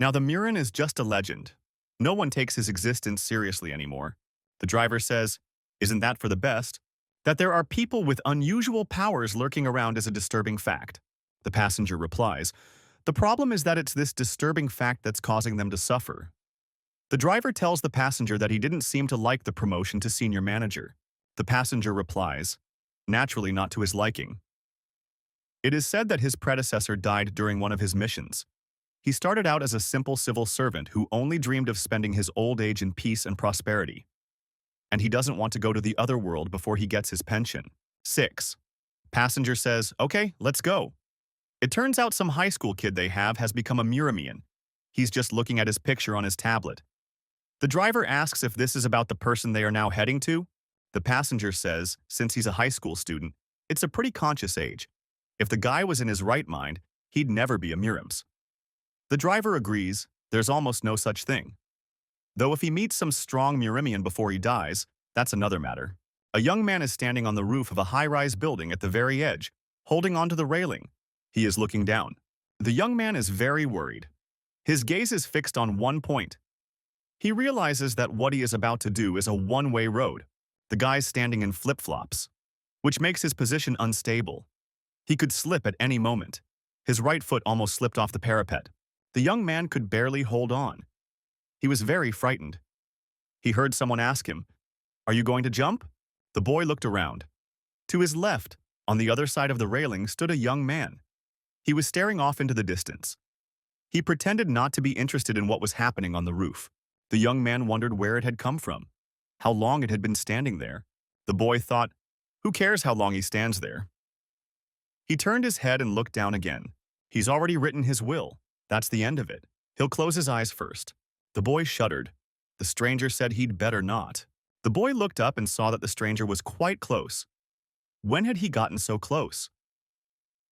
Now, the Murin is just a legend. No one takes his existence seriously anymore. The driver says, "Isn't that for the best?" That there are people with unusual powers lurking around is a disturbing fact. The passenger replies, "The problem is that it's this disturbing fact that's causing them to suffer." The driver tells the passenger that he didn't seem to like the promotion to senior manager. The passenger replies, "Naturally not to his liking." It is said that his predecessor died during one of his missions. He started out as a simple civil servant who only dreamed of spending his old age in peace and prosperity. And he doesn't want to go to the other world before he gets his pension. 6. Passenger says, "Okay, let's go." It turns out some high school kid they have has become a Murimian. He's just looking at his picture on his tablet. The driver asks if this is about the person they are now heading to. The passenger says, since he's a high school student, it's a pretty conscious age. If the guy was in his right mind, he'd never be a Murims. The driver agrees, there's almost no such thing. Though if he meets some strong Murimian before he dies, that's another matter. A young man is standing on the roof of a high-rise building at the very edge, holding onto the railing. He is looking down. The young man is very worried. His gaze is fixed on one point. He realizes that what he is about to do is a one-way road. The guy's standing in flip-flops, which makes his position unstable. He could slip at any moment. His right foot almost slipped off the parapet. The young man could barely hold on. He was very frightened. He heard someone ask him, "Are you going to jump?" The boy looked around. To his left, on the other side of the railing, stood a young man. He was staring off into the distance. He pretended not to be interested in what was happening on the roof. The young man wondered where it had come from, how long it had been standing there. The boy thought, who cares how long he stands there? He turned his head and looked down again. He's already written his will. That's the end of it. He'll close his eyes first. The boy shuddered. The stranger said he'd better not. The boy looked up and saw that the stranger was quite close. When had he gotten so close?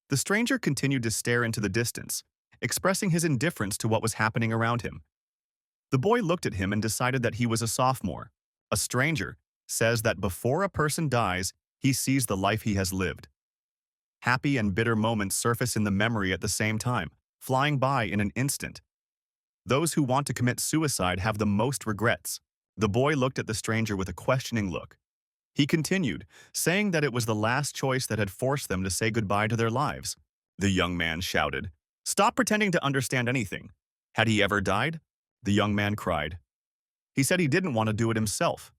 The stranger continued to stare into the distance, expressing his indifference to what was happening around him. The boy looked at him and decided that he was a sophomore. A stranger says that before a person dies, he sees the life he has lived. Happy and bitter moments surface in the memory at the same time, flying by in an instant. Those who want to commit suicide have the most regrets. The boy looked at the stranger with a questioning look. He continued, saying that it was the last choice that had forced them to say goodbye to their lives. The young man shouted, "Stop pretending to understand anything. Had he ever died?" The young man cried. He said he didn't want to do it himself.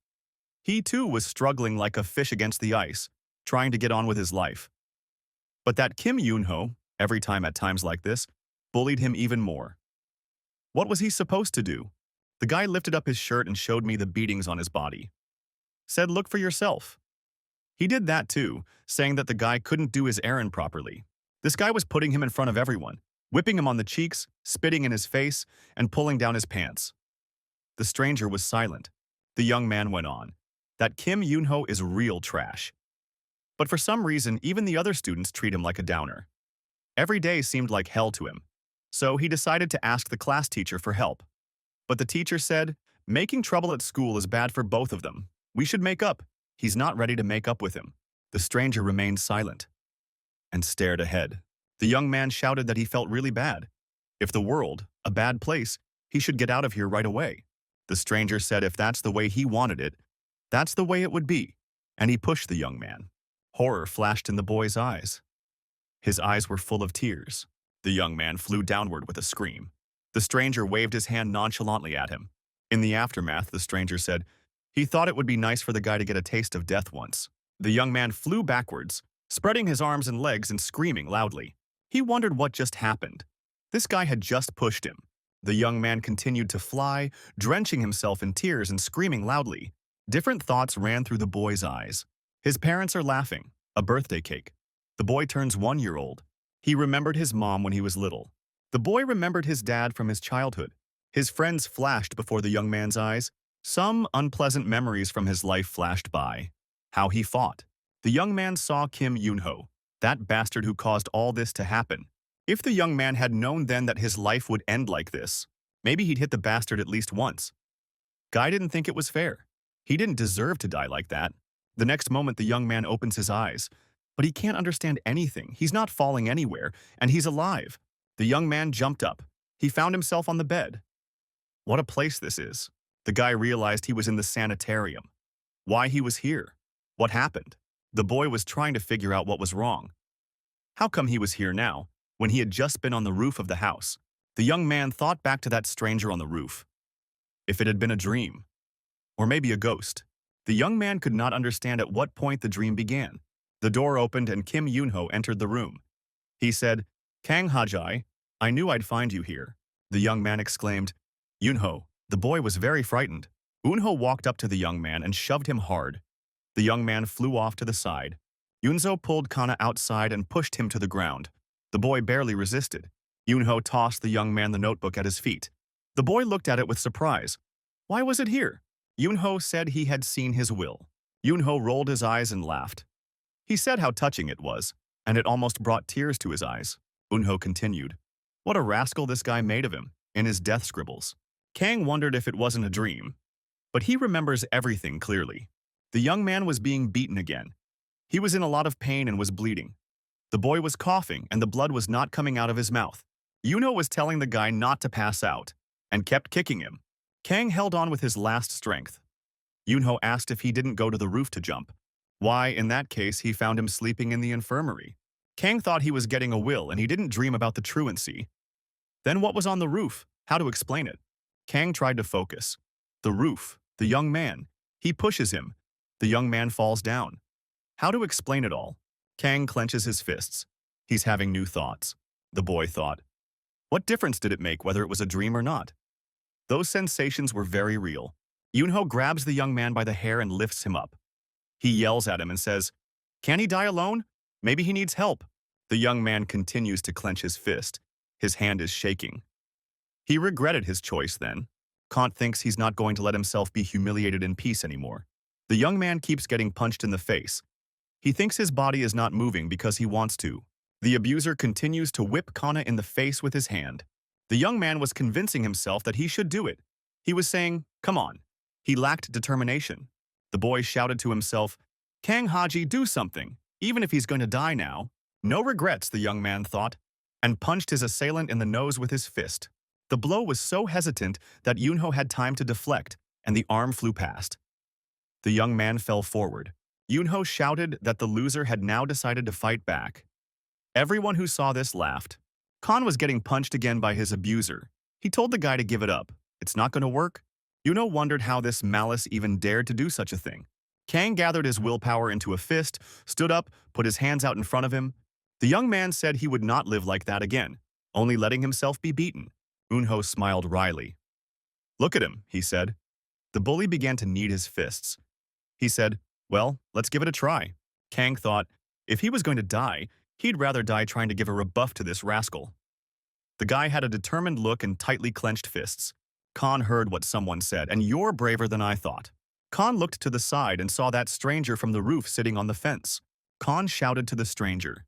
He too was struggling like a fish against the ice, trying to get on with his life. But that Kim Yoon-ho, every time at times like this, bullied him even more. What was he supposed to do? The guy lifted up his shirt and showed me the beatings on his body. Said, "Look for yourself." He did that too, saying that the guy couldn't do his errand properly. This guy was putting him in front of everyone, whipping him on the cheeks, spitting in his face, and pulling down his pants. The stranger was silent. The young man went on. That Kim Yoon-ho is real trash. But for some reason, even the other students treat him like a downer. Every day seemed like hell to him. So he decided to ask the class teacher for help. But the teacher said, "Making trouble at school is bad for both of them. We should make up." He's not ready to make up with him. The stranger remained silent and stared ahead. The young man shouted that he felt really bad. If the world, a bad place, he should get out of here right away. The stranger said if that's the way he wanted it, that's the way it would be, and he pushed the young man. Horror flashed in the boy's eyes. His eyes were full of tears. The young man flew downward with a scream. The stranger waved his hand nonchalantly at him. In the aftermath, the stranger said, he thought it would be nice for the guy to get a taste of death once. The young man flew backwards, spreading his arms and legs and screaming loudly. He wondered what just happened. This guy had just pushed him. The young man continued to fly, drenching himself in tears and screaming loudly. Different thoughts ran through the boy's eyes. His parents are laughing. A birthday cake. The boy turns 1 year old. He remembered his mom when he was little. The boy remembered his dad from his childhood. His friends flashed before the young man's eyes. Some unpleasant memories from his life flashed by. How he fought. The young man saw Kim Yoon-ho, that bastard who caused all this to happen. If the young man had known then that his life would end like this, maybe he'd hit the bastard at least once. Guy didn't think it was fair. He didn't deserve to die like that. The next moment the young man opens his eyes. But he can't understand anything. He's not falling anywhere, and he's alive. The young man jumped up. He found himself on the bed. What a place this is. The guy realized he was in the sanitarium. Why he was here? What happened? The boy was trying to figure out what was wrong. How come he was here now, when he had just been on the roof of the house? The young man thought back to that stranger on the roof. If it had been a dream, or maybe a ghost. The young man could not understand at what point the dream began. The door opened and Kim Yunho entered the room. He said, "Kang Hajai, I knew I'd find you here." The young man exclaimed, "Yunho." The boy was very frightened. Yunho walked up to the young man and shoved him hard. The young man flew off to the side. Yunzo pulled Kana outside and pushed him to the ground. The boy barely resisted. Yunho tossed the young man the notebook at his feet. The boy looked at it with surprise. Why was it here? Yunho said he had seen his will. Yunho rolled his eyes and laughed. He said how touching it was, and it almost brought tears to his eyes. Yunho continued. What a rascal this guy made of him, in his death scribbles. Kang wondered if it wasn't a dream, but he remembers everything clearly. The young man was being beaten again. He was in a lot of pain and was bleeding. The boy was coughing and the blood was not coming out of his mouth. Yunho was telling the guy not to pass out, and kept kicking him. Kang held on with his last strength. Yunho asked if he didn't go to the roof to jump. Why, in that case, he found him sleeping in the infirmary. Kang thought he was getting a will and he didn't dream about the truancy. Then what was on the roof? How to explain it? Kang tried to focus. The roof, the young man. He pushes him. The young man falls down. How to explain it all? Kang clenches his fists. He's having new thoughts. The boy thought. What difference did it make whether it was a dream or not? Those sensations were very real. Yunho grabs the young man by the hair and lifts him up. He yells at him and says, "Can he die alone? Maybe he needs help." The young man continues to clench his fist. His hand is shaking. He regretted his choice then. Kant thinks he's not going to let himself be humiliated in peace anymore. The young man keeps getting punched in the face. He thinks his body is not moving because he wants to. The abuser continues to whip Kana in the face with his hand. The young man was convincing himself that he should do it. He was saying, "Come on." He lacked determination. The boy shouted to himself, "Kang Haji, do something, even if he's going to die now." No regrets, the young man thought, and punched his assailant in the nose with his fist. The blow was so hesitant that Yunho had time to deflect, and the arm flew past. The young man fell forward. Yunho shouted that the loser had now decided to fight back. Everyone who saw this laughed. Khan was getting punched again by his abuser. He told the guy to give it up. It's not going to work. Yunho wondered how this malice even dared to do such a thing. Kang gathered his willpower into a fist, stood up, put his hands out in front of him. The young man said he would not live like that again, only letting himself be beaten. Yunho smiled wryly. "Look at him," he said. The bully began to knead his fists. He said, "Well, let's give it a try." Kang thought, if he was going to die, he'd rather die trying to give a rebuff to this rascal. The guy had a determined look and tightly clenched fists. Khan heard what someone said, "And you're braver than I thought." Khan looked to the side and saw that stranger from the roof sitting on the fence. Khan shouted to the stranger.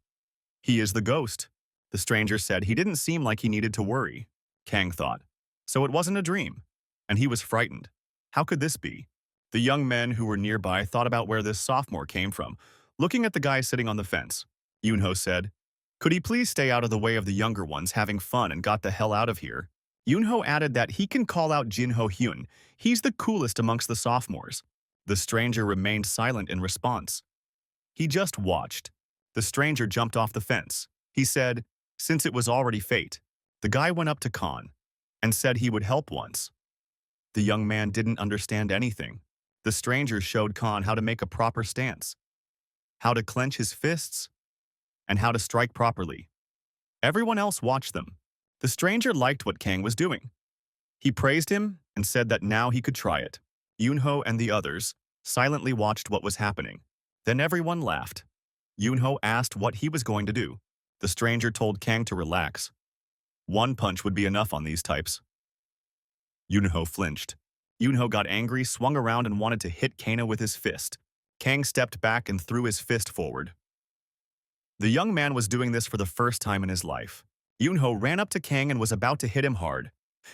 "He is the ghost." The stranger said he didn't seem like he needed to worry. Kang thought. So it wasn't a dream. And he was frightened. How could this be? The young men who were nearby thought about where this sophomore came from, looking at the guy sitting on the fence. Yunho said, "Could he please stay out of the way of the younger ones having fun and got the hell out of here?" Yunho added that he can call out Jinho Hyun. He's the coolest amongst the sophomores. The stranger remained silent in response. He just watched. The stranger jumped off the fence. He said, since it was already fate. The guy went up to Khan and said he would help once. The young man didn't understand anything. The stranger showed Khan how to make a proper stance, how to clench his fists, and how to strike properly. Everyone else watched them. The stranger liked what Kang was doing. He praised him and said that now he could try it. Yunho and the others silently watched what was happening. Then everyone laughed. Yunho asked what he was going to do. The stranger told Kang to relax. One punch would be enough on these types. Yunho flinched. Yunho got angry, swung around, and wanted to hit Kana with his fist. Kang stepped back and threw his fist forward. The young man was doing this for the first time in his life. Yunho ran up to Kang and was about to hit him hard.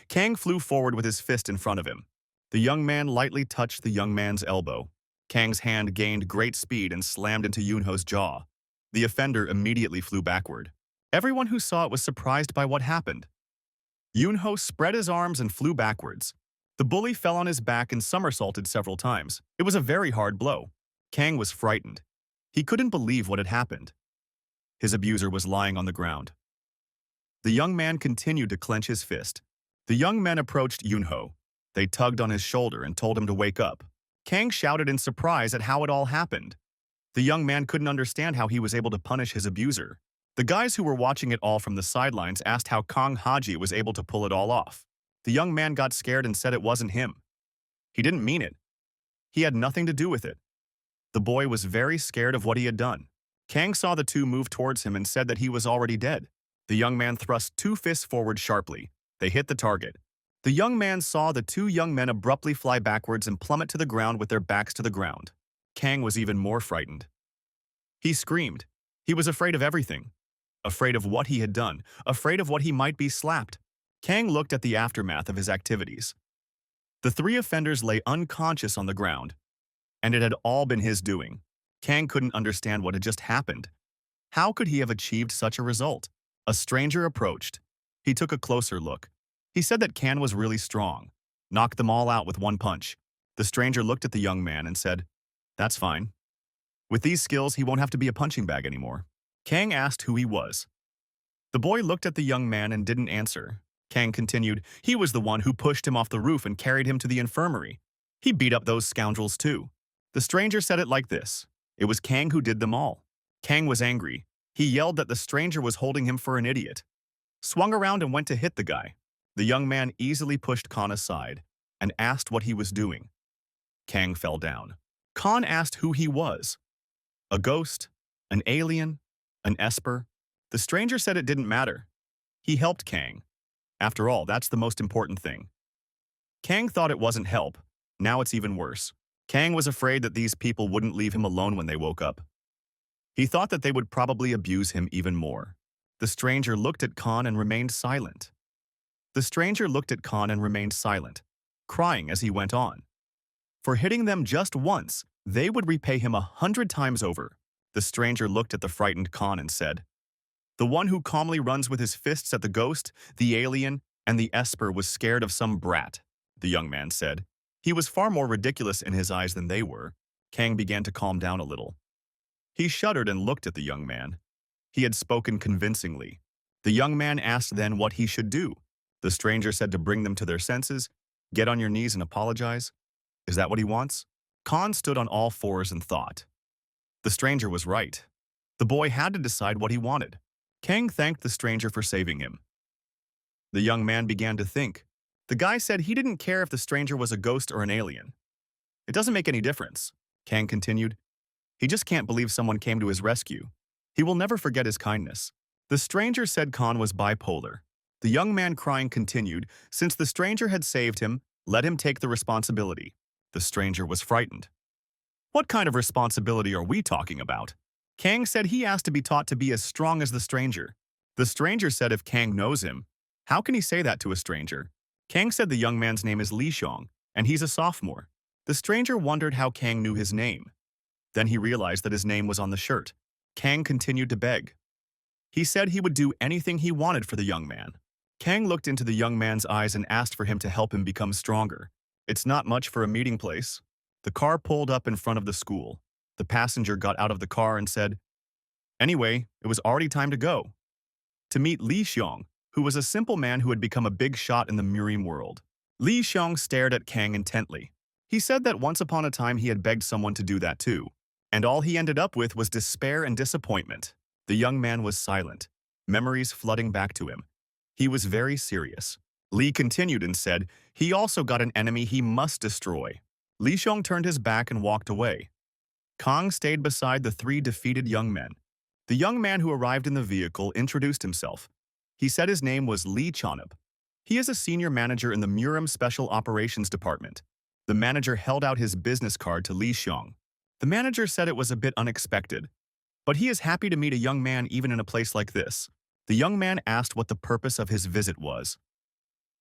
Kang flew forward with his fist in front of him. The young man lightly touched the young man's elbow. Kang's hand gained great speed and slammed into Yunho's jaw. The offender immediately flew backward. Everyone who saw it was surprised by what happened. Yunho spread his arms and flew backwards. The bully fell on his back and somersaulted several times. It was a very hard blow. Kang was frightened. He couldn't believe what had happened. His abuser was lying on the ground. The young man continued to clench his fist. The young men approached Yunho. They tugged on his shoulder and told him to wake up. Kang shouted in surprise at how it all happened. The young man couldn't understand how he was able to punish his abuser. The guys who were watching it all from the sidelines asked how Kang Haji was able to pull it all off. The young man got scared and said it wasn't him. He didn't mean it. He had nothing to do with it. The boy was very scared of what he had done. Kang saw the two move towards him and said that he was already dead. The young man thrust two fists forward sharply. They hit the target. The young man saw the two young men abruptly fly backwards and plummet to the ground with their backs to the ground. Kang was even more frightened. He screamed. He was afraid of everything. Afraid of what he had done. Afraid of what he might be slapped. Kang looked at the aftermath of his activities. The three offenders lay unconscious on the ground, and it had all been his doing. Kang couldn't understand what had just happened. How could he have achieved such a result? A stranger approached. He took a closer look. He said that Kang was really strong, knocked them all out with one punch. The stranger looked at the young man and said, "That's fine. With these skills, he won't have to be a punching bag anymore." Kang asked who he was. The boy looked at the young man and didn't answer. Kang continued, "He was the one who pushed him off the roof and carried him to the infirmary. He beat up those scoundrels too." The stranger said it like this. It was Kang who did them all. Kang was angry. He yelled that the stranger was holding him for an idiot. Swung around and went to hit the guy. The young man easily pushed Khan aside and asked what he was doing. Kang fell down. Khan asked who he was. A ghost? An alien? An esper? The stranger said it didn't matter. He helped Kang. After all, that's the most important thing. Kang thought it wasn't help. Now it's even worse. Kang was afraid that these people wouldn't leave him alone when they woke up. He thought that they would probably abuse him even more. The stranger looked at Khan and remained silent. The stranger looked at Khan and remained silent, crying as he went on. For hitting them just once, they would repay him 100 times over. The stranger looked at the frightened Khan and said, "The one who calmly runs with his fists at the ghost, the alien, and the esper was scared of some brat," the young man said. He was far more ridiculous in his eyes than they were. Kang began to calm down a little. He shuddered and looked at the young man. He had spoken convincingly. The young man asked then what he should do. The stranger said to bring them to their senses, get on your knees and apologize. Is that what he wants? Khan stood on all fours and thought. The stranger was right. The boy had to decide what he wanted. Kang thanked the stranger for saving him. The young man began to think. The guy said he didn't care if the stranger was a ghost or an alien. It doesn't make any difference, Kang continued. He just can't believe someone came to his rescue. He will never forget his kindness. The stranger said Khan was bipolar. The young man crying continued, since the stranger had saved him, let him take the responsibility. The stranger was frightened. What kind of responsibility are we talking about? Kang said he asked to be taught to be as strong as the stranger. The stranger said if Kang knows him, how can he say that to a stranger? Kang said the young man's name is Li Xiong, and he's a sophomore. The stranger wondered how Kang knew his name. Then he realized that his name was on the shirt. Kang continued to beg. He said he would do anything he wanted for the young man. Kang looked into the young man's eyes and asked for him to help him become stronger. It's not much for a meeting place. The car pulled up in front of the school. The passenger got out of the car and said, "Anyway, it was already time to go." To meet Li Xiong, who was a simple man who had become a big shot in the Murim world. Li Xiong stared at Kang intently. He said that once upon a time he had begged someone to do that too, and all he ended up with was despair and disappointment. The young man was silent, memories flooding back to him. He was very serious. Li continued and said, he also got an enemy he must destroy. Li Xiong turned his back and walked away. Kang stayed beside the three defeated young men. The young man who arrived in the vehicle introduced himself. He said his name was Li Chanub. He is a senior manager in the Murim Special Operations Department. The manager held out his business card to Li Xiong. The manager said it was a bit unexpected, but he is happy to meet a young man even in a place like this. The young man asked what the purpose of his visit was.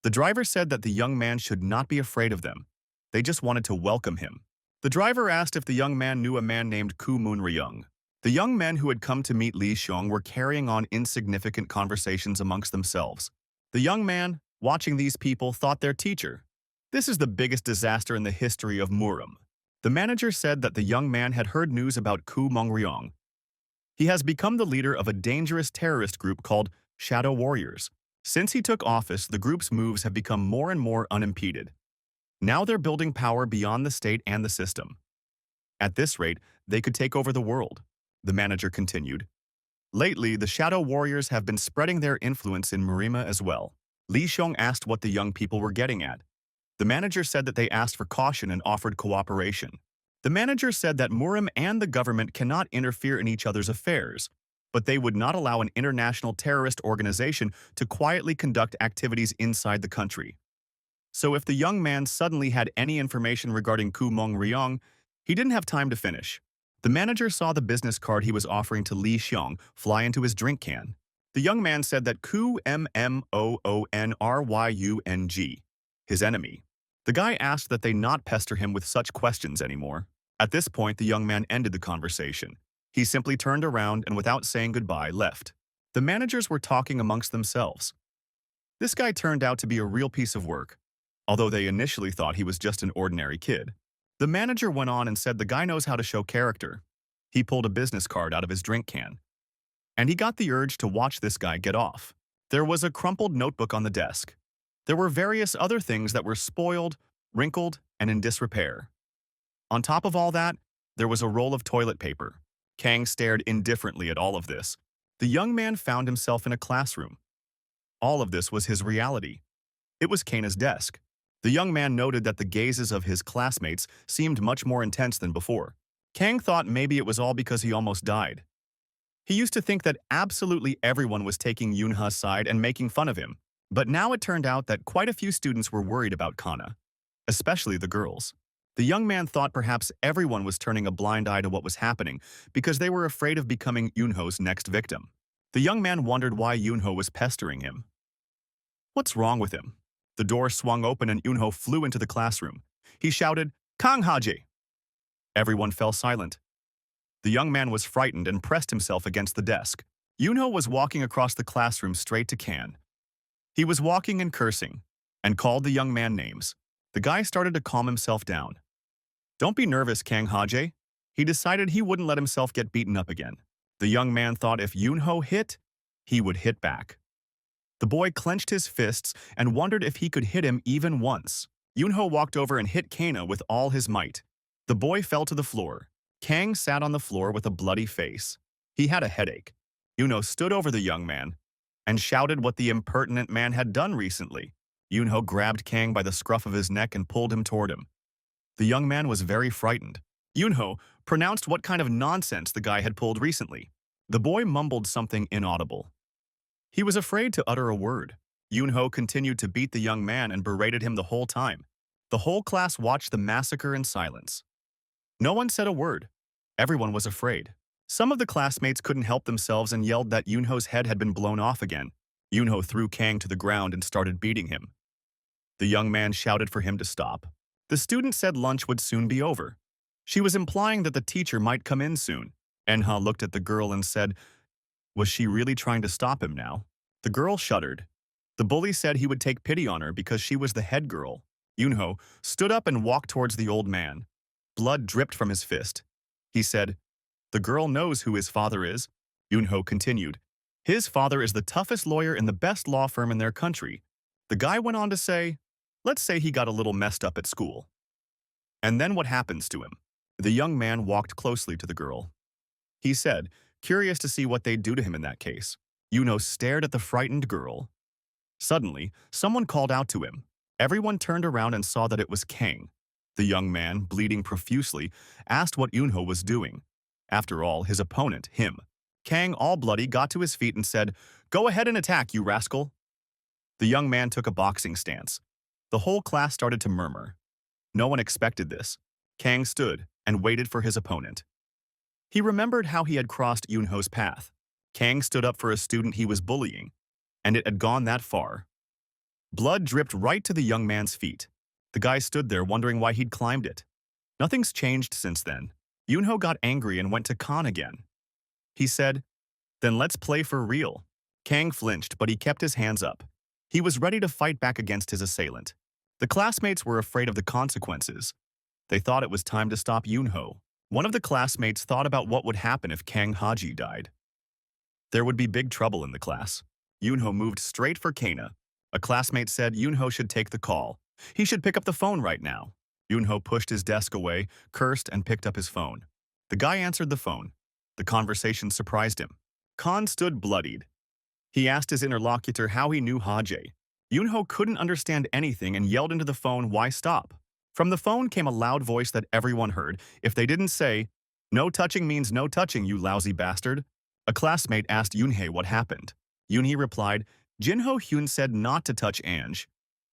The driver said that the young man should not be afraid of them. They just wanted to welcome him. The driver asked if the young man knew a man named Ku Moon Ryung. The young men who had come to meet Li Xiong were carrying on insignificant conversations amongst themselves. The young man, watching these people thought their teacher. This is the biggest disaster in the history of Murim. The manager said that the young man had heard news about Ku Mongryong. He has become the leader of a dangerous terrorist group called Shadow Warriors. Since he took office, the group's moves have become more and more unimpeded. Now they're building power beyond the state and the system. At this rate, they could take over the world, the manager continued. Lately, the Shadow Warriors have been spreading their influence in Murima as well. Li Xiong asked what the young people were getting at. The manager said that they asked for caution and offered cooperation. The manager said that Murim and the government cannot interfere in each other's affairs, but they would not allow an international terrorist organization to quietly conduct activities inside the country. So if the young man suddenly had any information regarding Ku Mong Ryong, he didn't have time to finish. The manager saw the business card he was offering to Li Xiong fly into his drink can. The young man said that Ku Mmoonryung, his enemy. The guy asked that they not pester him with such questions anymore. At this point, the young man ended the conversation. He simply turned around and without saying goodbye, left. The managers were talking amongst themselves. This guy turned out to be a real piece of work, although they initially thought he was just an ordinary kid. The manager went on and said the guy knows how to show character. He pulled a business card out of his drink can, and he got the urge to watch this guy get off. There was a crumpled notebook on the desk. There were various other things that were spoiled, wrinkled, and in disrepair. On top of all that, there was a roll of toilet paper. Kang stared indifferently at all of this. The young man found himself in a classroom. All of this was his reality. It was Kana's desk. The young man noted that the gazes of his classmates seemed much more intense than before. Kang thought maybe it was all because he almost died. He used to think that absolutely everyone was taking Yunha's side and making fun of him, but now it turned out that quite a few students were worried about Kana, especially the girls. The young man thought perhaps everyone was turning a blind eye to what was happening because they were afraid of becoming Yunho's next victim. The young man wondered why Yunho was pestering him. What's wrong with him? The door swung open and Yunho flew into the classroom. He shouted, "Kang Haji!" Everyone fell silent. The young man was frightened and pressed himself against the desk. Yunho was walking across the classroom straight to Kan. He was walking and cursing, and called the young man names. The guy started to calm himself down. Don't be nervous, Kang Haji. He decided he wouldn't let himself get beaten up again. The young man thought if Yunho hit, he would hit back. The boy clenched his fists and wondered if he could hit him even once. Yunho walked over and hit Kana with all his might. The boy fell to the floor. Kang sat on the floor with a bloody face. He had a headache. Yunho stood over the young man and shouted what the impertinent man had done recently. Yunho grabbed Kang by the scruff of his neck and pulled him toward him. The young man was very frightened. Yunho pronounced what kind of nonsense the guy had pulled recently. The boy mumbled something inaudible. He was afraid to utter a word. Yunho continued to beat the young man and berated him the whole time. The whole class watched the massacre in silence. No one said a word. Everyone was afraid. Some of the classmates couldn't help themselves and yelled that Yunho's head had been blown off again. Yunho threw Kang to the ground and started beating him. The young man shouted for him to stop. The student said lunch would soon be over. She was implying that the teacher might come in soon. Enha looked at the girl and said, was she really trying to stop him now? The girl shuddered. The bully said he would take pity on her because she was the head girl. Yunho stood up and walked towards the old man. Blood dripped from his fist. He said, the girl knows who his father is. Yunho continued, his father is the toughest lawyer in the best law firm in their country. The guy went on to say, let's say he got a little messed up at school. And then what happens to him? The young man walked closely to the girl. He said, curious to see what they'd do to him in that case. Yunho stared at the frightened girl. Suddenly, someone called out to him. Everyone turned around and saw that it was Kang. The young man, bleeding profusely, asked what Yunho was doing. After all, his opponent, him. Kang, all bloody, got to his feet and said, go ahead and attack, you rascal. The young man took a boxing stance. The whole class started to murmur. No one expected this. Kang stood and waited for his opponent. He remembered how he had crossed Yunho's path. Kang stood up for a student he was bullying, and it had gone that far. Blood dripped right to the young man's feet. The guy stood there wondering why he'd climbed it. Nothing's changed since then. Yunho got angry and went to Khan again. He said, then let's play for real. Kang flinched, but he kept his hands up. He was ready to fight back against his assailant. The classmates were afraid of the consequences. They thought it was time to stop Yunho. One of the classmates thought about what would happen if Kang Haji died. There would be big trouble in the class. Yunho moved straight for Kana. A classmate said Yunho should take the call. He should pick up the phone right now. Yunho pushed his desk away, cursed, and picked up his phone. The guy answered the phone. The conversation surprised him. Khan stood bloodied. He asked his interlocutor how he knew Haji. Yunho couldn't understand anything and yelled into the phone, "Why stop?" From the phone came a loud voice that everyone heard. If they didn't say, "No touching means no touching, you lousy bastard." A classmate asked Yunhei what happened. Yunhei replied, "Jinho Hyun said not to touch Ange."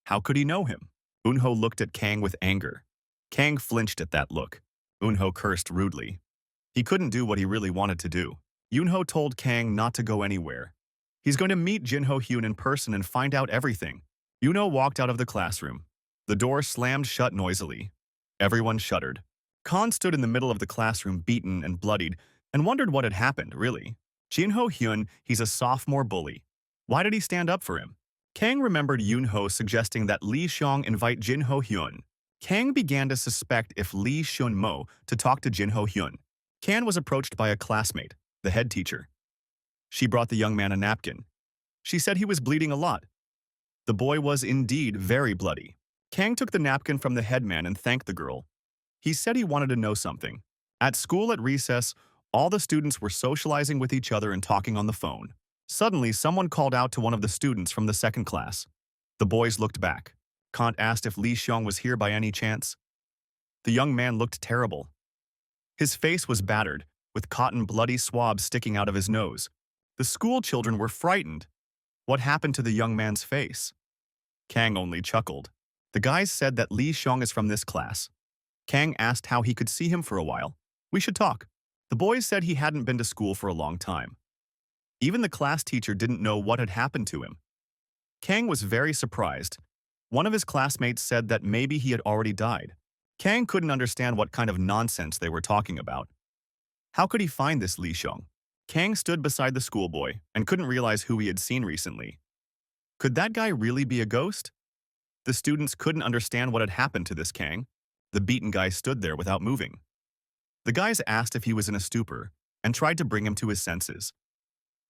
How could he know him? Eunho looked at Kang with anger. Kang flinched at that look. Eunho cursed rudely. He couldn't do what he really wanted to do. Yunho told Kang not to go anywhere. He's going to meet Jinho Hyun in person and find out everything. Yunho walked out of the classroom. The door slammed shut noisily. Everyone shuddered. Khan stood in the middle of the classroom, beaten and bloodied, and wondered what had happened, really. Jinho Hyun, he's a sophomore bully. Why did he stand up for him? Kang remembered Yunho suggesting that Lee Xiong invite Jinho Hyun. Kang began to suspect if Lee Shun Mo to talk to Jinho Hyun. Kang was approached by a classmate, the head teacher. She brought the young man a napkin. She said he was bleeding a lot. The boy was indeed very bloody. Kang took the napkin from the headman and thanked the girl. He said he wanted to know something. At school at recess, all the students were socializing with each other and talking on the phone. Suddenly, someone called out to one of the students from the second class. The boys looked back. Kant asked if Li Xiong was here by any chance. The young man looked terrible. His face was battered, with cotton bloody swabs sticking out of his nose. The school children were frightened. What happened to the young man's face? Kang only chuckled. The guys said that Li Xiong is from this class. Kang asked how he could see him for a while. We should talk. The boys said he hadn't been to school for a long time. Even the class teacher didn't know what had happened to him. Kang was very surprised. One of his classmates said that maybe he had already died. Kang couldn't understand what kind of nonsense they were talking about. How could he find this Li Xiong? Kang stood beside the schoolboy and couldn't realize who he had seen recently. Could that guy really be a ghost? The students couldn't understand what had happened to this Kang. The beaten guy stood there without moving. The guys asked if he was in a stupor and tried to bring him to his senses.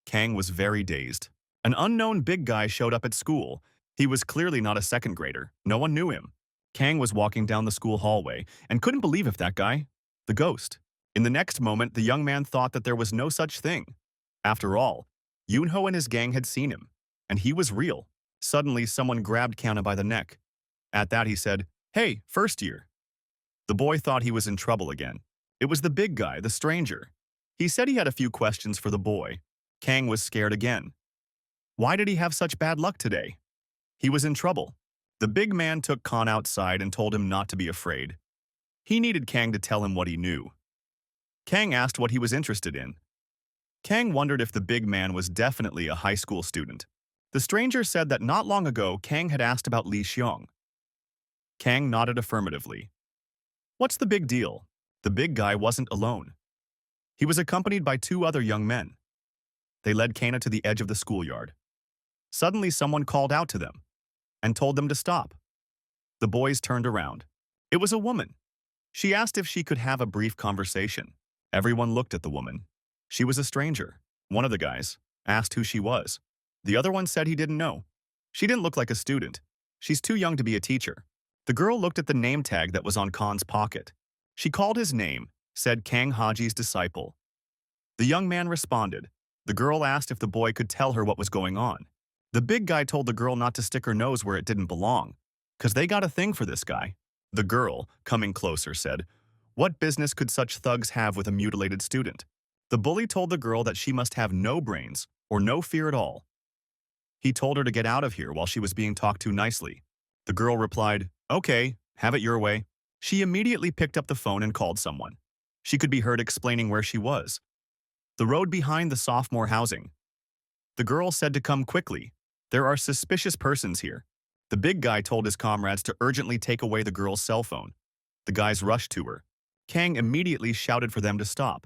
Kang was very dazed. An unknown big guy showed up at school. He was clearly not a second grader. No one knew him. Kang was walking down the school hallway and couldn't believe if that guy, the ghost. In the next moment, the young man thought that there was no such thing. After all, Yunho and his gang had seen him, and he was real. Suddenly, someone grabbed Kana by the neck. At that, he said, "Hey, first year." The boy thought he was in trouble again. It was the big guy, the stranger. He said he had a few questions for the boy. Kang was scared again. Why did he have such bad luck today? He was in trouble. The big man took Khan outside and told him not to be afraid. He needed Kang to tell him what he knew. Kang asked what he was interested in. Kang wondered if the big man was definitely a high school student. The stranger said that not long ago, Kang had asked about Li Xiong. Kang nodded affirmatively. What's the big deal? The big guy wasn't alone. He was accompanied by two other young men. They led Kana to the edge of the schoolyard. Suddenly, someone called out to them and told them to stop. The boys turned around. It was a woman. She asked if she could have a brief conversation. Everyone looked at the woman. She was a stranger. One of the guys asked who she was. The other one said he didn't know. She didn't look like a student. She's too young to be a teacher. The girl looked at the name tag that was on Khan's pocket. She called his name, said Kang Haji's disciple. The young man responded. The girl asked if the boy could tell her what was going on. The big guy told the girl not to stick her nose where it didn't belong, because they got a thing for this guy. The girl, coming closer, said, "What business could such thugs have with a mutilated student?" The bully told the girl that she must have no brains or no fear at all. He told her to get out of here while she was being talked to nicely. The girl replied, "Okay, have it your way." She immediately picked up the phone and called someone. She could be heard explaining where she was. The road behind the sophomore housing. The girl said to come quickly. There are suspicious persons here. The big guy told his comrades to urgently take away the girl's cell phone. The guys rushed to her. Kang immediately shouted for them to stop.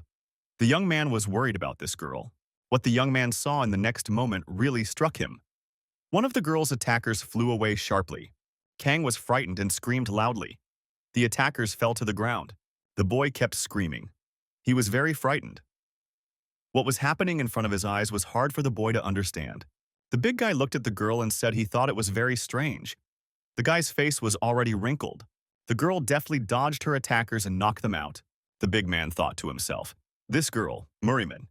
The young man was worried about this girl. What the young man saw in the next moment really struck him. One of the girl's attackers flew away sharply. Kang was frightened and screamed loudly. The attackers fell to the ground. The boy kept screaming. He was very frightened. What was happening in front of his eyes was hard for the boy to understand. The big guy looked at the girl and said he thought it was very strange. The guy's face was already wrinkled. The girl deftly dodged her attackers and knocked them out. The big man thought to himself, this girl, Murim.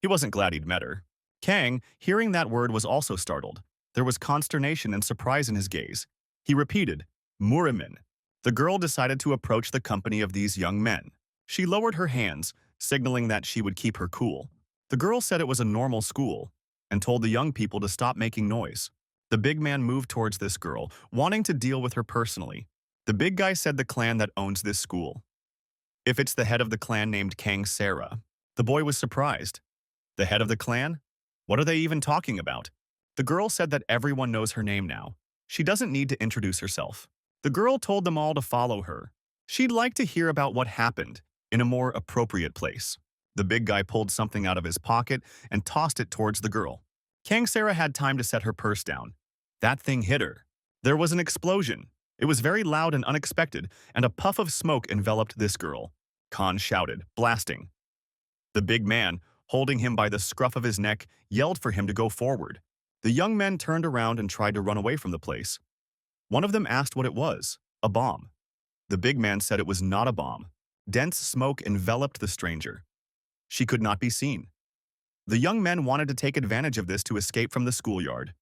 He wasn't glad he'd met her. Kang, hearing that word, was also startled. There was consternation and surprise in his gaze. He repeated, Murim. The girl decided to approach the company of these young men. She lowered her hands, signaling that she would keep her cool. The girl said it was a normal school and told the young people to stop making noise. The big man moved towards this girl, wanting to deal with her personally. The big guy said the clan that owns this school. If it's the head of the clan named Kang Sarah. The boy was surprised. The head of the clan? What are they even talking about? The girl said that everyone knows her name now. She doesn't need to introduce herself. The girl told them all to follow her. She'd like to hear about what happened in a more appropriate place. The big guy pulled something out of his pocket and tossed it towards the girl. Kang Sarah had time to set her purse down. That thing hit her. There was an explosion. It was very loud and unexpected, and a puff of smoke enveloped this girl. Khan shouted, blasting. The big man, holding him by the scruff of his neck, yelled for him to go forward. The young men turned around and tried to run away from the place. One of them asked what it was. A bomb. The big man said it was not a bomb. Dense smoke enveloped the stranger. She could not be seen. The young men wanted to take advantage of this to escape from the schoolyard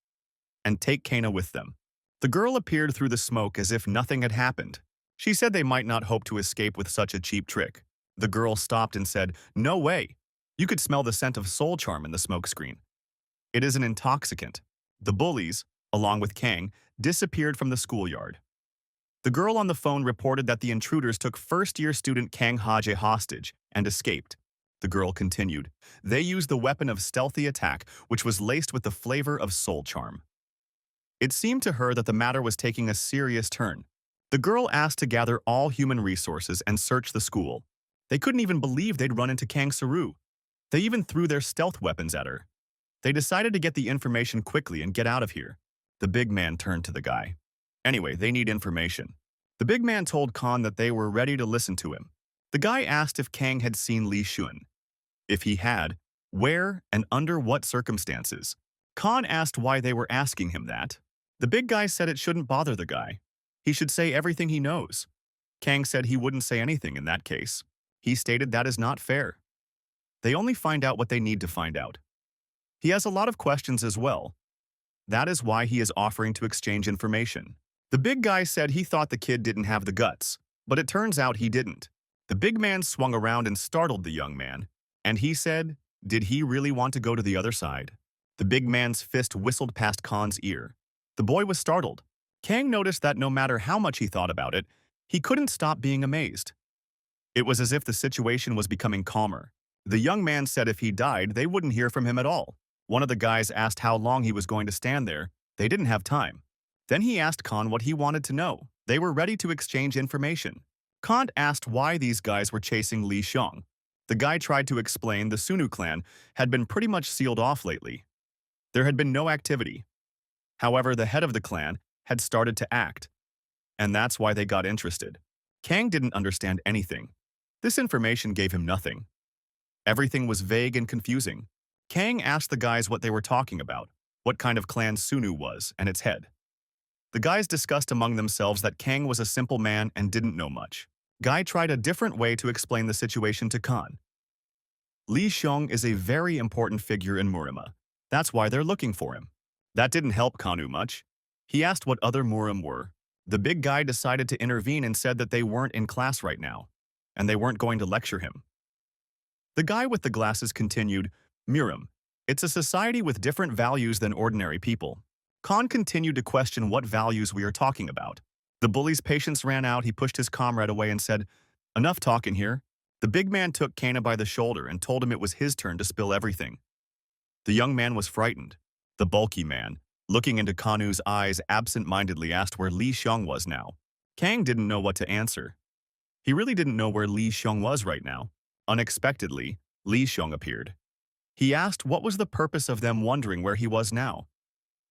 and take Kana with them. The girl appeared through the smoke as if nothing had happened. She said they might not hope to escape with such a cheap trick. The girl stopped and said, no way. You could smell the scent of soul charm in the smoke screen. It is an intoxicant. The bullies, along with Kang, disappeared from the schoolyard. The girl on the phone reported that the intruders took first-year student Kang Haje hostage and escaped. The girl continued. They used the weapon of stealthy attack, which was laced with the flavor of soul charm. It seemed to her that the matter was taking a serious turn. The girl asked to gather all human resources and search the school. They couldn't even believe they'd run into Kang Saru. They even threw their stealth weapons at her. They decided to get the information quickly and get out of here. The big man turned to the guy. Anyway, they need information. The big man told Khan that they were ready to listen to him. The guy asked if Kang had seen Li Shun. If he had, where and under what circumstances? Khan asked why they were asking him that. The big guy said it shouldn't bother the guy. He should say everything he knows. Kang said he wouldn't say anything in that case. He stated that is not fair. They only find out what they need to find out. He has a lot of questions as well. That is why he is offering to exchange information. The big guy said he thought the kid didn't have the guts, but it turns out he didn't. The big man swung around and startled the young man, and he said, did he really want to go to the other side? The big man's fist whistled past Khan's ear. The boy was startled. Kang noticed that no matter how much he thought about it, he couldn't stop being amazed. It was as if the situation was becoming calmer. The young man said if he died, they wouldn't hear from him at all. One of the guys asked how long he was going to stand there. They didn't have time. Then he asked Khan what he wanted to know. They were ready to exchange information. Khan asked why these guys were chasing Li Xiong. The guy tried to explain the Sunnu clan had been pretty much sealed off lately. There had been no activity. However, the head of the clan had started to act, and that's why they got interested. Kang didn't understand anything. This information gave him nothing. Everything was vague and confusing. Kang asked the guys what they were talking about, what kind of clan Sunnu was, and its head. The guys discussed among themselves that Kang was a simple man and didn't know much. Guy tried a different way to explain the situation to Khan. Li Xiong is a very important figure in Murima. That's why they're looking for him. That didn't help Kanu much. He asked what other Murim were. The big guy decided to intervene and said that they weren't in class right now, and they weren't going to lecture him. The guy with the glasses continued, Murim, it's a society with different values than ordinary people. Khan continued to question what values we are talking about. The bully's patience ran out. He pushed his comrade away and said, enough talking here. The big man took Kana by the shoulder and told him it was his turn to spill everything. The young man was frightened. The bulky man, looking into Kanu's eyes, absent-mindedly asked where Li Xiong was now. Kang didn't know what to answer. He really didn't know where Li Xiong was right now. Unexpectedly, Li Xiong appeared. He asked what was the purpose of them wondering where he was now.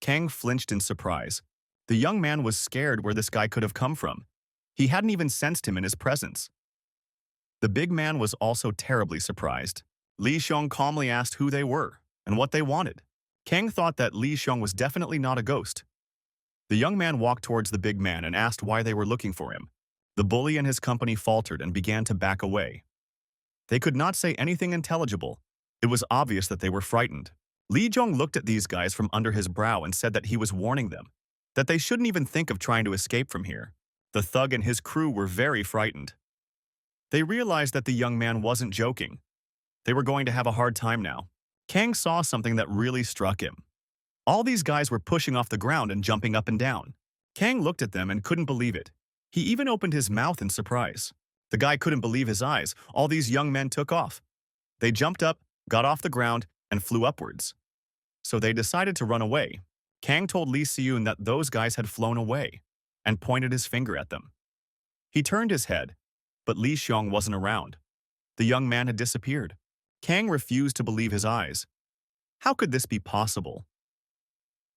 Kang flinched in surprise. The young man was scared where this guy could have come from. He hadn't even sensed him in his presence. The big man was also terribly surprised. Li Xiong calmly asked who they were and what they wanted. Kang thought that Li Xiong was definitely not a ghost. The young man walked towards the big man and asked why they were looking for him. The bully and his company faltered and began to back away. They could not say anything intelligible. It was obvious that they were frightened. Li Xiong looked at these guys from under his brow and said that he was warning them, that they shouldn't even think of trying to escape from here. The thug and his crew were very frightened. They realized that the young man wasn't joking. They were going to have a hard time now. Kang saw something that really struck him. All these guys were pushing off the ground and jumping up and down. Kang looked at them and couldn't believe it. He even opened his mouth in surprise. The guy couldn't believe his eyes. All these young men took off. They jumped up, got off the ground, and flew upwards. So they decided to run away. Kang told Lee Seun that those guys had flown away and pointed his finger at them. He turned his head, but Li Xiong wasn't around. The young man had disappeared. Kang refused to believe his eyes. How could this be possible?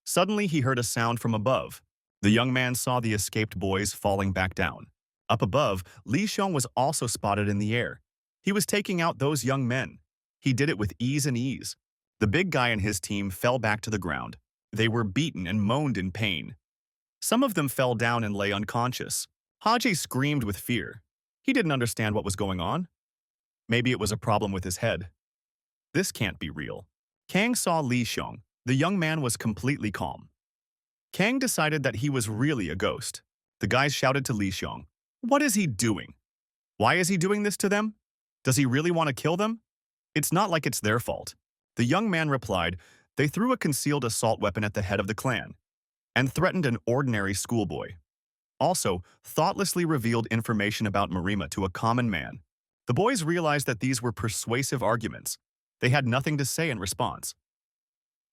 Suddenly he heard a sound from above. The young man saw the escaped boys falling back down. Up above, Li Xiong was also spotted in the air. He was taking out those young men. He did it with ease and ease. The big guy and his team fell back to the ground. They were beaten and moaned in pain. Some of them fell down and lay unconscious. Haji screamed with fear. He didn't understand what was going on. Maybe it was a problem with his head. This can't be real. Kang saw Li Xiong. The young man was completely calm. Kang decided that he was really a ghost. The guys shouted to Li Xiong, "What is he doing? Why is he doing this to them? Does he really want to kill them? It's not like it's their fault." The young man replied, "They threw a concealed assault weapon at the head of the clan and threatened an ordinary schoolboy. Also, thoughtlessly revealed information about Murim to a common man." The boys realized that these were persuasive arguments. They had nothing to say in response.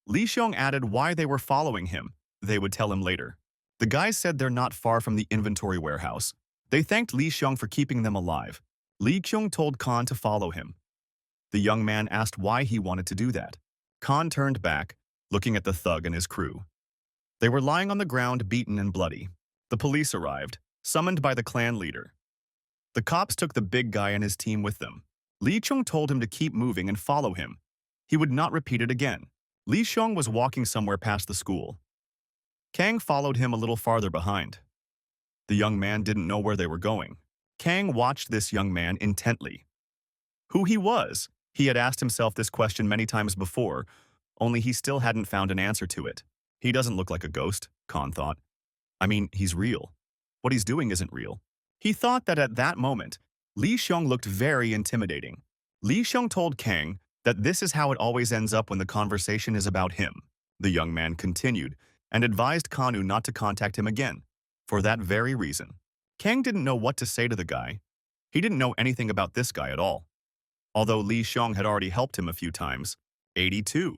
Li Xiong added why they were following him. They would tell him later. The guys said they're not far from the inventory warehouse. They thanked Li Xiong for keeping them alive. Li Xiong told Khan to follow him. The young man asked why he wanted to do that. Khan turned back, looking at the thug and his crew. They were lying on the ground, beaten and bloody. The police arrived, summoned by the clan leader. The cops took the big guy and his team with them. Li Xiong told him to keep moving and follow him. He would not repeat it again. Li Xiong was walking somewhere past the school. Kang followed him a little farther behind. The young man didn't know where they were going. Kang watched this young man intently. Who he was? He had asked himself this question many times before, only he still hadn't found an answer to it. He doesn't look like a ghost, Khan thought. I mean, he's real. What he's doing isn't real. He thought that at that moment, Li Xiong looked very intimidating. Li Xiong told Kang that this is how it always ends up when the conversation is about him. The young man continued and advised Kanu not to contact him again, for that very reason. Kang didn't know what to say to the guy. He didn't know anything about this guy at all. Although Li Xiong had already helped him a few times. 82.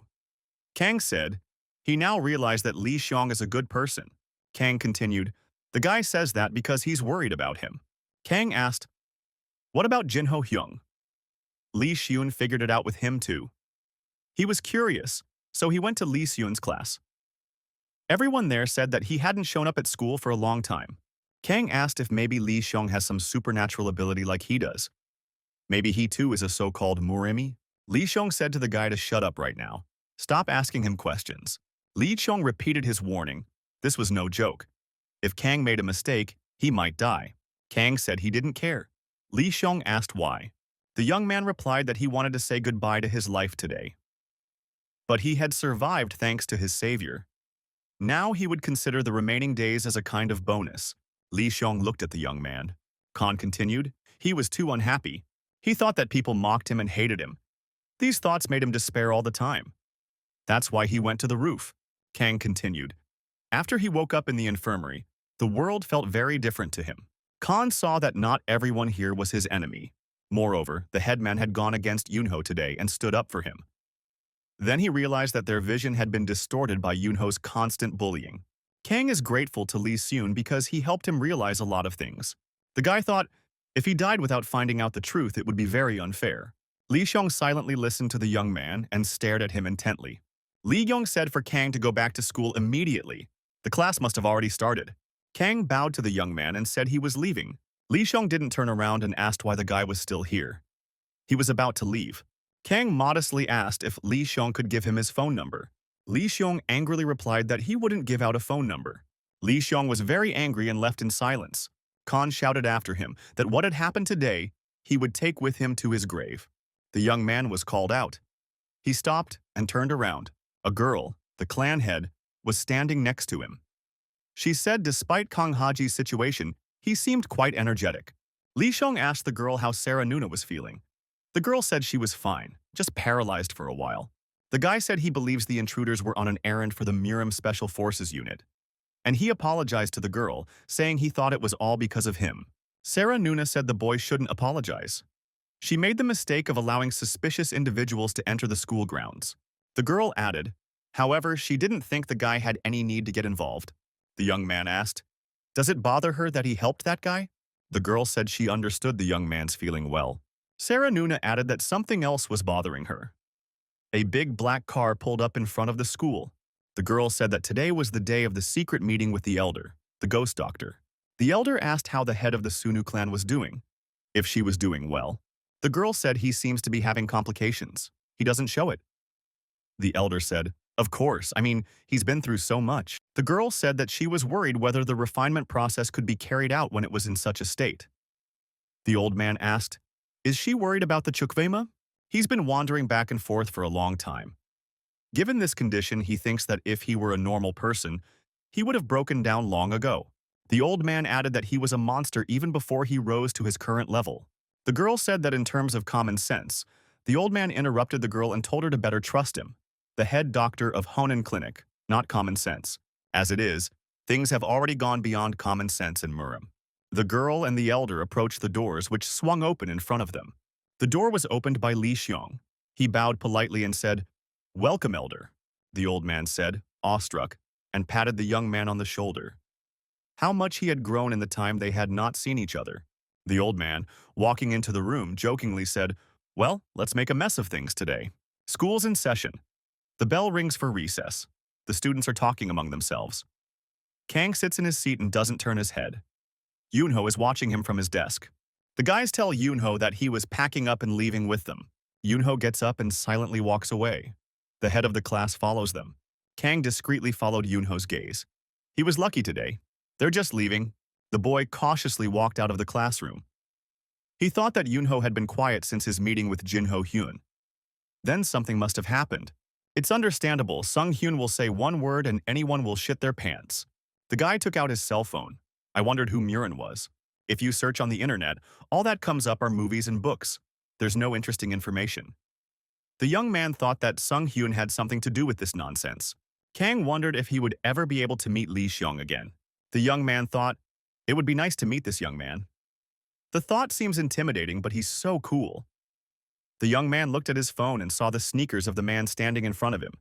Kang said, he now realized that Li Xiong is a good person. Kang continued, the guy says that because he's worried about him. Kang asked, what about Jinho Hyung? Li Xiun figured it out with him too. He was curious, so he went to Li Xiun's class. Everyone there said that he hadn't shown up at school for a long time. Kang asked if maybe Li Xiong has some supernatural ability like he does. Maybe he too is a so-called Murimi? Li Xiong said to the guy to shut up right now. Stop asking him questions. Li Xiong repeated his warning. This was no joke. If Kang made a mistake, he might die. Kang said he didn't care. Li Xiong asked why. The young man replied that he wanted to say goodbye to his life today. But he had survived thanks to his savior. Now he would consider the remaining days as a kind of bonus. Li Xiong looked at the young man. Khan continued, he was too unhappy. He thought that people mocked him and hated him. These thoughts made him despair all the time. That's why he went to the roof. Kang continued. After he woke up in the infirmary, the world felt very different to him. Khan saw that not everyone here was his enemy. Moreover, the headman had gone against Yunho today and stood up for him. Then he realized that their vision had been distorted by Yunho's constant bullying. Kang is grateful to Li Xiun because he helped him realize a lot of things. The guy thought, if he died without finding out the truth, it would be very unfair. Li Xiong silently listened to the young man and stared at him intently. Lee Yong said for Kang to go back to school immediately. The class must have already started. Kang bowed to the young man and said he was leaving. Lee Xiong didn't turn around and asked why the guy was still here. He was about to leave. Kang modestly asked if Lee Xiong could give him his phone number. Lee Xiong angrily replied that he wouldn't give out a phone number. Lee Xiong was very angry and left in silence. Khan shouted after him that what had happened today he would take with him to his grave. The young man was called out. He stopped and turned around. A girl, the clan head, was standing next to him. She said despite Kang Haji's situation, he seemed quite energetic. Li Xiong asked the girl how Sarah Nuna was feeling. The girl said she was fine, just paralyzed for a while. The guy said he believes the intruders were on an errand for the Murim Special Forces unit. And he apologized to the girl, saying he thought it was all because of him. Sarah Nuna said the boy shouldn't apologize. She made the mistake of allowing suspicious individuals to enter the school grounds. The girl added, however, she didn't think the guy had any need to get involved. The young man asked, does it bother her that he helped that guy? The girl said she understood the young man's feeling well. Sarah Nuna added that something else was bothering her. A big black car pulled up in front of the school. The girl said that today was the day of the secret meeting with the elder, the ghost doctor. The elder asked how the head of the Sunnu clan was doing, if she was doing well. The girl said he seems to be having complications. He doesn't show it. The elder said, of course, he's been through so much. The girl said that she was worried whether the refinement process could be carried out when it was in such a state. The old man asked, is she worried about the Chukvema? He's been wandering back and forth for a long time. Given this condition, he thinks that if he were a normal person, he would have broken down long ago. The old man added that he was a monster even before he rose to his current level. The girl said that in terms of common sense, the old man interrupted the girl and told her to better trust him, the head doctor of Honan Clinic, not common sense. As it is, things have already gone beyond common sense in Murim. The girl and the elder approached the doors, which swung open in front of them. The door was opened by Li Xiong. He bowed politely and said, welcome, elder, the old man said, awestruck, and patted the young man on the shoulder. How much he had grown in the time they had not seen each other. The old man, walking into the room, jokingly said, well, let's make a mess of things today. School's in session. The bell rings for recess. The students are talking among themselves. Kang sits in his seat and doesn't turn his head. Yunho is watching him from his desk. The guys tell Yunho that he was packing up and leaving with them. Yunho gets up and silently walks away. The head of the class follows them. Kang discreetly followed Yunho's gaze. He was lucky today. They're just leaving. The boy cautiously walked out of the classroom. He thought that Yunho had been quiet since his meeting with Jinho Hyun. Then something must have happened. It's understandable. Sung Hyun will say one word and anyone will shit their pants. The guy took out his cell phone. I wondered who Murin was. If you search on the internet, all that comes up are movies and books. There's no interesting information. The young man thought that Sung Hyun had something to do with this nonsense. Kang wondered if he would ever be able to meet Li Xiong again. The young man thought, it would be nice to meet this young man. The thought seems intimidating, but he's so cool. The young man looked at his phone and saw the sneakers of the man standing in front of him.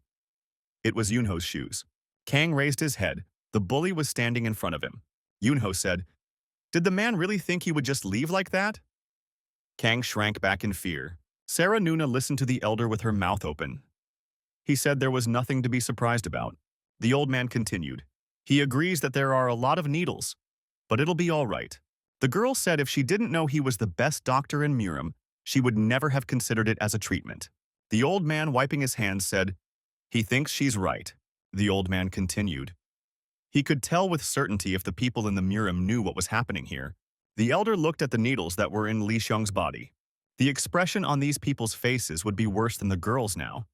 It was Yunho's shoes. Kang raised his head. The bully was standing in front of him. Yunho said, did the man really think he would just leave like that? Kang shrank back in fear. Sarah Nuna listened to the elder with her mouth open. He said there was nothing to be surprised about. The old man continued. He agrees that there are a lot of needles, but it'll be all right. The girl said if she didn't know he was the best doctor in Murim, she would never have considered it as a treatment. The old man, wiping his hands, said, he thinks she's right. The old man continued. He could tell with certainty if the people in the Murim knew what was happening here. The elder looked at the needles that were in Li Xiong's body. The expression on these people's faces would be worse than the girl's now.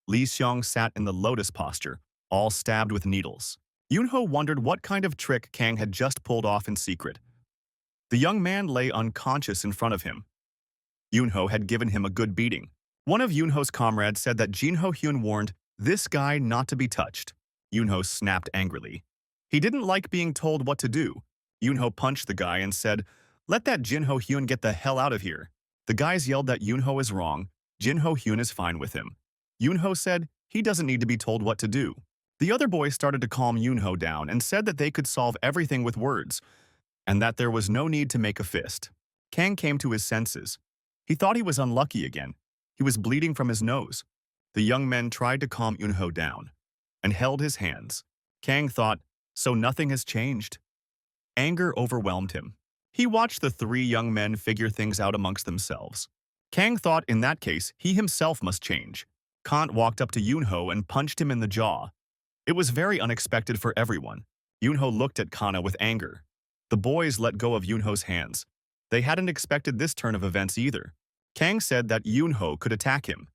Li Xiong sat in the lotus posture, all stabbed with needles. Yunho wondered what kind of trick Kang had just pulled off in secret. The young man lay unconscious in front of him. Yunho had given him a good beating. One of Yunho's comrades said that Jinho Hyun warned this guy not to be touched. Yunho snapped angrily. He didn't like being told what to do. Yunho punched the guy and said, let that Jinho Hyun get the hell out of here. The guys yelled that Yunho is wrong. Jinho Hyun is fine with him. Yunho said he doesn't need to be told what to do. The other boys started to calm Yunho down and said that they could solve everything with words, and that there was no need to make a fist. Kang came to his senses. He thought he was unlucky again. He was bleeding from his nose. The young men tried to calm Yunho down and held his hands. Kang thought, so nothing has changed. Anger overwhelmed him. He watched the three young men figure things out amongst themselves. Kang thought in that case he himself must change. Kant walked up to Yunho and punched him in the jaw. It was very unexpected for everyone. Yunho looked at Kana with anger. The boys let go of Yunho's hands. They hadn't expected this turn of events either. Kang said that Yunho could attack him.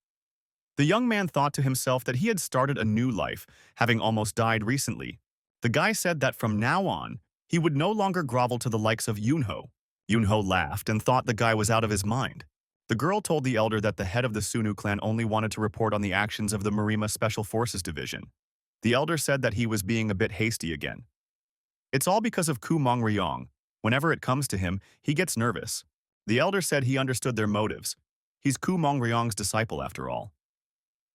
The young man thought to himself that he had started a new life, having almost died recently. The guy said that from now on, he would no longer grovel to the likes of Yunho. Yunho laughed and thought the guy was out of his mind. The girl told the elder that the head of the Sunnu clan only wanted to report on the actions of the Murim Special Forces Division. The elder said that he was being a bit hasty again. It's all because of Ku Mong Ryong. Whenever it comes to him, he gets nervous. The elder said he understood their motives. He's Ku Mong Ryong's disciple after all.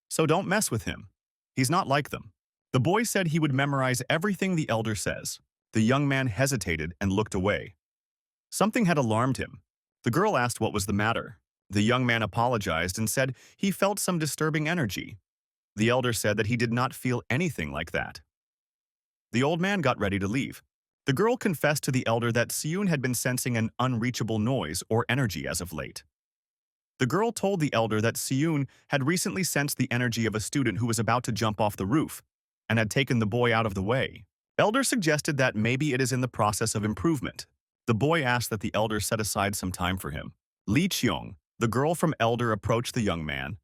So don't mess with him. He's not like them. The boy said he would memorize everything the elder says. The young man hesitated and looked away. Something had alarmed him. The girl asked what was the matter. The young man apologized and said he felt some disturbing energy. The elder said that he did not feel anything like that. The old man got ready to leave. The girl confessed to the elder that Seun had been sensing an unreachable noise or energy as of late. The girl told the elder that Seun had recently sensed the energy of a student who was about to jump off the roof and had taken the boy out of the way. Elder suggested that maybe it is in the process of improvement. The boy asked that the elder set aside some time for him. Li Qiong, the girl from elder, approached the young man.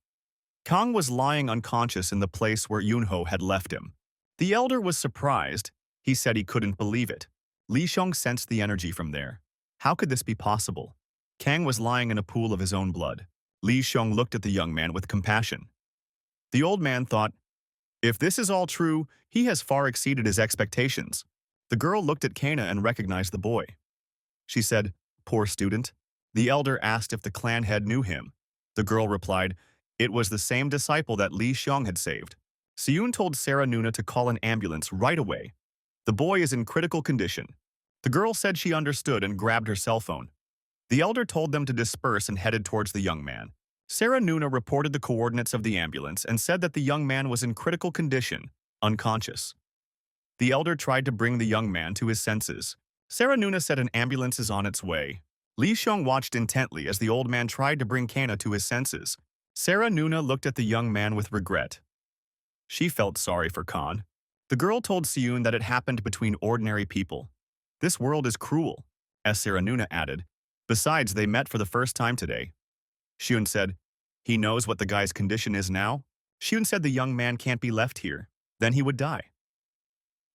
Kang was lying unconscious in the place where Yunho had left him. The elder was surprised. He said he couldn't believe it. Li Qiong sensed the energy from there. How could this be possible? Kang was lying in a pool of his own blood. Li Qiong looked at the young man with compassion. The old man thought, if this is all true, he has far exceeded his expectations. The girl looked at Kana and recognized the boy. She said, poor student. The elder asked if the clan head knew him. The girl replied, it was the same disciple that Li Qiong had saved. Seun told Sarah Nuna to call an ambulance right away. The boy is in critical condition. The girl said she understood and grabbed her cell phone. The elder told them to disperse and headed towards the young man. Sarah Nuna reported the coordinates of the ambulance and said that the young man was in critical condition, unconscious. The elder tried to bring the young man to his senses. Sarah Nuna said an ambulance is on its way. Li Qiong watched intently as the old man tried to bring Kana to his senses. Sarah Nuna looked at the young man with regret. She felt sorry for Khan. The girl told Seun that it happened between ordinary people. This world is cruel, as Sarah Nuna added. Besides, they met for the first time today. Seun said, he knows what the guy's condition is now? Seun said the young man can't be left here. Then he would die.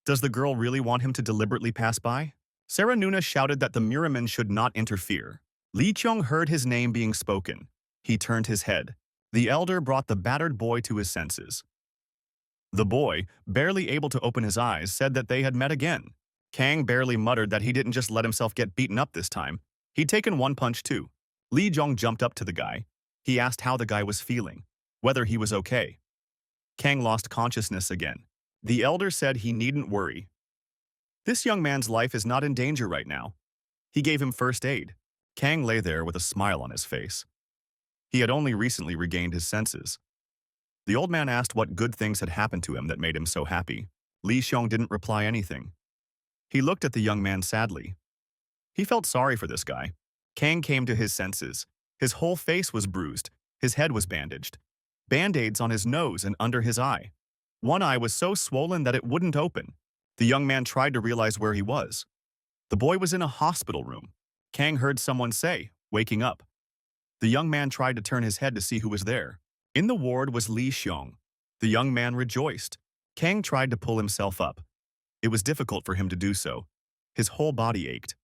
Does the girl really want him to deliberately pass by? Sarah Nuna shouted that the Murimen should not interfere. Li Qiong heard his name being spoken. He turned his head. The elder brought the battered boy to his senses. The boy, barely able to open his eyes, said that they had met again. Kang barely muttered that he didn't just let himself get beaten up this time. He'd taken one punch too. Li Qiong jumped up to the guy. He asked how the guy was feeling, whether he was okay. Kang lost consciousness again. The elder said he needn't worry. This young man's life is not in danger right now. He gave him first aid. Kang lay there with a smile on his face. He had only recently regained his senses. The old man asked what good things had happened to him that made him so happy. Li Qiong didn't reply anything. He looked at the young man sadly. He felt sorry for this guy. Kang came to his senses. His whole face was bruised. His head was bandaged. Band-aids on his nose and under his eye. One eye was so swollen that it wouldn't open. The young man tried to realize where he was. The boy was in a hospital room. Kang heard someone say, waking up. The young man tried to turn his head to see who was there. In the ward was Li Qiong. The young man rejoiced. Kang tried to pull himself up. It was difficult for him to do so. His whole body ached.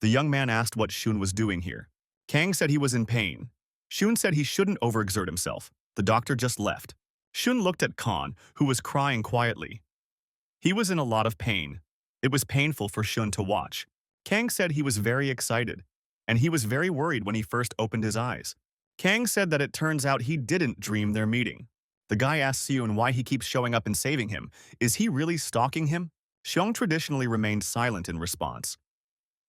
The young man asked what Shun was doing here. Kang said he was in pain. Shun said he shouldn't overexert himself. The doctor just left. Shun looked at Khan, who was crying quietly. He was in a lot of pain. It was painful for Shun to watch. Kang said he was very excited, and he was very worried when he first opened his eyes. Kang said that it turns out he didn't dream their meeting. The guy asked Seun why he keeps showing up and saving him. Is he really stalking him? Xiong traditionally remained silent in response.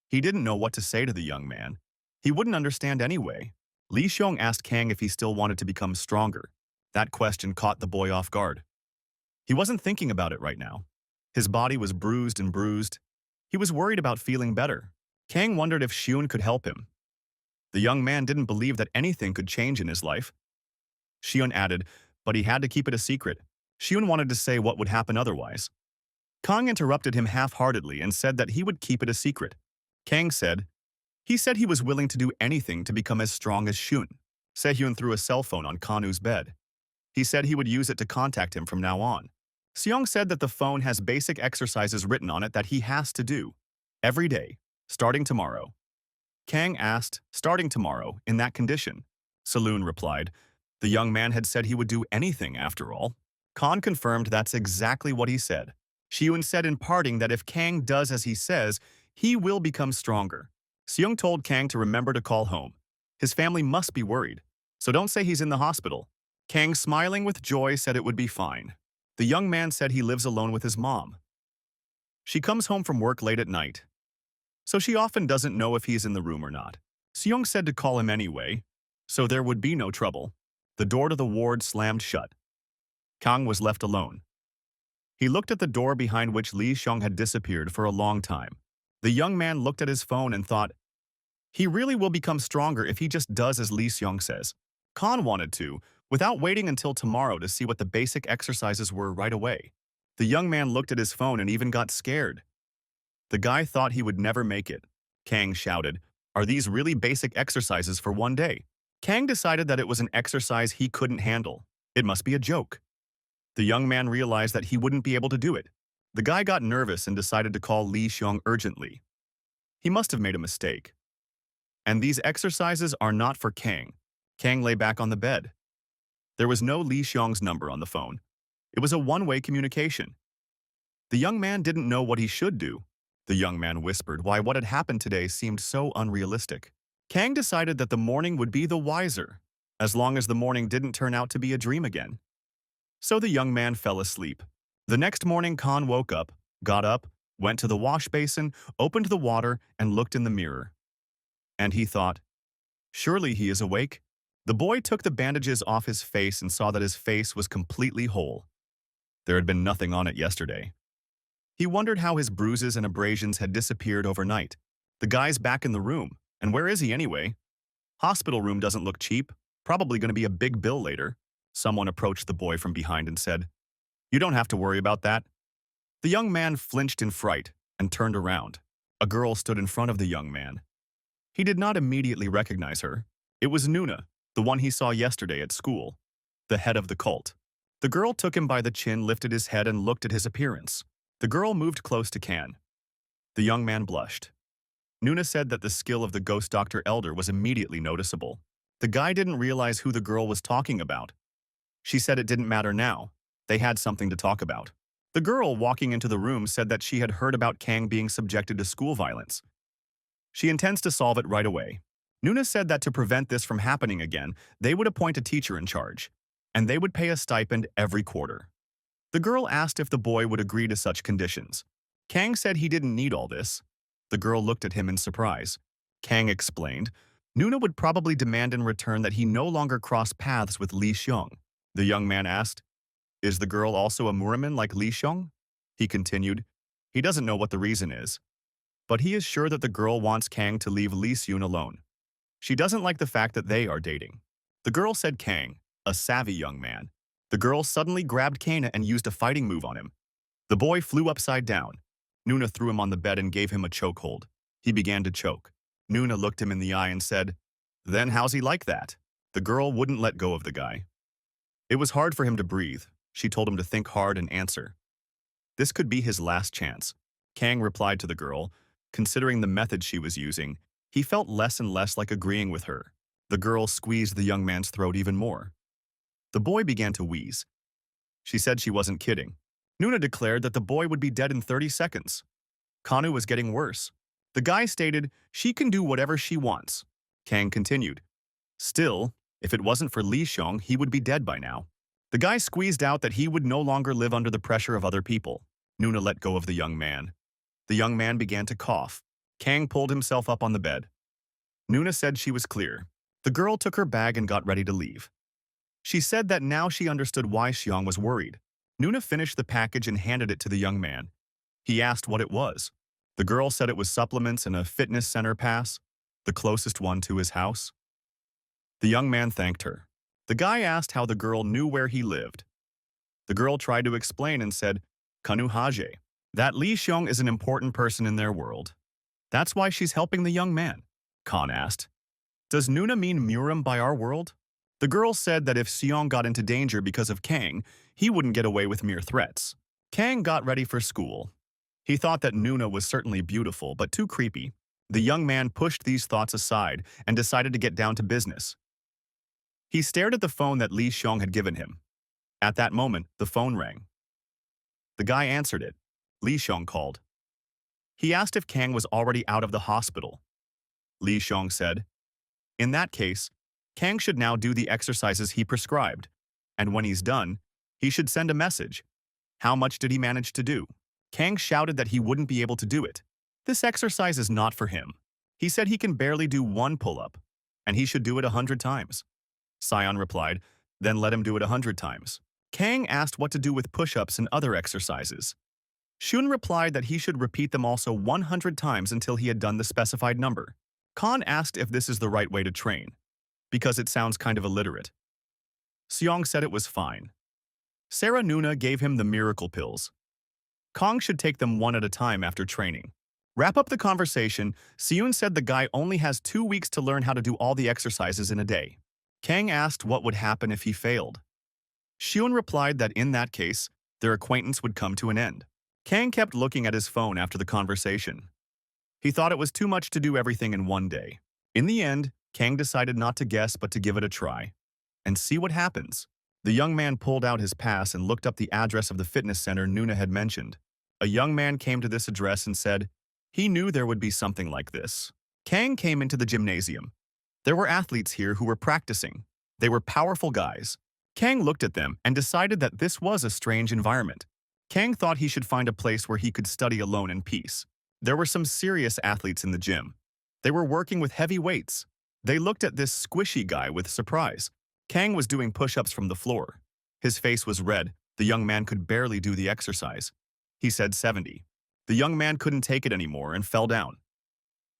He didn't know what to say to the young man. He wouldn't understand anyway. Li Xiong asked Kang if he still wanted to become stronger. That question caught the boy off guard. He wasn't thinking about it right now. His body was bruised and bruised. He was worried about feeling better. Kang wondered if Xiun could help him. The young man didn't believe that anything could change in his life. Xiun added, but he had to keep it a secret. Xiun wanted to say what would happen otherwise. Kang interrupted him half-heartedly and said that he would keep it a secret. Kang said, he said he was willing to do anything to become as strong as Xiun. Sehyun threw a cell phone on Kanu's bed. He said he would use it to contact him from now on. Seong said that the phone has basic exercises written on it that he has to do every day, starting tomorrow. Kang asked, starting tomorrow, in that condition. Saloon replied, the young man had said he would do anything after all. Khan confirmed that's exactly what he said. Xiun said in parting that if Kang does as he says, he will become stronger. Seong told Kang to remember to call home. His family must be worried, so don't say he's in the hospital. Kang, smiling with joy, said it would be fine. The young man said he lives alone with his mom. She comes home from work late at night, so she often doesn't know if he's in the room or not. Seong said to call him anyway, so there would be no trouble. The door to the ward slammed shut. Kang was left alone. He looked at the door behind which Lee Xiong had disappeared for a long time. The young man looked at his phone and thought, he really will become stronger if he just does as Lee Xiong says. Khan wanted to, without waiting until tomorrow to see what the basic exercises were right away. The young man looked at his phone and even got scared. The guy thought he would never make it. Kang shouted, are these really basic exercises for one day? Kang decided that it was an exercise he couldn't handle. It must be a joke. The young man realized that he wouldn't be able to do it. The guy got nervous and decided to call Lee Xiong urgently. He must have made a mistake. And these exercises are not for Kang. Kang lay back on the bed. There was no Lee Xiong's number on the phone. It was a one-way communication. The young man didn't know what he should do. The young man whispered why what had happened today seemed so unrealistic. Kang decided that the morning would be the wiser, as long as the morning didn't turn out to be a dream again. So the young man fell asleep. The next morning, Khan woke up, got up, went to the wash basin, opened the water, and looked in the mirror. And he thought, surely he is awake. The boy took the bandages off his face and saw that his face was completely whole. There had been nothing on it yesterday. He wondered how his bruises and abrasions had disappeared overnight. The guy's back in the room, and where is he anyway? Hospital room doesn't look cheap, probably going to be a big bill later. Someone approached the boy from behind and said, you don't have to worry about that. The young man flinched in fright and turned around. A girl stood in front of the young man. He did not immediately recognize her. It was Nuna, the one he saw yesterday at school, the head of the cult. The girl took him by the chin, lifted his head, and looked at his appearance. The girl moved close to Kan. The young man blushed. Nuna said that the skill of the ghost doctor elder was immediately noticeable. The guy didn't realize who the girl was talking about. She said it didn't matter now. They had something to talk about. The girl walking into the room said that she had heard about Kang being subjected to school violence. She intends to solve it right away. Nuna said that to prevent this from happening again, they would appoint a teacher in charge, and they would pay a stipend every quarter. The girl asked if the boy would agree to such conditions. Kang said he didn't need all this. The girl looked at him in surprise. Kang explained, Nuna would probably demand in return that he no longer cross paths with Lee Xiong. The young man asked, is the girl also a Muriman like Lee Xiong? He continued, he doesn't know what the reason is, but he is sure that the girl wants Kang to leave Lee Xiong alone. She doesn't like the fact that they are dating. The girl said Kang, a savvy young man. The girl suddenly grabbed Kana and used a fighting move on him. The boy flew upside down. Nuna threw him on the bed and gave him a chokehold. He began to choke. Nuna looked him in the eye and said, then how's he like that? The girl wouldn't let go of the guy. It was hard for him to breathe. She told him to think hard and answer. This could be his last chance. Kang replied to the girl. Considering the method she was using, he felt less and less like agreeing with her. The girl squeezed the young man's throat even more. The boy began to wheeze. She said she wasn't kidding. Nuna declared that the boy would be dead in 30 seconds. Kanu was getting worse. The guy stated, she can do whatever she wants. Kang continued, still, if it wasn't for Lee Xiong, he would be dead by now. The guy squeezed out that he would no longer live under the pressure of other people. Nuna let go of the young man. The young man began to cough. Kang pulled himself up on the bed. Nuna said she was clear. The girl took her bag and got ready to leave. She said that now she understood why Xiong was worried. Nuna finished the package and handed it to the young man. He asked what it was. The girl said it was supplements and a fitness center pass, the closest one to his house. The young man thanked her. The guy asked how the girl knew where he lived. The girl tried to explain and said, Kanu Haje, that Li Xiong is an important person in their world. That's why she's helping the young man. Khan asked, does Nuna mean Murim by our world? The girl said that if Xiong got into danger because of Kang, he wouldn't get away with mere threats. Kang got ready for school. He thought that Nuna was certainly beautiful, but too creepy. The young man pushed these thoughts aside and decided to get down to business. He stared at the phone that Li Xiong had given him. At that moment, the phone rang. The guy answered it. Li Xiong called. He asked if Kang was already out of the hospital. Li Xiong said, in that case, Kang should now do the exercises he prescribed, and when he's done, he should send a message. How much did he manage to do? Kang shouted that he wouldn't be able to do it. This exercise is not for him. He said he can barely do one pull-up, and he should do it 100 times. Sion replied, then let him do it 100 times. Kang asked what to do with push-ups and other exercises. Shun replied that he should repeat them also 100 times until he had done the specified number. Khan asked if this is the right way to train, because it sounds kind of illiterate. Xiong said it was fine. Sarah Nuna gave him the miracle pills. Kong should take them one at a time after training. Wrap up the conversation, Seun said the guy only has 2 weeks to learn how to do all the exercises in a day. Kang asked what would happen if he failed. Xiun replied that in that case, their acquaintance would come to an end. Kang kept looking at his phone after the conversation. He thought it was too much to do everything in one day. In the end, Kang decided not to guess but to give it a try and see what happens. The young man pulled out his pass and looked up the address of the fitness center Nuna had mentioned. A young man came to this address and said he knew there would be something like this. Kang came into the gymnasium. There were athletes here who were practicing. They were powerful guys. Kang looked at them and decided that this was a strange environment. Kang thought he should find a place where he could study alone in peace. There were some serious athletes in the gym. They were working with heavy weights. They looked at this squishy guy with surprise. Kang was doing push-ups from the floor. His face was red. The young man could barely do the exercise. He said 70. The young man couldn't take it anymore and fell down.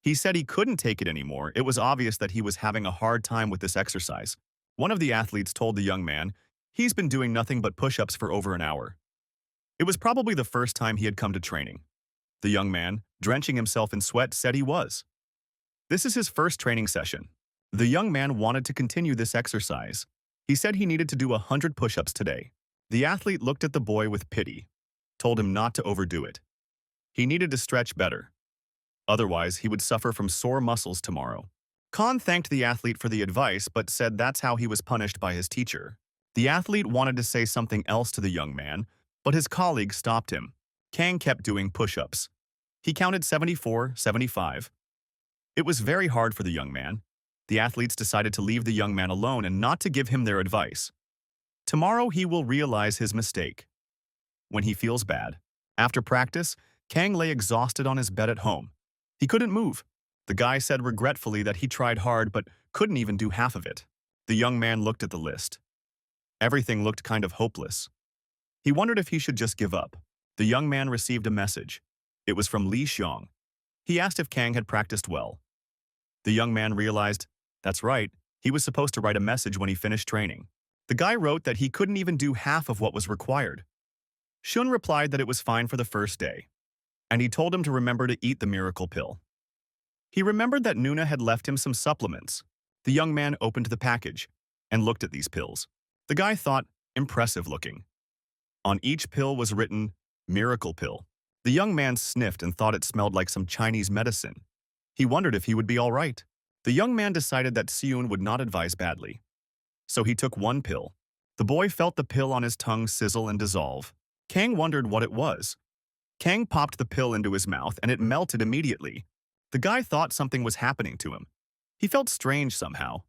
He said he couldn't take it anymore. It was obvious that he was having a hard time with this exercise. One of the athletes told the young man, he's been doing nothing but push-ups for over an hour. It was probably the first time he had come to training. The young man, drenching himself in sweat, said he was. This is his first training session. The young man wanted to continue this exercise. He said he needed to do 100 push-ups today. The athlete looked at the boy with pity, told him not to overdo it. He needed to stretch better. Otherwise, he would suffer from sore muscles tomorrow. Khan thanked the athlete for the advice but said that's how he was punished by his teacher. The athlete wanted to say something else to the young man, but his colleague stopped him. Kang kept doing push-ups. He counted 74, 75. It was very hard for the young man. The athletes decided to leave the young man alone and not to give him their advice. Tomorrow he will realize his mistake. When he feels bad. After practice, Kang lay exhausted on his bed at home. He couldn't move. The guy said regretfully that he tried hard but couldn't even do half of it. The young man looked at the list. Everything looked kind of hopeless. He wondered if he should just give up. The young man received a message. It was from Li Xiong. He asked if Kang had practiced well. The young man realized, that's right, he was supposed to write a message when he finished training. The guy wrote that he couldn't even do half of what was required. Shun replied that it was fine for the first day, and he told him to remember to eat the miracle pill. He remembered that Nuna had left him some supplements. The young man opened the package and looked at these pills. The guy thought, impressive looking. On each pill was written, miracle pill. The young man sniffed and thought it smelled like some Chinese medicine. He wondered if he would be all right. The young man decided that Seun would not advise badly. So he took one pill. The boy felt the pill on his tongue sizzle and dissolve. Kang wondered what it was. Kang popped the pill into his mouth and it melted immediately. The guy thought something was happening to him. He felt strange somehow.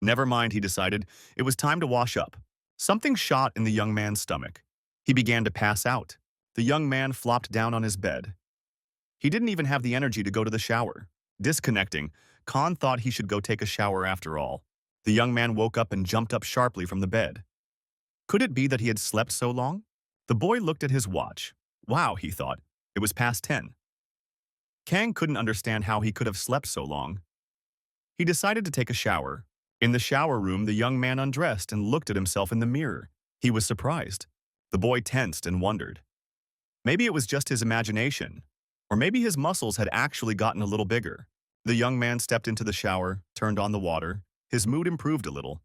Never mind, he decided. It was time to wash up. Something shot in the young man's stomach. He began to pass out. The young man flopped down on his bed. He didn't even have the energy to go to the shower. Disconnecting, Khan thought he should go take a shower after all. The young man woke up and jumped up sharply from the bed. Could it be that he had slept so long? The boy looked at his watch. Wow, he thought. It was past 10. Kang couldn't understand how he could have slept so long. He decided to take a shower. In the shower room, the young man undressed and looked at himself in the mirror. He was surprised. The boy tensed and wondered. Maybe it was just his imagination, or maybe his muscles had actually gotten a little bigger. The young man stepped into the shower, turned on the water. His mood improved a little.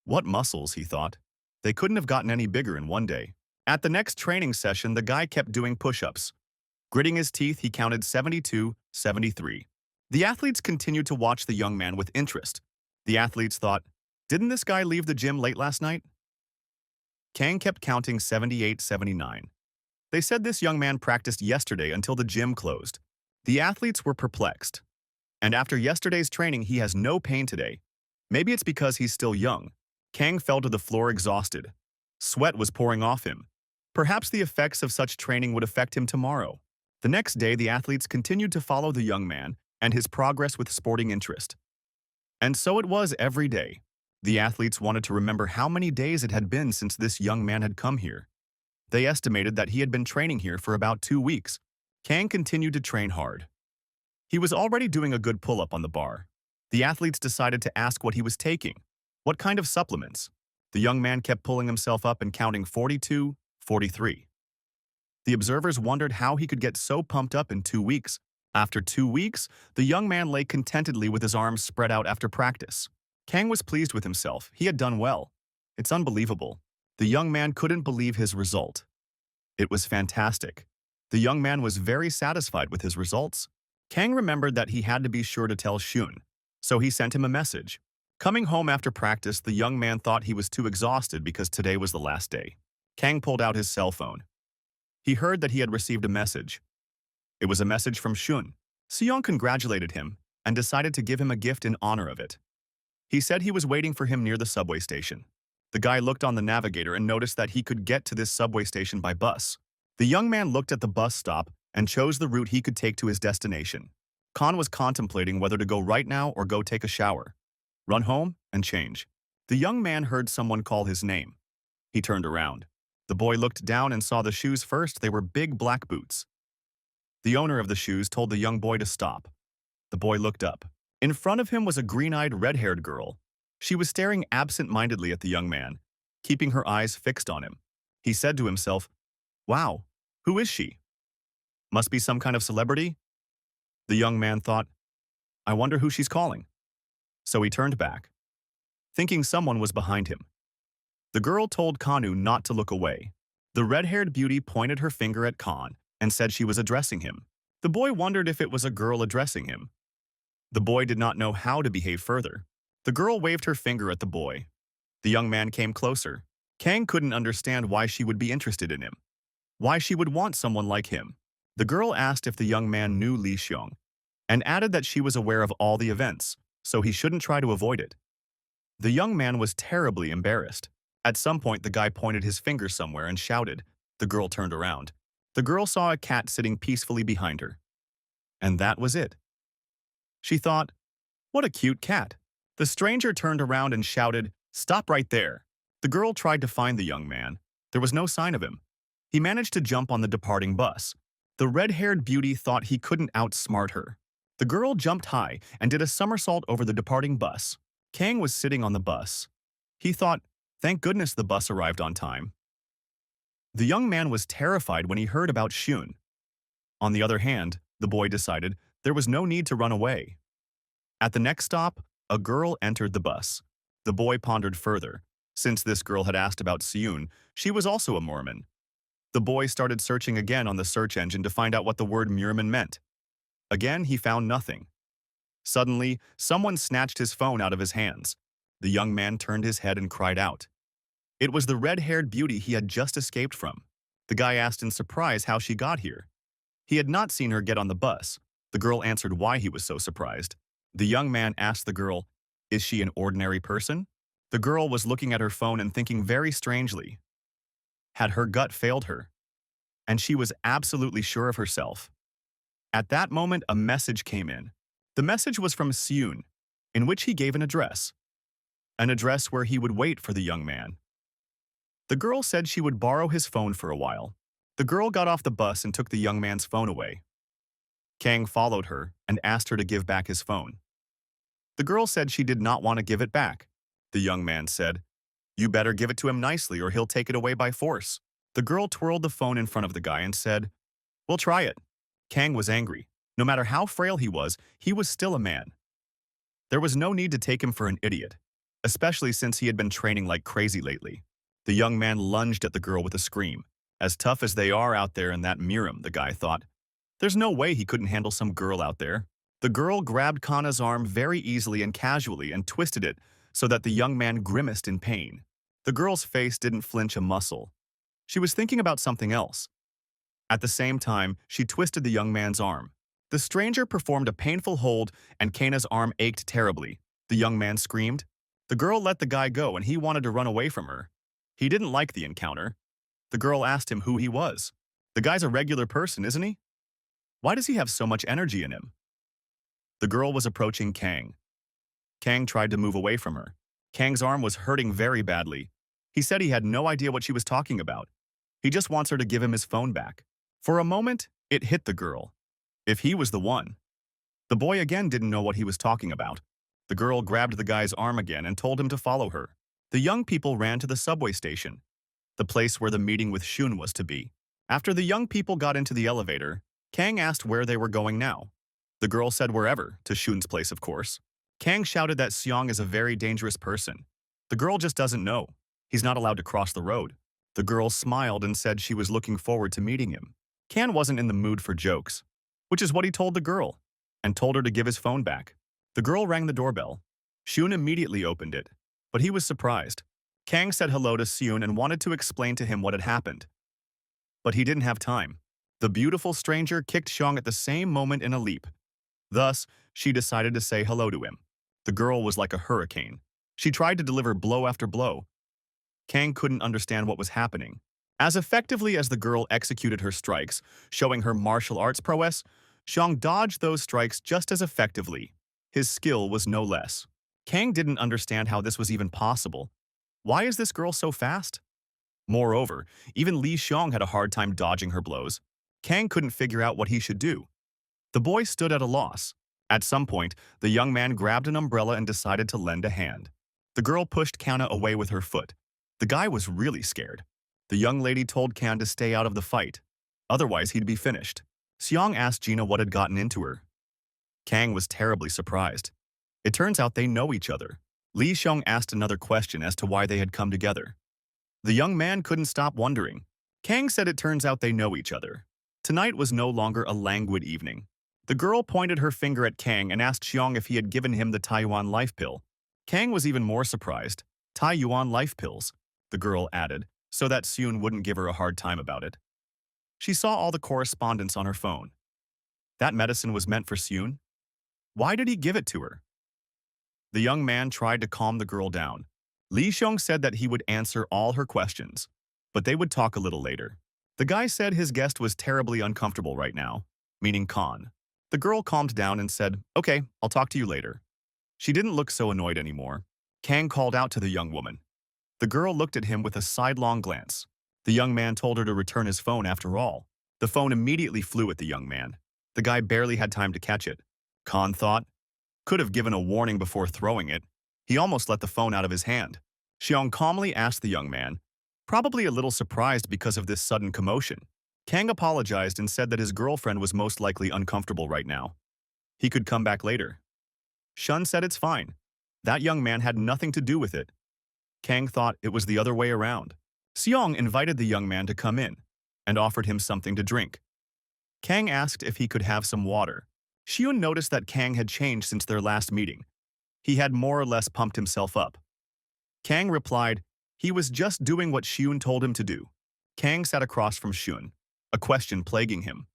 What muscles, he thought. They couldn't have gotten any bigger in one day. At the next training session, the guy kept doing push-ups. Gritting his teeth, he counted 72, 73. The athletes continued to watch the young man with interest. The athletes thought, didn't this guy leave the gym late last night? Kang kept counting 78, 79. They said this young man practiced yesterday until the gym closed. The athletes were perplexed. And after yesterday's training, he has no pain today. Maybe it's because he's still young. Kang fell to the floor exhausted. Sweat was pouring off him. Perhaps the effects of such training would affect him tomorrow. The next day, the athletes continued to follow the young man and his progress with sporting interest. And so it was every day. The athletes wanted to remember how many days it had been since this young man had come here. They estimated that he had been training here for about 2 weeks. Kang continued to train hard. He was already doing a good pull-up on the bar. The athletes decided to ask what he was taking. What kind of supplements? The young man kept pulling himself up and counting 42, 43. The observers wondered how he could get so pumped up in 2 weeks. After 2 weeks, the young man lay contentedly with his arms spread out after practice. Kang was pleased with himself. He had done well. It's unbelievable. The young man couldn't believe his result. It was fantastic. The young man was very satisfied with his results. Kang remembered that he had to be sure to tell Shun, so he sent him a message. Coming home after practice, the young man thought he was too exhausted because today was the last day. Kang pulled out his cell phone. He heard that he had received a message. It was a message from Shun. Seong congratulated him and decided to give him a gift in honor of it. He said he was waiting for him near the subway station. The guy looked on the navigator and noticed that he could get to this subway station by bus. The young man looked at the bus stop and chose the route he could take to his destination. Khan was contemplating whether to go right now or go take a shower, run home, and change. The young man heard someone call his name. He turned around. The boy looked down and saw the shoes first. They were big black boots. The owner of the shoes told the young boy to stop. The boy looked up. In front of him was a green-eyed, red-haired girl. She was staring absent-mindedly at the young man, keeping her eyes fixed on him. He said to himself, "Wow, who is she? Must be some kind of celebrity?" The young man thought, "I wonder who she's calling." So he turned back, thinking someone was behind him. The girl told Kanu not to look away. The red-haired beauty pointed her finger at Khan and said she was addressing him. The boy wondered if it was a girl addressing him. The boy did not know how to behave further. The girl waved her finger at the boy. The young man came closer. Kang couldn't understand why she would be interested in him, why she would want someone like him. The girl asked if the young man knew Li Xiong, and added that she was aware of all the events, so he shouldn't try to avoid it. The young man was terribly embarrassed. At some point, the guy pointed his finger somewhere and shouted. The girl turned around. The girl saw a cat sitting peacefully behind her. And that was it. She thought, "What a cute cat." The stranger turned around and shouted, "Stop right there." The girl tried to find the young man. There was no sign of him. He managed to jump on the departing bus. The red-haired beauty thought he couldn't outsmart her. The girl jumped high and did a somersault over the departing bus. Kang was sitting on the bus. He thought, thank goodness the bus arrived on time. The young man was terrified when he heard about Shun. On the other hand, the boy decided there was no need to run away. At the next stop, a girl entered the bus. The boy pondered further. Since this girl had asked about Seun, she was also a Mormon. The boy started searching again on the search engine to find out what the word Murim meant. Again, he found nothing. Suddenly, someone snatched his phone out of his hands. The young man turned his head and cried out. It was the red-haired beauty he had just escaped from. The guy asked in surprise how she got here. He had not seen her get on the bus. The girl answered why he was so surprised. The young man asked the girl, "Is she an ordinary person?" The girl was looking at her phone and thinking very strangely. Had her gut failed her? And she was absolutely sure of herself. At that moment, a message came in. The message was from Seun, in which he gave an address. an address where he would wait for the young man. The girl said she would borrow his phone for a while. The girl got off the bus and took the young man's phone away. Kang followed her and asked her to give back his phone. The girl said she did not want to give it back. The young man said, "You better give it to him nicely or he'll take it away by force." The girl twirled the phone in front of the guy and said, "We'll try it." Kang was angry. No matter how frail he was still a man. There was no need to take him for an idiot, especially since he had been training like crazy lately. The young man lunged at the girl with a scream. As tough as they are out there in that Murim, the guy thought. There's no way he couldn't handle some girl out there. The girl grabbed Kana's arm very easily and casually and twisted it so that the young man grimaced in pain. The girl's face didn't flinch a muscle. She was thinking about something else. At the same time, she twisted the young man's arm. The stranger performed a painful hold and Kana's arm ached terribly. The young man screamed. The girl let the guy go and he wanted to run away from her. He didn't like the encounter. The girl asked him who he was. The guy's a regular person, isn't he? Why does he have so much energy in him? The girl was approaching Kang. Kang tried to move away from her. Kang's arm was hurting very badly. He said he had no idea what she was talking about. He just wants her to give him his phone back. For a moment, it hit the girl. If he was the one. The boy again didn't know what he was talking about. The girl grabbed the guy's arm again and told him to follow her. The young people ran to the subway station, the place where the meeting with Shun was to be. After the young people got into the elevator, Kang asked where they were going now. The girl said wherever, to Shun's place of course. Kang shouted that Seong is a very dangerous person. The girl just doesn't know. He's not allowed to cross the road. The girl smiled and said she was looking forward to meeting him. Kang wasn't in the mood for jokes, which is what he told the girl, and told her to give his phone back. The girl rang the doorbell. Shun immediately opened it, but he was surprised. Kang said hello to Seun and wanted to explain to him what had happened. But he didn't have time. The beautiful stranger kicked Seong at the same moment in a leap. Thus, she decided to say hello to him. The girl was like a hurricane. She tried to deliver blow after blow. Kang couldn't understand what was happening. As effectively as the girl executed her strikes, showing her martial arts prowess, Seong dodged those strikes just as effectively. His skill was no less. Kang didn't understand how this was even possible. Why is this girl so fast? Moreover, even Li Xiong had a hard time dodging her blows. Kang couldn't figure out what he should do. The boy stood at a loss. At some point, the young man grabbed an umbrella and decided to lend a hand. The girl pushed Kana away with her foot. The guy was really scared. The young lady told Kan to stay out of the fight. Otherwise, he'd be finished. Xiong asked Gina what had gotten into her. Kang was terribly surprised. It turns out they know each other. Li Xiong asked another question as to why they had come together. The young man couldn't stop wondering. Kang said it turns out they know each other. Tonight was no longer a languid evening. The girl pointed her finger at Kang and asked Xiong if he had given him the Taiyuan life pill. Kang was even more surprised. Taiyuan life pills, the girl added, so that Seun wouldn't give her a hard time about it. She saw all the correspondence on her phone. That medicine was meant for Seun? Why did he give it to her? The young man tried to calm the girl down. Li Xiong said that he would answer all her questions, but they would talk a little later. The guy said his guest was terribly uncomfortable right now, meaning Khan. The girl calmed down and said, "Okay, I'll talk to you later." She didn't look so annoyed anymore. Kang called out to the young woman. The girl looked at him with a sidelong glance. The young man told her to return his phone after all. The phone immediately flew at the young man. The guy barely had time to catch it. Khan thought. Could have given a warning before throwing it. He almost let the phone out of his hand. Xiong calmly asked the young man, probably a little surprised because of this sudden commotion. Kang apologized and said that his girlfriend was most likely uncomfortable right now. He could come back later. Shun said it's fine. That young man had nothing to do with it. Kang thought it was the other way around. Xiong invited the young man to come in and offered him something to drink. Kang asked if he could have some water. Xiun noticed that Kang had changed since their last meeting. He had more or less pumped himself up. Kang replied he was just doing what Xiun told him to do. Kang sat across from Xiun, a question plaguing him.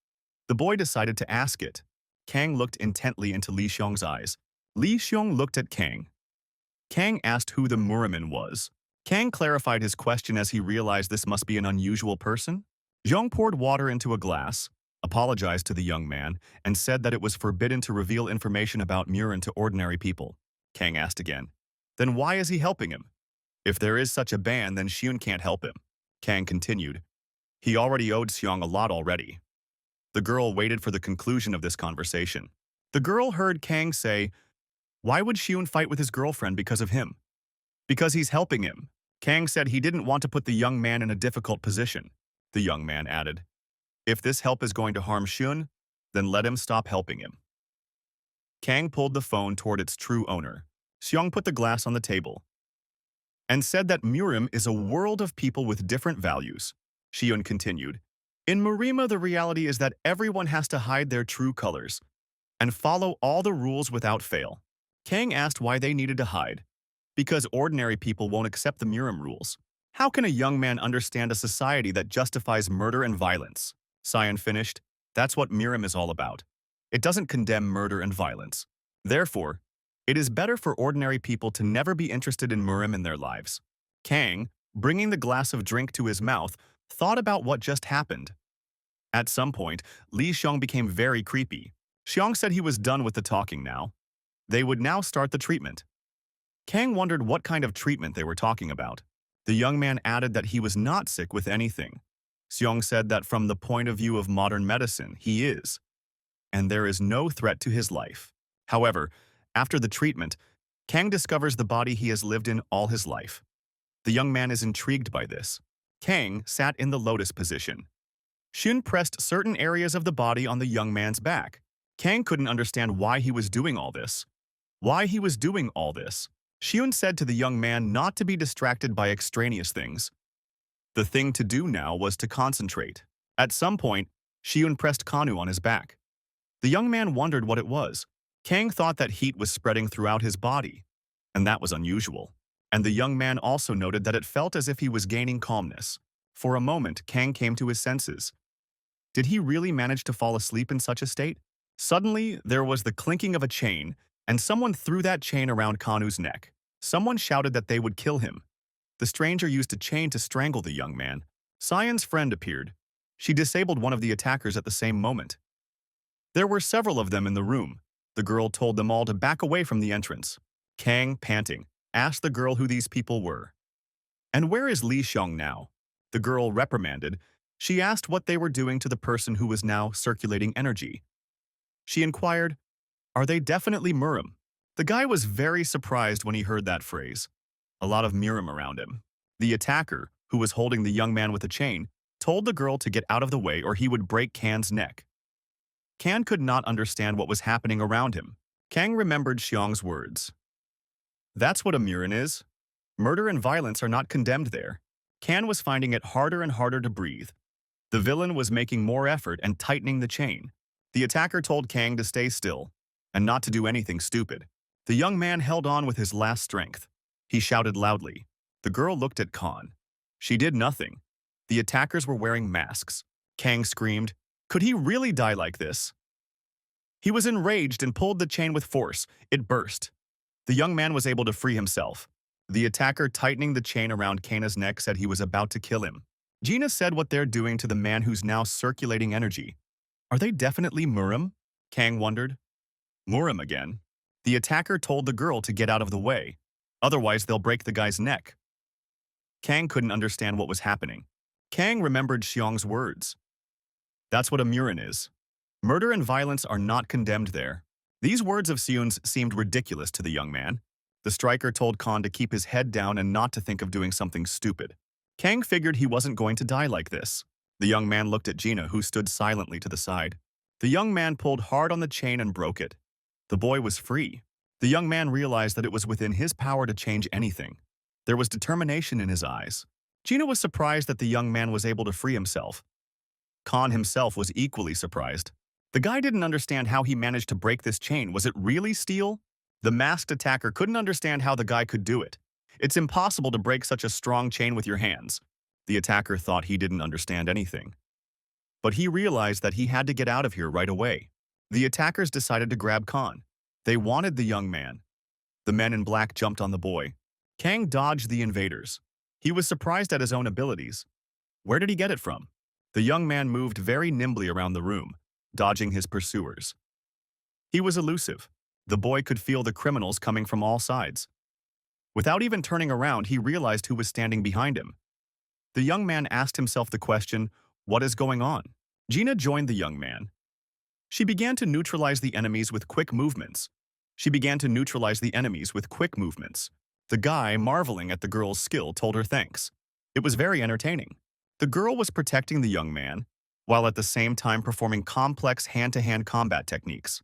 The boy decided to ask it. Kang looked intently into Li Xiong's eyes. Li Xiong looked at Kang. Kang asked who the Muriman was. Kang clarified his question as he realized this must be an unusual person. Zhong poured water into a glass, apologized to the young man, and said that it was forbidden to reveal information about Murin to ordinary people. Kang asked again, Then why is he helping him? If there is such a ban, then Xion can't help him. Kang continued. He already owed Xiong a lot already. The girl waited for the conclusion of this conversation. The girl heard Kang say, why would Xion fight with his girlfriend because of him? Because he's helping him. Kang said he didn't want to put the young man in a difficult position. The young man added, if this help is going to harm Xion, then let him stop helping him. Kang pulled the phone toward its true owner. Xiong put the glass on the table and said that Murim is a world of people with different values. Xion continued, in Murima, the reality is that everyone has to hide their true colors and follow all the rules without fail. Kang asked why they needed to hide. Because ordinary people won't accept the Murim rules. How can a young man understand a society that justifies murder and violence? Sion finished, that's what Murim is all about. It doesn't condemn murder and violence. Therefore, it is better for ordinary people to never be interested in Murim in their lives. Kang, bringing the glass of drink to his mouth, thought about what just happened. At some point, Li Xiong became very creepy. Xiong said he was done with the talking now. They would now start the treatment. Kang wondered what kind of treatment they were talking about. The young man added that he was not sick with anything. Xiong said that from the point of view of modern medicine, he is, and there is no threat to his life. However, after the treatment, Kang discovers the body he has lived in all his life. The young man is intrigued by this. Kang sat in the lotus position. Xion pressed certain areas of the body on the young man's back. Kang couldn't understand why he was doing all this. Xion said to the young man not to be distracted by extraneous things. The thing to do now was to concentrate. At some point, Xion pressed Kanu on his back. The young man wondered what it was. Kang thought that heat was spreading throughout his body, and that was unusual. And the young man also noted that it felt as if he was gaining calmness. For a moment, Kang came to his senses. Did he really manage to fall asleep in such a state? Suddenly, there was the clinking of a chain, and someone threw that chain around Kanu's neck. Someone shouted that they would kill him. The stranger used a chain to strangle the young man. Sion's friend appeared. She disabled one of the attackers at the same moment. There were several of them in the room. The girl told them all to back away from the entrance. Kang, panting, asked the girl who these people were. And where is Li Xiong now? The girl reprimanded. She asked what they were doing to the person who was now circulating energy. She inquired, are they definitely Murim? The guy was very surprised when he heard that phrase. A lot of Murim around him. The attacker, who was holding the young man with a chain, told the girl to get out of the way or he would break Kan's neck. Kan could not understand what was happening around him. Kang remembered Xiong's words. That's what a Murin is. Murder and violence are not condemned there. Kan was finding it harder and harder to breathe. The villain was making more effort and tightening the chain. The attacker told Kang to stay still and not to do anything stupid. The young man held on with his last strength. He shouted loudly. The girl looked at Kan. She did nothing. The attackers were wearing masks. Kang screamed, could he really die like this? He was enraged and pulled the chain with force. It burst. The young man was able to free himself. The attacker tightening the chain around Kana's neck said he was about to kill him. Gina said what they're doing to the man who's now circulating energy. Are they definitely Murim? Kang wondered. Murim again. The attacker told the girl to get out of the way. Otherwise, they'll break the guy's neck. Kang couldn't understand what was happening. Kang remembered Xiong's words. That's what a Murin is. Murder and violence are not condemned there. These words of Xion's seemed ridiculous to the young man. The striker told Kan to keep his head down and not to think of doing something stupid. Kang figured he wasn't going to die like this. The young man looked at Gina, who stood silently to the side. The young man pulled hard on the chain and broke it. The boy was free. The young man realized that it was within his power to change anything. There was determination in his eyes. Gina was surprised that the young man was able to free himself. Kan himself was equally surprised. The guy didn't understand how he managed to break this chain. Was it really steel? The masked attacker couldn't understand how the guy could do it. It's impossible to break such a strong chain with your hands. The attacker thought he didn't understand anything. But he realized that he had to get out of here right away. The attackers decided to grab Kan. They wanted the young man. The men in black jumped on the boy. Kang dodged the invaders. He was surprised at his own abilities. Where did he get it from? The young man moved very nimbly around the room, dodging his pursuers. He was elusive. The boy could feel the criminals coming from all sides. Without even turning around, he realized who was standing behind him. The young man asked himself the question, "What is going on?" Gina joined the young man. She began to neutralize the enemies with quick movements. The guy, marveling at the girl's skill, told her thanks. It was very entertaining. The girl was protecting the young man, while at the same time performing complex hand-to-hand combat techniques.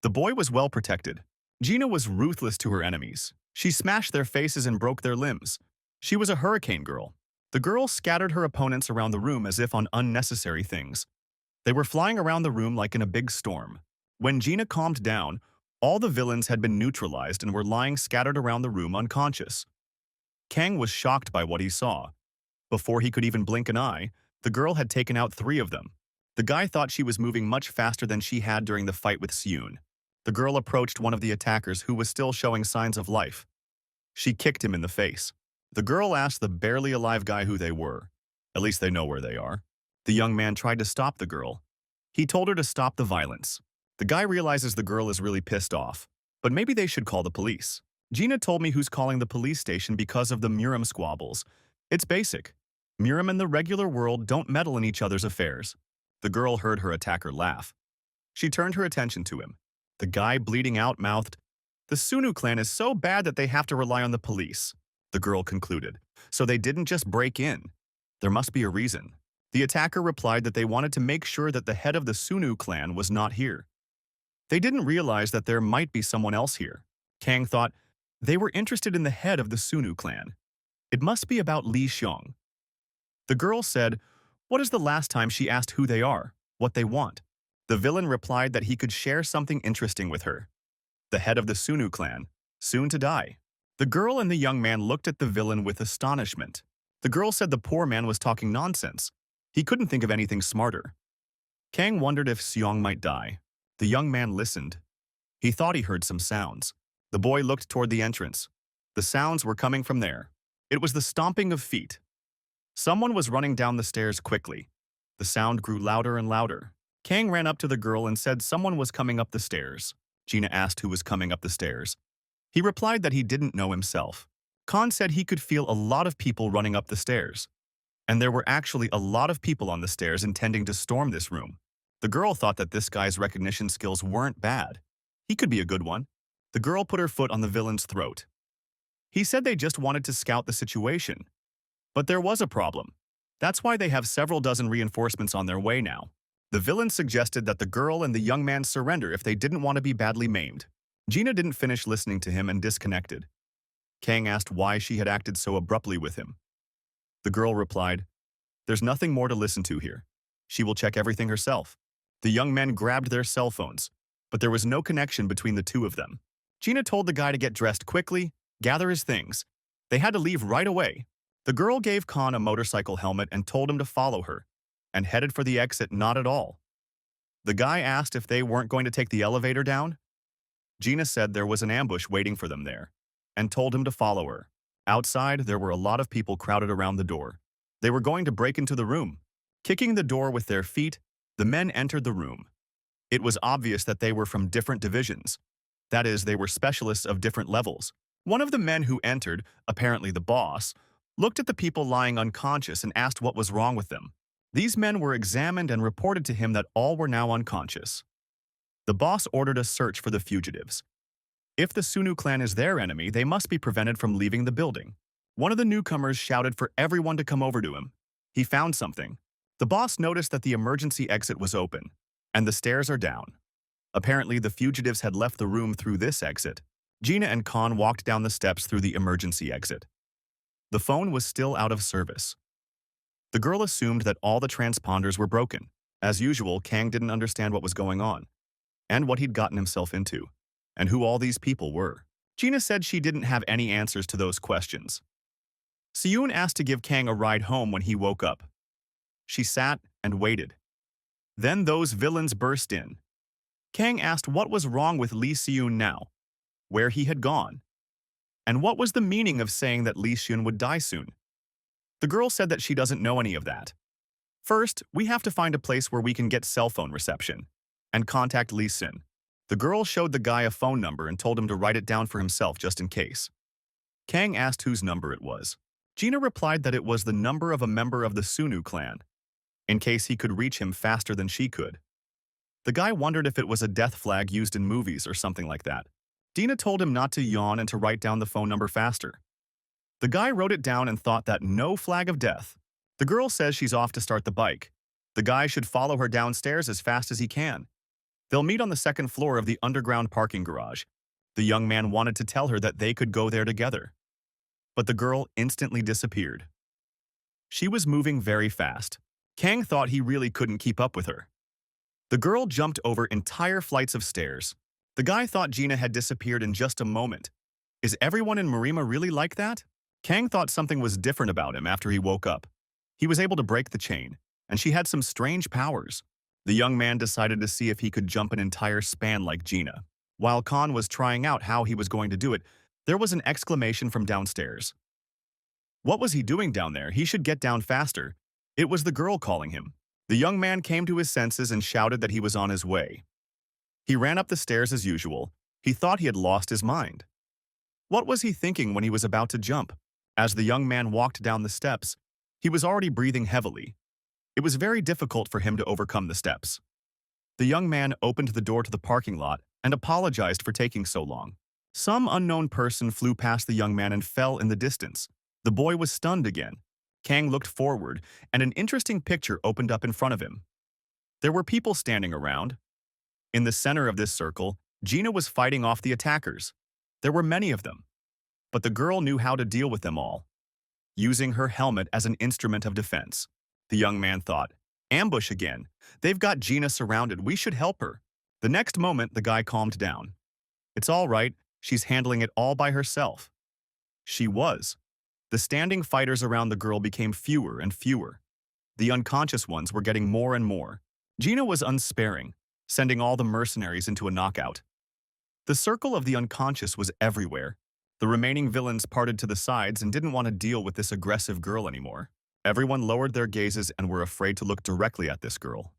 The boy was well protected. Gina was ruthless to her enemies. She smashed their faces and broke their limbs. She was a hurricane girl. The girl scattered her opponents around the room as if on unnecessary things. They were flying around the room like in a big storm. When Gina calmed down, all the villains had been neutralized and were lying scattered around the room unconscious. Kang was shocked by what he saw. Before he could even blink an eye, the girl had taken out 3 of them. The guy thought she was moving much faster than she had during the fight with Seun. The girl approached one of the attackers who was still showing signs of life. She kicked him in the face. The girl asked the barely alive guy who they were. At least they know where they are. The young man tried to stop the girl. He told her to stop the violence. The guy realizes the girl is really pissed off, but maybe they should call the police. Gina told me who's calling the police station because of the Murim squabbles. It's basic. Murim and the regular world don't meddle in each other's affairs. The girl heard her attacker laugh. She turned her attention to him. The guy, bleeding out, mouthed, "The Sunnu clan is so bad that they have to rely on the police," the girl concluded. "So they didn't just break in. There must be a reason." The attacker replied that they wanted to make sure that the head of the Sunnu clan was not here. They didn't realize that there might be someone else here. Kang thought they were interested in the head of the Sunnu clan. It must be about Li Xiong. The girl said, "What is the last time she asked who they are, what they want?" The villain replied that he could share something interesting with her. The head of the Sunnu clan, soon to die. The girl and the young man looked at the villain with astonishment. The girl said the poor man was talking nonsense. He couldn't think of anything smarter. Kang wondered if Xiong might die. The young man listened. He thought he heard some sounds. The boy looked toward the entrance. The sounds were coming from there. It was the stomping of feet. Someone was running down the stairs quickly. The sound grew louder and louder. Kang ran up to the girl and said someone was coming up the stairs. Gina asked who was coming up the stairs. He replied that he didn't know himself. Khan said he could feel a lot of people running up the stairs. And there were actually a lot of people on the stairs intending to storm this room. The girl thought that this guy's recognition skills weren't bad. He could be a good one. The girl put her foot on the villain's throat. He said they just wanted to scout the situation. But there was a problem. That's why they have several dozen reinforcements on their way now. The villain suggested that the girl and the young man surrender if they didn't want to be badly maimed. Gina didn't finish listening to him and disconnected. Kang asked why she had acted so abruptly with him. The girl replied, "There's nothing more to listen to here. She will check everything herself." The young men grabbed their cell phones, but there was no connection between the two of them. Gina told the guy to get dressed quickly, gather his things. They had to leave right away. The girl gave Khan a motorcycle helmet and told him to follow her, and headed for the exit not at all. The guy asked if they weren't going to take the elevator down. Gina said there was an ambush waiting for them there, and told him to follow her. Outside, there were a lot of people crowded around the door. They were going to break into the room. Kicking the door with their feet, the men entered the room. It was obvious that they were from different divisions. That is, they were specialists of different levels. One of the men who entered, apparently the boss, looked at the people lying unconscious and asked what was wrong with them. These men were examined and reported to him that all were now unconscious. The boss ordered a search for the fugitives. If the Sunnu clan is their enemy, they must be prevented from leaving the building. One of the newcomers shouted for everyone to come over to him. He found something. The boss noticed that the emergency exit was open, and the stairs are down. Apparently, the fugitives had left the room through this exit. Gina and Khan walked down the steps through the emergency exit. The phone was still out of service. The girl assumed that all the transponders were broken. As usual, Kang didn't understand what was going on, and what he'd gotten himself into, and who all these people were. Gina said she didn't have any answers to those questions. Seun asked to give Kang a ride home when he woke up. She sat and waited. Then those villains burst in. Kang asked what was wrong with Li Seun now, where he had gone, and what was the meaning of saying that Li Seun would die soon. The girl said that she doesn't know any of that. First, we have to find a place where we can get cell phone reception and contact Li Seun. The girl showed the guy a phone number and told him to write it down for himself just in case. Kang asked whose number it was. Gina replied that it was the number of a member of the Sunnu clan, in case he could reach him faster than she could. The guy wondered if it was a death flag used in movies or something like that. Dina told him not to yawn and to write down the phone number faster. The guy wrote it down and thought that no flag of death. The girl says she's off to start the bike. The guy should follow her downstairs as fast as he can. They'll meet on the second floor of the underground parking garage. The young man wanted to tell her that they could go there together. But the girl instantly disappeared. She was moving very fast. Kang thought he really couldn't keep up with her. The girl jumped over entire flights of stairs. The guy thought Gina had disappeared in just a moment. Is everyone in Murim really like that? Kang thought something was different about him after he woke up. He was able to break the chain, and she had some strange powers. The young man decided to see if he could jump an entire span like Gina. While Khan was trying out how he was going to do it, there was an exclamation from downstairs. What was he doing down there? He should get down faster. It was the girl calling him. The young man came to his senses and shouted that he was on his way. He ran up the stairs as usual. He thought he had lost his mind. What was he thinking when he was about to jump? As the young man walked down the steps, he was already breathing heavily. It was very difficult for him to overcome the steps. The young man opened the door to the parking lot and apologized for taking so long. Some unknown person flew past the young man and fell in the distance. The boy was stunned again. Kang looked forward, and an interesting picture opened up in front of him. There were people standing around. In the center of this circle, Gina was fighting off the attackers. There were many of them. But the girl knew how to deal with them all, using her helmet as an instrument of defense. The young man thought, ambush again. They've got Gina surrounded. We should help her. The next moment, the guy calmed down. It's all right. She's handling it all by herself. She was. The standing fighters around the girl became fewer and fewer. The unconscious ones were getting more and more. Gina was unsparing, sending all the mercenaries into a knockout. The circle of the unconscious was everywhere. The remaining villains parted to the sides and didn't want to deal with this aggressive girl anymore. Everyone lowered their gazes and were afraid to look directly at this girl.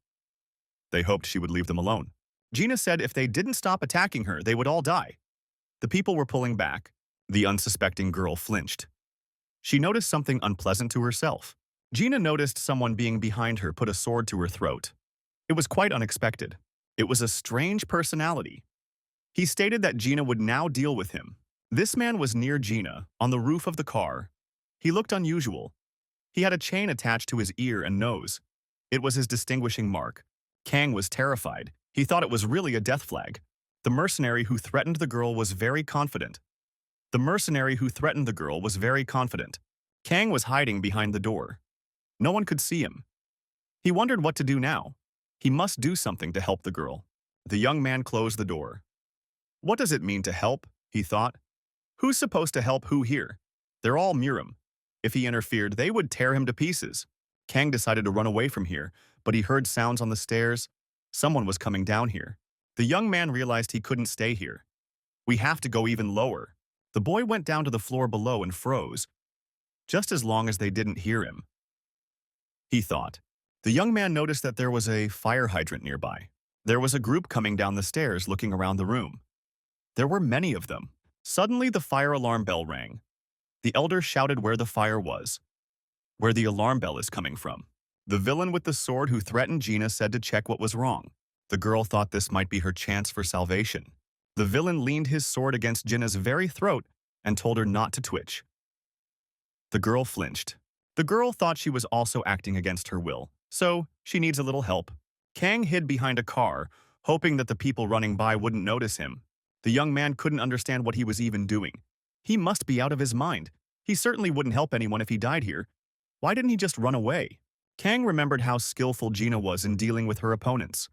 They hoped she would leave them alone. Gina said if they didn't stop attacking her, they would all die. The people were pulling back. The unsuspecting girl flinched. She noticed something unpleasant to herself. Gina noticed someone being behind her put a sword to her throat. It was quite unexpected. It was a strange personality. He stated that Gina would now deal with him. This man was near Gina, on the roof of the car. He looked unusual. He had a chain attached to his ear and nose. It was his distinguishing mark. Kang was terrified. He thought it was really a death flag. The mercenary who threatened the girl was very confident. Kang was hiding behind the door. No one could see him. He wondered what to do now. He must do something to help the girl. The young man closed the door. What does it mean to help? He thought. Who's supposed to help who here? They're all Murim. If he interfered, they would tear him to pieces. Kang decided to run away from here, but he heard sounds on the stairs. Someone was coming down here. The young man realized he couldn't stay here. We have to go even lower. The boy went down to the floor below and froze, just as long as they didn't hear him. He thought. The young man noticed that there was a fire hydrant nearby. There was a group coming down the stairs looking around the room. There were many of them. Suddenly the fire alarm bell rang. The elder shouted where the fire was, where the alarm bell is coming from. The villain with the sword who threatened Gina said to check what was wrong. The girl thought this might be her chance for salvation. The villain leaned his sword against Gina's very throat and told her not to twitch. The girl flinched. The girl thought she was also acting against her will, so she needs a little help. Kang hid behind a car, hoping that the people running by wouldn't notice him. The young man couldn't understand what he was even doing. He must be out of his mind. He certainly wouldn't help anyone if he died here. Why didn't he just run away? Kang remembered how skillful Gina was in dealing with her opponents.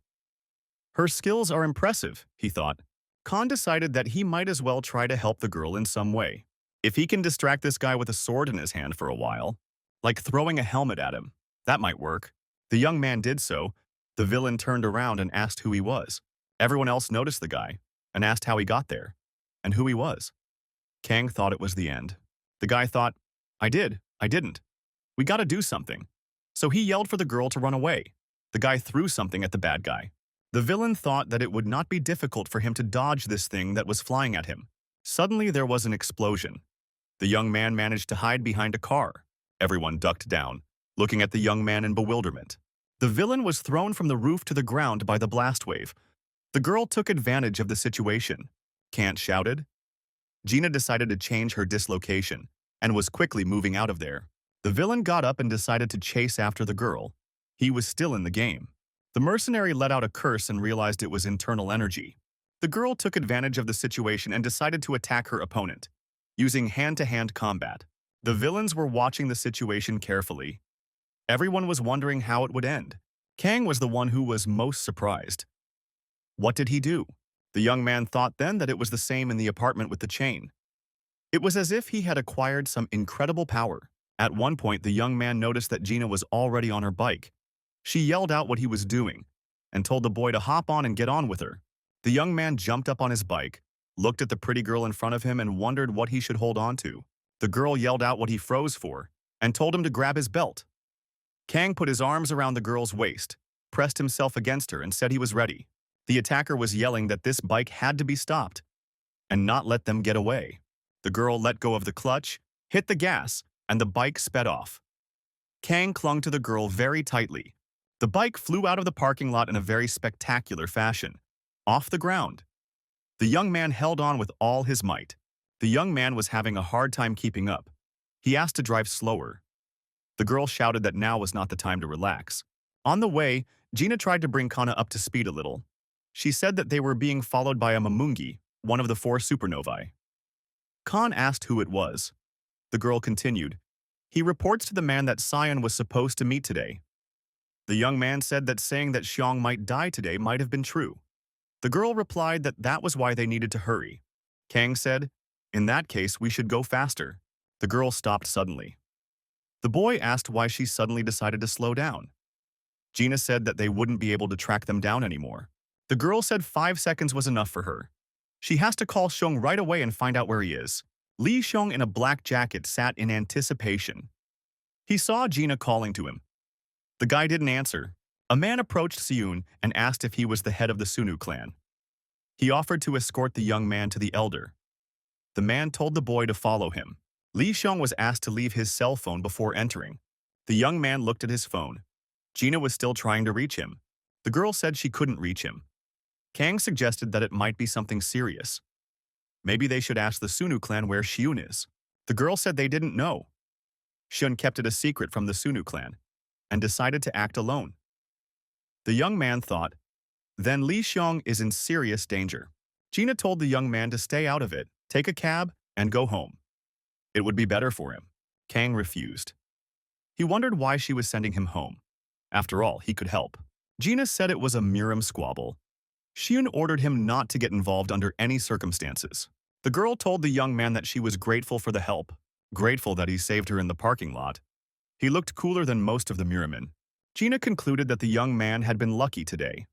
Her skills are impressive, he thought. Khan decided that he might as well try to help the girl in some way. If he can distract this guy with a sword in his hand for a while, like throwing a helmet at him, that might work. The young man did so. The villain turned around and asked who he was. Everyone else noticed the guy and asked how he got there and who he was. Kang thought it was the end. The guy thought, I didn't. We gotta do something. So he yelled for the girl to run away. The guy threw something at the bad guy. The villain thought that it would not be difficult for him to dodge this thing that was flying at him. Suddenly there was an explosion. The young man managed to hide behind a car. Everyone ducked down, looking at the young man in bewilderment. The villain was thrown from the roof to the ground by the blast wave. The girl took advantage of the situation. Can't shouted. Gina decided to change her dislocation and was quickly moving out of there. The villain got up and decided to chase after the girl. He was still in the game. The mercenary let out a curse and realized it was internal energy. The girl took advantage of the situation and decided to attack her opponent, using hand-to-hand combat. The villains were watching the situation carefully. Everyone was wondering how it would end. Kang was the one who was most surprised. What did he do? The young man thought then that it was the same in the apartment with the chain. It was as if he had acquired some incredible power. At one point, the young man noticed that Gina was already on her bike. She yelled out what he was doing and told the boy to hop on and get on with her. The young man jumped up on his bike, looked at the pretty girl in front of him and wondered what he should hold on to. The girl yelled out what he froze for and told him to grab his belt. Kang put his arms around the girl's waist, pressed himself against her and said he was ready. The attacker was yelling that this bike had to be stopped and not let them get away. The girl let go of the clutch, hit the gas, and the bike sped off. Kang clung to the girl very tightly. The bike flew out of the parking lot in a very spectacular fashion, off the ground. The young man held on with all his might. The young man was having a hard time keeping up. He asked to drive slower. The girl shouted that now was not the time to relax. On the way, Gina tried to bring Kana up to speed a little. She said that they were being followed by a Mamungi, one of the 4 supernovae. Khan asked who it was. The girl continued, "He reports to the man that Sion was supposed to meet today." The young man said that saying that Xiong might die today might have been true. The girl replied that that was why they needed to hurry. Kang said, "In that case, we should go faster." The girl stopped suddenly. The boy asked why she suddenly decided to slow down. Gina said that they wouldn't be able to track them down anymore. The girl said 5 seconds was enough for her. She has to call Xiong right away and find out where he is. Li Xiong in a black jacket sat in anticipation. He saw Gina calling to him. The guy didn't answer. A man approached Seun and asked if he was the head of the Sunnu clan. He offered to escort the young man to the elder. The man told the boy to follow him. Li Xiong was asked to leave his cell phone before entering. The young man looked at his phone. Gina was still trying to reach him. The girl said she couldn't reach him. Kang suggested that it might be something serious. Maybe they should ask the Sunnu clan where Xiun is. The girl said they didn't know. Xiun kept it a secret from the Sunnu clan and decided to act alone. The young man thought, then Li Xiong is in serious danger. Gina told the young man to stay out of it, take a cab, and go home. It would be better for him. Kang refused. He wondered why she was sending him home. After all, he could help. Gina said it was a Murim squabble. Xiun ordered him not to get involved under any circumstances. The girl told the young man that she was grateful for the help, grateful that he saved her in the parking lot. He looked cooler than most of the Murimen. Gina concluded that the young man had been lucky today.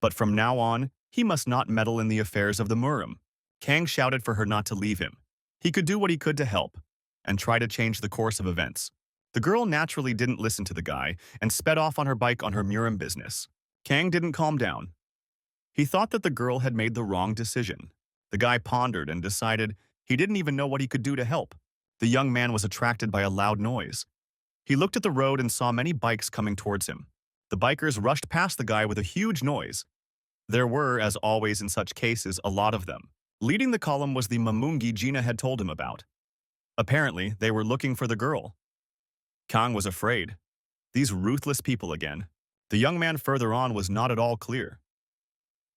But from now on, he must not meddle in the affairs of the Murim. Kang shouted for her not to leave him. He could do what he could to help, and try to change the course of events. The girl naturally didn't listen to the guy and sped off on her bike on her Murim business. Kang didn't calm down. He thought that the girl had made the wrong decision. The guy pondered and decided he didn't even know what he could do to help. The young man was attracted by a loud noise. He looked at the road and saw many bikes coming towards him. The bikers rushed past the guy with a huge noise. There were, as always in such cases, a lot of them. Leading the column was the Mamungi Gina had told him about. Apparently, they were looking for the girl. Kang was afraid. These ruthless people again. The young man further on was not at all clear.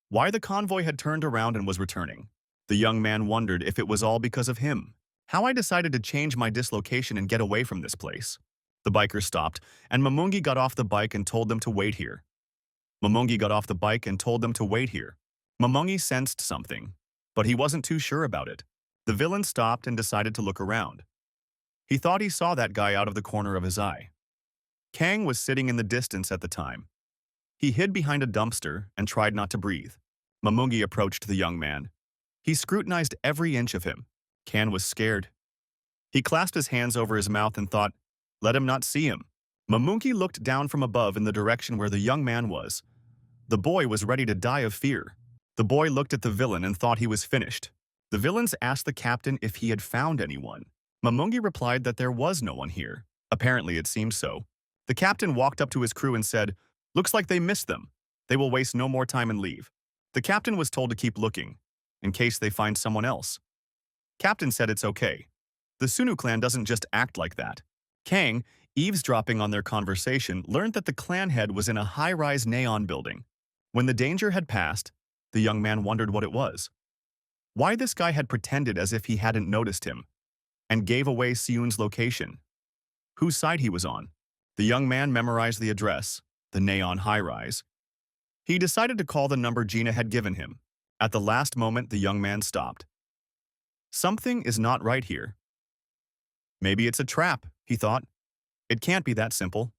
Why the convoy had turned around and was returning. The young man wondered if it was all because of him. How I decided to change my dislocation and get away from this place. The bikers stopped, and Mamungi got off the bike and told them to wait here. Mamungi got off the bike and told them to wait here. Mamungi sensed something, but he wasn't too sure about it. The villain stopped and decided to look around. He thought he saw that guy out of the corner of his eye. Kang was sitting in the distance at the time. He hid behind a dumpster and tried not to breathe. Mamungi approached the young man. He scrutinized every inch of him. Kang was scared. He clasped his hands over his mouth and thought, let him not see him. Mamungi looked down from above in the direction where the young man was. The boy was ready to die of fear. The boy looked at the villain and thought he was finished. The villains asked the captain if he had found anyone. Mamungi replied that there was no one here. Apparently, it seemed so. The captain walked up to his crew and said, "Looks like they missed them. They will waste no more time and leave." The captain was told to keep looking, in case they find someone else. Captain said it's okay. The Sunnu clan doesn't just act like that. Kang, eavesdropping on their conversation, learned that the clan head was in a high-rise neon building. When the danger had passed, the young man wondered what it was. Why this guy had pretended as if he hadn't noticed him, and gave away Seun's location. Whose side he was on. The young man memorized the address, the neon high-rise. He decided to call the number Gina had given him. At the last moment, the young man stopped. Something is not right here. Maybe it's a trap, he thought. It can't be that simple.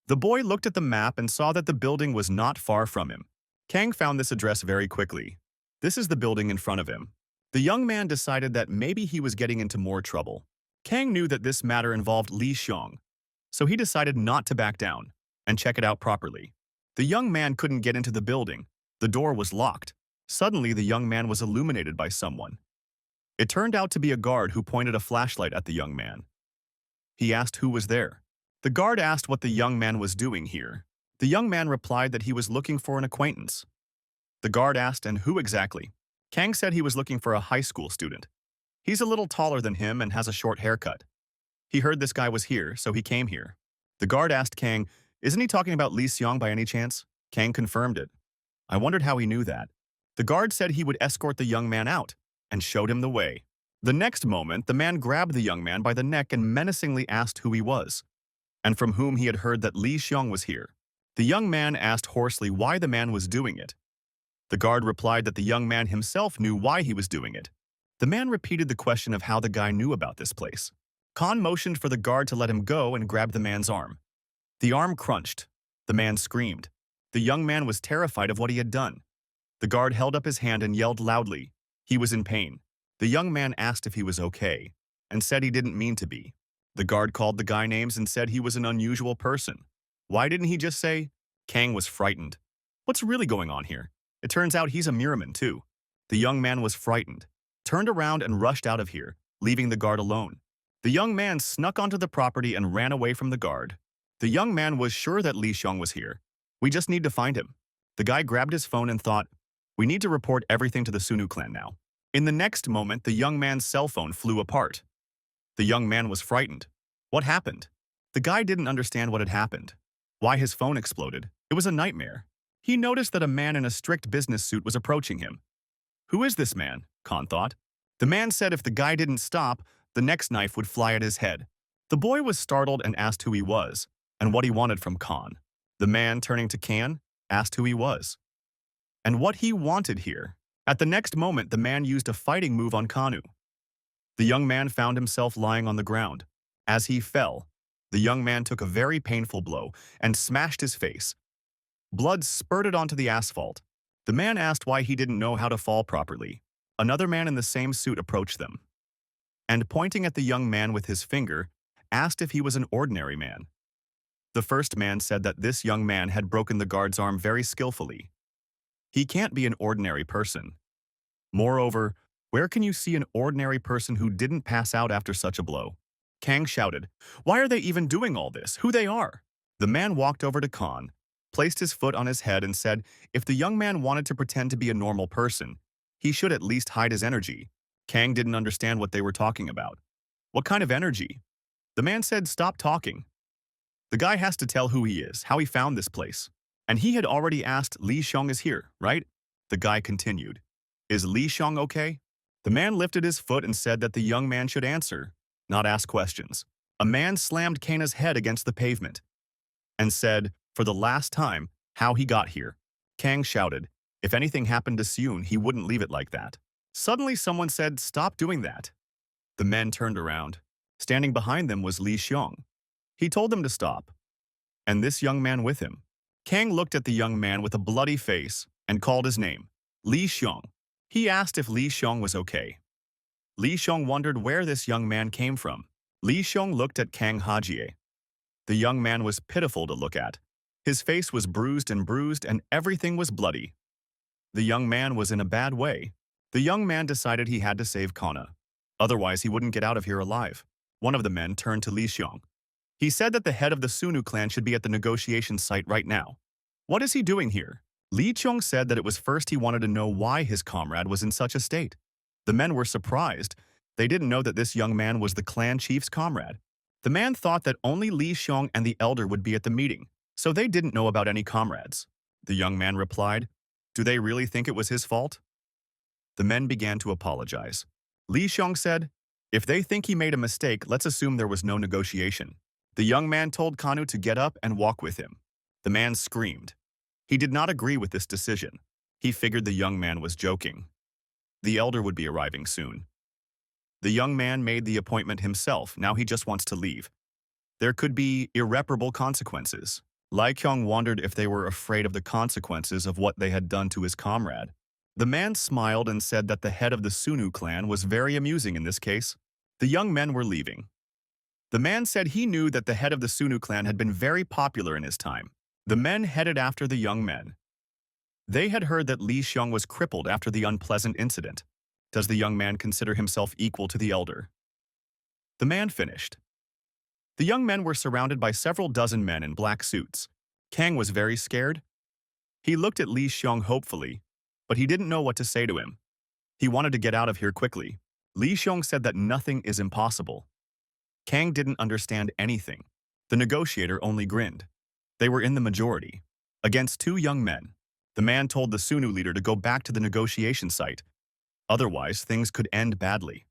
The boy looked at the map and saw that the building was not far from him. Kang found this address very quickly. This is the building in front of him. The young man decided that maybe he was getting into more trouble. Kang knew that this matter involved Li Xiong, so he decided not to back down and check it out properly. The young man couldn't get into the building. The door was locked. Suddenly, the young man was illuminated by someone. It turned out to be a guard who pointed a flashlight at the young man. He asked who was there. The guard asked what the young man was doing here. The young man replied that he was looking for an acquaintance. The guard asked, and who exactly? Kang said he was looking for a high school student. He's a little taller than him and has a short haircut. He heard this guy was here, so he came here. The guard asked Kang, "Isn't he talking about Li Xiong by any chance?" Kang confirmed it. I wondered how he knew that. The guard said he would escort the young man out and showed him the way. The next moment, the man grabbed the young man by the neck and menacingly asked who he was, and from whom he had heard that Li Xiong was here. The young man asked hoarsely why the man was doing it. The guard replied that the young man himself knew why he was doing it. The man repeated the question of how the guy knew about this place. Khan motioned for the guard to let him go and grabbed the man's arm. The arm crunched. The man screamed. The young man was terrified of what he had done. The guard held up his hand and yelled loudly. He was in pain. The young man asked if he was okay, and said he didn't mean to be. The guard called the guy names and said he was an unusual person. Why didn't he just say? Kang was frightened. What's really going on here? It turns out he's a Murim too. The young man was frightened, turned around and rushed out of here, leaving the guard alone. The young man snuck onto the property and ran away from the guard. The young man was sure that Li Xiong was here. We just need to find him. The guy grabbed his phone and thought, we need to report everything to the Sunnu clan now. In the next moment, the young man's cell phone flew apart. The young man was frightened. What happened? The guy didn't understand what had happened. Why his phone exploded. It was a nightmare. He noticed that a man in a strict business suit was approaching him. Who is this man? Khan thought. The man said if the guy didn't stop, the next knife would fly at his head. The boy was startled and asked who he was and what he wanted from Khan. The man, turning to Khan, asked who he was and what he wanted here. At the next moment, the man used a fighting move on Kanu. The young man found himself lying on the ground. As he fell, the young man took a very painful blow and smashed his face. Blood spurted onto the asphalt. The man asked why he didn't know how to fall properly. Another man in the same suit approached them, and pointing at the young man with his finger, asked if he was an ordinary man. The first man said that this young man had broken the guard's arm very skillfully. He can't be an ordinary person. Moreover, where can you see an ordinary person who didn't pass out after such a blow? Kang shouted, "Why are they even doing all this? Who they are?" The man walked over to Khan, placed his foot on his head and said if the young man wanted to pretend to be a normal person, he should at least hide his energy. Kang didn't understand what they were talking about. What kind of energy? The man said stop talking. The guy has to tell who he is, how he found this place. And he had already asked Li Xiong is here, right? The guy continued. Is Li Xiong okay? The man lifted his foot and said that the young man should answer, not ask questions. A man slammed Kana's head against the pavement and said, for the last time, how he got here. Kang shouted, if anything happened to Seun, he wouldn't leave it like that. Suddenly someone said, stop doing that. The men turned around. Standing behind them was Li Xiong. He told them to stop, and this young man with him. Kang looked at the young man with a bloody face and called his name, Li Xiong. He asked if Li Xiong was okay. Li Xiong wondered where this young man came from. Li Xiong looked at Kang Hajie. The young man was pitiful to look at. His face was bruised and everything was bloody. The young man was in a bad way. The young man decided he had to save Kana. Otherwise, he wouldn't get out of here alive. One of the men turned to Li Xiong. He said that the head of the Sunnu clan should be at the negotiation site right now. What is he doing here? Li Xiong said that it was first he wanted to know why his comrade was in such a state. The men were surprised. They didn't know that this young man was the clan chief's comrade. The man thought that only Li Xiong and the elder would be at the meeting, so they didn't know about any comrades. The young man replied, "Do they really think it was his fault?" The men began to apologize. Li Xiong said, "If they think he made a mistake, let's assume there was no negotiation." The young man told Kanu to get up and walk with him. The man screamed. He did not agree with this decision. He figured the young man was joking. The elder would be arriving soon. The young man made the appointment himself. Now he just wants to leave. There could be irreparable consequences. Lai Kyong wondered if they were afraid of the consequences of what they had done to his comrade. The man smiled and said that the head of the Sunnu clan was very amusing in this case. The young men were leaving. The man said he knew that the head of the Sunnu clan had been very popular in his time. The men headed after the young men. They had heard that Li Xiong was crippled after the unpleasant incident. Does the young man consider himself equal to the elder? The man finished. The young men were surrounded by several dozen men in black suits. Kang was very scared. He looked at Li Xiong hopefully, but he didn't know what to say to him. He wanted to get out of here quickly. Li Xiong said that nothing is impossible. Kang didn't understand anything. The negotiator only grinned. They were in the majority, against two young men. The man told the Sunnu leader to go back to the negotiation site. Otherwise, things could end badly.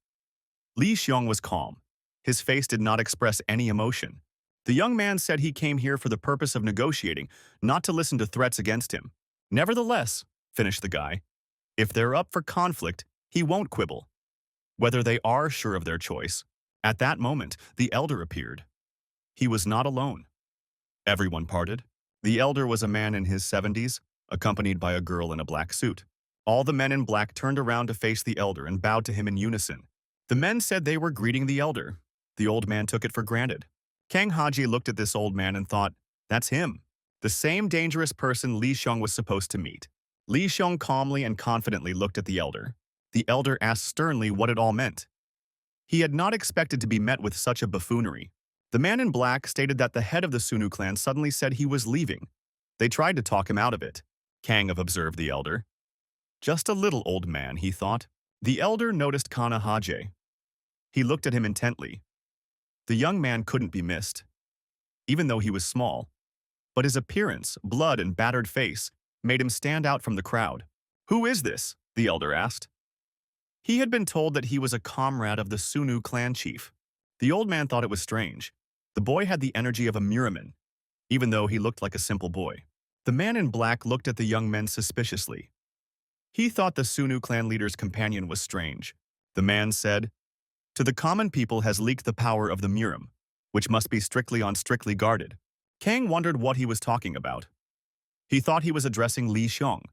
Li Xiong was calm. His face did not express any emotion. The young man said he came here for the purpose of negotiating, not to listen to threats against him. Nevertheless, finished the guy, if they're up for conflict, he won't quibble. Whether they are sure of their choice. At that moment, the elder appeared. He was not alone. Everyone parted. The elder was a man in his 70s, accompanied by a girl in a black suit. All the men in black turned around to face the elder and bowed to him in unison. The men said they were greeting the elder. The old man took it for granted. Kang Haji looked at this old man and thought, that's him, the same dangerous person Li Xiong was supposed to meet. Li Xiong calmly and confidently looked at the elder. The elder asked sternly what it all meant. He had not expected to be met with such a buffoonery. The man in black stated that the head of the Sunnu clan suddenly said he was leaving. They tried to talk him out of it. Kang observed the elder. Just a little old man, he thought. The elder noticed Kana Haje. He looked at him intently. The young man couldn't be missed, even though he was small. But his appearance, blood and battered face, made him stand out from the crowd. Who is this? The elder asked. He had been told that he was a comrade of the Sunnu clan chief. The old man thought it was strange. The boy had the energy of a Murim, even though he looked like a simple boy. The man in black looked at the young men suspiciously. He thought the Sunnu clan leader's companion was strange. The man said, "To the common people has leaked the power of the Murim, which must be strictly guarded." Kang wondered what he was talking about. He thought he was addressing Li Xiong.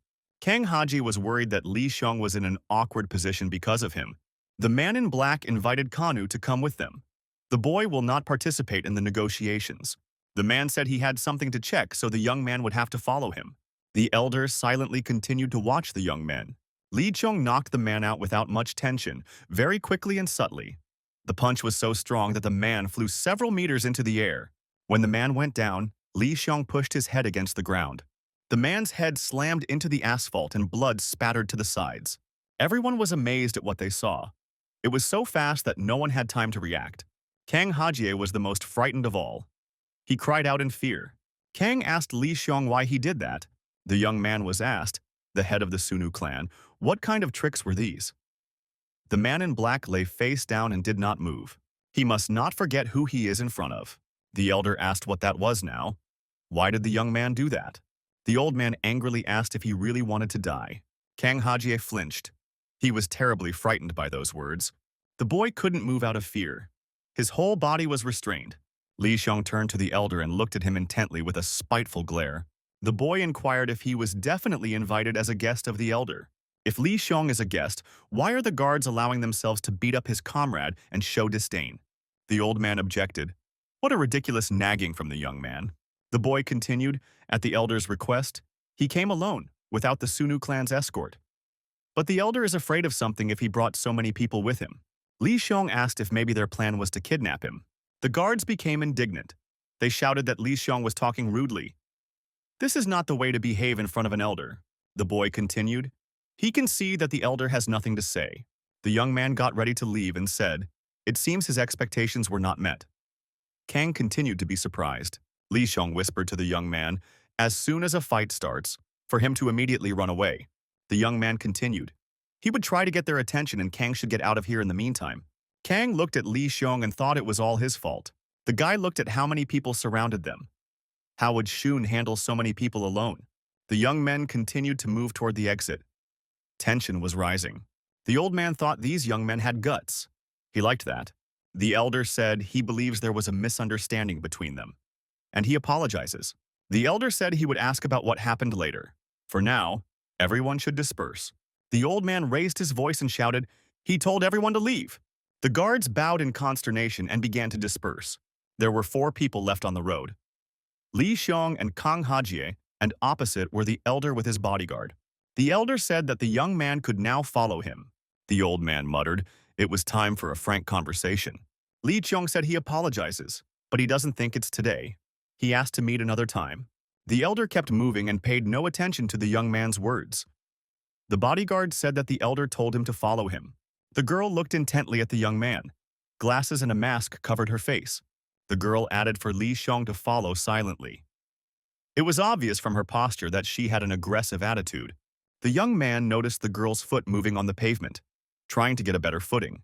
Kang Haji was worried that Li Xiong was in an awkward position because of him. The man in black invited Kanu to come with them. The boy will not participate in the negotiations. The man said he had something to check, so the young man would have to follow him. The elder silently continued to watch the young men. Li Xiong knocked the man out without much tension, very quickly and subtly. The punch was so strong that the man flew several meters into the air. When the man went down, Li Xiong pushed his head against the ground. The man's head slammed into the asphalt and blood spattered to the sides. Everyone was amazed at what they saw. It was so fast that no one had time to react. Kang Hajie was the most frightened of all. He cried out in fear. Kang asked Li Xiong why he did that. The young man was asked, the head of the Sunnu clan, what kind of tricks were these? The man in black lay face down and did not move. He must not forget who he is in front of. The elder asked what that was now. Why did the young man do that? The old man angrily asked if he really wanted to die. Kang Hajie flinched. He was terribly frightened by those words. The boy couldn't move out of fear. His whole body was restrained. Li Xiong turned to the elder and looked at him intently with a spiteful glare. The boy inquired if he was definitely invited as a guest of the elder. If Li Xiong is a guest, why are the guards allowing themselves to beat up his comrade and show disdain? The old man objected. What a ridiculous nagging from the young man. The boy continued, at the elder's request, he came alone, without the Sunnu clan's escort. But the elder is afraid of something if he brought so many people with him. Li Xiong asked if maybe their plan was to kidnap him. The guards became indignant. They shouted that Li Xiong was talking rudely. "This is not the way to behave in front of an elder," the boy continued. "He can see that the elder has nothing to say." The young man got ready to leave and said, "It seems his expectations were not met." Kang continued to be surprised. Li Xiong whispered to the young man, "As soon as a fight starts, for him to immediately run away." The young man continued. He would try to get their attention and Kang should get out of here in the meantime. Kang looked at Li Xiong and thought it was all his fault. The guy looked at how many people surrounded them. How would Shun handle so many people alone? The young men continued to move toward the exit. Tension was rising. The old man thought these young men had guts. He liked that. The elder said he believes there was a misunderstanding between them, and he apologizes. The elder said he would ask about what happened later. For now, everyone should disperse. The old man raised his voice and shouted, "He told everyone to leave." The guards bowed in consternation and began to disperse. There were 4 people left on the road. Li Xiong and Kang Hajie, and opposite were the elder with his bodyguard. The elder said that the young man could now follow him. The old man muttered, it was time for a frank conversation. Li Xiong said he apologizes, but he doesn't think it's today. He asked to meet another time. The elder kept moving and paid no attention to the young man's words. The bodyguard said that the elder told him to follow him. The girl looked intently at the young man. Glasses and a mask covered her face. The girl added for Li Xiong to follow silently. It was obvious from her posture that she had an aggressive attitude. The young man noticed the girl's foot moving on the pavement, trying to get a better footing.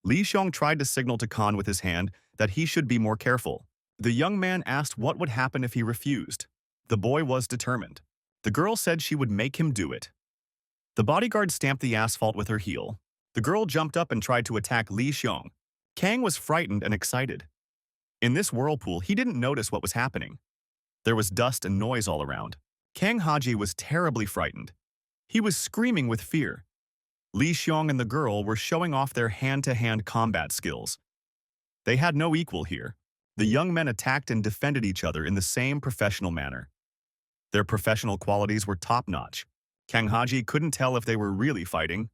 Li Xiong tried to signal to Khan with his hand that he should be more careful. The young man asked what would happen if he refused. The boy was determined. The girl said she would make him do it. The bodyguard stamped the asphalt with her heel. The girl jumped up and tried to attack Li Xiong. Kang was frightened and excited. In this whirlpool, he didn't notice what was happening. There was dust and noise all around. Kang Haji was terribly frightened. He was screaming with fear. Li Xiong and the girl were showing off their hand-to-hand combat skills. They had no equal here. The young men attacked and defended each other in the same professional manner. Their professional qualities were top-notch. Kang Haji couldn't tell if they were really fighting.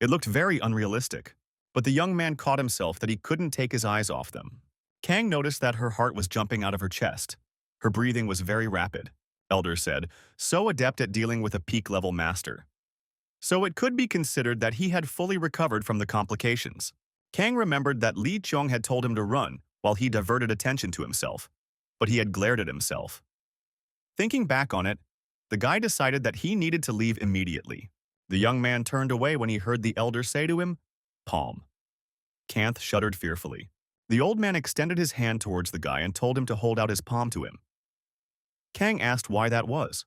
It looked very unrealistic. But the young man caught himself that he couldn't take his eyes off them. Kang noticed that her heart was jumping out of her chest. Her breathing was very rapid. Elder said, so adept at dealing with a peak-level master. So it could be considered that he had fully recovered from the complications. Kang remembered that Li Xiong had told him to run while he diverted attention to himself, but he had glared at himself. Thinking back on it, the guy decided that he needed to leave immediately. The young man turned away when he heard the elder say to him, "Palm." Kanth shuddered fearfully. The old man extended his hand towards the guy and told him to hold out his palm to him. Kang asked why that was.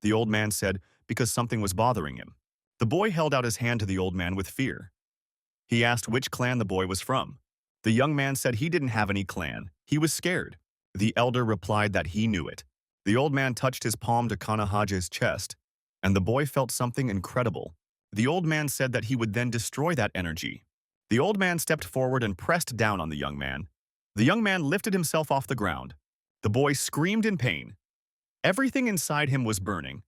The old man said because something was bothering him. The boy held out his hand to the old man with fear. He asked which clan the boy was from. The young man said he didn't have any clan. He was scared. The elder replied that he knew it. The old man touched his palm to Kanahaja's chest, and the boy felt something incredible. The old man said that he would then destroy that energy. The old man stepped forward and pressed down on the young man. The young man lifted himself off the ground. The boy screamed in pain. Everything inside him was burning.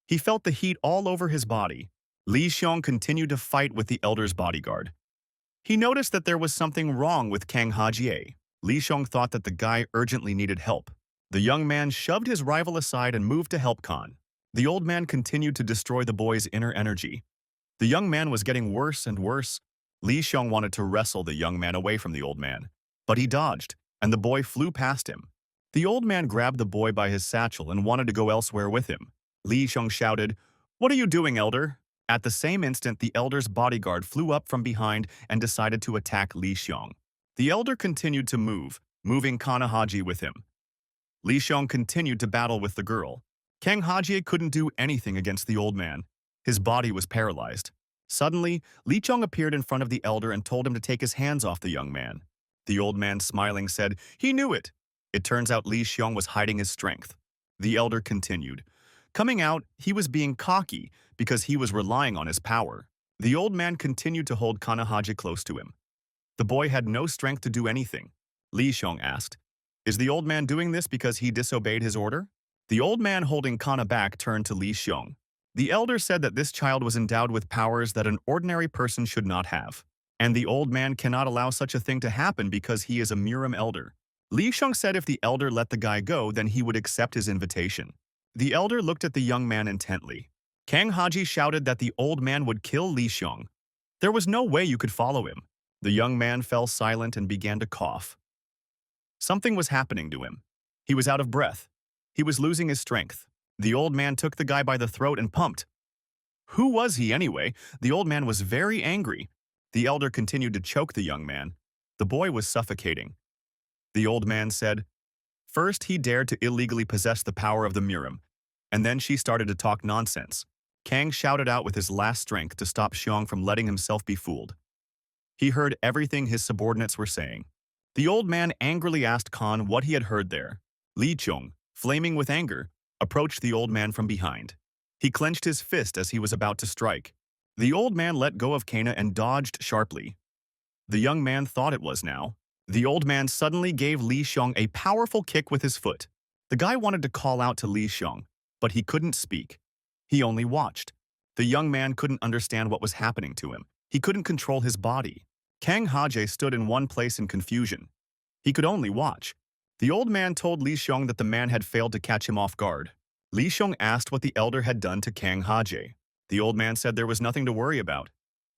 He felt the heat all over his body. Li Xiong continued to fight with the elder's bodyguard. He noticed that there was something wrong with Kang Hajie. Li Xiong thought that the guy urgently needed help. The young man shoved his rival aside and moved to help Khan. The old man continued to destroy the boy's inner energy. The young man was getting worse and worse. Li Xiong wanted to wrestle the young man away from the old man, but he dodged, and the boy flew past him. The old man grabbed the boy by his satchel and wanted to go elsewhere with him. Li Xiong shouted, "What are you doing, elder?" At the same instant, the elder's bodyguard flew up from behind and decided to attack Li Xiong. The elder continued to move, moving Kanahaji with him. Li Xiong continued to battle with the girl. Kang Hajie couldn't do anything against the old man. His body was paralyzed. Suddenly, Li Xiong appeared in front of the elder and told him to take his hands off the young man. The old man, smiling, said, "He knew it." It turns out Li Xiong was hiding his strength. The elder continued. Coming out, he was being cocky because he was relying on his power. The old man continued to hold Kanahaji close to him. The boy had no strength to do anything. Li Xiong asked, "Is the old man doing this because he disobeyed his order?" The old man holding Kana back turned to Li Xiong. The elder said that this child was endowed with powers that an ordinary person should not have. And the old man cannot allow such a thing to happen because he is a Murim elder. Li Sheng said if the elder let the guy go, then he would accept his invitation. The elder looked at the young man intently. Kang Haji shouted that the old man would kill Li Sheng. There was no way you could follow him. The young man fell silent and began to cough. Something was happening to him. He was out of breath. He was losing his strength. The old man took the guy by the throat and pumped. Who was he anyway? The old man was very angry. The elder continued to choke the young man. The boy was suffocating. The old man said, first he dared to illegally possess the power of the Murim, and then she started to talk nonsense. Kang shouted out with his last strength to stop Xiong from letting himself be fooled. He heard everything his subordinates were saying. The old man angrily asked Khan what he had heard there. Li Chong, flaming with anger, approached the old man from behind. He clenched his fist as he was about to strike. The old man let go of Kana and dodged sharply. The young man thought it was now. The old man suddenly gave Li Xiong a powerful kick with his foot. The guy wanted to call out to Li Xiong, but he couldn't speak. He only watched. The young man couldn't understand what was happening to him. He couldn't control his body. Kang Haji stood in one place in confusion. He could only watch. The old man told Li Xiong that the man had failed to catch him off guard. Li Xiong asked what the elder had done to Kang Haji. The old man said there was nothing to worry about.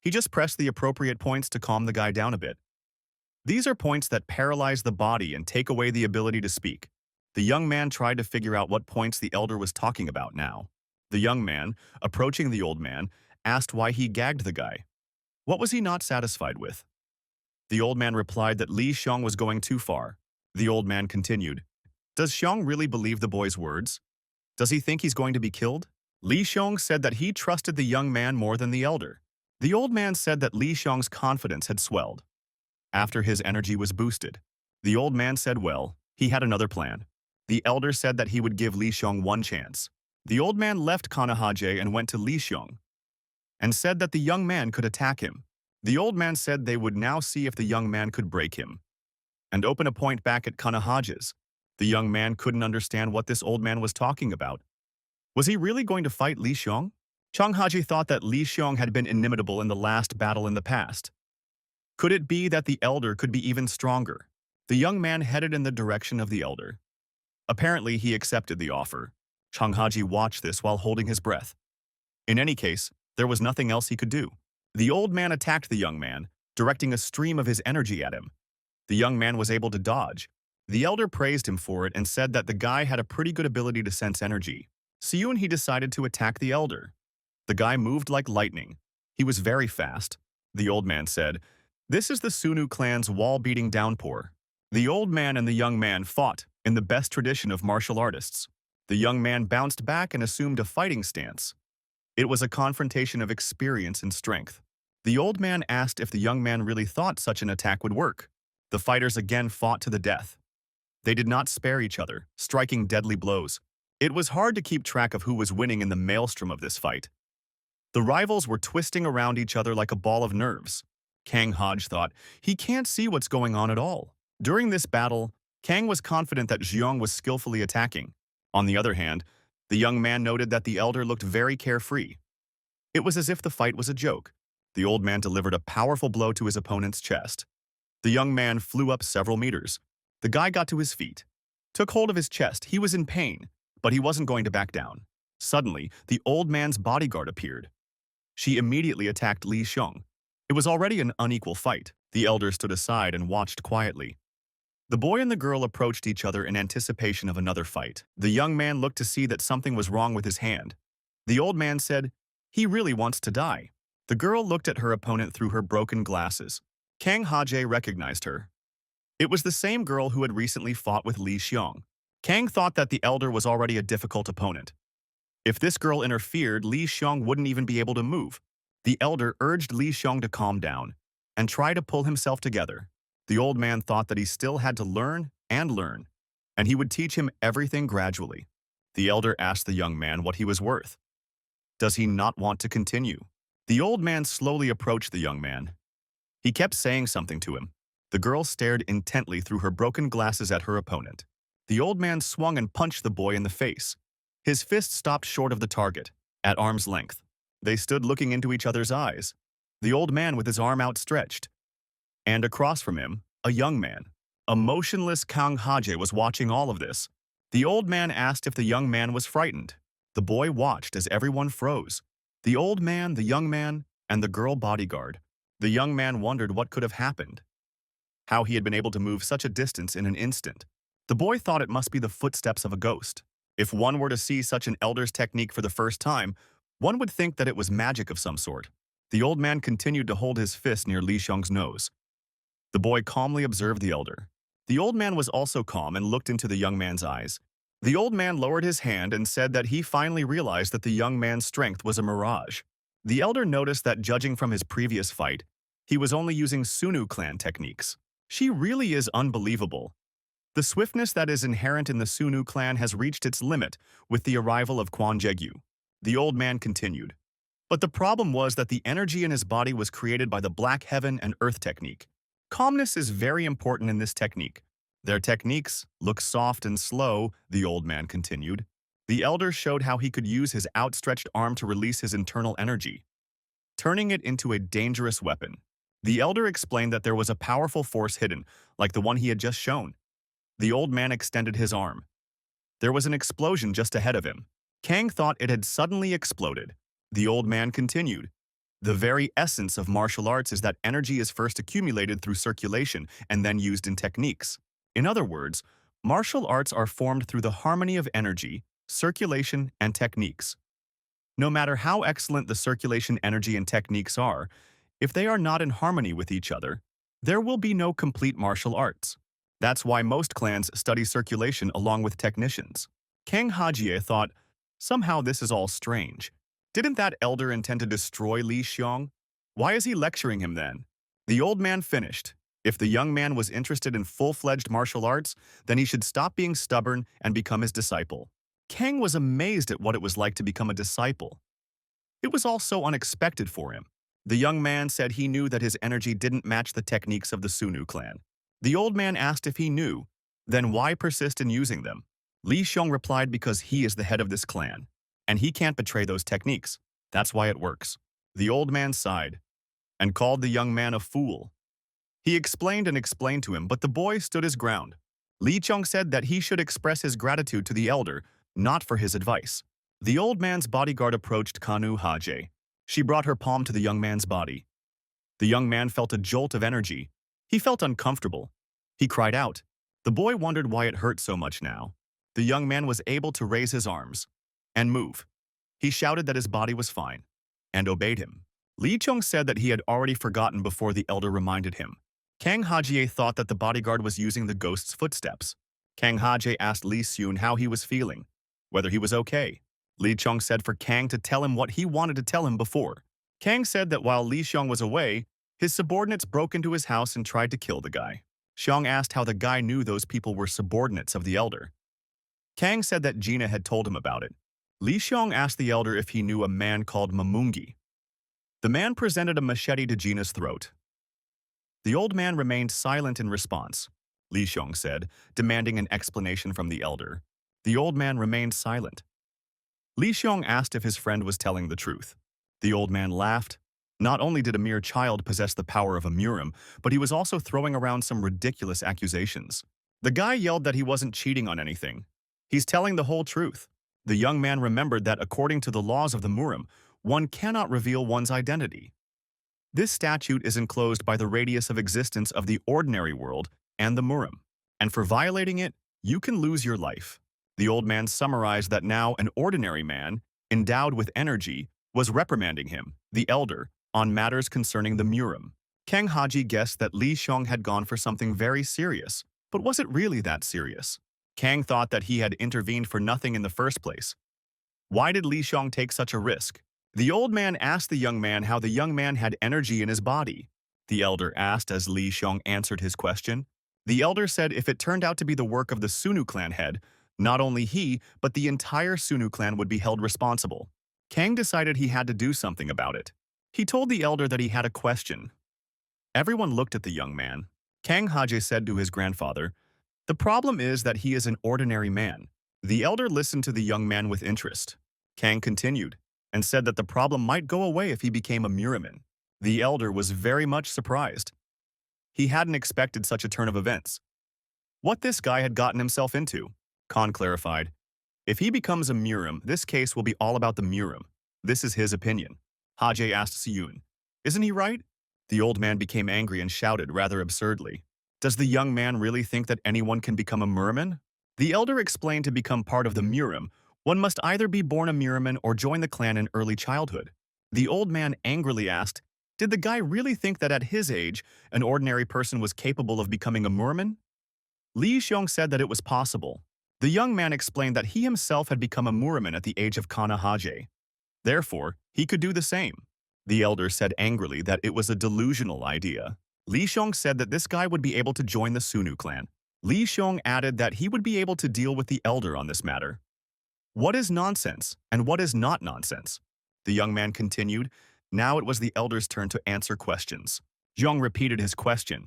He just pressed the appropriate points to calm the guy down a bit. These are points that paralyze the body and take away the ability to speak. The young man tried to figure out what points the elder was talking about now. The young man, approaching the old man, asked why he gagged the guy. What was he not satisfied with? The old man replied that Li Xiong was going too far. The old man continued, does Xiong really believe the boy's words? Does he think he's going to be killed? Li Xiong said that he trusted the young man more than the elder. The old man said that Li Xiong's confidence had swelled. After his energy was boosted, the old man said well, he had another plan. The elder said that he would give Li Xiong one chance. The old man left Kanahaje and went to Li Xiong and said that the young man could attack him. The old man said they would now see if the young man could break him and open a point back at Kanahaje's. The young man couldn't understand what this old man was talking about. Was he really going to fight Li Xiong? Chang Haji thought that Li Xiong had been inimitable in the last battle in the past. Could it be that the elder could be even stronger? The young man headed in the direction of the elder. Apparently, he accepted the offer. Chang Haji watched this while holding his breath. In any case, there was nothing else he could do. The old man attacked the young man, directing a stream of his energy at him. The young man was able to dodge. The elder praised him for it and said that the guy had a pretty good ability to sense energy. Soon he decided to attack the elder. The guy moved like lightning. He was very fast. The old man said, this is the Sunnu clan's wall-beating downpour. The old man and the young man fought in the best tradition of martial artists. The young man bounced back and assumed a fighting stance. It was a confrontation of experience and strength. The old man asked if the young man really thought such an attack would work. The fighters again fought to the death. They did not spare each other, striking deadly blows. It was hard to keep track of who was winning in the maelstrom of this fight. The rivals were twisting around each other like a ball of nerves. Kang Hodge thought, he can't see what's going on at all. During this battle, Kang was confident that Xiong was skillfully attacking. On the other hand, the young man noted that the elder looked very carefree. It was as if the fight was a joke. The old man delivered a powerful blow to his opponent's chest. The young man flew up several meters. The guy got to his feet, took hold of his chest. He was in pain, but he wasn't going to back down. Suddenly, the old man's bodyguard appeared. She immediately attacked Li Xiong. It was already an unequal fight. The elder stood aside and watched quietly. The boy and the girl approached each other in anticipation of another fight. The young man looked to see that something was wrong with his hand. The old man said, he really wants to die. The girl looked at her opponent through her broken glasses. Kang Haji recognized her. It was the same girl who had recently fought with Li Xiong. Kang thought that the elder was already a difficult opponent. If this girl interfered, Li Xiong wouldn't even be able to move. The elder urged Li Xiong to calm down and try to pull himself together. The old man thought that he still had to learn, and he would teach him everything gradually. The elder asked the young man what he was worth. Does he not want to continue? The old man slowly approached the young man. He kept saying something to him. The girl stared intently through her broken glasses at her opponent. The old man swung and punched the boy in the face. His fist stopped short of the target, at arm's length. They stood looking into each other's eyes. the old man with his arm outstretched. And across from him, a young man. A motionless Kang Haje was watching all of this. The old man asked if the young man was frightened. The boy watched as everyone froze. The old man, the young man, and the girl bodyguard. The young man wondered what could have happened. How he had been able to move such a distance in an instant. The boy thought it must be the footsteps of a ghost. If one were to see such an elder's technique for the first time, one would think that it was magic of some sort. The old man continued to hold his fist near Li Xiong's nose. The boy calmly observed the elder. The old man was also calm and looked into the young man's eyes. The old man lowered his hand and said that he finally realized that the young man's strength was a mirage. The elder noticed that judging from his previous fight, he was only using Sunnu clan techniques. She really is unbelievable. The swiftness that is inherent in the Sunnu clan has reached its limit with the arrival of Quan Jegyu. The old man continued. But the problem was that the energy in his body was created by the Black Heaven and Earth technique. Calmness is very important in this technique. Their techniques look soft and slow, the old man continued. The elder showed how he could use his outstretched arm to release his internal energy, turning it into a dangerous weapon. The elder explained that there was a powerful force hidden, like the one he had just shown. The old man extended his arm. There was an explosion just ahead of him. Kang thought it had suddenly exploded. The old man continued. The very essence of martial arts is that energy is first accumulated through circulation and then used in techniques. In other words, martial arts are formed through the harmony of energy, circulation, and techniques. No matter how excellent the circulation energy and techniques are, if they are not in harmony with each other, there will be no complete martial arts. That's why most clans study circulation along with technicians. Kang Hajie thought, somehow this is all strange. Didn't that elder intend to destroy Li Xiong? Why is he lecturing him then? The old man finished. If the young man was interested in full-fledged martial arts, then he should stop being stubborn and become his disciple. Kang was amazed at what it was like to become a disciple. It was all so unexpected for him. The young man said he knew that his energy didn't match the techniques of the Sunnu clan. The old man asked if he knew, then why persist in using them? Li Xiong replied because he is the head of this clan, and he can't betray those techniques. That's why it works. The old man sighed and called the young man a fool. He explained and explained to him, but the boy stood his ground. Li Xiong said that he should express his gratitude to the elder, not for his advice. The old man's bodyguard approached Kanu Haje. She brought her palm to the young man's body. The young man felt a jolt of energy. He felt uncomfortable. He cried out. The boy wondered why it hurt so much now. The young man was able to raise his arms and move. He shouted that his body was fine and obeyed him. Li Xiong said that he had already forgotten before the elder reminded him. Kang Hajie thought that the bodyguard was using the ghost's footsteps. Kang Hajie asked Li Xun how he was feeling, whether he was okay. Li Xiong said for Kang to tell him what he wanted to tell him before. Kang said that while Li Xiong was away, his subordinates broke into his house and tried to kill the guy. Xiong asked how the guy knew those people were subordinates of the elder. Kang said that Gina had told him about it. Li Xiong asked the elder if he knew a man called Mamungi. The man presented a machete to Gina's throat. The old man remained silent in response. Li Xiong said, demanding an explanation from the elder. The old man remained silent. Li Xiong asked if his friend was telling the truth. The old man laughed. Not only did a mere child possess the power of a Murim, but he was also throwing around some ridiculous accusations. The guy yelled that he wasn't cheating on anything. He's telling the whole truth. The young man remembered that according to the laws of the Murim, one cannot reveal one's identity. This statute is enclosed by the radius of existence of the ordinary world and the Murim, and for violating it, you can lose your life. The old man summarized that now an ordinary man, endowed with energy, was reprimanding him, the elder, on matters concerning the Murim. Kang Haji guessed that Li Xiong had gone for something very serious, but was it really that serious? Kang thought that he had intervened for nothing in the first place. Why did Li Xiong take such a risk? The old man asked the young man how the young man had energy in his body. The elder asked as Li Xiong answered his question. The elder said if it turned out to be the work of the Sunnu clan head, not only he, but the entire Sunnu clan would be held responsible. Kang decided he had to do something about it. He told the elder that he had a question. Everyone looked at the young man. Kang Haje said to his grandfather, "The problem is that he is an ordinary man." The elder listened to the young man with interest. Kang continued, and said that the problem might go away if he became a Muriman. The elder was very much surprised. He hadn't expected such a turn of events. What this guy had gotten himself into, Khan clarified. If he becomes a Murim, this case will be all about the Murim. This is his opinion. Hajie asked Siyun. Isn't he right? The old man became angry and shouted rather absurdly. Does the young man really think that anyone can become a Muriman? The elder explained to become part of the Murim, one must either be born a Muriman or join the clan in early childhood. The old man angrily asked, did the guy really think that at his age, an ordinary person was capable of becoming a Muriman? Li Xiong said that it was possible. The young man explained that he himself had become a Muriman at the age of Kana Hajie. Therefore, he could do the same. The elder said angrily that it was a delusional idea. Li Xiong said that this guy would be able to join the Sunnu clan. Li Xiong added that he would be able to deal with the elder on this matter. What is nonsense and what is not nonsense? The young man continued. Now it was the elder's turn to answer questions. Zhang repeated his question.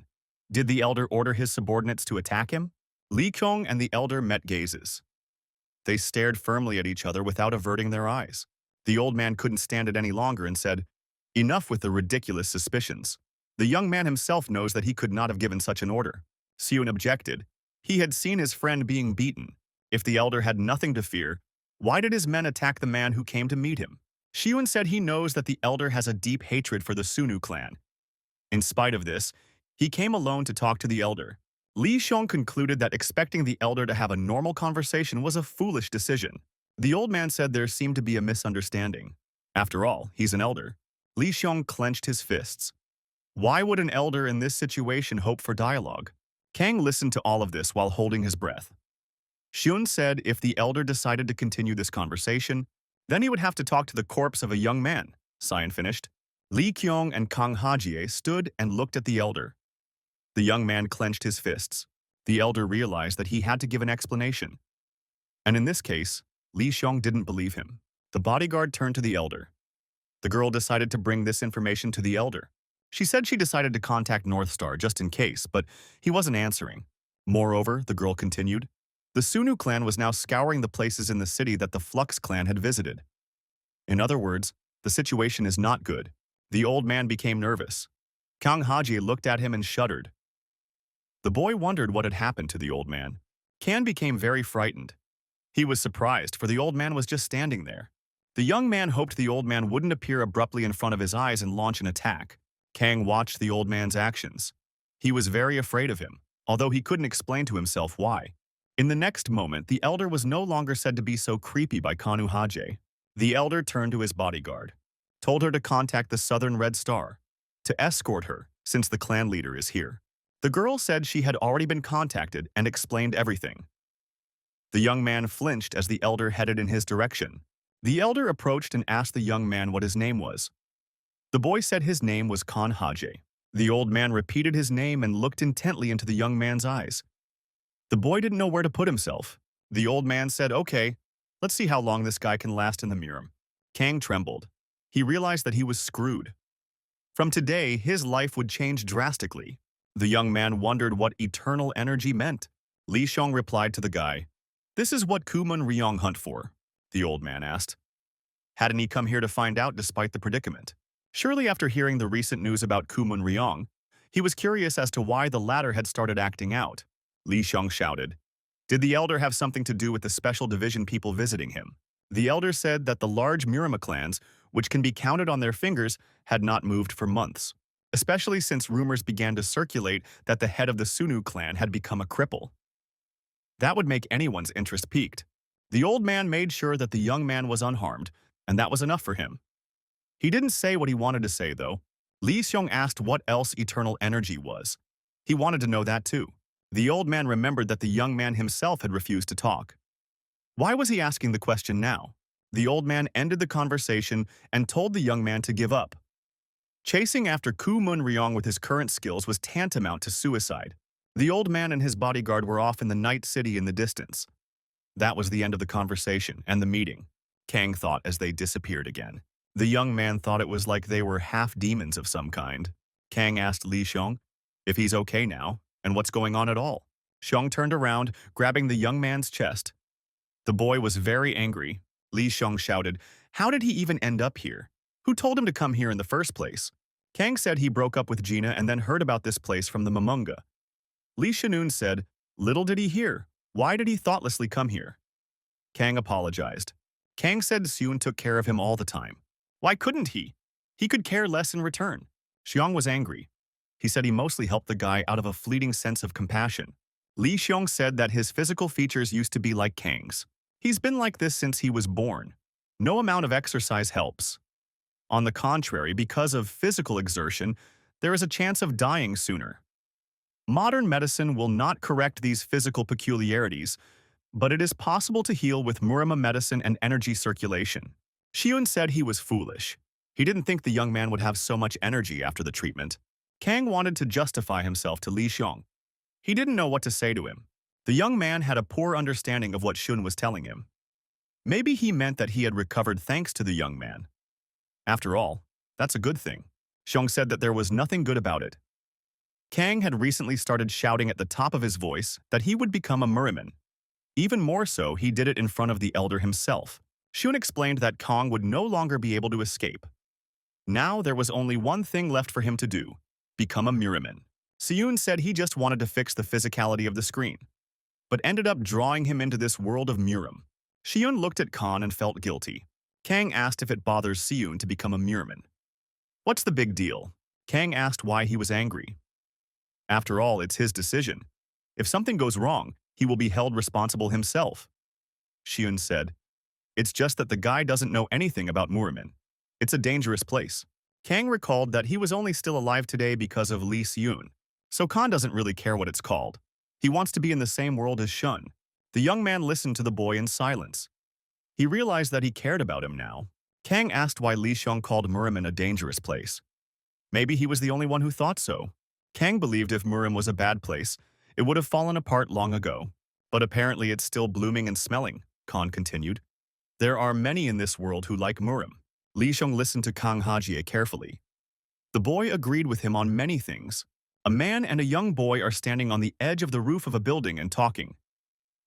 Did the elder order his subordinates to attack him? Li Qiong and the elder met gazes. They stared firmly at each other without averting their eyes. The old man couldn't stand it any longer and said, enough with the ridiculous suspicions. The young man himself knows that he could not have given such an order. Siyun objected. He had seen his friend being beaten. If the elder had nothing to fear, why did his men attack the man who came to meet him? Siyun said he knows that the elder has a deep hatred for the Sunnu clan. In spite of this, he came alone to talk to the elder. Li Xiong concluded that expecting the elder to have a normal conversation was a foolish decision. The old man said there seemed to be a misunderstanding. After all, he's an elder. Li Xiong clenched his fists. Why would an elder in this situation hope for dialogue? Kang listened to all of this while holding his breath. Xun said if the elder decided to continue this conversation, then he would have to talk to the corpse of a young man, Sion finished. Li Qiong and Kang Hajie stood and looked at the elder. The young man clenched his fists. The elder realized that he had to give an explanation. And in this case, Li Xiong didn't believe him. The bodyguard turned to the elder. The girl decided to bring this information to the elder. She said she decided to contact North Star just in case, but he wasn't answering. Moreover, the girl continued, the Sunnu clan was now scouring the places in the city that the Flux clan had visited. In other words, the situation is not good. The old man became nervous. Kang Hajie looked at him and shuddered. The boy wondered what had happened to the old man. Kan became very frightened. He was surprised, for the old man was just standing there. The young man hoped the old man wouldn't appear abruptly in front of his eyes and launch an attack. Kang watched the old man's actions. He was very afraid of him, although he couldn't explain to himself why. In the next moment, the elder was no longer said to be so creepy by Kanu Hajie. The elder turned to his bodyguard, told her to contact the Southern Red Star, to escort her, since the clan leader is here. The girl said she had already been contacted and explained everything. The young man flinched as the elder headed in his direction. The elder approached and asked the young man what his name was. The boy said his name was Khan Hajie. The old man repeated his name and looked intently into the young man's eyes. The boy didn't know where to put himself. The old man said, okay, let's see how long this guy can last in the Murim. Kang trembled. He realized that he was screwed. From today, his life would change drastically. The young man wondered what eternal energy meant. Li Xiong replied to the guy, this is what Kumun Ryong hunt for, the old man asked. Hadn't he come here to find out despite the predicament? Surely after hearing the recent news about Kumun Ryong, he was curious as to why the latter had started acting out. Li Xiong shouted, did the elder have something to do with the special division people visiting him? The elder said that the large Murima clans, which can be counted on their fingers, had not moved for months, especially since rumors began to circulate that the head of the Sunnu clan had become a cripple. That would make anyone's interest piqued. The old man made sure that the young man was unharmed, and that was enough for him. He didn't say what he wanted to say, though. Li Xiong asked what else eternal energy was. He wanted to know that too. The old man remembered that the young man himself had refused to talk. Why was he asking the question now? The old man ended the conversation and told the young man to give up. Chasing after Kumun Ryong with his current skills was tantamount to suicide. The old man and his bodyguard were off in the night city in the distance. That was the end of the conversation and the meeting, Kang thought as they disappeared again. The young man thought it was like they were half demons of some kind. Kang asked Li Xiong if he's okay now and what's going on at all. Xiong turned around, grabbing the young man's chest. The boy was very angry. Li Xiong shouted, how did he even end up here? Who told him to come here in the first place? Kang said he broke up with Gina and then heard about this place from the Manga. Lee Shanun said, little did he hear. Why did he thoughtlessly come here? Kang apologized. Kang said Seun took care of him all the time. Why couldn't he? He could care less in return. Xiong was angry. He said he mostly helped the guy out of a fleeting sense of compassion. Lee Xiong said that his physical features used to be like Kang's. He's been like this since he was born. No amount of exercise helps. On the contrary, because of physical exertion, there is a chance of dying sooner. Modern medicine will not correct these physical peculiarities, but it is possible to heal with Murim medicine and energy circulation. Xiun said he was foolish. He didn't think the young man would have so much energy after the treatment. Kang wanted to justify himself to Li Xiong. He didn't know what to say to him. The young man had a poor understanding of what Shun was telling him. Maybe he meant that he had recovered thanks to the young man. After all, that's a good thing. Xiong said that there was nothing good about it. Kang had recently started shouting at the top of his voice that he would become a Muriman. Even more so, he did it in front of the elder himself. Shun explained that Kang would no longer be able to escape. Now there was only one thing left for him to do: become a Muriman. Seun said he just wanted to fix the physicality of the screen, but ended up drawing him into this world of Murim. Xiun looked at Khan and felt guilty. Kang asked if it bothers Seun to become a Muriman. What's the big deal? Kang asked why he was angry. After all, it's his decision. If something goes wrong, he will be held responsible himself. Xiun said, it's just that the guy doesn't know anything about Muriman. It's a dangerous place. Kang recalled that he was only still alive today because of Li Seun, so Khan doesn't really care what it's called. He wants to be in the same world as Shun. The young man listened to the boy in silence. He realized that he cared about him now. Kang asked why Li Xiong called Murim a dangerous place. Maybe he was the only one who thought so. Kang believed if Murim was a bad place, it would have fallen apart long ago. But apparently it's still blooming and smelling, Khan continued. There are many in this world who like Murim. Li Xiong listened to Kang Hajie carefully. The boy agreed with him on many things. A man and a young boy are standing on the edge of the roof of a building and talking.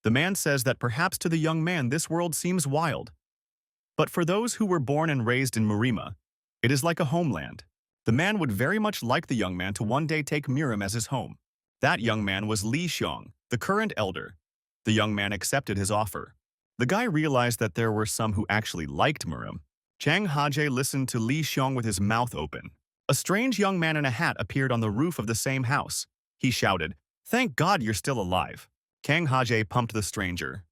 The man says that perhaps to the young man this world seems wild. But for those who were born and raised in Murima, it is like a homeland. The man would very much like the young man to one day take Murim as his home. That young man was Li Xiong, the current elder. The young man accepted his offer. The guy realized that there were some who actually liked Murim. Chang Haje listened to Li Xiong with his mouth open. A strange young man in a hat appeared on the roof of the same house. He shouted, "Thank God you're still alive." Kang Haje pumped the stranger.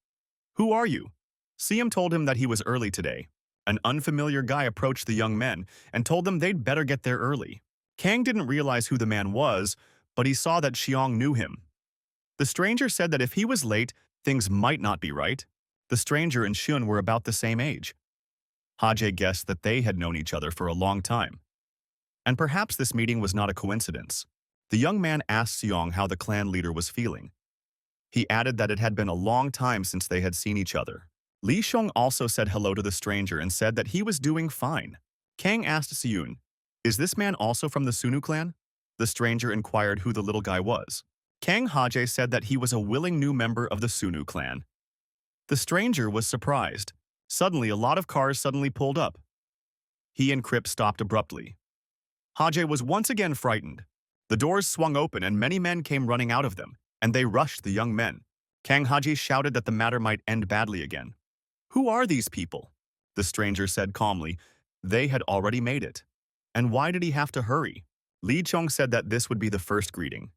"Who are you?" Siam told him that he was early today. An unfamiliar guy approached the young men and told them they'd better get there early. Kang didn't realize who the man was, but he saw that Xiong knew him. The stranger said that if he was late, things might not be right. The stranger and Shun were about the same age. Haje guessed that they had known each other for a long time. And perhaps this meeting was not a coincidence. The young man asked Xiong how the clan leader was feeling. He added that it had been a long time since they had seen each other. Li Xiong also said hello to the stranger and said that he was doing fine. Kang asked Seun, "Is this man also from the Sunnu clan?" The stranger inquired who the little guy was. Kang Haje said that he was a willing new member of the Sunnu clan. The stranger was surprised. Suddenly, a lot of cars suddenly pulled up. He and Krip stopped abruptly. Haje was once again frightened. The doors swung open and many men came running out of them, and they rushed the young men. Kang Haji shouted that the matter might end badly again. "Who are these people?" The stranger said calmly. They had already made it. And why did he have to hurry? Li Chong said that this would be the first greeting.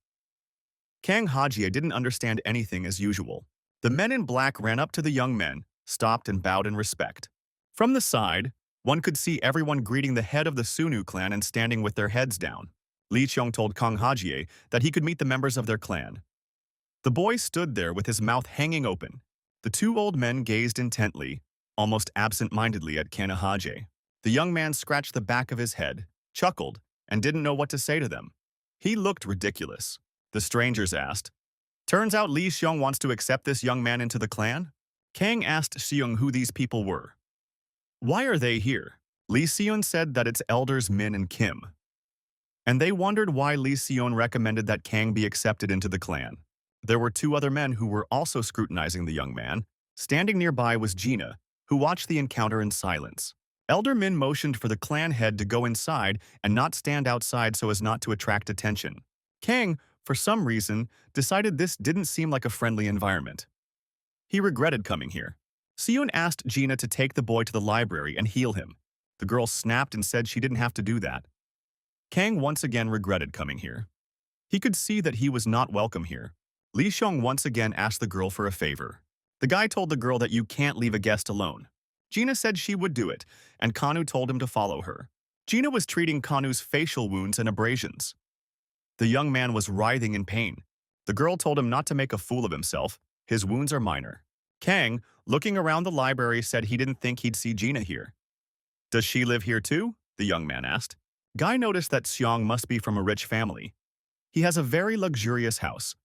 Kang Hajie didn't understand anything as usual. The men in black ran up to the young men, stopped and bowed in respect. From the side, one could see everyone greeting the head of the Sunnu clan and standing with their heads down. Li Chong told Kang Hajie that he could meet the members of their clan. The boy stood there with his mouth hanging open. The two old men gazed intently, almost absent-mindedly at Kang Hajie. The young man scratched the back of his head, chuckled, and didn't know what to say to them. He looked ridiculous. The strangers asked, "Turns out Li Xiong wants to accept this young man into the clan?" Kang asked Xiong who these people were. "Why are they here?" Li Xiong said that it's elders Min and Kim. And they wondered why Li Xiong recommended that Kang be accepted into the clan. There were two other men who were also scrutinizing the young man. Standing nearby was Gina, who watched the encounter in silence. Elder Min motioned for the clan head to go inside and not stand outside so as not to attract attention. Kang, for some reason, decided this didn't seem like a friendly environment. He regretted coming here. Seon asked Gina to take the boy to the library and heal him. The girl snapped and said she didn't have to do that. Kang once again regretted coming here. He could see that he was not welcome here. Lee Xiong once again asked the girl for a favor. The guy told the girl that you can't leave a guest alone. Gina said she would do it, and Kanu told him to follow her. Gina was treating Kanu's facial wounds and abrasions. The young man was writhing in pain. The girl told him not to make a fool of himself. His wounds are minor. Kang, looking around the library, said he didn't think he'd see Gina here. Does she live here too? The young man asked. Guy noticed that Xiong must be from a rich family. He has a very luxurious house.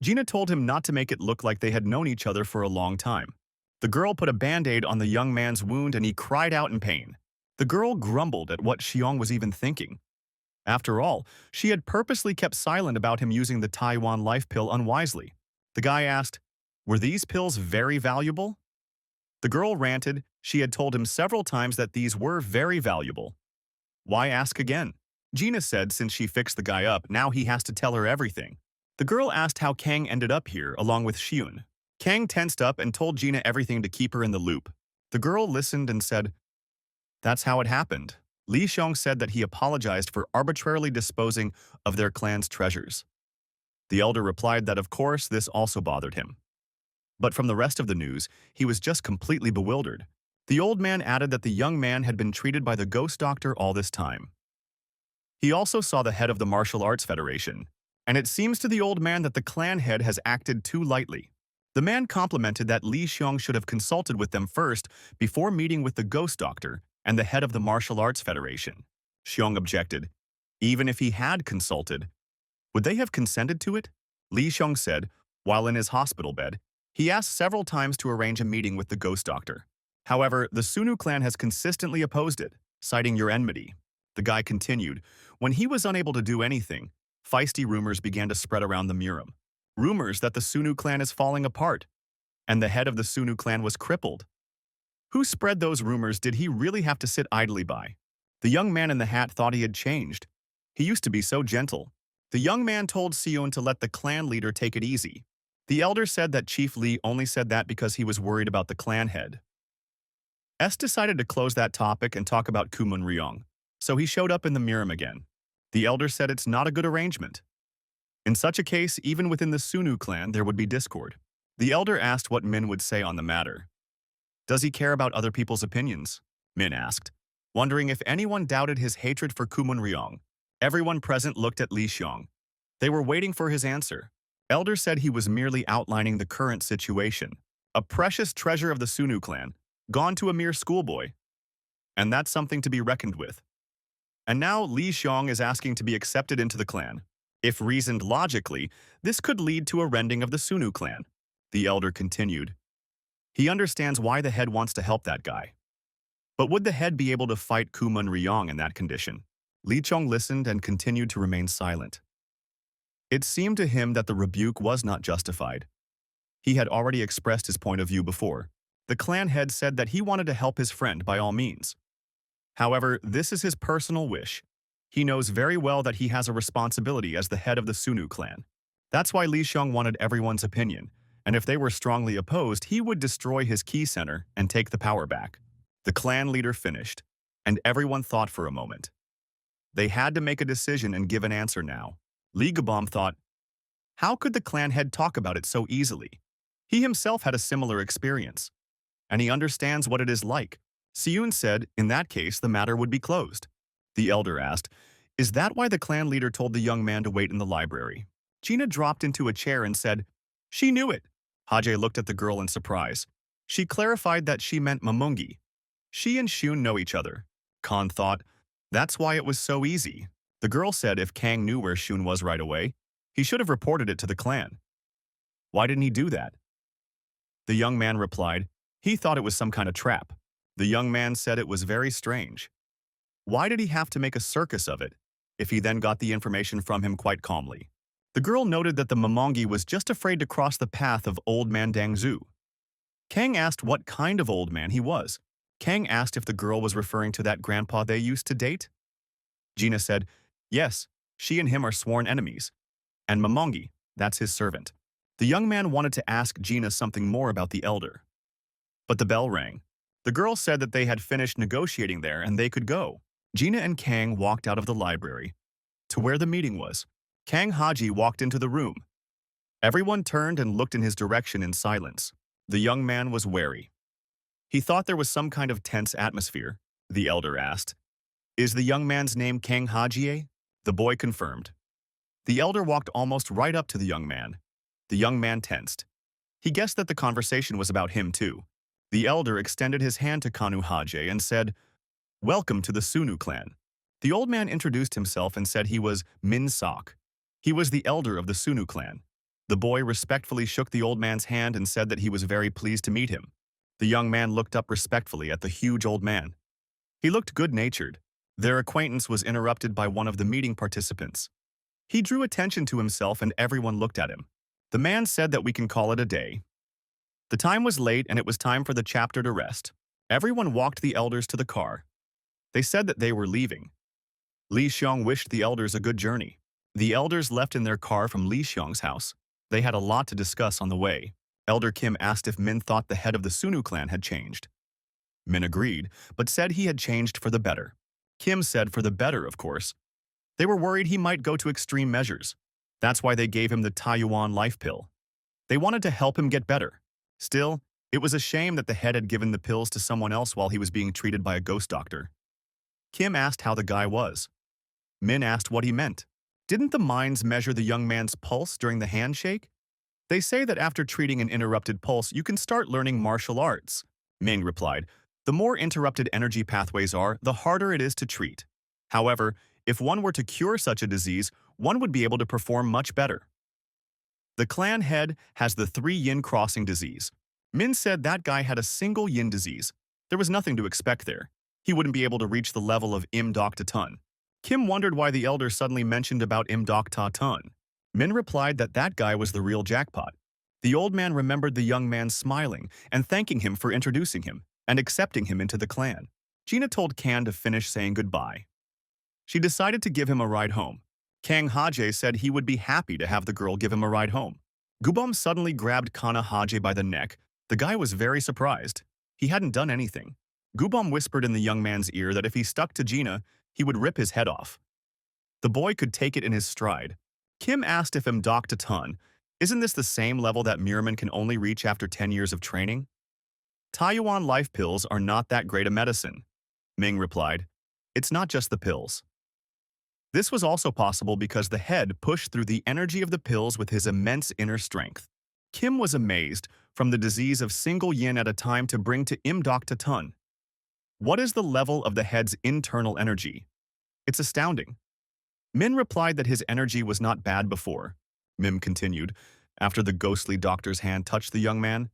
Gina told him not to make it look like they had known each other for a long time. The girl put a band-aid on the young man's wound and he cried out in pain. The girl grumbled at what Xiong was even thinking. After all, she had purposely kept silent about him using the Taiwan life pill unwisely. The guy asked, were these pills very valuable? The girl ranted. She had told him several times that these were very valuable. Why ask again? Gina said since she fixed the guy up, now he has to tell her everything. The girl asked how Kang ended up here along with Xiun. Kang tensed up and told Gina everything to keep her in the loop. The girl listened and said, that's how it happened. Lee Xiong said that he apologized for arbitrarily disposing of their clan's treasures. The elder replied that of course this also bothered him. But from the rest of the news, he was just completely bewildered. The old man added that the young man had been treated by the ghost doctor all this time. He also saw the head of the Martial Arts Federation, and it seems to the old man that the clan head has acted too lightly. The man complimented that Li Xiong should have consulted with them first before meeting with the ghost doctor and the head of the Martial Arts Federation. Xiong objected. Even if he had consulted, would they have consented to it? Li Xiong said, while in his hospital bed, he asked several times to arrange a meeting with the ghost doctor. However, the Sunnu clan has consistently opposed it, citing your enmity. The guy continued, when he was unable to do anything, feisty rumors began to spread around the Murim. Rumors that the Sunnu clan is falling apart, and the head of the Sunnu clan was crippled. Who spread those rumors did he really have to sit idly by? The young man in the hat thought he had changed. He used to be so gentle. The young man told Seon to let the clan leader take it easy. The elder said that Chief Lee only said that because he was worried about the clan head. S decided to close that topic and talk about Kumun Ryong, so he showed up in the Murim again. The elder said it's not a good arrangement. In such a case, even within the Sunnu clan, there would be discord. The elder asked what Min would say on the matter. Does he care about other people's opinions? Min asked, wondering if anyone doubted his hatred for Kumun Ryong. Everyone present looked at Li Xiong. They were waiting for his answer. Elder said he was merely outlining the current situation. A precious treasure of the Sunnu clan, gone to a mere schoolboy. And that's something to be reckoned with. And now Li Xiong is asking to be accepted into the clan. If reasoned logically, this could lead to a rending of the Sunnu clan. The elder continued. He understands why the head wants to help that guy. But would the head be able to fight Kumun Ryong in that condition? Li Xiong listened and continued to remain silent. It seemed to him that the rebuke was not justified. He had already expressed his point of view before. The clan head said that he wanted to help his friend by all means. However, this is his personal wish. He knows very well that he has a responsibility as the head of the Sunnu clan. That's why Li Xiong wanted everyone's opinion, and if they were strongly opposed, he would destroy his key center and take the power back. The clan leader finished, and everyone thought for a moment. They had to make a decision and give an answer now. Li Gabam thought, how could the clan head talk about it so easily? He himself had a similar experience, and he understands what it is like. Seon said, in that case, the matter would be closed. The elder asked, is that why the clan leader told the young man to wait in the library? Gina dropped into a chair and said, she knew it. Haje looked at the girl in surprise. She clarified that she meant Mamungi. She and Shun know each other. Khan thought, that's why it was so easy. The girl said if Kang knew where Shun was right away, he should have reported it to the clan. Why didn't he do that? The young man replied, he thought it was some kind of trap. The young man said it was very strange. Why did he have to make a circus of it, if he then got the information from him quite calmly? The girl noted that the Mamongi was just afraid to cross the path of old man Dang Zhu. Kang asked what kind of old man he was. Kang asked if the girl was referring to that grandpa they used to date. Gina said, yes, she and him are sworn enemies. And Momongi, that's his servant. The young man wanted to ask Gina something more about the elder. But the bell rang. The girl said that they had finished negotiating there and they could go. Gina and Kang walked out of the library to where the meeting was. Kang Haji walked into the room. Everyone turned and looked in his direction in silence. The young man was wary. He thought there was some kind of tense atmosphere. The elder asked, is the young man's name Kang Hajie? The boy confirmed. The elder walked almost right up to the young man. The young man tensed. He guessed that the conversation was about him too. The elder extended his hand to Kanu Hajie and said, welcome to the Sunnu clan. The old man introduced himself and said he was Min Sok. He was the elder of the Sunnu clan. The boy respectfully shook the old man's hand and said that he was very pleased to meet him. The young man looked up respectfully at the huge old man. He looked good-natured. Their acquaintance was interrupted by one of the meeting participants. He drew attention to himself and everyone looked at him. The man said that we can call it a day. The time was late and it was time for the chapter to rest. Everyone walked the elders to the car. They said that they were leaving. Li Xiong wished the elders a good journey. The elders left in their car from Li Xiong's house. They had a lot to discuss on the way. Elder Kim asked if Min thought the head of the Sunnu clan had changed. Min agreed, but said he had changed for the better. Kim said for the better, of course. They were worried he might go to extreme measures. That's why they gave him the Taiyuan life pill. They wanted to help him get better. Still, it was a shame that the head had given the pills to someone else while he was being treated by a ghost doctor. Kim asked how the guy was. Min asked what he meant. Didn't the mines measure the young man's pulse during the handshake? They say that after treating an interrupted pulse, you can start learning martial arts. Ming replied, the more interrupted energy pathways are, the harder it is to treat. However, if one were to cure such a disease, one would be able to perform much better. The clan head has the 3 yin crossing disease. Min said that guy had a single yin disease. There was nothing to expect there. He wouldn't be able to reach the level of Im Dok Ta Tun. Kim wondered why the elder suddenly mentioned about Im Dok Ta Tun. Min replied that that guy was the real jackpot. The old man remembered the young man smiling and thanking him for introducing him and accepting him into the clan. Gina told Kan to finish saying goodbye. She decided to give him a ride home. Kang Haje said he would be happy to have the girl give him a ride home. Gubom suddenly grabbed Kana Haje by the neck. The guy was very surprised. He hadn't done anything. Gubom whispered in the young man's ear that if he stuck to Gina, he would rip his head off. The boy could take it in his stride. Kim asked if Dok Ta Tun, isn't this the same level that Murim can only reach after 10 years of training? Taiyuan life pills are not that great a medicine. Ming replied, it's not just the pills. This was also possible because the head pushed through the energy of the pills with his immense inner strength. Kim was amazed from the disease of single yin at a time to bring to Im Dok Ta Tun. What is the level of the head's internal energy? It's astounding. Min replied that his energy was not bad before. Mim continued, after the ghostly doctor's hand touched the young man.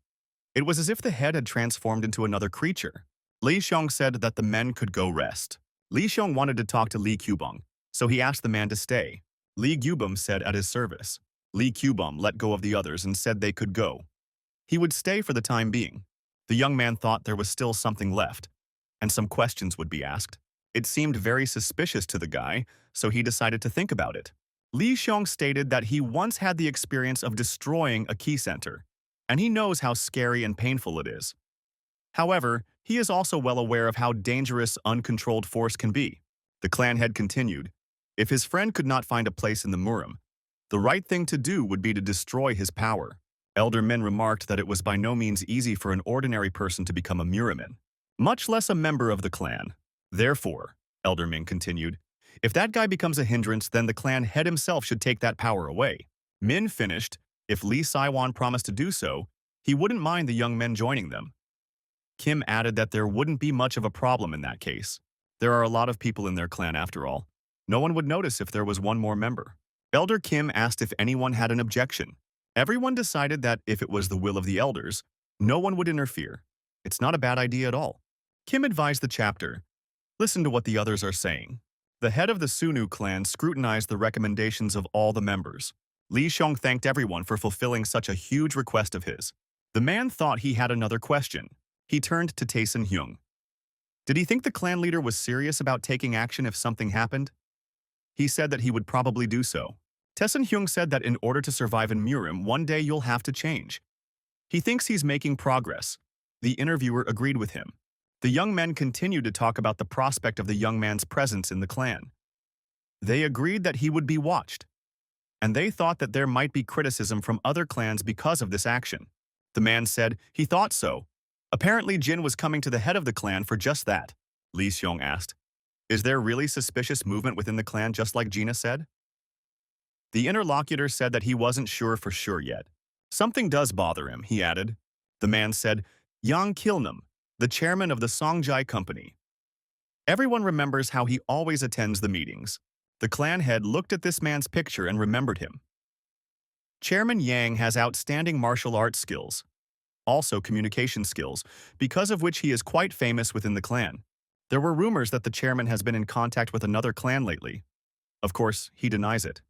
It was as if the head had transformed into another creature. Li Xiong said that the men could go rest. Li Xiong wanted to talk to Li Qubong, so he asked the man to stay. Li Qubom said at his service. Li Qubom let go of the others and said they could go. He would stay for the time being. The young man thought there was still something left, and some questions would be asked. It seemed very suspicious to the guy, so he decided to think about it. Li Xiong stated that he once had the experience of destroying a key center, and he knows how scary and painful it is. However, he is also well aware of how dangerous uncontrolled force can be. The clan head continued, if his friend could not find a place in the Murim, the right thing to do would be to destroy his power. Elder Min remarked that it was by no means easy for an ordinary person to become a Muriman, much less a member of the clan. Therefore, Elder Min continued, if that guy becomes a hindrance, then the clan head himself should take that power away. Min finished, if Li Saiwan promised to do so, he wouldn't mind the young men joining them. Kim added that there wouldn't be much of a problem in that case. There are a lot of people in their clan after all. No one would notice if there was one more member. Elder Kim asked if anyone had an objection. Everyone decided that if it was the will of the elders, no one would interfere. It's not a bad idea at all. Kim advised the chapter, listen to what the others are saying. The head of the Sunnu clan scrutinized the recommendations of all the members. Li Xiong thanked everyone for fulfilling such a huge request of his. The man thought he had another question. He turned to Tae Sin Hyung. Did he think the clan leader was serious about taking action if something happened? He said that he would probably do so. Taesun Hyung said that in order to survive in Murim, one day you'll have to change. He thinks he's making progress. The interviewer agreed with him. The young men continued to talk about the prospect of the young man's presence in the clan. They agreed that he would be watched, and they thought that there might be criticism from other clans because of this action. The man said he thought so. Apparently Jin was coming to the head of the clan for just that. Lee Seong asked, "Is there really suspicious movement within the clan just like Gina said?" The interlocutor said that he wasn't sure for sure yet. "Something does bother him," he added. The man said, "Yang Kilnam, the chairman of the Songjai company. Everyone remembers how he always attends the meetings." The clan head looked at this man's picture and remembered him. Chairman Yang has outstanding martial arts skills, also communication skills, because of which he is quite famous within the clan. There were rumors that the chairman has been in contact with another clan lately. Of course, he denies it.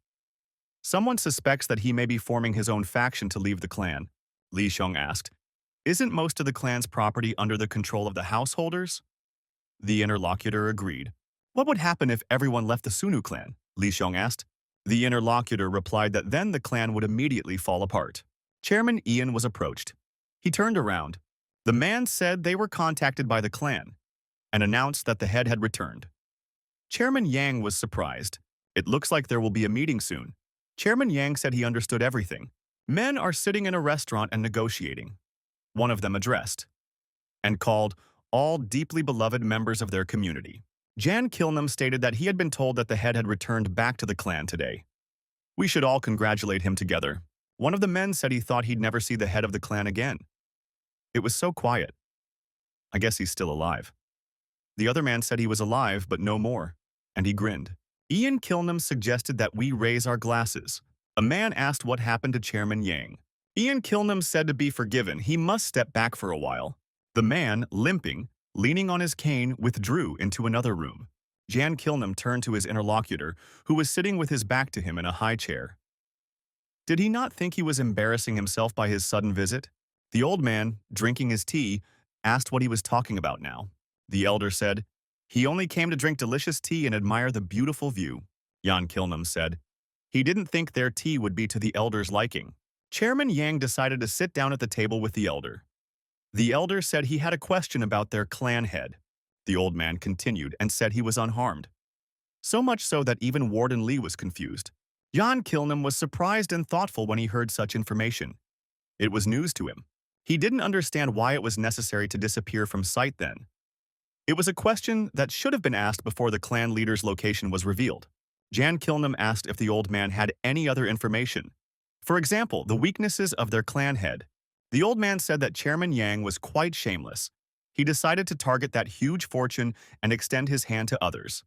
Someone suspects that he may be forming his own faction to leave the clan. Lee Seong asked, "Isn't most of the clan's property under the control of the householders?" The interlocutor agreed. "What would happen if everyone left the Sunnu clan?" Lee Seong asked. The interlocutor replied that then the clan would immediately fall apart. Chairman Ian was approached. He turned around. The man said they were contacted by the clan and announced that the head had returned. Chairman Yang was surprised. "It looks like there will be a meeting soon." Chairman Yang said he understood everything. Men are sitting in a restaurant and negotiating. One of them addressed and called all deeply beloved members of their community. Jan Kilnam stated that he had been told that the head had returned back to the clan today. "We should all congratulate him together." One of the men said he thought he'd never see the head of the clan again. It was so quiet. "I guess he's still alive." The other man said he was alive, but no more, and he grinned. Ian Kilnam suggested that we raise our glasses. A man asked what happened to Chairman Yang. Ian Kilnam said to be forgiven, he must step back for a while. The man, limping, leaning on his cane, withdrew into another room. Jan Kilnam turned to his interlocutor, who was sitting with his back to him in a high chair. Did he not think he was embarrassing himself by his sudden visit? The old man, drinking his tea, asked what he was talking about now. The elder said, "He only came to drink delicious tea and admire the beautiful view." Jan Kilnam said, he didn't think their tea would be to the elder's liking. Chairman Yang decided to sit down at the table with the elder. The elder said he had a question about their clan head. The old man continued and said he was unharmed. So much so that even Warden Lee was confused. Jan Kilnam was surprised and thoughtful when he heard such information. It was news to him. He didn't understand why it was necessary to disappear from sight then. It was a question that should have been asked before the clan leader's location was revealed. Jan Kilnam asked if the old man had any other information. For example, the weaknesses of their clan head. The old man said that Chairman Yang was quite shameless. He decided to target that huge fortune and extend his hand to others.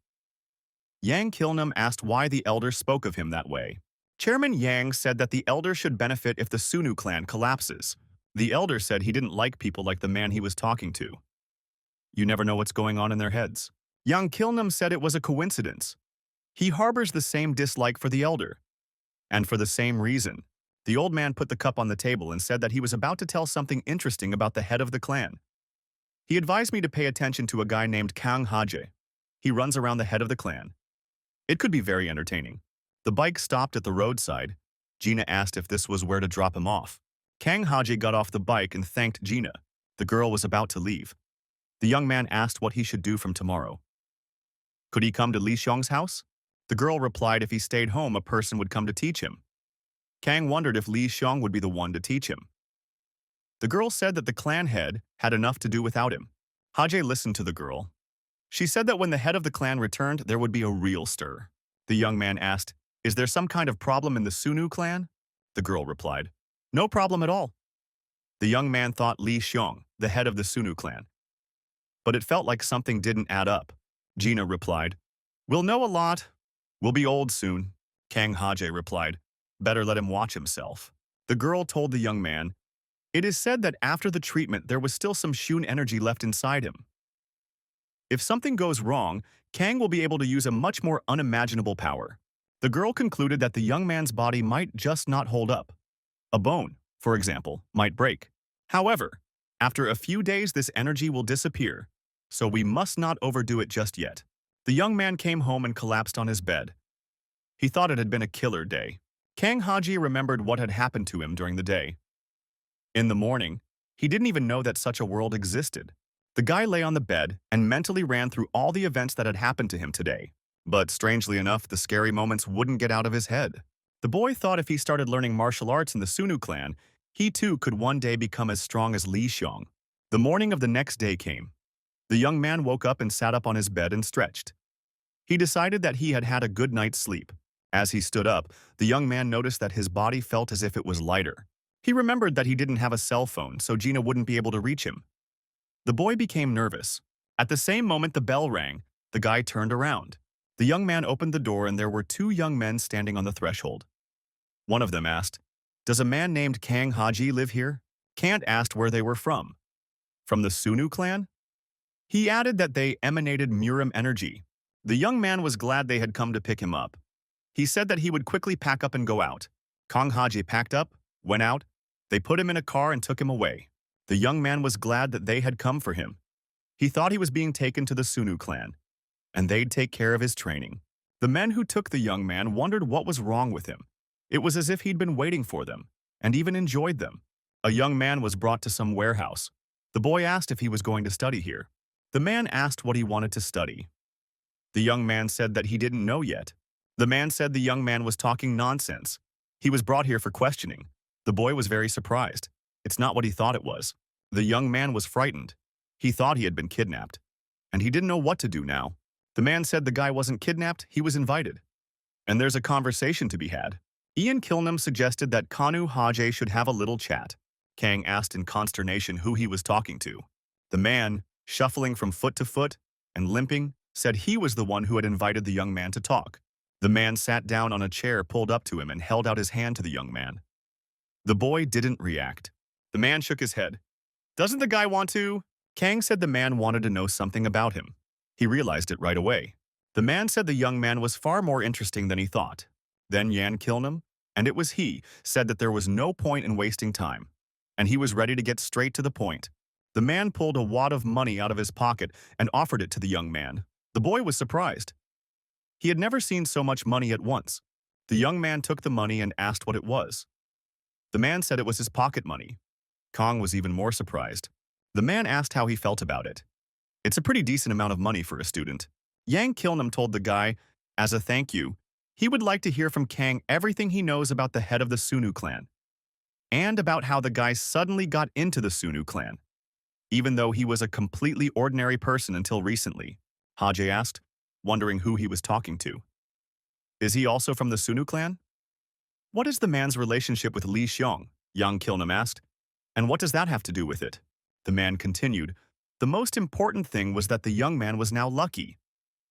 Yang Kilnam asked why the elder spoke of him that way. Chairman Yang said that the elder should benefit if the Sunnu clan collapses. The elder said he didn't like people like the man he was talking to. You never know what's going on in their heads. Yang Kilnam said it was a coincidence. He harbors the same dislike for the elder. And for the same reason. The old man put the cup on the table and said that he was about to tell something interesting about the head of the clan. He advised me to pay attention to a guy named Kang Haje. He runs around the head of the clan. It could be very entertaining. The bike stopped at the roadside. Gina asked if this was where to drop him off. Kang Haje got off the bike and thanked Gina. The girl was about to leave. The young man asked what he should do from tomorrow. Could he come to Lee Xiong's house? The girl replied if he stayed home, a person would come to teach him. Kang wondered if Lee Xiong would be the one to teach him. The girl said that the clan head had enough to do without him. Haje listened to the girl. She said that when the head of the clan returned, there would be a real stir. The young man asked, "Is there some kind of problem in the Sunnu clan?" The girl replied, "No problem at all." The young man thought Lee Xiong, the head of the Sunnu clan. But it felt like something didn't add up. Gina replied, "We'll know a lot. We'll be old soon." Kang Haje replied, "Better let him watch himself." The girl told the young man, "It is said that after the treatment there was still some Shun energy left inside him. If something goes wrong, Kang will be able to use a much more unimaginable power." The girl concluded that the young man's body might just not hold up. A bone, for example, might break. However, after a few days this energy will disappear. so we must not overdo it just yet. The young man came home and collapsed on his bed. He thought it had been a killer day. Kang Haji remembered what had happened to him during the day. In the morning, he didn't even know that such a world existed. The guy lay on the bed and mentally ran through all the events that had happened to him today. But strangely enough, the scary moments wouldn't get out of his head. The boy thought if he started learning martial arts in the Sunnu clan, he too could one day become as strong as Li Xiong. The morning of the next day came. The young man woke up and sat up on his bed and stretched. He decided that he had had a good night's sleep. As he stood up, the young man noticed that his body felt as if it was lighter. He remembered that he didn't have a cell phone, so Gina wouldn't be able to reach him. The boy became nervous. At the same moment the bell rang, the guy turned around. The young man opened the door and there were two young men standing on the threshold. One of them asked, "Does a man named Kang Haji live here?" Kant asked where they were from. From the Sunnu clan? He added that they emanated Murim energy. The young man was glad they had come to pick him up. He said that he would quickly pack up and go out. Kang Haji packed up, went out. They put him in a car and took him away. The young man was glad that they had come for him. He thought he was being taken to the Sunnu clan, and they'd take care of his training. The men who took the young man wondered what was wrong with him. It was as if he'd been waiting for them, and even enjoyed them. A young man was brought to some warehouse. The boy asked if he was going to study here. The man asked what he wanted to study. The young man said that he didn't know yet. The man said the young man was talking nonsense. He was brought here for questioning. The boy was very surprised. It's not what he thought it was. The young man was frightened. He thought he had been kidnapped, and he didn't know what to do now. The man said the guy wasn't kidnapped, he was invited. And there's a conversation to be had. Ian Kilnam suggested that Kanu Haje should have a little chat. Kang asked in consternation who he was talking to. The man, shuffling from foot to foot and limping, said he was the one who had invited the young man to talk. The man sat down on a chair pulled up to him and held out his hand to the young man. The boy didn't react. The man shook his head. "Doesn't the guy want to?" Kang said the man wanted to know something about him. He realized it right away. The man said the young man was far more interesting than he thought. Then Yan Kilnam, and it was he, said that there was no point in wasting time, and he was ready to get straight to the point. The man pulled a wad of money out of his pocket and offered it to the young man. The boy was surprised. He had never seen so much money at once. The young man took the money and asked what it was. The man said it was his pocket money. Kong was even more surprised. The man asked how he felt about it. It's a pretty decent amount of money for a student. Yang Kilnam told the guy, as a thank you, he would like to hear from Kang everything he knows about the head of the Sunnu clan, and about how the guy suddenly got into the Sunnu clan, even though he was a completely ordinary person until recently. Haje asked, wondering who he was talking to. Is he also from the Sunnu clan? What is the man's relationship with Li Xiong? Yang Kilnam asked. And what does that have to do with it? The man continued. The most important thing was that the young man was now lucky.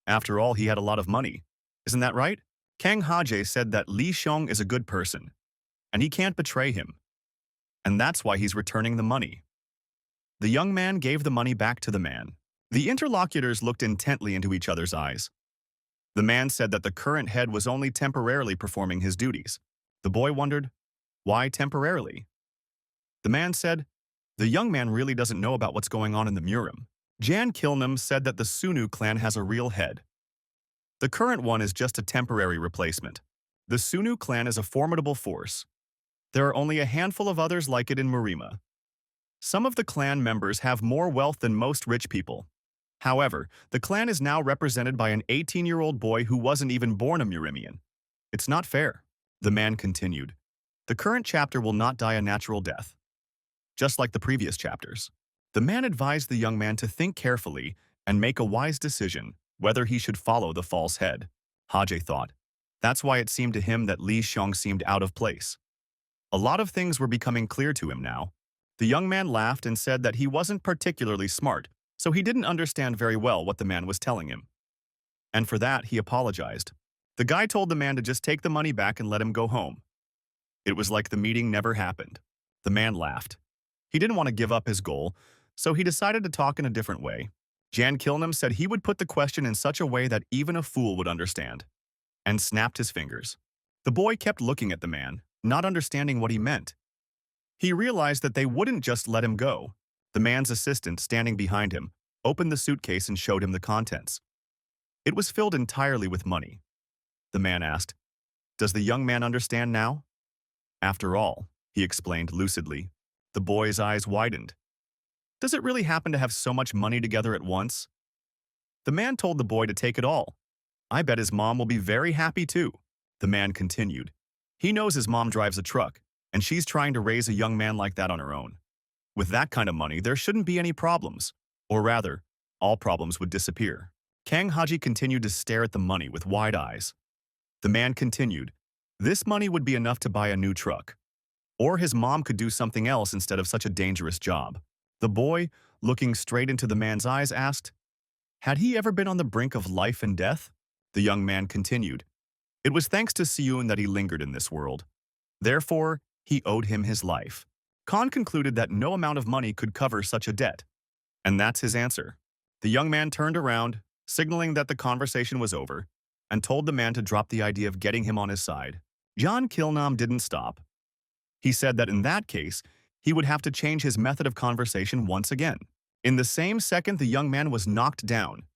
After all, he had a lot of money. Isn't that right? Kang Haje said that Li Xiong is a good person, and he can't betray him. And that's why he's returning the money. The young man gave the money back to the man. The interlocutors looked intently into each other's eyes. The man said that the current head was only temporarily performing his duties. The boy wondered, why temporarily? The man said, the young man really doesn't know about what's going on in the Murim. Jan Kilnam said that the Sunnu clan has a real head. The current one is just a temporary replacement. The Sunnu clan is a formidable force. There are only a handful of others like it in Murima. Some of the clan members have more wealth than most rich people. However, the clan is now represented by an 18-year-old boy who wasn't even born a Murimian. It's not fair. The man continued. The current chapter will not die a natural death, just like the previous chapters. The man advised the young man to think carefully and make a wise decision whether he should follow the false head. Haje thought. That's why it seemed to him that Li Xiong seemed out of place. A lot of things were becoming clear to him now. The young man laughed and said that he wasn't particularly smart, so he didn't understand very well what the man was telling him. And for that, he apologized. The guy told the man to just take the money back and let him go home. It was like the meeting never happened. The man laughed. He didn't want to give up his goal, so he decided to talk in a different way. Jan Kilnam said he would put the question in such a way that even a fool would understand, and snapped his fingers. The boy kept looking at the man, not understanding what he meant. He realized that they wouldn't just let him go. The man's assistant, standing behind him, opened the suitcase and showed him the contents. It was filled entirely with money. The man asked, "Does the young man understand now?" "After all," he explained lucidly. The boy's eyes widened. "Does it really happen to have so much money together at once?" The man told the boy to take it all. "I bet his mom will be very happy too," the man continued. "He knows his mom drives a truck, and she's trying to raise a young man like that on her own. With that kind of money, there shouldn't be any problems. Or rather, all problems would disappear." Kang Haji continued to stare at the money with wide eyes. The man continued, "This money would be enough to buy a new truck. Or his mom could do something else instead of such a dangerous job." The boy, looking straight into the man's eyes, asked, "Had he ever been on the brink of life and death?" The young man continued, "It was thanks to Seun that he lingered in this world. Therefore, he owed him his life." Khan concluded that no amount of money could cover such a debt. And that's his answer. The young man turned around, signaling that the conversation was over, and told the man to drop the idea of getting him on his side. John Kilnam didn't stop. He said that in that case, he would have to change his method of conversation once again. In the same second, the young man was knocked down.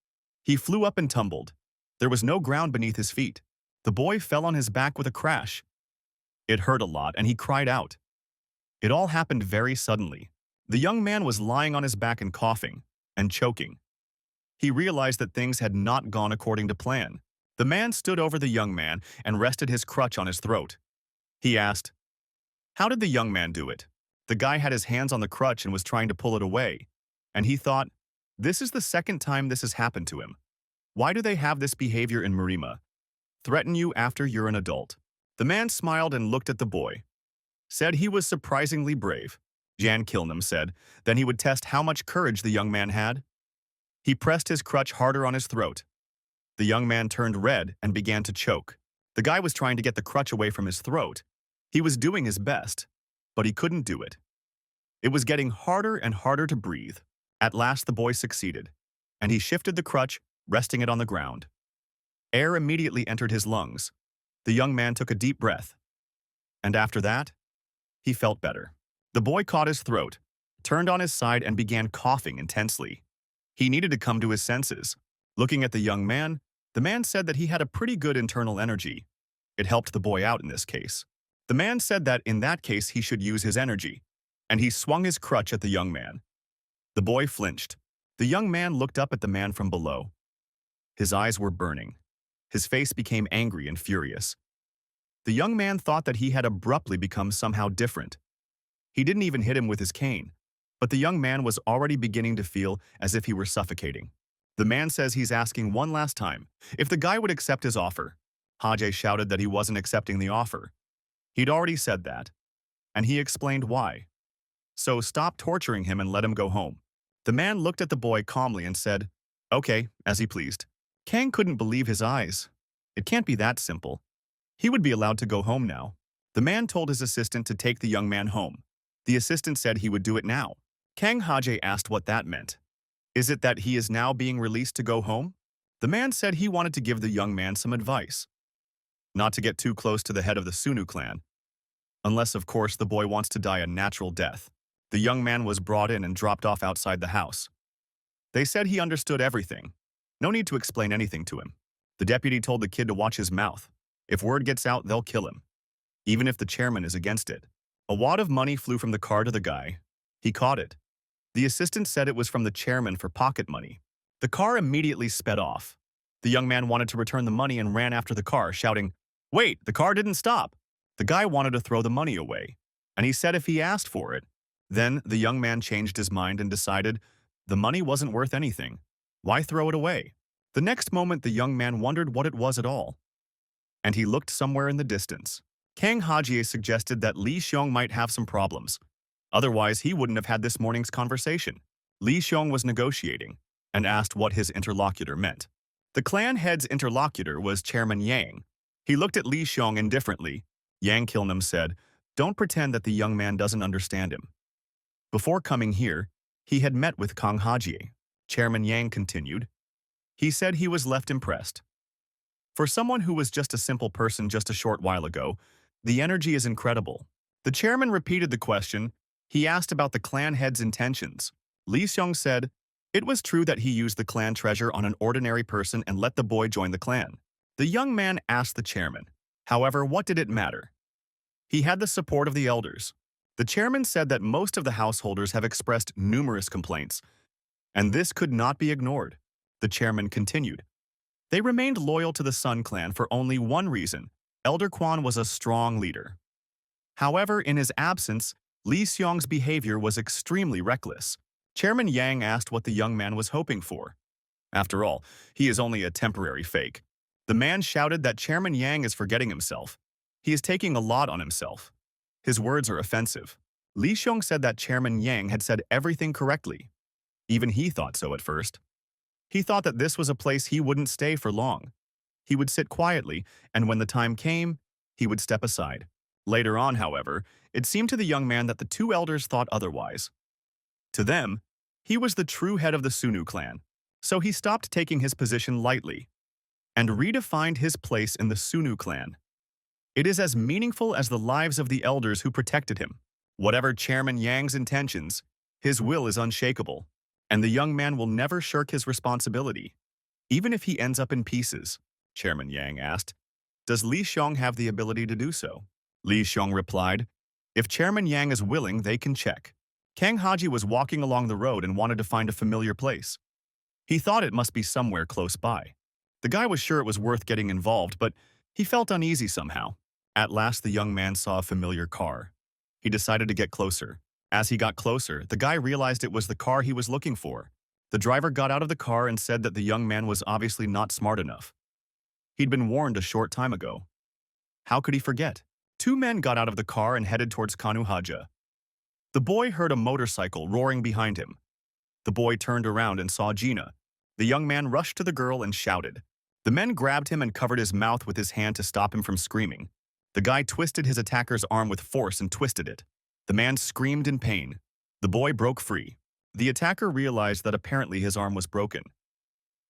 He flew up and tumbled. There was no ground beneath his feet. The boy fell on his back with a crash. It hurt a lot, and he cried out. It all happened very suddenly. The young man was lying on his back and coughing, and choking. He realized that things had not gone according to plan. The man stood over the young man and rested his crutch on his throat. He asked, "How did the young man do it?" The guy had his hands on the crutch and was trying to pull it away. And he thought, "This is the second time this has happened to him. Why do they have this behavior in Murima? Threaten you after you're an adult." The man smiled and looked at the boy. Said he was surprisingly brave. Jan Kilnam said, then he would test how much courage the young man had. He pressed his crutch harder on his throat. The young man turned red and began to choke. The guy was trying to get the crutch away from his throat. He was doing his best, but he couldn't do it. It was getting harder and harder to breathe. At last the boy succeeded, and he shifted the crutch, resting it on the ground. Air immediately entered his lungs. The young man took a deep breath. And after that, he felt better. The boy caught his throat, turned on his side and began coughing intensely. He needed to come to his senses. Looking at the man said that he had a pretty good internal energy. It helped the boy out in this case. The man said that in that case he should use his energy, and he swung his crutch at the young man. The boy flinched. The young man looked up at the man from below. His eyes were burning. His face became angry and furious. The young man thought that he had abruptly become somehow different. He didn't even hit him with his cane, but the young man was already beginning to feel as if he were suffocating. The man says he's asking one last time if the guy would accept his offer. Hajj shouted that he wasn't accepting the offer. He'd already said that, and he explained why. So stop torturing him and let him go home. The man looked at the boy calmly and said, "Okay, as he pleased." Kang couldn't believe his eyes. It can't be that simple. He would be allowed to go home now. The man told his assistant to take the young man home. The assistant said he would do it now. Kang Haje asked what that meant. Is it that he is now being released to go home? The man said he wanted to give the young man some advice. Not to get too close to the head of the Sunnu clan. Unless, of course, the boy wants to die a natural death. The young man was brought in and dropped off outside the house. They said he understood everything. No need to explain anything to him. The deputy told the kid to watch his mouth. If word gets out, they'll kill him. Even if the chairman is against it. A wad of money flew from the car to the guy. He caught it. The assistant said it was from the chairman for pocket money. The car immediately sped off. The young man wanted to return the money and ran after the car, shouting, "Wait, the car didn't stop." The guy wanted to throw the money away, and he said if he asked for it. Then the young man changed his mind and decided the money wasn't worth anything. Why throw it away? The next moment, the young man wondered what it was at all. And he looked somewhere in the distance. Kang Hajie suggested that Li Xiong might have some problems. Otherwise, he wouldn't have had this morning's conversation. Li Xiong was negotiating and asked what his interlocutor meant. The clan head's interlocutor was Chairman Yang. He looked at Li Xiong indifferently. Yang Kilnam said, "Don't pretend that the young man doesn't understand him." Before coming here, he had met with Kang Hajie. Chairman Yang continued. He said he was left impressed. For someone who was just a simple person just a short while ago, the energy is incredible. The chairman repeated the question. He asked about the clan head's intentions. Li Xiong said, It was true that he used the clan treasure on an ordinary person and let the boy join the clan. The young man asked the chairman. However, what did it matter? He had the support of the elders. The chairman said that most of the householders have expressed numerous complaints, and this could not be ignored. The chairman continued. They remained loyal to the Sun clan for only one reason. Elder Quan was a strong leader. However, in his absence, Li Xiong's behavior was extremely reckless. Chairman Yang asked what the young man was hoping for. After all, he is only a temporary fake. The man shouted that Chairman Yang is forgetting himself. He is taking a lot on himself. His words are offensive. Li Xiong said that Chairman Yang had said everything correctly. Even he thought so at first. He thought that this was a place he wouldn't stay for long. He would sit quietly, and when the time came, he would step aside. Later on, however, it seemed to the young man that the two elders thought otherwise. To them, he was the true head of the Sunnu clan, so he stopped taking his position lightly and redefined his place in the Sunnu clan. It is as meaningful as the lives of the elders who protected him. Whatever Chairman Yang's intentions, his will is unshakable, and the young man will never shirk his responsibility. Even if he ends up in pieces, Chairman Yang asked, does Li Xiong have the ability to do so? Li Xiong replied, if Chairman Yang is willing, they can check. Kang Haji was walking along the road and wanted to find a familiar place. He thought it must be somewhere close by. The guy was sure it was worth getting involved, but he felt uneasy somehow. At last, the young man saw a familiar car. He decided to get closer. As he got closer, the guy realized it was the car he was looking for. The driver got out of the car and said that the young man was obviously not smart enough. He'd been warned a short time ago. How could he forget? Two men got out of the car and headed towards Kanu Haja. The boy heard a motorcycle roaring behind him. The boy turned around and saw Gina. The young man rushed to the girl and shouted. The men grabbed him and covered his mouth with his hand to stop him from screaming. The guy twisted his attacker's arm with force and twisted it. The man screamed in pain. The boy broke free. The attacker realized that apparently his arm was broken.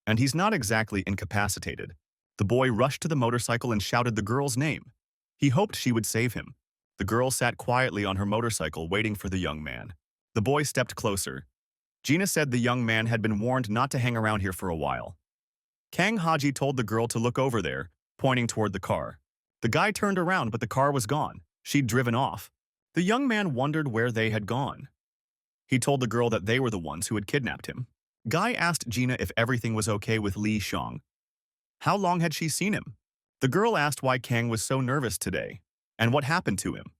And he's not exactly incapacitated. The boy rushed to the motorcycle and shouted the girl's name. He hoped she would save him. The girl sat quietly on her motorcycle waiting for the young man. The boy stepped closer. Gina said the young man had been warned not to hang around here for a while. Kang Haji told the girl to look over there, pointing toward the car. The guy turned around, but the car was gone. She'd driven off. The young man wondered where they had gone. He told the girl that they were the ones who had kidnapped him. Guy asked Gina if everything was okay with Li Xiong. How long had she seen him? The girl asked why Kang was so nervous today, and what happened to him.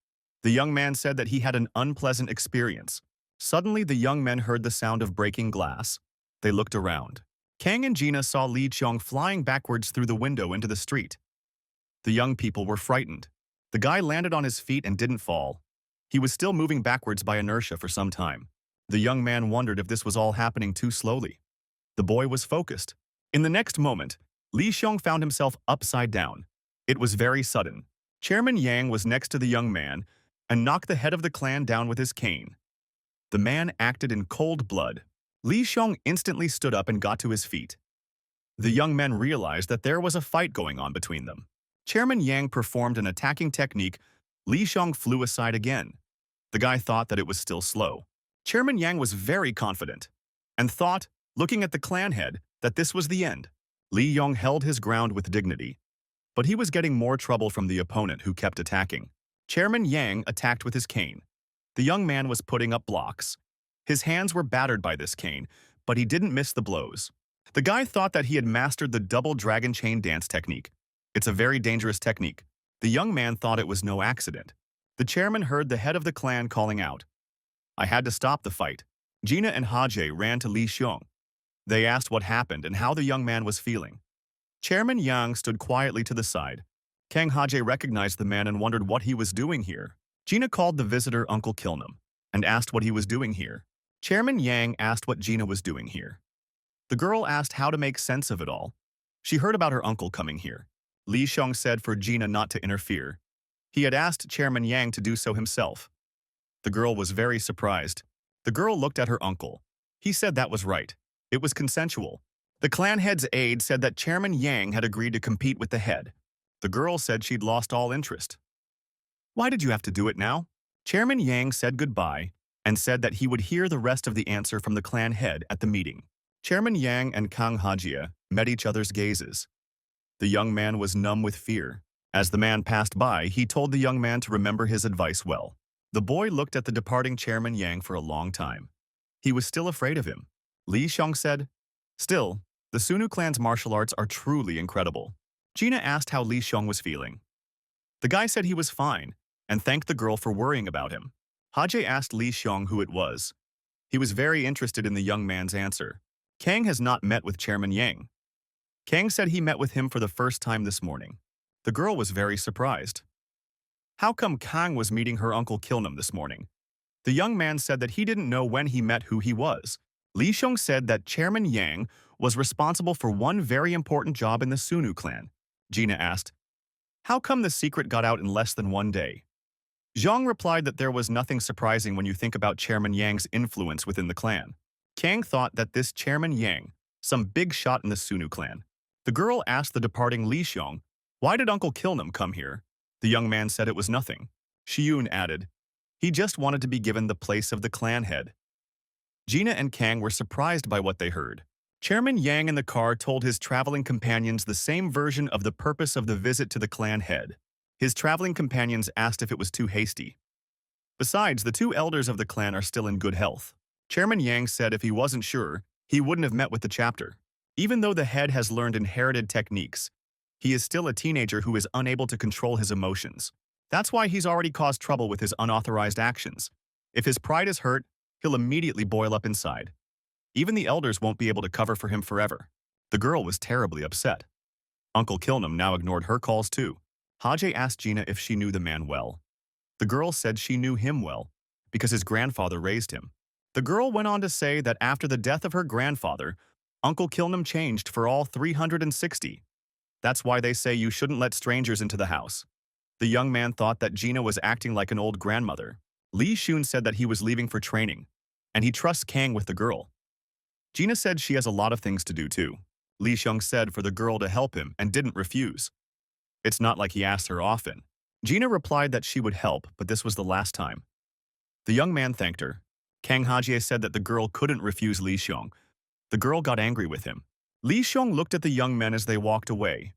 The young man said that he had an unpleasant experience. Suddenly, the young men heard the sound of breaking glass. They looked around. Kang and Gina saw Li Xiong flying backwards through the window into the street. The young people were frightened. The guy landed on his feet and didn't fall. He was still moving backwards by inertia for some time. The young man wondered if this was all happening too slowly. The boy was focused. In the next moment, Li Xiong found himself upside down. It was very sudden. Chairman Yang was next to the young man and knocked the head of the clan down with his cane. The man acted in cold blood. Li Xiong instantly stood up and got to his feet. The young men realized that there was a fight going on between them. Chairman Yang performed an attacking technique. Li Xiong flew aside again. The guy thought that it was still slow. Chairman Yang was very confident and thought, looking at the clan head, that this was the end. Li Yong held his ground with dignity, but he was getting more trouble from the opponent who kept attacking. Chairman Yang attacked with his cane. The young man was putting up blocks. His hands were battered by this cane, but he didn't miss the blows. The guy thought that he had mastered the double dragon chain dance technique. It's a very dangerous technique. The young man thought it was no accident. The chairman heard the head of the clan calling out. I had to stop the fight. Gina and Haje ran to Li Xiong. They asked what happened and how the young man was feeling. Chairman Yang stood quietly to the side. Kang Haje recognized the man and wondered what he was doing here. Gina called the visitor Uncle Kilnum and asked what he was doing here. Chairman Yang asked what Gina was doing here. The girl asked how to make sense of it all. She heard about her uncle coming here. Li Xiong said for Gina not to interfere. He had asked Chairman Yang to do so himself. The girl was very surprised. The girl looked at her uncle. He said that was right. It was consensual. The clan head's aide said that Chairman Yang had agreed to compete with the head. The girl said she'd lost all interest. Why did you have to do it now? Chairman Yang said goodbye. and said that he would hear the rest of the answer from the clan head at the meeting. Chairman Yang and Kang Hajia met each other's gazes. The young man was numb with fear. As the man passed by, he told the young man to remember his advice well. The boy looked at the departing Chairman Yang for a long time. He was still afraid of him. Li Xiong said, "Still, the Sunnu clan's martial arts are truly incredible." Gina asked how Li Xiong was feeling. The guy said he was fine, and thanked the girl for worrying about him. Hajie asked Li Xiong who it was. He was very interested in the young man's answer. Kang has not met with Chairman Yang. Kang said he met with him for the first time this morning. The girl was very surprised. How come Kang was meeting her uncle Kilnum this morning? The young man said that he didn't know when he met who he was. Li Xiong said that Chairman Yang was responsible for one very important job in the Sunnu clan. Gina asked, "How come the secret got out in less than one day?" Zhang replied that there was nothing surprising when you think about Chairman Yang's influence within the clan. Kang thought that this Chairman Yang, some big shot in the Sunnu clan. The girl asked the departing Li Xiong, "Why did Uncle Kilnum come here?" The young man said it was nothing. Shiyun added, "He just wanted to be given the place of the clan head." Gina and Kang were surprised by what they heard. Chairman Yang in the car told his traveling companions the same version of the purpose of the visit to the clan head. His traveling companions asked if it was too hasty. Besides, the two elders of the clan are still in good health. Chairman Yang said if he wasn't sure, he wouldn't have met with the chapter. Even though the head has learned inherited techniques, he is still a teenager who is unable to control his emotions. That's why he's already caused trouble with his unauthorized actions. If his pride is hurt, he'll immediately boil up inside. Even the elders won't be able to cover for him forever. The girl was terribly upset. Uncle Kilnum now ignored her calls too. Hajie asked Gina if she knew the man well. The girl said she knew him well, because his grandfather raised him. The girl went on to say that after the death of her grandfather, Uncle Kilnum changed for all 360. That's why they say you shouldn't let strangers into the house. The young man thought that Gina was acting like an old grandmother. Li Xun said that he was leaving for training, and he trusts Kang with the girl. Gina said she has a lot of things to do too. Li Xiong said for the girl to help him and didn't refuse. It's not like he asked her often. Gina replied that she would help, but this was the last time. The young man thanked her. Kang Hajie said that the girl couldn't refuse Li Xiong. The girl got angry with him. Li Xiong looked at the young men as they walked away.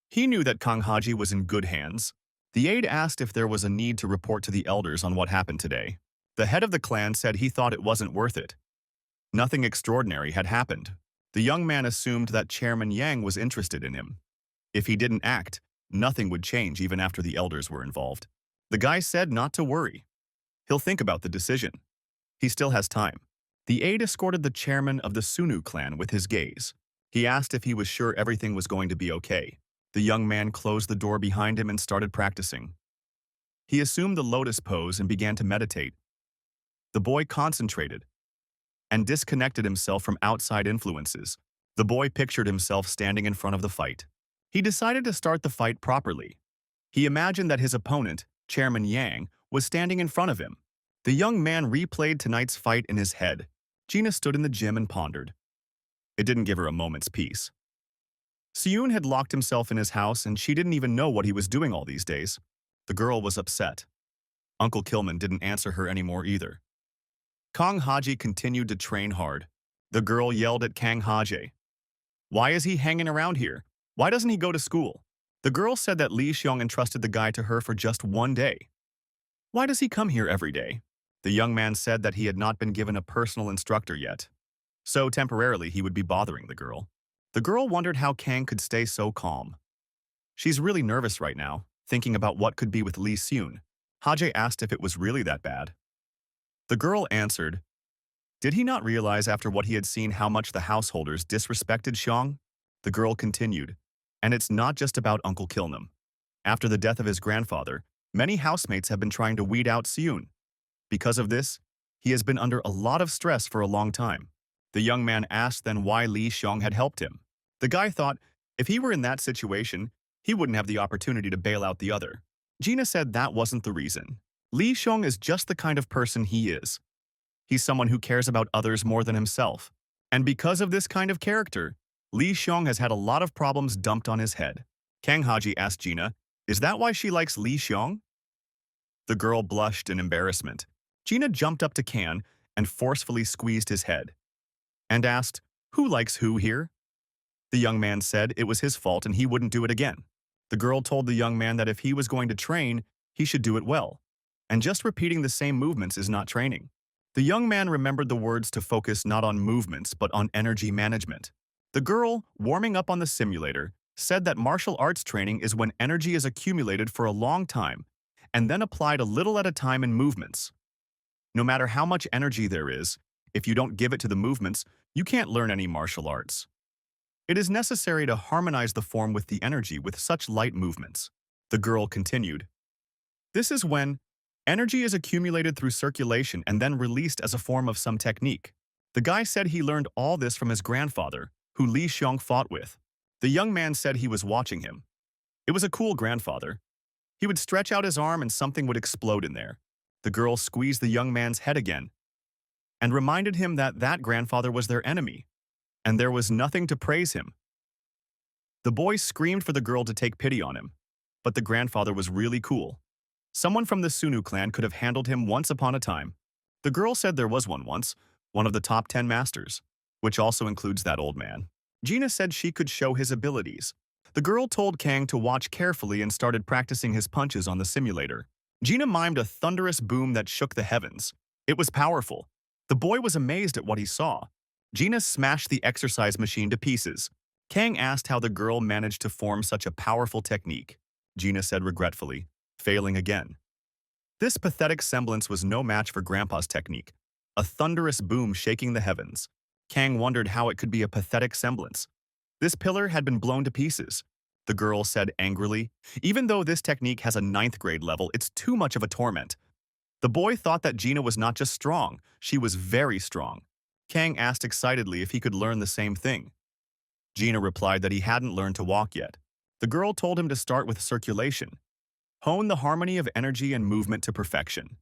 He knew that Kang Hajie was in good hands. The aide asked if there was a need to report to the elders on what happened today. The head of the clan said he thought it wasn't worth it. Nothing extraordinary had happened. The young man assumed that Chairman Yang was interested in him. If he didn't act, nothing would change even after the elders were involved. The guy said not to worry. He'll think about the decision. He still has time. The aide escorted the chairman of the Sunnu clan with his gaze. He asked if he was sure everything was going to be okay. The young man closed the door behind him and started practicing. He assumed the lotus pose and began to meditate. The boy concentrated and disconnected himself from outside influences. The boy pictured himself standing in front of the fight. He decided to start the fight properly. He imagined that his opponent, Chairman Yang, was standing in front of him. The young man replayed tonight's fight in his head. Gina stood in the gym and pondered. It didn't give her a moment's peace. Siyun had locked himself in his house and she didn't even know what he was doing all these days. The girl was upset. Uncle Kilman didn't answer her anymore either. Kang Hajie continued to train hard. The girl yelled at Kang Hajie. Why is he hanging around here? Why doesn't he go to school? The girl said that Li Xiong entrusted the guy to her for just one day. Why does he come here every day? The young man said that he had not been given a personal instructor yet. So temporarily he would be bothering the girl. The girl wondered how Kang could stay so calm. She's really nervous right now, thinking about what could be with Li Xun. Hajie asked if it was really that bad. The girl answered, did he not realize after what he had seen how much the householders disrespected Xiong? The girl continued, and it's not just about Uncle Kilnum. After the death of his grandfather, many housemates have been trying to weed out Siyun. Because of this, he has been under a lot of stress for a long time. The young man asked then why Li Xiong had helped him. The guy thought, if he were in that situation, he wouldn't have the opportunity to bail out the other. Gina said that wasn't the reason. Li Xiong is just the kind of person he is. He's someone who cares about others more than himself. And because of this kind of character, Li Xiong has had a lot of problems dumped on his head. Kang Hajie asked Gina, is that why she likes Li Xiong? The girl blushed in embarrassment. Gina jumped up to Can and forcefully squeezed his head and asked, "Who likes who here?" The young man said it was his fault and he wouldn't do it again. The girl told the young man that if he was going to train, he should do it well. And just repeating the same movements is not training. The young man remembered the words to focus not on movements but on energy management. The girl, warming up on the simulator, said that martial arts training is when energy is accumulated for a long time and then applied a little at a time in movements. No matter how much energy there is, if you don't give it to the movements, you can't learn any martial arts. It is necessary to harmonize the form with the energy with such light movements. The girl continued. This is when energy is accumulated through circulation and then released as a form of some technique. The guy said he learned all this from his grandfather, who Li Xiong fought with. The young man said he was watching him. It was a cool grandfather. He would stretch out his arm and something would explode in there. The girl squeezed the young man's head again and reminded him that that grandfather was their enemy, and there was nothing to praise him. The boy screamed for the girl to take pity on him, but the grandfather was really cool. Someone from the Sunnu clan could have handled him once upon a time. The girl said there was one once, one of the top 10 masters, which also includes that old man. Gina said she could show his abilities. The girl told Kang to watch carefully and started practicing his punches on the simulator. Gina mimed a thunderous boom that shook the heavens. It was powerful. The boy was amazed at what he saw. Gina smashed the exercise machine to pieces. Kang asked how the girl managed to form such a powerful technique. Gina said regretfully, failing again. This pathetic semblance was no match for Grandpa's technique, a thunderous boom shaking the heavens. Kang wondered how it could be a pathetic semblance. This pillar had been blown to pieces. The girl said angrily, even though this technique has a 9th grade level, it's too much of a torment. The boy thought that Gina was not just strong, she was very strong. Kang asked excitedly if he could learn the same thing. Gina replied that he hadn't learned to walk yet. The girl told him to start with circulation. Hone the harmony of energy and movement to perfection.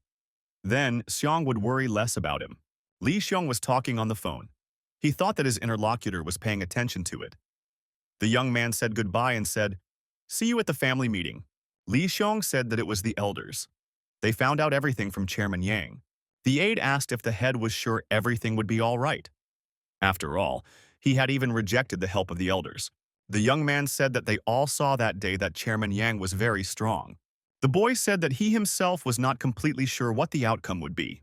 Then, Xiong would worry less about him. Li Xiong was talking on the phone. He thought that his interlocutor was paying attention to it. The young man said goodbye and said, "See you at the family meeting." Li Xiong said that it was the elders. They found out everything from Chairman Yang. The aide asked if the head was sure everything would be all right. After all, he had even rejected the help of the elders. The young man said that they all saw that day that Chairman Yang was very strong. The boy said that he himself was not completely sure what the outcome would be.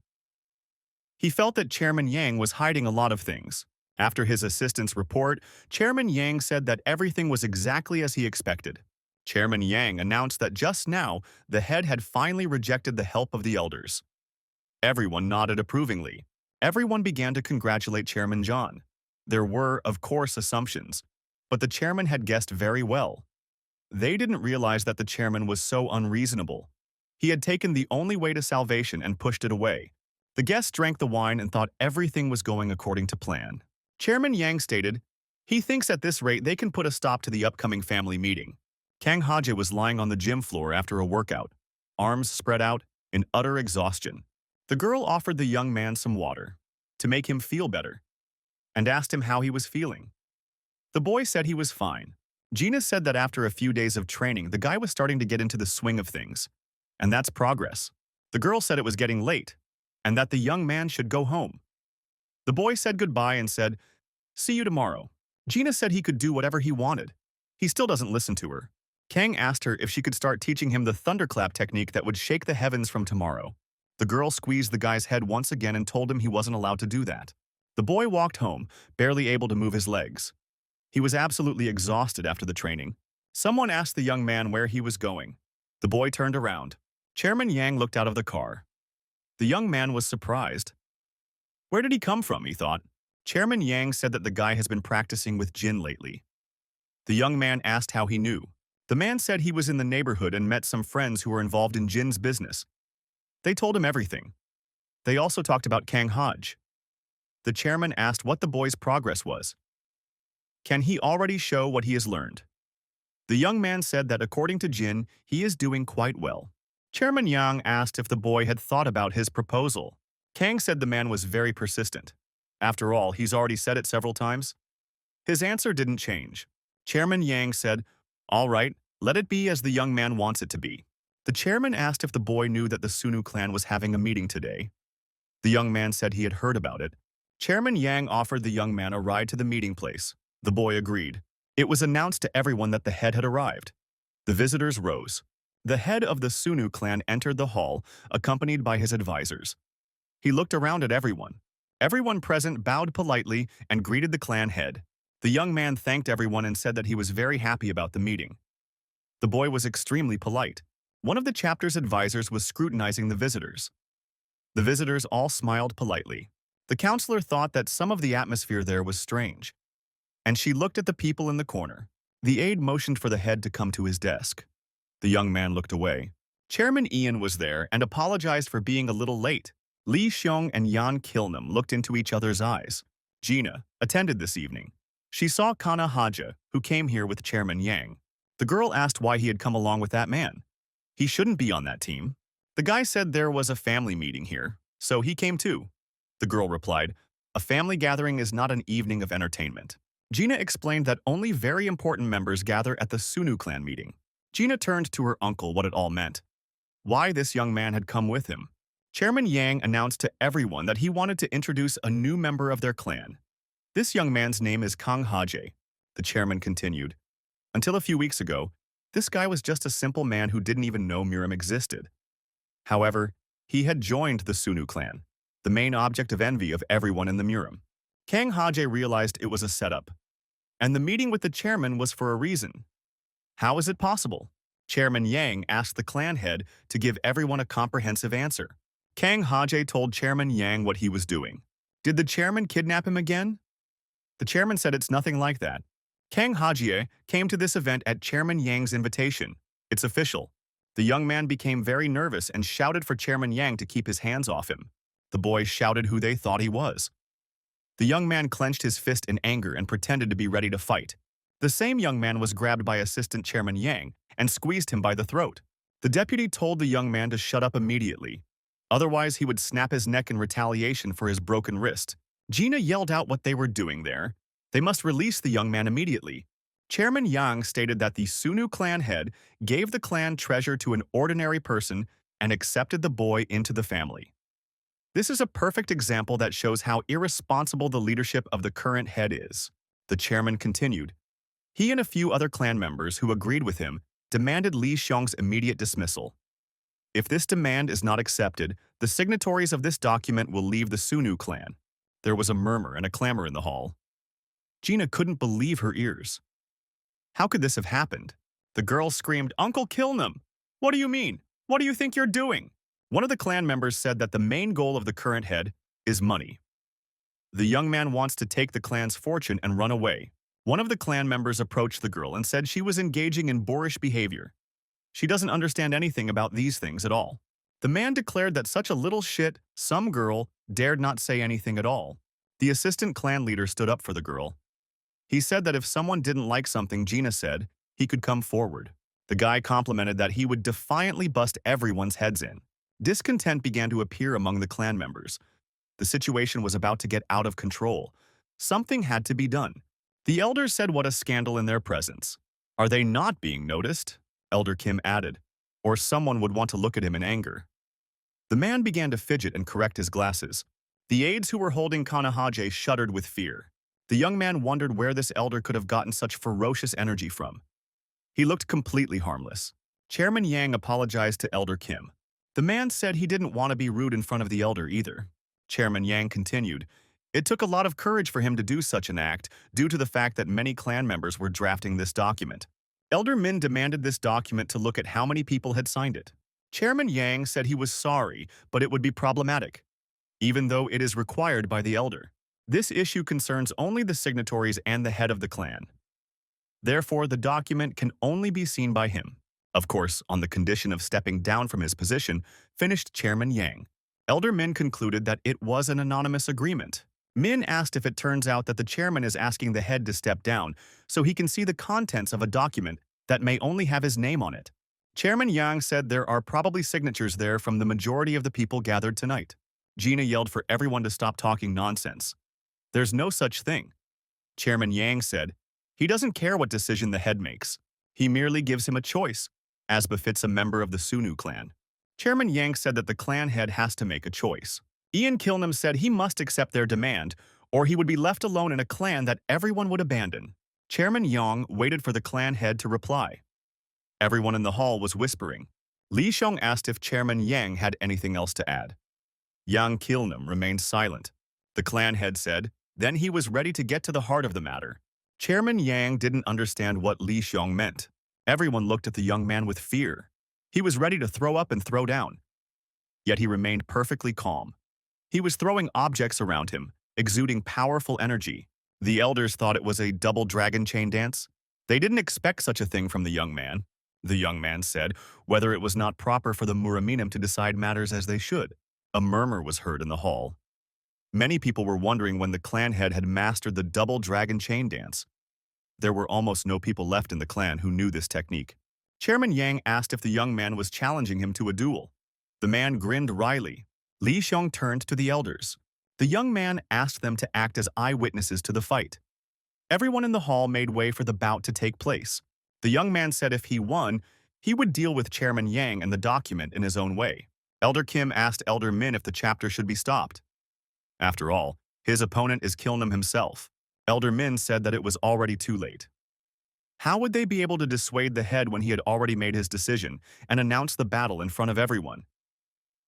He felt that Chairman Yang was hiding a lot of things. After his assistant's report, Chairman Yang said that everything was exactly as he expected. Chairman Yang announced that just now, the head had finally rejected the help of the elders. Everyone nodded approvingly. Everyone began to congratulate Chairman John. There were, of course, assumptions, but the chairman had guessed very well. They didn't realize that the chairman was so unreasonable. He had taken the only way to salvation and pushed it away. The guests drank the wine and thought everything was going according to plan. Chairman Yang stated, he thinks at this rate they can put a stop to the upcoming family meeting. Kang Haje was lying on the gym floor after a workout, arms spread out, in utter exhaustion. The girl offered the young man some water to make him feel better and asked him how he was feeling. The boy said he was fine. Gina said that after a few days of training, the guy was starting to get into the swing of things. And that's progress. The girl said it was getting late and that the young man should go home. The boy said goodbye and said, "See you tomorrow." Gina said he could do whatever he wanted. He still doesn't listen to her. Kang asked her if she could start teaching him the thunderclap technique that would shake the heavens from tomorrow. The girl squeezed the guy's head once again and told him he wasn't allowed to do that. The boy walked home, barely able to move his legs. He was absolutely exhausted after the training. Someone asked the young man where he was going. The boy turned around. Chairman Yang looked out of the car. The young man was surprised. Where did he come from, he thought. Chairman Yang said that the guy has been practicing with Jin lately. The young man asked how he knew. The man said he was in the neighborhood and met some friends who were involved in Jin's business. They told him everything. They also talked about Kang Haj. The chairman asked what the boy's progress was. Can he already show what he has learned? The young man said that according to Jin, he is doing quite well. Chairman Yang asked if the boy had thought about his proposal. Kang said the man was very persistent. After all, he's already said it several times. His answer didn't change. Chairman Yang said, "All right, let it be as the young man wants it to be." The chairman asked if the boy knew that the Sunnu clan was having a meeting today. The young man said he had heard about it. Chairman Yang offered the young man a ride to the meeting place. The boy agreed. It was announced to everyone that the head had arrived. The visitors rose. The head of the Sunnu clan entered the hall, accompanied by his advisors. He looked around at everyone. Everyone present bowed politely and greeted the clan head. The young man thanked everyone and said that he was very happy about the meeting. The boy was extremely polite. One of the chapter's advisors was scrutinizing the visitors. The visitors all smiled politely. The counselor thought that some of the atmosphere there was strange, and she looked at the people in the corner. The aide motioned for the head to come to his desk. The young man looked away. Chairman Ian was there and apologized for being a little late. Li Xiong and Yan Kilnam looked into each other's eyes. Gina attended this evening. She saw Kana Haja, who came here with Chairman Yang. The girl asked why he had come along with that man. He shouldn't be on that team. The guy said there was a family meeting here, so he came too. The girl replied, a family gathering is not an evening of entertainment. Gina explained that only very important members gather at the Sunnu clan meeting. Gina turned to her uncle what it all meant. Why this young man had come with him. Chairman Yang announced to everyone that he wanted to introduce a new member of their clan. This young man's name is Kang Haje. The chairman continued. Until a few weeks ago, this guy was just a simple man who didn't even know Murim existed. However, he had joined the Sunnu clan, the main object of envy of everyone in the Murim. Kang Haje realized it was a setup, and the meeting with the chairman was for a reason. How is it possible? Chairman Yang asked the clan head to give everyone a comprehensive answer. Kang Haje told Chairman Yang what he was doing. Did the chairman kidnap him again? The chairman said it's nothing like that. Kang Haje came to this event at Chairman Yang's invitation. It's official. The young man became very nervous and shouted for Chairman Yang to keep his hands off him. The boys shouted who they thought he was. The young man clenched his fist in anger and pretended to be ready to fight. The same young man was grabbed by Assistant Chairman Yang and squeezed him by the throat. The deputy told the young man to shut up immediately. Otherwise, he would snap his neck in retaliation for his broken wrist. Gina yelled out what they were doing there. They must release the young man immediately. Chairman Yang stated that the Sunnu clan head gave the clan treasure to an ordinary person and accepted the boy into the family. This is a perfect example that shows how irresponsible the leadership of the current head is. The chairman continued. He and a few other clan members who agreed with him demanded Li Xiong's immediate dismissal. If this demand is not accepted, the signatories of this document will leave the Sunnu clan. There was a murmur and a clamor in the hall. Gina couldn't believe her ears. How could this have happened? The girl screamed, Uncle Kilnam! What do you mean? What do you think you're doing? One of the clan members said that the main goal of the current head is money. The young man wants to take the clan's fortune and run away. One of the clan members approached the girl and said she was engaging in boorish behavior. She doesn't understand anything about these things at all. The man declared that such a little shit, some girl, dared not say anything at all. The assistant clan leader stood up for the girl. He said that if someone didn't like something Gina said, he could come forward. The guy complimented that he would defiantly bust everyone's heads in. Discontent began to appear among the clan members. The situation was about to get out of control. Something had to be done. The elders said what a scandal in their presence. Are they not being noticed? Elder Kim added, or someone would want to look at him in anger. The man began to fidget and correct his glasses. The aides who were holding Kanahaje shuddered with fear. The young man wondered where this elder could have gotten such ferocious energy from. He looked completely harmless. Chairman Yang apologized to Elder Kim. The man said he didn't want to be rude in front of the elder either. Chairman Yang continued, it took a lot of courage for him to do such an act due to the fact that many clan members were drafting this document. Elder Min demanded this document to look at how many people had signed it. Chairman Yang said he was sorry, but it would be problematic, even though it is required by the elder. This issue concerns only the signatories and the head of the clan. Therefore, the document can only be seen by him. Of course, on the condition of stepping down from his position, finished Chairman Yang. Elder Min concluded that it was an anonymous agreement. Min asked if it turns out that the chairman is asking the head to step down so he can see the contents of a document that may only have his name on it. Chairman Yang said there are probably signatures there from the majority of the people gathered tonight. Gina yelled for everyone to stop talking nonsense. There's no such thing. Chairman Yang said, he doesn't care what decision the head makes. He merely gives him a choice, as befits a member of the Sunnu clan. Chairman Yang said that the clan head has to make a choice. Ian Kilnam said he must accept their demand, or he would be left alone in a clan that everyone would abandon. Chairman Yang waited for the clan head to reply. Everyone in the hall was whispering. Li Xiong asked if Chairman Yang had anything else to add. Yang Kilnam remained silent. The clan head said, then he was ready to get to the heart of the matter. Chairman Yang didn't understand what Li Xiong meant. Everyone looked at the young man with fear. He was ready to throw up and throw down. Yet he remained perfectly calm. He was throwing objects around him, exuding powerful energy. The elders thought it was a double dragon chain dance. They didn't expect such a thing from the young man. The young man said whether it was not proper for the Muraminim to decide matters as they should. A murmur was heard in the hall. Many people were wondering when the clan head had mastered the double dragon chain dance. There were almost no people left in the clan who knew this technique. Chairman Yang asked if the young man was challenging him to a duel. The man grinned wryly. Li Xiong turned to the elders. The young man asked them to act as eyewitnesses to the fight. Everyone in the hall made way for the bout to take place. The young man said if he won, he would deal with Chairman Yang and the document in his own way. Elder Kim asked Elder Min if the chapter should be stopped. After all, his opponent is Kilnam himself. Elder Min said that it was already too late. How would they be able to dissuade the head when he had already made his decision and announced the battle in front of everyone?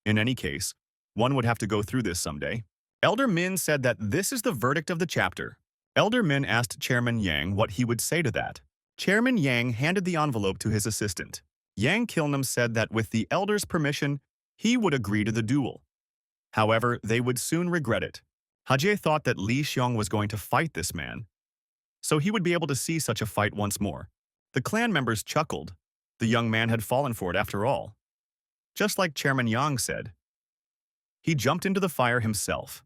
In any case, one would have to go through this someday. Elder Min said that this is the verdict of the chapter. Elder Min asked Chairman Yang what he would say to that. Chairman Yang handed the envelope to his assistant. Yang Kilnam said that with the elders' permission, he would agree to the duel. However, they would soon regret it. Hajie thought that Li Xiong was going to fight this man, so he would be able to see such a fight once more. The clan members chuckled. The young man had fallen for it after all. Just like Chairman Yang said. He jumped into the fire himself.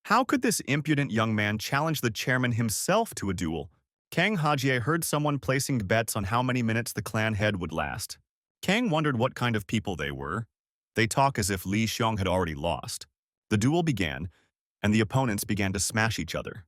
How could this impudent young man challenge the chairman himself to a duel? Kang Hajie heard someone placing bets on how many minutes the clan head would last. Kang wondered what kind of people they were. They talk as if Li Xiong had already lost. The duel began, and the opponents began to smash each other.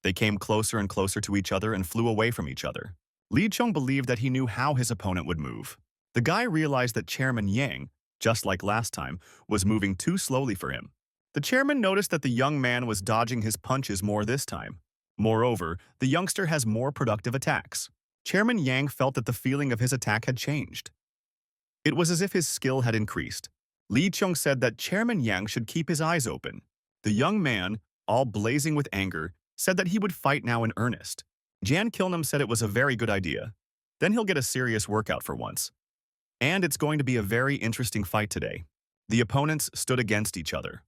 They came closer and closer to each other and flew away from each other. Li Xiong believed that he knew how his opponent would move. The guy realized that Chairman Yang, just like last time, was moving too slowly for him. The chairman noticed that the young man was dodging his punches more this time. Moreover, the youngster has more productive attacks. Chairman Yang felt that the feeling of his attack had changed. It was as if his skill had increased. Li Qiong said that Chairman Yang should keep his eyes open. The young man, all blazing with anger, said that he would fight now in earnest. Jan Kilnam said it was a very good idea. Then he'll get a serious workout for once. And it's going to be a very interesting fight today. The opponents stood against each other.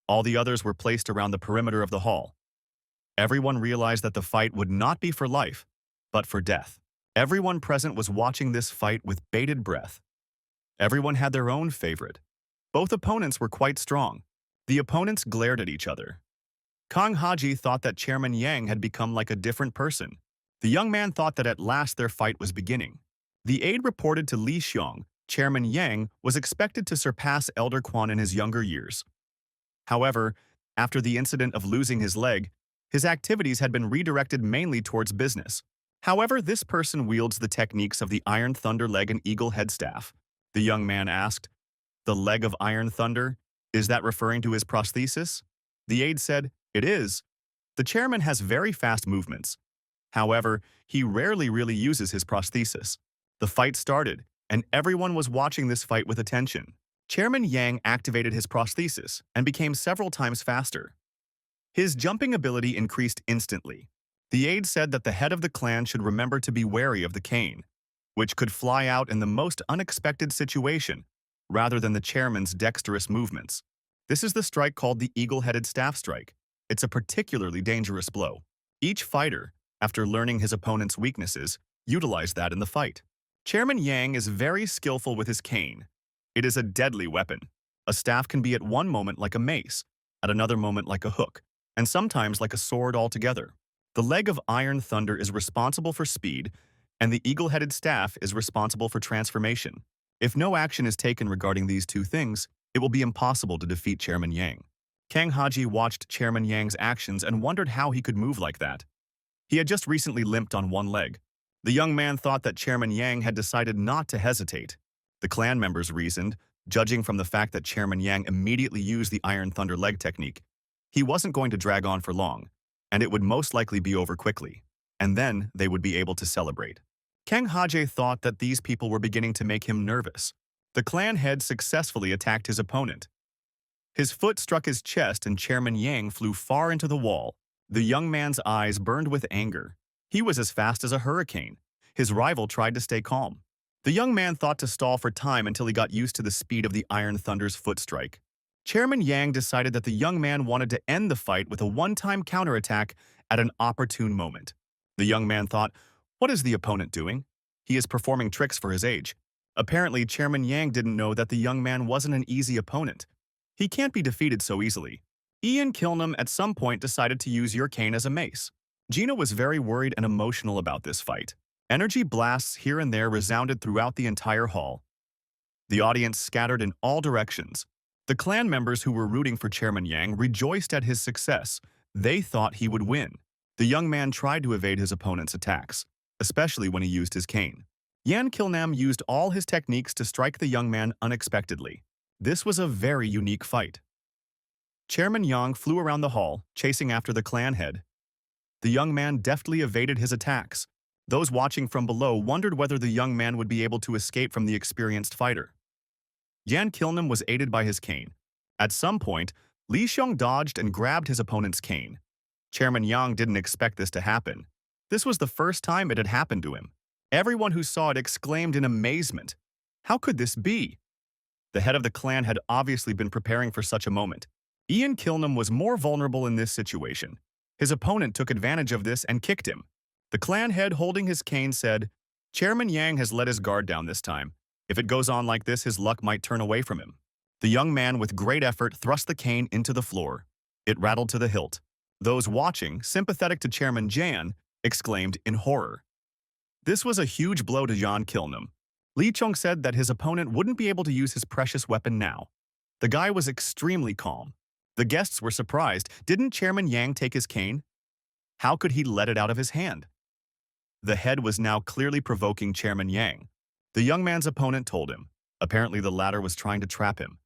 All the others were placed around the perimeter of the hall. Everyone realized that the fight would not be for life, but for death. Everyone present was watching this fight with bated breath. Everyone had their own favorite. Both opponents were quite strong. The opponents glared at each other. Kang Haji thought that Chairman Yang had become like a different person. The young man thought that at last their fight was beginning. The aide reported to Li Xiong, Chairman Yang was expected to surpass Elder Quan in his younger years. However, after the incident of losing his leg, his activities had been redirected mainly towards business. However, this person wields the techniques of the Iron Thunder leg and Eagle head staff. The young man asked, "The leg of Iron Thunder? Is that referring to his prosthesis?" The aide said, "It is. The chairman has very fast movements. However, he rarely really uses his prosthesis." The fight started, and everyone was watching this fight with attention. Chairman Yang activated his prosthesis and became several times faster. His jumping ability increased instantly. The aide said that the head of the clan should remember to be wary of the cane, which could fly out in the most unexpected situation, rather than the chairman's dexterous movements. This is the strike called the eagle-headed staff strike. It's a particularly dangerous blow. Each fighter, after learning his opponent's weaknesses, utilized that in the fight. Chairman Yang is very skillful with his cane. It is a deadly weapon. A staff can be at one moment like a mace, at another moment like a hook, and sometimes like a sword altogether. The leg of Iron Thunder is responsible for speed, and the eagle-headed staff is responsible for transformation. If no action is taken regarding these two things, it will be impossible to defeat Chairman Yang. Kang Haji watched Chairman Yang's actions and wondered how he could move like that. He had just recently limped on one leg. The young man thought that Chairman Yang had decided not to hesitate. The clan members reasoned, Judging from the fact that Chairman Yang immediately used the Iron Thunder leg technique, he wasn't going to drag on for long, and it would most likely be over quickly. And then they would be able to celebrate. Kang Haje thought that these people were beginning to make him nervous. The clan head successfully attacked his opponent. His foot struck his chest and Chairman Yang flew far into the wall. The young man's eyes burned with anger. He was as fast as a hurricane. His rival tried to stay calm. The young man thought to stall for time until he got used to the speed of the Iron Thunder's foot strike. Chairman Yang decided that the young man wanted to end the fight with a one-time counterattack at an opportune moment. The young man thought, what is the opponent doing? He is performing tricks for his age. Apparently, Chairman Yang didn't know that the young man wasn't an easy opponent. He can't be defeated so easily. Ian Kilnum at some point decided to use your cane as a mace. Gina was very worried and emotional about this fight. Energy blasts here and there resounded throughout the entire hall. The audience scattered in all directions. The clan members who were rooting for Chairman Yang rejoiced at his success. They thought he would win. The young man tried to evade his opponent's attacks, especially when he used his cane. Yan Kilnam used all his techniques to strike the young man unexpectedly. This was a very unique fight. Chairman Yang flew around the hall, chasing after the clan head. The young man deftly evaded his attacks. Those watching from below wondered whether the young man would be able to escape from the experienced fighter. Yan Kilnam was aided by his cane. At some point, Li Xiong dodged and grabbed his opponent's cane. Chairman Yang didn't expect this to happen. This was the first time it had happened to him. Everyone who saw it exclaimed in amazement. How could this be? The head of the clan had obviously been preparing for such a moment. Ian Kilnam was more vulnerable in this situation. His opponent took advantage of this and kicked him. The clan head holding his cane said, Chairman Yang has let his guard down this time. If it goes on like this, his luck might turn away from him. The young man with great effort thrust the cane into the floor. It rattled to the hilt. Those watching, sympathetic to Chairman Jan, exclaimed in horror. This was a huge blow to Yan Kilnam. Li Chong said that his opponent wouldn't be able to use his precious weapon now. The guy was extremely calm. The guests were surprised. Didn't Chairman Yang take his cane? How could he let it out of his hand? The head was now clearly provoking Chairman Yang. The young man's opponent told him. Apparently the latter was trying to trap him,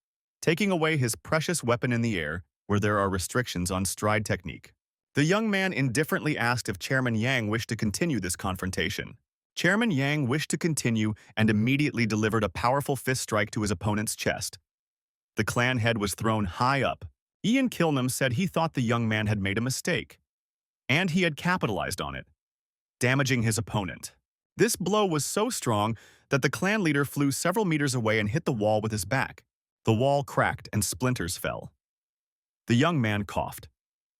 taking away his precious weapon in the air where there are restrictions on stride technique. The young man indifferently asked if Chairman Yang wished to continue this confrontation. Chairman Yang wished to continue and immediately delivered a powerful fist strike to his opponent's chest. The clan head was thrown high up. Ian Kilnam said he thought the young man had made a mistake, and he had capitalized on it, damaging his opponent. This blow was so strong that the clan leader flew several meters away and hit the wall with his back. The wall cracked and splinters fell. The young man coughed.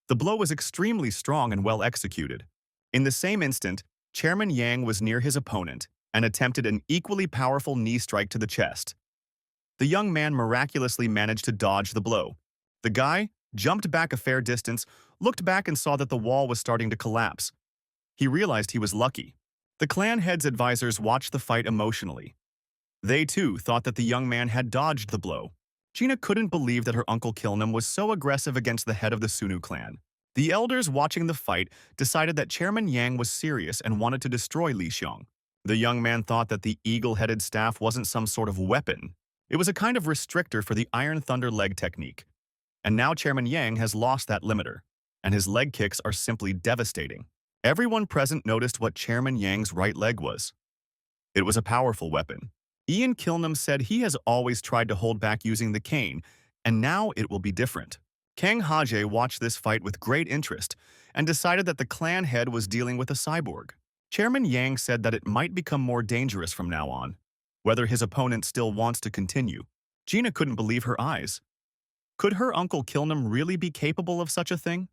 The blow was extremely strong and well executed. In the same instant, Chairman Yang was near his opponent and attempted an equally powerful knee strike to the chest. The young man miraculously managed to dodge the blow. The guy jumped back a fair distance, looked back and saw that the wall was starting to collapse. He realized he was lucky. The clan head's advisors watched the fight emotionally. They too thought that the young man had dodged the blow. Gina couldn't believe that her uncle Kilnam was so aggressive against the head of the Sunnu clan. The elders watching the fight decided that Chairman Yang was serious and wanted to destroy Li Xiong. The young man thought that the eagle-headed staff wasn't some sort of weapon. It was a kind of restrictor for the Iron Thunder leg technique. And now Chairman Yang has lost that limiter, and his leg kicks are simply devastating. Everyone present noticed what Chairman Yang's right leg was. It was a powerful weapon. Ian Kilnam said he has always tried to hold back using the cane, and now it will be different. Kang Haje watched this fight with great interest and decided that the clan head was dealing with a cyborg. Chairman Yang said that it might become more dangerous from now on, whether his opponent still wants to continue. Gina couldn't believe her eyes. Could her uncle Kilnam really be capable of such a thing?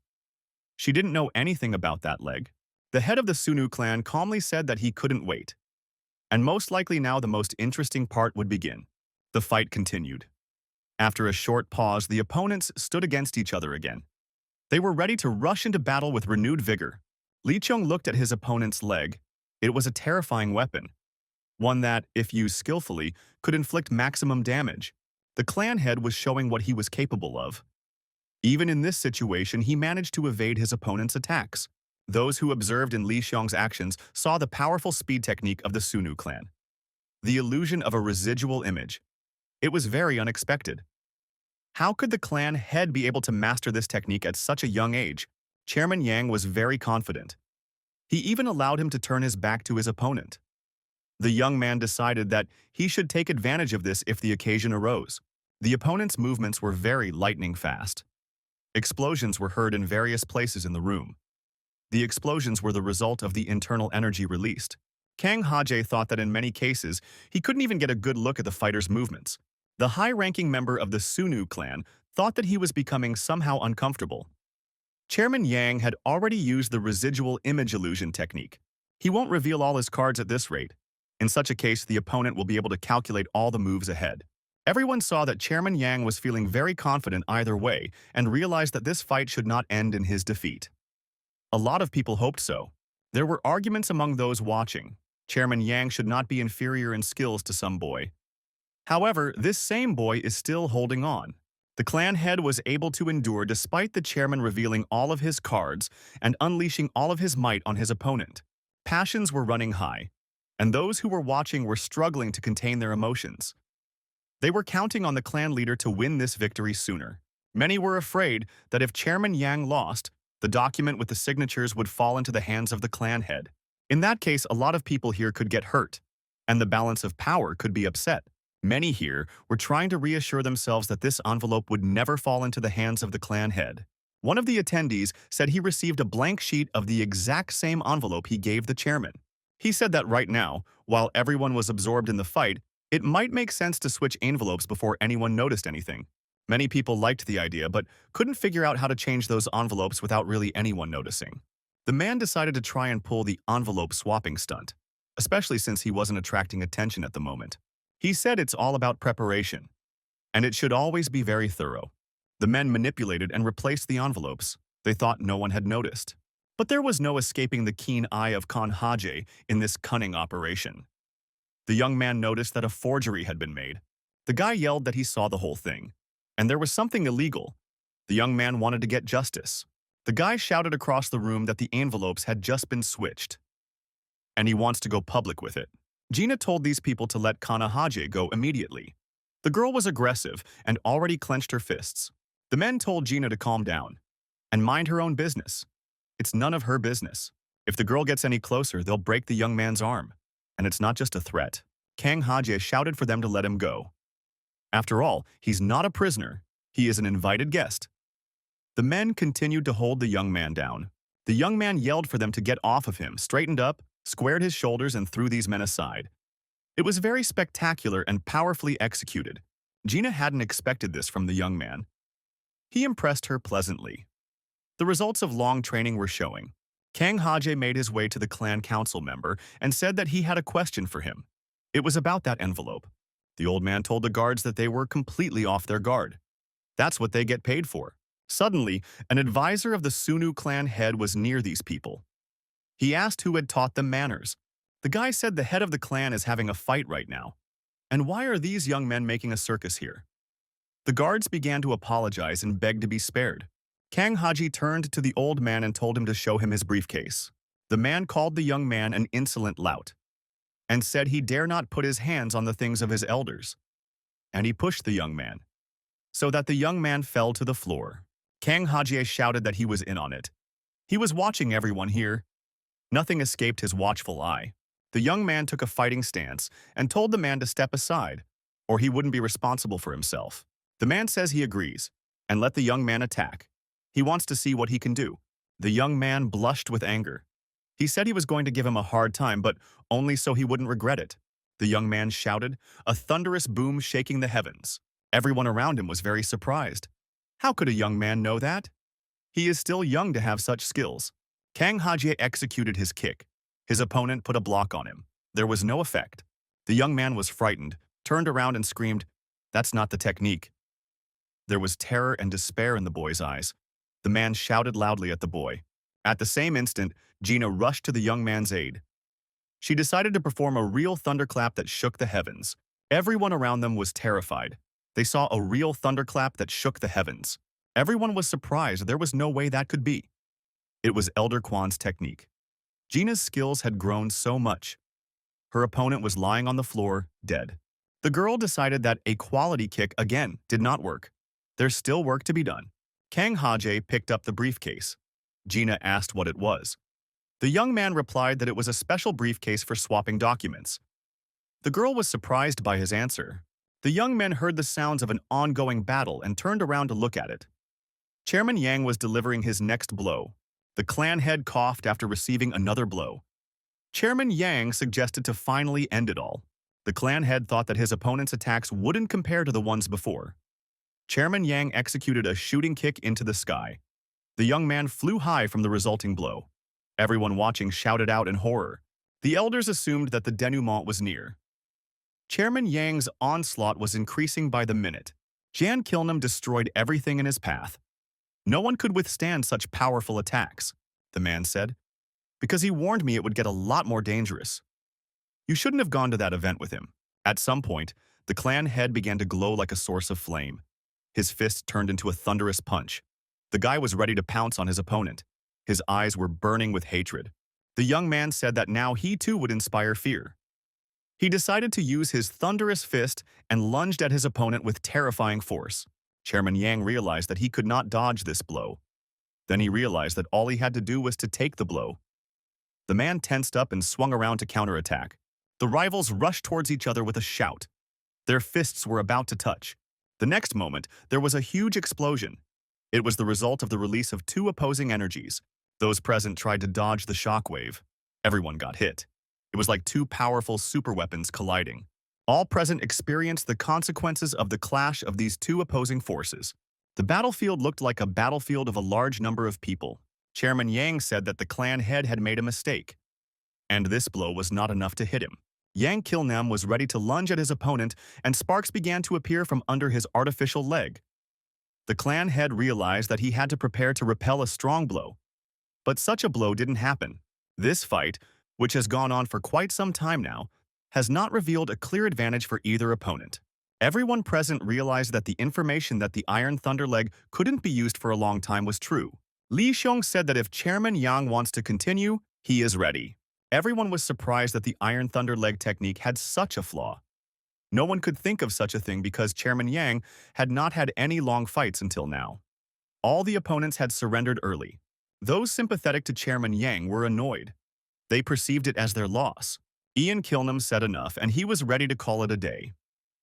She didn't know anything about that leg. The head of the Sunnu clan calmly said that he couldn't wait. And most likely now the most interesting part would begin. The fight continued. After a short pause, the opponents stood against each other again. They were ready to rush into battle with renewed vigor. Li Qiong looked at his opponent's leg. It was a terrifying weapon, one that, if used skillfully, could inflict maximum damage. The clan head was showing what he was capable of. Even in this situation, he managed to evade his opponent's attacks. Those who observed in Li Xiong's actions saw the powerful speed technique of the Sunnu clan. The illusion of a residual image. It was very unexpected. How could the clan head be able to master this technique at such a young age? Chairman Yang was very confident. He even allowed him to turn his back to his opponent. The young man decided that he should take advantage of this if the occasion arose. The opponent's movements were very lightning fast. Explosions were heard in various places in the room. The explosions were the result of the internal energy released. Kang Haje thought that in many cases, he couldn't even get a good look at the fighter's movements. The high-ranking member of the Sunnu clan thought that he was becoming somehow uncomfortable. Chairman Yang had already used the residual image illusion technique. He won't reveal all his cards at this rate. In such a case, the opponent will be able to calculate all the moves ahead. Everyone saw that Chairman Yang was feeling very confident either way and realized that this fight should not end in his defeat. A lot of people hoped so. There were arguments among those watching. Chairman Yang should not be inferior in skills to some boy. However, this same boy is still holding on. The clan head was able to endure despite the chairman revealing all of his cards and unleashing all of his might on his opponent. Passions were running high, and those who were watching were struggling to contain their emotions. They were counting on the clan leader to win this victory sooner. Many were afraid that if Chairman Yang lost, the document with the signatures would fall into the hands of the clan head. In that case, a lot of people here could get hurt, and the balance of power could be upset. Many here were trying to reassure themselves that this envelope would never fall into the hands of the clan head. One of the attendees said he received a blank sheet of the exact same envelope he gave the chairman. He said that right now, while everyone was absorbed in the fight, it might make sense to switch envelopes before anyone noticed anything. Many people liked the idea, but couldn't figure out how to change those envelopes without really anyone noticing. The man decided to try and pull the envelope swapping stunt, especially since he wasn't attracting attention at the moment. He said it's all about preparation, and it should always be very thorough. The men manipulated and replaced the envelopes. They thought no one had noticed. But there was no escaping the keen eye of Khan Haje in this cunning operation. The young man noticed that a forgery had been made. The guy yelled that he saw the whole thing, and there was something illegal. The young man wanted to get justice. The guy shouted across the room that the envelopes had just been switched, and he wants to go public with it. Gina told these people to let Kana Haje go immediately. The girl was aggressive and already clenched her fists. The men told Gina to calm down and mind her own business. It's none of her business. If the girl gets any closer, they'll break the young man's arm. And it's not just a threat. Kang Haje shouted for them to let him go. After all, he's not a prisoner. He is an invited guest. The men continued to hold the young man down. The young man yelled for them to get off of him, straightened up, squared his shoulders, and threw these men aside. It was very spectacular and powerfully executed. Gina hadn't expected this from the young man. He impressed her pleasantly. The results of long training were showing. Kang Haje made his way to the clan council member and said that he had a question for him. It was about that envelope. The old man told the guards that they were completely off their guard. That's what they get paid for. Suddenly, an advisor of the Sunnu clan head was near these people. He asked who had taught them manners. The guy said the head of the clan is having a fight right now. And why are these young men making a circus here? The guards began to apologize and beg to be spared. Kang Haji turned to the old man and told him to show him his briefcase. The man called the young man an insolent lout and said he dare not put his hands on the things of his elders. And he pushed the young man, so that the young man fell to the floor. Kang Haji shouted that he was in on it. He was watching everyone here. Nothing escaped his watchful eye. The young man took a fighting stance and told the man to step aside, or he wouldn't be responsible for himself. The man says he agrees, and let the young man attack. He wants to see what he can do. The young man blushed with anger. He said he was going to give him a hard time, but only so he wouldn't regret it. The young man shouted, a thunderous boom shaking the heavens. Everyone around him was very surprised. How could a young man know that? He is still young to have such skills. Kang Haji executed his kick. His opponent put a block on him. There was no effect. The young man was frightened, turned around and screamed, "That's not the technique." There was terror and despair in the boy's eyes. The man shouted loudly at the boy. At the same instant, Gina rushed to the young man's aid. She decided to perform a real thunderclap that shook the heavens. Everyone around them was terrified. They saw a real thunderclap that shook the heavens. Everyone was surprised. There was no way that could be. It was Elder Kwan's technique. Gina's skills had grown so much. Her opponent was lying on the floor, dead. The girl decided that a quality kick again did not work. There's still work to be done. Kang Hajae picked up the briefcase. Gina asked what it was. The young man replied that it was a special briefcase for swapping documents. The girl was surprised by his answer. The young man heard the sounds of an ongoing battle and turned around to look at it. Chairman Yang was delivering his next blow. The clan head coughed after receiving another blow. Chairman Yang suggested to finally end it all. The clan head thought that his opponent's attacks wouldn't compare to the ones before. Chairman Yang executed a shooting kick into the sky. The young man flew high from the resulting blow. Everyone watching shouted out in horror. The elders assumed that the denouement was near. Chairman Yang's onslaught was increasing by the minute. Jan Kilnam destroyed everything in his path. No one could withstand such powerful attacks, the man said, because he warned me it would get a lot more dangerous. You shouldn't have gone to that event with him. At some point, the clan head began to glow like a source of flame. His fist turned into a thunderous punch. The guy was ready to pounce on his opponent. His eyes were burning with hatred. The young man said that now he too would inspire fear. He decided to use his thunderous fist and lunged at his opponent with terrifying force. Chairman Yang realized that he could not dodge this blow. Then he realized that all he had to do was to take the blow. The man tensed up and swung around to counterattack. The rivals rushed towards each other with a shout. Their fists were about to touch. The next moment, there was a huge explosion. It was the result of the release of two opposing energies. Those present tried to dodge the shockwave. Everyone got hit. It was like two powerful superweapons colliding. All present experienced the consequences of the clash of these two opposing forces. The battlefield looked like a battlefield of a large number of people. Chairman Yang said that the clan head had made a mistake, and this blow was not enough to hit him. Yang Kilnam was ready to lunge at his opponent, and sparks began to appear from under his artificial leg. The clan head realized that he had to prepare to repel a strong blow. But such a blow didn't happen. This fight, which has gone on for quite some time now, has not revealed a clear advantage for either opponent. Everyone present realized that the information that the Iron Thunder leg couldn't be used for a long time was true. Li Xiong said that if Chairman Yang wants to continue, he is ready. Everyone was surprised that the Iron Thunder leg technique had such a flaw. No one could think of such a thing because Chairman Yang had not had any long fights until now. All the opponents had surrendered early. Those sympathetic to Chairman Yang were annoyed. They perceived it as their loss. Ian Kilnam said enough, and he was ready to call it a day.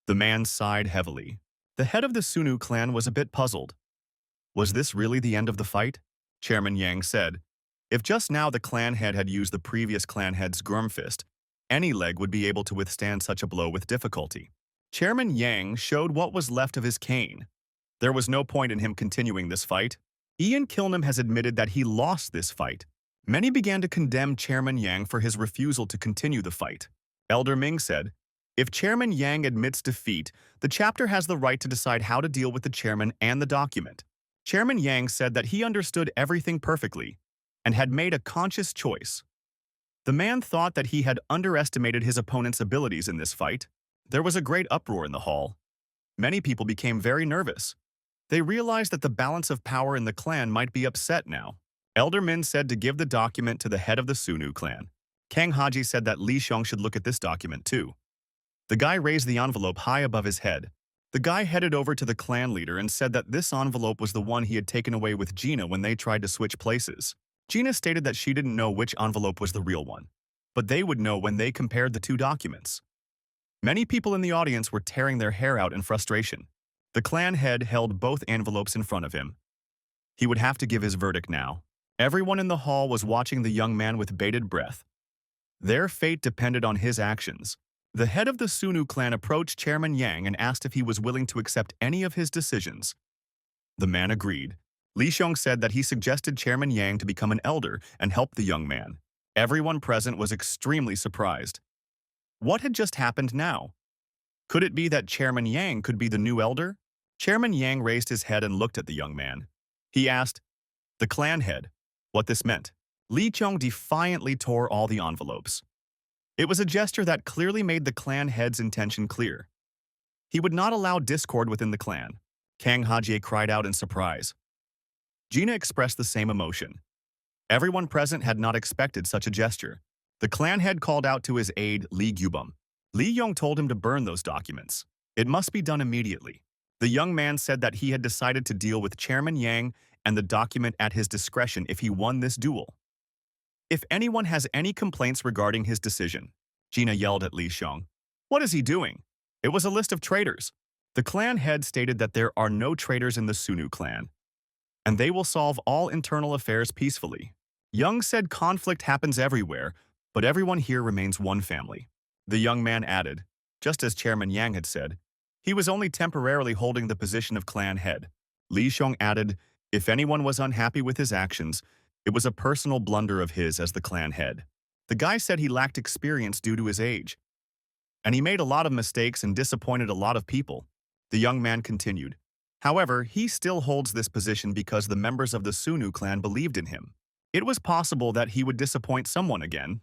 The man sighed heavily. The head of the Sunnu clan was a bit puzzled. Was this really the end of the fight? Chairman Yang said. If just now the clan head had used the previous clan head's Gurm fist, any leg would be able to withstand such a blow with difficulty. Chairman Yang showed what was left of his cane. There was no point in him continuing this fight. Ian Kilnam has admitted that he lost this fight. Many began to condemn Chairman Yang for his refusal to continue the fight. Elder Ming said, if Chairman Yang admits defeat, the chapter has the right to decide how to deal with the chairman and the document. Chairman Yang said that he understood everything perfectly and had made a conscious choice. The man thought that he had underestimated his opponent's abilities in this fight. There was a great uproar in the hall. Many people became very nervous. They realized that the balance of power in the clan might be upset now. Elder Min said to give the document to the head of the Sunnu clan. Kang Haji said that Li Xiong should look at this document too. The guy raised the envelope high above his head. The guy headed over to the clan leader and said that this envelope was the one he had taken away with Gina when they tried to switch places. Gina stated that she didn't know which envelope was the real one, but they would know when they compared the two documents. Many people in the audience were tearing their hair out in frustration. The clan head held both envelopes in front of him. He would have to give his verdict now. Everyone in the hall was watching the young man with bated breath. Their fate depended on his actions. The head of the Sunnu clan approached Chairman Yang and asked if he was willing to accept any of his decisions. The man agreed. Li Xiong said that he suggested Chairman Yang to become an elder and help the young man. Everyone present was extremely surprised. What had just happened now? Could it be that Chairman Yang could be the new elder? Chairman Yang raised his head and looked at the young man. He asked, the clan head, what this meant. Li Qiong defiantly tore all the envelopes. It was a gesture that clearly made the clan head's intention clear. He would not allow discord within the clan. Kang Haji cried out in surprise. Gina expressed the same emotion. Everyone present had not expected such a gesture. The clan head called out to his aide, Li Gyubum. Lee Yong told him to burn those documents. It must be done immediately. The young man said that he had decided to deal with Chairman Yang and the document at his discretion if he won this duel. If anyone has any complaints regarding his decision, Gina yelled at Li Xiong. What is he doing? It was a list of traitors. The clan head stated that there are no traitors in the Sunnu clan, and they will solve all internal affairs peacefully. Young said conflict happens everywhere, but everyone here remains one family. The young man added, just as Chairman Yang had said, he was only temporarily holding the position of clan head. Li Xiong added, if anyone was unhappy with his actions, it was a personal blunder of his as the clan head. The guy said he lacked experience due to his age, and he made a lot of mistakes and disappointed a lot of people. The young man continued. However, he still holds this position because the members of the Sunnu clan believed in him. It was possible that he would disappoint someone again.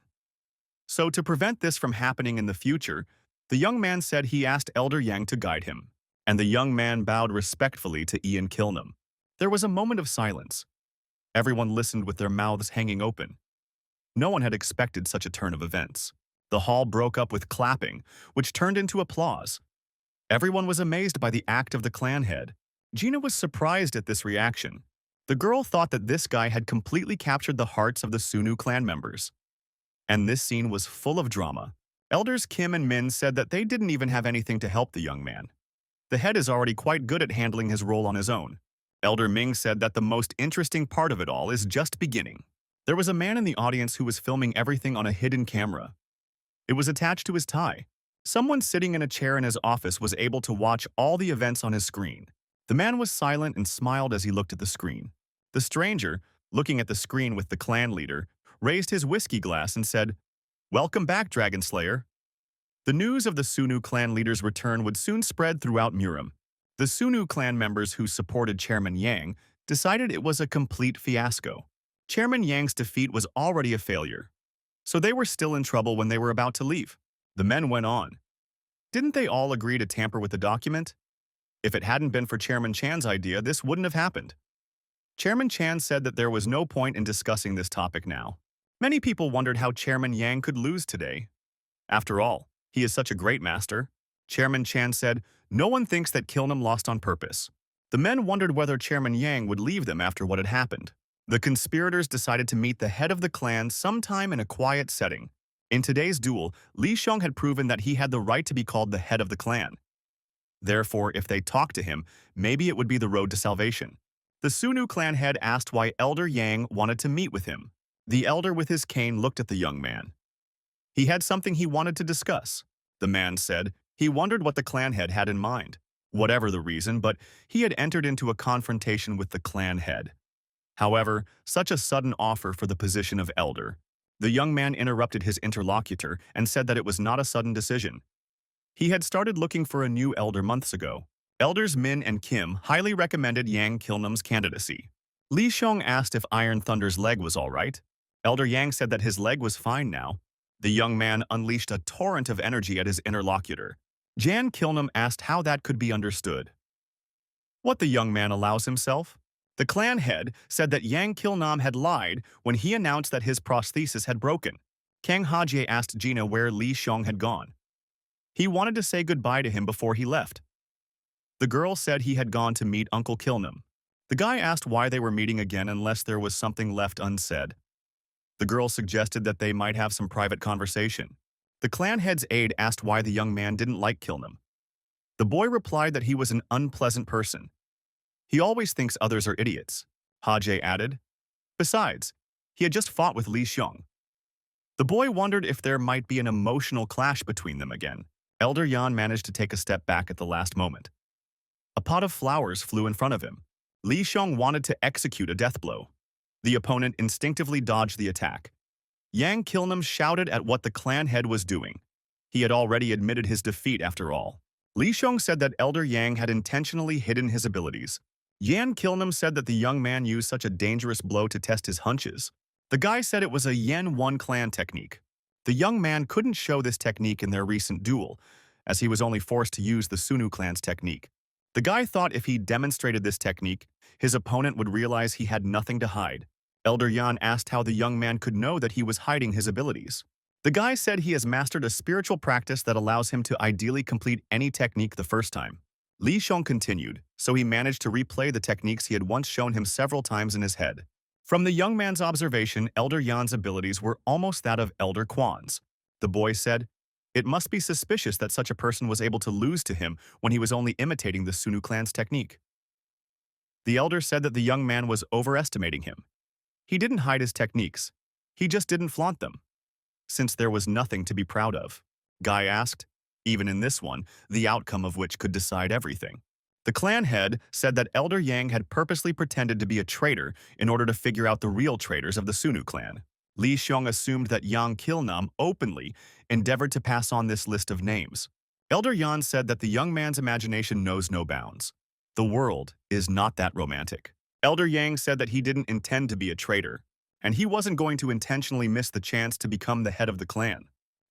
So to prevent this from happening in the future, the young man said he asked Elder Yang to guide him, and the young man bowed respectfully to Ian Kilnam. There was a moment of silence. Everyone listened with their mouths hanging open. No one had expected such a turn of events. The hall broke up with clapping, which turned into applause. Everyone was amazed by the act of the clan head. Gina was surprised at this reaction. The girl thought that this guy had completely captured the hearts of the Sunnu clan members. And this scene was full of drama. Elders Kim and Min said that they didn't even have anything to help the young man. The head is already quite good at handling his role on his own. Elder Ming said that the most interesting part of it all is just beginning. There was a man in the audience who was filming everything on a hidden camera. It was attached to his tie. Someone sitting in a chair in his office was able to watch all the events on his screen. The man was silent and smiled as he looked at the screen. The stranger, looking at the screen with the clan leader, raised his whiskey glass and said, "Welcome back, Dragon Slayer." The news of the Sunnu clan leader's return would soon spread throughout Murim. The Sunnu clan members who supported Chairman Yang decided it was a complete fiasco. Chairman Yang's defeat was already a failure, so they were still in trouble when they were about to leave. The men went on. Didn't they all agree to tamper with the document? If it hadn't been for Chairman Chan's idea, this wouldn't have happened. Chairman Chan said that there was no point in discussing this topic now. Many people wondered how Chairman Yang could lose today. After all, he is such a great master. Chairman Chan said, no one thinks that Kilnam lost on purpose. The men wondered whether Chairman Yang would leave them after what had happened. The conspirators decided to meet the head of the clan sometime in a quiet setting. In today's duel, Li Xiong had proven that he had the right to be called the head of the clan. Therefore, if they talked to him, maybe it would be the road to salvation. The Sunnu clan head asked why Elder Yang wanted to meet with him. The elder with his cane looked at the young man. He had something he wanted to discuss. The man said he wondered what the clan head had in mind. Whatever the reason, but he had entered into a confrontation with the clan head. However, such a sudden offer for the position of elder. The young man interrupted his interlocutor and said that it was not a sudden decision. He had started looking for a new elder months ago. Elders Min and Kim highly recommended Yang Kilnam's candidacy. Li Xiong asked if Iron Thunder's leg was all right. Elder Yang said that his leg was fine now. The young man unleashed a torrent of energy at his interlocutor. Jan Kilnam asked how that could be understood. What the young man allows himself? The clan head said that Yang Kilnam had lied when he announced that his prosthesis had broken. Kang Hajie asked Gina where Li Xiong had gone. He wanted to say goodbye to him before he left. The girl said he had gone to meet Uncle Kilnam. The guy asked why they were meeting again unless there was something left unsaid. The girl suggested that they might have some private conversation. The clan head's aide asked why the young man didn't like Kilnam. The boy replied that he was an unpleasant person. He always thinks others are idiots, Hajie added. Besides, he had just fought with Li Xiong. The boy wondered if there might be an emotional clash between them again. Elder Yan managed to take a step back at the last moment. A pot of flowers flew in front of him. Li Xiong wanted to execute a death blow. The opponent instinctively dodged the attack. Yang Kilnam shouted at what the clan head was doing. He had already admitted his defeat after all. Li Xiong said that Elder Yang had intentionally hidden his abilities. Yan Kilnam said that the young man used such a dangerous blow to test his hunches. The guy said it was a Yen 1 clan technique. The young man couldn't show this technique in their recent duel, as he was only forced to use the Sunnu clan's technique. The guy thought if he demonstrated this technique, his opponent would realize he had nothing to hide. Elder Yan asked how the young man could know that he was hiding his abilities. The guy said he has mastered a spiritual practice that allows him to ideally complete any technique the first time. Li Xiong continued, so he managed to replay the techniques he had once shown him several times in his head. From the young man's observation, Elder Yan's abilities were almost that of Elder Quan's. The boy said, "It must be suspicious that such a person was able to lose to him when he was only imitating the Sunnu clan's technique." The elder said that the young man was overestimating him. He didn't hide his techniques. He just didn't flaunt them, since there was nothing to be proud of. Guy asked, even in this one, the outcome of which could decide everything. The clan head said that Elder Yang had purposely pretended to be a traitor in order to figure out the real traitors of the Sunnu clan. Li Xiong assumed that Yang Kilnam openly endeavored to pass on this list of names. Elder Yan said that the young man's imagination knows no bounds. The world is not that romantic. Elder Yang said that he didn't intend to be a traitor, and he wasn't going to intentionally miss the chance to become the head of the clan.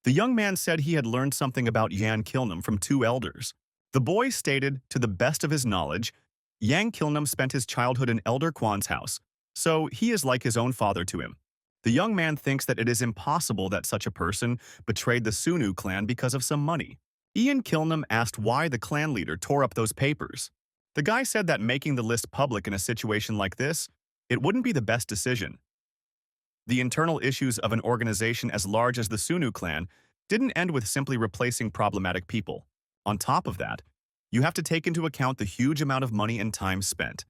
The young man said he had learned something about Yan Kilnam from two elders. The boy stated, to the best of his knowledge, Yang Kilnam spent his childhood in Elder Quan's house, so he is like his own father to him. The young man thinks that it is impossible that such a person betrayed the Sunnu clan because of some money. Ian Kilnam asked why the clan leader tore up those papers. The guy said that making the list public in a situation like this, it wouldn't be the best decision. The internal issues of an organization as large as the Sunnu clan didn't end with simply replacing problematic people. On top of that, you have to take into account the huge amount of money and time spent,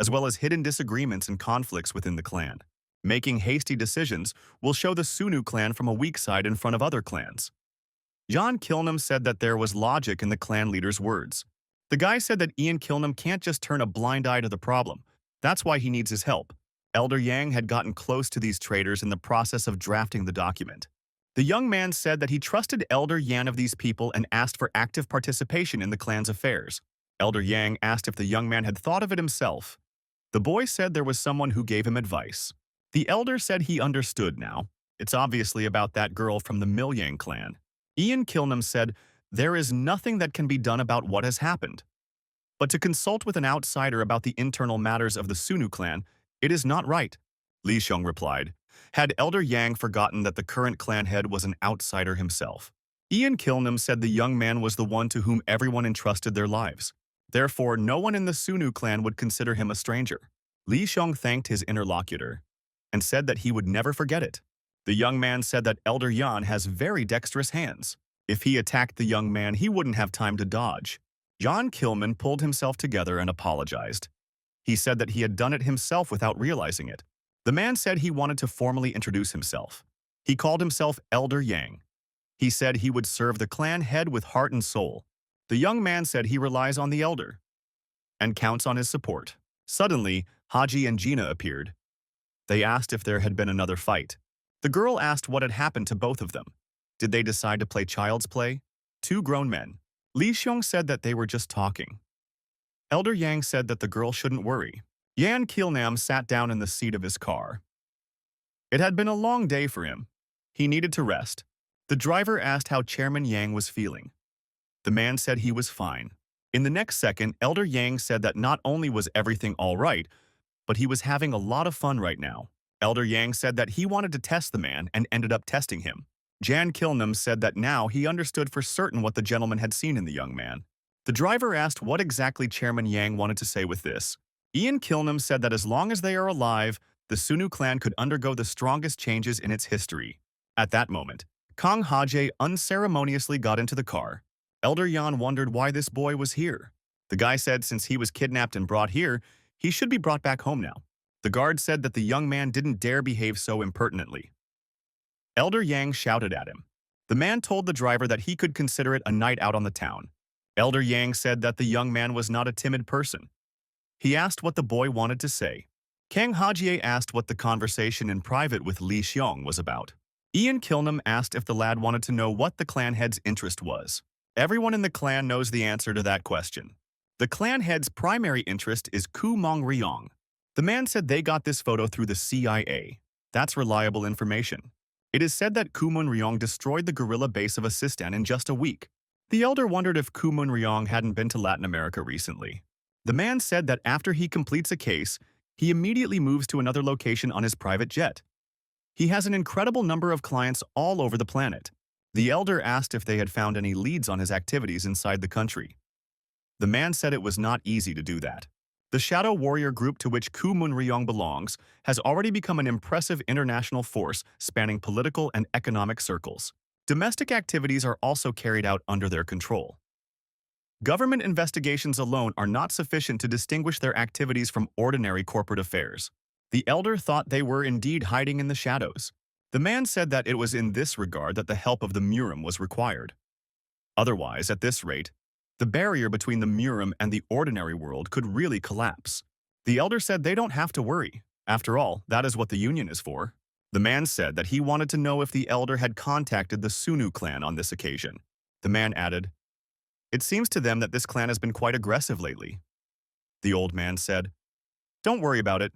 as well as hidden disagreements and conflicts within the clan. Making hasty decisions will show the Sunnu clan from a weak side in front of other clans. Jan Kilnam said that there was logic in the clan leader's words. The guy said that Ian Kilnam can't just turn a blind eye to the problem. That's why he needs his help. Elder Yang had gotten close to these traitors in the process of drafting the document. The young man said that he trusted Elder Yan of these people and asked for active participation in the clan's affairs. Elder Yang asked if the young man had thought of it himself. The boy said there was someone who gave him advice. The elder said he understood now. It's obviously about that girl from the Milyang clan. Ian Kilnam said, there is nothing that can be done about what has happened. But to consult with an outsider about the internal matters of the Sunnu clan, it is not right. Li Xiong replied. Had Elder Yang forgotten that the current clan head was an outsider himself? Ian Kilnam said the young man was the one to whom everyone entrusted their lives. Therefore, no one in the Sunnu clan would consider him a stranger. Li Xiong thanked his interlocutor and said that he would never forget it. The young man said that Elder Yan has very dexterous hands. If he attacked the young man, he wouldn't have time to dodge. John Kilman pulled himself together and apologized. He said that he had done it himself without realizing it. The man said he wanted to formally introduce himself. He called himself Elder Yang. He said he would serve the clan head with heart and soul. The young man said he relies on the elder and counts on his support. Suddenly, Haji and Gina appeared. They asked if there had been another fight. The girl asked what had happened to both of them. Did they decide to play child's play? Two grown men. Li Xiong said that they were just talking. Elder Yang said that the girl shouldn't worry. Yan Kilnam sat down in the seat of his car. It had been a long day for him. He needed to rest. The driver asked how Chairman Yang was feeling. The man said he was fine. In the next second, Elder Yang said that not only was everything all right, but he was having a lot of fun right now. Elder Yang said that he wanted to test the man and ended up testing him. Jan Kilnam said that now he understood for certain what the gentleman had seen in the young man. The driver asked what exactly Chairman Yang wanted to say with this. Ian Kilnam said that as long as they are alive, the Sunnu clan could undergo the strongest changes in its history. At that moment, Kang Haje unceremoniously got into the car. Elder Yan wondered why this boy was here. The guy said since he was kidnapped and brought here, he should be brought back home now. The guard said that the young man didn't dare behave so impertinently. Elder Yang shouted at him. The man told the driver that he could consider it a night out on the town. Elder Yang said that the young man was not a timid person. He asked what the boy wanted to say. Kang Hajie asked what the conversation in private with Li Xiong was about. Ian Kilnam asked if the lad wanted to know what the clan head's interest was. Everyone in the clan knows the answer to that question. The clan head's primary interest is Ku Mong Ryong. The man said they got this photo through the CIA. That's reliable information. It is said that Ku Mun Ryong destroyed the guerrilla base of Assistan in just a week. The elder wondered if Ku Mun Ryong hadn't been to Latin America recently. The man said that after he completes a case, he immediately moves to another location on his private jet. He has an incredible number of clients all over the planet. The elder asked if they had found any leads on his activities inside the country. The man said it was not easy to do that. The shadow warrior group to which Ku Munryong belongs has already become an impressive international force spanning political and economic circles. Domestic activities are also carried out under their control. Government investigations alone are not sufficient to distinguish their activities from ordinary corporate affairs. The elder thought they were indeed hiding in the shadows. The man said that it was in this regard that the help of the Murim was required. Otherwise, at this rate, the barrier between the Murim and the ordinary world could really collapse. The elder said they don't have to worry. After all, that is what the union is for. The man said that he wanted to know if the elder had contacted the Sunnu clan on this occasion. The man added, "It seems to them that this clan has been quite aggressive lately." The old man said, "Don't worry about it.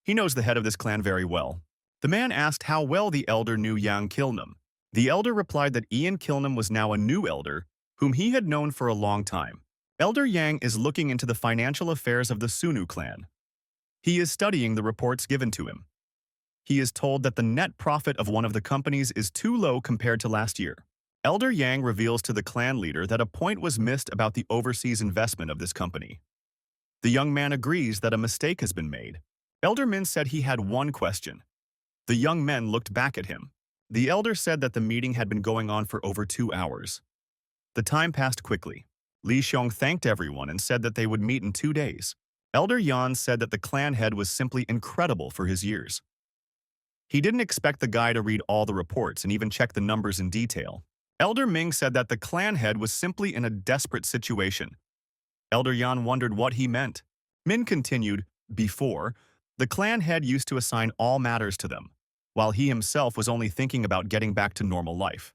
He knows the head of this clan very well." The man asked how well the elder knew Yang Kilnum. The elder replied that Ian Kilnum was now a new elder, whom he had known for a long time. Elder Yang is looking into the financial affairs of the Sunnu clan. He is studying the reports given to him. He is told that the net profit of one of the companies is too low compared to last year. Elder Yang reveals to the clan leader that a point was missed about the overseas investment of this company. The young man agrees that a mistake has been made. Elder Min said he had one question. The young men looked back at him. The elder said that the meeting had been going on for over 2 hours. The time passed quickly. Li Xiong thanked everyone and said that they would meet in 2 days. Elder Yan said that the clan head was simply incredible for his years. He didn't expect the guy to read all the reports and even check the numbers in detail. Elder Ming said that the clan head was simply in a desperate situation. Elder Yan wondered what he meant. Min continued, "Before, the clan head used to assign all matters to them, while he himself was only thinking about getting back to normal life.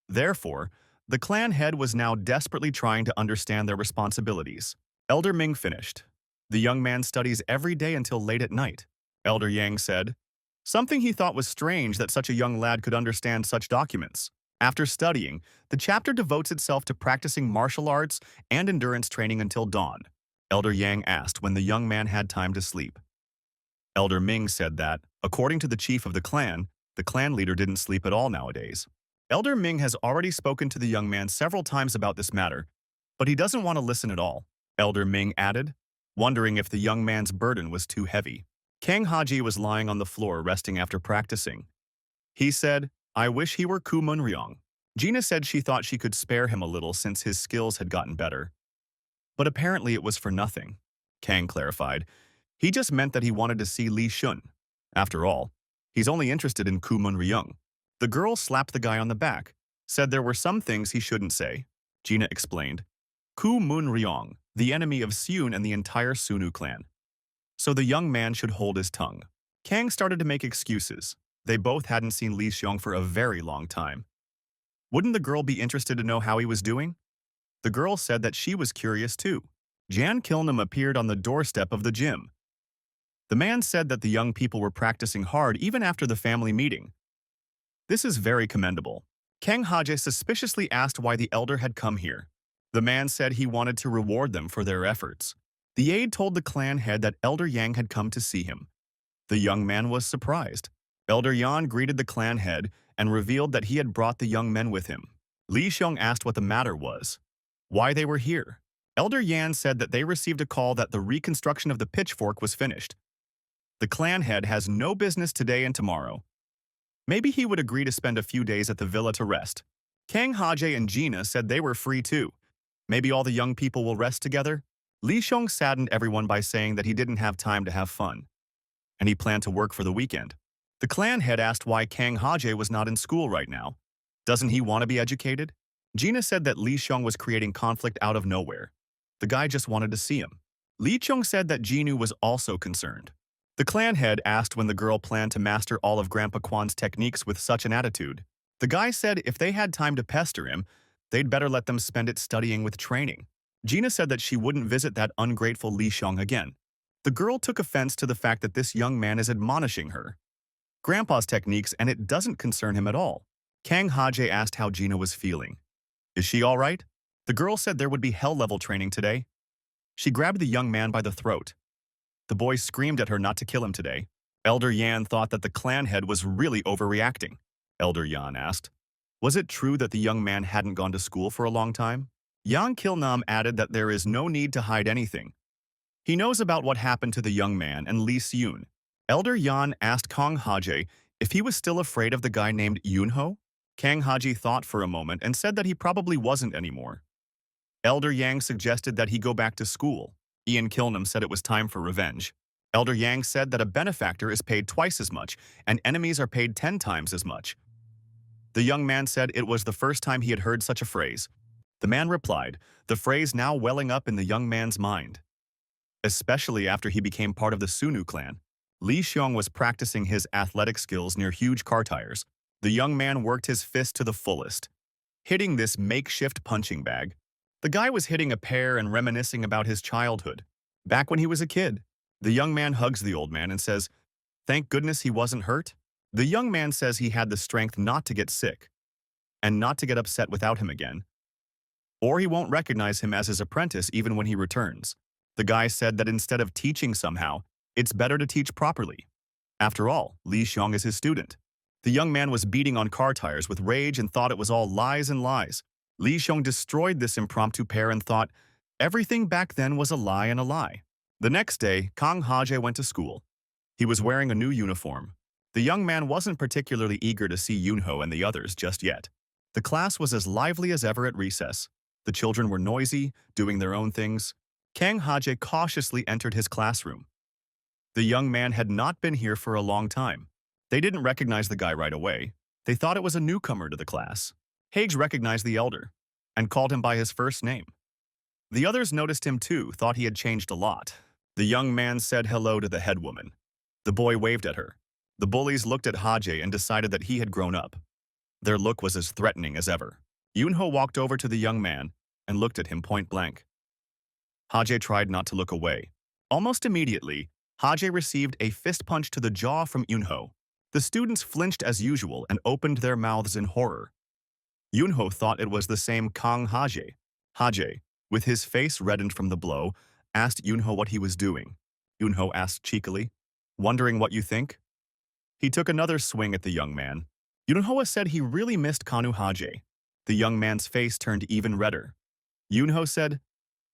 Therefore, the clan head was now desperately trying to understand their responsibilities." Elder Ming finished. "The young man studies every day until late at night." Elder Yang said, something he thought was strange that such a young lad could understand such documents. After studying, the chapter devotes itself to practicing martial arts and endurance training until dawn. Elder Yang asked when the young man had time to sleep. Elder Ming said that, according to the chief of the clan leader didn't sleep at all nowadays. Elder Ming has already spoken to the young man several times about this matter, but he doesn't want to listen at all. Elder Ming added, wondering if the young man's burden was too heavy. Kang Haji was lying on the floor resting after practicing. He said, "I wish he were Ku Munryong." Gina said she thought she could spare him a little since his skills had gotten better. But apparently it was for nothing. Kang clarified. He just meant that he wanted to see Li Shun. After all, he's only interested in Ku Munryong. The girl slapped the guy on the back, said there were some things he shouldn't say. Gina explained. Ku Munryong, the enemy of Seun and the entire Sunnu clan. So the young man should hold his tongue. Kang started to make excuses. They both hadn't seen Li Xiong for a very long time. Wouldn't the girl be interested to know how he was doing? The girl said that she was curious too. Jan Kilnum appeared on the doorstep of the gym. The man said that the young people were practicing hard even after the family meeting. This is very commendable. Kang Haje suspiciously asked why the elder had come here. The man said he wanted to reward them for their efforts. The aide told the clan head that Elder Yang had come to see him. The young man was surprised. Elder Yan greeted the clan head and revealed that he had brought the young men with him. Li Xiong asked what the matter was, why they were here. Elder Yan said that they received a call that the reconstruction of the pitchfork was finished. The clan head has no business today and tomorrow. Maybe he would agree to spend a few days at the villa to rest. Kang Haje and Gina said they were free too. Maybe all the young people will rest together? Li Xiong saddened everyone by saying that he didn't have time to have fun, and he planned to work for the weekend. The clan head asked why Kang Haje was not in school right now. Doesn't he want to be educated? Gina said that Li Xiong was creating conflict out of nowhere. The guy just wanted to see him. Li Xiong said that Jinu was also concerned. The clan head asked when the girl planned to master all of Grandpa Kwan's techniques with such an attitude. The guy said if they had time to pester him, they'd better let them spend it studying with training. Gina said that she wouldn't visit that ungrateful Li Xiong again. The girl took offense to the fact that this young man is admonishing her. Grandpa's techniques, and it doesn't concern him at all. Kang Haje asked how Gina was feeling. Is she all right? The girl said there would be hell-level training today. She grabbed the young man by the throat. The boy screamed at her not to kill him today. Elder Yan thought that the clan head was really overreacting. Elder Yan asked, was it true that the young man hadn't gone to school for a long time? Yang Kilnam added that there is no need to hide anything. He knows about what happened to the young man and Li Seun. Elder Yan asked Kang Haji if he was still afraid of the guy named Yunho. Kang Haji thought for a moment and said that he probably wasn't anymore. Elder Yang suggested that he go back to school. Ian Kilnam said it was time for revenge. Elder Yang said that a benefactor is paid twice as much and enemies are paid 10 times as much. The young man said it was the first time he had heard such a phrase. The man replied, the phrase now welling up in the young man's mind. Especially after he became part of the Sunnu clan. Li Xiong was practicing his athletic skills near huge car tires. The young man worked his fist to the fullest, hitting this makeshift punching bag. The guy was hitting a pear and reminiscing about his childhood, back when he was a kid. The young man hugs the old man and says, thank goodness he wasn't hurt. The young man says he had the strength not to get sick and not to get upset without him again, or he won't recognize him as his apprentice even when he returns. The guy said that instead of teaching somehow, it's better to teach properly. After all, Li Xiong is his student. The young man was beating on car tires with rage and thought it was all lies and lies. Li Xiong destroyed this impromptu pair and thought everything back then was a lie and a lie. The next day, Kang Haji went to school. He was wearing a new uniform. The young man wasn't particularly eager to see Yunho and the others just yet. The class was as lively as ever at recess. The children were noisy, doing their own things. Kang Haji cautiously entered his classroom. The young man had not been here for a long time. They didn't recognize the guy right away. They thought it was a newcomer to the class. Hage recognized the elder and called him by his first name. The others noticed him too, thought he had changed a lot. The young man said hello to the head woman. The boy waved at her. The bullies looked at Haji and decided that he had grown up. Their look was as threatening as ever. Yunho walked over to the young man and looked at him point blank. Haji tried not to look away. Almost immediately, Haji received a fist punch to the jaw from Yunho. The students flinched as usual and opened their mouths in horror. Yunho thought it was the same Kang Haji. Haji, with his face reddened from the blow, asked Yunho what he was doing. Yunho asked cheekily, wondering what you think? He took another swing at the young man. Yunho said he really missed Kanu Haji. The young man's face turned even redder. Yunho said,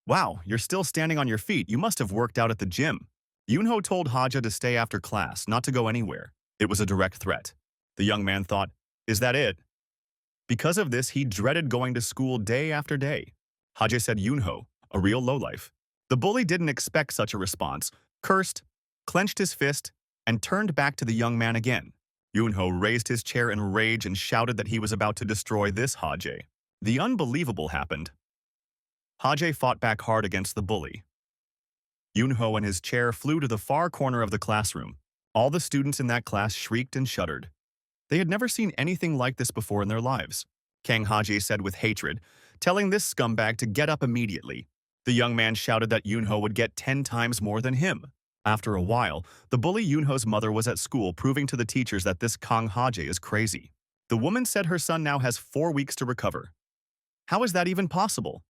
wow, you're still standing on your feet. You must have worked out at the gym. Yunho told Haji to stay after class, not to go anywhere. It was a direct threat. The young man thought, is that it? Because of this, he dreaded going to school day after day. Haji said Yunho, a real lowlife. The bully didn't expect such a response, cursed, clenched his fist, and turned back to the young man again. Yunho raised his chair in rage and shouted that he was about to destroy this Haji. The unbelievable happened. Haji fought back hard against the bully. Yunho and his chair flew to the far corner of the classroom. All the students in that class shrieked and shuddered. They had never seen anything like this before in their lives. Kang Haji said with hatred, telling this scumbag to get up immediately. The young man shouted that Yunho would get 10 times more than him. After a while, the bully Yunho's mother was at school proving to the teachers that this Kang Haji is crazy. The woman said her son now has 4 weeks to recover. How is that even possible?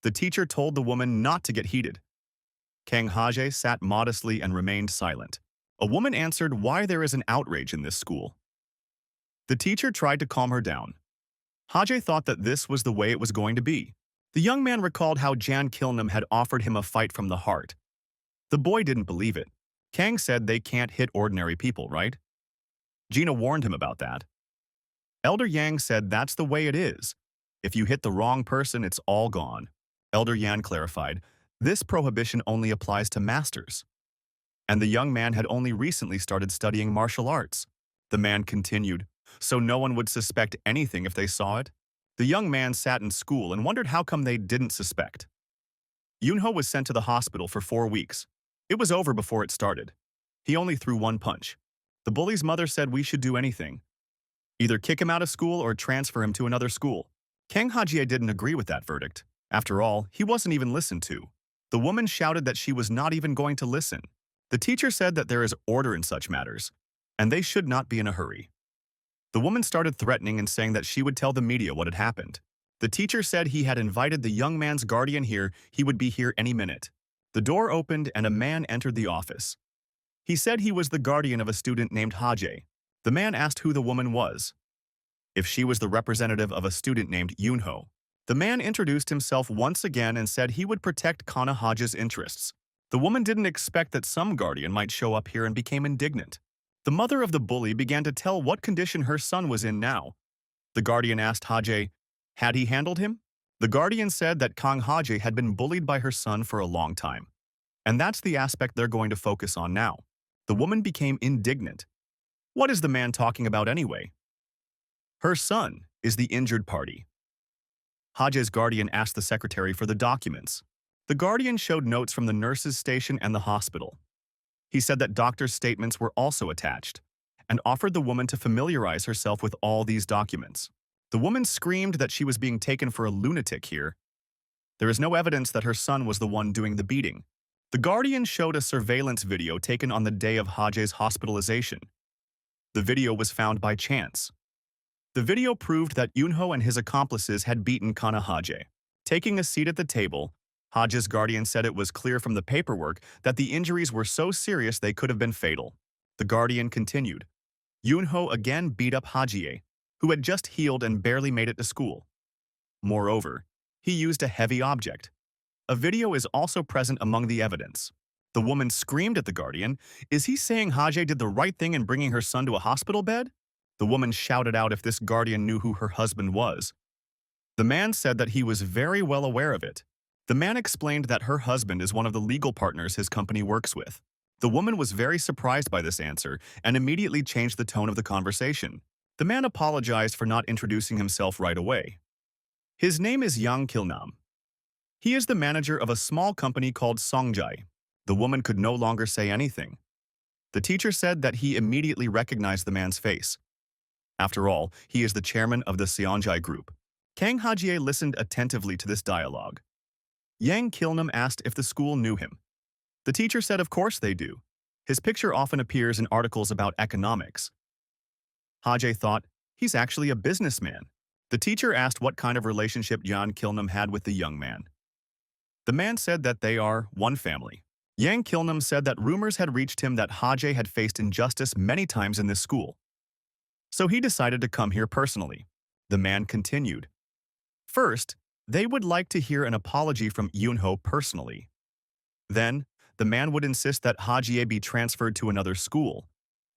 The teacher told the woman not to get heated. Kang Haji sat modestly and remained silent. A woman answered why there is an outrage in this school. The teacher tried to calm her down. Haji thought that this was the way it was going to be. The young man recalled how Jan Kilnam had offered him a fight from the heart. The boy didn't believe it. Kang said they can't hit ordinary people, right? Gina warned him about that. Elder Yang said that's the way it is. If you hit the wrong person, it's all gone. Elder Yan clarified, this prohibition only applies to masters. And the young man had only recently started studying martial arts. The man continued, so no one would suspect anything if they saw it? The young man sat in school and wondered how come they didn't suspect. Yunho was sent to the hospital for 4 weeks. It was over before it started. He only threw 1 punch. The bully's mother said we should do anything. Either kick him out of school or transfer him to another school. Kang Haji didn't agree with that verdict. After all, he wasn't even listened to. The woman shouted that she was not even going to listen. The teacher said that there is order in such matters, and they should not be in a hurry. The woman started threatening and saying that she would tell the media what had happened. The teacher said he had invited the young man's guardian here, he would be here any minute. The door opened and a man entered the office. He said he was the guardian of a student named Haje. The man asked who the woman was. If she was the representative of a student named Yunho. The man introduced himself once again and said he would protect Kana Haje's interests. The woman didn't expect that some guardian might show up here and became indignant. The mother of the bully began to tell what condition her son was in now. The guardian asked Haje, had he handled him? The guardian said that Kang Haje had been bullied by her son for a long time. And that's the aspect they're going to focus on now. The woman became indignant. What is the man talking about anyway? Her son is the injured party. Haje's guardian asked the secretary for the documents. The guardian showed notes from the nurse's station and the hospital. He said that doctors' statements were also attached, and offered the woman to familiarize herself with all these documents. The woman screamed that she was being taken for a lunatic here. There is no evidence that her son was the one doing the beating. The guardian showed a surveillance video taken on the day of Haje's hospitalization. The video was found by chance. The video proved that Yunho and his accomplices had beaten Kana Haje. Taking a seat at the table, Haje's guardian said it was clear from the paperwork that the injuries were so serious they could have been fatal. The guardian continued. Yunho again beat up Haje, who had just healed and barely made it to school. Moreover, he used a heavy object. A video is also present among the evidence. The woman screamed at the guardian, is he saying Haje did the right thing in bringing her son to a hospital bed? The woman shouted out if this guardian knew who her husband was. The man said that he was very well aware of it. The man explained that her husband is one of the legal partners his company works with. The woman was very surprised by this answer and immediately changed the tone of the conversation. The man apologized for not introducing himself right away. His name is Yang Kilnam. He is the manager of a small company called Songjai. The woman could no longer say anything. The teacher said that he immediately recognized the man's face. After all, he is the chairman of the Seongjai group. Kang Hajie listened attentively to this dialogue. Yang Kilnam asked if the school knew him. The teacher said of course they do. His picture often appears in articles about economics. Haje thought, he's actually a businessman. The teacher asked what kind of relationship Yang Kilnam had with the young man. The man said that they are one family. Yang Kilnam said that rumors had reached him that Haje had faced injustice many times in this school. So he decided to come here personally. The man continued. First, they would like to hear an apology from Yunho personally. Then, the man would insist that Hajie be transferred to another school,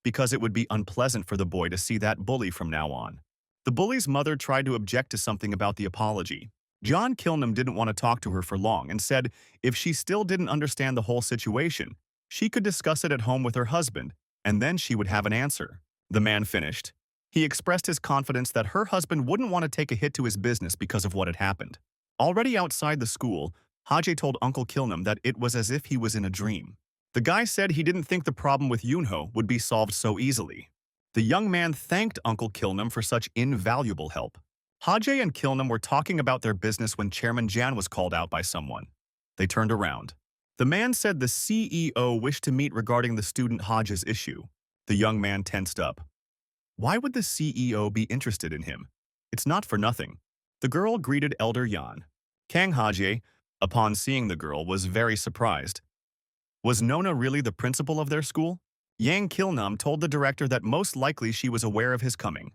because it would be unpleasant for the boy to see that bully from now on. The bully's mother tried to object to something about the apology. John Kilnam didn't want to talk to her for long and said if she still didn't understand the whole situation, she could discuss it at home with her husband, and then she would have an answer. The man finished. He expressed his confidence that her husband wouldn't want to take a hit to his business because of what had happened. Already outside the school, Haje told Uncle Kilnam that it was as if he was in a dream. The guy said he didn't think the problem with Yunho would be solved so easily. The young man thanked Uncle Kilnam for such invaluable help. Haje and Kilnam were talking about their business when Chairman Jan was called out by someone. They turned around. The man said the CEO wished to meet regarding the student Haje's issue. The young man tensed up. Why would the CEO be interested in him? It's not for nothing. The girl greeted Elder Yan. Kang Haje, upon seeing the girl, was very surprised. Was Nona really the principal of their school? Yang Kilnam told the director that most likely she was aware of his coming.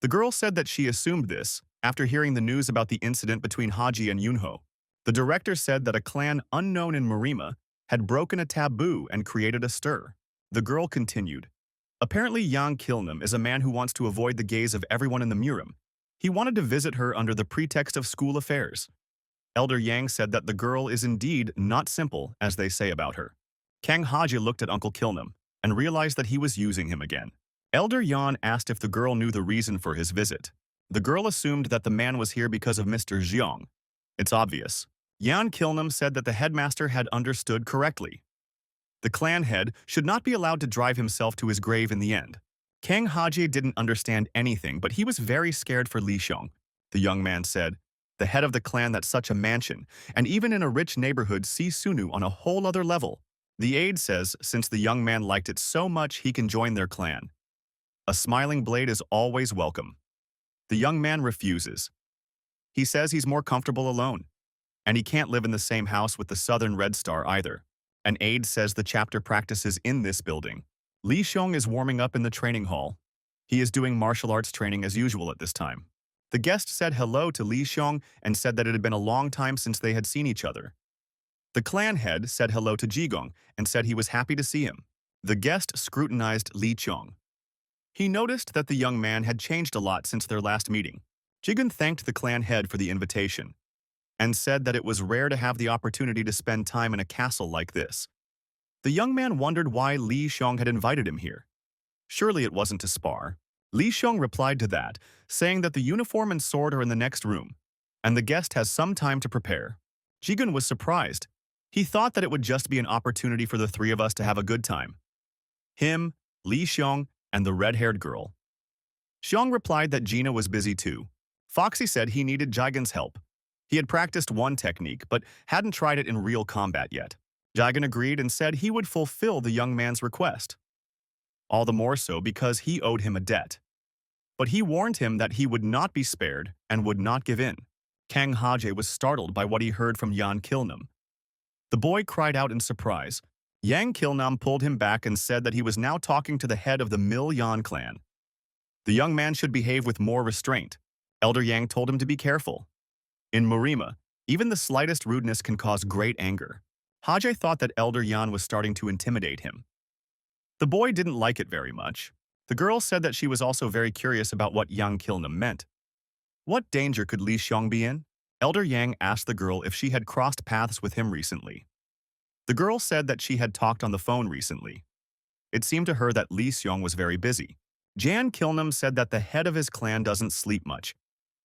The girl said that she assumed this after hearing the news about the incident between Haji and Yunho. The director said that a clan unknown in Murima had broken a taboo and created a stir. The girl continued. Apparently Yang Kilnam is a man who wants to avoid the gaze of everyone in the Murim. He wanted to visit her under the pretext of school affairs. Elder Yang said that the girl is indeed not simple, as they say about her. Kang Haji looked at Uncle Kilnam and realized that he was using him again. Elder Yan asked if the girl knew the reason for his visit. The girl assumed that the man was here because of Mr. Jiang. It's obvious. Yan Kilnam said that the headmaster had understood correctly. The clan head should not be allowed to drive himself to his grave in the end. Kang Haji didn't understand anything, but he was very scared for Li Xiong. The young man said, the head of the clan that's such a mansion, and even in a rich neighborhood sees Sunnu on a whole other level. The aide says since the young man liked it so much he can join their clan. A smiling blade is always welcome. The young man refuses. He says he's more comfortable alone, and he can't live in the same house with the Southern Red Star either. An aide says the chapter practices in this building. Li Xiong is warming up in the training hall. He is doing martial arts training as usual at this time. The guest said hello to Li Xiong and said that it had been a long time since they had seen each other. The clan head said hello to Jigong and said he was happy to see him. The guest scrutinized Li Xiong. He noticed that the young man had changed a lot since their last meeting. Jigong thanked the clan head for the invitation and said that it was rare to have the opportunity to spend time in a castle like this. The young man wondered why Li Xiong had invited him here. Surely it wasn't to spar. Li Xiong replied to that, saying that the uniform and sword are in the next room, and the guest has some time to prepare. Jigong was surprised. He thought that it would just be an opportunity for the three of us to have a good time. Him, Li Xiong, and the red-haired girl. Xiong replied that Gina was busy too. Foxy said he needed Jigong's help. He had practiced one technique, but hadn't tried it in real combat yet. Jigong agreed and said he would fulfill the young man's request. All the more so because he owed him a debt. But he warned him that he would not be spared and would not give in. Kang Haje was startled by what he heard from Yan Kilnam. The boy cried out in surprise. Yang Kilnam pulled him back and said that he was now talking to the head of the Mil Yan clan. The young man should behave with more restraint. Elder Yang told him to be careful. In Murima, even the slightest rudeness can cause great anger. Haje thought that Elder Yan was starting to intimidate him. The boy didn't like it very much. The girl said that she was also very curious about what Yang Kilnam meant. What danger could Li Xiong be in? Elder Yang asked the girl if she had crossed paths with him recently. The girl said that she had talked on the phone recently. It seemed to her that Li Xiong was very busy. Jan Kilnam said that the head of his clan doesn't sleep much.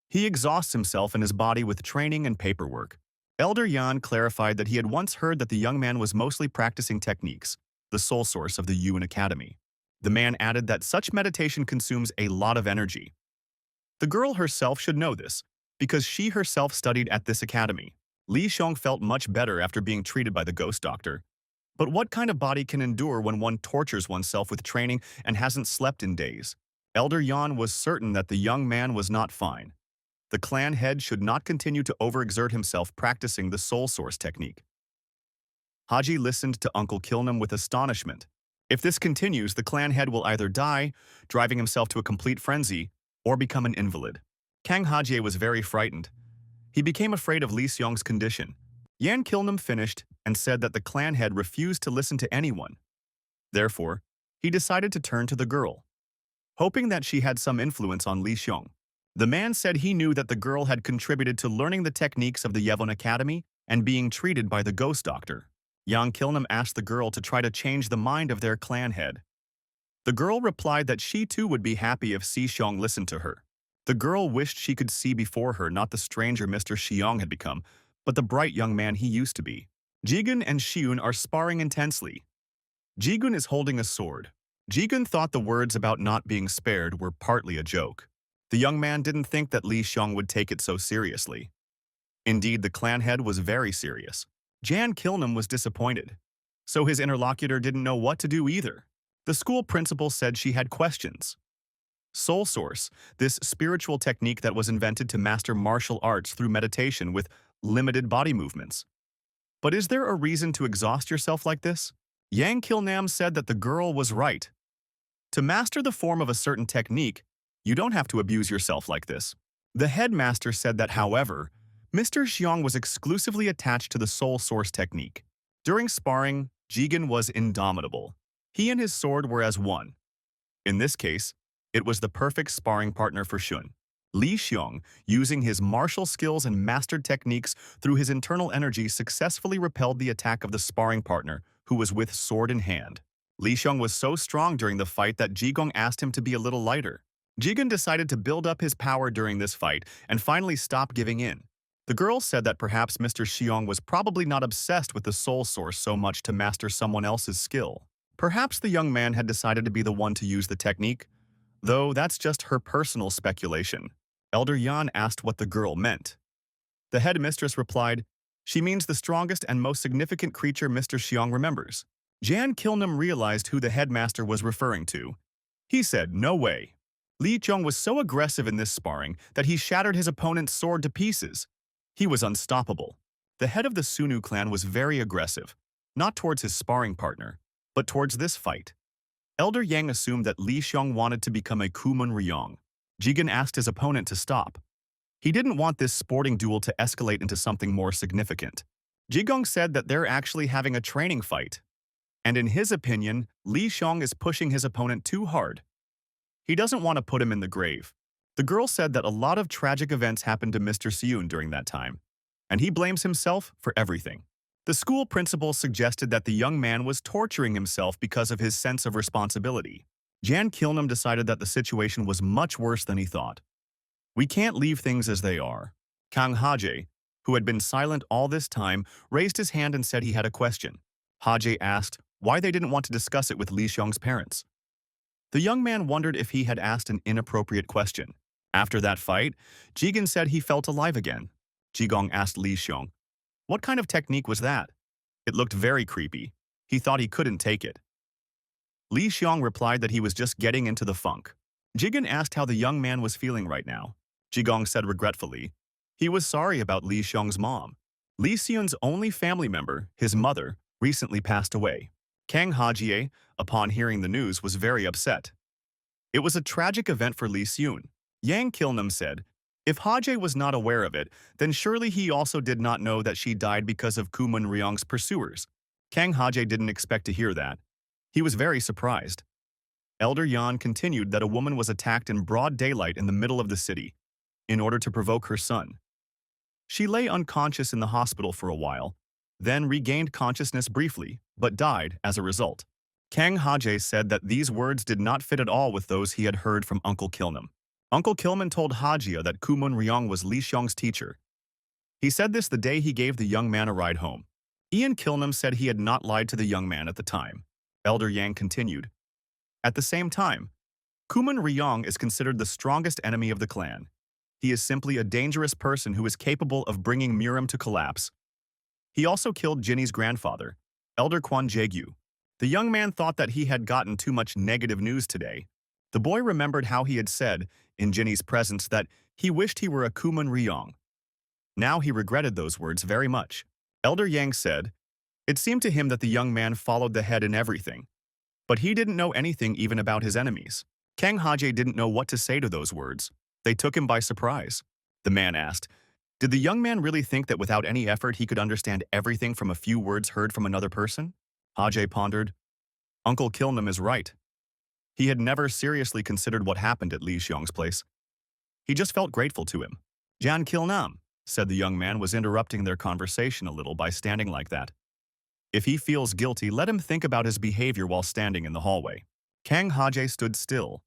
He exhausts himself and his body with training and paperwork. Elder Yan clarified that he had once heard that the young man was mostly practicing techniques, the sole source of the Yuan Academy. The man added that such meditation consumes a lot of energy. The girl herself should know this, because she herself studied at this academy. Li Xiong felt much better after being treated by the ghost doctor. But what kind of body can endure when one tortures oneself with training and hasn't slept in days? Elder Yan was certain that the young man was not fine. The clan head should not continue to overexert himself practicing the soul source technique. Haji listened to Uncle Kilnam with astonishment. If this continues, the clan head will either die, driving himself to a complete frenzy, or become an invalid. Kang Haji was very frightened. He became afraid of Li Xiong's condition. Yan Kilnam finished and said that the clan head refused to listen to anyone. Therefore, he decided to turn to the girl, hoping that she had some influence on Li Xiong. The man said he knew that the girl had contributed to learning the techniques of the Yevon Academy and being treated by the ghost doctor. Yang Kilnam asked the girl to try to change the mind of their clan head. The girl replied that she too would be happy if Si Xiong listened to her. The girl wished she could see before her not the stranger Mr. Xiong had become, but the bright young man he used to be. Jigun and Xiun are sparring intensely. Jigun is holding a sword. Jigun thought the words about not being spared were partly a joke. The young man didn't think that Li Xiong would take it so seriously. Indeed, the clan head was very serious. Jan Kilnam was disappointed. So his interlocutor didn't know what to do either. The school principal said she had questions. Soul Source, this spiritual technique that was invented to master martial arts through meditation with limited body movements. But is there a reason to exhaust yourself like this? Yang Kilnam said that the girl was right. To master the form of a certain technique, you don't have to abuse yourself like this. The headmaster said that, however, Mr. Xiong was exclusively attached to the Soul Source technique. During sparring, Jigen was indomitable. He and his sword were as one. In this case, it was the perfect sparring partner for Shun. Li Xiong, using his martial skills and mastered techniques through his internal energy, successfully repelled the attack of the sparring partner, who was with sword in hand. Li Xiong was so strong during the fight that Jigong asked him to be a little lighter. Jigen decided to build up his power during this fight and finally stop giving in. The girl said that perhaps Mr. Xiong was probably not obsessed with the soul source so much to master someone else's skill. Perhaps the young man had decided to be the one to use the technique, though that's just her personal speculation. Elder Yan asked what the girl meant. The headmistress replied, "She means the strongest and most significant creature Mr. Xiong remembers." Jan Kilnam realized who the headmaster was referring to. He said, "No way." Li Qiong was so aggressive in this sparring that he shattered his opponent's sword to pieces. He was unstoppable. The head of the Sunnu clan was very aggressive. not towards his sparring partner, but towards this fight. Elder Yang assumed that Li Xiong wanted to become a Kumun Ryong. Jigen asked his opponent to stop. He didn't want this sporting duel to escalate into something more significant. Jigong said that they're actually having a training fight, and in his opinion, Li Xiong is pushing his opponent too hard. He doesn't want to put him in the grave. The girl said that a lot of tragic events happened to Mr. Seun during that time, and he blames himself for everything. The school principal suggested that the young man was torturing himself because of his sense of responsibility. Jan Kilnum decided that the situation was much worse than he thought. We can't leave things as they are. Kang Haje, who had been silent all this time, raised his hand and said he had a question. Haje asked why they didn't want to discuss it with Li Xiong's parents. The young man wondered if he had asked an inappropriate question. After that fight, Jigen said he felt alive again. Jigong asked Li Xiong, "What kind of technique was that?" It looked very creepy. He thought he couldn't take it. Li Xiong replied that he was just getting into the funk. Jigen asked how the young man was feeling right now. Jigong said regretfully, he was sorry about Li Xiong's mom. Li Xiong's only family member, his mother, recently passed away. Kang Hajie, upon hearing the news, was very upset. It was a tragic event for Li Xiong. Yang Kilnum said, if Haje was not aware of it, then surely he also did not know that she died because of Kumun Ryong's pursuers. Kang Haje didn't expect to hear that. He was very surprised. Elder Yan continued that a woman was attacked in broad daylight in the middle of the city, in order to provoke her son. She lay unconscious in the hospital for a while, then regained consciousness briefly, but died as a result. Kang Haje said that these words did not fit at all with those he had heard from Uncle Kilnum. Uncle Kilman told Hajia that Kumun Ryong was Li Xiong's teacher. He said this the day he gave the young man a ride home. Ian Kilnum said he had not lied to the young man at the time. Elder Yang continued. At the same time, Kumun Ryong is considered the strongest enemy of the clan. He is simply a dangerous person who is capable of bringing Murim to collapse. He also killed Jinny's grandfather, Elder Quan Jagyu. The young man thought that he had gotten too much negative news today. The boy remembered how he had said, in Jinny's presence, that he wished he were a Kumun Ryong. Now he regretted those words very much. Elder Yang said, it seemed to him that the young man followed the head in everything. But he didn't know anything even about his enemies. Kang Haje didn't know what to say to those words. They took him by surprise. The man asked, did the young man really think that without any effort he could understand everything from a few words heard from another person? Haje pondered. Uncle Kilnum is right. He had never seriously considered what happened at Li Xiong's place. He just felt grateful to him. Jan Kilnam, said the young man, was interrupting their conversation a little by standing like that. If he feels guilty, let him think about his behavior while standing in the hallway. Kang Haje stood still.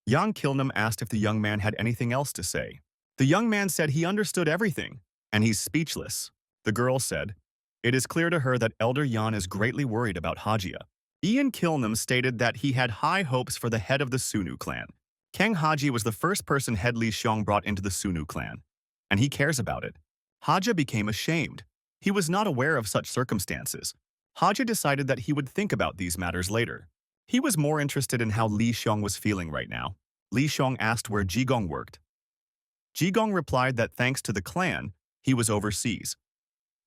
Yang Kilnam asked if the young man had anything else to say. The young man said he understood everything, and he's speechless. The girl said, it is clear to her that Elder Yan is greatly worried about Hajia. Ian Kilnam stated that he had high hopes for the head of the Sunnu clan. Kang Haji was the first person head Li Xiong brought into the Sunnu clan, and he cares about it. Haja became ashamed. He was not aware of such circumstances. Haja decided that he would think about these matters later. He was more interested in how Li Xiong was feeling right now. Li Xiong asked where Jigong worked. Jigong replied that thanks to the clan, he was overseas.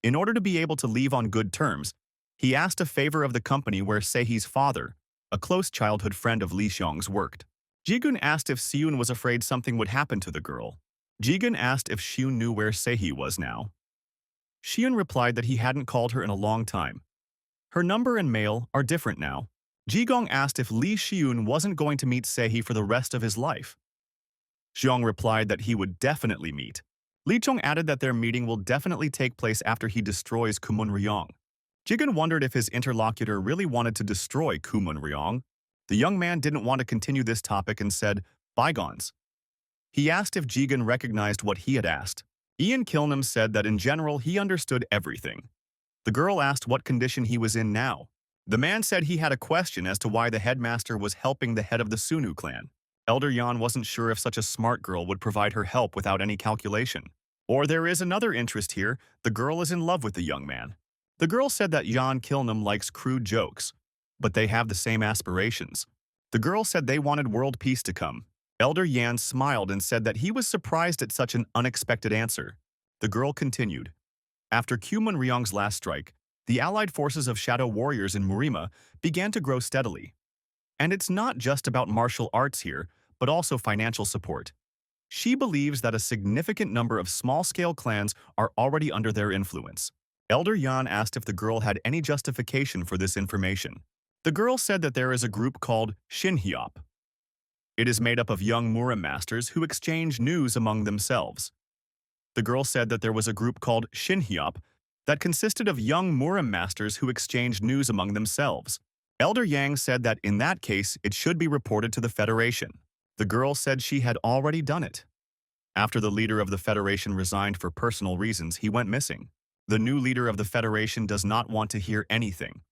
In order to be able to leave on good terms, he asked a favor of the company where Seihi's father, a close childhood friend of Li Xiong's, worked. Jigun asked if Seun was afraid something would happen to the girl. Jigun asked if Seun knew where Seihi was now. Seun replied that he hadn't called her in a long time. Her number and mail are different now. Jigong asked if Li Xiun wasn't going to meet Seihi for the rest of his life. Xiong replied that he would definitely meet. Li Chong added that their meeting will definitely take place after he destroys Kumun Ryong. Jigen wondered if his interlocutor really wanted to destroy Kumun Ryong. The young man didn't want to continue this topic and said, bygones. He asked if Jigen recognized what he had asked. Ian Kilnam said that in general he understood everything. The girl asked what condition he was in now. The man said he had a question as to why the headmaster was helping the head of the Sunnu clan. Elder Yan wasn't sure if such a smart girl would provide her help without any calculation. Or there is another interest here, the girl is in love with the young man. The girl said that Yan Kilnam likes crude jokes, but they have the same aspirations. The girl said they wanted world peace to come. Elder Yan smiled and said that he was surprised at such an unexpected answer. The girl continued. After Kumun Ryong's last strike, The allied forces of shadow warriors in Murima began to grow steadily. And it's not just about martial arts here, but also financial support. She believes that a significant number of small-scale clans are already under their influence. Elder Yan asked if the girl had any justification for this information. The girl said that there is a group called Shinhyop. It is made up of young Murim masters who exchange news among themselves. The girl said that there was a group called Shinhyop that consisted of young Murim masters who exchanged news among themselves. Elder Yang said that in that case, it should be reported to the Federation. The girl said she had already done it. After the leader of the Federation resigned for personal reasons, he went missing. The new leader of the Federation does not want to hear anything.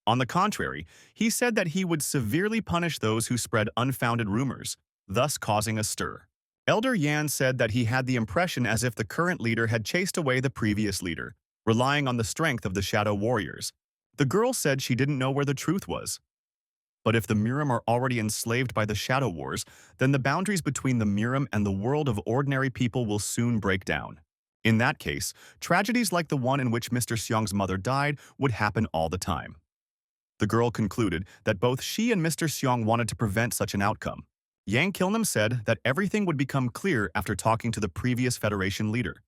On the contrary, he said that he would severely punish those who spread unfounded rumors, thus causing a stir. Elder Yan said that he had the impression as if the current leader had chased away the previous leader, relying on the strength of the Shadow Warriors. The girl said she didn't know where the truth was. But if the Murim are already enslaved by the Shadow Wars, then the boundaries between the Murim and the world of ordinary people will soon break down. In that case, tragedies like the one in which Mr. Seong's mother died would happen all the time. The girl concluded that both she and Mr. Seong wanted to prevent such an outcome. Yang Kilnam said that everything would become clear after talking to the previous Federation leader.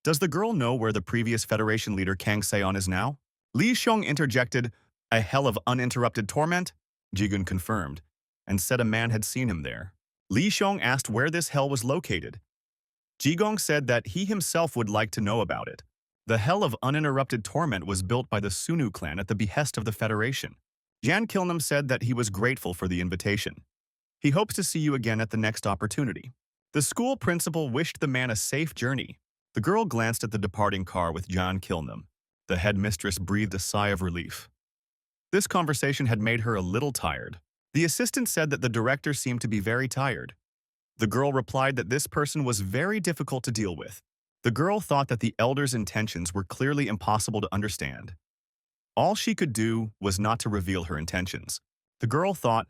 Does the girl know where the previous Federation leader Kang Seon is now? Lee Xiong interjected, "A hell of uninterrupted torment?" Jigun confirmed, and said a man had seen him there. Lee Xiong asked where this hell was located. Jigong said that he himself would like to know about it. The hell of uninterrupted torment was built by the Sunnu clan at the behest of the Federation. Jan Kilnam said that he was grateful for the invitation. He hopes to see you again at the next opportunity. The school principal wished the man a safe journey. The girl glanced at the departing car with Jan Kilnam. The headmistress breathed a sigh of relief. This conversation had made her a little tired. The assistant said that the director seemed to be very tired. The girl replied that this person was very difficult to deal with. The girl thought that the elder's intentions were clearly impossible to understand. All she could do was not to reveal her intentions. The girl thought,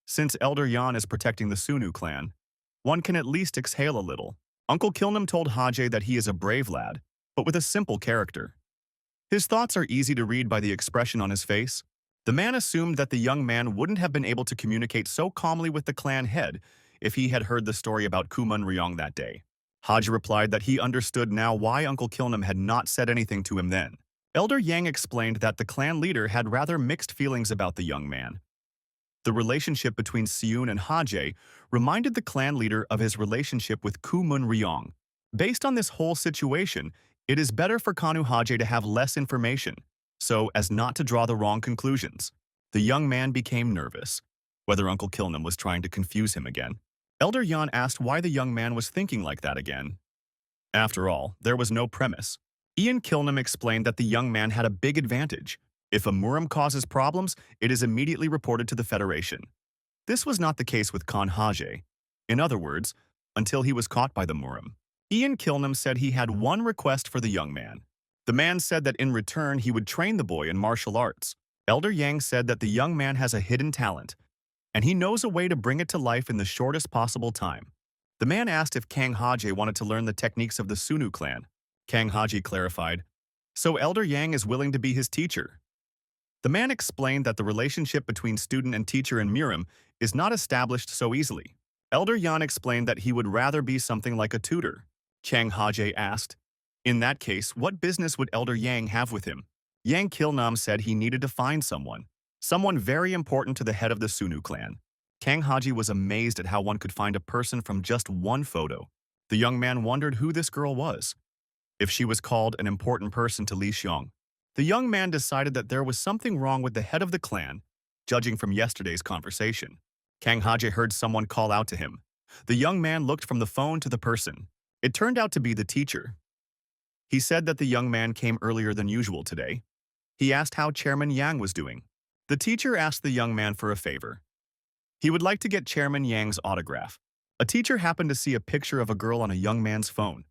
since Elder Yan is protecting the Sunnu clan, one can at least exhale a little. Uncle Kilnam told Haje that he is a brave lad, but with a simple character. His thoughts are easy to read by the expression on his face. The man assumed that the young man wouldn't have been able to communicate so calmly with the clan head if he had heard the story about Kumun Ryong that day. Haji replied that he understood now why Uncle Kilnam had not said anything to him then. Elder Yang explained that the clan leader had rather mixed feelings about the young man. The relationship between Seun and Haje reminded the clan leader of his relationship with Kumun Ryong. Based on this whole situation, it is better for Kanu Haje to have less information, so as not to draw the wrong conclusions. The young man became nervous, whether Uncle Kilnam was trying to confuse him again. Elder Yan asked why the young man was thinking like that again. After all, there was no premise. Ian Kilnam explained that the young man had a big advantage. If a Murim causes problems, it is immediately reported to the Federation. This was not the case with Khan Haje. In other words, until he was caught by the Murim. Ian Kilnam said he had one request for the young man. The man said that in return he would train the boy in martial arts. Elder Yang said that the young man has a hidden talent, and he knows a way to bring it to life in the shortest possible time. The man asked if Kang Haje wanted to learn the techniques of the Sunnu clan. Kang Haje clarified, so Elder Yang is willing to be his teacher. The man explained that the relationship between student and teacher in Murim is not established so easily. Elder Yan explained that he would rather be something like a tutor. Kang Haje asked, in that case, what business would Elder Yang have with him? Yang Kilnam said he needed to find someone very important to the head of the Sunnu clan. Kang Haji was amazed at how one could find a person from just one photo. The young man wondered who this girl was. If she was called an important person to Li Xiong. The young man decided that there was something wrong with the head of the clan, judging from yesterday's conversation. Kang Haji heard someone call out to him. The young man looked from the phone to the person. It turned out to be the teacher. He said that the young man came earlier than usual today. He asked how Chairman Yang was doing. The teacher asked the young man for a favor. He would like to get Chairman Yang's autograph. A teacher happened to see a picture of a girl on a young man's phone.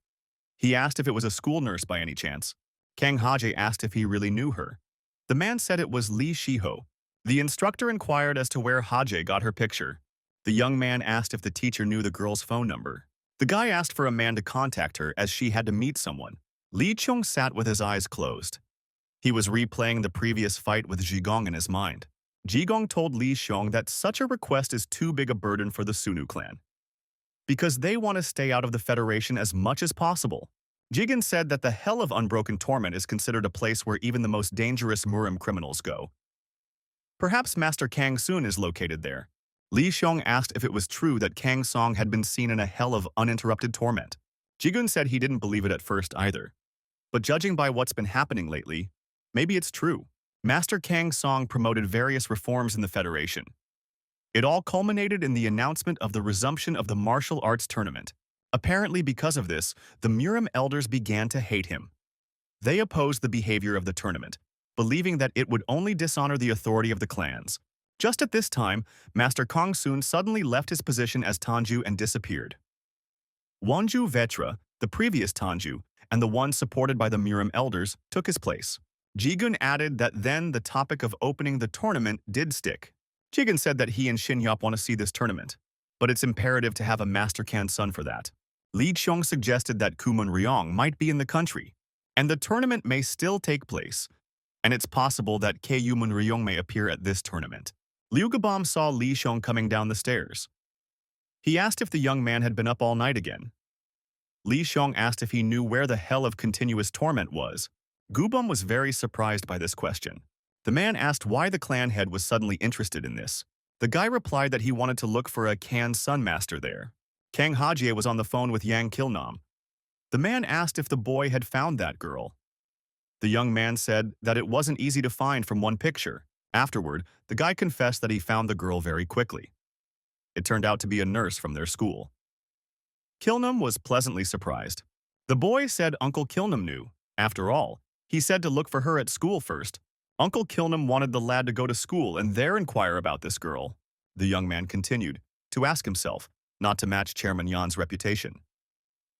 He asked if it was a school nurse by any chance. Kang Haje asked if he really knew her. The man said it was Li Shiho. The instructor inquired as to where Haje got her picture. The young man asked if the teacher knew the girl's phone number. The guy asked for a man to contact her as she had to meet someone. Li Chung sat with his eyes closed. He was replaying the previous fight with Jigong in his mind. Jigong told Li Xiong that such a request is too big a burden for the Sunnu clan, because they want to stay out of the Federation as much as possible. Jigen said that the Hell of Unbroken Torment is considered a place where even the most dangerous Murim criminals go. Perhaps Master Kang Soon is located there. Li Xiong asked if it was true that Kang Song had been seen in a hell of uninterrupted torment. Jigun said he didn't believe it at first either. But judging by what's been happening lately, maybe it's true. Master Kang Song promoted various reforms in the Federation. It all culminated in the announcement of the resumption of the martial arts tournament. Apparently because of this, the Murim elders began to hate him. They opposed the behavior of the tournament, believing that it would only dishonor the authority of the clans. Just at this time, Master Kang Soon suddenly left his position as Tanju and disappeared. Wanju Vetra, the previous Tanju, and the one supported by the Murim elders, took his place. Jigun added that then the topic of opening the tournament did stick. Jigun said that he and Shinyop want to see this tournament, but it's imperative to have a Master Kan Sun for that. Li Qiong suggested that Kumun Ryong might be in the country, and the tournament may still take place, and it's possible that Kumun Ryong may appear at this tournament. Liu Gabam saw Li Xiong coming down the stairs. He asked if the young man had been up all night again. Li Xiong asked if he knew where the hell of continuous torment was. Gubam was very surprised by this question. The man asked why the clan head was suddenly interested in this. The guy replied that he wanted to look for a Kan Sun master there. Kang Hajie was on the phone with Yang Kilnam. The man asked if the boy had found that girl. The young man said that it wasn't easy to find from one picture. Afterward, the guy confessed that he found the girl very quickly. It turned out to be a nurse from their school. Kilnam was pleasantly surprised. The boy said Uncle Kilnam knew. After all, he said to look for her at school first. Uncle Kilnam wanted the lad to go to school and there inquire about this girl. The young man continued, to ask himself, not to match Chairman Yan's reputation.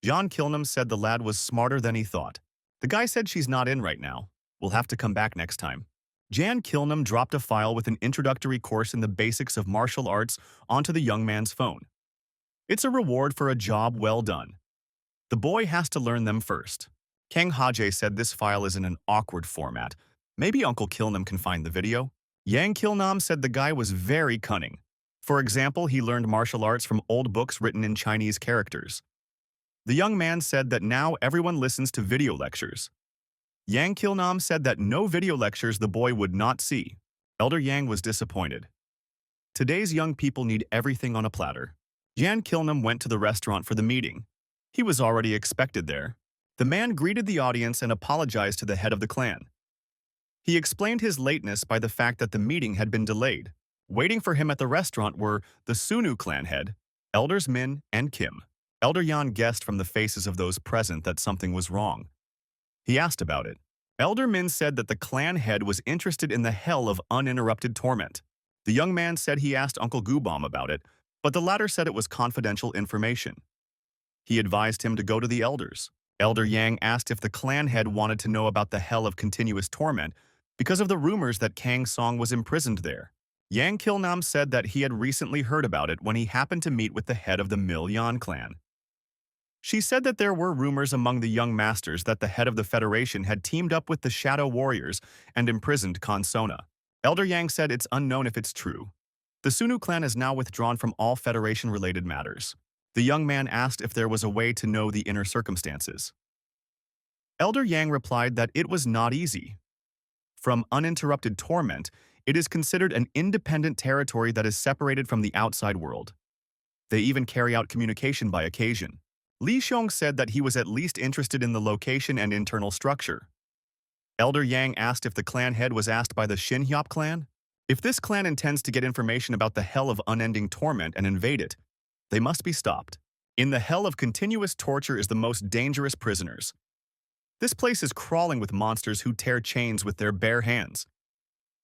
Jan Kilnam said the lad was smarter than he thought. The guy said she's not in right now. We'll have to come back next time. Jan Kilnam dropped a file with an introductory course in the basics of martial arts onto the young man's phone. It's a reward for a job well done. The boy has to learn them first. Kang Hajie said this file is in an awkward format. Maybe Uncle Kilnam can find the video. Yang Kilnam said the guy was very cunning. For example, he learned martial arts from old books written in Chinese characters. The young man said that now everyone listens to video lectures. Yang Kilnam said that no video lectures the boy would not see. Elder Yang was disappointed. Today's young people need everything on a platter. Jan Kilnam went to the restaurant for the meeting. He was already expected there. The man greeted the audience and apologized to the head of the clan. He explained his lateness by the fact that the meeting had been delayed. Waiting for him at the restaurant were the Sunnu clan head, Elders Min and Kim. Elder Yan guessed from the faces of those present that something was wrong. He asked about it. Elder Min said that the clan head was interested in the hell of uninterrupted torment. The young man said he asked Uncle Gubam about it, but the latter said it was confidential information. He advised him to go to the elders. Elder Yang asked if the clan head wanted to know about the hell of continuous torment because of the rumors that Kang Song was imprisoned there. Yang Kilnam said that he had recently heard about it when he happened to meet with the head of the Milyan clan. She said that there were rumors among the young masters that the head of the Federation had teamed up with the Shadow Warriors and imprisoned Khan Sona. Elder Yang said it's unknown if it's true. The Sunnu clan is now withdrawn from all Federation-related matters. The young man asked if there was a way to know the inner circumstances. Elder Yang replied that it was not easy. From uninterrupted torment, it is considered an independent territory that is separated from the outside world. They even carry out communication by occasion. Li Xiong said that he was at least interested in the location and internal structure. Elder Yang asked if the clan head was asked by the Xinhyop clan. If this clan intends to get information about the hell of unending torment and invade it, they must be stopped. In the hell of continuous torture is the most dangerous prisoners. This place is crawling with monsters who tear chains with their bare hands.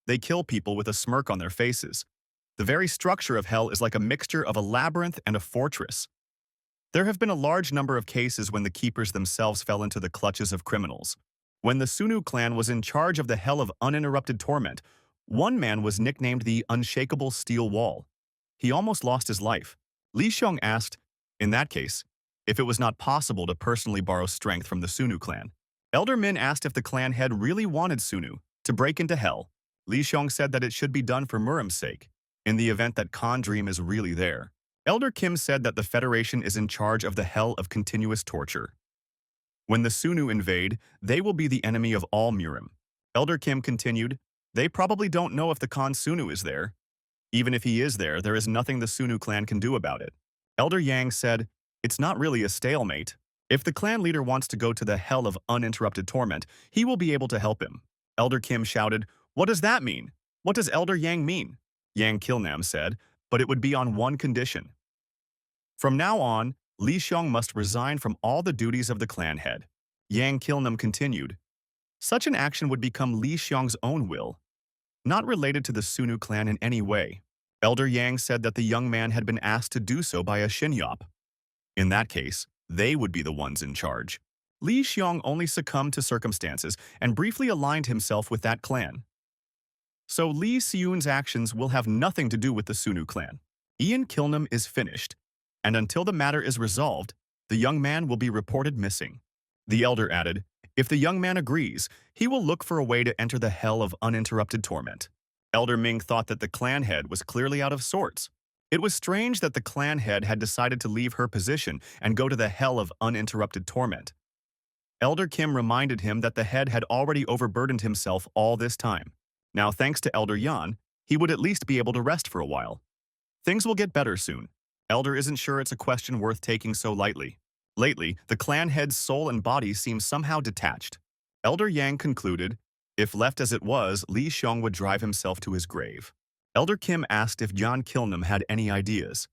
They kill people with a smirk on their faces. The very structure of hell is like a mixture of a labyrinth and a fortress. There have been a large number of cases when the keepers themselves fell into the clutches of criminals. When the Sunnu clan was in charge of the hell of uninterrupted torment, one man was nicknamed the Unshakable Steel Wall. He almost lost his life. Li Xiong asked, in that case, if it was not possible to personally borrow strength from the Sunnu clan. Elder Min asked if the clan head really wanted Sunnu to break into hell. Li Xiong said that it should be done for Murim's sake, in the event that Khan Dream is really there. Elder Kim said that the Federation is in charge of the hell of continuous torture. When the Sunnu invade, they will be the enemy of all Murim. Elder Kim continued, they probably don't know if the Khan Sunnu is there. Even if he is there is nothing the Sunnu clan can do about it. Elder Yang said, it's not really a stalemate. If the clan leader wants to go to the hell of uninterrupted torment, he will be able to help him. Elder Kim shouted, what does that mean? What does Elder Yang mean? Yang Kilnam said, but it would be on one condition. From now on, Li Xiong must resign from all the duties of the clan head. Yang Kilnam continued, such an action would become Li Xiong's own will, not related to the Sunnu clan in any way. Elder Yang said that the young man had been asked to do so by a Shinyop. In that case, they would be the ones in charge. Li Xiong only succumbed to circumstances and briefly aligned himself with that clan. So Li Xiun's actions will have nothing to do with the Sunnu clan. Ian Kilnam is finished, and until the matter is resolved, the young man will be reported missing. The elder added, if the young man agrees, he will look for a way to enter the hell of uninterrupted torment. Elder Ming thought that the clan head was clearly out of sorts. It was strange that the clan head had decided to leave her position and go to the hell of uninterrupted torment. Elder Kim reminded him that the head had already overburdened himself all this time. Now, thanks to Elder Yan, he would at least be able to rest for a while. Things will get better soon. Elder isn't sure it's a question worth taking so lightly. Lately, the clan head's soul and body seem somehow detached. Elder Yang concluded, if left as it was, Li Xiong would drive himself to his grave. Elder Kim asked if Jan Kilnam had any ideas.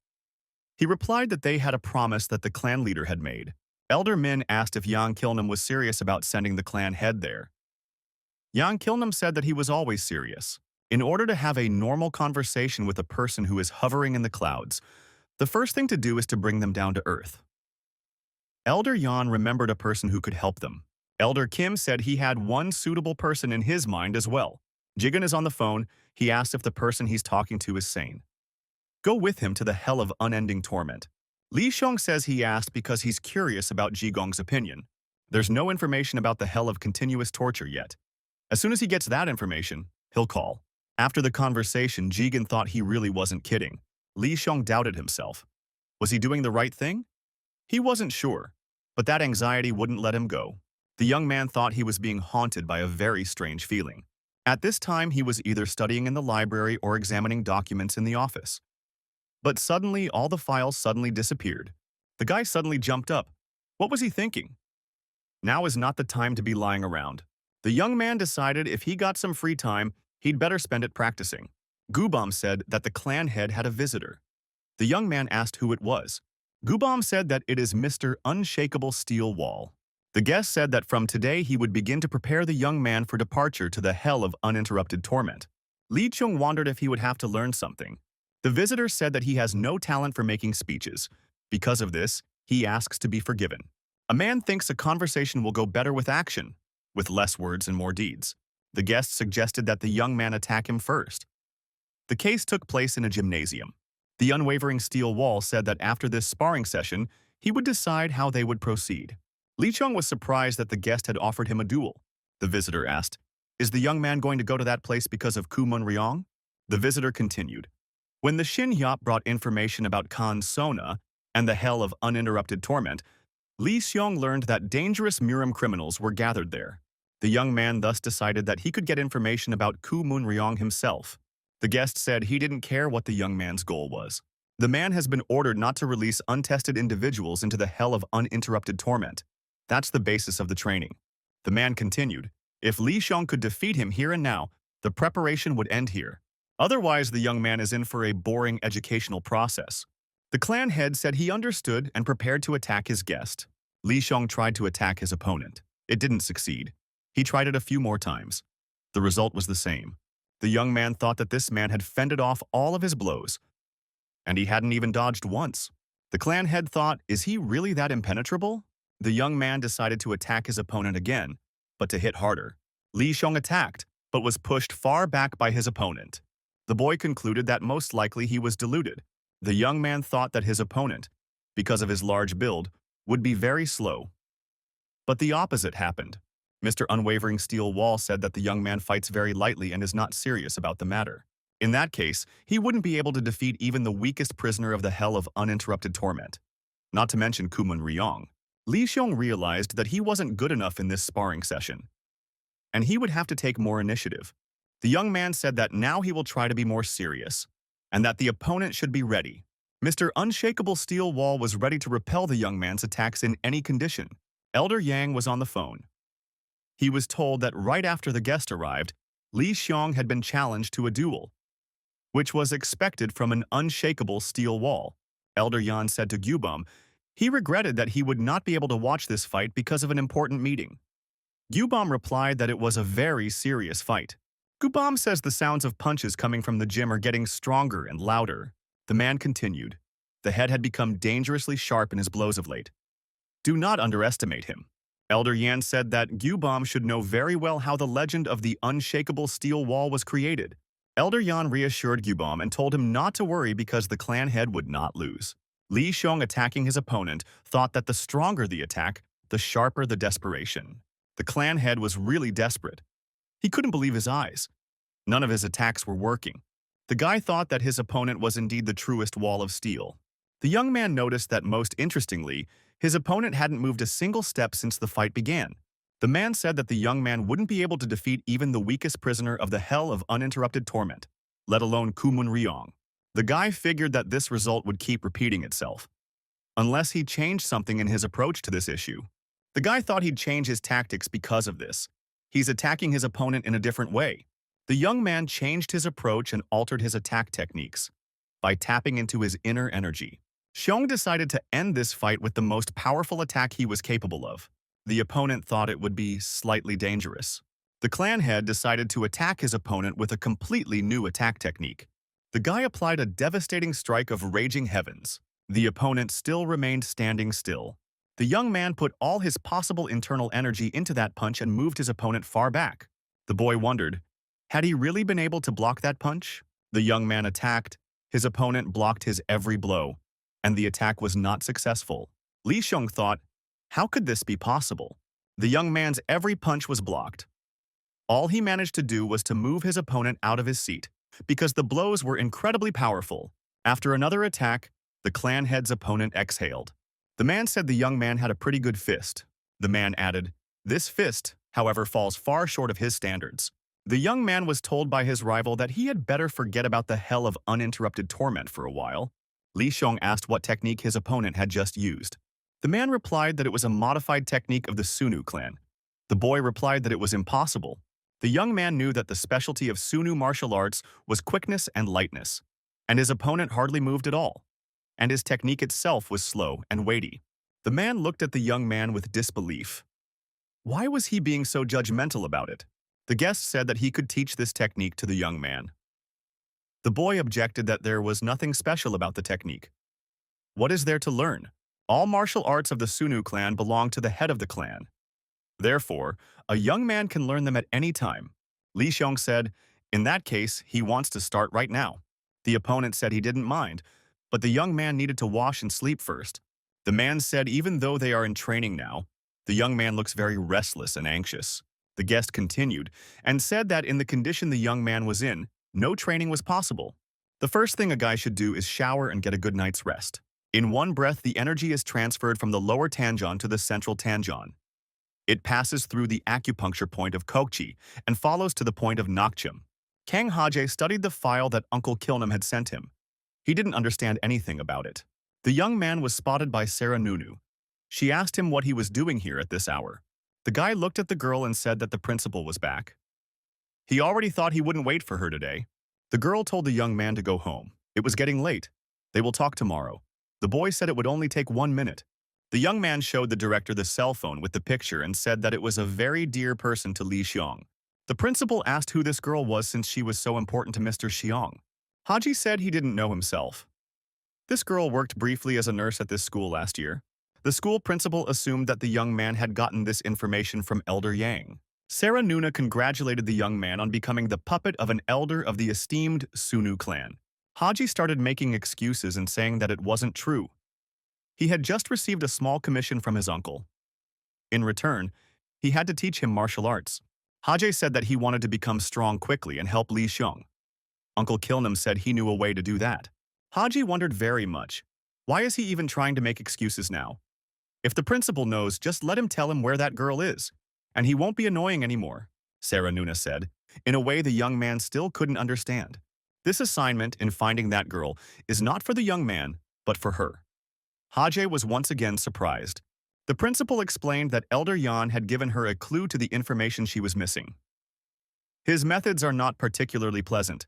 He replied that they had a promise that the clan leader had made. Elder Min asked if Jan Kilnam was serious about sending the clan head there. Jan Kilnam said that he was always serious. In order to have a normal conversation with a person who is hovering in the clouds, the first thing to do is to bring them down to earth. Elder Yan remembered a person who could help them. Elder Kim said he had one suitable person in his mind as well. Jigun is on the phone. He asked if the person he's talking to is sane. Go with him to the hell of unending torment. Li Xiong says he asked because he's curious about Jigong's opinion. There's no information about the hell of continuous torture yet. As soon as he gets that information, he'll call. After the conversation, Jigun thought he really wasn't kidding. Li Xiong doubted himself. Was he doing the right thing? He wasn't sure, but that anxiety wouldn't let him go. The young man thought he was being haunted by a very strange feeling. At this time, he was either studying in the library or examining documents in the office. But suddenly, all the files suddenly disappeared. The guy suddenly jumped up. What was he thinking? Now is not the time to be lying around. The young man decided if he got some free time, he'd better spend it practicing. Gubam said that the clan head had a visitor. The young man asked who it was. Gubam said that it is Mr. Unshakable Steel Wall. The guest said that from today he would begin to prepare the young man for departure to the hell of uninterrupted torment. Li Chung wondered if he would have to learn something. The visitor said that he has no talent for making speeches. Because of this, he asks to be forgiven. A man thinks a conversation will go better with action, with less words and more deeds. The guest suggested that the young man attack him first. The case took place in a gymnasium. The unwavering steel wall said that after this sparring session, he would decide how they would proceed. Li Chung was surprised that the guest had offered him a duel. The visitor asked, is the young man going to go to that place because of Kumun Ryong? The visitor continued. When the Shin Hyop brought information about Khan Sona and the hell of uninterrupted torment, Li Xiong learned that dangerous Murim criminals were gathered there. The young man thus decided that he could get information about Kumun Ryong himself. The guest said he didn't care what the young man's goal was. The man has been ordered not to release untested individuals into the hell of uninterrupted torment. That's the basis of the training. The man continued, if Li Xiong could defeat him here and now, the preparation would end here. Otherwise, the young man is in for a boring educational process. The clan head said he understood and prepared to attack his guest. Li Xiong tried to attack his opponent. It didn't succeed. He tried it a few more times. The result was the same. The young man thought that this man had fended off all of his blows, and he hadn't even dodged once. The clan head thought, is he really that impenetrable? The young man decided to attack his opponent again, but to hit harder. Li Xiong attacked, but was pushed far back by his opponent. The boy concluded that most likely he was deluded. The young man thought that his opponent, because of his large build, would be very slow. But the opposite happened. Mr. Unwavering Steel Wall said that the young man fights very lightly and is not serious about the matter. In that case, he wouldn't be able to defeat even the weakest prisoner of the hell of uninterrupted torment. Not to mention Kumun Ryong. Li Xiong realized that he wasn't good enough in this sparring session, and he would have to take more initiative. The young man said that now he will try to be more serious, and that the opponent should be ready. Mr. Unshakable Steel Wall was ready to repel the young man's attacks in any condition. Elder Yang was on the phone. He was told that right after the guest arrived, Li Xiong had been challenged to a duel, which was expected from an unshakable steel wall. Elder Yan said to Gyubum he regretted that he would not be able to watch this fight because of an important meeting. Gyubum replied that it was a very serious fight. Gyubum says the sounds of punches coming from the gym are getting stronger and louder. The man continued. The head had become dangerously sharp in his blows of late. Do not underestimate him. Elder Yan said that Gyubum should know very well how the legend of the unshakable steel wall was created. Elder Yan reassured Gyubum and told him not to worry because the clan head would not lose. Li Xiong attacking his opponent thought that the stronger the attack, the sharper the desperation. The clan head was really desperate. He couldn't believe his eyes. None of his attacks were working. The guy thought that his opponent was indeed the truest wall of steel. The young man noticed that, most interestingly, his opponent hadn't moved a single step since the fight began. The man said that the young man wouldn't be able to defeat even the weakest prisoner of the hell of uninterrupted torment, let alone Kumun Ryong. The guy figured that this result would keep repeating itself, unless he changed something in his approach to this issue. The guy thought he'd change his tactics because of this. He's attacking his opponent in a different way. The young man changed his approach and altered his attack techniques by tapping into his inner energy. Xiong decided to end this fight with the most powerful attack he was capable of. The opponent thought it would be slightly dangerous. The clan head decided to attack his opponent with a completely new attack technique. The guy applied a devastating strike of Raging Heavens. The opponent still remained standing still. The young man put all his possible internal energy into that punch and moved his opponent far back. The boy wondered, had he really been able to block that punch? The young man attacked. His opponent blocked his every blow, and the attack was not successful. Li Xiong thought, how could this be possible? The young man's every punch was blocked. All he managed to do was to move his opponent out of his seat, because the blows were incredibly powerful. After another attack, the clan head's opponent exhaled. The man said the young man had a pretty good fist. The man added, this fist, however, falls far short of his standards. The young man was told by his rival that he had better forget about the hell of uninterrupted torment for a while. Li Xiong asked what technique his opponent had just used. The man replied that it was a modified technique of the Sunnu clan. The boy replied that it was impossible. The young man knew that the specialty of Sunnu martial arts was quickness and lightness, and his opponent hardly moved at all, and his technique itself was slow and weighty. The man looked at the young man with disbelief. Why was he being so judgmental about it? The guest said that he could teach this technique to the young man. The boy objected that there was nothing special about the technique. What is there to learn? All martial arts of the Sunnu clan belong to the head of the clan. Therefore, a young man can learn them at any time. Li Xiong said, in that case, he wants to start right now. The opponent said he didn't mind, but the young man needed to wash and sleep first. The man said even though they are in training now, the young man looks very restless and anxious. The guest continued and said that in the condition the young man was in, no training was possible. The first thing a guy should do is shower and get a good night's rest. In one breath, the energy is transferred from the lower tanjon to the central tanjon. It passes through the acupuncture point of Kokchi and follows to the point of Nakchim. Kang Haje studied the file that Uncle Kilnam had sent him. He didn't understand anything about it. The young man was spotted by Sarah Nunu. She asked him what he was doing here at this hour. The guy looked at the girl and said that the principal was back. He already thought he wouldn't wait for her today. The girl told the young man to go home. It was getting late. They will talk tomorrow. The boy said it would only take 1 minute. The young man showed the director the cell phone with the picture and said that it was a very dear person to Li Xiong. The principal asked who this girl was since she was so important to Mr. Xiong. Haji said he didn't know himself. This girl worked briefly as a nurse at this school last year. The school principal assumed that the young man had gotten this information from Elder Yang. Sarah Nuna congratulated the young man on becoming the puppet of an elder of the esteemed Sunnu clan. Haji started making excuses and saying that it wasn't true. He had just received a small commission from his uncle. In return, He had to teach him martial arts. Hajie said that he wanted to become strong quickly and help Li Xiong. Uncle Kilnam said he knew a way to do that. Haji wondered very much. Why is he even trying to make excuses now? If the principal knows, just let him tell him where that girl is, and he won't be annoying anymore, Sarah Nuna said, in a way the young man still couldn't understand. This assignment in finding that girl is not for the young man, but for her. Hajie was once again surprised. The principal explained that Elder Yan had given her a clue to the information she was missing. His methods are not particularly pleasant,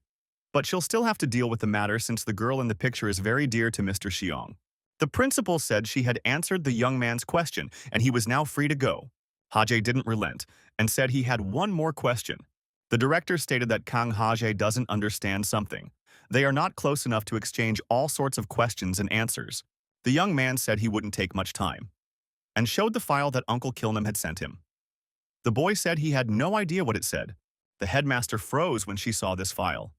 but she'll still have to deal with the matter since the girl in the picture is very dear to Mr. Xiong. The principal said she had answered the young man's question and he was now free to go. Hajie didn't relent and said he had one more question. The director stated that Kang Hajie doesn't understand something. They are not close enough to exchange all sorts of questions and answers. The young man said he wouldn't take much time and showed the file that Uncle Kilnam had sent him. The boy said he had no idea what it said. The headmaster froze when she saw this file.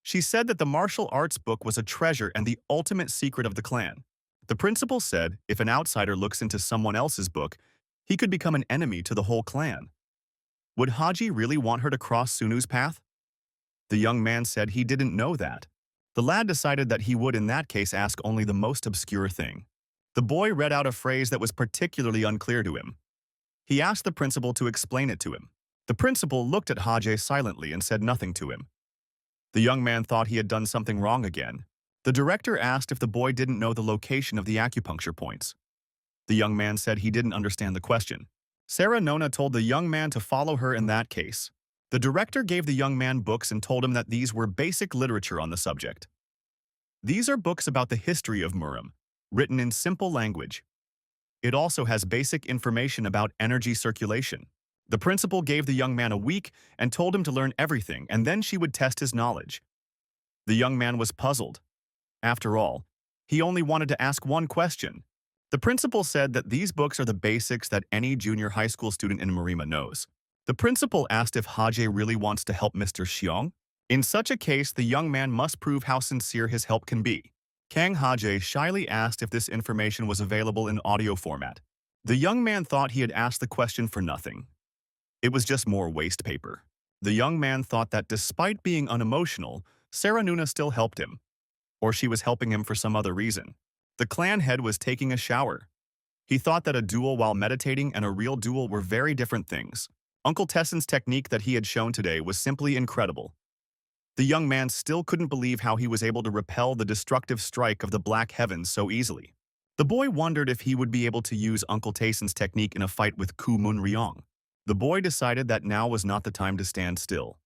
She said that the martial arts book was a treasure and the ultimate secret of the clan. The principal said if an outsider looks into someone else's book, he could become an enemy to the whole clan. Would Haji really want her to cross Sunnu's path? The young man said he didn't know that. The lad decided that he would in that case ask only the most obscure thing. The boy read out a phrase that was particularly unclear to him. He asked the principal to explain it to him. The principal looked at Haji silently and said nothing to him. The young man thought he had done something wrong again. The director asked if the boy didn't know the location of the acupuncture points. The young man said he didn't understand the question. Sarah Nona told the young man to follow her in that case. The director gave the young man books and told him that these were basic literature on the subject. These are books about the history of Murim, written in simple language. It also has basic information about energy circulation. The principal gave the young man a week and told him to learn everything, and then she would test his knowledge. The young man was puzzled. After all, he only wanted to ask one question. The principal said that these books are the basics that any junior high school student in Marima knows. The principal asked if Haji really wants to help Mr. Xiong. In such a case, the young man must prove how sincere his help can be. Kang Haji shyly asked if this information was available in audio format. The young man thought he had asked the question for nothing. It was just more waste paper. The young man thought that despite being unemotional, Sarah Nuna still helped him. Or she was helping him for some other reason. The clan head was taking a shower. He thought that a duel while meditating and a real duel were very different things. Uncle Tessen's technique that he had shown today was simply incredible. The young man still couldn't believe how he was able to repel the destructive strike of the black heavens so easily. The boy wondered if he would be able to use Uncle Tessen's technique in a fight with Ku Mun Ryong. The boy decided that now was not the time to stand still.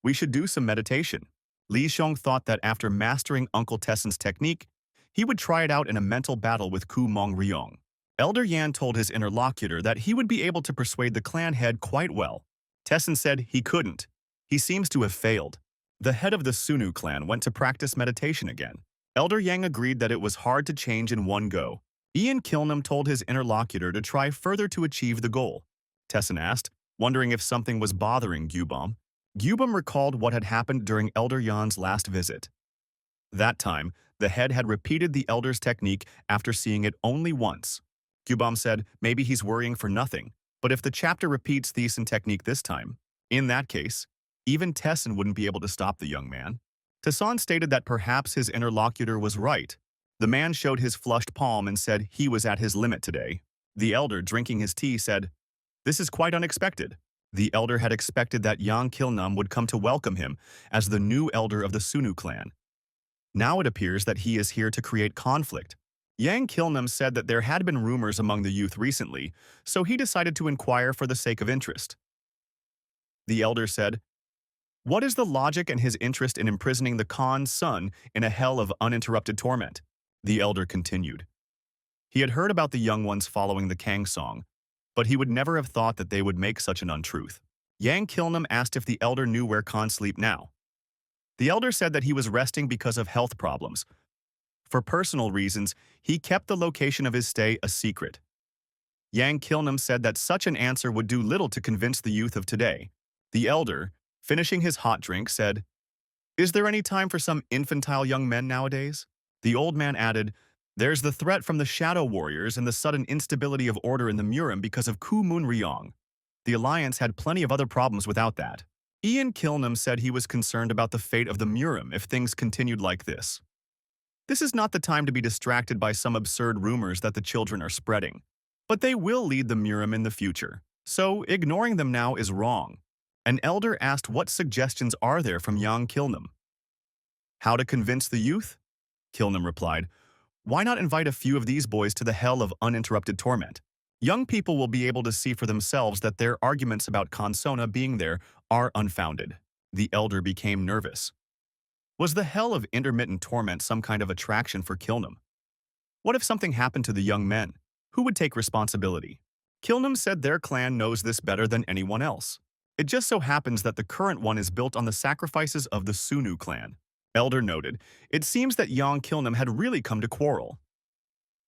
We should do some meditation. Li Xiong thought that after mastering Uncle Tessen's technique, he would try it out in a mental battle with Ku Mong Ryong. Elder Yan told his interlocutor that he would be able to persuade the clan head quite well. Tessen said he couldn't. He seems to have failed. The head of the Sunnu clan went to practice meditation again. Elder Yang agreed that it was hard to change in one go. Ian Kilnam told his interlocutor to try further to achieve the goal. Tessen asked, wondering if something was bothering Gyubam. Gyubam recalled what had happened during Elder Yan's last visit. That time, the head had repeated the elder's technique after seeing it only once. Gyubam said maybe he's worrying for nothing, but if the chapter repeats Thiessen technique this time, in that case, even Tessen wouldn't be able to stop the young man. Tesson stated that perhaps his interlocutor was right. The man showed his flushed palm and said he was at his limit today. The elder, drinking his tea, said, "This is quite unexpected." The elder had expected that Yang Kilnam would come to welcome him as the new elder of the Sunnu clan. Now it appears that he is here to create conflict. Yang Kilnam said that there had been rumors among the youth recently, so he decided to inquire for the sake of interest. The elder said, "What is the logic and his interest in imprisoning the Khan's son in a hell of uninterrupted torment?" The elder continued. He had heard about the young ones following the Kang song, but he would never have thought that they would make such an untruth. Yang Kilnam asked if the elder knew where Khan slept now. The elder said that he was resting because of health problems. For personal reasons, he kept the location of his stay a secret. Yang Kilnam said that such an answer would do little to convince the youth of today. The elder, finishing his hot drink, said, "Is there any time for some infantile young men nowadays?" The old man added, "There's the threat from the shadow warriors and the sudden instability of order in the Murim because of Ku Mun Ryong. The Alliance had plenty of other problems without that. Ian Kilnam said he was concerned about the fate of the Murim if things continued like this. This is not the time to be distracted by some absurd rumors that the children are spreading. But they will lead the Murim in the future, so ignoring them now is wrong. An elder asked what suggestions are there from young Kilnam. How to convince the youth? Kilnam replied, why not invite a few of these boys to the hell of uninterrupted torment? Young people will be able to see for themselves that their arguments about Consona being there are unfounded. The elder became nervous. Was the hell of intermittent torment some kind of attraction for Kilnam? What if something happened to the young men? Who would take responsibility? Kilnam said their clan knows this better than anyone else. It just so happens that the current one is built on the sacrifices of the Sunnu clan. Elder noted, it seems that young Kilnam had really come to quarrel.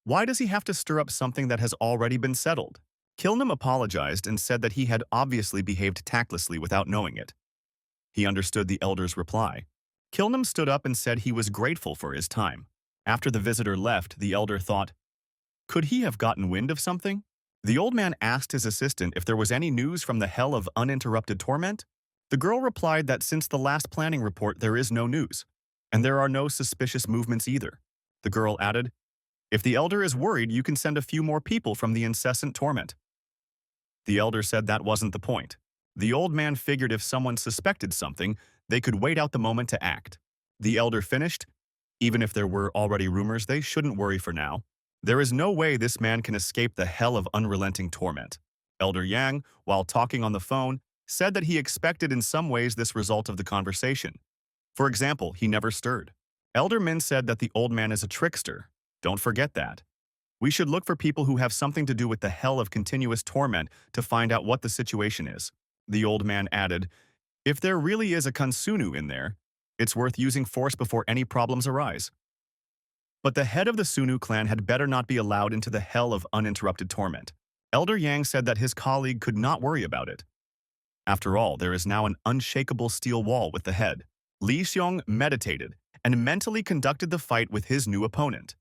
Why does he have to stir up something that has already been settled? Kilnam apologized and said that he had obviously behaved tactlessly without knowing it. He understood the elder's reply. Kilnam stood up and said he was grateful for his time. After the visitor left, the elder thought, could he have gotten wind of something? The old man asked his assistant if there was any news from the hell of uninterrupted torment. The girl replied that since the last planning report there is no news, and there are no suspicious movements either. The girl added, if the elder is worried, you can send a few more people from the incessant torment. The elder said that wasn't the point. The old man figured if someone suspected something, they could wait out the moment to act. The elder finished, even if there were already rumors, they shouldn't worry for now. There is no way this man can escape the hell of unrelenting torment. Elder Yang, while talking on the phone, said that he expected in some ways this result of the conversation. For example, he never stirred. Elder Min said that the old man is a trickster. Don't forget that. We should look for people who have something to do with the hell of continuous torment to find out what the situation is. The old man added, if there really is a Kansunu in there, it's worth using force before any problems arise. But the head of the Sunnu clan had better not be allowed into the hell of uninterrupted torment. Elder Yang said that his colleague could not worry about it. After all, there is now an unshakable steel wall with the head. Li Xiong meditated and mentally conducted the fight with his new opponent.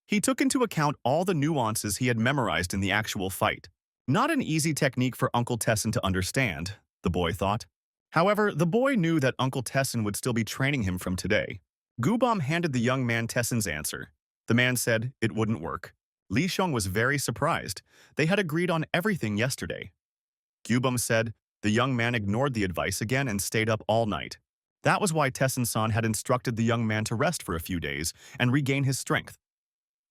He took into account all the nuances he had memorized in the actual fight. Not an easy technique for Uncle Tessin to understand, the boy thought. However, the boy knew that Uncle Tessin would still be training him from today. Gubam handed the young man Tessin's answer. The man said it wouldn't work. Li Xiong was very surprised. They had agreed on everything yesterday. Gubam said the young man ignored the advice again and stayed up all night. That was why Tessin-san had instructed the young man to rest for a few days and regain his strength.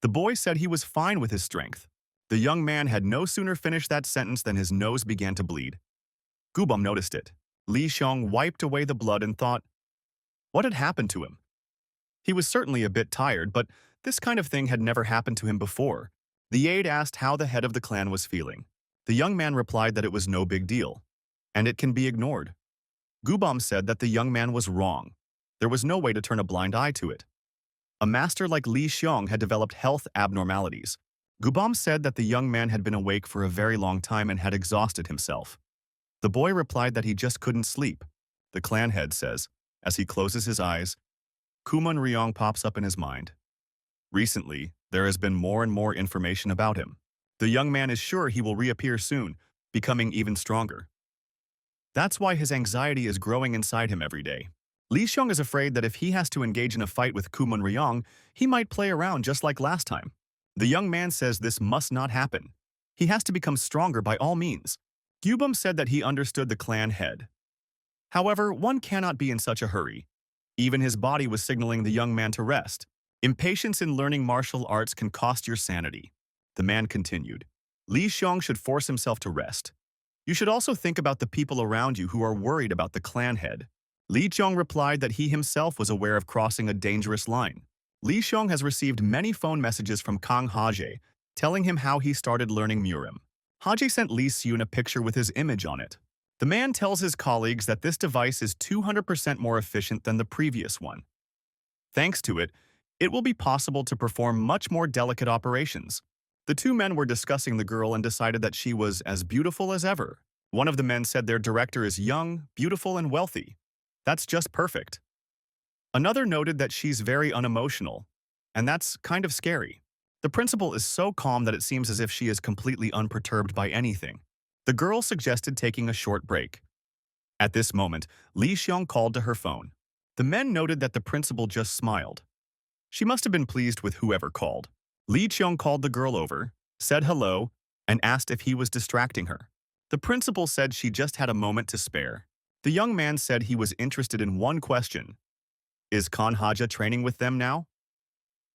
The boy said he was fine with his strength. The young man had no sooner finished that sentence than his nose began to bleed. Gubam noticed it. Li Xiong wiped away the blood and thought, what had happened to him? He was certainly a bit tired, but this kind of thing had never happened to him before. The aide asked how the head of the clan was feeling. The young man replied that it was no big deal, and it can be ignored. Gubam said that the young man was wrong. There was no way to turn a blind eye to it. A master like Li Xiong had developed health abnormalities. Gubam said that the young man had been awake for a very long time and had exhausted himself. The boy replied that he just couldn't sleep. The clan head says, as he closes his eyes, Kumun Ryong pops up in his mind. Recently, there has been more and more information about him. The young man is sure he will reappear soon, becoming even stronger. That's why his anxiety is growing inside him every day. Li Xiong is afraid that if he has to engage in a fight with Kumun Ryong, he might play around just like last time. The young man says this must not happen. He has to become stronger by all means. Gubam said that he understood the clan head. However, one cannot be in such a hurry. Even his body was signaling the young man to rest. Impatience in learning martial arts can cost your sanity. The man continued. Li Xiong should force himself to rest. You should also think about the people around you who are worried about the clan head. Li Xiong replied that he himself was aware of crossing a dangerous line. Li Xiong has received many phone messages from Kang Haje, telling him how he started learning Murim. Haje sent Li Xiong a picture with his image on it. The man tells his colleagues that this device is 200% more efficient than the previous one. Thanks to it, it will be possible to perform much more delicate operations. The two men were discussing the girl and decided that she was as beautiful as ever. One of the men said their director is young, beautiful, and wealthy. That's just perfect. Another noted that she's very unemotional, and that's kind of scary. The principal is so calm that it seems as if she is completely unperturbed by anything. The girl suggested taking a short break. At this moment, Li Xiong called to her phone. The men noted that the principal just smiled. She must have been pleased with whoever called. Li Xiong called the girl over, said hello, and asked if he was distracting her. The principal said she just had a moment to spare. The young man said he was interested in one question. Is Khan Haja training with them now?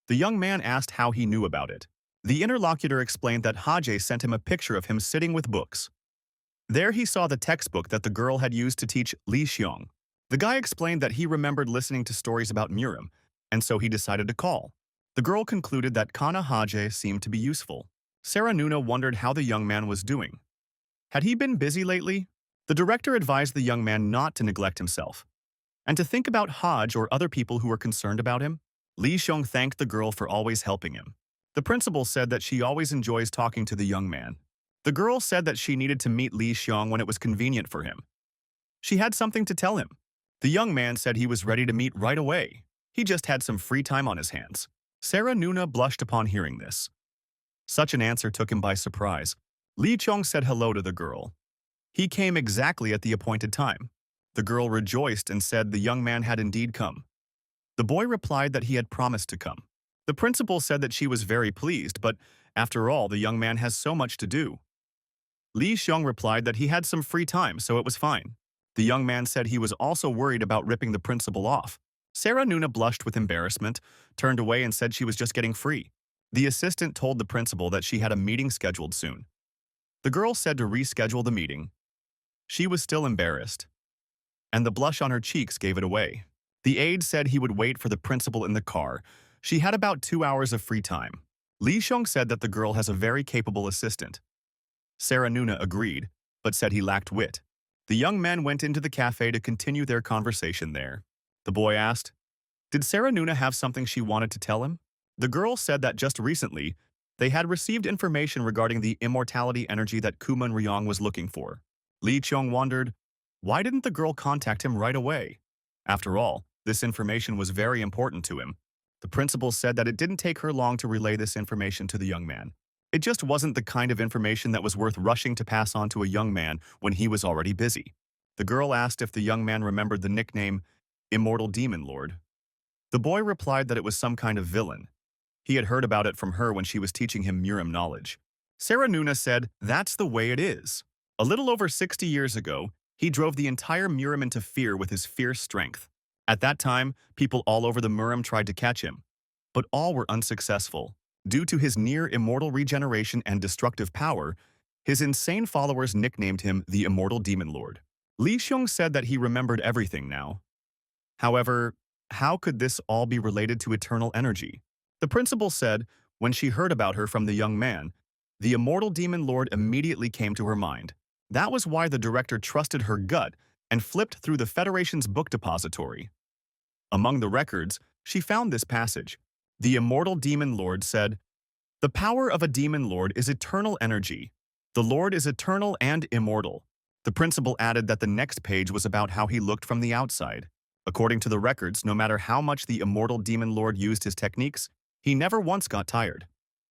The young man asked how he knew about it. The interlocutor explained that Haje sent him a picture of him sitting with books. There he saw the textbook that the girl had used to teach Li Xiong. The guy explained that he remembered listening to stories about Murim, and so he decided to call. The girl concluded that Kana Haje seemed to be useful. Sarah Nuna wondered how the young man was doing. Had he been busy lately? The director advised the young man not to neglect himself, and to think about Haj or other people who were concerned about him. Li Xiong thanked the girl for always helping him. The principal said that she always enjoys talking to the young man. The girl said that she needed to meet Li Xiong when it was convenient for him. She had something to tell him. The young man said he was ready to meet right away. He just had some free time on his hands. Sarah Nuna blushed upon hearing this. Such an answer took him by surprise. Li Xiong said hello to the girl. He came exactly at the appointed time. The girl rejoiced and said the young man had indeed come. The boy replied that he had promised to come. The principal said that she was very pleased, but after all, the young man has so much to do. Li Xiong replied that he had some free time, so it was fine. The young man said he was also worried about ripping the principal off. Sarah Nuna blushed with embarrassment, turned away and said she was just getting free. The assistant told the principal that she had a meeting scheduled soon. The girl said to reschedule the meeting. She was still embarrassed, and the blush on her cheeks gave it away. The aide said he would wait for the principal in the car. She had about 2 hours of free time. Li Xiong said that the girl has a very capable assistant. Sarah Nuna agreed, but said he lacked wit. The young men went into the cafe to continue their conversation there. The boy asked, did Sarah Nuna have something she wanted to tell him? The girl said that just recently, they had received information regarding the immortality energy that Kuman Ryong was looking for. Li Xiong wondered, why didn't the girl contact him right away? After all, this information was very important to him. The principal said that it didn't take her long to relay this information to the young man. It just wasn't the kind of information that was worth rushing to pass on to a young man when he was already busy. The girl asked if the young man remembered the nickname Immortal Demon Lord. The boy replied that it was some kind of villain. He had heard about it from her when she was teaching him Murim knowledge. Sarah Nuna said, that's the way it is. A little over 60 years ago, he drove the entire Murim into fear with his fierce strength. At that time, people all over the Murim tried to catch him, but all were unsuccessful. Due to his near-immortal regeneration and destructive power, his insane followers nicknamed him the Immortal Demon Lord. Li Xiong said that he remembered everything now. However, how could this all be related to eternal energy? The principal said, when she heard about her from the young man, the Immortal Demon Lord immediately came to her mind. That was why the director trusted her gut and flipped through the Federation's book depository. Among the records, she found this passage. The Immortal Demon Lord said, the power of a demon lord is eternal energy. The lord is eternal and immortal. The principal added that the next page was about how he looked from the outside. According to the records, no matter how much the Immortal Demon Lord used his techniques, he never once got tired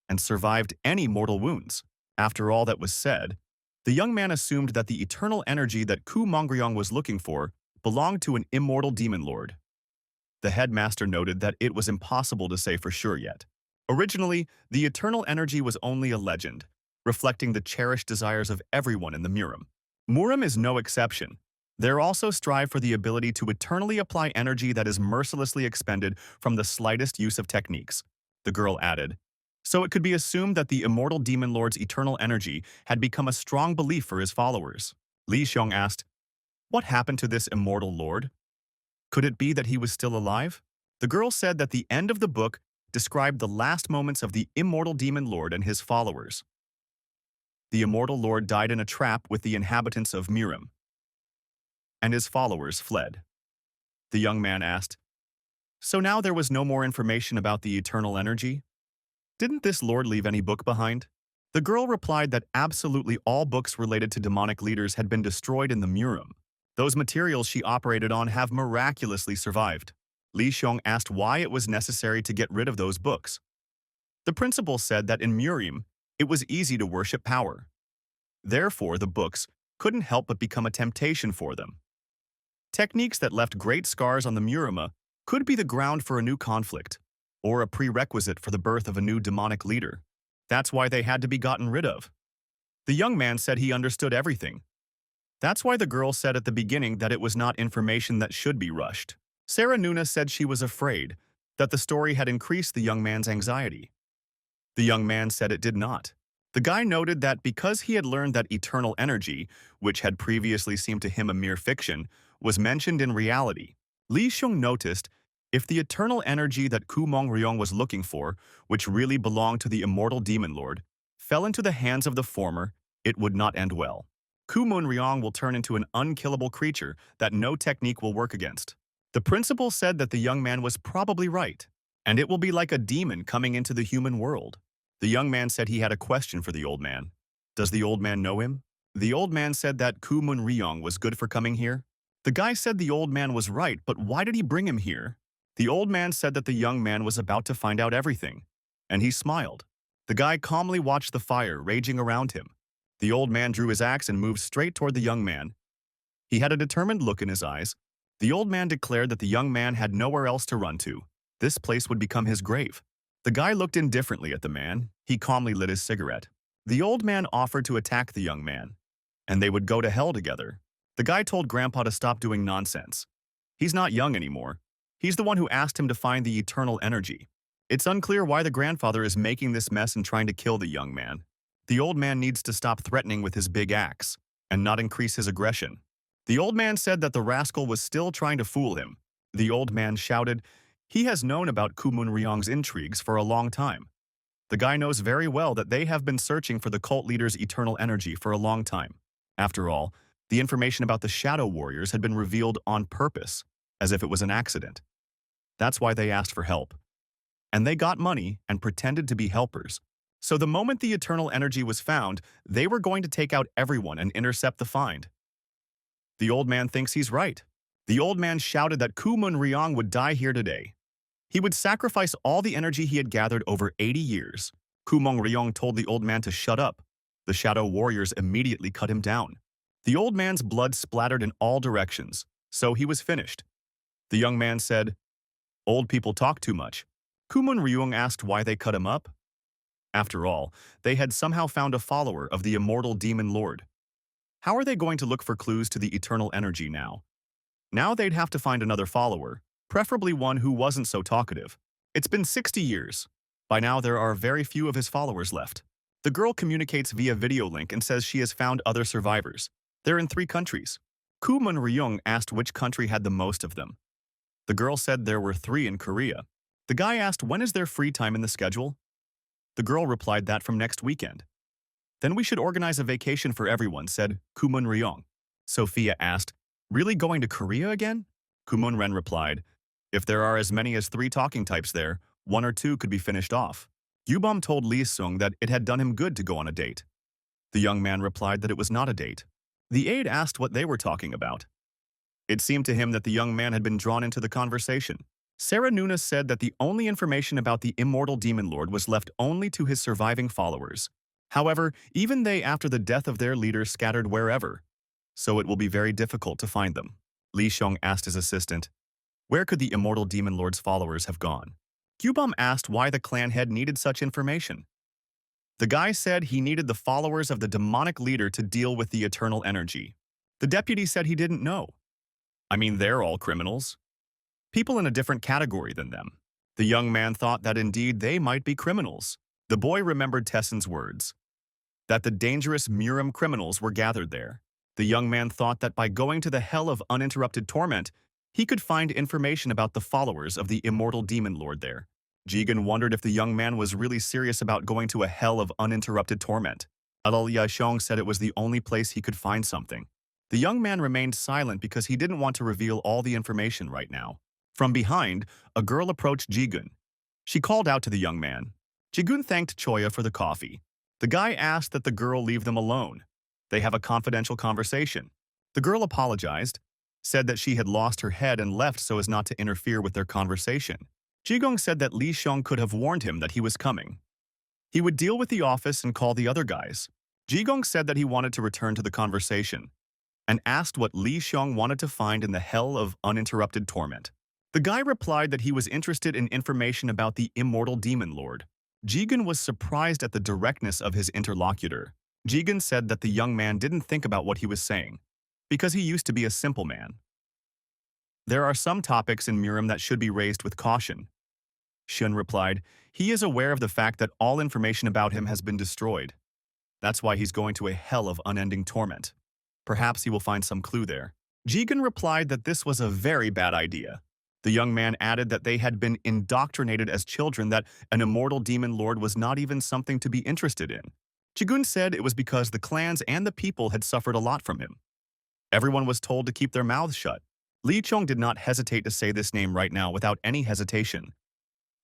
and survived any mortal wounds. After all that was said, the young man assumed that the eternal energy that Ku Mongryong was looking for belonged to an immortal demon lord. The headmaster noted that it was impossible to say for sure yet. Originally, the eternal energy was only a legend, reflecting the cherished desires of everyone in the Murim. Murim is no exception. They also strive for the ability to eternally apply energy that is mercilessly expended from the slightest use of techniques. The girl added, so it could be assumed that the Immortal Demon Lord's eternal energy had become a strong belief for his followers. Li Xiong asked, what happened to this Immortal Lord? Could it be that he was still alive? The girl said that the end of the book described the last moments of the Immortal Demon Lord and his followers. The Immortal Lord died in a trap with the inhabitants of Murim, and his followers fled. The young man asked, so now there was no more information about the eternal energy? Didn't this lord leave any book behind? The girl replied that absolutely all books related to demonic leaders had been destroyed in the Murim. Those materials she operated on have miraculously survived. Li Xiong asked why it was necessary to get rid of those books. The principal said that in Murim, it was easy to worship power. Therefore, the books couldn't help but become a temptation for them. Techniques that left great scars on the Murima could be the ground for a new conflict, or a prerequisite for the birth of a new demonic leader. That's why they had to be gotten rid of. The young man said he understood everything. That's why the girl said at the beginning that it was not information that should be rushed. Sarah Nuna said she was afraid that the story had increased the young man's anxiety. The young man said it did not. The guy noted that because he had learned that eternal energy, which had previously seemed to him a mere fiction, was mentioned in reality, Li Xiong noticed if the eternal energy that Kumong Ryong was looking for, which really belonged to the immortal demon lord, fell into the hands of the former, it would not end well. Kumon Ryong will turn into an unkillable creature that no technique will work against. The principal said that the young man was probably right, and it will be like a demon coming into the human world. The young man said he had a question for the old man. Does the old man know him? The old man said that Kumon Ryong was good for coming here. The guy said the old man was right, but why did he bring him here? The old man said that the young man was about to find out everything, and he smiled. The guy calmly watched the fire raging around him. The old man drew his axe and moved straight toward the young man. He had a determined look in his eyes. The old man declared that the young man had nowhere else to run to. This place would become his grave. The guy looked indifferently at the man. He calmly lit his cigarette. The old man offered to attack the young man, and they would go to hell together. The guy told Grandpa to stop doing nonsense. He's not young anymore. He's the one who asked him to find the eternal energy. It's unclear why the grandfather is making this mess and trying to kill the young man. The old man needs to stop threatening with his big axe and not increase his aggression. The old man said that the rascal was still trying to fool him. The old man shouted, he has known about Kumon Ryong's intrigues for a long time. The guy knows very well that they have been searching for the cult leader's eternal energy for a long time. After all, the information about the Shadow Warriors had been revealed on purpose, as if it was an accident. That's why they asked for help. And they got money and pretended to be helpers. So the moment the eternal energy was found, they were going to take out everyone and intercept the find. The old man thinks he's right. The old man shouted that Kumon Ryong would die here today. He would sacrifice all the energy he had gathered over 80 years. Kumon Ryong told the old man to shut up. The Shadow Warriors immediately cut him down. The old man's blood splattered in all directions, so he was finished. The young man said, old people talk too much. Kumon Ryong asked why they cut him up. After all, they had somehow found a follower of the immortal demon lord. How are they going to look for clues to the eternal energy now? Now they'd have to find another follower, preferably one who wasn't so talkative. It's been 60 years. By now there are very few of his followers left. The girl communicates via video link and says she has found other survivors. They're in 3 countries. Kumon Ryong asked which country had the most of them. The girl said there were 3 in Korea. The guy asked when is there free time in the schedule? The girl replied that from next weekend. Then we should organize a vacation for everyone, said Kumon Ryong. Sophia asked, really going to Korea again? Kumon Ren replied, if there are as many as 3 talking types there, 1 or 2 could be finished off. Yubom told Lee Sung that it had done him good to go on a date. The young man replied that it was not a date. The aide asked what they were talking about. It seemed to him that the young man had been drawn into the conversation. Sarah Nunes said that the only information about the immortal demon lord was left only to his surviving followers. However, even they after the death of their leader scattered wherever, so it will be very difficult to find them. Li Xiong asked his assistant, where could the immortal demon lord's followers have gone? Yubom asked why the clan head needed such information. The guy said he needed the followers of the demonic leader to deal with the eternal energy. The deputy said he didn't know. I mean, they're all criminals. People in a different category than them. The young man thought that indeed they might be criminals. The boy remembered Tesson's words, that the dangerous Murim criminals were gathered there. The young man thought that by going to the hell of uninterrupted torment, he could find information about the followers of the immortal demon lord there. Jigen wondered if the young man was really serious about going to a hell of uninterrupted torment. Adol Yashong said it was the only place he could find something. The young man remained silent because he didn't want to reveal all the information right now. From behind, a girl approached Jigun. She called out to the young man. Jigun thanked Choya for the coffee. The guy asked that the girl leave them alone. They have a confidential conversation. The girl apologized, said that she had lost her head and left so as not to interfere with their conversation. Jigong said that Li Xiong could have warned him that he was coming. He would deal with the office and call the other guys. Jigong said that he wanted to return to the conversation and asked what Li Xiong wanted to find in the hell of uninterrupted torment. The guy replied that he was interested in information about the immortal demon lord. Jigen was surprised at the directness of his interlocutor. Jigen said that the young man didn't think about what he was saying, because he used to be a simple man. There are some topics in Murim that should be raised with caution. Shun replied, he is aware of the fact that all information about him has been destroyed. That's why he's going to a hell of unending torment. Perhaps he will find some clue there. Jigen replied that this was a very bad idea. The young man added that they had been indoctrinated as children that an immortal demon lord was not even something to be interested in. Jigun said it was because the clans and the people had suffered a lot from him. Everyone was told to keep their mouths shut. Li Chong did not hesitate to say this name right now without any hesitation.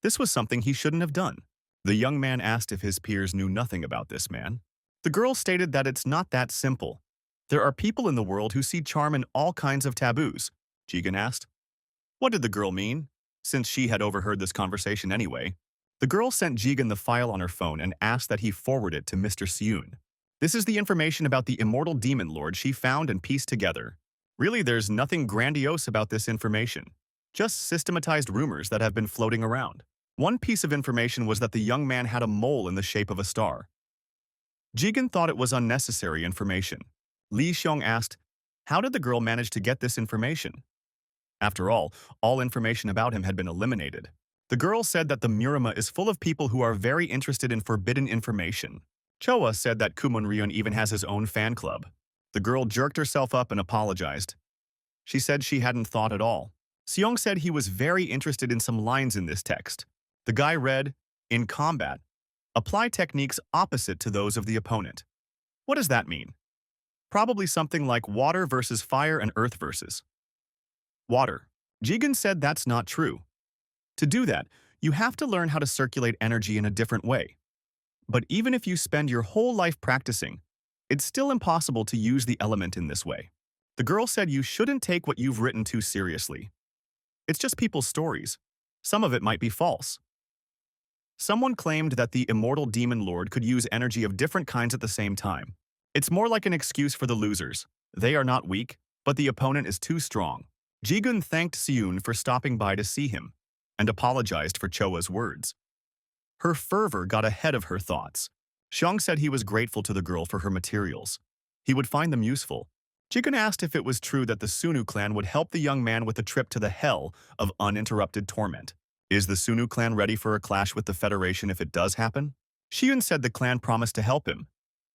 This was something he shouldn't have done. The young man asked if his peers knew nothing about this man. The girl stated that it's not that simple. There are people in the world who see charm in all kinds of taboos. Jigen asked. What did the girl mean? Since she had overheard this conversation anyway. The girl sent Jigen the file on her phone and asked that he forward it to Mr. Seun. This is the information about the immortal demon lord she found and pieced together. Really, there's nothing grandiose about this information. Just systematized rumors that have been floating around. One piece of information was that the young man had a mole in the shape of a star. Jigen thought it was unnecessary information. Li Xiong asked, how did the girl manage to get this information? After all information about him had been eliminated. The girl said that the Murima is full of people who are very interested in forbidden information. Choa said that Kumonryun even has his own fan club. The girl jerked herself up and apologized. She said she hadn't thought at all. Seong said he was very interested in some lines in this text. The guy read, in combat, apply techniques opposite to those of the opponent. What does that mean? Probably something like water versus fire and earth versus water. Jigen said that's not true. To do that, you have to learn how to circulate energy in a different way. But even if you spend your whole life practicing, it's still impossible to use the element in this way. The girl said you shouldn't take what you've written too seriously. It's just people's stories. Some of it might be false. Someone claimed that the immortal demon lord could use energy of different kinds at the same time. It's more like an excuse for the losers. They are not weak, but the opponent is too strong. Jigun thanked Seun for stopping by to see him and apologized for Choa's words. Her fervor got ahead of her thoughts. Xiong said he was grateful to the girl for her materials. He would find them useful. Jigun asked if it was true that the Sunnu clan would help the young man with a trip to the hell of uninterrupted torment. Is the Sunnu clan ready for a clash with the Federation if it does happen? Xiun said the clan promised to help him.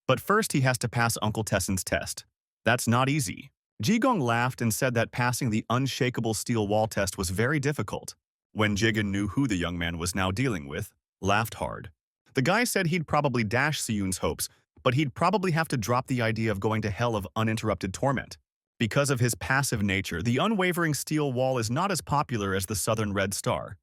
But first he has to pass Uncle Tessen's test. That's not easy. Jigong laughed and said that passing the unshakable steel wall test was very difficult. When Jigen knew who the young man was now dealing with, laughed hard. The guy said he'd probably dash Seun's hopes, but he'd probably have to drop the idea of going to hell of uninterrupted torment. Because of his passive nature, the unwavering steel wall is not as popular as the Southern Red Star.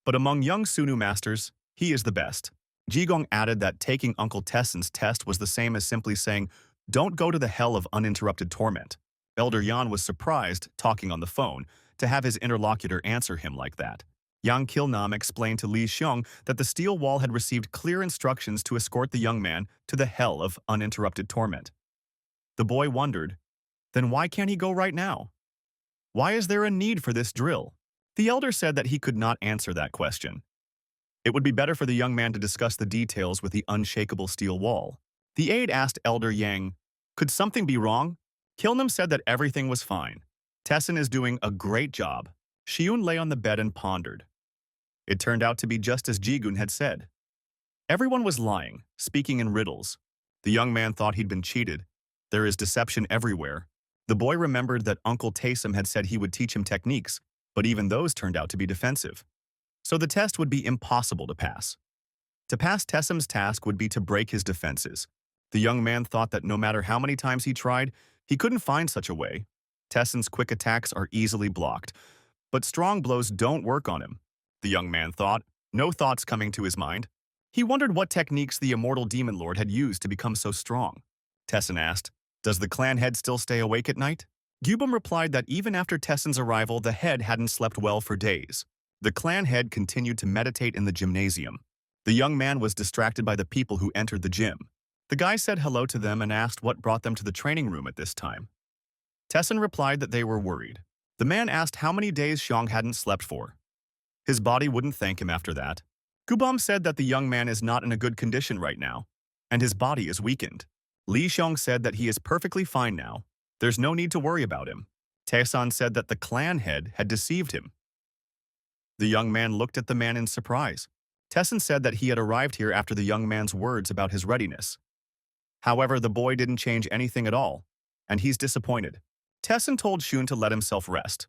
But among young Sunnu masters, he is the best. Jigong added that taking Uncle Tessen's test was the same as simply saying, don't go to the hell of uninterrupted torment. Elder Yan was surprised, talking on the phone, to have his interlocutor answer him like that. Yang Kilnam explained to Li Xiong that the steel wall had received clear instructions to escort the young man to the hell of uninterrupted torment. The boy wondered, then why can't he go right now? Why is there a need for this drill? The elder said that he could not answer that question. It would be better for the young man to discuss the details with the unshakable steel wall. The aide asked Elder Yang, could something be wrong? Kilnam said that everything was fine. Tessen is doing a great job. Xiun lay on the bed and pondered. It turned out to be just as Jigun had said. Everyone was lying, speaking in riddles. The young man thought he'd been cheated. There is deception everywhere. The boy remembered that Uncle Tasim had said he would teach him techniques, but even those turned out to be defensive. So the test would be impossible to pass. To pass Tessim's task would be to break his defenses. The young man thought that no matter how many times he tried, he couldn't find such a way. Tessen's quick attacks are easily blocked, but strong blows don't work on him. The young man thought, no thoughts coming to his mind. He wondered what techniques the immortal demon lord had used to become so strong. Tessen asked, does the clan head still stay awake at night? Gyubum replied that even after Tessen's arrival, the head hadn't slept well for days. The clan head continued to meditate in the gymnasium. The young man was distracted by the people who entered the gym. The guy said hello to them and asked what brought them to the training room at this time. Tessin replied that they were worried. The man asked how many days Xiong hadn't slept for. His body wouldn't thank him after that. Gubam said that the young man is not in a good condition right now, and his body is weakened. Li Xiong said that he is perfectly fine now. There's no need to worry about him. Taesan said that the clan head had deceived him. The young man looked at the man in surprise. Tessin said that he had arrived here after the young man's words about his readiness. However, the boy didn't change anything at all, and he's disappointed. Tessin told Shun to let himself rest.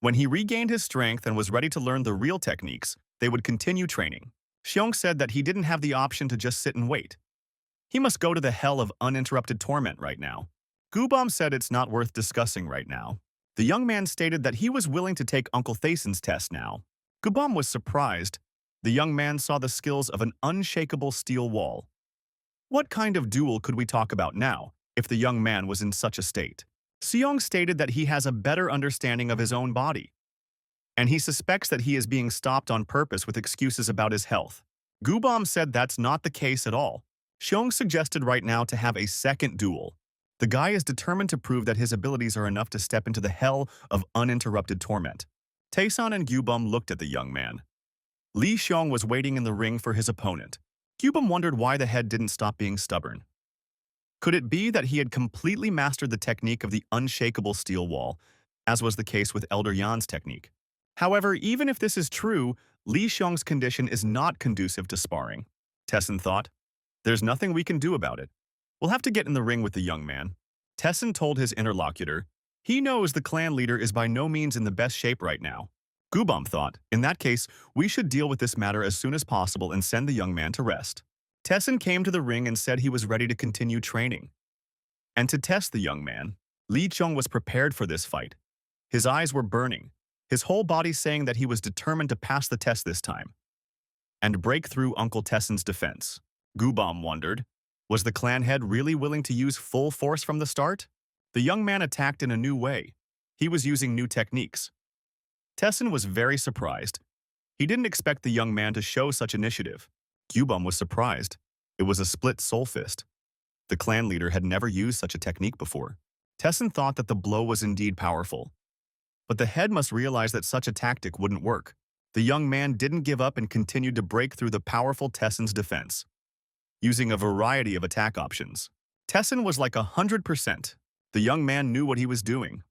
When he regained his strength and was ready to learn the real techniques, they would continue training. Xiong said that he didn't have the option to just sit and wait. He must go to the hell of uninterrupted torment right now. Gubam said it's not worth discussing right now. The young man stated that he was willing to take Uncle Thason's test now. Gubam was surprised. The young man saw the skills of an unshakable steel wall. What kind of duel could we talk about now, if the young man was in such a state? Seong stated that he has a better understanding of his own body, and he suspects that he is being stopped on purpose with excuses about his health. Gubam said that's not the case at all. Xiong suggested right now to have a second duel. The guy is determined to prove that his abilities are enough to step into the hell of uninterrupted torment. Taesan and Gubam looked at the young man. Li Xiong was waiting in the ring for his opponent. Gubam wondered why the head didn't stop being stubborn. Could it be that he had completely mastered the technique of the unshakable steel wall, as was the case with Elder Yan's technique? However, even if this is true, Li Xiong's condition is not conducive to sparring. Tessin thought, there's nothing we can do about it. We'll have to get in the ring with the young man. Tessin told his interlocutor, he knows the clan leader is by no means in the best shape right now. Gubam thought, in that case, we should deal with this matter as soon as possible and send the young man to rest. Tessin came to the ring and said he was ready to continue training. And to test the young man, Li Xiong was prepared for this fight. His eyes were burning, his whole body saying that he was determined to pass the test this time and break through Uncle Tessin's defense. Gubam wondered, was the clan head really willing to use full force from the start? The young man attacked in a new way. He was using new techniques. Tessin was very surprised. He didn't expect the young man to show such initiative. Gubam was surprised. It was a split soul fist. The clan leader had never used such a technique before. Tessin thought that the blow was indeed powerful. But the head must realize that such a tactic wouldn't work. The young man didn't give up and continued to break through the powerful Tessin's defense, using a variety of attack options. Tessin was like 100%. The young man knew what he was doing.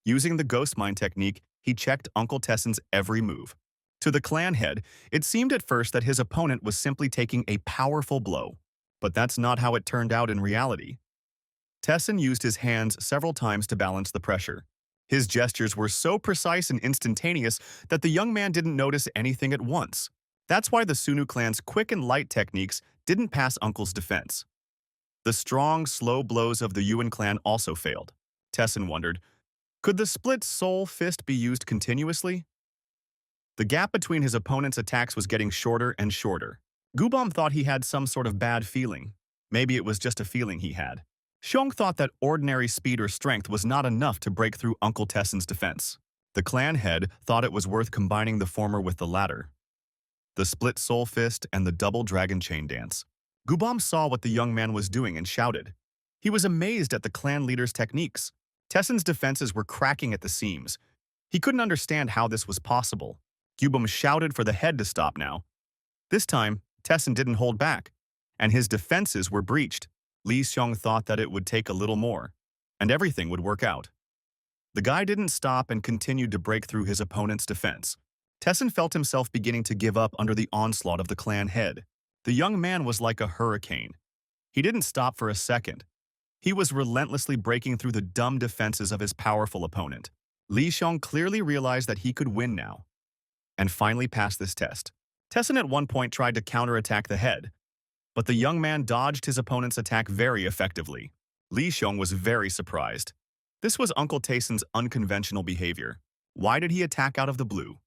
Using the ghost mind technique, he checked Uncle Tessin's every move. To the clan head, it seemed at first that his opponent was simply taking a powerful blow. But that's not how it turned out in reality. Tessin used his hands several times to balance the pressure. His gestures were so precise and instantaneous that the young man didn't notice anything at once. That's why the Sunnu clan's quick and light techniques didn't pass Uncle's defense. The strong, slow blows of the Yuan clan also failed. Tessin wondered, could the split soul fist be used continuously? The gap between his opponent's attacks was getting shorter and shorter. Gubam thought he had some sort of bad feeling. Maybe it was just a feeling he had. Xiong thought that ordinary speed or strength was not enough to break through Uncle Tessin's defense. The clan head thought it was worth combining the former with the latter. The split soul fist and the double dragon chain dance. Gubam saw what the young man was doing and shouted. He was amazed at the clan leader's techniques. Tessin's defenses were cracking at the seams. He couldn't understand how this was possible. Gubam shouted for the head to stop now. This time, Tessin didn't hold back, and his defenses were breached. Li Xiong thought that it would take a little more, and everything would work out. The guy didn't stop and continued to break through his opponent's defense. Tessin felt himself beginning to give up under the onslaught of the clan head. The young man was like a hurricane. He didn't stop for a second. He was relentlessly breaking through the dumb defenses of his powerful opponent. Li Xiong clearly realized that he could win now, and finally passed this test. Tessin at one point tried to counterattack the head, but the young man dodged his opponent's attack very effectively. Li Xiong was very surprised. This was Uncle Tayson's unconventional behavior. Why did he attack out of the blue?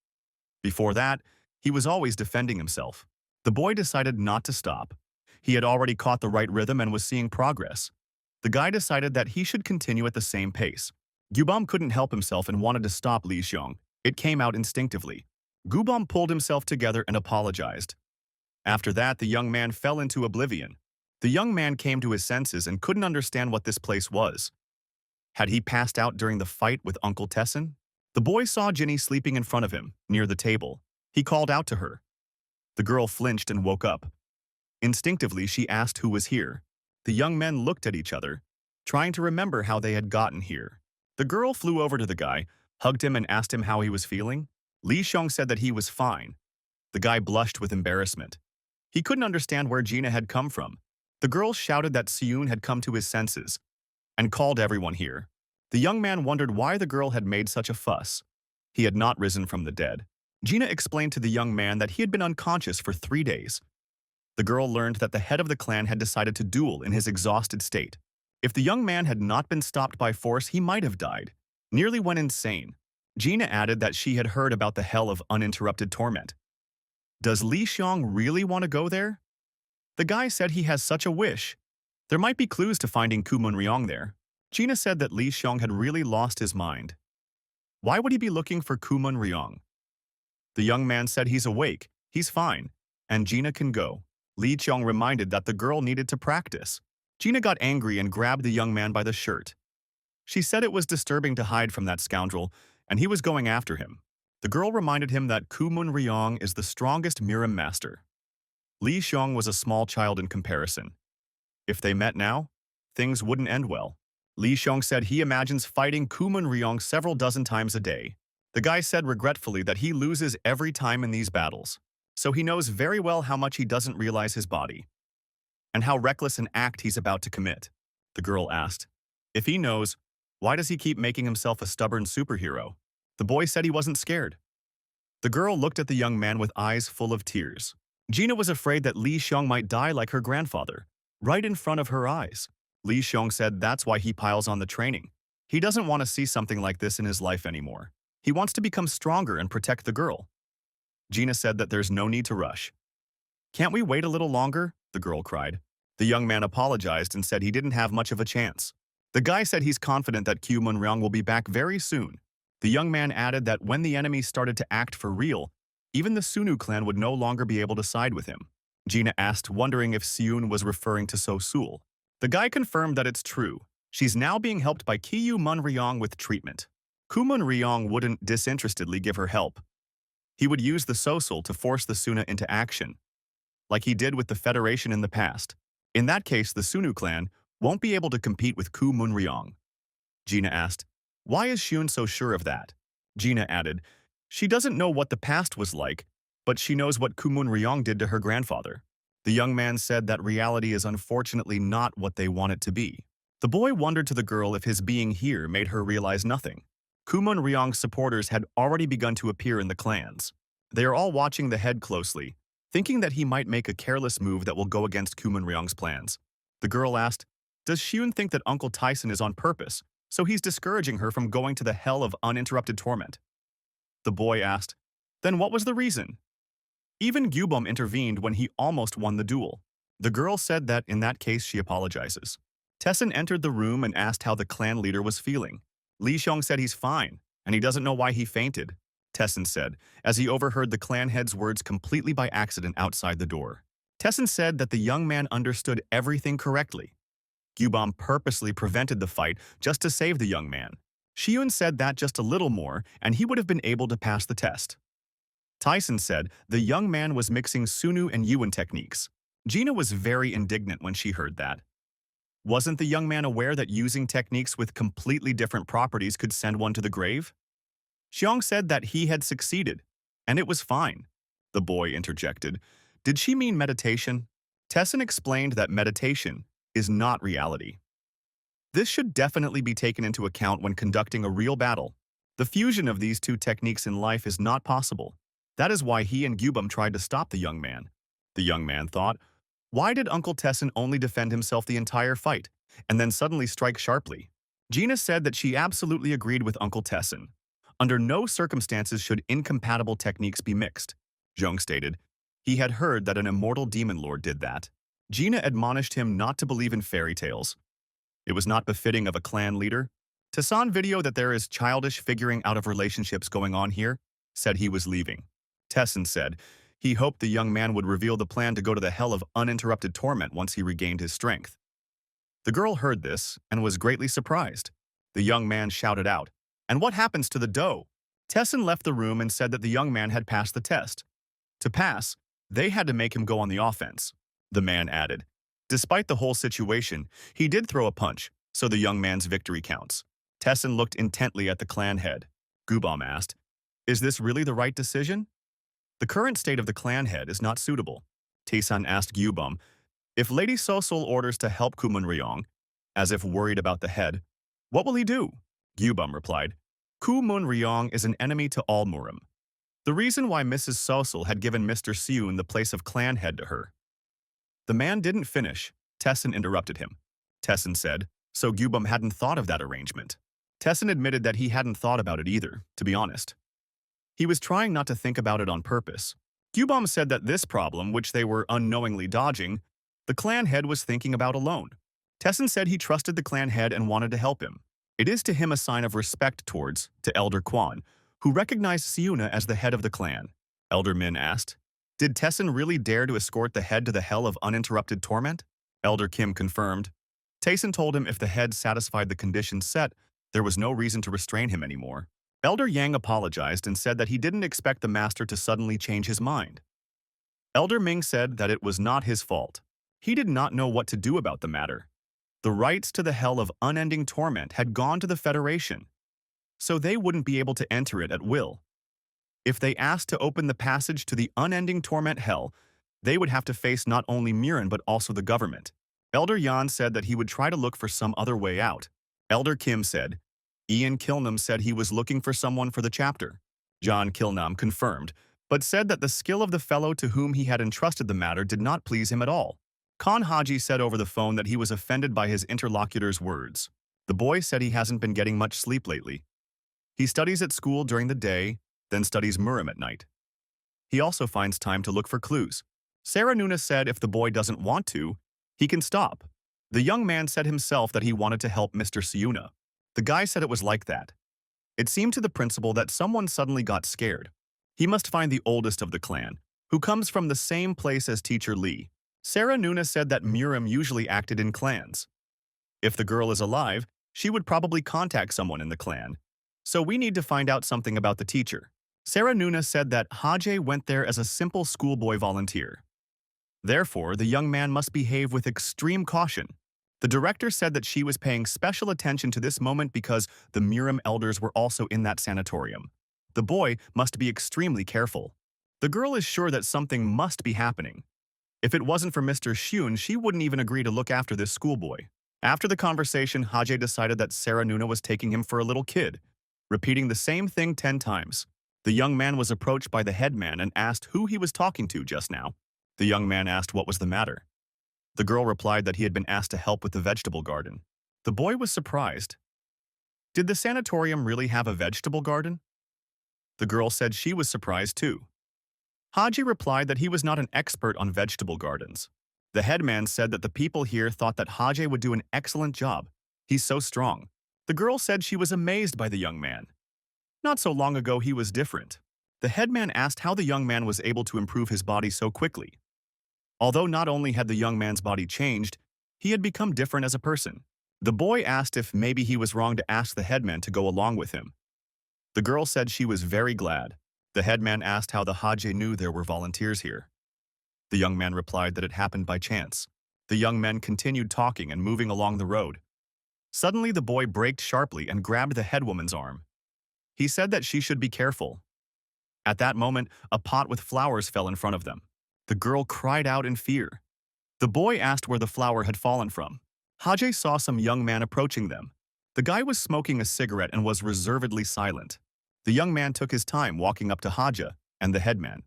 Before that, he was always defending himself. The boy decided not to stop. He had already caught the right rhythm and was seeing progress. The guy decided that he should continue at the same pace. Gubam couldn't help himself and wanted to stop Li Xiong. It came out instinctively. Gubam pulled himself together and apologized. After that, the young man fell into oblivion. The young man came to his senses and couldn't understand what this place was. Had he passed out during the fight with Uncle Tessin? The boy saw Ginny sleeping in front of him, near the table. He called out to her. The girl flinched and woke up. Instinctively, she asked who was here. The young men looked at each other, trying to remember how they had gotten here. The girl flew over to the guy, hugged him and asked him how he was feeling. Li Xiong said that he was fine. The guy blushed with embarrassment. He couldn't understand where Gina had come from. The girl shouted that Siyun had come to his senses and called everyone here. The young man wondered why the girl had made such a fuss. He had not risen from the dead. Gina explained to the young man that he had been unconscious for 3 days. The girl learned that the head of the clan had decided to duel in his exhausted state. If the young man had not been stopped by force, he might have died. Nearly went insane. Gina added that she had heard about the hell of uninterrupted torment. Does Li Xiong really want to go there? The guy said he has such a wish. There might be clues to finding Kumun Ryong there. Gina said that Li Xiong had really lost his mind. Why would he be looking for Kumun Ryong? The young man said he's awake, he's fine, and Gina can go. Li Xiong reminded that the girl needed to practice. Gina got angry and grabbed the young man by the shirt. She said it was disturbing to hide from that scoundrel, and he was going after him. The girl reminded him that Kumun Ryong is the strongest Murim master. Li Xiong was a small child in comparison. If they met now, things wouldn't end well. Li Xiong said he imagines fighting Kumun Ryong several dozen times a day. The guy said regretfully that he loses every time in these battles, so he knows very well how much he doesn't realize his body, and how reckless an act he's about to commit. The girl asked, if he knows, why does he keep making himself a stubborn superhero? The boy said he wasn't scared. The girl looked at the young man with eyes full of tears. Gina was afraid that Li Xiong might die like her grandfather, right in front of her eyes. Li Xiong said that's why he piles on the training. He doesn't want to see something like this in his life anymore. He wants to become stronger and protect the girl. Gina said that there's no need to rush. Can't we wait a little longer? The girl cried. The young man apologized and said he didn't have much of a chance. The guy said he's confident that Kumun Ryong will be back very soon. The young man added that when the enemy started to act for real, even the Sunnu clan would no longer be able to side with him. Gina asked, wondering if Siyun was referring to So Sul. The guy confirmed that it's true. She's now being helped by Kumun Ryong with treatment. Kumun Ryong wouldn't disinterestedly give her help. He would use the So Sul to force the Sunna into action, like he did with the Federation in the past. In that case, the Sunnu clan won't be able to compete with Kumun Ryong. Gina asked, why is Siyun so sure of that? Gina added, she doesn't know what the past was like, but she knows what Kumun Ryong did to her grandfather. The young man said that reality is unfortunately not what they want it to be. The boy wondered to the girl if his being here made her realize nothing. Kumun Ryong's supporters had already begun to appear in the clans. They are all watching the head closely, thinking that he might make a careless move that will go against Kumun Ryong's plans. The girl asked, does Siyun think that Uncle Tyson is on purpose, so he's discouraging her from going to the hell of uninterrupted torment? The boy asked, then what was the reason? Even Gyubum intervened when he almost won the duel. The girl said that in that case she apologizes. Tessin entered the room and asked how the clan leader was feeling. Li Xiong said he's fine, and he doesn't know why he fainted, Tessin said, as he overheard the clan head's words completely by accident outside the door. Tessin said that the young man understood everything correctly. Gyubum purposely prevented the fight just to save the young man. Siyun said that just a little more, and he would have been able to pass the test. Tyson said the young man was mixing Sunnu and Yuan techniques. Gina was very indignant when she heard that. Wasn't the young man aware that using techniques with completely different properties could send one to the grave? Xiong said that he had succeeded, and it was fine. The boy interjected, did she mean meditation? Tessin explained that meditation is not reality. This should definitely be taken into account when conducting a real battle. The fusion of these two techniques in life is not possible. That is why he and Gyubum tried to stop the young man. The young man thought, why did Uncle Tessin only defend himself the entire fight, and then suddenly strike sharply? Gina said that she absolutely agreed with Uncle Tessin. Under no circumstances should incompatible techniques be mixed. Zhong stated, he had heard that an immortal demon lord did that. Gina admonished him not to believe in fairy tales. It was not befitting of a clan leader. Tassan video that there is childish figuring out of relationships going on here, said he was leaving. Tessin said, He hoped the young man would reveal the plan to go to the hell of uninterrupted torment once he regained his strength. The girl heard this and was greatly surprised. The young man shouted out, "And what happens to the dough?" Tessin left the room and said that the young man had passed the test. To pass, they had to make him go on the offense. The man added, "Despite the whole situation, he did throw a punch, so the young man's victory counts." Tessin looked intently at the clan head. Gubam asked, "Is this really the right decision?" "The current state of the clan head is not suitable." Taisan asked Gubam, "If Lady Sosol orders to help Kumun Ryong, as if worried about the head, what will he do?" Gubam replied, "Kumun Ryong is an enemy to all Murim. The reason why Mrs. Sosol had given Mr. Seun the place of clan head to her." The man didn't finish. Tessin interrupted him. Tessin said, "So Gubam hadn't thought of that arrangement." Tessin admitted that he hadn't thought about it either, to be honest. He was trying not to think about it on purpose. Gubam said that this problem, which they were unknowingly dodging, the clan head was thinking about alone. Tessin said he trusted the clan head and wanted to help him. It is to him a sign of respect to Elder Kwan, who recognized Siuna as the head of the clan. Elder Min asked, "Did Tessin really dare to escort the head to the hell of uninterrupted torment?" Elder Kim confirmed. Tayson told him if the head satisfied the conditions set, there was no reason to restrain him anymore. Elder Yang apologized and said that he didn't expect the master to suddenly change his mind. Elder Ming said that it was not his fault. He did not know what to do about the matter. The rights to the hell of unending torment had gone to the Federation, so they wouldn't be able to enter it at will. If they asked to open the passage to the unending torment hell, they would have to face not only Murin but also the government. Elder Yan said that he would try to look for some other way out. Elder Kim said, Ian Kilnam said he was looking for someone for the chapter. John Kilnam confirmed, but said that the skill of the fellow to whom he had entrusted the matter did not please him at all. Khan Haji said over the phone that he was offended by his interlocutor's words. The boy said he hasn't been getting much sleep lately. He studies at school during the day, then studies Murim at night. He also finds time to look for clues. Sarah Nuna said if the boy doesn't want to, he can stop. The young man said himself that he wanted to help Mr. Siuna. The guy said it was like that. It seemed to the principal that someone suddenly got scared. He must find the oldest of the clan, who comes from the same place as Teacher Lee. Sarah Nuna said that Murim usually acted in clans. If the girl is alive, she would probably contact someone in the clan. So we need to find out something about the teacher. Sarah Nuna said that Haje went there as a simple schoolboy volunteer. Therefore, the young man must behave with extreme caution. The director said that she was paying special attention to this moment because the Murim elders were also in that sanatorium. The boy must be extremely careful. The girl is sure that something must be happening. If it wasn't for Mr. Shun, she wouldn't even agree to look after this schoolboy. After the conversation, Haje decided that Sarah Nuna was taking him for a little kid, repeating the same thing 10 times. The young man was approached by the headman and asked who he was talking to just now. The young man asked what was the matter. The girl replied that he had been asked to help with the vegetable garden. The boy was surprised. Did the sanatorium really have a vegetable garden? The girl said she was surprised too. Haji replied that he was not an expert on vegetable gardens. The headman said that the people here thought that Haji would do an excellent job. He's so strong. The girl said she was amazed by the young man. Not so long ago he was different. The headman asked how the young man was able to improve his body so quickly. Although not only had the young man's body changed, he had become different as a person. The boy asked if maybe he was wrong to ask the headman to go along with him. The girl said she was very glad. The headman asked how the Haji knew there were volunteers here. The young man replied that it happened by chance. The young men continued talking and moving along the road. Suddenly the boy braked sharply and grabbed the headwoman's arm. He said that she should be careful. At that moment, a pot with flowers fell in front of them. The girl cried out in fear. The boy asked where the flower had fallen from. Haji saw some young man approaching them. The guy was smoking a cigarette and was reservedly silent. The young man took his time walking up to Haja and the headman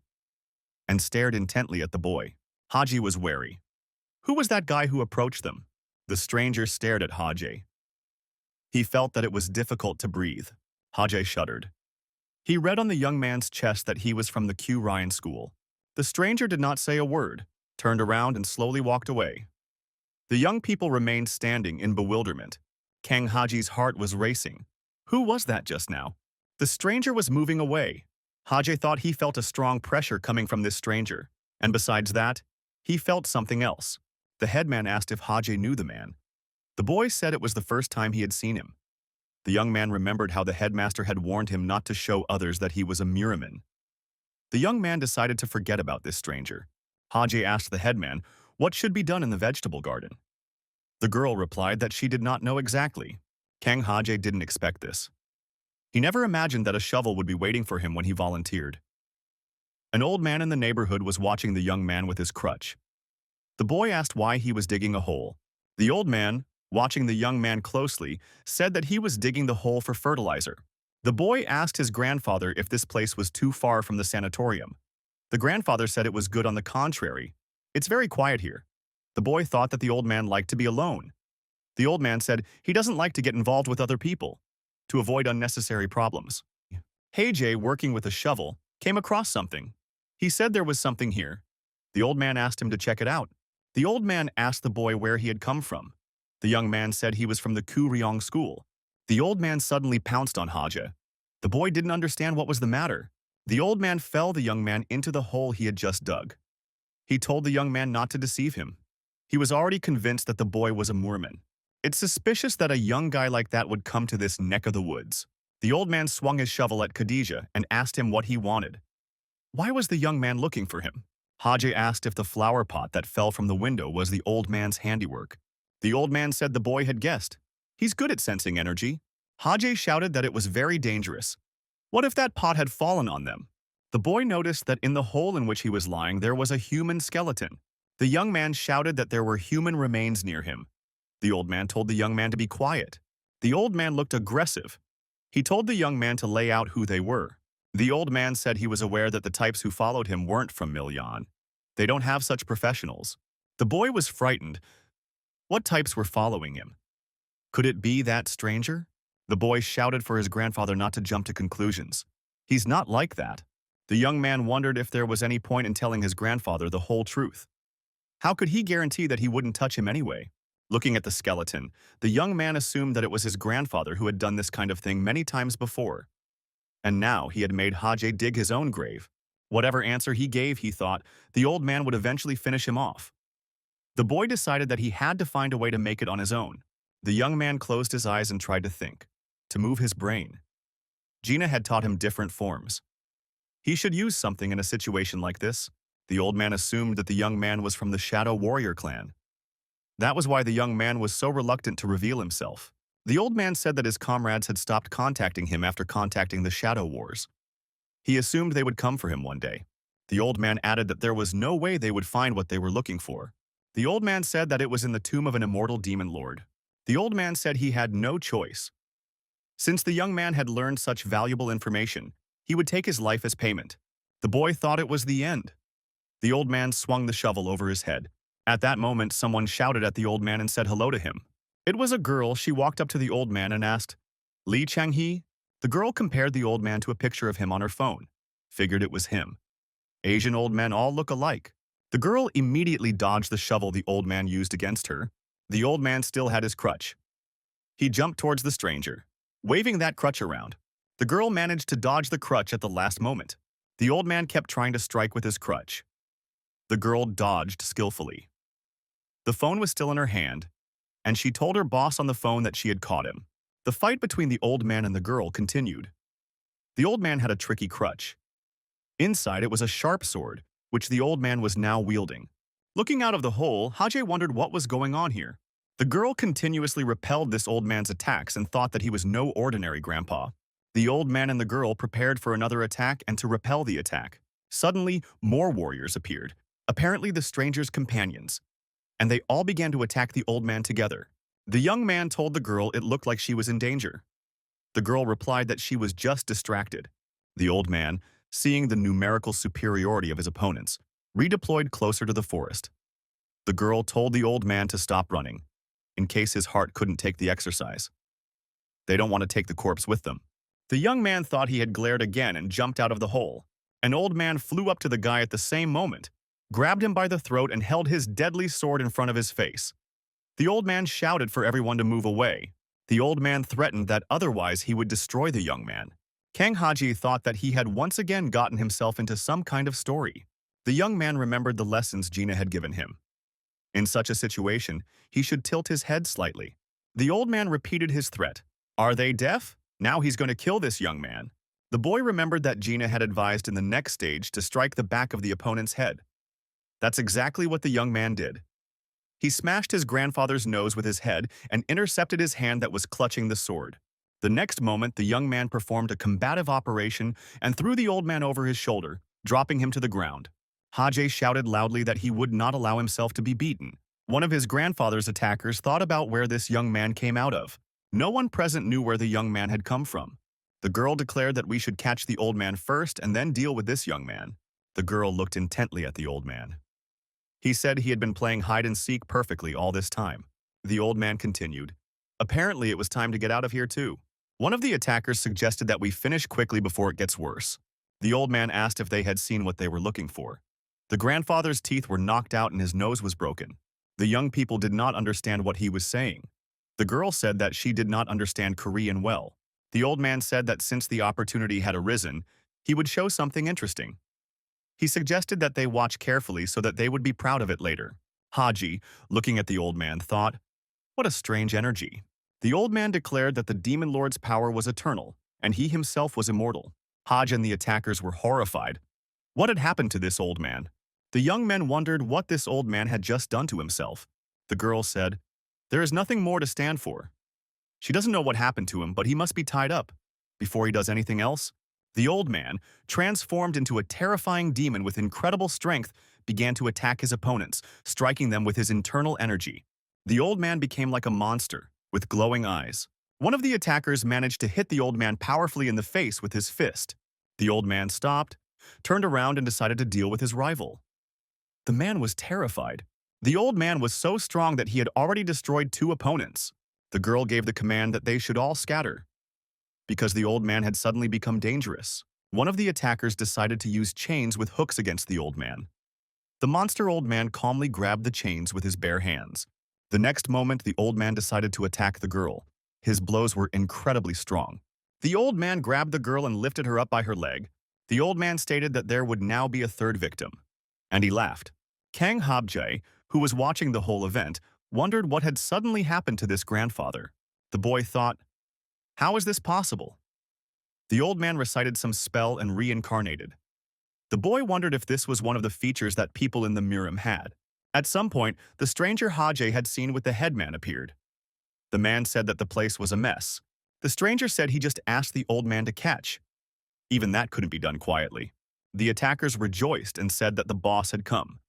and stared intently at the boy. Haji was wary. Who was that guy who approached them? The stranger stared at Haji. He felt that it was difficult to breathe. Haji shuddered. He read on the young man's chest that he was from the Q Ryan school. The stranger did not say a word, turned around and slowly walked away. The young people remained standing in bewilderment. Kang Haji's heart was racing. Who was that just now? The stranger was moving away. Haji thought he felt a strong pressure coming from this stranger, and besides that, he felt something else. The headman asked if Haji knew the man. The boy said it was the first time he had seen him. The young man remembered how the headmaster had warned him not to show others that he was a Muriman. The young man decided to forget about this stranger. Haji asked the headman what should be done in the vegetable garden. The girl replied that she did not know exactly. Kang Haji didn't expect this. He never imagined that a shovel would be waiting for him when he volunteered. An old man in the neighborhood was watching the young man with his crutch. The boy asked why he was digging a hole. The old man, watching the young man closely, said that he was digging the hole for fertilizer. The boy asked his grandfather if this place was too far from the sanatorium. The grandfather said it was good on the contrary. It's very quiet here. The boy thought that the old man liked to be alone. The old man said he doesn't like to get involved with other people, to avoid unnecessary problems. Heijie, working with a shovel, came across something. He said there was something here. The old man asked him to check it out. The old man asked the boy where he had come from. The young man said he was from the Kuryong school. The old man suddenly pounced on Haji. The boy didn't understand what was the matter. The old man fell the young man into the hole he had just dug. He told the young man not to deceive him. He was already convinced that the boy was a Moorman. It's suspicious that a young guy like that would come to this neck of the woods. The old man swung his shovel at Khadija and asked him what he wanted. Why was the young man looking for him? Haji asked if the flower pot that fell from the window was the old man's handiwork. The old man said the boy had guessed. He's good at sensing energy. Haji shouted that it was very dangerous. What if that pot had fallen on them? The boy noticed that in the hole in which he was lying there was a human skeleton. The young man shouted that there were human remains near him. The old man told the young man to be quiet. The old man looked aggressive. He told the young man to lay out who they were. The old man said he was aware that the types who followed him weren't from Milyon. They don't have such professionals. The boy was frightened. What types were following him? Could it be that stranger? The boy shouted for his grandfather not to jump to conclusions. He's not like that. The young man wondered if there was any point in telling his grandfather the whole truth. How could he guarantee that he wouldn't touch him anyway? Looking at the skeleton, the young man assumed that it was his grandfather who had done this kind of thing many times before. And now he had made Haji dig his own grave. Whatever answer he gave, he thought, the old man would eventually finish him off. The boy decided that he had to find a way to make it on his own. The young man closed his eyes and tried to think, to move his brain. Gina had taught him different forms. He should use something in a situation like this. The old man assumed that the young man was from the Shadow Warrior clan. That was why the young man was so reluctant to reveal himself. The old man said that his comrades had stopped contacting him after contacting the Shadow Wars. He assumed they would come for him one day. The old man added that there was no way they would find what they were looking for. The old man said that it was in the tomb of an immortal demon lord. The old man said he had no choice. Since the young man had learned such valuable information, he would take his life as payment. The boy thought it was the end. The old man swung the shovel over his head. At that moment, someone shouted at the old man and said hello to him. It was a girl. She walked up to the old man and asked, "Li Changhe?" The girl compared the old man to a picture of him on her phone. Figured it was him. Asian old men all look alike. The girl immediately dodged the shovel the old man used against her. The old man still had his crutch. He jumped towards the stranger, waving that crutch around. The girl managed to dodge the crutch at the last moment. The old man kept trying to strike with his crutch. The girl dodged skillfully. The phone was still in her hand, and she told her boss on the phone that she had caught him. The fight between the old man and the girl continued. The old man had a tricky crutch. Inside it was a sharp sword, which the old man was now wielding. Looking out of the hole, Haji wondered what was going on here. The girl continuously repelled this old man's attacks and thought that he was no ordinary grandpa. The old man and the girl prepared for another attack and to repel the attack. Suddenly, more warriors appeared, apparently the stranger's companions, and they all began to attack the old man together. The young man told the girl it looked like she was in danger. The girl replied that she was just distracted. The old man, seeing the numerical superiority of his opponents, redeployed closer to the forest. The girl told the old man to stop running, in case his heart couldn't take the exercise. They don't want to take the corpse with them. The young man thought he had glared again and jumped out of the hole. An old man flew up to the guy at the same moment, grabbed him by the throat and held his deadly sword in front of his face. The old man shouted for everyone to move away. The old man threatened that otherwise he would destroy the young man. Kang Haji thought that he had once again gotten himself into some kind of story. The young man remembered the lessons Gina had given him. In such a situation, he should tilt his head slightly. The old man repeated his threat. Are they deaf? Now he's going to kill this young man. The boy remembered that Gina had advised in the next stage to strike the back of the opponent's head. That's exactly what the young man did. He smashed his grandfather's nose with his head and intercepted his hand that was clutching the sword. The next moment, the young man performed a combative operation and threw the old man over his shoulder, dropping him to the ground. Hajj shouted loudly that he would not allow himself to be beaten. One of his grandfather's attackers thought about where this young man came out of. No one present knew where the young man had come from. The girl declared that we should catch the old man first and then deal with this young man. The girl looked intently at the old man. He said he had been playing hide-and-seek perfectly all this time. The old man continued. Apparently, it was time to get out of here too. One of the attackers suggested that we finish quickly before it gets worse. The old man asked if they had seen what they were looking for. The grandfather's teeth were knocked out and his nose was broken. The young people did not understand what he was saying. The girl said that she did not understand Korean well. The old man said that since the opportunity had arisen, he would show something interesting. He suggested that they watch carefully so that they would be proud of it later. Haji, looking at the old man, thought, what a strange energy. The old man declared that the demon lord's power was eternal, and he himself was immortal. Haj and the attackers were horrified. What had happened to this old man? The young men wondered what this old man had just done to himself. The girl said, there is nothing more to stand for. She doesn't know what happened to him, but he must be tied up. Before he does anything else, the old man, transformed into a terrifying demon with incredible strength, began to attack his opponents, striking them with his internal energy. The old man became like a monster, with glowing eyes. One of the attackers managed to hit the old man powerfully in the face with his fist. The old man stopped, turned around and decided to deal with his rival. The man was terrified. The old man was so strong that he had already destroyed 2 opponents. The girl gave the command that they should all scatter. Because the old man had suddenly become dangerous, one of the attackers decided to use chains with hooks against the old man. The monster old man calmly grabbed the chains with his bare hands. The next moment, the old man decided to attack the girl. His blows were incredibly strong. The old man grabbed the girl and lifted her up by her leg. The old man stated that there would now be a 3rd victim. And he laughed. Kang Habjae, who was watching the whole event, wondered what had suddenly happened to this grandfather. The boy thought, how is this possible? The old man recited some spell and reincarnated. The boy wondered if this was one of the features that people in the Murim had. At some point, the stranger Hajj had seen with the headman appeared. The man said that the place was a mess. The stranger said he just asked the old man to catch. Even that couldn't be done quietly. The attackers rejoiced and said that the boss had come.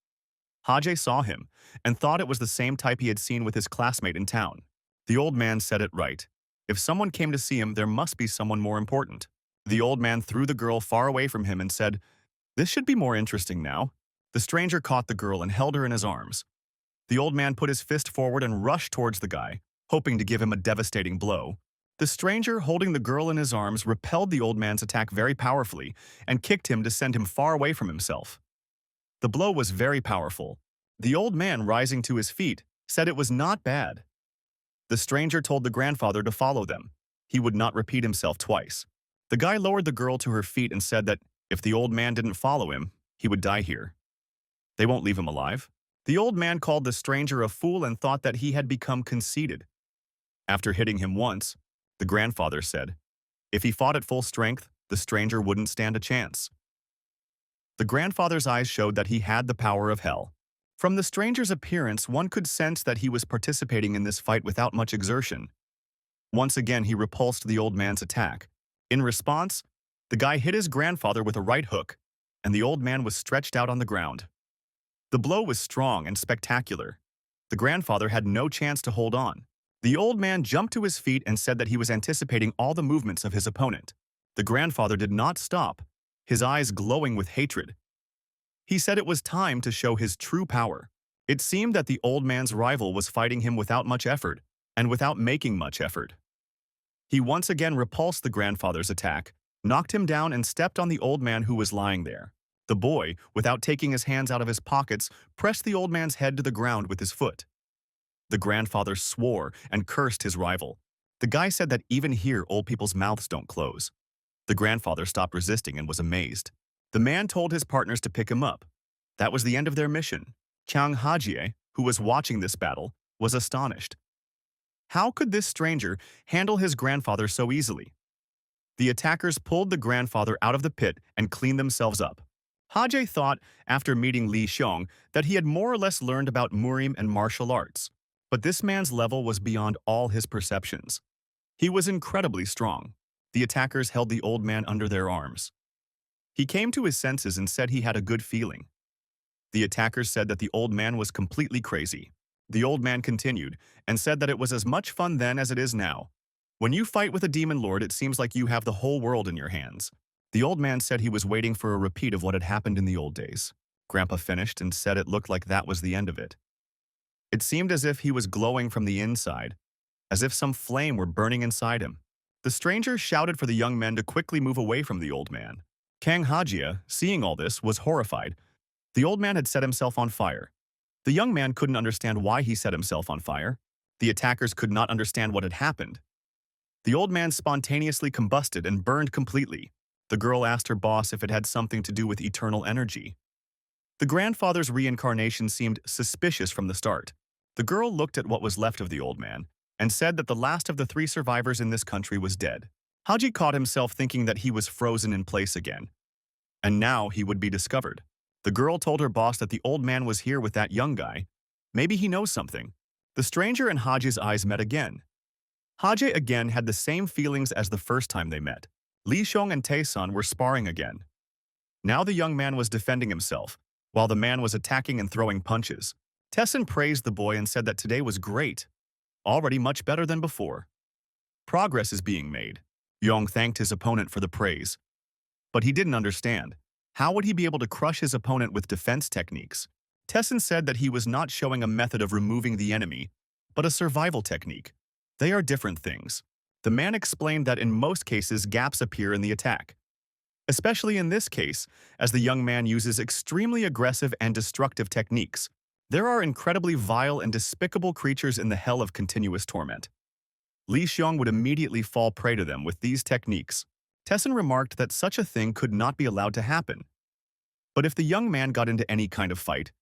Hajj saw him and thought it was the same type he had seen with his classmate in town. The old man said it right. If someone came to see him, there must be someone more important. The old man threw the girl far away from him and said, this should be more interesting now. The stranger caught the girl and held her in his arms. The old man put his fist forward and rushed towards the guy, hoping to give him a devastating blow. The stranger, holding the girl in his arms, repelled the old man's attack very powerfully and kicked him to send him far away from himself. The blow was very powerful. The old man, rising to his feet, said it was not bad. The stranger told the grandfather to follow them. He would not repeat himself twice. The guy lowered the girl to her feet and said that if the old man didn't follow him, he would die here. They won't leave him alive. The old man called the stranger a fool and thought that he had become conceited. After hitting him once, the grandfather said, if he fought at full strength, the stranger wouldn't stand a chance. The grandfather's eyes showed that he had the power of hell. From the stranger's appearance, one could sense that he was participating in this fight without much exertion. Once again, he repulsed the old man's attack. In response, the guy hit his grandfather with a right hook, and the old man was stretched out on the ground. The blow was strong and spectacular. The grandfather had no chance to hold on. The old man jumped to his feet and said that he was anticipating all the movements of his opponent. The grandfather did not stop, his eyes glowing with hatred. He said it was time to show his true power. It seemed that the old man's rival was fighting him without much effort, and without making much effort. He once again repulsed the grandfather's attack, knocked him down and stepped on the old man who was lying there. The boy, without taking his hands out of his pockets, pressed the old man's head to the ground with his foot. The grandfather swore and cursed his rival. The guy said that even here old people's mouths don't close. The grandfather stopped resisting and was amazed. The man told his partners to pick him up. That was the end of their mission. Chang Hajie, who was watching this battle, was astonished. How could this stranger handle his grandfather so easily? The attackers pulled the grandfather out of the pit and cleaned themselves up. Hajie thought, after meeting Li Xiong, that he had more or less learned about Murim and martial arts. But this man's level was beyond all his perceptions. He was incredibly strong. The attackers held the old man under their arms. He came to his senses and said he had a good feeling. The attackers said that the old man was completely crazy. The old man continued and said that it was as much fun then as it is now. When you fight with a demon lord, it seems like you have the whole world in your hands. The old man said he was waiting for a repeat of what had happened in the old days. Grandpa finished and said it looked like that was the end of it. It seemed as if he was glowing from the inside, as if some flame were burning inside him. The stranger shouted for the young men to quickly move away from the old man. Kang Hajia, seeing all this, was horrified. The old man had set himself on fire. The young man couldn't understand why he set himself on fire. The attackers could not understand what had happened. The old man spontaneously combusted and burned completely. The girl asked her boss if it had something to do with eternal energy. The grandfather's reincarnation seemed suspicious from the start. The girl looked at what was left of the old man and said that the last of the 3 survivors in this country was dead. Haji caught himself thinking that he was frozen in place again. And now he would be discovered. The girl told her boss that the old man was here with that young guy. Maybe he knows something. The stranger and Haji's eyes met again. Haji again had the same feelings as the first time they met. Li Xiong and Tae-sun were sparring again. Now the young man was defending himself, while the man was attacking and throwing punches. Tae-sun praised the boy and said that today was great, already much better than before. Progress is being made. Yong thanked his opponent for the praise. But he didn't understand. How would he be able to crush his opponent with defense techniques? Tae-sun said that he was not showing a method of removing the enemy, but a survival technique. They are different things. The man explained that in most cases gaps appear in the attack. Especially in this case, as the young man uses extremely aggressive and destructive techniques. There are incredibly vile and despicable creatures in the hell of continuous torment. Li Xiong would immediately fall prey to them with these techniques. Tae-sun remarked that such a thing could not be allowed to happen. But if the young man got into any kind of fight,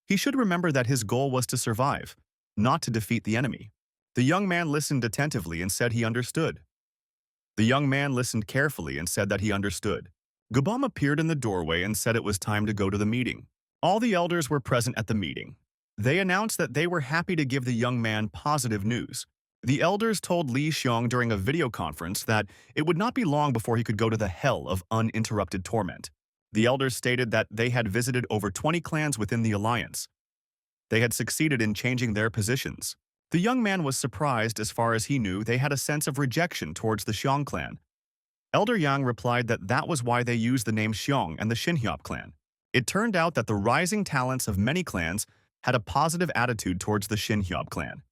he should remember that his goal was to survive, not to defeat the enemy. The young man listened attentively and said he understood. The young man listened carefully and said that he understood. Gubam appeared in the doorway and said it was time to go to the meeting. All the elders were present at the meeting. They announced that they were happy to give the young man positive news. The elders told Li Xiong during a video conference that it would not be long before he could go to the hell of uninterrupted torment. The elders stated that they had visited over 20 clans within the alliance. They had succeeded in changing their positions. The young man was surprised as far as he knew they had a sense of rejection towards the Xiong clan. Elder Yang replied that that was why they used the name Xiong and the Xinhyop clan. It turned out that the rising talents of many clans had a positive attitude towards the Xinhyop clan.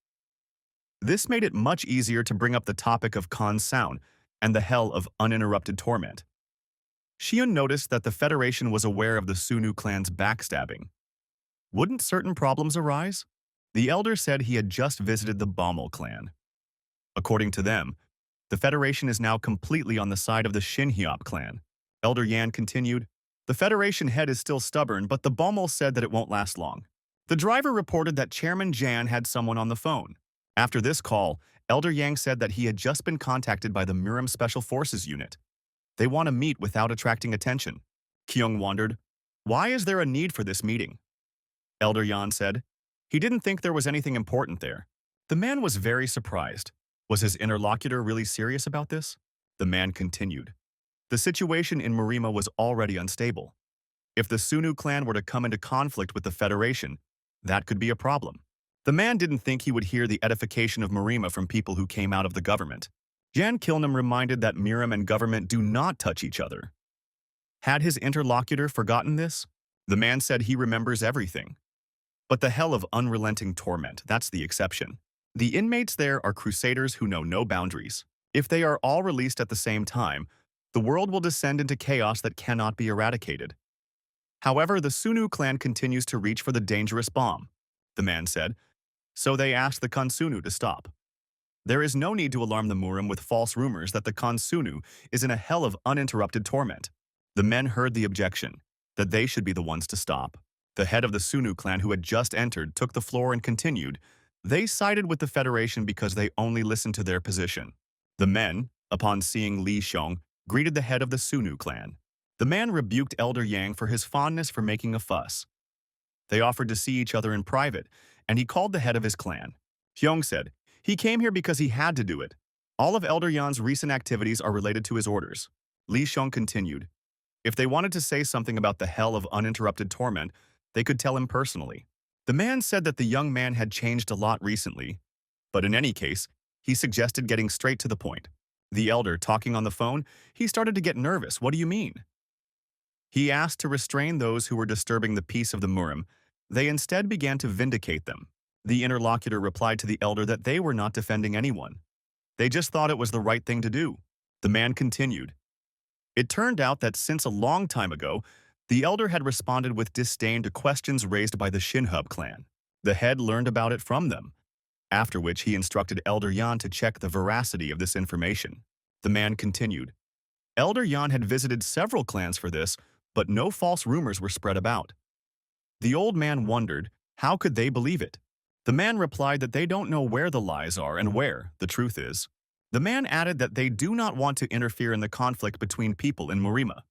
This made it much easier to bring up the topic of Khan Sound and the hell of uninterrupted torment. Xion noticed that the Federation was aware of the Sunnu clan's backstabbing. Wouldn't certain problems arise? The elder said he had just visited the Baumel clan. According to them, the Federation is now completely on the side of the Xinhyop clan. Elder Yan continued, the Federation head is still stubborn, but the Baumel said that it won't last long. The driver reported that Chairman Jan had someone on the phone. After this call, Elder Yang said that he had just been contacted by the Murim Special Forces unit. They want to meet without attracting attention. Kyung wondered, why is there a need for this meeting? Elder Yan said, he didn't think there was anything important there. The man was very surprised. Was his interlocutor really serious about this? The man continued. The situation in Murima was already unstable. If the Sunnu clan were to come into conflict with the Federation, that could be a problem. The man didn't think he would hear the edification of Murima from people who came out of the government. Jan Kilnam reminded that Murim and government do not touch each other. Had his interlocutor forgotten this? The man said he remembers everything. But the hell of unrelenting torment, that's the exception. The inmates there are crusaders who know no boundaries. If they are all released at the same time, the world will descend into chaos that cannot be eradicated. However, the Sunnu clan continues to reach for the dangerous bomb, the man said, so they asked the Khan Sunnu to stop. There is no need to alarm the Murim with false rumors that the Khan Sunnu is in a hell of uninterrupted torment. The men heard the objection, that they should be the ones to stop. The head of the Sunnu clan who had just entered took the floor and continued. They sided with the Federation because they only listened to their position. The men, upon seeing Li Xiong, greeted the head of the Sunnu clan. The man rebuked Elder Yang for his fondness for making a fuss. They offered to see each other in private, and he called the head of his clan. Xiong said, he came here because he had to do it. All of Elder Yan's recent activities are related to his orders. Li Xiong continued, if they wanted to say something about the hell of uninterrupted torment, they could tell him personally. The man said that the young man had changed a lot recently, but in any case, he suggested getting straight to the point. The elder, talking on the phone, he started to get nervous. What do you mean? He asked to restrain those who were disturbing the peace of the Murim. They instead began to vindicate them. The interlocutor replied to the elder that they were not defending anyone. They just thought it was the right thing to do. The man continued. It turned out that since a long time ago, the elder had responded with disdain to questions raised by the Shinhub clan. The head learned about it from them, after which he instructed Elder Yan to check the veracity of this information. The man continued. Elder Yan had visited several clans for this, but no false rumors were spread about. The old man wondered, how could they believe it? The man replied that they don't know where the lies are and where the truth is. The man added that they do not want to interfere in the conflict between people in Murima,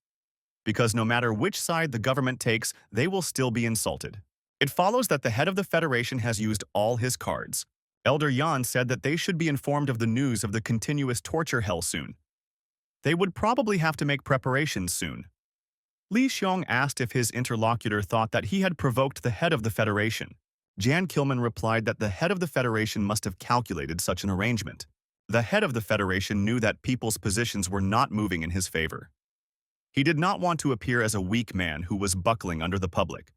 because no matter which side the government takes, they will still be insulted. It follows that the head of the Federation has used all his cards. Elder Yan said that they should be informed of the news of the continuous torture hell soon. They would probably have to make preparations soon. Li Xiong asked if his interlocutor thought that he had provoked the head of the Federation. Jan Kilman replied that the head of the Federation must have calculated such an arrangement. The head of the Federation knew that people's positions were not moving in his favor. He did not want to appear as a weak man who was buckling under the public.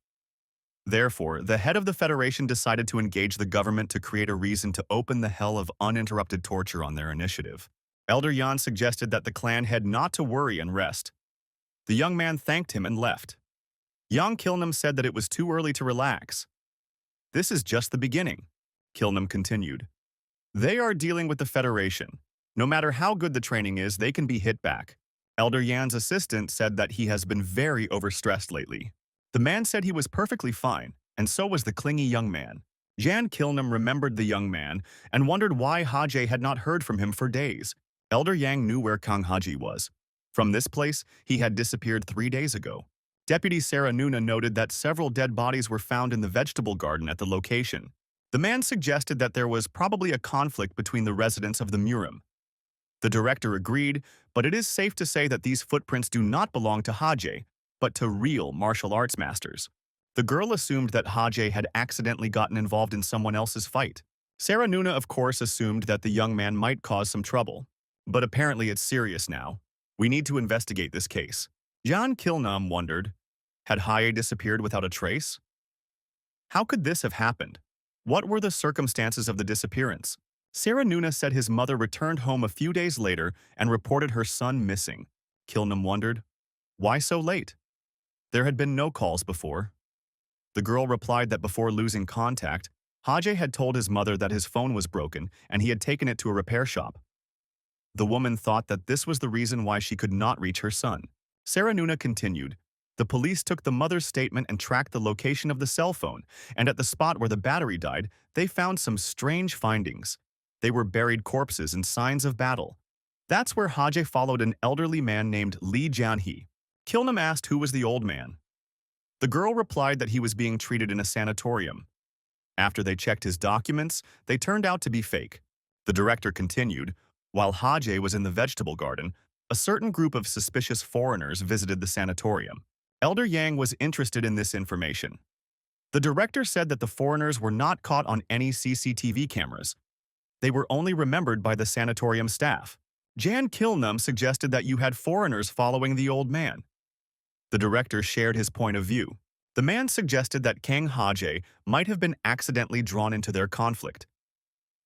Therefore, the head of the Federation decided to engage the government to create a reason to open the hell of uninterrupted torture on their initiative. Elder Yan suggested that the clan head not to worry and rest. The young man thanked him and left. Yang Kilnam said that it was too early to relax. This is just the beginning, Kilnam continued. They are dealing with the Federation. No matter how good the training is, they can be hit back. Elder Yan's assistant said that he has been very overstressed lately. The man said he was perfectly fine, and so was the clingy young man. Jan Kilnam remembered the young man and wondered why Haji had not heard from him for days. Elder Yang knew where Kang Haji was. From this place, he had disappeared 3 days ago. Deputy Sarah Nuna noted that several dead bodies were found in the vegetable garden at the location. The man suggested that there was probably a conflict between the residents of the Murim. The director agreed, but it is safe to say that these footprints do not belong to Haji, but to real martial arts masters. The girl assumed that Haji had accidentally gotten involved in someone else's fight. Sarah Nuna, of course, assumed that the young man might cause some trouble. But apparently it's serious now. We need to investigate this case. Jan Kilnam wondered, had Haye disappeared without a trace? How could this have happened? What were the circumstances of the disappearance? Sarah Nuna said his mother returned home a few days later and reported her son missing. Kilnam wondered, why so late? There had been no calls before. The girl replied that before losing contact, Haji had told his mother that his phone was broken and he had taken it to a repair shop. The woman thought that this was the reason why she could not reach her son. Sarah Nuna continued, the police took the mother's statement and tracked the location of the cell phone, and at the spot where the battery died, they found some strange findings. They were buried corpses and signs of battle. That's where Haji followed an elderly man named Li Jianhe. Kilnam asked who was the old man. The girl replied that he was being treated in a sanatorium. After they checked his documents, they turned out to be fake. The director continued, while Haji was in the vegetable garden, a certain group of suspicious foreigners visited the sanatorium. Elder Yang was interested in this information. The director said that the foreigners were not caught on any CCTV cameras. They were only remembered by the sanatorium staff. Jan Kilnam suggested that you had foreigners following the old man. The director shared his point of view. The man suggested that Kang Haji might have been accidentally drawn into their conflict.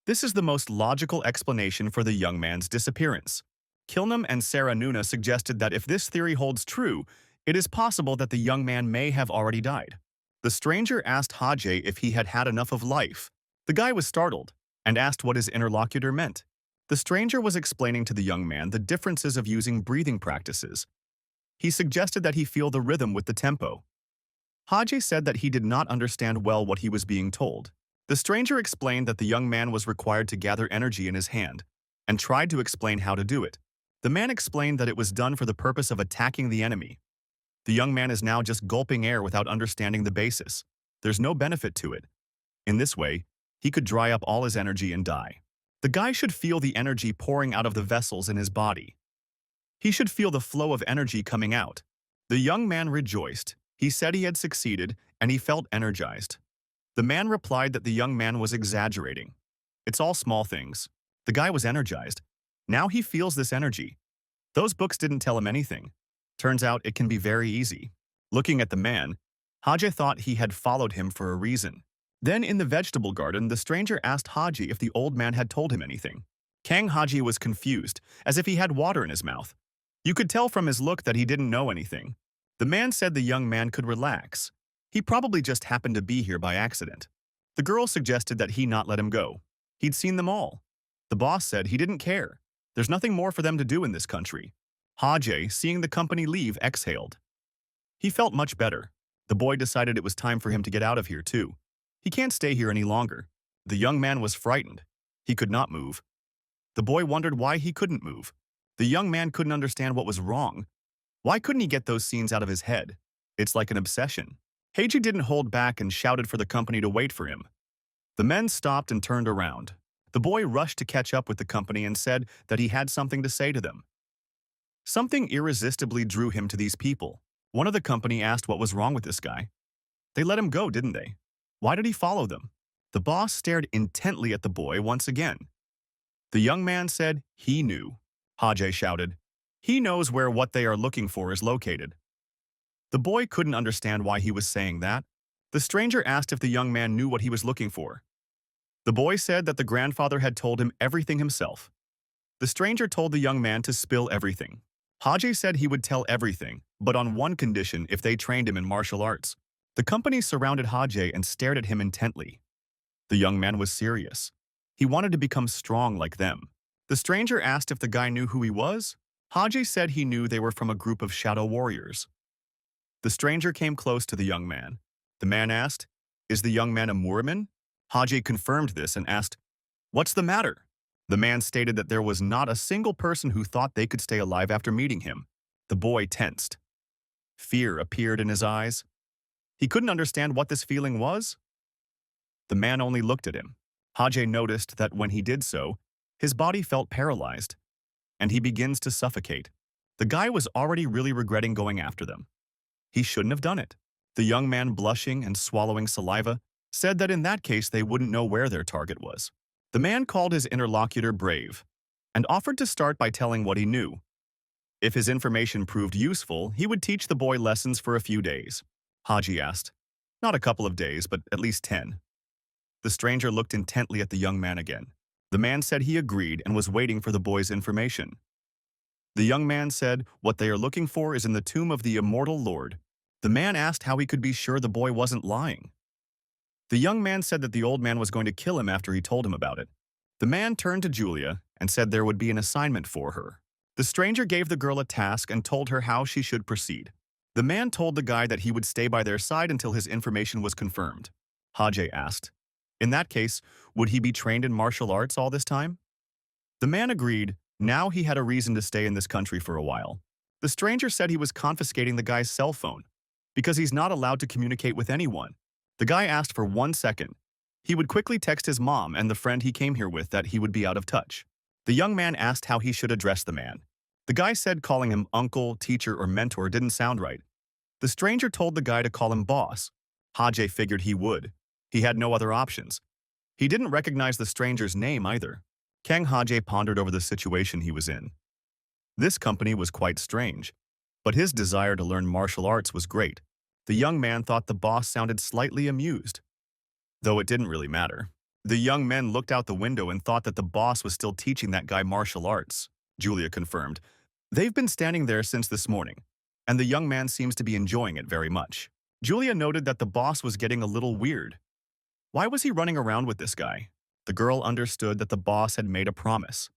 This is the most logical explanation for the young man's disappearance. Kilnam and Sarah Nuna suggested that if this theory holds true, it is possible that the young man may have already died. The stranger asked Haji if he had had enough of life. The guy was startled, and asked what his interlocutor meant. The stranger was explaining to the young man the differences of using breathing practices. He suggested that he feel the rhythm with the tempo. Haji said that he did not understand well what he was being told. The stranger explained that the young man was required to gather energy in his hand, and tried to explain how to do it. The man explained that it was done for the purpose of attacking the enemy. The young man is now just gulping air without understanding the basis. There's no benefit to it. In this way, he could dry up all his energy and die. The guy should feel the energy pouring out of the vessels in his body. He should feel the flow of energy coming out. The young man rejoiced. He said he had succeeded, and he felt energized. The man replied that the young man was exaggerating. It's all small things. The guy was energized. Now he feels this energy. Those books didn't tell him anything. Turns out it can be very easy. Looking at the man, Haji thought he had followed him for a reason. Then in the vegetable garden, the stranger asked Haji if the old man had told him anything. Kang Haji was confused, as if he had water in his mouth. You could tell from his look that he didn't know anything. The man said the young man could relax. He probably just happened to be here by accident. The girl suggested that he not let him go. He'd seen them all. The boss said he didn't care. There's nothing more for them to do in this country. Haji, seeing the company leave, exhaled. He felt much better. The boy decided it was time for him to get out of here too. He can't stay here any longer. The young man was frightened. He could not move. The boy wondered why he couldn't move. The young man couldn't understand what was wrong. Why couldn't he get those scenes out of his head? It's like an obsession. Heiji didn't hold back and shouted for the company to wait for him. The men stopped and turned around. The boy rushed to catch up with the company and said that he had something to say to them. Something irresistibly drew him to these people. One of the company asked what was wrong with this guy. They let him go, didn't they? Why did he follow them? The boss stared intently at the boy once again. The young man said he knew. Haji shouted, "He knows where what they are looking for is located." The boy couldn't understand why he was saying that. The stranger asked if the young man knew what he was looking for. The boy said that the grandfather had told him everything himself. The stranger told the young man to spill everything. Haji said he would tell everything, but on one condition: if they trained him in martial arts. The company surrounded Haji and stared at him intently. The young man was serious. He wanted to become strong like them. The stranger asked if the guy knew who he was. Haji said he knew they were from a group of shadow warriors. The stranger came close to the young man. The man asked, "Is the young man a Murim?" Haji confirmed this and asked, "What's the matter?" The man stated that there was not a single person who thought they could stay alive after meeting him. The boy tensed. Fear appeared in his eyes. He couldn't understand what this feeling was. The man only looked at him. Haji noticed that when he did so, his body felt paralyzed, and he begins to suffocate. The guy was already really regretting going after them. He shouldn't have done it. The young man, blushing and swallowing saliva, said that in that case they wouldn't know where their target was. The man called his interlocutor brave and offered to start by telling what he knew. If his information proved useful, he would teach the boy lessons for a few days. Haji asked, "Not a couple of days, but at least 10. The stranger looked intently at the young man again. The man said he agreed and was waiting for the boy's information. The young man said what they are looking for is in the tomb of the immortal Lord. The man asked how he could be sure the boy wasn't lying. The young man said that the old man was going to kill him after he told him about it. The man turned to Julia and said there would be an assignment for her. The stranger gave the girl a task and told her how she should proceed. The man told the guy that he would stay by their side until his information was confirmed. Haji asked, "In that case, would he be trained in martial arts all this time?" The man agreed. Now he had a reason to stay in this country for a while. The stranger said he was confiscating the guy's cell phone because he's not allowed to communicate with anyone. The guy asked for 1 second. He would quickly text his mom and the friend he came here with that he would be out of touch. The young man asked how he should address the man. The guy said calling him uncle, teacher, or mentor didn't sound right. The stranger told the guy to call him boss. Haji figured he would. He had no other options. He didn't recognize the stranger's name either. Kang Haji pondered over the situation he was in. This company was quite strange, but his desire to learn martial arts was great. The young man thought the boss sounded slightly amused, though it didn't really matter. The young men looked out the window and thought that the boss was still teaching that guy martial arts. Julia confirmed. They've been standing there since this morning, and the young man seems to be enjoying it very much. Julia noted that the boss was getting a little weird. Why was he running around with this guy? The girl understood that the boss had made a promise,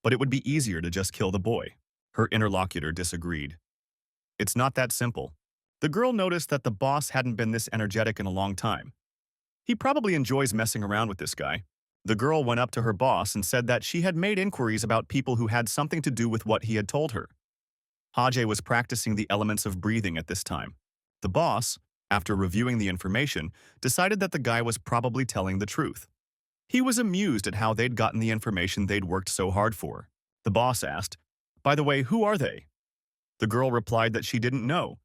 but it would be easier to just kill the boy. Her interlocutor disagreed. It's not that simple. The girl noticed that the boss hadn't been this energetic in a long time. He probably enjoys messing around with this guy. The girl went up to her boss and said that she had made inquiries about people who had something to do with what he had told her. Hajj was practicing the elements of breathing at this time. The boss, after reviewing the information, decided that the guy was probably telling the truth. He was amused at how they'd gotten the information they'd worked so hard for. The boss asked, "By the way, who are they?" The girl replied that she didn't know.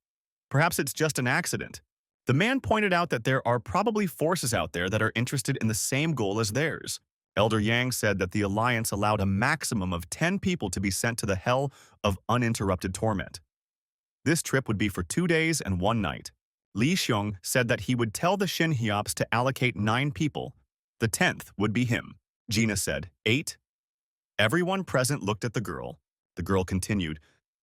Perhaps it's just an accident. The man pointed out that there are probably forces out there that are interested in the same goal as theirs. Elder Yang said that the Alliance allowed a maximum of 10 people to be sent to the hell of uninterrupted torment. This trip would be for 2 days and 1 night. Li Xiong said that he would tell the Xinhiops to allocate 9 people. The 10th would be him. Gina said, 8? Everyone present looked at the girl. The girl continued,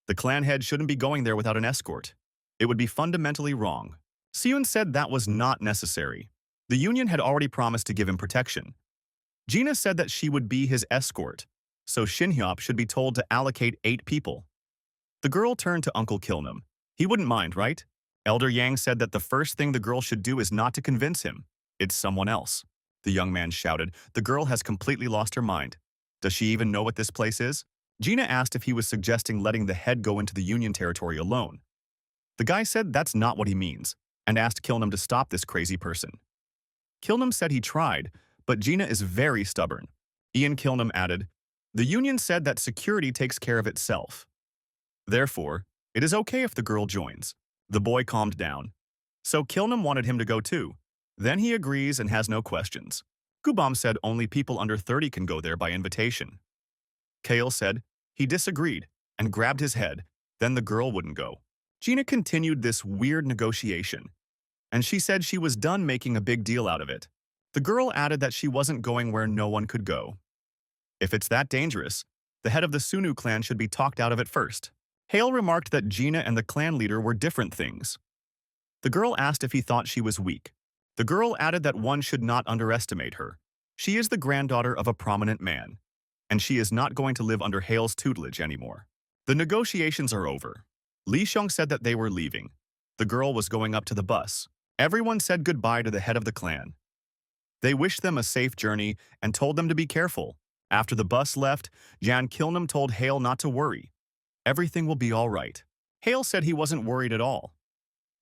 "The clan head shouldn't be going there without an escort. It would be fundamentally wrong." Seun said that was not necessary. The Union had already promised to give him protection. Gina said that she would be his escort, so Xinhyop should be told to allocate 8 people. The girl turned to Uncle Kilnum. He wouldn't mind, right? Elder Yang said that the first thing the girl should do is not to convince him. It's someone else. The young man shouted, "The girl has completely lost her mind. Does she even know what this place is?" Gina asked if he was suggesting letting the head go into the Union territory alone. The guy said that's not what he means, and asked Kilnum to stop this crazy person. Kilnum said he tried, but Gina is very stubborn. Ian Kilnum added, "The Union said that security takes care of itself. Therefore, it is okay if the girl joins." The boy calmed down. So Kilnum wanted him to go too. Then he agrees and has no questions. Gubam said only people under 30 can go there by invitation. Kale said he disagreed and grabbed his head, then the girl wouldn't go. Gina continued this weird negotiation, and she said she was done making a big deal out of it. The girl added that she wasn't going where no one could go. If it's that dangerous, the head of the Sunnu clan should be talked out of it first. Hale remarked that Gina and the clan leader were different things. The girl asked if he thought she was weak. The girl added that one should not underestimate her. She is the granddaughter of a prominent man, and she is not going to live under Hale's tutelage anymore. The negotiations are over. Li Xiong said that they were leaving. The girl was going up to the bus. Everyone said goodbye to the head of the clan. They wished them a safe journey and told them to be careful. After the bus left, Jan Kilnum told Hale not to worry. Everything will be all right. Hale said he wasn't worried at all,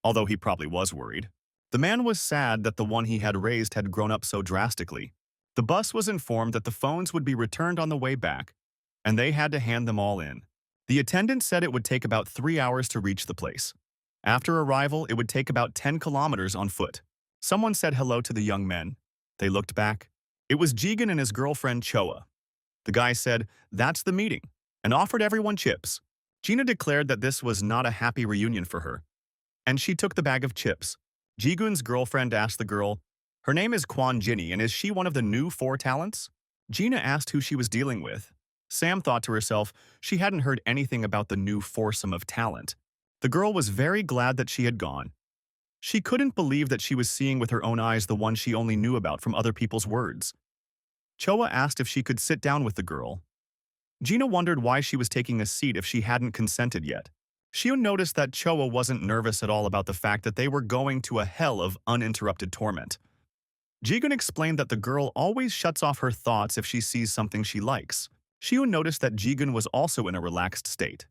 although he probably was worried. The man was sad that the one he had raised had grown up so drastically. The bus was informed that the phones would be returned on the way back, and they had to hand them all in. The attendant said it would take about 3 hours to reach the place. After arrival, it would take about 10 kilometers on foot. Someone said hello to the young men. They looked back. It was Jigen and his girlfriend Choa. The guy said, "That's the meeting," and offered everyone chips. Gina declared that this was not a happy reunion for her, and she took the bag of chips. Jigun's girlfriend asked the girl, "Her name is Quan Jinny, and is she one of the new 4 talents?" Gina asked who she was dealing with. Sam thought to herself she hadn't heard anything about the new foursome of talent. The girl was very glad that she had gone. She couldn't believe that she was seeing with her own eyes the one she only knew about from other people's words. Choa asked if she could sit down with the girl. Gina wondered why she was taking a seat if she hadn't consented yet. She noticed that Choa wasn't nervous at all about the fact that they were going to a hell of uninterrupted torment. Jigun explained that the girl always shuts off her thoughts if she sees something she likes. Xiu noticed that Jigun was also in a relaxed state.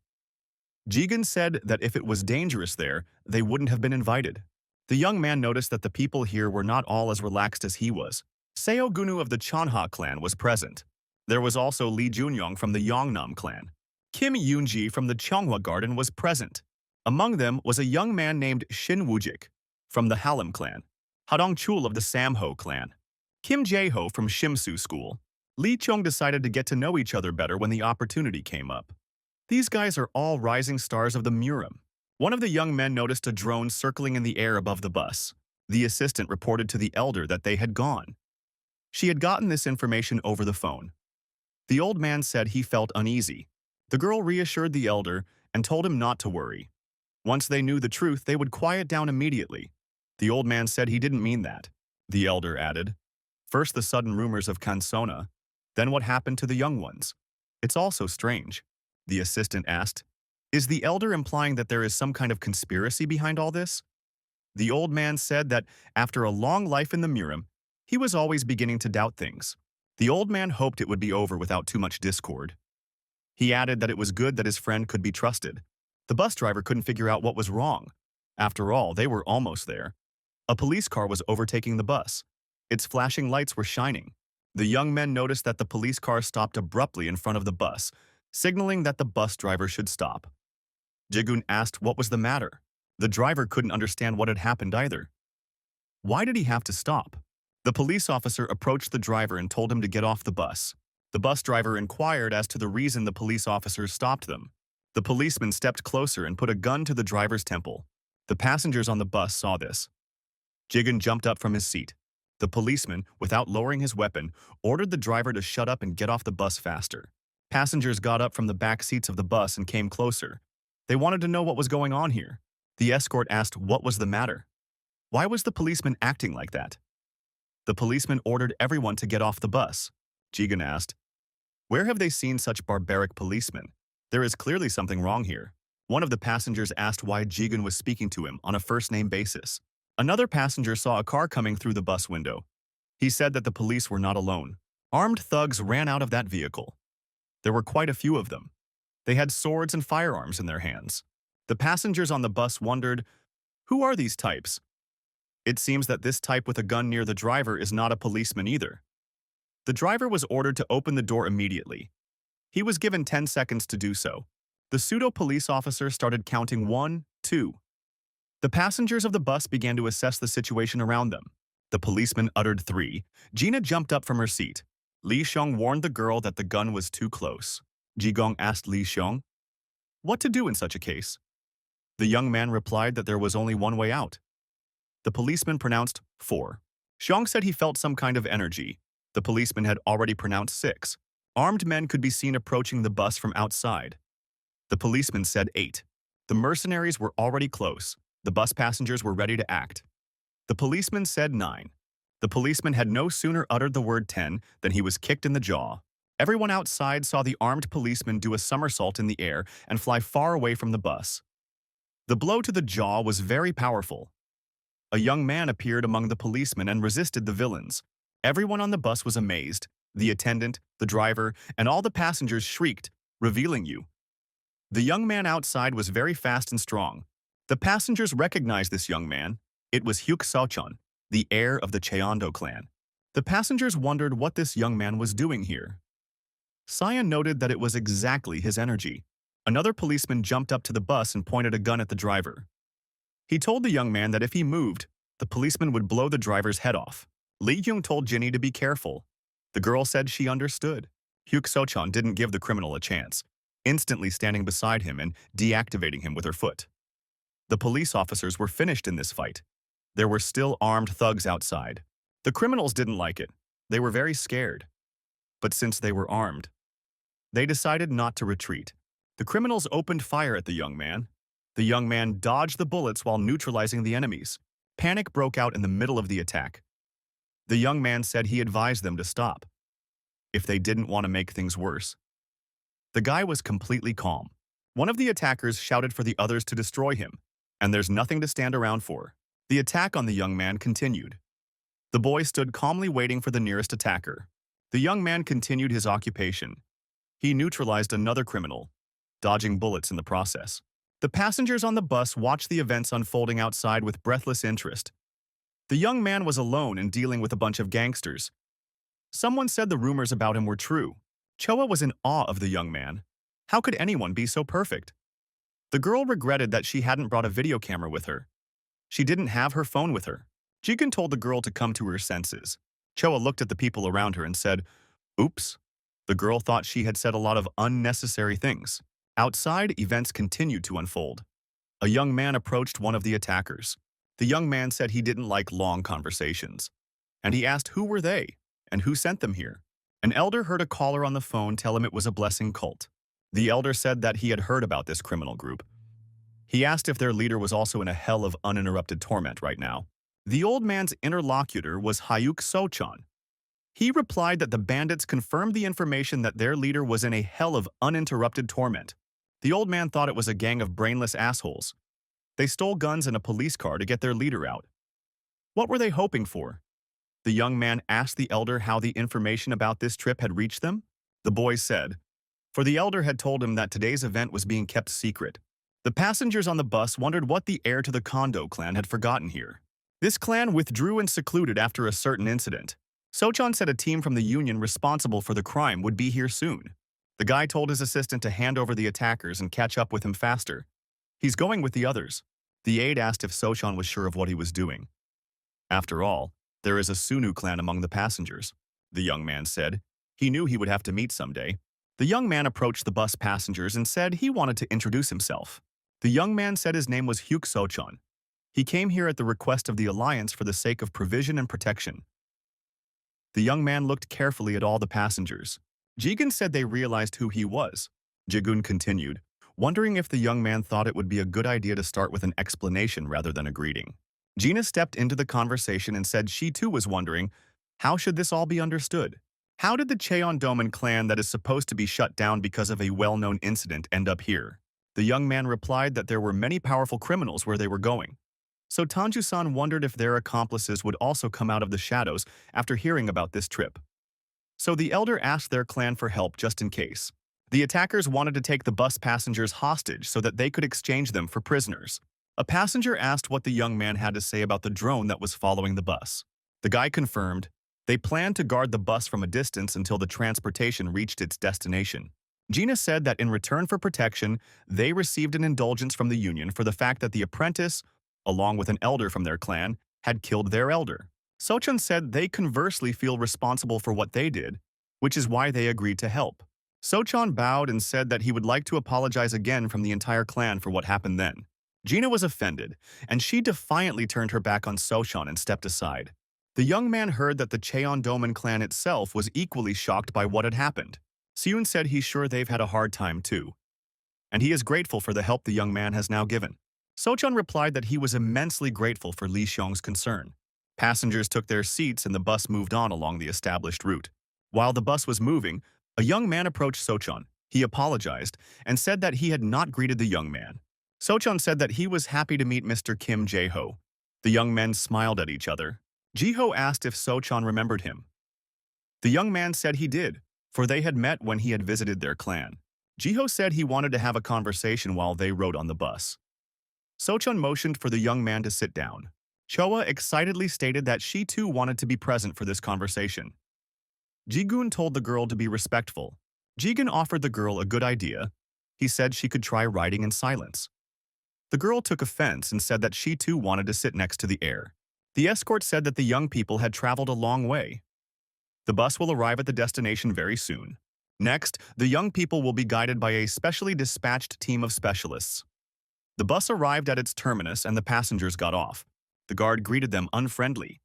Jigun said that if it was dangerous there, they wouldn't have been invited. The young man noticed that the people here were not all as relaxed as he was. Seo Gunu of the Chanha clan was present. There was also Li Junyong from the Yongnam clan. Kim Yoonji from the Chonghua Garden was present. Among them was a young man named Shin Wujik from the Halim clan, Hadong Chul of the Samho clan, Kim Jae-ho from Shimsu School. Li Chong decided to get to know each other better when the opportunity came up. These guys are all rising stars of the Murim. One of the young men noticed a drone circling in the air above the bus. The assistant reported to the elder that they had gone. She had gotten this information over the phone. The old man said he felt uneasy. The girl reassured the elder and told him not to worry. Once they knew the truth, they would quiet down immediately. The old man said he didn't mean that. The elder added, First the sudden rumors of Kansona, then what happened to the young ones. It's also strange. The assistant asked, is the elder implying that there is some kind of conspiracy behind all this? The old man said that after a long life in the Murim, he was always beginning to doubt things. The old man hoped it would be over without too much discord. He added that it was good that his friend could be trusted. The bus driver couldn't figure out what was wrong. After all, they were almost there. A police car was overtaking the bus. Its flashing lights were shining. The young men noticed that the police car stopped abruptly in front of the bus, signaling that the bus driver should stop. Jigun asked what was the matter. The driver couldn't understand what had happened either. Why did he have to stop? The police officer approached the driver and told him to get off the bus. The bus driver inquired as to the reason the police officers stopped them. The policeman stepped closer and put a gun to the driver's temple. The passengers on the bus saw this. Jigun jumped up from his seat. The policeman, without lowering his weapon, ordered the driver to shut up and get off the bus faster. Passengers got up from the back seats of the bus and came closer. They wanted to know what was going on here. The escort asked what was the matter. Why was the policeman acting like that? The policeman ordered everyone to get off the bus. Jigun asked, where have they seen such barbaric policemen? There is clearly something wrong here. One of the passengers asked why Jigun was speaking to him on a first-name basis. Another passenger saw a car coming through the bus window. He said that the police were not alone. Armed thugs ran out of that vehicle. There were quite a few of them. They had swords and firearms in their hands. The passengers on the bus wondered, who are these types? It seems that this type with a gun near the driver is not a policeman either. The driver was ordered to open the door immediately. He was given 10 seconds to do so. The pseudo-police officer started counting 1, 2. The passengers of the bus began to assess the situation around them. The policeman uttered 3. Gina jumped up from her seat. Li Xiong warned the girl that the gun was too close. Jigong asked Li Xiong what to do in such a case. The young man replied that there was only one way out. The policeman pronounced 4. Xiong said he felt some kind of energy. The policeman had already pronounced 6. Armed men could be seen approaching the bus from outside. The policeman said 8. The mercenaries were already close. The bus passengers were ready to act. The policeman said 9. The policeman had no sooner uttered the word 10 than he was kicked in the jaw. Everyone outside saw the armed policeman do a somersault in the air and fly far away from the bus. The blow to the jaw was very powerful. A young man appeared among the policemen and resisted the villains. Everyone on the bus was amazed. The attendant, the driver, and all the passengers shrieked, revealing you. The young man outside was very fast and strong. The passengers recognized this young man. It was Hyuk Seochon, the heir of the Cheondo clan. The passengers wondered what this young man was doing here. Sion noted that it was exactly his energy. Another policeman jumped up to the bus and pointed a gun at the driver. He told the young man that if he moved, the policeman would blow the driver's head off. Li Yung told Jinny to be careful. The girl said she understood. Hyuk Seochon didn't give the criminal a chance, instantly standing beside him and deactivating him with her foot. The police officers were finished in this fight. There were still armed thugs outside. The criminals didn't like it. They were very scared. But since they were armed, they decided not to retreat. The criminals opened fire at the young man. The young man dodged the bullets while neutralizing the enemies. Panic broke out in the middle of the attack. The young man said he advised them to stop if they didn't want to make things worse. The guy was completely calm. One of the attackers shouted for the others to destroy him, and there's nothing to stand around for. The attack on the young man continued. The boy stood calmly waiting for the nearest attacker. The young man continued his occupation. He neutralized another criminal, dodging bullets in the process. The passengers on the bus watched the events unfolding outside with breathless interest. The young man was alone and dealing with a bunch of gangsters. Someone said the rumors about him were true. Choa was in awe of the young man. How could anyone be so perfect? The girl regretted that she hadn't brought a video camera with her. She didn't have her phone with her. Jigen told the girl to come to her senses. Choa looked at the people around her and said, "Oops." The girl thought she had said a lot of unnecessary things. Outside, events continued to unfold. A young man approached one of the attackers. The young man said he didn't like long conversations, and he asked who were they and who sent them here. An elder heard a caller on the phone tell him it was a blessing cult. The elder said that he had heard about this criminal group. He asked if their leader was also in a hell of uninterrupted torment right now. The old man's interlocutor was Hyuk Seochon. He replied that the bandits confirmed the information that their leader was in a hell of uninterrupted torment. The old man thought it was a gang of brainless assholes. They stole guns and a police car to get their leader out. What were they hoping for? The young man asked the elder how the information about this trip had reached them. The boy said, for the elder had told him that today's event was being kept secret. The passengers on the bus wondered what the heir to the Kondo clan had forgotten here. This clan withdrew and secluded after a certain incident. Sochan said a team from the union responsible for the crime would be here soon. The guy told his assistant to hand over the attackers and catch up with him faster. He's going with the others. The aide asked if Sochan was sure of what he was doing. After all, there is a Sunnu clan among the passengers, the young man said. He knew he would have to meet someday. The young man approached the bus passengers and said he wanted to introduce himself. The young man said his name was Hyuk Sochan. He came here at the request of the Alliance for the sake of provision and protection. The young man looked carefully at all the passengers. Jigun said they realized who he was. Jigun continued, wondering if the young man thought it would be a good idea to start with an explanation rather than a greeting. Gina stepped into the conversation and said she too was wondering, how should this all be understood? How did the Cheondoman clan that is supposed to be shut down because of a well-known incident end up here? The young man replied that there were many powerful criminals where they were going. So Tanju-san wondered if their accomplices would also come out of the shadows after hearing about this trip. So the elder asked their clan for help just in case. The attackers wanted to take the bus passengers hostage so that they could exchange them for prisoners. A passenger asked what the young man had to say about the drone that was following the bus. The guy confirmed they planned to guard the bus from a distance until the transportation reached its destination. Gina said that in return for protection, they received an indulgence from the union for the fact that the apprentice, along with an elder from their clan, had killed their elder. Sochan said they conversely feel responsible for what they did, which is why they agreed to help. Sochan bowed and said that he would like to apologize again from the entire clan for what happened then. Gina was offended, and she defiantly turned her back on Sochan and stepped aside. The young man heard that the Cheondoman clan itself was equally shocked by what had happened. Seun said he's sure they've had a hard time too, and he is grateful for the help the young man has now given. Sochan replied that he was immensely grateful for Li Xiong's concern. Passengers took their seats and the bus moved on along the established route. While the bus was moving, a young man approached Sochan. He apologized and said that he had not greeted the young man. Sochan said that he was happy to meet Mr. Kim Jae-ho. The young men smiled at each other. Ji-ho asked if Sochan remembered him. The young man said he did, for they had met when he had visited their clan. Ji-ho said he wanted to have a conversation while they rode on the bus. Sochan motioned for the young man to sit down. Choa excitedly stated that she too wanted to be present for this conversation. Jigun told the girl to be respectful. Jigun offered the girl a good idea. He said she could try riding in silence. The girl took offense and said that she too wanted to sit next to the heir. The escort said that the young people had traveled a long way. The bus will arrive at the destination very soon. Next, the young people will be guided by a specially dispatched team of specialists. The bus arrived at its terminus and the passengers got off. The guard greeted them unfriendly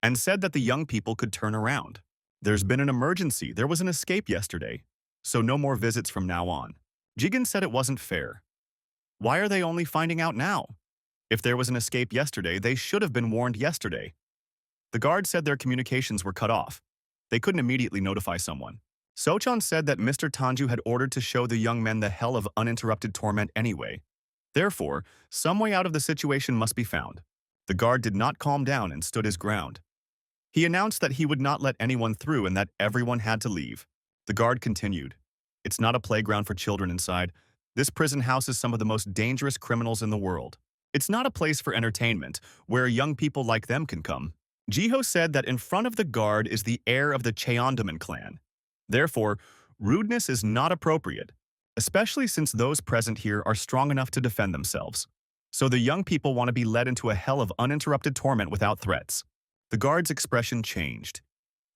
and said that the young people could turn around. There's been an emergency. There was an escape yesterday, so no more visits from now on. Jigen said it wasn't fair. Why are they only finding out now? If there was an escape yesterday, they should have been warned yesterday. The guard said their communications were cut off. They couldn't immediately notify someone. Sochan said that Mr. Tanju had ordered to show the young men the hell of uninterrupted torment anyway. Therefore, some way out of the situation must be found. The guard did not calm down and stood his ground. He announced that he would not let anyone through and that everyone had to leave. The guard continued. It's not a playground for children inside. This prison houses some of the most dangerous criminals in the world. It's not a place for entertainment, where young people like them can come. Jiho said that in front of the guard is the heir of the Cheondoman clan. Therefore, rudeness is not appropriate, especially since those present here are strong enough to defend themselves. So the young people want to be led into a hell of uninterrupted torment without threats. The guard's expression changed.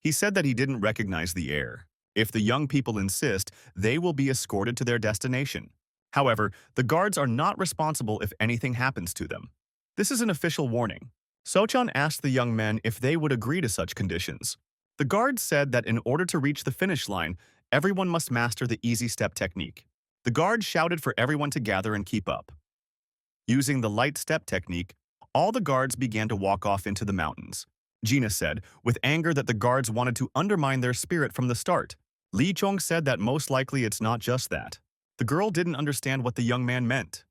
He said that he didn't recognize the heir. If the young people insist, they will be escorted to their destination. However, the guards are not responsible if anything happens to them. This is an official warning. Sochan asked the young men if they would agree to such conditions. The guards said that in order to reach the finish line, everyone must master the easy step technique. The guard shouted for everyone to gather and keep up. Using the light step technique, all the guards began to walk off into the mountains. Gina said, with anger that the guards wanted to undermine their spirit from the start. Lee Chong said that most likely it's not just that. The girl didn't understand what the young man meant.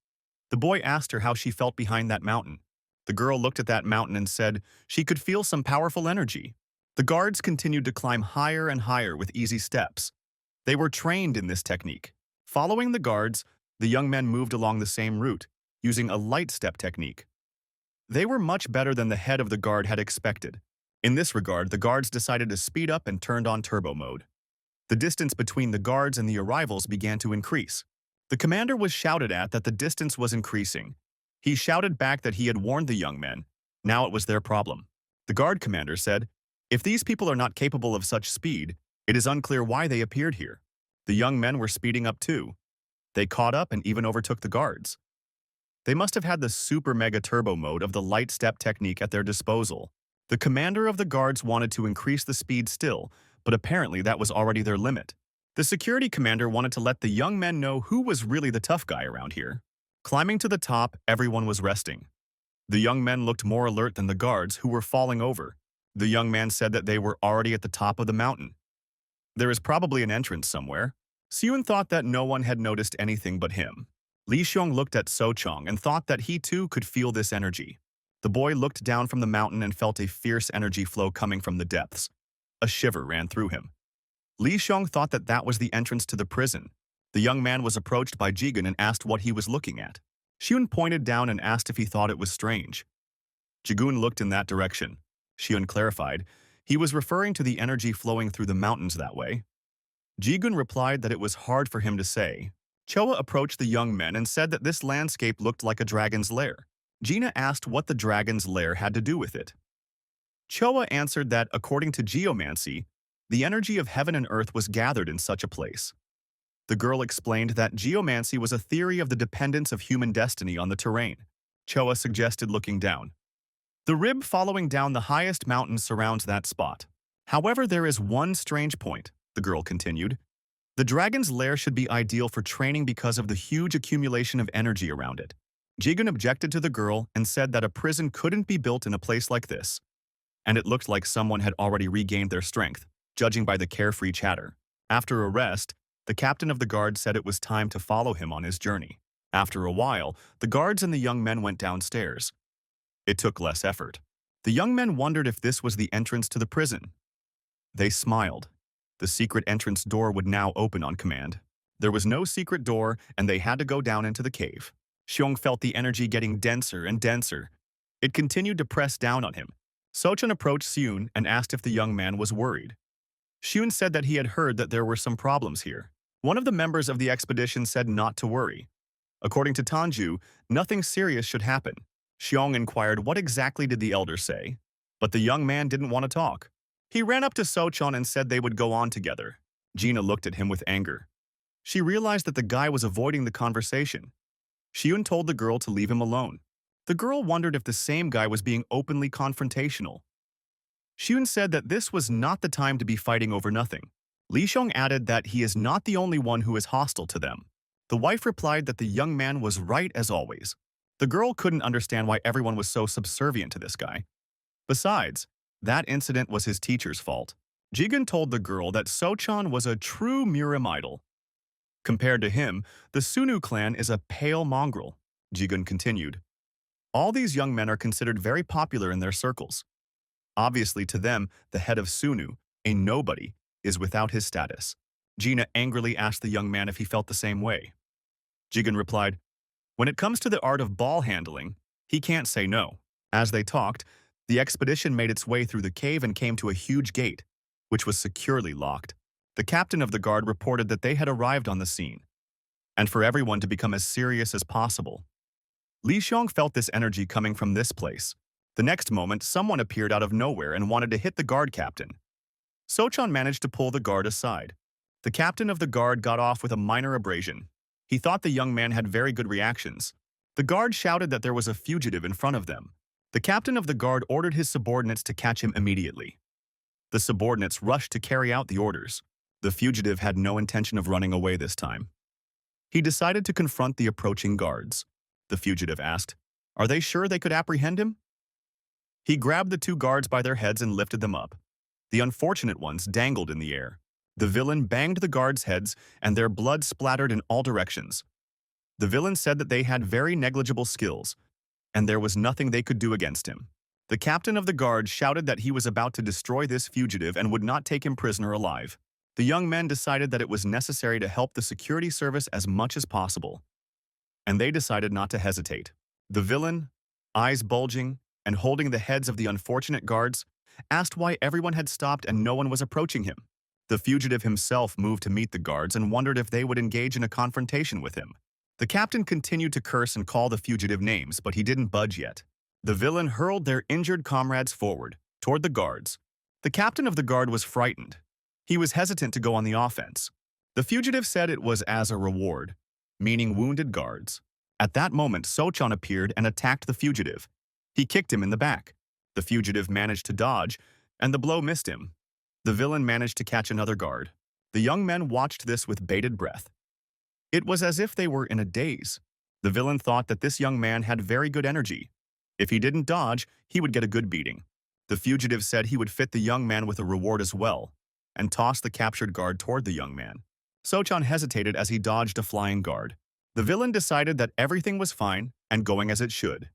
The boy asked her how she felt behind that mountain. The girl looked at that mountain and said she could feel some powerful energy. The guards continued to climb higher and higher with easy steps. They were trained in this technique. Following the guards, the young men moved along the same route, using a light step technique. They were much better than the head of the guard had expected. In this regard, the guards decided to speed up and turned on turbo mode. The distance between the guards and the arrivals began to increase. The commander was shouted at that the distance was increasing. He shouted back that he had warned the young men. Now it was their problem. The guard commander said, "If these people are not capable of such speed, it is unclear why they appeared here." The young men were speeding up too. They caught up and even overtook the guards. They must have had the super mega turbo mode of the light step technique at their disposal. The commander of the guards wanted to increase the speed still, but apparently that was already their limit. The security commander wanted to let the young men know who was really the tough guy around here. Climbing to the top, everyone was resting. The young men looked more alert than the guards, who were falling over. The young man said that they were already at the top of the mountain. There is probably an entrance somewhere. Seun thought that no one had noticed anything but him. Li Xiong looked at So Chong and thought that he too could feel this energy. The boy looked down from the mountain and felt a fierce energy flow coming from the depths. A shiver ran through him. Li Xiong thought that that was the entrance to the prison. The young man was approached by Jigun and asked what he was looking at. Xiun pointed down and asked if he thought it was strange. Jigun looked in that direction. Xiun clarified. He was referring to the energy flowing through the mountains that way. Jigun replied that it was hard for him to say. Choa approached the young men and said that this landscape looked like a dragon's lair. Gina asked what the dragon's lair had to do with it. Choa answered that, according to geomancy, the energy of heaven and earth was gathered in such a place. The girl explained that geomancy was a theory of the dependence of human destiny on the terrain. Choa suggested looking down. The rib following down the highest mountain surrounds that spot. However, there is one strange point, the girl continued. The dragon's lair should be ideal for training because of the huge accumulation of energy around it. Jigun objected to the girl and said that a prison couldn't be built in a place like this. And it looked like someone had already regained their strength, judging by the carefree chatter. After a rest, the captain of the guard said it was time to follow him on his journey. After a while, the guards and the young men went downstairs. It took less effort. The young men wondered if this was the entrance to the prison. They smiled. The secret entrance door would now open on command. There was no secret door, and they had to go down into the cave. Xiong felt the energy getting denser and denser. It continued to press down on him. Sochan approached Seun and asked if the young man was worried. Xiun said that he had heard that there were some problems here. One of the members of the expedition said not to worry. According to Tanju, nothing serious should happen. Xiong inquired what exactly did the elder say, but the young man didn't want to talk. He ran up to Sochan and said they would go on together. Gina looked at him with anger. She realized that the guy was avoiding the conversation. Xiun told the girl to leave him alone. The girl wondered if the same guy was being openly confrontational. Xiun said that this was not the time to be fighting over nothing. Li Xiong added that he is not the only one who is hostile to them. The wife replied that the young man was right as always. The girl couldn't understand why everyone was so subservient to this guy. Besides, that incident was his teacher's fault. Jigun told the girl that Sochan was a true Murim idol. Compared to him, the Sunnu clan is a pale mongrel, Jigun continued. All these young men are considered very popular in their circles. Obviously to them, the head of Sunnu, a nobody, is without his status. Gina angrily asked the young man if he felt the same way. Jigun replied, when it comes to the art of ball handling, he can't say no. As they talked, the expedition made its way through the cave and came to a huge gate, which was securely locked. The captain of the guard reported that they had arrived on the scene, and for everyone to become as serious as possible. Li Xiong felt this energy coming from this place. The next moment, someone appeared out of nowhere and wanted to hit the guard captain. Sochan managed to pull the guard aside. The captain of the guard got off with a minor abrasion. He thought the young man had very good reactions. The guard shouted that there was a fugitive in front of them. The captain of the guard ordered his subordinates to catch him immediately. The subordinates rushed to carry out the orders. The fugitive had no intention of running away this time. He decided to confront the approaching guards. The fugitive asked, "Are they sure they could apprehend him?" He grabbed the two guards by their heads and lifted them up. The unfortunate ones dangled in the air. The villain banged the guards' heads, and their blood splattered in all directions. The villain said that they had very negligible skills, and there was nothing they could do against him. The captain of the guard shouted that he was about to destroy this fugitive and would not take him prisoner alive. The young men decided that it was necessary to help the security service as much as possible, and they decided not to hesitate. The villain, eyes bulging and holding the heads of the unfortunate guards, asked why everyone had stopped and no one was approaching him. The fugitive himself moved to meet the guards and wondered if they would engage in a confrontation with him. The captain continued to curse and call the fugitive names, but he didn't budge yet. The villain hurled their injured comrades forward, toward the guards. The captain of the guard was frightened. He was hesitant to go on the offense. The fugitive said it was as a reward, meaning wounded guards. At that moment, Sochan appeared and attacked the fugitive. He kicked him in the back. The fugitive managed to dodge, and the blow missed him. The villain managed to catch another guard. The young men watched this with bated breath. It was as if they were in a daze. The villain thought that this young man had very good energy. If he didn't dodge, he would get a good beating. The fugitive said he would fit the young man with a reward as well, and tossed the captured guard toward the young man. Sochan hesitated as he dodged a flying guard. The villain decided that everything was fine and going as it should.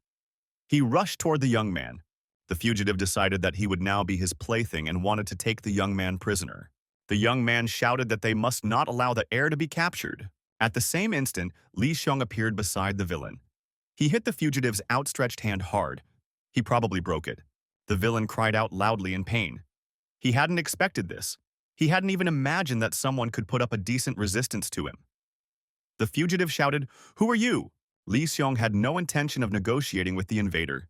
He rushed toward the young man. The fugitive decided that he would now be his plaything and wanted to take the young man prisoner. The young man shouted that they must not allow the heir to be captured. At the same instant, Li Xiong appeared beside the villain. He hit the fugitive's outstretched hand hard. He probably broke it. The villain cried out loudly in pain. He hadn't expected this. He hadn't even imagined that someone could put up a decent resistance to him. The fugitive shouted, "Who are you?" Li Xiong had no intention of negotiating with the invader.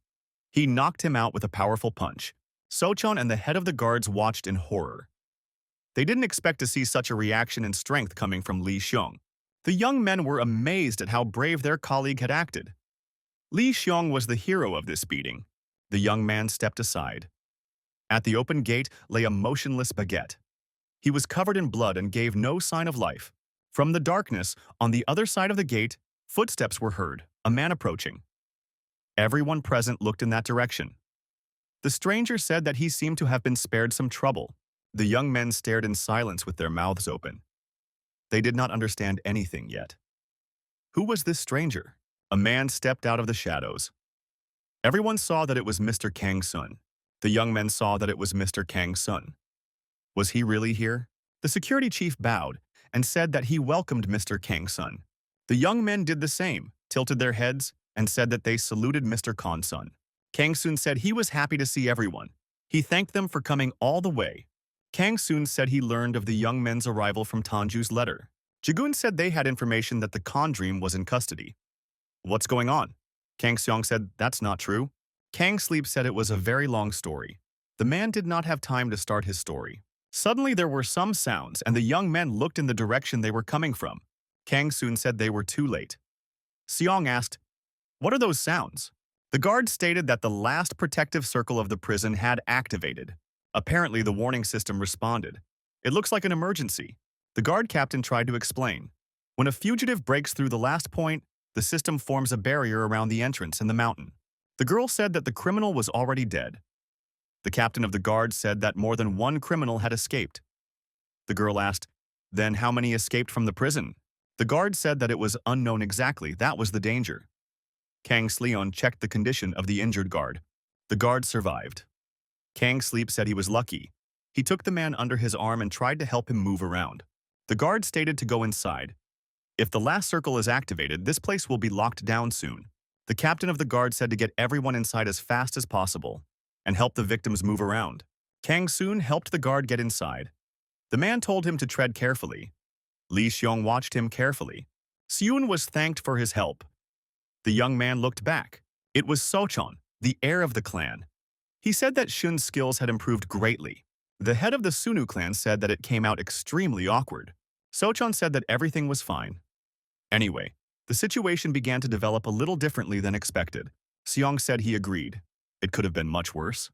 He knocked him out with a powerful punch. Sochan and the head of the guards watched in horror. They didn't expect to see such a reaction and strength coming from Li Xiong. The young men were amazed at how brave their colleague had acted. Li Xiong was the hero of this beating. The young man stepped aside. At the open gate lay a motionless baguette. He was covered in blood and gave no sign of life. From the darkness, on the other side of the gate, footsteps were heard, a man approaching. Everyone present looked in that direction. The stranger said that he seemed to have been spared some trouble. The young men stared in silence with their mouths open. They did not understand anything yet. Who was this stranger? A man stepped out of the shadows. Everyone saw that it was Mr. Kang Sun. The young men saw that it was Mr. Kang Sun. Was he really here? The security chief bowed and said that he welcomed Mr. Kang Sun. The young men did the same, tilted their heads, and said that they saluted Mr. Kang Sun. Kang Sun said he was happy to see everyone. He thanked them for coming all the way. Kang Sun said he learned of the young men's arrival from Tanju's letter. Jagun said they had information that the Khan Dream was in custody. What's going on? Kang Seong said that's not true. Kang Sleep said it was a very long story. The man did not have time to start his story. Suddenly there were some sounds and the young men looked in the direction they were coming from. Kang Sun said they were too late. Seong asked, "What are those sounds?" The guard stated that the last protective circle of the prison had activated. Apparently the warning system responded. It looks like an emergency. The guard captain tried to explain. When a fugitive breaks through the last point, the system forms a barrier around the entrance in the mountain. The girl said that the criminal was already dead. The captain of the guard said that more than one criminal had escaped. The girl asked, "Then how many escaped from the prison?" The guard said that it was unknown exactly. That was the danger. Kang Sleon checked the condition of the injured guard. The guard survived. Kang Sleep said he was lucky. He took the man under his arm and tried to help him move around. The guard stated to go inside. If the last circle is activated, this place will be locked down soon. The captain of the guard said to get everyone inside as fast as possible and help the victims move around. Kang Soon helped the guard get inside. The man told him to tread carefully. Li Xiong watched him carefully. Seun was thanked for his help. The young man looked back. It was Sochon, the heir of the clan. He said that Shun's skills had improved greatly. The head of the Sunnu clan said that it came out extremely awkward. Sochon said that everything was fine. Anyway, the situation began to develop a little differently than expected. Seong said he agreed. It could have been much worse.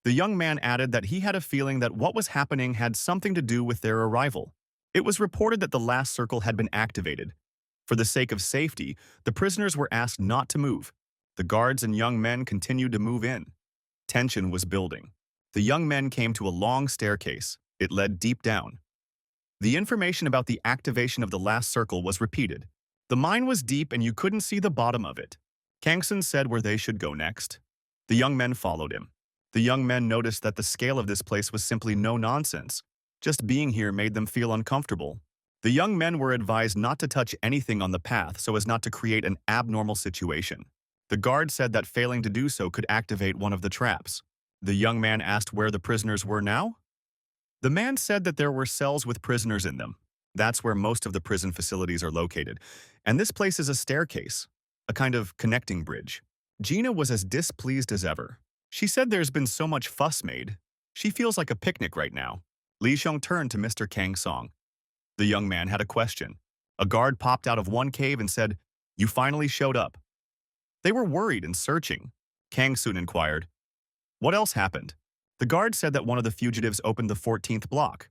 The young man added that he had a feeling that what was happening had something to do with their arrival. It was reported that the last circle had been activated. For the sake of safety, the prisoners were asked not to move. The guards and young men continued to move in. Tension was building. The young men came to a long staircase. It led deep down. The information about the activation of the last circle was repeated. The mine was deep and you couldn't see the bottom of it. Kangsun said where they should go next. The young men followed him. The young men noticed that the scale of this place was simply no nonsense. Just being here made them feel uncomfortable. The young men were advised not to touch anything on the path so as not to create an abnormal situation. The guard said that failing to do so could activate one of the traps. The young man asked where the prisoners were now. The man said that there were cells with prisoners in them. That's where most of the prison facilities are located. And this place is a staircase, a kind of connecting bridge. Gina was as displeased as ever. She said there's been so much fuss made. She feels like a picnic right now. Li Xiong turned to Mr. Kang Song. The young man had a question. A guard popped out of one cave and said, "You finally showed up." They were worried and searching. Kang Soon inquired, "What else happened?" The guard said that one of the fugitives opened the 14th block.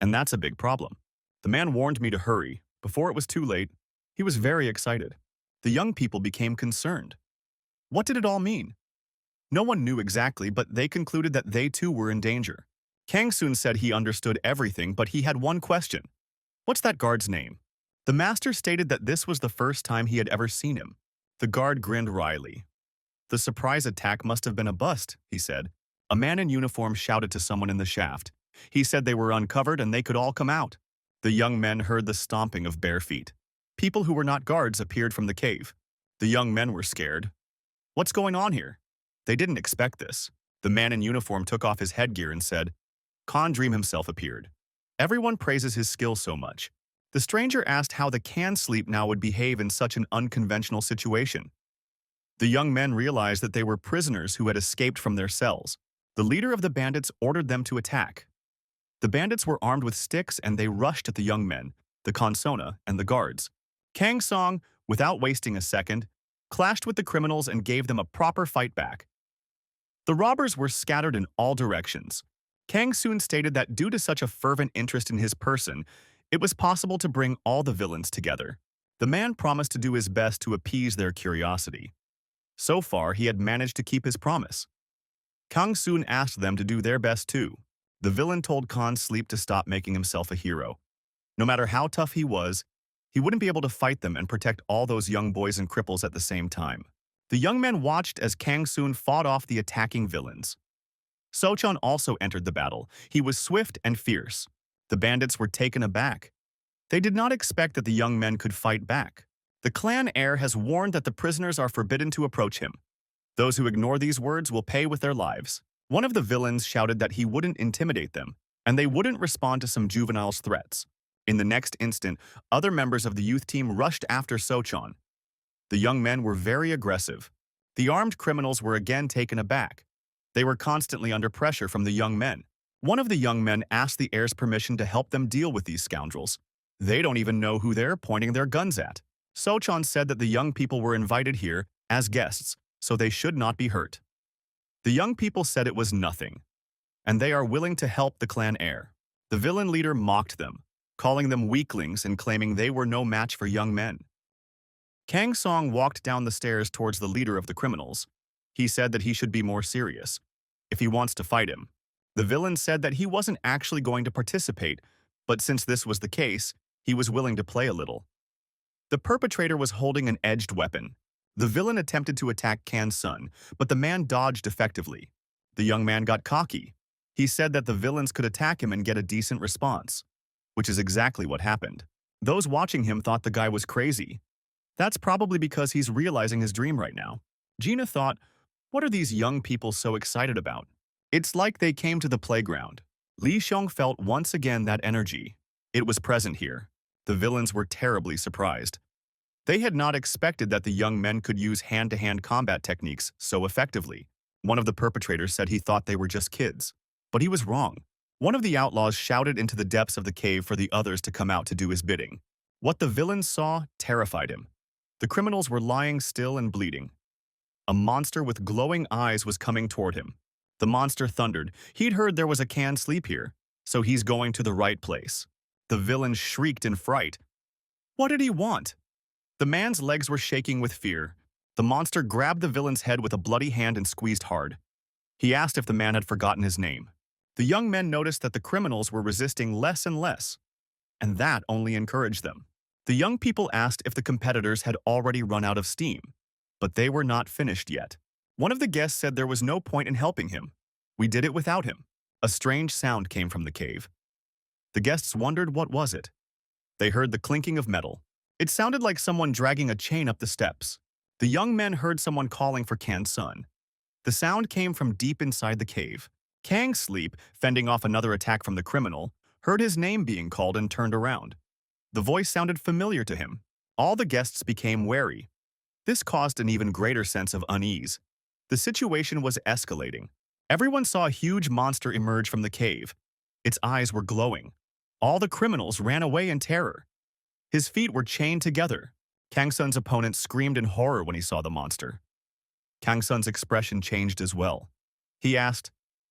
And that's a big problem. The man warned me to hurry. Before it was too late, he was very excited. The young people became concerned. What did it all mean? No one knew exactly, but they concluded that they too were in danger. Kang Soon said he understood everything, but he had one question. What's that guard's name? The master stated that this was the first time he had ever seen him. The guard grinned wryly. The surprise attack must have been a bust, he said. A man in uniform shouted to someone in the shaft. He said they were uncovered and they could all come out. The young men heard the stomping of bare feet. People who were not guards appeared from the cave. The young men were scared. What's going on here? They didn't expect this. The man in uniform took off his headgear and said, Khan Dream himself appeared. Everyone praises his skill so much. The stranger asked how the Can Sleep now would behave in such an unconventional situation. The young men realized that they were prisoners who had escaped from their cells. The leader of the bandits ordered them to attack. The bandits were armed with sticks and they rushed at the young men, the consona, and the guards. Kang Song, without wasting a second, clashed with the criminals and gave them a proper fight back. The robbers were scattered in all directions. Kang soon stated that due to such a fervent interest in his person, it was possible to bring all the villains together. The man promised to do his best to appease their curiosity. So far, he had managed to keep his promise. Kang Soon asked them to do their best too. The villain told Khan Sleep to stop making himself a hero. No matter how tough he was, he wouldn't be able to fight them and protect all those young boys and cripples at the same time. The young men watched as Kang Soon fought off the attacking villains. Sochon also entered the battle. He was swift and fierce. The bandits were taken aback. They did not expect that the young men could fight back. The clan heir has warned that the prisoners are forbidden to approach him. Those who ignore these words will pay with their lives. One of the villains shouted that he wouldn't intimidate them, and they wouldn't respond to some juvenile's threats. In the next instant, other members of the youth team rushed after Sochon. The young men were very aggressive. The armed criminals were again taken aback. They were constantly under pressure from the young men. One of the young men asked the heirs permission to help them deal with these scoundrels. They don't even know who they're pointing their guns at. Sochon said that the young people were invited here as guests, so they should not be hurt. The young people said it was nothing, and they are willing to help the clan heir. The villain leader mocked them, calling them weaklings and claiming they were no match for young men. Kang Song walked down the stairs towards the leader of the criminals. He said that he should be more serious if he wants to fight him. The villain said that he wasn't actually going to participate, but since this was the case, he was willing to play a little. The perpetrator was holding an edged weapon. The villain attempted to attack Kan's son, but the man dodged effectively. The young man got cocky. He said that the villains could attack him and get a decent response, which is exactly what happened. Those watching him thought the guy was crazy. That's probably because he's realizing his dream right now. Gina thought, what are these young people so excited about? It's like they came to the playground. Li Xiong felt once again that energy. It was present here. The villains were terribly surprised. They had not expected that the young men could use hand-to-hand combat techniques so effectively. One of the perpetrators said he thought they were just kids. But he was wrong. One of the outlaws shouted into the depths of the cave for the others to come out to do his bidding. What the villains saw terrified him. The criminals were lying still and bleeding. A monster with glowing eyes was coming toward him. The monster thundered. He'd heard there was a Can Sleep here, so he's going to the right place. The villain shrieked in fright. What did he want? The man's legs were shaking with fear. The monster grabbed the villain's head with a bloody hand and squeezed hard. He asked if the man had forgotten his name. The young men noticed that the criminals were resisting less and less, and that only encouraged them. The young people asked if the competitors had already run out of steam, but they were not finished yet. One of the guests said there was no point in helping him. We did it without him. A strange sound came from the cave. The guests wondered what was it. They heard the clinking of metal. It sounded like someone dragging a chain up the steps. The young men heard someone calling for Kang's son. The sound came from deep inside the cave. Kang Sleep, fending off another attack from the criminal, heard his name being called and turned around. The voice sounded familiar to him. All the guests became wary. This caused an even greater sense of unease. The situation was escalating. Everyone saw a huge monster emerge from the cave. Its eyes were glowing. All the criminals ran away in terror. His feet were chained together. Kang Sun's opponent screamed in horror when he saw the monster. Kang Sun's expression changed as well. He asked,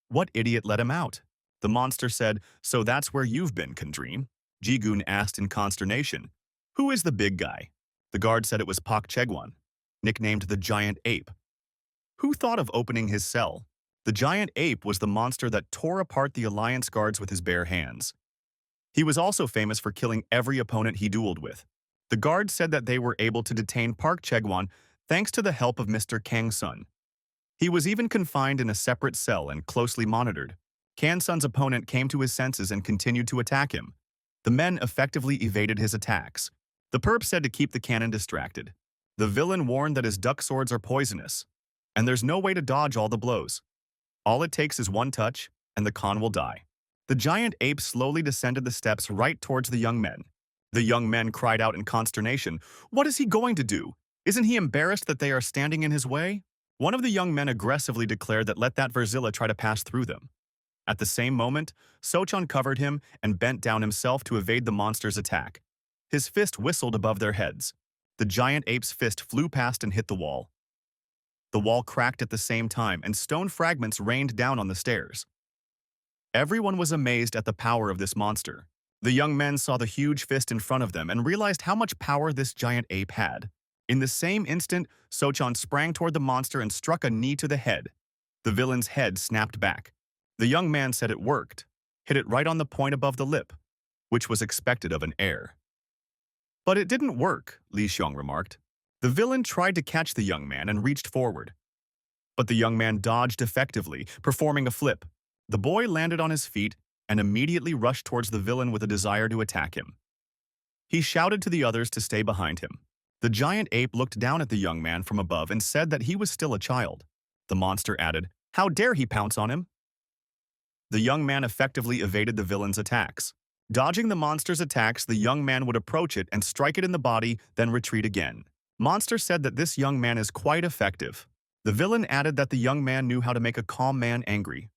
"What idiot let him out?" The monster said, "So that's where you've been, Kandream." Jigun asked in consternation, "Who is the big guy?" The guard said it was Pak Chegwan, nicknamed the Giant Ape. Who thought of opening his cell? The Giant Ape was the monster that tore apart the Alliance guards with his bare hands. He was also famous for killing every opponent he dueled with. The guards said that they were able to detain Park Chegwan thanks to the help of Mr. Kang Sun. He was even confined in a separate cell and closely monitored. Kang Sun's opponent came to his senses and continued to attack him. The men effectively evaded his attacks. The perp said to keep the cannon distracted. The villain warned that his duck swords are poisonous, and there's no way to dodge all the blows. All it takes is one touch, and the Khan will die. The giant ape slowly descended the steps right towards the young men. The young men cried out in consternation, "What is he going to do? Isn't he embarrassed that they are standing in his way?" One of the young men aggressively declared that let that Verzilla try to pass through them. At the same moment, Sochan covered him and bent down himself to evade the monster's attack. His fist whistled above their heads. The giant ape's fist flew past and hit the wall. The wall cracked at the same time, and stone fragments rained down on the stairs. Everyone was amazed at the power of this monster. The young men saw the huge fist in front of them and realized how much power this giant ape had. In the same instant, Sochan sprang toward the monster and struck a knee to the head. The villain's head snapped back. The young man said it worked, hit it right on the point above the lip, which was expected of an heir. But it didn't work, Li Xiong remarked. The villain tried to catch the young man and reached forward. But the young man dodged effectively, performing a flip. The boy landed on his feet and immediately rushed towards the villain with a desire to attack him. He shouted to the others to stay behind him. The giant ape looked down at the young man from above and said that he was still a child. The monster added, "How dare he pounce on him?" The young man effectively evaded the villain's attacks. Dodging the monster's attacks, the young man would approach it and strike it in the body, then retreat again. Monster said that this young man is quite effective. The villain added that the young man knew how to make a calm man angry.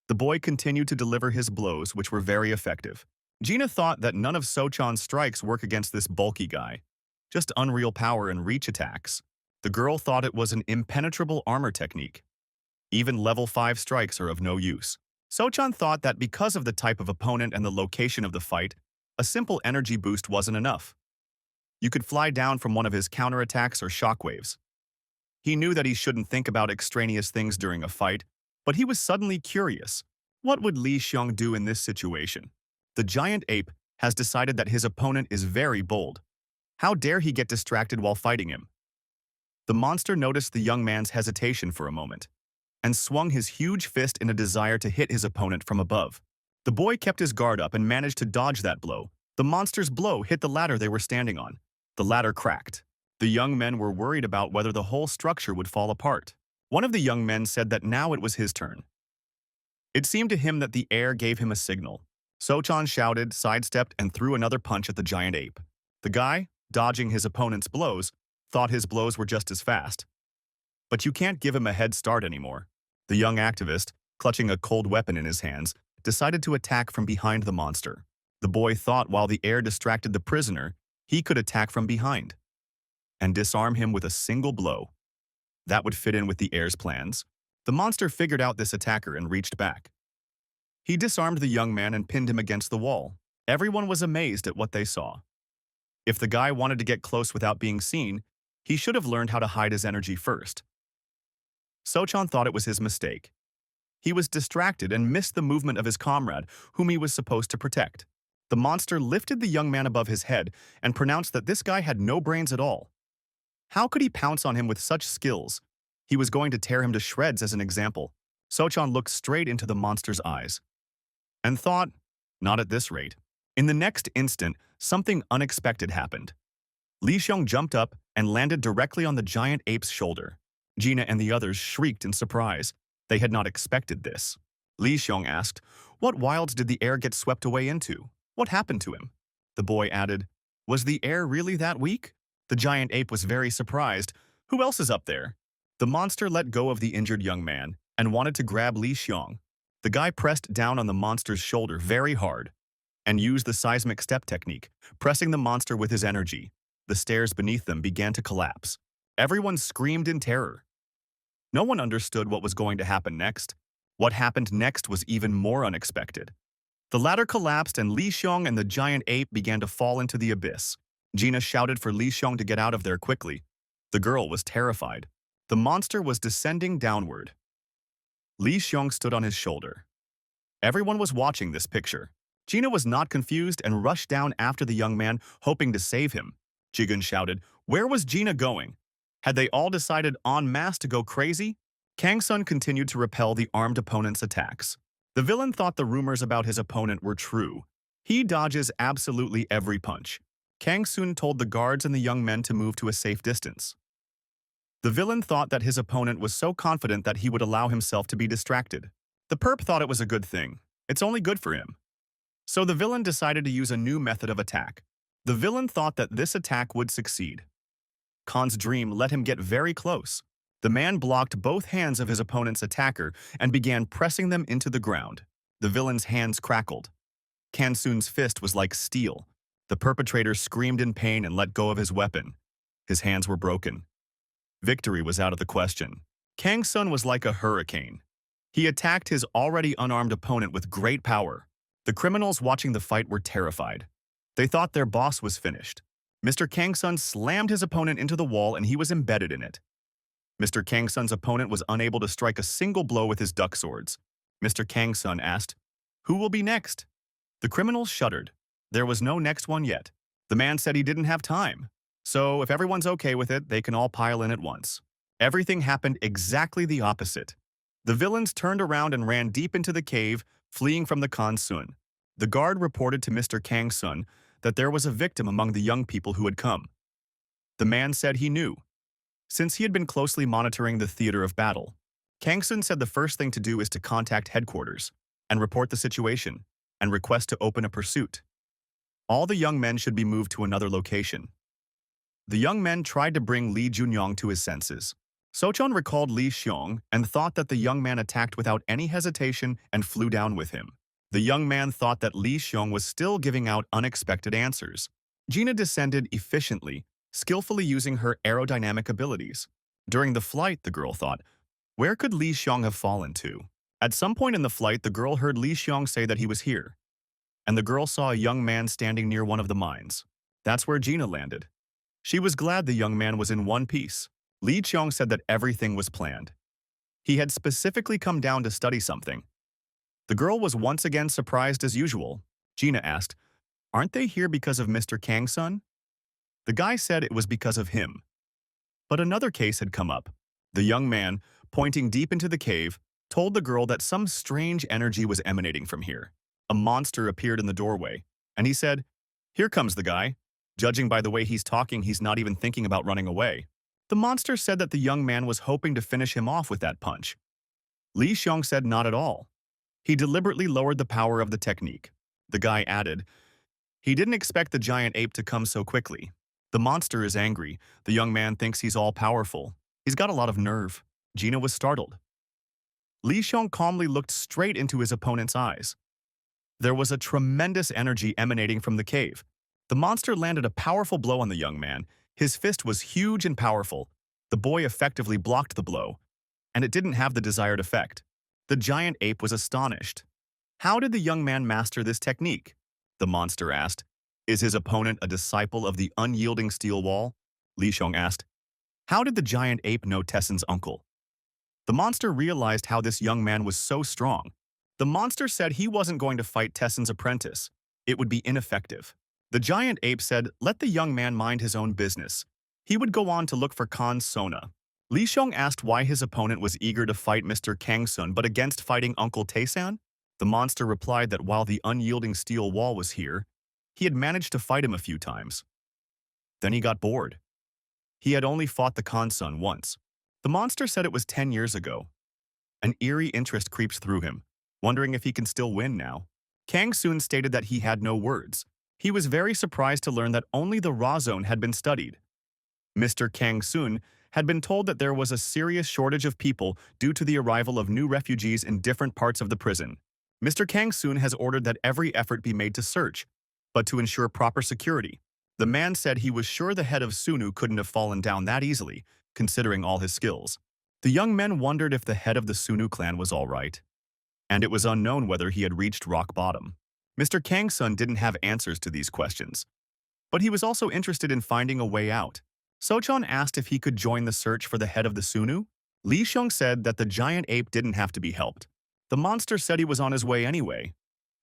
The boy continued to deliver his blows, which were very effective. Gina thought that none of Sochan's strikes work against this bulky guy. Just unreal power and reach attacks. The girl thought it was an impenetrable armor technique. Even level 5 strikes are of no use. Sochan thought that because of the type of opponent and the location of the fight, a simple energy boost wasn't enough. You could fly down from one of his counterattacks or shockwaves. He knew that he shouldn't think about extraneous things during a fight, but he was suddenly curious. What would Li Xiong do in this situation? The giant ape has decided that his opponent is very bold. How dare he get distracted while fighting him? The monster noticed the young man's hesitation for a moment and swung his huge fist in a desire to hit his opponent from above. The boy kept his guard up and managed to dodge that blow. The monster's blow hit the ladder they were standing on. The ladder cracked. The young men were worried about whether the whole structure would fall apart. One of the young men said that now it was his turn. It seemed to him that the air gave him a signal. Sochan shouted, sidestepped, and threw another punch at the giant ape. The guy, dodging his opponent's blows, thought his blows were just as fast. But you can't give him a head start anymore. The young activist, clutching a cold weapon in his hands, decided to attack from behind the monster. The boy thought while the air distracted the prisoner, he could attack from behind and disarm him with a single blow. That would fit in with the heir's plans. The monster figured out this attacker and reached back. He disarmed the young man and pinned him against the wall. Everyone was amazed at what they saw. If the guy wanted to get close without being seen, He should have learned how to hide his energy first. Sochan thought it was his mistake. He was distracted and missed the movement of his comrade, whom he was supposed to protect. The monster lifted the young man above his head and pronounced that this guy had no brains at all. How could he pounce on him with such skills? He was going to tear him to shreds as an example. Sochan looked straight into the monster's eyes and thought, not at this rate. In the next instant, something unexpected happened. Li Xiong jumped up and landed directly on the giant ape's shoulder. Gina and the others shrieked in surprise. They had not expected this. Li Xiong asked, "What wilds did the air get swept away into? What happened to him?" The boy added, "Was the air really that weak?" The giant ape was very surprised. "Who else is up there?" The monster let go of the injured young man and wanted to grab Li Xiong. The guy pressed down on the monster's shoulder very hard and used the seismic step technique, pressing the monster with his energy. The stairs beneath them began to collapse. Everyone screamed in terror. No one understood what was going to happen next. What happened next was even more unexpected. The ladder collapsed and Li Xiong and the giant ape began to fall into the abyss. Gina shouted for Li Xiong to get out of there quickly. The girl was terrified. The monster was descending downward. Li Xiong stood on his shoulder. Everyone was watching this picture. Gina was not confused and rushed down after the young man, hoping to save him. Jigun shouted, "Where was Gina going? Had they all decided en masse to go crazy?" Kang Sun continued to repel the armed opponent's attacks. The villain thought the rumors about his opponent were true. He dodges absolutely every punch. Kang Sun told the guards and the young men to move to a safe distance. The villain thought that his opponent was so confident that he would allow himself to be distracted. The perp thought it was a good thing. It's only good for him. So the villain decided to use a new method of attack. The villain thought that this attack would succeed. Khan's dream let him get very close. The man blocked both hands of his opponent's attacker and began pressing them into the ground. The villain's hands crackled. Kang Sun's fist was like steel. The perpetrator screamed in pain and let go of his weapon. His hands were broken. Victory was out of the question. Kang Sun was like a hurricane. He attacked his already unarmed opponent with great power. The criminals watching the fight were terrified. They thought their boss was finished. Mr. Kang Sun slammed his opponent into the wall and he was embedded in it. Mr. Kang Sun's opponent was unable to strike a single blow with his duck swords. Mr. Kang Sun asked, "Who will be next?" The criminals shuddered. There was no next one yet. The man said he didn't have time. So if everyone's okay with it, they can all pile in at once. Everything happened exactly the opposite. The villains turned around and ran deep into the cave, fleeing from the Khan Sun. The guard reported to Mr. Kang Sun that there was a victim among the young people who had come. The man said he knew. Since he had been closely monitoring the theater of battle, Kang Sun said the first thing to do is to contact headquarters and report the situation and request to open a pursuit. All the young men should be moved to another location. The young men tried to bring Li Junyong to his senses. Sochan recalled Li Xiong and thought that the young man attacked without any hesitation and flew down with him. The young man thought that Li Xiong was still giving out unexpected answers. Gina descended efficiently, skillfully using her aerodynamic abilities. During the flight, the girl thought, where could Li Xiong have fallen to? At some point in the flight, the girl heard Li Xiong say that he was here. And the girl saw a young man standing near one of the mines. That's where Gina landed. She was glad the young man was in one piece. Li Xiong said that everything was planned. He had specifically come down to study something. The girl was once again surprised as usual. Gina asked, "Aren't they here because of Mr. Kang Sun?" The guy said it was because of him. But another case had come up. The young man, pointing deep into the cave, told the girl that some strange energy was emanating from here. A monster appeared in the doorway, and he said, "Here comes the guy. Judging by the way he's talking, he's not even thinking about running away." The monster said that the young man was hoping to finish him off with that punch. Li Xiong said not at all. He deliberately lowered the power of the technique. The guy added, "He didn't expect the giant ape to come so quickly. The monster is angry. The young man thinks he's all-powerful. He's got a lot of nerve." Gina was startled. Li Xiong calmly looked straight into his opponent's eyes. There was a tremendous energy emanating from the cave. The monster landed a powerful blow on the young man. His fist was huge and powerful. The boy effectively blocked the blow, and it didn't have the desired effect. The giant ape was astonished. How did the young man master this technique? The monster asked. Is his opponent a disciple of the unyielding steel wall? Li Xiong asked. How did the giant ape know Tessin's uncle? The monster realized how this young man was so strong. The monster said he wasn't going to fight Tessin's apprentice. It would be ineffective. The giant ape said, let the young man mind his own business. He would go on to look for Khan Sona. Li Xiong asked why his opponent was eager to fight Mr. Kang Sun but against fighting Uncle Taesan. The monster replied that while the unyielding steel wall was here, he had managed to fight him a few times. Then he got bored. He had only fought the Khan Sun once. The monster said it was 10 years ago. An eerie interest creeps through him, wondering if he can still win now. Kang Sun stated that he had no words. He was very surprised to learn that only the raw zone had been studied. Mr. Kang Sun had been told that there was a serious shortage of people due to the arrival of new refugees in different parts of the prison. Mr. Kang Sun has ordered that every effort be made to search, but to ensure proper security. The man said he was sure the head of Sunnu couldn't have fallen down that easily, considering all his skills. The young men wondered if the head of the Sunnu clan was all right, and it was unknown whether he had reached rock bottom. Mr. Kang Sun didn't have answers to these questions, but he was also interested in finding a way out. Sochon asked if he could join the search for the head of the Sunnu. Li Xiong said that the giant ape didn't have to be helped. The monster said he was on his way anyway.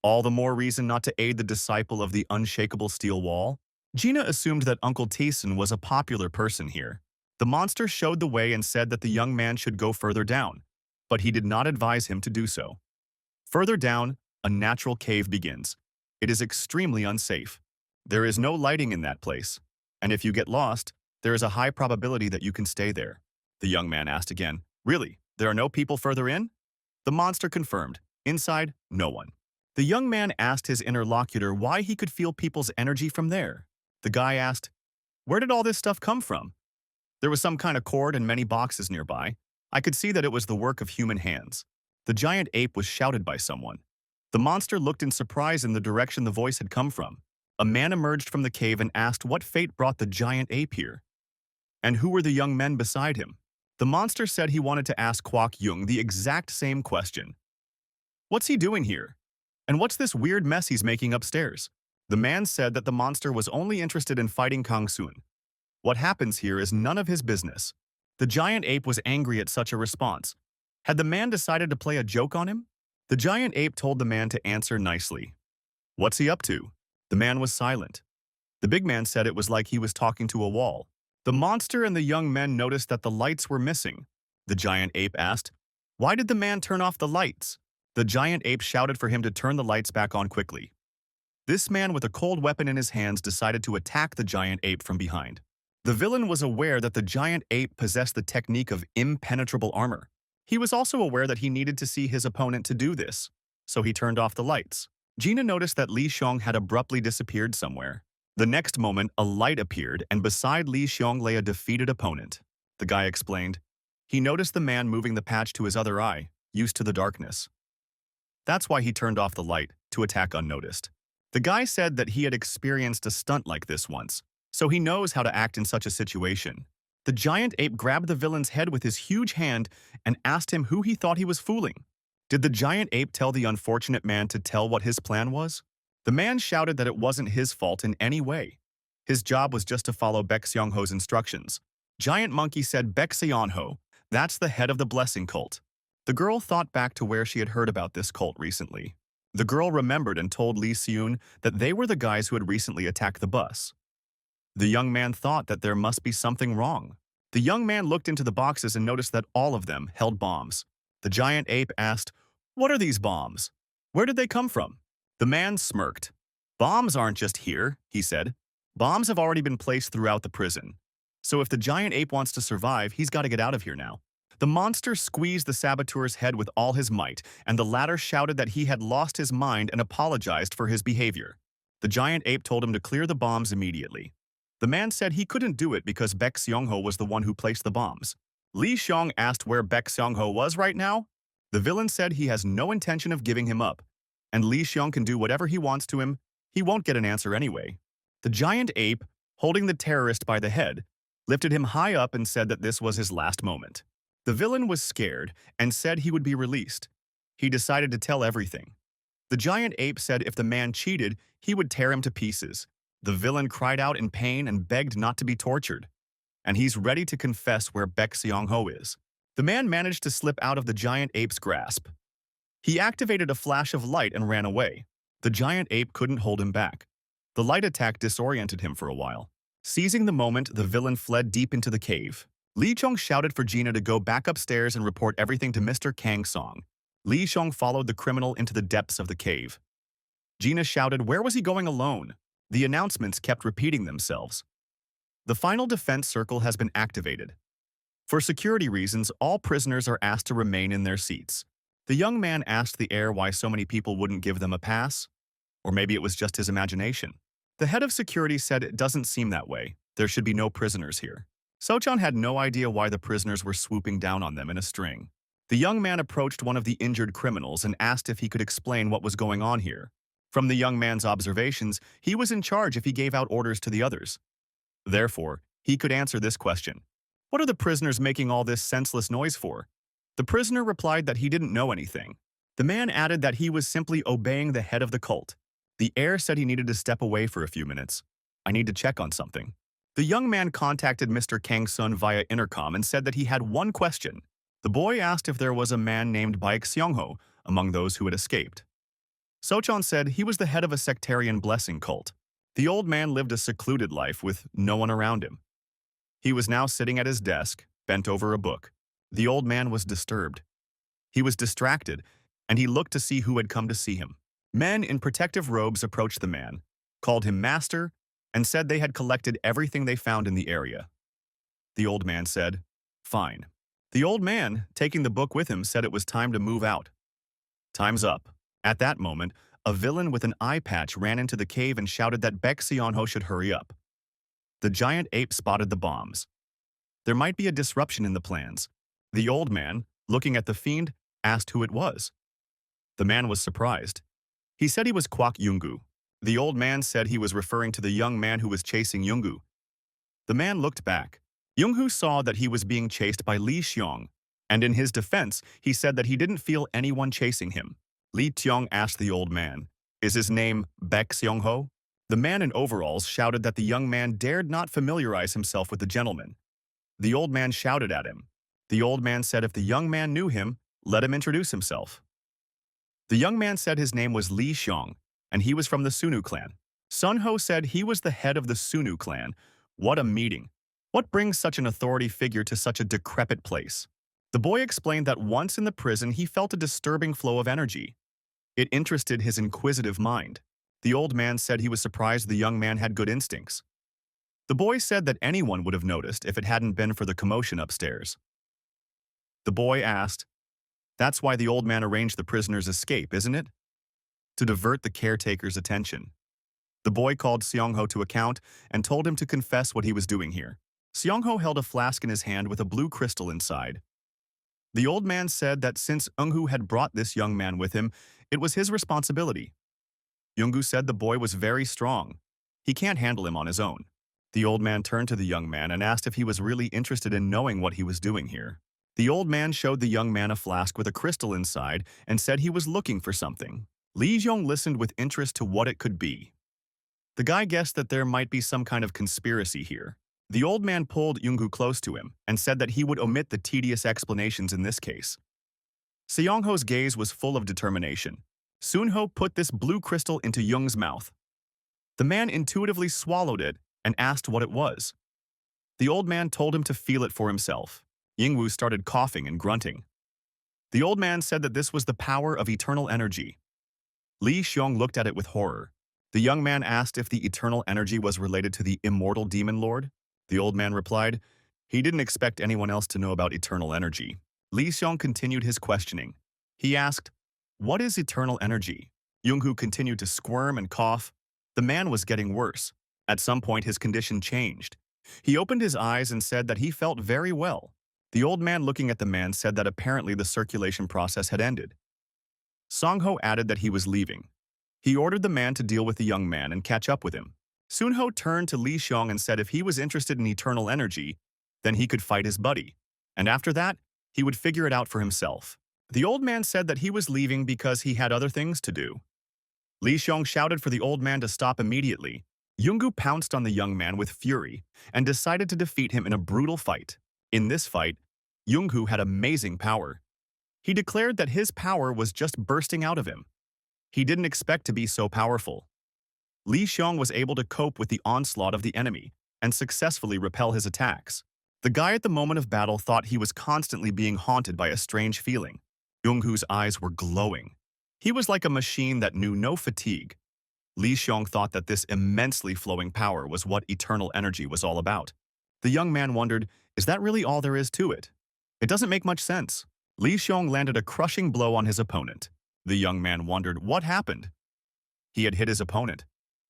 All the more reason not to aid the disciple of the unshakable steel wall. Gina assumed that Uncle Taesan was a popular person here. The monster showed the way and said that the young man should go further down, but he did not advise him to do so. Further down, a natural cave begins. It is extremely unsafe. There is no lighting in that place, and if you get lost, there is a high probability that you can stay there. The young man asked again, really, there are no people further in? The monster confirmed, inside, no one. The young man asked his interlocutor why he could feel people's energy from there. The guy asked, where did all this stuff come from? There was some kind of cord and many boxes nearby. I could see that it was the work of human hands. The giant ape was shouted by someone. The monster looked in surprise in the direction the voice had come from. A man emerged from the cave and asked what fate brought the giant ape here. And who were the young men beside him? The monster said he wanted to ask Kwok Yung the exact same question. What's he doing here? And what's this weird mess he's making upstairs? The man said that the monster was only interested in fighting Kang Sun. What happens here is none of his business. The giant ape was angry at such a response. Had the man decided to play a joke on him? The giant ape told the man to answer nicely. What's he up to? The man was silent. The big man said it was like he was talking to a wall. The monster and the young men noticed that the lights were missing. The giant ape asked, why did the man turn off the lights? The giant ape shouted for him to turn the lights back on quickly. This man with a cold weapon in his hands decided to attack the giant ape from behind. The villain was aware that the giant ape possessed the technique of impenetrable armor. He was also aware that he needed to see his opponent to do this, so he turned off the lights. Gina noticed that Li Xiong had abruptly disappeared somewhere. The next moment, a light appeared, and beside Li Xiong lay a defeated opponent. The guy explained. He noticed the man moving the patch to his other eye, used to the darkness. That's why he turned off the light, to attack unnoticed. The guy said that he had experienced a stunt like this once, so he knows how to act in such a situation. The giant ape grabbed the villain's head with his huge hand and asked him who he thought he was fooling. Did the giant ape tell the unfortunate man to tell what his plan was? The man shouted that it wasn't his fault in any way. His job was just to follow Baek Seong-ho's instructions. Giant Monkey said Baek Seong-ho, that's the head of the blessing cult. The girl thought back to where she had heard about this cult recently. The girl remembered and told Lee Seun that they were the guys who had recently attacked the bus. The young man thought that there must be something wrong. The young man looked into the boxes and noticed that all of them held bombs. The giant ape asked, what are these bombs? Where did they come from? The man smirked. Bombs aren't just here, he said. Bombs have already been placed throughout the prison. So if the giant ape wants to survive, he's got to get out of here now. The monster squeezed the saboteur's head with all his might, and the latter shouted that he had lost his mind and apologized for his behavior. The giant ape told him to clear the bombs immediately. The man said he couldn't do it because Baek Seong-ho was the one who placed the bombs. Li Xiong asked where Baek Seong-ho was right now. The villain said he has no intention of giving him up, and Li Xiong can do whatever he wants to him. He won't get an answer anyway. The giant ape, holding the terrorist by the head, lifted him high up and said that this was his last moment. The villain was scared and said he would be released. He decided to tell everything. The giant ape said if the man cheated, he would tear him to pieces. The villain cried out in pain and begged not to be tortured. and he's ready to confess where Baek Seong-ho is. The man managed to slip out of the giant ape's grasp. He activated a flash of light and ran away. The giant ape couldn't hold him back. The light attack disoriented him for a while. Seizing the moment, the villain fled deep into the cave. Lee Chong shouted for Gina to go back upstairs and report everything to Mr. Kang Song. Lee Chong followed the criminal into the depths of the cave. Gina shouted, "Where was he going alone?" The announcements kept repeating themselves. The final defense circle has been activated. For security reasons, all prisoners are asked to remain in their seats. The young man asked the heir why so many people wouldn't give them a pass. Or maybe it was just his imagination. The head of security said it doesn't seem that way. There should be no prisoners here. Sochan had no idea why the prisoners were swooping down on them in a string. The young man approached one of the injured criminals and asked if he could explain what was going on here. From the young man's observations, he was in charge if he gave out orders to the others. Therefore, he could answer this question. What are the prisoners making all this senseless noise for? The prisoner replied that he didn't know anything. The man added that he was simply obeying the head of the cult. The heir said he needed to step away for a few minutes. I need to check on something. The young man contacted Mr. Kang-sun via intercom and said that he had one question. The boy asked if there was a man named Baek Seong-ho among those who had escaped. Sochan said he was the head of a sectarian blessing cult. The old man lived a secluded life with no one around him. He was now sitting at his desk, bent over a book. The old man was disturbed. He was distracted, and he looked to see who had come to see him. Men in protective robes approached the man, called him master, and said they had collected everything they found in the area. The old man said, "Fine." The old man, taking the book with him, said it was time to move out. Time's up. At that moment, a villain with an eye patch ran into the cave and shouted that Baek Seong-ho should hurry up. The giant ape spotted the bombs. There might be a disruption in the plans. The old man, looking at the fiend, asked who it was. The man was surprised. He said he was Kwak Yungu. The old man said he was referring to the young man who was chasing Yungu. The man looked back. Yungu saw that he was being chased by Li Xiong, and in his defense, he said that he didn't feel anyone chasing him. Li Tiong asked the old man, "Is his name Baek Seong-ho?" The man in overalls shouted that the young man dared not familiarize himself with the gentleman. The old man shouted at him. The old man said if the young man knew him, let him introduce himself. The young man said his name was Li Xiong, and he was from the Sunnu clan. Sunho said he was the head of the Sunnu clan. What a meeting. What brings such an authority figure to such a decrepit place? The boy explained that once in the prison he felt a disturbing flow of energy. It interested his inquisitive mind. The old man said he was surprised the young man had good instincts. The boy said that anyone would have noticed if it hadn't been for the commotion upstairs. The boy asked, "That's why the old man arranged the prisoner's escape, isn't it? To divert the caretaker's attention." The boy called Seong-ho to account and told him to confess what he was doing here. Seong-ho held a flask in his hand with a blue crystal inside. The old man said that since Eung-hoo had brought this young man with him, it was his responsibility. Young-gu said the boy was very strong. He can't handle him on his own. The old man turned to the young man and asked if he was really interested in knowing what he was doing here. The old man showed the young man a flask with a crystal inside and said he was looking for something. Li Zhong listened with interest to what it could be. The guy guessed that there might be some kind of conspiracy here. The old man pulled Young-gu close to him and said that he would omit the tedious explanations in this case. Seong-ho's gaze was full of determination. Sunho put this blue crystal into Young's mouth. The man intuitively swallowed it and asked what it was. The old man told him to feel it for himself. Yingwu started coughing and grunting. The old man said that this was the power of eternal energy. Li Xiong looked at it with horror. The young man asked if the eternal energy was related to the immortal demon lord. The old man replied, he didn't expect anyone else to know about eternal energy. Li Xiong continued his questioning. He asked, "What is eternal energy?" Young-hu continued to squirm and cough. The man was getting worse. At some point, his condition changed. He opened his eyes and said that he felt very well. The old man looking at the man said that apparently the circulation process had ended. Song-ho added that he was leaving. He ordered the man to deal with the young man and catch up with him. Sunho turned to Li Xiong and said if he was interested in eternal energy, then he could fight his buddy. And after that, he would figure it out for himself. The old man said that he was leaving because he had other things to do. Li Xiong shouted for the old man to stop immediately. Yungu pounced on the young man with fury and decided to defeat him in a brutal fight. In this fight, Yungu had amazing power. He declared that his power was just bursting out of him. He didn't expect to be so powerful. Li Xiong was able to cope with the onslaught of the enemy and successfully repel his attacks. The guy at the moment of battle thought he was constantly being haunted by a strange feeling. Yungu's eyes were glowing. He was like a machine that knew no fatigue. Li Xiong thought that this immensely flowing power was what eternal energy was all about. The young man wondered, is that really all there is to it? It doesn't make much sense. Li Xiong landed a crushing blow on his opponent. The young man wondered what happened. He had hit his opponent.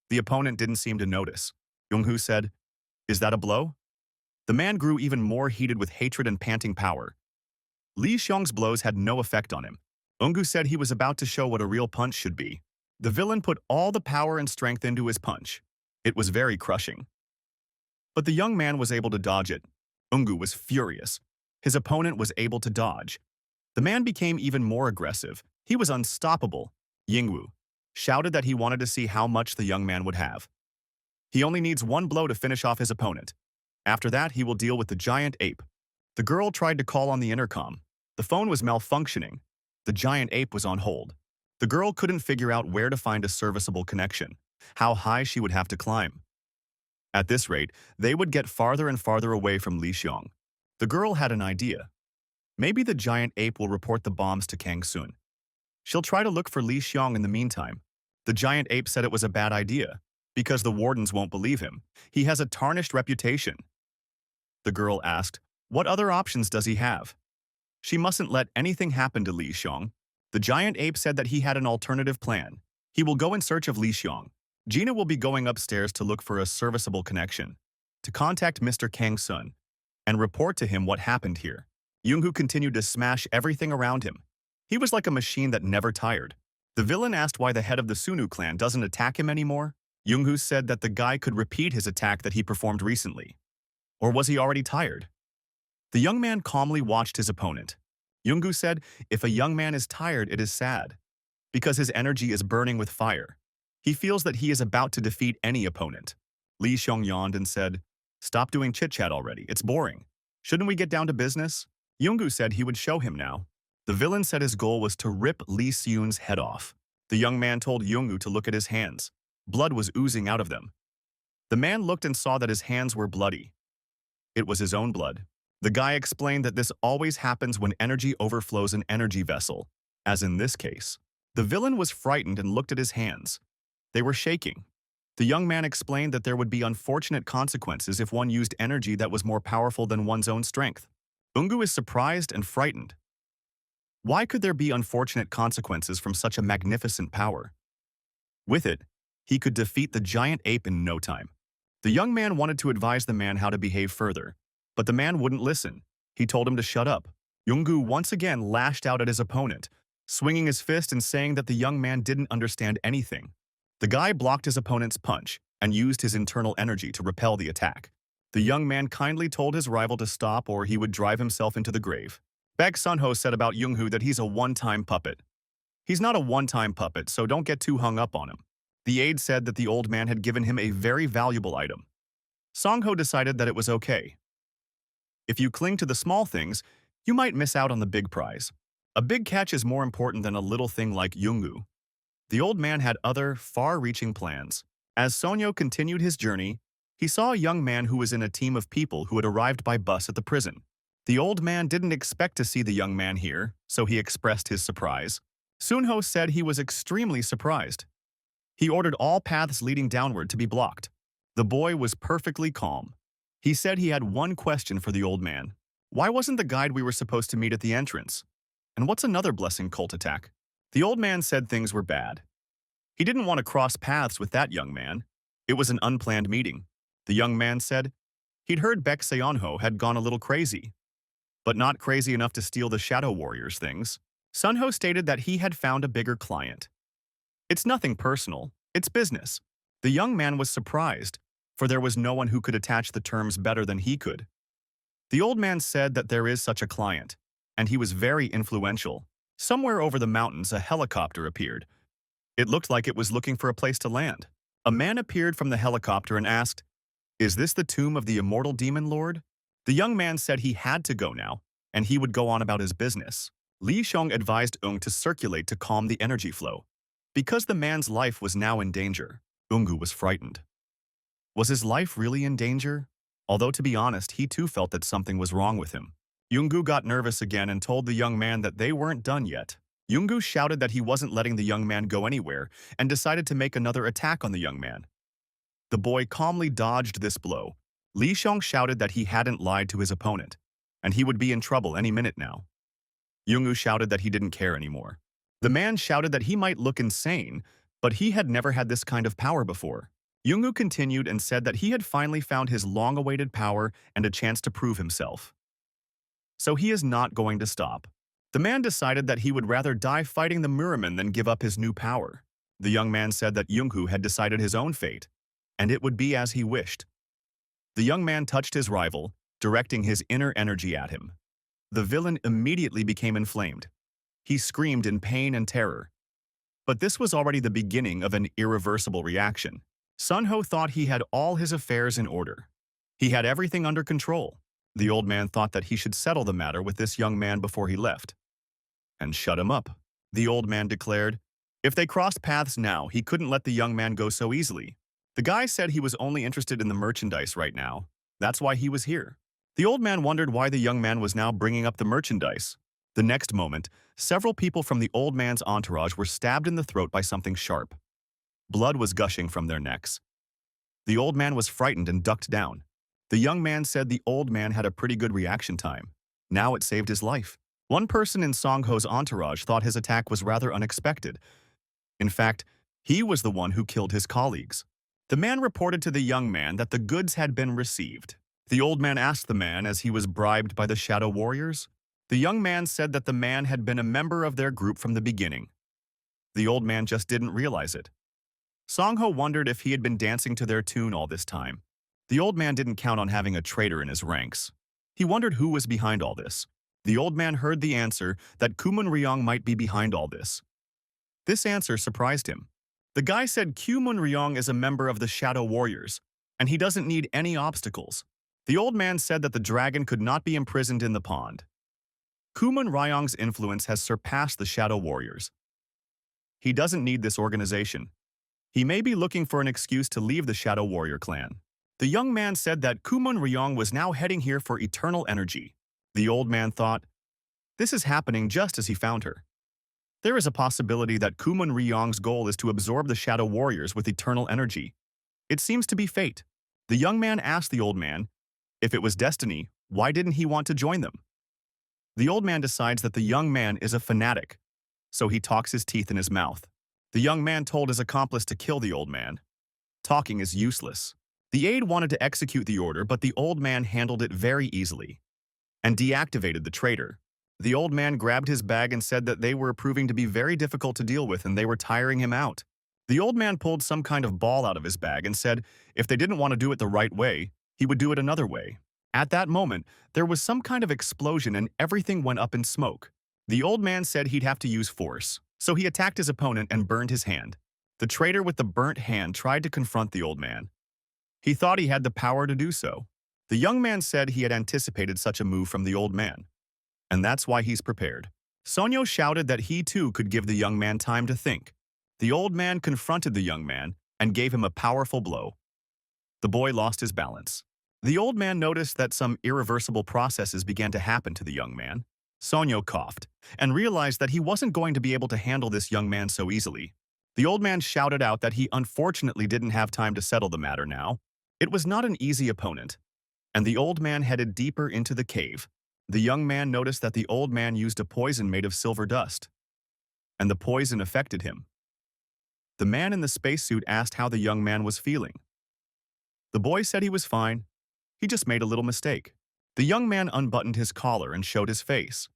The opponent didn't seem to notice. Yungu said, "Is that a blow?" The man grew even more heated with hatred and panting power. Li Xiong's blows had no effect on him. Yungu said he was about to show what a real punch should be. The villain put all the power and strength into his punch. It was very crushing. But the young man was able to dodge it. Yungu was furious. His opponent was able to dodge. The man became even more aggressive. He was unstoppable. Yingwu shouted that he wanted to see how much the young man would have. He only needs one blow to finish off his opponent. After that, he will deal with the giant ape. The girl tried to call on the intercom. The phone was malfunctioning. The giant ape was on hold. The girl couldn't figure out where to find a serviceable connection, how high she would have to climb. At this rate, they would get farther and farther away from Li Xiong. The girl had an idea. Maybe the giant ape will report the bombs to Kang Sun. She'll try to look for Li Xiong in the meantime. The giant ape said it was a bad idea, because the wardens won't believe him. He has a tarnished reputation. The girl asked, what other options does he have? She mustn't let anything happen to Li Xiong. The giant ape said that he had an alternative plan. He will go in search of Li Xiong. Gina will be going upstairs to look for a serviceable connection, to contact Mr. Kang Sun, and report to him what happened here. Yungu continued to smash everything around him. He was like a machine that never tired. The villain asked why the head of the Sunnu clan doesn't attack him anymore. Yungu said that the guy could repeat his attack that he performed recently. Or was he already tired? The young man calmly watched his opponent. Yungu said, if a young man is tired, it is sad, because his energy is burning with fire. He feels that he is about to defeat any opponent. Li Xiong yawned and said, stop doing chit-chat already, it's boring. Shouldn't we get down to business? Yungu said he would show him now. The villain said his goal was to rip Li Xion's head off. The young man told Yungu to look at his hands. Blood was oozing out of them. The man looked and saw that his hands were bloody. It was his own blood. The guy explained that this always happens when energy overflows an energy vessel, as in this case. The villain was frightened and looked at his hands. They were shaking. The young man explained that there would be unfortunate consequences if one used energy that was more powerful than one's own strength. Yungu is surprised and frightened. Why could there be unfortunate consequences from such a magnificent power? With it, he could defeat the giant ape in no time. The young man wanted to advise the man how to behave further, but the man wouldn't listen. He told him to shut up. Yungu once again lashed out at his opponent, swinging his fist and saying that the young man didn't understand anything. The guy blocked his opponent's punch and used his internal energy to repel the attack. The young man kindly told his rival to stop or he would drive himself into the grave. Baek Sunho said about Yungu that he's a one-time puppet. He's not a one-time puppet, so don't get too hung up on him. The aide said that the old man had given him a very valuable item. Songho decided that it was okay. If you cling to the small things, you might miss out on the big prize. A big catch is more important than a little thing like Yungu. The old man had other, far-reaching plans. As Sonyo continued his journey, he saw a young man who was in a team of people who had arrived by bus at the prison. The old man didn't expect to see the young man here, so he expressed his surprise. Sunho said he was extremely surprised. He ordered all paths leading downward to be blocked. The boy was perfectly calm. He said he had one question for the old man. Why wasn't the guide we were supposed to meet at the entrance? And what's another blessing cult attack? The old man said things were bad. He didn't want to cross paths with that young man. It was an unplanned meeting. The young man said he'd heard Baek Seonho had gone a little crazy, but not crazy enough to steal the Shadow Warriors things. Sunho stated that he had found a bigger client. It's nothing personal, it's business. The young man was surprised, for there was no one who could attach the terms better than he could. The old man said that there is such a client, and he was very influential. Somewhere over the mountains, a helicopter appeared. It looked like it was looking for a place to land. A man appeared from the helicopter and asked, "Is this the tomb of the immortal demon lord?" The young man said he had to go now, and he would go on about his business. Li Xiong advised Ung to circulate to calm the energy flow. Because the man's life was now in danger, Ungu was frightened. Was his life really in danger? Although, to be honest, he too felt that something was wrong with him. Yungu got nervous again and told the young man that they weren't done yet. Yungu shouted that he wasn't letting the young man go anywhere and decided to make another attack on the young man. The boy calmly dodged this blow. Li Xiong shouted that he hadn't lied to his opponent, and he would be in trouble any minute now. Yungu shouted that he didn't care anymore. The man shouted that he might look insane, but he had never had this kind of power before. Yungu continued and said that he had finally found his long-awaited power and a chance to prove himself. So he is not going to stop. The man decided that he would rather die fighting the Murim than give up his new power. The young man said that Yungu had decided his own fate, and it would be as he wished. The young man touched his rival, directing his inner energy at him. The villain immediately became inflamed. He screamed in pain and terror. But this was already the beginning of an irreversible reaction. Sunnu thought he had all his affairs in order. He had everything under control. The old man thought that he should settle the matter with this young man before he left. And shut him up, the old man declared. If they crossed paths now, he couldn't let the young man go so easily. The guy said he was only interested in the merchandise right now. That's why he was here. The old man wondered why the young man was now bringing up the merchandise. The next moment, several people from the old man's entourage were stabbed in the throat by something sharp. Blood was gushing from their necks. The old man was frightened and ducked down. The young man said the old man had a pretty good reaction time. Now it saved his life. One person in Songho's entourage thought his attack was rather unexpected. In fact, he was the one who killed his colleagues. The man reported to the young man that the goods had been received. The old man asked the man as he was bribed by the Shadow Warriors. The young man said that the man had been a member of their group from the beginning. The old man just didn't realize it. Songho wondered if he had been dancing to their tune all this time. The old man didn't count on having a traitor in his ranks. He wondered who was behind all this. The old man heard the answer that Kumun Ryong might be behind all this. This answer surprised him. The guy said Kumun Ryong is a member of the Shadow Warriors, and he doesn't need any obstacles. The old man said that the dragon could not be imprisoned in the pond. Kumun Ryong's influence has surpassed the Shadow Warriors. He doesn't need this organization. He may be looking for an excuse to leave the Shadow Warrior clan. The young man said that Kumun Ryong was now heading here for eternal energy. The old man thought, this is happening just as he found her. There is a possibility that Kumun Ryong's goal is to absorb the Shadow Warriors with eternal energy. It seems to be fate. The young man asked the old man, if it was destiny, why didn't he want to join them? The old man decides that the young man is a fanatic, so he talks his teeth in his mouth. The young man told his accomplice to kill the old man. Talking is useless. The aide wanted to execute the order, but the old man handled it very easily and deactivated the traitor. The old man grabbed his bag and said that they were proving to be very difficult to deal with and they were tiring him out. The old man pulled some kind of ball out of his bag and said if they didn't want to do it the right way, he would do it another way. At that moment, there was some kind of explosion and everything went up in smoke. The old man said he'd have to use force, so he attacked his opponent and burned his hand. The traitor with the burnt hand tried to confront the old man. He thought he had the power to do so. The young man said he had anticipated such a move from the old man, and that's why he's prepared. Sonyo shouted that he too could give the young man time to think. The old man confronted the young man and gave him a powerful blow. The boy lost his balance. The old man noticed that some irreversible processes began to happen to the young man. Sonyo coughed and realized that he wasn't going to be able to handle this young man so easily. The old man shouted out that he unfortunately didn't have time to settle the matter now. It was not an easy opponent, and the old man headed deeper into the cave. The young man noticed that the old man used a poison made of silver dust, and the poison affected him. The man in the spacesuit asked how the young man was feeling. The boy said he was fine. He just made a little mistake. The young man unbuttoned his collar and showed his face.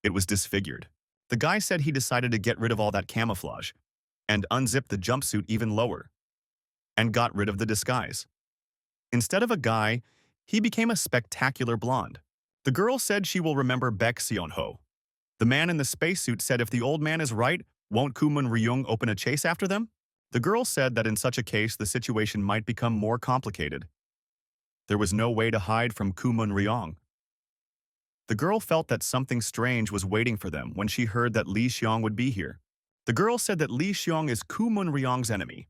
It was disfigured. The guy said he decided to get rid of all that camouflage and unzipped the jumpsuit even lower and got rid of the disguise. Instead of a guy, he became a spectacular blonde. The girl said she will remember Baek Seon-ho. The man in the spacesuit said if the old man is right, won't Kumun Ryung open a chase after them? The girl said that in such a case the situation might become more complicated. There was no way to hide from Kumun Ryong. The girl felt that something strange was waiting for them when she heard that Li Xiong would be here. The girl said that Li Xiong is Kumun Ryong's enemy.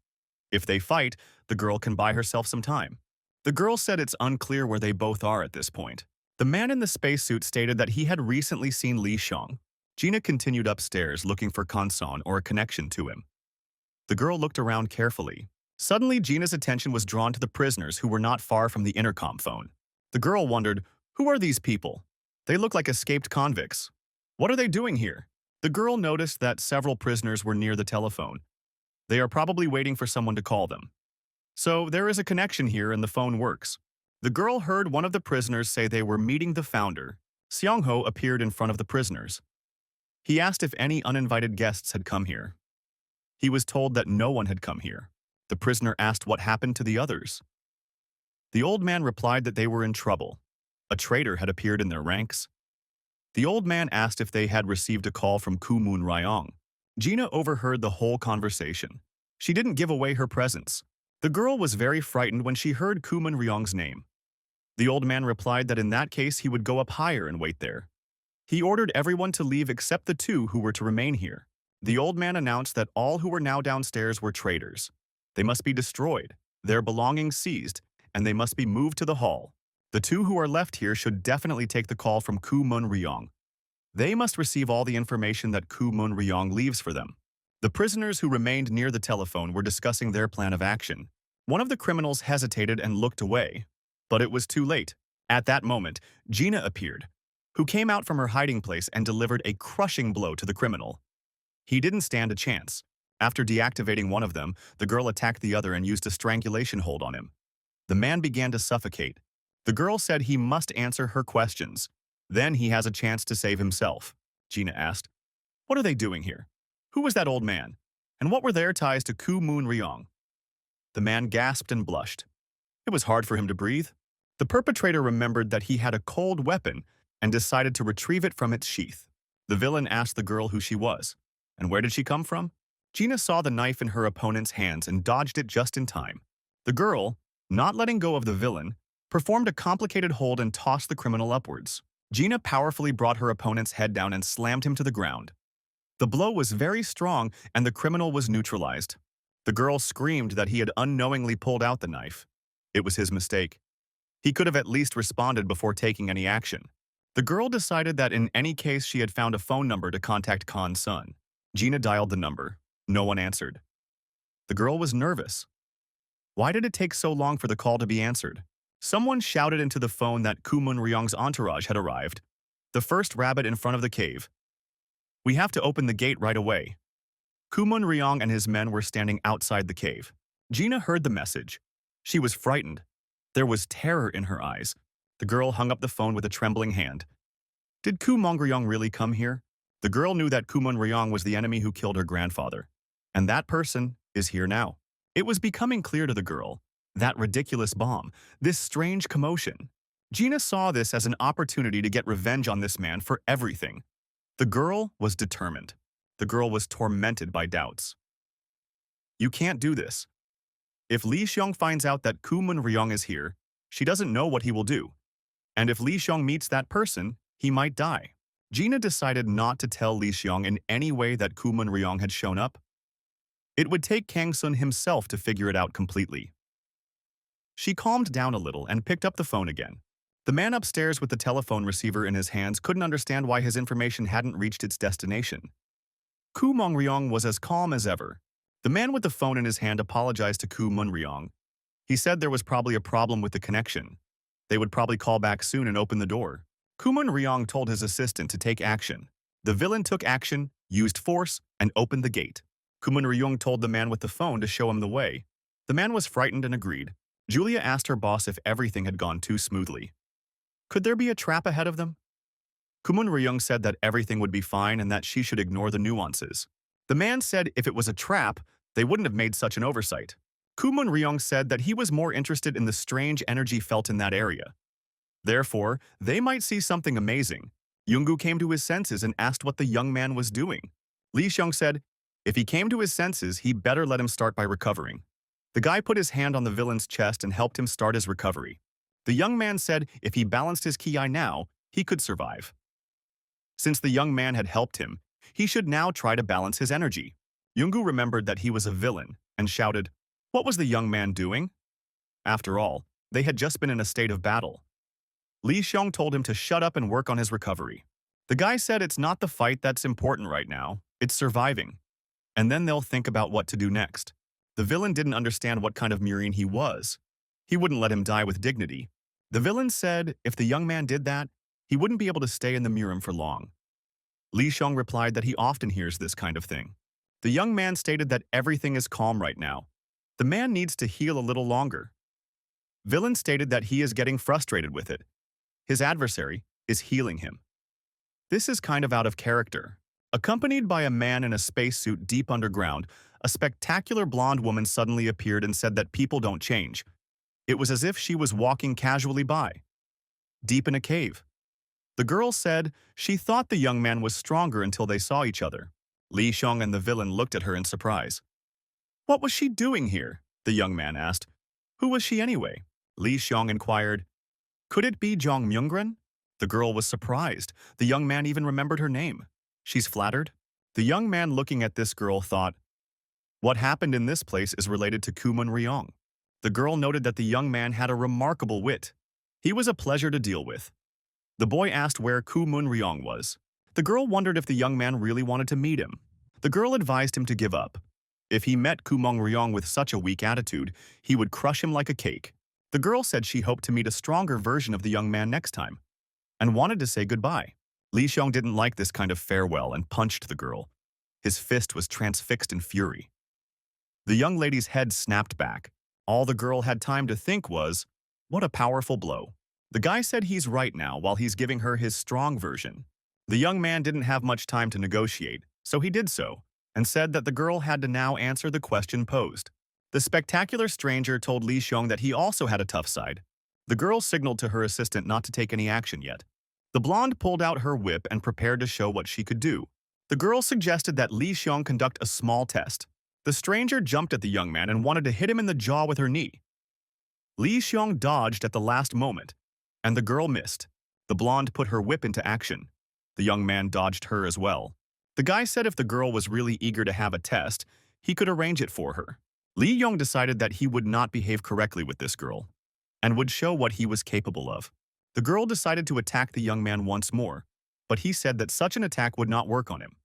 If they fight, the girl can buy herself some time. The girl said it's unclear where they both are at this point. The man in the spacesuit stated that he had recently seen Li Xiong. Gina continued upstairs looking for Kansan or a connection to him. The girl looked around carefully. Suddenly, Gina's attention was drawn to the prisoners who were not far from the intercom phone. The girl wondered, who are these people? They look like escaped convicts. What are they doing here? The girl noticed that several prisoners were near the telephone. They are probably waiting for someone to call them. So there is a connection here and the phone works. The girl heard one of the prisoners say they were meeting the founder. Xiangho appeared in front of the prisoners. He asked if any uninvited guests had come here. He was told that no one had come here. The prisoner asked what happened to the others. The old man replied that they were in trouble. A traitor had appeared in their ranks. The old man asked if they had received a call from Kumun Ryong. Gina overheard the whole conversation. She didn't give away her presence. The girl was very frightened when she heard Kumun Ryong's name. The old man replied that in that case he would go up higher and wait there. He ordered everyone to leave except the two who were to remain here. The old man announced that all who were now downstairs were traitors. They must be destroyed, their belongings seized, and they must be moved to the hall. The two who are left here should definitely take the call from Kumun Ryong. They must receive all the information that Kumun Ryong leaves for them. The prisoners who remained near the telephone were discussing their plan of action. One of the criminals hesitated and looked away, but it was too late. At that moment, Gina appeared, who came out from her hiding place and delivered a crushing blow to the criminal. He didn't stand a chance. After deactivating one of them, the girl attacked the other and used a strangulation hold on him. The man began to suffocate. The girl said he must answer her questions. Then he has a chance to save himself. Gina asked, "What are they doing here? Who was that old man? And what were their ties to Kumun Ryong?" The man gasped and blushed. It was hard for him to breathe. The perpetrator remembered that he had a cold weapon and decided to retrieve it from its sheath. The villain asked the girl who she was. And where did she come from? Gina saw the knife in her opponent's hands and dodged it just in time. The girl, not letting go of the villain, performed a complicated hold and tossed the criminal upwards. Gina powerfully brought her opponent's head down and slammed him to the ground. The blow was very strong and the criminal was neutralized. The girl screamed that he had unknowingly pulled out the knife. It was his mistake. He could have at least responded before taking any action. The girl decided that in any case she had found a phone number to contact Khan's son. Gina dialed the number. No one answered. The girl was nervous. Why did it take so long for the call to be answered? Someone shouted into the phone that Kumun Ryong's entourage had arrived. The first rabbit in front of the cave. We have to open the gate right away. Kumun Ryong and his men were standing outside the cave. Gina heard the message. She was frightened. There was terror in her eyes. The girl hung up the phone with a trembling hand. Did Kumun Ryong really come here? The girl knew that Kumun Ryong was the enemy who killed her grandfather. And that person is here now. It was becoming clear to the girl. That ridiculous bomb, this strange commotion. Gina saw this as an opportunity to get revenge on this man for everything. The girl was determined. The girl was tormented by doubts. You can't do this. If Li Xiong finds out that Kumun Ryong is here, she doesn't know what he will do. And if Li Xiong meets that person, he might die. Gina decided not to tell Li Xiong in any way that Kumun Ryong had shown up. It would take Kang Sun himself to figure it out completely. She calmed down a little and picked up the phone again. The man upstairs with the telephone receiver in his hands couldn't understand why his information hadn't reached its destination. Kumun Ryong was as calm as ever. The man with the phone in his hand apologized to Kumun Ryong. He said there was probably a problem with the connection. They would probably call back soon and open the door. Kumun Ryong told his assistant to take action. The villain took action, used force, and opened the gate. Kumun Ryong told the man with the phone to show him the way. The man was frightened and agreed. Julia asked her boss if everything had gone too smoothly. Could there be a trap ahead of them? Kumun Ryong said that everything would be fine and that she should ignore the nuances. The man said if it was a trap, they wouldn't have made such an oversight. Kumun Ryong said that he was more interested in the strange energy felt in that area. Therefore, they might see something amazing. Yoongu came to his senses and asked what the young man was doing. Li Xiong said, If he came to his senses, he better let him start by recovering. The guy put his hand on the villain's chest and helped him start his recovery. The young man said if he balanced his ki now, he could survive. Since the young man had helped him, he should now try to balance his energy. Yungu remembered that he was a villain and shouted, "What was the young man doing?" After all, they had just been in a state of battle. Li Xiong told him to shut up and work on his recovery. The guy said it's not the fight that's important right now, it's surviving. And then they'll think about what to do next. The villain didn't understand what kind of Murim he was. He wouldn't let him die with dignity. The villain said if the young man did that, he wouldn't be able to stay in the Murim for long. Li Xiong replied that he often hears this kind of thing. The young man stated that everything is calm right now. The man needs to heal a little longer. Villain stated that he is getting frustrated with it. His adversary is healing him. This is kind of out of character. Accompanied by a man in a spacesuit deep underground, a spectacular blonde woman suddenly appeared and said that people don't change. It was as if she was walking casually by, deep in a cave. The girl said she thought the young man was stronger until they saw each other. Li Xiong and the villain looked at her in surprise. "What was she doing here?" the young man asked. "Who was she anyway?" Li Xiong inquired. "Could it be Zhang Myunggren?" The girl was surprised. The young man even remembered her name. She's flattered. The young man looking at this girl thought, what happened in this place is related to Kumun Ryong. The girl noted that the young man had a remarkable wit. He was a pleasure to deal with. The boy asked where Kumun Ryong was. The girl wondered if the young man really wanted to meet him. The girl advised him to give up. If he met Kumong Ryong with such a weak attitude, he would crush him like a cake. The girl said she hoped to meet a stronger version of the young man next time, and wanted to say goodbye. Li Xiong didn't like this kind of farewell and punched the girl. His fist was transfixed in fury. The young lady's head snapped back. All the girl had time to think was, what a powerful blow. The guy said he's right now while he's giving her his strong version. The young man didn't have much time to negotiate, so he did so, and said that the girl had to now answer the question posed. The spectacular stranger told Li Xiong that he also had a tough side. The girl signaled to her assistant not to take any action yet. The blonde pulled out her whip and prepared to show what she could do. The girl suggested that Li Xiong conduct a small test. The stranger jumped at the young man and wanted to hit him in the jaw with her knee. Li Xiong dodged at the last moment, and the girl missed. The blonde put her whip into action. The young man dodged her as well. The guy said if the girl was really eager to have a test, he could arrange it for her. Li Yong decided that he would not behave correctly with this girl, and would show what he was capable of. The girl decided to attack the young man once more, but he said that such an attack would not work on him.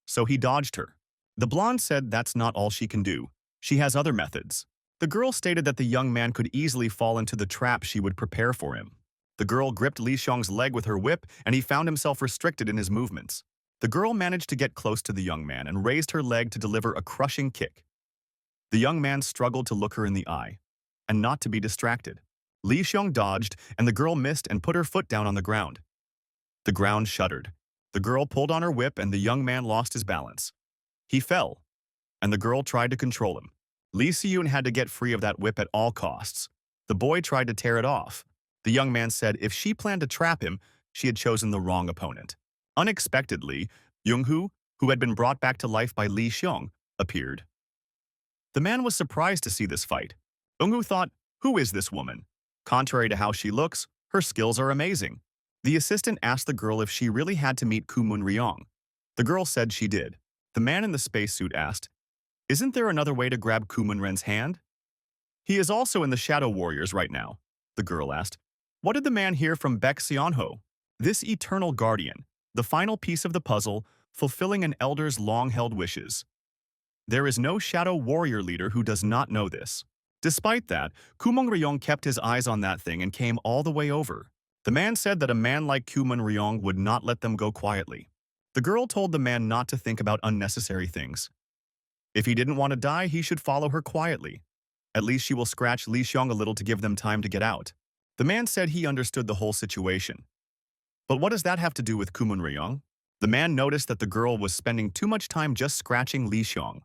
So he dodged her. The blonde said that's not all she can do. She has other methods. The girl stated that the young man could easily fall into the trap she would prepare for him. The girl gripped Li Xiong's leg with her whip, and he found himself restricted in his movements. The girl managed to get close to the young man and raised her leg to deliver a crushing kick. The young man struggled to look her in the eye, and not to be distracted. Li Xiong dodged, and the girl missed and put her foot down on the ground. The ground shuddered. The girl pulled on her whip, and the young man lost his balance. He fell, and the girl tried to control him. Li Siyun had to get free of that whip at all costs. The boy tried to tear it off. The young man said if she planned to trap him, she had chosen the wrong opponent. Unexpectedly, Young-hoo, who had been brought back to life by Li Xiong, appeared. The man was surprised to see this fight. Young-hoo thought, who is this woman? Contrary to how she looks, her skills are amazing. The assistant asked the girl if she really had to meet Kumun Ryong. The girl said she did. The man in the spacesuit asked, isn't there another way to grab Kumun Ren's hand? He is also in the Shadow Warriors right now, the girl asked. What did the man hear from Baek Seonho? This eternal guardian, the final piece of the puzzle, fulfilling an elder's long-held wishes. There is no Shadow Warrior leader who does not know this. Despite that, Kumong Ryong kept his eyes on that thing and came all the way over. The man said that a man like Kumun Ryong would not let them go quietly. The girl told the man not to think about unnecessary things. If he didn't want to die, he should follow her quietly. At least she will scratch Li Xiong a little to give them time to get out. The man said he understood the whole situation. But what does that have to do with Kumun Ryong? The man noticed that the girl was spending too much time just scratching Li Xiong.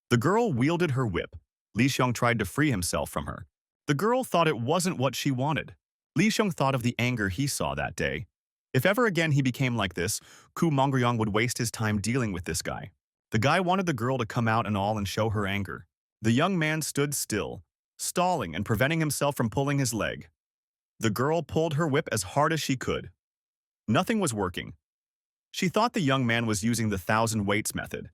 The girl wielded her whip. Li Xiong tried to free himself from her. The girl thought it wasn't what she wanted. Li Xiong thought of the anger he saw that day. If ever again he became like this, Ku Mongryong would waste his time dealing with this guy. The guy wanted the girl to come out and all and show her anger. The young man stood still, stalling and preventing himself from pulling his leg. The girl pulled her whip as hard as she could. Nothing was working. She thought the young man was using the 1,000 weights method.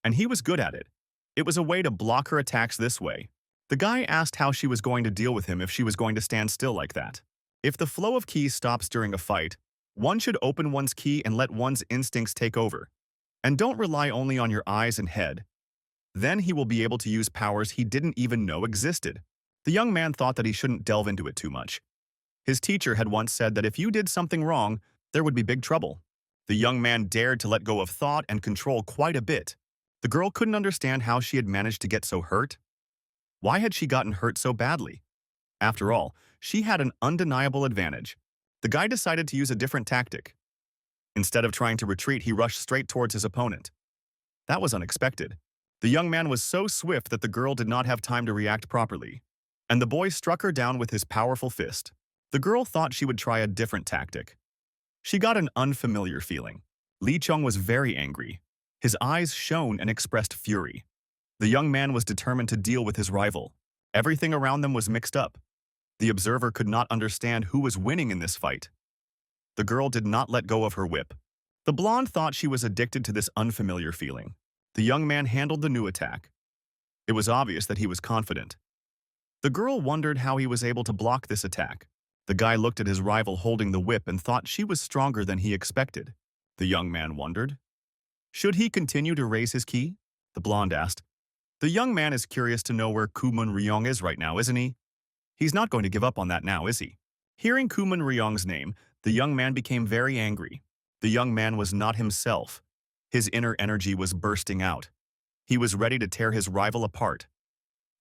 And he was good at it. It was a way to block her attacks this way. The guy asked how she was going to deal with him if she was going to stand still like that. If the flow of ki stops during a fight, one should open one's ki and let one's instincts take over. And don't rely only on your eyes and head. Then he will be able to use powers he didn't even know existed. The young man thought that he shouldn't delve into it too much. His teacher had once said that if you did something wrong, there would be big trouble. The young man dared to let go of thought and control quite a bit. The girl couldn't understand how she had managed to get so hurt. Why had she gotten hurt so badly? After all, she had an undeniable advantage. The guy decided to use a different tactic. Instead of trying to retreat, he rushed straight towards his opponent. That was unexpected. The young man was so swift that the girl did not have time to react properly, and the boy struck her down with his powerful fist. The girl thought she would try a different tactic. She got an unfamiliar feeling. Lee Chung was very angry. His eyes shone and expressed fury. The young man was determined to deal with his rival. Everything around them was mixed up. The observer could not understand who was winning in this fight. The girl did not let go of her whip. The blonde thought she was addicted to this unfamiliar feeling. The young man handled the new attack. It was obvious that he was confident. The girl wondered how he was able to block this attack. The guy looked at his rival holding the whip and thought she was stronger than he expected. The young man wondered. Should he continue to raise his ki? The blonde asked. The young man is curious to know where Kumun Ryong is right now, isn't he? He's not going to give up on that now, is he? Hearing Kumun Ryong's name, the young man became very angry. The young man was not himself. His inner energy was bursting out. He was ready to tear his rival apart.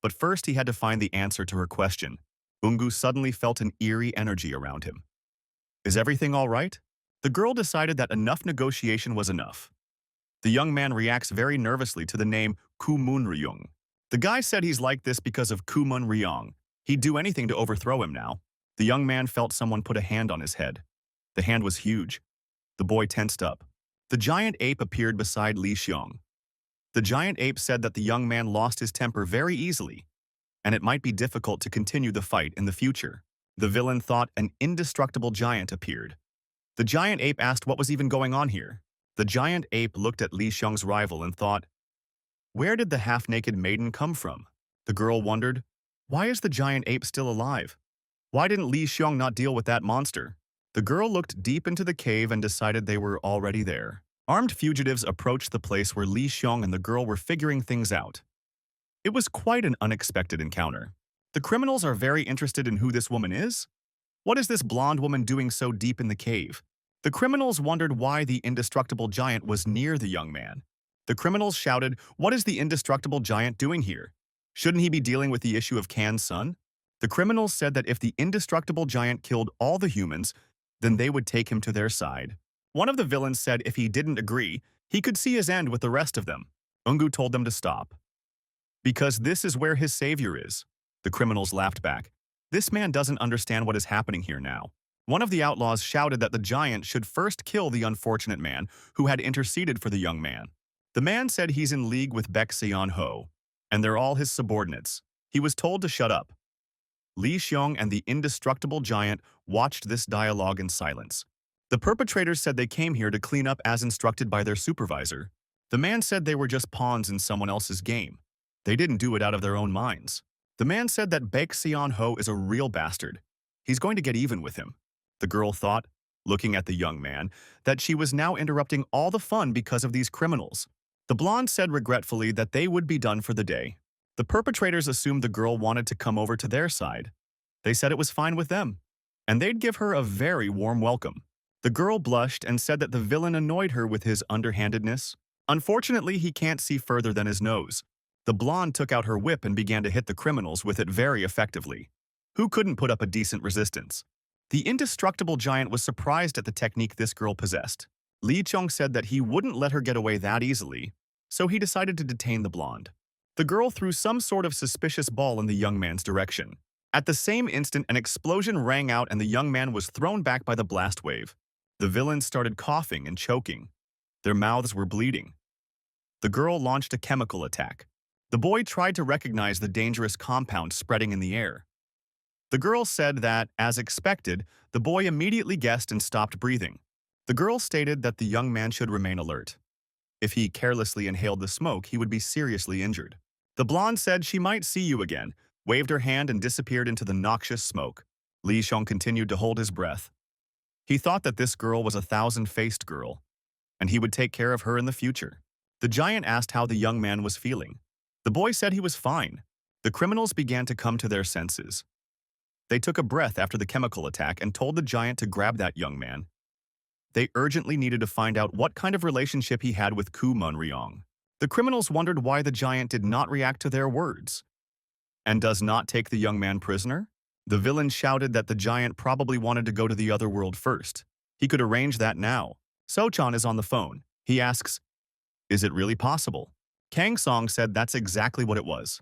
But first he had to find the answer to her question. Ungu suddenly felt an eerie energy around him. Is everything all right? The girl decided that enough negotiation was enough. The young man reacts very nervously to the name Kumun Ryong. The guy said he's like this because of Kumun Ryong. He'd do anything to overthrow him now. The young man felt someone put a hand on his head. The hand was huge. The boy tensed up. The giant ape appeared beside Li Xiong. The giant ape said that the young man lost his temper very easily, and it might be difficult to continue the fight in the future. The villain thought an indestructible giant appeared. The giant ape asked what was even going on here. The giant ape looked at Li Xiong's rival and thought, where did the half-naked maiden come from? The girl wondered, why is the giant ape still alive? Why didn't Li Xiong not deal with that monster? The girl looked deep into the cave and decided they were already there. Armed fugitives approached the place where Li Xiong and the girl were figuring things out. It was quite an unexpected encounter. The criminals are very interested in who this woman is? What is this blonde woman doing so deep in the cave? The criminals wondered why the indestructible giant was near the young man. The criminals shouted, what is the indestructible giant doing here? Shouldn't he be dealing with the issue of Kan's son? The criminals said that if the indestructible giant killed all the humans, then they would take him to their side. One of the villains said if he didn't agree, he could see his end with the rest of them. Ungu told them to stop. Because this is where his savior is. The criminals laughed back. This man doesn't understand what is happening here now. One of the outlaws shouted that the giant should first kill the unfortunate man who had interceded for the young man. The man said he's in league with Baek Seon-ho, and they're all his subordinates. He was told to shut up. Li Xiong and the indestructible giant watched this dialogue in silence. The perpetrators said they came here to clean up as instructed by their supervisor. The man said they were just pawns in someone else's game. They didn't do it out of their own minds. The man said that Baek Seon-ho is a real bastard. He's going to get even with him. The girl thought, looking at the young man, that she was now interrupting all the fun because of these criminals. The blonde said regretfully that they would be done for the day. The perpetrators assumed the girl wanted to come over to their side. They said it was fine with them, and they'd give her a very warm welcome. The girl blushed and said that the villain annoyed her with his underhandedness. Unfortunately, he can't see further than his nose. The blonde took out her whip and began to hit the criminals with it very effectively. Who couldn't put up a decent resistance? The indestructible giant was surprised at the technique this girl possessed. Li Chong said that he wouldn't let her get away that easily, so he decided to detain the blonde. The girl threw some sort of suspicious ball in the young man's direction. At the same instant, an explosion rang out and the young man was thrown back by the blast wave. The villains started coughing and choking. Their mouths were bleeding. The girl launched a chemical attack. The boy tried to recognize the dangerous compound spreading in the air. The girl said that, as expected, the boy immediately guessed and stopped breathing. The girl stated that the young man should remain alert. If he carelessly inhaled the smoke, he would be seriously injured. The blonde said she might see you again, waved her hand and disappeared into the noxious smoke. Li Xiong continued to hold his breath. He thought that this girl was a thousand-faced girl, and he would take care of her in the future. The giant asked how the young man was feeling. The boy said he was fine. The criminals began to come to their senses. They took a breath after the chemical attack and told the giant to grab that young man. They urgently needed to find out what kind of relationship he had with Ku Munryong. The criminals wondered why the giant did not react to their words. And does not take the young man prisoner? The villain shouted that the giant probably wanted to go to the other world first. He could arrange that now. Sochan is on the phone. He asks, "Is it really possible?" Kang Song said that's exactly what it was.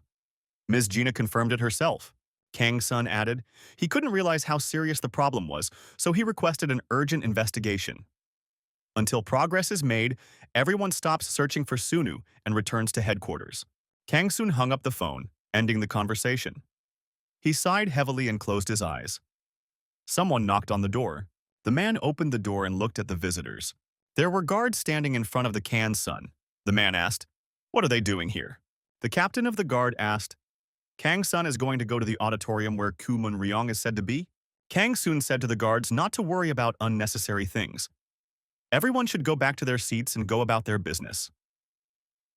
Ms. Gina confirmed it herself. Kang Sun added, he couldn't realize how serious the problem was, so he requested an urgent investigation. Until progress is made, everyone stops searching for Sunnu and returns to headquarters. Kang Sun hung up the phone, ending the conversation. He sighed heavily and closed his eyes. Someone knocked on the door. The man opened the door and looked at the visitors. There were guards standing in front of the Kang Sun. The man asked, "What are they doing here?" The captain of the guard asked, "Kang Sun is going to go to the auditorium where Ku Munryong is said to be." Kang Sun said to the guards not to worry about unnecessary things. Everyone should go back to their seats and go about their business.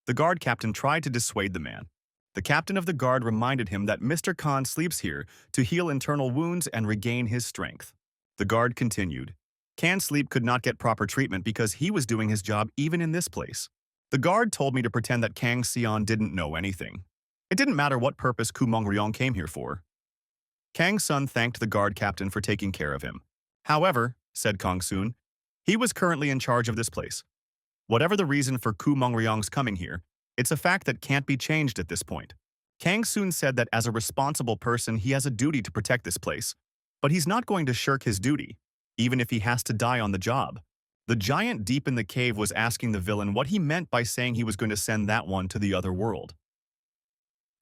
The guard captain tried to dissuade the man. The captain of the guard reminded him that Mr. Khan sleeps here to heal internal wounds and regain his strength. The guard continued. Khan Sleep could not get proper treatment because he was doing his job even in this place. The guard told me to pretend that Kang Sion didn't know anything. It didn't matter what purpose Ku Mongryong came here for. Kang Sun thanked the guard captain for taking care of him. However, said Kang Sun, he was currently in charge of this place. Whatever the reason for Ku Mongryong's coming here, it's a fact that can't be changed at this point. Kang Sun said that as a responsible person, he has a duty to protect this place. But he's not going to shirk his duty, even if he has to die on the job. The giant deep in the cave was asking the villain what he meant by saying he was going to send that one to the other world.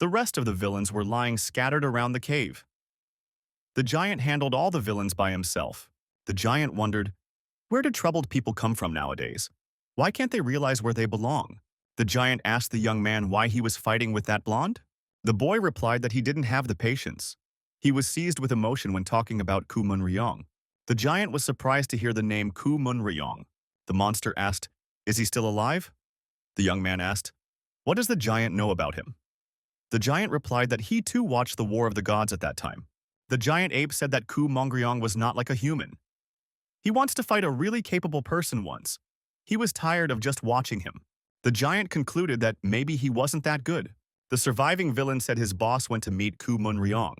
The rest of the villains were lying scattered around the cave. The giant handled all the villains by himself. The giant wondered, where do troubled people come from nowadays? Why can't they realize where they belong? The giant asked the young man why he was fighting with that blonde. The boy replied that he didn't have the patience. He was seized with emotion when talking about Ku Munryong. The giant was surprised to hear the name Ku Munryong. The monster asked, is he still alive? The young man asked, what does the giant know about him? The giant replied that he too watched the War of the Gods at that time. The giant ape said that Ku Mongryong was not like a human. He wants to fight a really capable person once. He was tired of just watching him. The giant concluded that maybe he wasn't that good. The surviving villain said his boss went to meet Ku Munryong.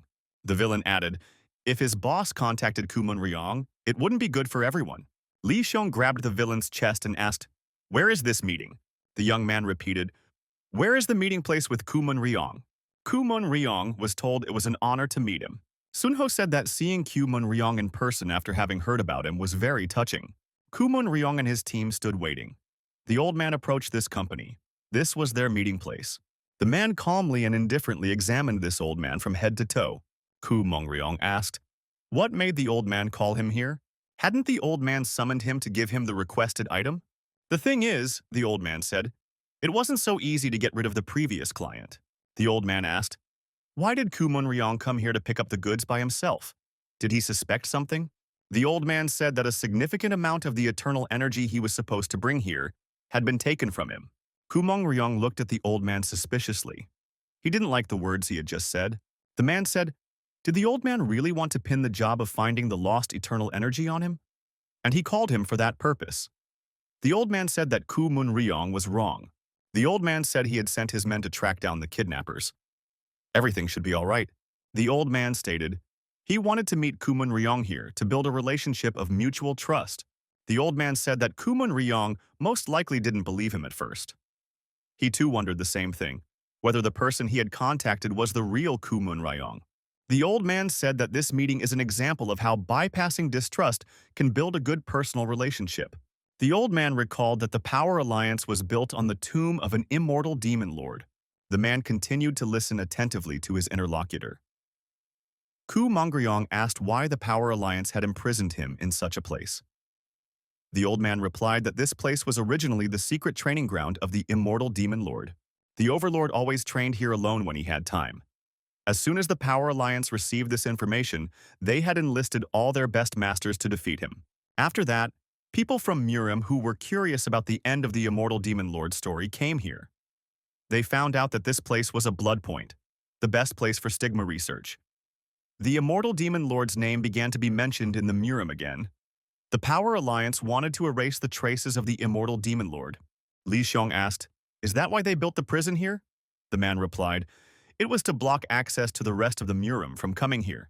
The villain added, if his boss contacted Ku Munryong, it wouldn't be good for everyone. Li Xiong grabbed the villain's chest and asked, where is this meeting? The young man repeated, where is the meeting place with Ku Munryong? Ku Munryong was told it was an honor to meet him. Sunho said that seeing Ku Munryong in person after having heard about him was very touching. Ku Munryong and his team stood waiting. The old man approached this company. This was their meeting place. The man calmly and indifferently examined this old man from head to toe. Ku Mongryong asked, what made the old man call him here? Hadn't the old man summoned him to give him the requested item? The thing is, the old man said, it wasn't so easy to get rid of the previous client. The old man asked, why did Ku Munryong come here to pick up the goods by himself? Did he suspect something? The old man said that a significant amount of the eternal energy he was supposed to bring here had been taken from him. Ku Mongryong looked at the old man suspiciously. He didn't like the words he had just said. The man said, did the old man really want to pin the job of finding the lost eternal energy on him? And he called him for that purpose. The old man said that Ku Munryong was wrong. The old man said he had sent his men to track down the kidnappers. Everything should be all right. The old man stated, he wanted to meet Ku Munryong here to build a relationship of mutual trust. The old man said that Ku Munryong most likely didn't believe him at first. He too wondered the same thing, whether the person he had contacted was the real Ku Munryong. The old man said that this meeting is an example of how bypassing distrust can build a good personal relationship. The old man recalled that the Power Alliance was built on the tomb of an immortal demon lord. The man continued to listen attentively to his interlocutor. Ku Mongryong asked why the Power Alliance had imprisoned him in such a place. The old man replied that this place was originally the secret training ground of the immortal demon lord. The overlord always trained here alone when he had time. As soon as the Power Alliance received this information, they had enlisted all their best masters to defeat him. After that, people from Murim who were curious about the end of the immortal demon lord story came here. They found out that this place was a blood point, the best place for stigma research. The immortal demon lord's name began to be mentioned in the Murim again. The Power Alliance wanted to erase the traces of the immortal demon lord. Li Xiong asked, "Is that why they built the prison here?" The man replied, "It was to block access to the rest of the Murim from coming here.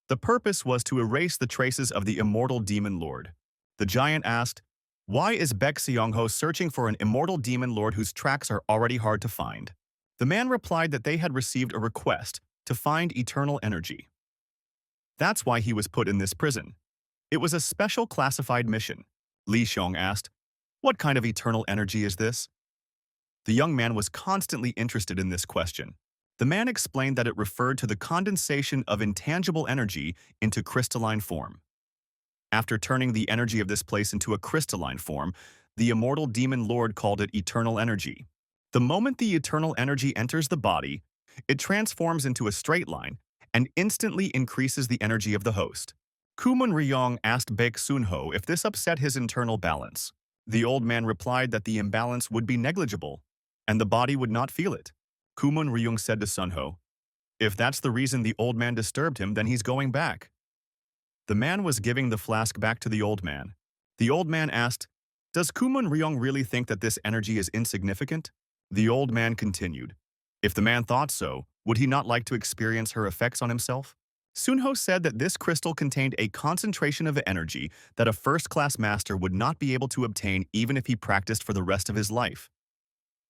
The purpose was to erase the traces of the immortal demon lord." The giant asked, "Why is Baek Seong-ho searching for an immortal demon lord whose tracks are already hard to find?" The man replied that they had received a request to find eternal energy. That's why he was put in this prison. It was a special classified mission. Li Xiong asked, "What kind of eternal energy is this?" The young man was constantly interested in this question. The man explained that it referred to the condensation of intangible energy into crystalline form. After turning the energy of this place into a crystalline form, the immortal demon lord called it eternal energy. The moment the eternal energy enters the body, it transforms into a straight line and instantly increases the energy of the host. Kumun Ryong asked Baek Sun-ho if this upset his internal balance. The old man replied that the imbalance would be negligible, and the body would not feel it. Kumun Ryong said to Sun-ho, "If that's the reason the old man disturbed him, then he's going back." The man was giving the flask back to the old man. The old man asked, "Does Kumun Ryong really think that this energy is insignificant?" The old man continued, "If the man thought so, would he not like to experience her effects on himself?" Sunho said that this crystal contained a concentration of energy that a first-class master would not be able to obtain even if he practiced for the rest of his life.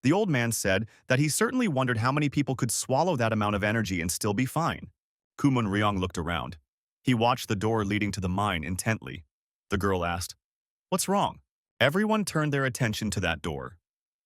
The old man said that he certainly wondered how many people could swallow that amount of energy and still be fine. Kumun Ryong looked around. He watched the door leading to the mine intently. The girl asked, "What's wrong?" Everyone turned their attention to that door.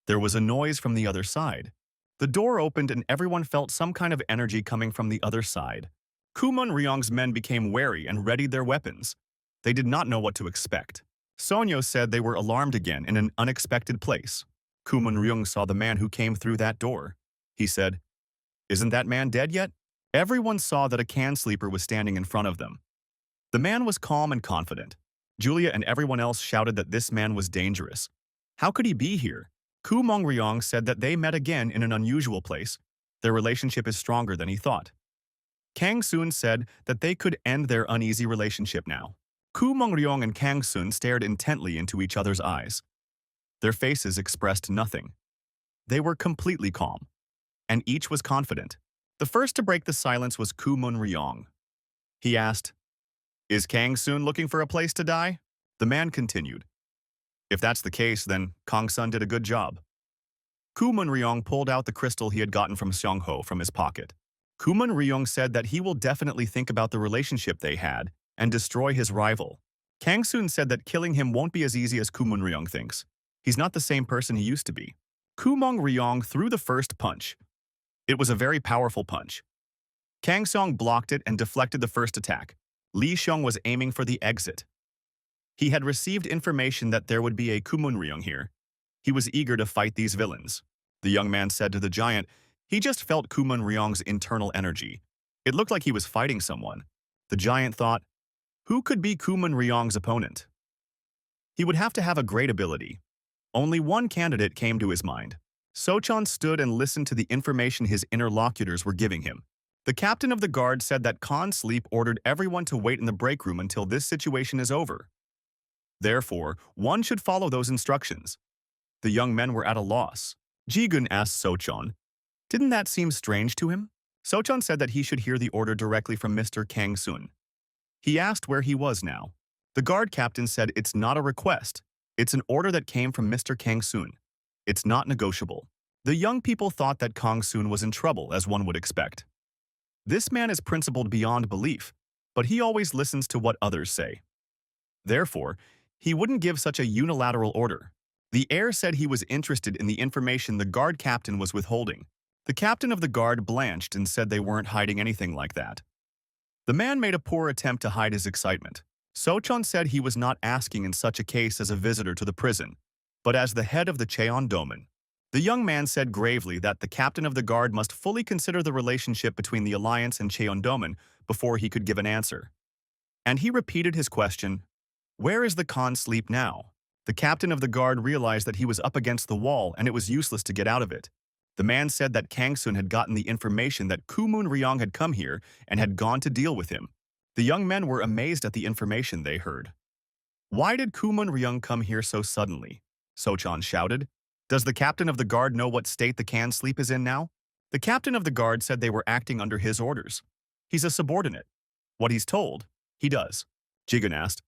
There was a noise from the other side. The door opened and everyone felt some kind of energy coming from the other side. Kumun Ryong's men became wary and readied their weapons. They did not know what to expect. Sonyo said they were alarmed again in an unexpected place. Kumun Ryong saw the man who came through that door. He said, "Isn't that man dead yet?" Everyone saw that a can sleeper was standing in front of them. The man was calm and confident. Julia and everyone else shouted that this man was dangerous. How could he be here? Ku Mong Ryong said that they met again in an unusual place. Their relationship is stronger than he thought. Kang Soon said that they could end their uneasy relationship now. Ku Mong Ryong and Kang Soon stared intently into each other's eyes. Their faces expressed nothing. They were completely calm, and each was confident. The first to break the silence was Ku Mun Ryong. He asked, "Is Kang Soon looking for a place to die?" The man continued, "If that's the case, then Kang Sun did a good job." Ku Mun Ryong pulled out the crystal he had gotten from Seong Ho from his pocket. Ku Mun Ryong said that he will definitely think about the relationship they had and destroy his rival. Kang Soon said that killing him won't be as easy as Ku Mun Ryong thinks. He's not the same person he used to be. Ku Mong Ryong threw the first punch. It was a very powerful punch. Kang Song blocked it and deflected the first attack. Li Xiong was aiming for the exit. He had received information that there would be a Ku Mun Ryong here. He was eager to fight these villains. The young man said to the giant, he just felt Ku Mun Ryong's internal energy. It looked like he was fighting someone. The giant thought, who could be Ku Mun Ryong's opponent? He would have to have a great ability. Only one candidate came to his mind. Sochon stood and listened to the information his interlocutors were giving him. The captain of the guard said that Khan Sleep ordered everyone to wait in the break room until this situation is over. Therefore, one should follow those instructions. The young men were at a loss. Jigun asked Sochon, "Didn't that seem strange to him?" Sochon said that he should hear the order directly from Mr. Kang Soon. He asked where he was now. The guard captain said it's not a request. It's an order that came from Mr. Kang Soon. It's not negotiable. The young people thought that Kang Soon was in trouble, as one would expect. This man is principled beyond belief, but he always listens to what others say. Therefore, He wouldn't give such a unilateral order. The heir said he was interested in the information the guard captain was withholding. The captain of the guard blanched and said they weren't hiding anything like that. The man made a poor attempt to hide his excitement. Sochon said he was not asking in such a case as a visitor to the prison, but as the head of the Cheon-domen. The young man said gravely that the captain of the guard must fully consider the relationship between the alliance and Cheon-domen before he could give an answer. And he repeated his question, "Where is the Khan sleep now?" The captain of the guard realized that he was up against the wall and it was useless to get out of it. The man said that Kang-sun had gotten the information that Kumun Ryong had come here and had gone to deal with him. The young men were amazed at the information they heard. "Why did Kumun Ryong come here so suddenly?" Sochan shouted. "Does the captain of the guard know what state the Khan sleep is in now?" The captain of the guard said they were acting under his orders. "He's a subordinate. What he's told, he does." Jigun asked,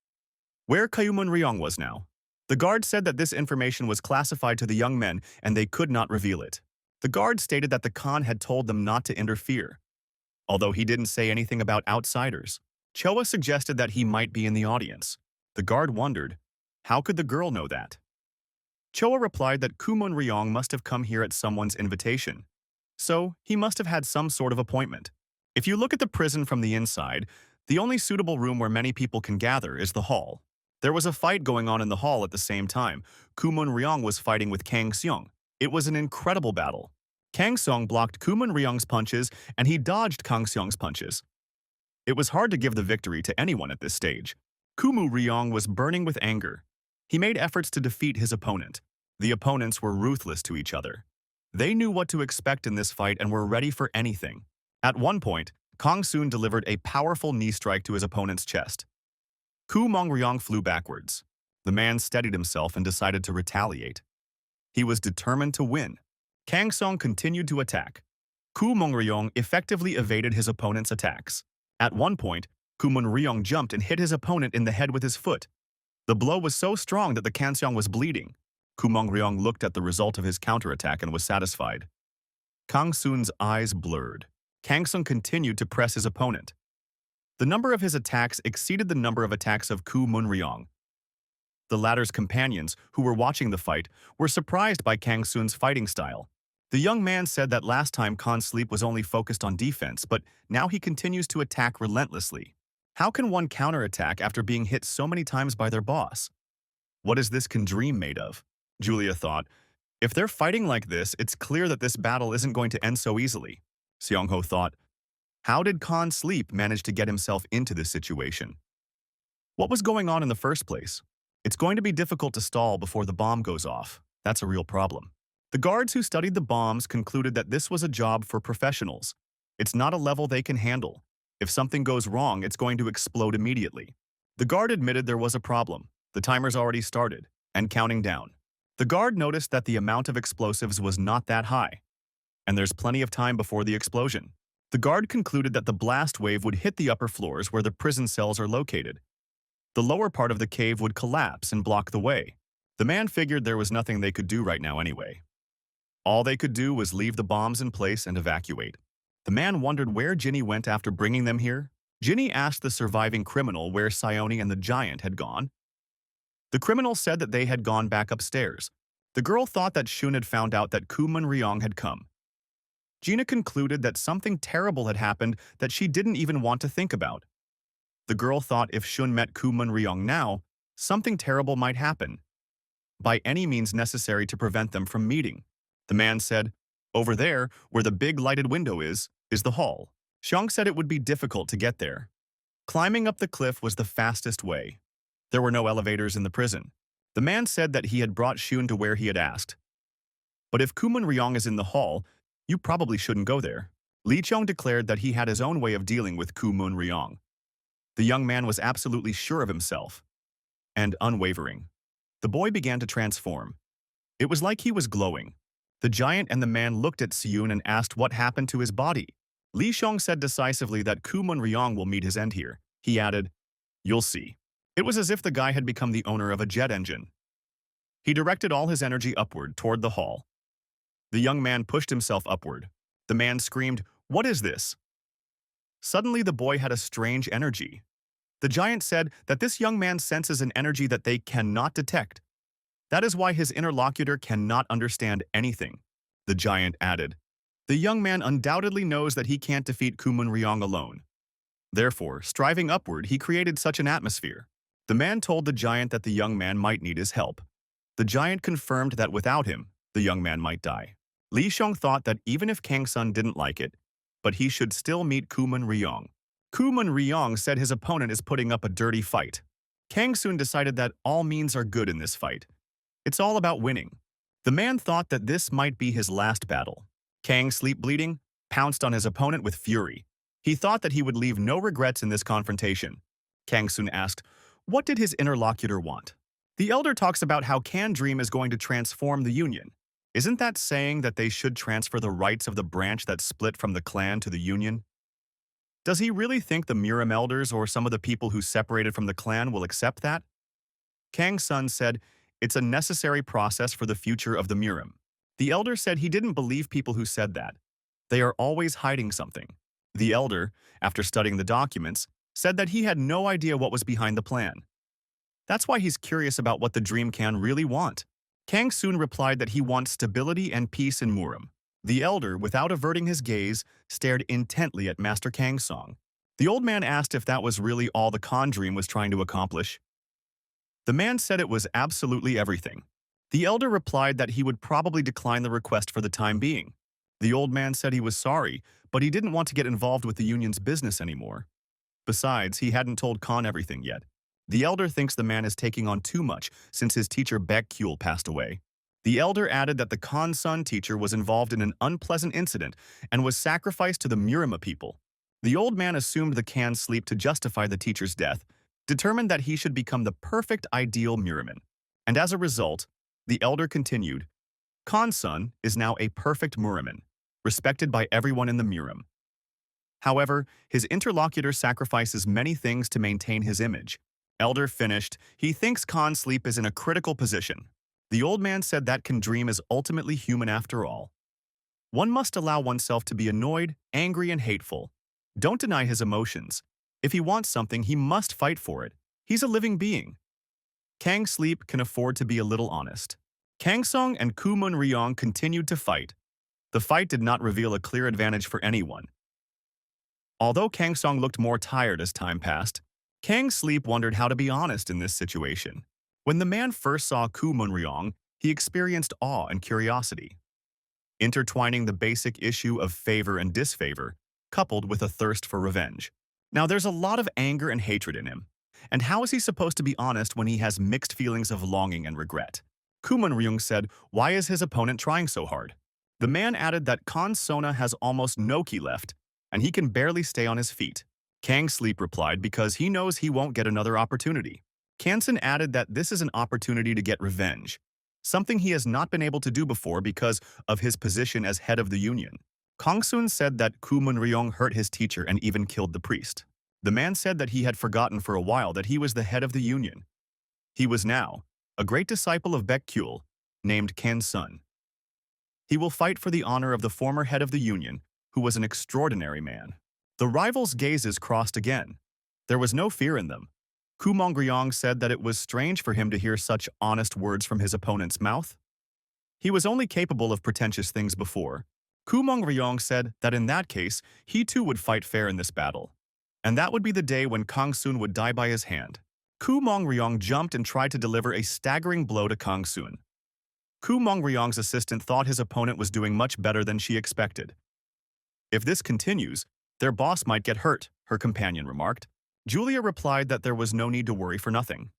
"Where Kumun Ryong was now?" The guard said that this information was classified to the young men and they could not reveal it. The guard stated that the Khan had told them not to interfere. Although he didn't say anything about outsiders, Choa suggested that he might be in the audience. The guard wondered, how could the girl know that? Choa replied that Kumun Ryong must have come here at someone's invitation. So, he must have had some sort of appointment. If you look at the prison from the inside, the only suitable room where many people can gather is the hall. There was a fight going on in the hall at the same time. Kumun Ryong was fighting with Kang Seong. It was an incredible battle. Kang Seong blocked Kumun Ryong's punches and he dodged Kang Seong's punches. It was hard to give the victory to anyone at this stage. Kumu Ryong was burning with anger. He made efforts to defeat his opponent. The opponents were ruthless to each other. They knew what to expect in this fight and were ready for anything. At one point, Kang Soon delivered a powerful knee strike to his opponent's chest. Ku Mong Ryong flew backwards. The man steadied himself and decided to retaliate. He was determined to win. Kang Song continued to attack. Ku Mong Ryong effectively evaded his opponent's attacks. At one point, Ku Mong Ryong jumped and hit his opponent in the head with his foot. The blow was so strong that the Kang Seong was bleeding. Ku Mong Ryong looked at the result of his counterattack and was satisfied. Kang Soon's eyes blurred. Kang Sung continued to press his opponent. The number of his attacks exceeded the number of attacks of Ku Mun Ryong. The latter's companions, who were watching the fight, were surprised by Kang Soon's fighting style. The young man said that last time Khan's sleep was only focused on defense, but now he continues to attack relentlessly. How can one counterattack after being hit so many times by their boss? What is this Dream made of? Julia thought. If they're fighting like this, it's clear that this battle isn't going to end so easily. Seong-ho thought. How did Khan Sleep manage to get himself into this situation? What was going on in the first place? It's going to be difficult to stall before the bomb goes off. That's a real problem. The guards who studied the bombs concluded that this was a job for professionals. It's not a level they can handle. If something goes wrong, it's going to explode immediately. The guard admitted there was a problem. The timer's already started, and counting down. The guard noticed that the amount of explosives was not that high, and there's plenty of time before the explosion. The guard concluded that the blast wave would hit the upper floors where the prison cells are located. The lower part of the cave would collapse and block the way. The man figured there was nothing they could do right now anyway. All they could do was leave the bombs in place and evacuate. The man wondered where Ginny went after bringing them here. Ginny asked the surviving criminal where Sione and the giant had gone. The criminal said that they had gone back upstairs. The girl thought that Shun had found out that Kumun Ryong had come. Gina concluded that something terrible had happened that she didn't even want to think about. The girl thought if Shun met Kumun Ryong now, something terrible might happen. By any means necessary to prevent them from meeting. The man said, over there, where the big lighted window is the hall. Xiong said it would be difficult to get there. Climbing up the cliff was the fastest way. There were no elevators in the prison. The man said that he had brought Shun to where he had asked. But if Kumun Ryong is in the hall, you probably shouldn't go there. Li Chong declared that he had his own way of dealing with Kumun Ryong. The young man was absolutely sure of himself and unwavering. The boy began to transform. It was like he was glowing. The giant and the man looked at Siyun and asked what happened to his body. Li Xiong said decisively that Kumun Ryong will meet his end here. He added, you'll see. It was as if the guy had become the owner of a jet engine. He directed all his energy upward toward the hall. The young man pushed himself upward. The man screamed, what is this? Suddenly the boy had a strange energy. The giant said that this young man senses an energy that they cannot detect. That is why his interlocutor cannot understand anything. The giant added, the young man undoubtedly knows that he can't defeat Kumun Ryong alone. Therefore, striving upward, he created such an atmosphere. The man told the giant that the young man might need his help. The giant confirmed that without him, the young man might die. Li Xiong thought that even if Kang Sun didn't like it, but he should still meet Kumun Ryong. Kumun Ryong said his opponent is putting up a dirty fight. Kang Sun decided that all means are good in this fight. It's all about winning. The man thought that this might be his last battle. Kang, sleep bleeding, pounced on his opponent with fury. He thought that he would leave no regrets in this confrontation. Kang Sun asked, what did his interlocutor want? The elder talks about how Kan Dream is going to transform the Union. Isn't that saying that they should transfer the rights of the branch that split from the clan to the Union? Does he really think the Murim elders or some of the people who separated from the clan will accept that? Kang Sun said, it's a necessary process for the future of the Murim. The elder said he didn't believe people who said that. They are always hiding something. The elder, after studying the documents, said that he had no idea what was behind the plan. That's why he's curious about what the Dream can really want. Kang Sun replied that he wants stability and peace in Murim. The elder, without averting his gaze, stared intently at Master Kang Song. The old man asked if that was really all the Khan Dream was trying to accomplish. The man said it was absolutely everything. The elder replied that he would probably decline the request for the time being. The old man said he was sorry, but he didn't want to get involved with the union's business anymore. Besides, he hadn't told Khan everything yet. The elder thinks the man is taking on too much since his teacher Baek Kyul passed away. The elder added that the Khan Sun teacher was involved in an unpleasant incident and was sacrificed to the Murima people. The old man assumed the Khan's sleep to justify the teacher's death, determined that he should become the perfect ideal Muriman. And as a result, the elder continued, Khan Sun is now a perfect Muriman, respected by everyone in the Murim. However, his interlocutor sacrifices many things to maintain his image. Elder finished, he thinks Khan's sleep is in a critical position. The old man said that Kan Dream is ultimately human after all. One must allow oneself to be annoyed, angry, and hateful. Don't deny his emotions. If he wants something, he must fight for it. He's a living being. Kang Sleep can afford to be a little honest. Kang Song and Kumun Ryong continued to fight. The fight did not reveal a clear advantage for anyone. Although Kang Song looked more tired as time passed, Kang Sleep wondered how to be honest in this situation. When the man first saw Kumun Ryong, he experienced awe and curiosity, intertwining the basic issue of favor and disfavor, coupled with a thirst for revenge. Now there's a lot of anger and hatred in him, and how is he supposed to be honest when he has mixed feelings of longing and regret? Kumun Ryong said, why is his opponent trying so hard? The man added that Khan Sona has almost no ki left, and he can barely stay on his feet. Kang Sleep replied because he knows he won't get another opportunity. Kansan added that this is an opportunity to get revenge, something he has not been able to do before because of his position as head of the union. Kang Sun said that Kumun Ryong hurt his teacher and even killed the priest. The man said that he had forgotten for a while that he was the head of the union. He was now a great disciple of Baek Kyul, named Kan Sun. He will fight for the honor of the former head of the union, who was an extraordinary man. The rivals' gazes crossed again. There was no fear in them. Kumong Ryong said that it was strange for him to hear such honest words from his opponent's mouth. He was only capable of pretentious things before. Kumong Ryong said that in that case, he too would fight fair in this battle. And that would be the day when Kang Sun would die by his hand. Kumong Ryong jumped and tried to deliver a staggering blow to Kang Sun. Kumong Ryong's assistant thought his opponent was doing much better than she expected. If this continues, their boss might get hurt, her companion remarked. Julia replied that there was no need to worry for nothing.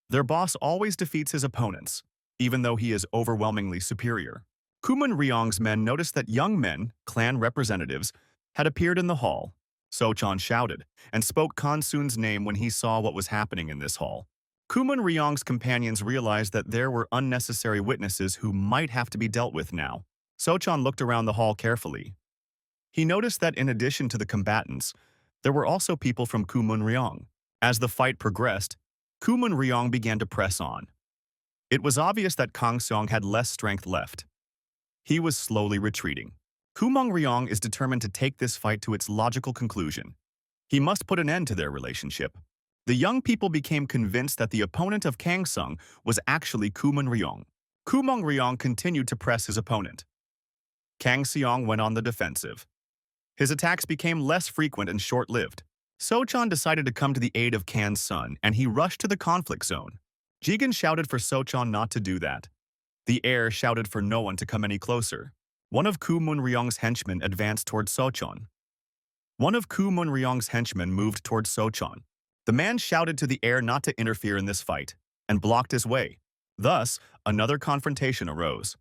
Their boss always defeats his opponents, even though he is overwhelmingly superior. Kumun Ryong's men noticed that young men, clan representatives, had appeared in the hall. Sochan shouted and spoke Kang Sun's name when he saw what was happening in this hall. Kumun Ryong's companions realized that there were unnecessary witnesses who might have to be dealt with now. Sochan looked around the hall carefully. He noticed that in addition to the combatants, there were also people from Kumun Ryong. As the fight progressed, Kumun Ryong began to press on. It was obvious that Kang Seong had less strength left. He was slowly retreating. Kumong Ryong is determined to take this fight to its logical conclusion. He must put an end to their relationship. The young people became convinced that the opponent of Kang Sung was actually Kumon Ryong. Kumon Ryong continued to press his opponent. Kang Seong went on the defensive. His attacks became less frequent and short-lived. Sochan decided to come to the aid of Kan's son, and he rushed to the conflict zone. Jigen shouted for Sochan not to do that. The heir shouted for no one to come any closer. One of Kumon Ryong's henchmen advanced towards Sochan. Moved towards Sochan. The man shouted to the heir not to interfere in this fight, and blocked his way. Thus, another confrontation arose.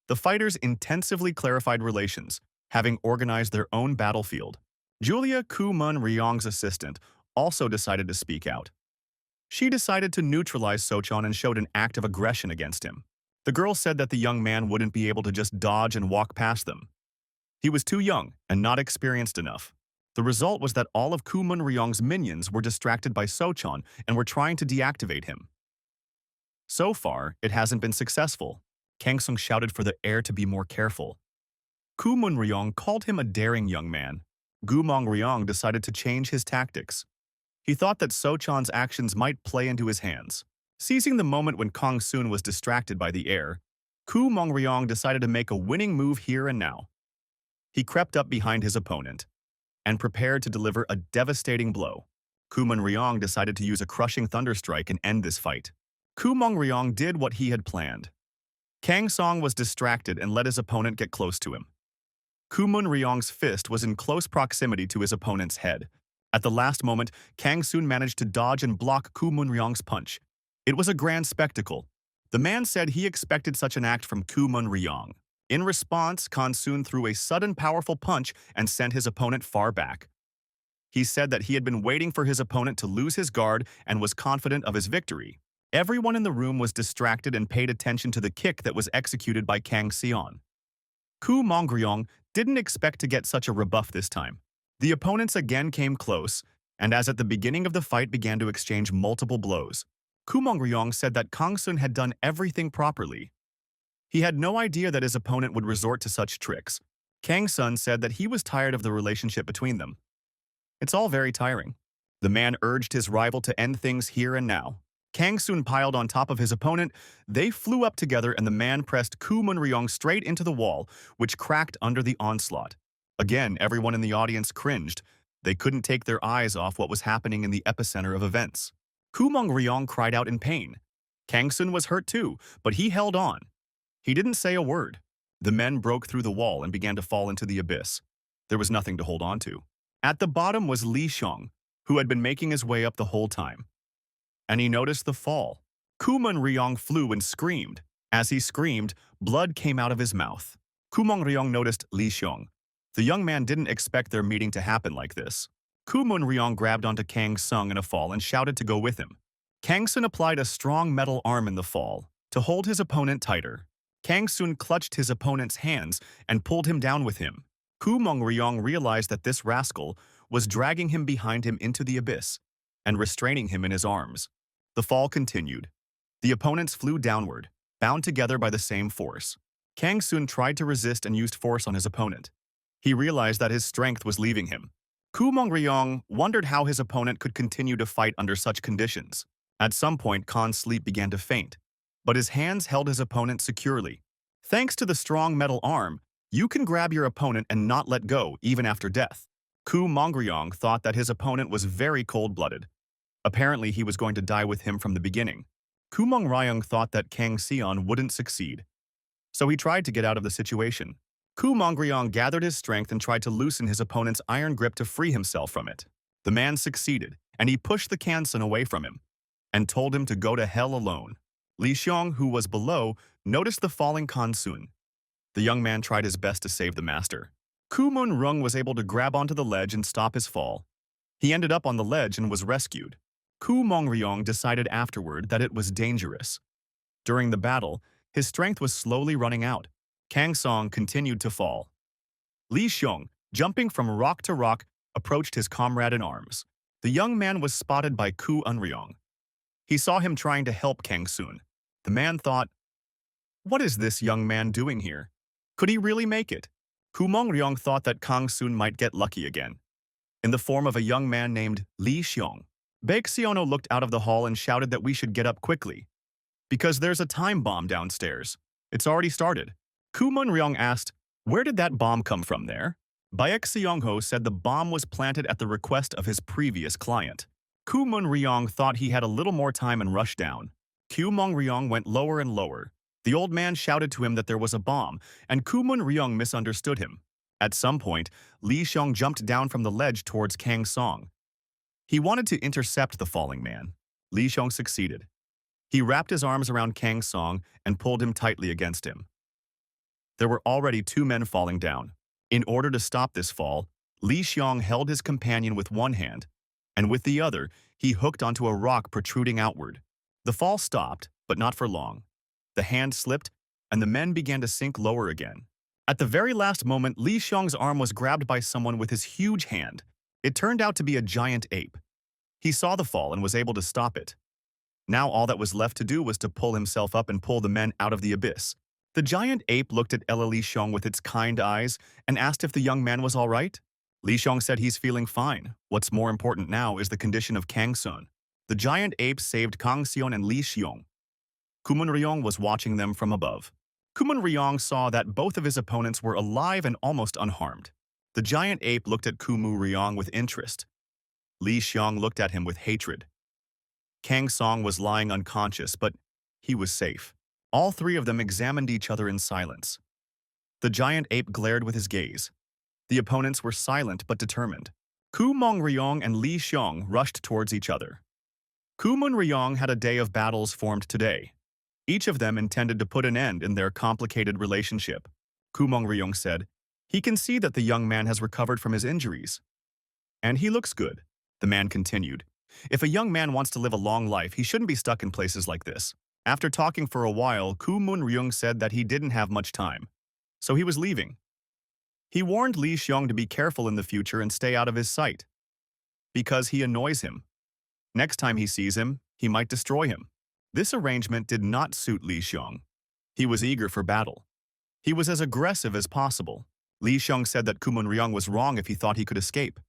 The fighters intensively clarified relations, having organized their own battlefield. Julia, Kumon Ryong's assistant, also decided to speak out. She decided to neutralize Sochan and showed an act of aggression against him. The girl said that the young man wouldn't be able to just dodge and walk past them. He was too young and not experienced enough. The result was that all of Kumon Ryong's minions were distracted by Sochan and were trying to deactivate him. So far, it hasn't been successful. Kang Sung shouted for the heir to be more careful. Kumon Ryong called him a daring young man. Gumong Ryong decided to change his tactics. He thought that Sochan's actions might play into his hands. Seizing the moment when Kang Soon was distracted by the heir, Kumong Ryong decided to make a winning move here and now. He crept up behind his opponent and prepared to deliver a devastating blow. Kumon Ryong decided to use a crushing thunderstrike and end this fight. Kumong Ryong did what he had planned. Kang Song was distracted and let his opponent get close to him. Kumon Ryong's fist was in close proximity to his opponent's head. At the last moment, Kang Soon managed to dodge and block Kumon Ryong's punch. It was a grand spectacle. The man said he expected such an act from Kumon Ryong. In response, Kang Soon threw a sudden powerful punch and sent his opponent far back. He said that he had been waiting for his opponent to lose his guard and was confident of his victory. Everyone in the room was distracted and paid attention to the kick that was executed by Kang Seon. Kumon Ryong didn't expect to get such a rebuff this time. The opponents again came close, and as at the beginning of the fight began to exchange multiple blows. Kumon Ryong said that Kang Soon had done everything properly. He had no idea that his opponent would resort to such tricks. Kang Sun said that he was tired of the relationship between them. It's all very tiring. The man urged his rival to end things here and now. Kang Soon piled on top of his opponent. They flew up together and the man pressed Kumon Ryong straight into the wall, which cracked under the onslaught. Again, everyone in the audience cringed. They couldn't take their eyes off what was happening in the epicenter of events. Kumon Ryong cried out in pain. Kang Soon was hurt too, but he held on. He didn't say a word. The men broke through the wall and began to fall into the abyss. There was nothing to hold on to. At the bottom was Li Xiong, who had been making his way up the whole time. And he noticed the fall. Kumon Ryong flew and screamed. As he screamed, blood came out of his mouth. Kumon Ryong noticed Li Xiong. The young man didn't expect their meeting to happen like this. Kumon Ryong grabbed onto Kang Sung in a fall and shouted to go with him. Kang Sun applied a strong metal arm in the fall to hold his opponent tighter. Kang Soon clutched his opponent's hands and pulled him down with him. Kumon Ryong realized that this rascal was dragging him behind him into the abyss and restraining him in his arms. The fall continued. The opponents flew downward, bound together by the same force. Kang Soon tried to resist and used force on his opponent. He realized that his strength was leaving him. Kumon Ryong wondered how his opponent could continue to fight under such conditions. At some point, Khan's sleep began to faint, but his hands held his opponent securely. Thanks to the strong metal arm, you can grab your opponent and not let go even after death. Kumon Ryong thought that his opponent was very cold-blooded. Apparently, he was going to die with him from the beginning. Kumon Ryong thought that Kang Seon wouldn't succeed, so he tried to get out of the situation. Kumon Ryong gathered his strength and tried to loosen his opponent's iron grip to free himself from it. The man succeeded, and he pushed the Kansun away from him and told him to go to hell alone. Li Xiong, who was below, noticed the falling Kansun. The young man tried his best to save the master. Kumon Rung was able to grab onto the ledge and stop his fall. He ended up on the ledge and was rescued. Kumon Ryong decided afterward that it was dangerous. During the battle, his strength was slowly running out. Kang Song continued to fall. Li Xiong, jumping from rock to rock, approached his comrade in arms. The young man was spotted by Ku Unryong. He saw him trying to help Kang Soon. The man thought, "What is this young man doing here? Could he really make it?" Kumon Ryong thought that Kang Soon might get lucky again, in the form of a young man named Li Xiong. Baeksiono looked out of the hall and shouted that we should get up quickly, because there's a time bomb downstairs. It's already started. Koo Mun-ryong asked, where did that bomb come from there? Baek Seong-ho said the bomb was planted at the request of his previous client. Koo Mun-ryong thought he had a little more time and rushed down. Koo Mun-ryong went lower and lower. The old man shouted to him that there was a bomb, and Koo Mun-ryong misunderstood him. At some point, Lee Xiong jumped down from the ledge towards Kang Song. He wanted to intercept the falling man. Lee Xiong succeeded. He wrapped his arms around Kang Song and pulled him tightly against him. There were already 2 men falling down. In order to stop this fall, Lee Xiong held his companion with one hand, and with the other, he hooked onto a rock protruding outward. The fall stopped, but not for long. The hand slipped, and the men began to sink lower again. At the very last moment, Lee Xiong's arm was grabbed by someone with his huge hand. It turned out to be a giant ape. He saw the fall and was able to stop it. Now all that was left to do was to pull himself up and pull the men out of the abyss. The giant ape looked at Lee Xiong with its kind eyes and asked if the young man was all right. Lee Xiong said he's feeling fine. What's more important now is the condition of Kang Sun. The giant ape saved Kang Seon and Lee Xiong. Koo Mun-ryong was watching them from above. Koo Mun-ryong saw that both of his opponents were alive and almost unharmed. The giant ape looked at Koo Mun-ryong with interest. Lee Xiong looked at him with hatred. Kang Song was lying unconscious, but he was safe. All 3 of them examined each other in silence. The giant ape glared with his gaze. The opponents were silent but determined. Koo Mun-ryong and Lee Xiong rushed towards each other. Koo Mun-ryong had a day of battles formed today. Each of them intended to put an end in their complicated relationship. Koo Mun-ryong said, he can see that the young man has recovered from his injuries. And he looks good, the man continued. If a young man wants to live a long life, he shouldn't be stuck in places like this. After talking for a while, Koo Mun-ryong said that he didn't have much time, so he was leaving. He warned Lee Xiong to be careful in the future and stay out of his sight, because he annoys him. Next time he sees him, he might destroy him. This arrangement did not suit Lee Xiong. He was eager for battle. He was as aggressive as possible. Lee Xiong said that Koo Mun-ryong was wrong if he thought he could escape.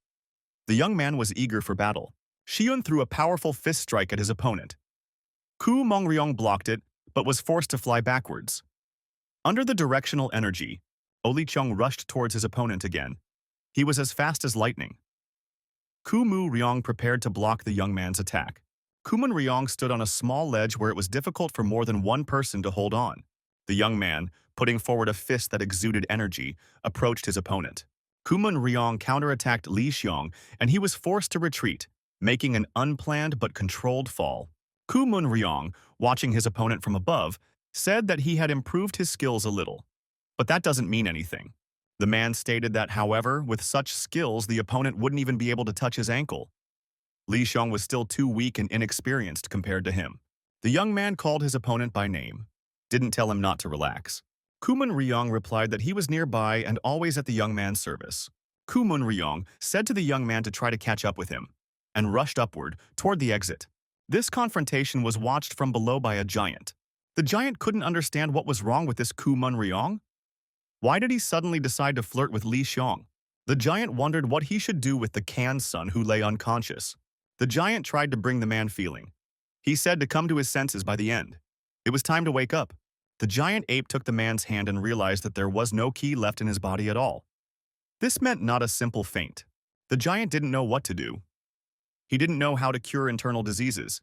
The young man was eager for battle. Xiun threw a powerful fist strike at his opponent. Koo Mun-ryong blocked it, but was forced to fly backwards. Under the directional energy, Lee Xiong rushed towards his opponent again. He was as fast as lightning. Koo Mun-ryong prepared to block the young man's attack. Koo Mun-ryong stood on a small ledge where it was difficult for more than one person to hold on. The young man, putting forward a fist that exuded energy, approached his opponent. Koo Mun-ryong counterattacked Lee Xiong, and he was forced to retreat, making an unplanned but controlled fall. Koo Mun-ryong, watching his opponent from above, said that he had improved his skills a little. But that doesn't mean anything. The man stated that, however, with such skills, the opponent wouldn't even be able to touch his ankle. Lee Xiong was still too weak and inexperienced compared to him. The young man called his opponent by name, didn't tell him not to relax. Koo Mun-ryong replied that he was nearby and always at the young man's service. Koo Mun-ryong said to the young man to try to catch up with him, and rushed upward toward the exit. This confrontation was watched from below by a giant. The giant couldn't understand what was wrong with this Koo Mun-ryong. Why did he suddenly decide to flirt with Lee Xiong? The giant wondered what he should do with the Kan's son who lay unconscious. The giant tried to bring the man feeling. He said to come to his senses by the end. It was time to wake up. The giant ape took the man's hand and realized that there was no ki left in his body at all. This meant not a simple faint. The giant didn't know what to do. He didn't know how to cure internal diseases.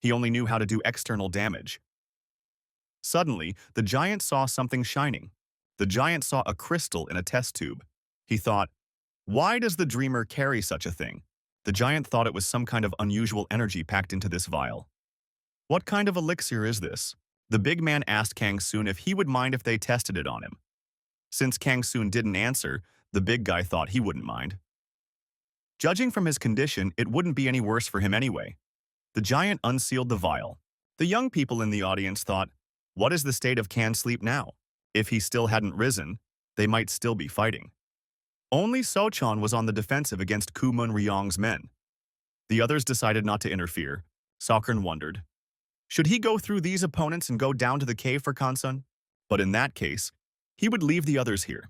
He only knew how to do external damage. Suddenly, the giant saw something shining. The giant saw a crystal in a test tube. He thought, why does the dreamer carry such a thing? The giant thought it was some kind of unusual energy packed into this vial. What kind of elixir is this? The big man asked Kang Soon if he would mind if they tested it on him. Since Kang Soon didn't answer, the big guy thought he wouldn't mind. Judging from his condition, it wouldn't be any worse for him anyway. The giant unsealed the vial. The young people in the audience thought, what is the state of Kan's sleep now? If he still hadn't risen, they might still be fighting. Only Sochon was on the defensive against Koo Mun-ryong's men. The others decided not to interfere. Sokern wondered, should he go through these opponents and go down to the cave for Kansun? But in that case, he would leave the others here.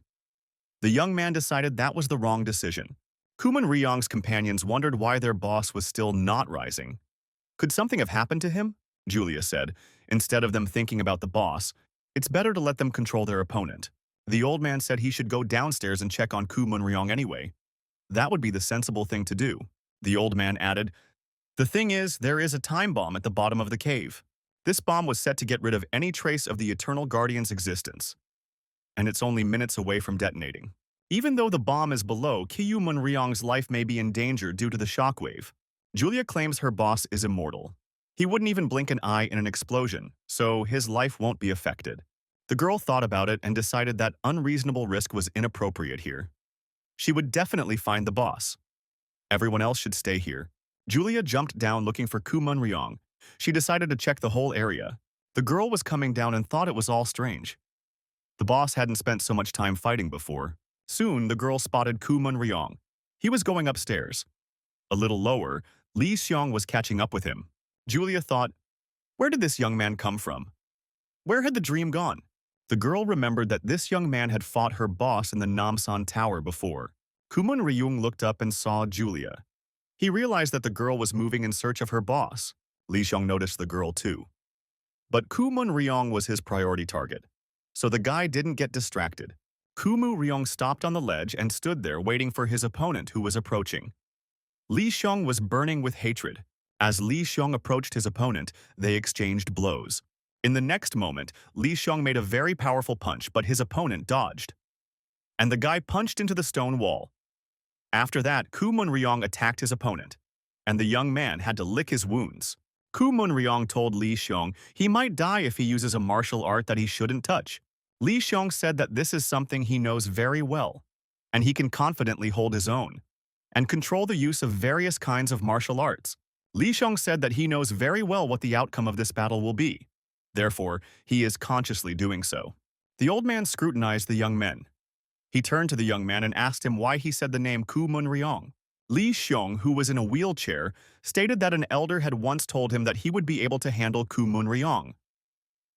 The young man decided that was the wrong decision. Kuman Ryong's companions wondered why their boss was still not rising. Could something have happened to him? Julia said. Instead of them thinking about the boss, it's better to let them control their opponent. The old man said he should go downstairs and check on Kuman Ryong anyway. That would be the sensible thing to do. The old man added, the thing is, there is a time bomb at the bottom of the cave. This bomb was set to get rid of any trace of the Eternal Guardian's existence, and it's only minutes away from detonating. Even though the bomb is below, Kuman Ryong's life may be in danger due to the shockwave. Julia claims her boss is immortal. He wouldn't even blink an eye in an explosion, so his life won't be affected. The girl thought about it and decided that unreasonable risk was inappropriate here. She would definitely find the boss. Everyone else should stay here. Julia jumped down looking for Kuman Ryong. She decided to check the whole area. The girl was coming down and thought it was all strange. The boss hadn't spent so much time fighting before. Soon, the girl spotted Kuman Ryong. He was going upstairs. A little lower, Lee Xiong was catching up with him. Julia thought, where did this young man come from? Where had the dream gone? The girl remembered that this young man had fought her boss in the Namsan Tower before. Kuman Ryong looked up and saw Julia. He realized that the girl was moving in search of her boss. Lee Xiong noticed the girl too. But Kuman Ryong was his priority target, so the guy didn't get distracted. Kumu Ryong stopped on the ledge and stood there waiting for his opponent who was approaching. Lee Xiong was burning with hatred. As Lee Xiong approached his opponent, they exchanged blows. In the next moment, Lee Xiong made a very powerful punch, but his opponent dodged. And the guy punched into the stone wall. After that, Kuman Ryong attacked his opponent, and the young man had to lick his wounds. Kuman Ryong told Lee Xiong he might die if he uses a martial art that he shouldn't touch. Lee Xiong said that this is something he knows very well, and he can confidently hold his own, and control the use of various kinds of martial arts. Lee Xiong said that he knows very well what the outcome of this battle will be. Therefore, he is consciously doing so. The old man scrutinized the young men. He turned to the young man and asked him why he said the name Kuman Ryong. Lee Xiong, who was in a wheelchair, stated that an elder had once told him that he would be able to handle Kuman Ryong.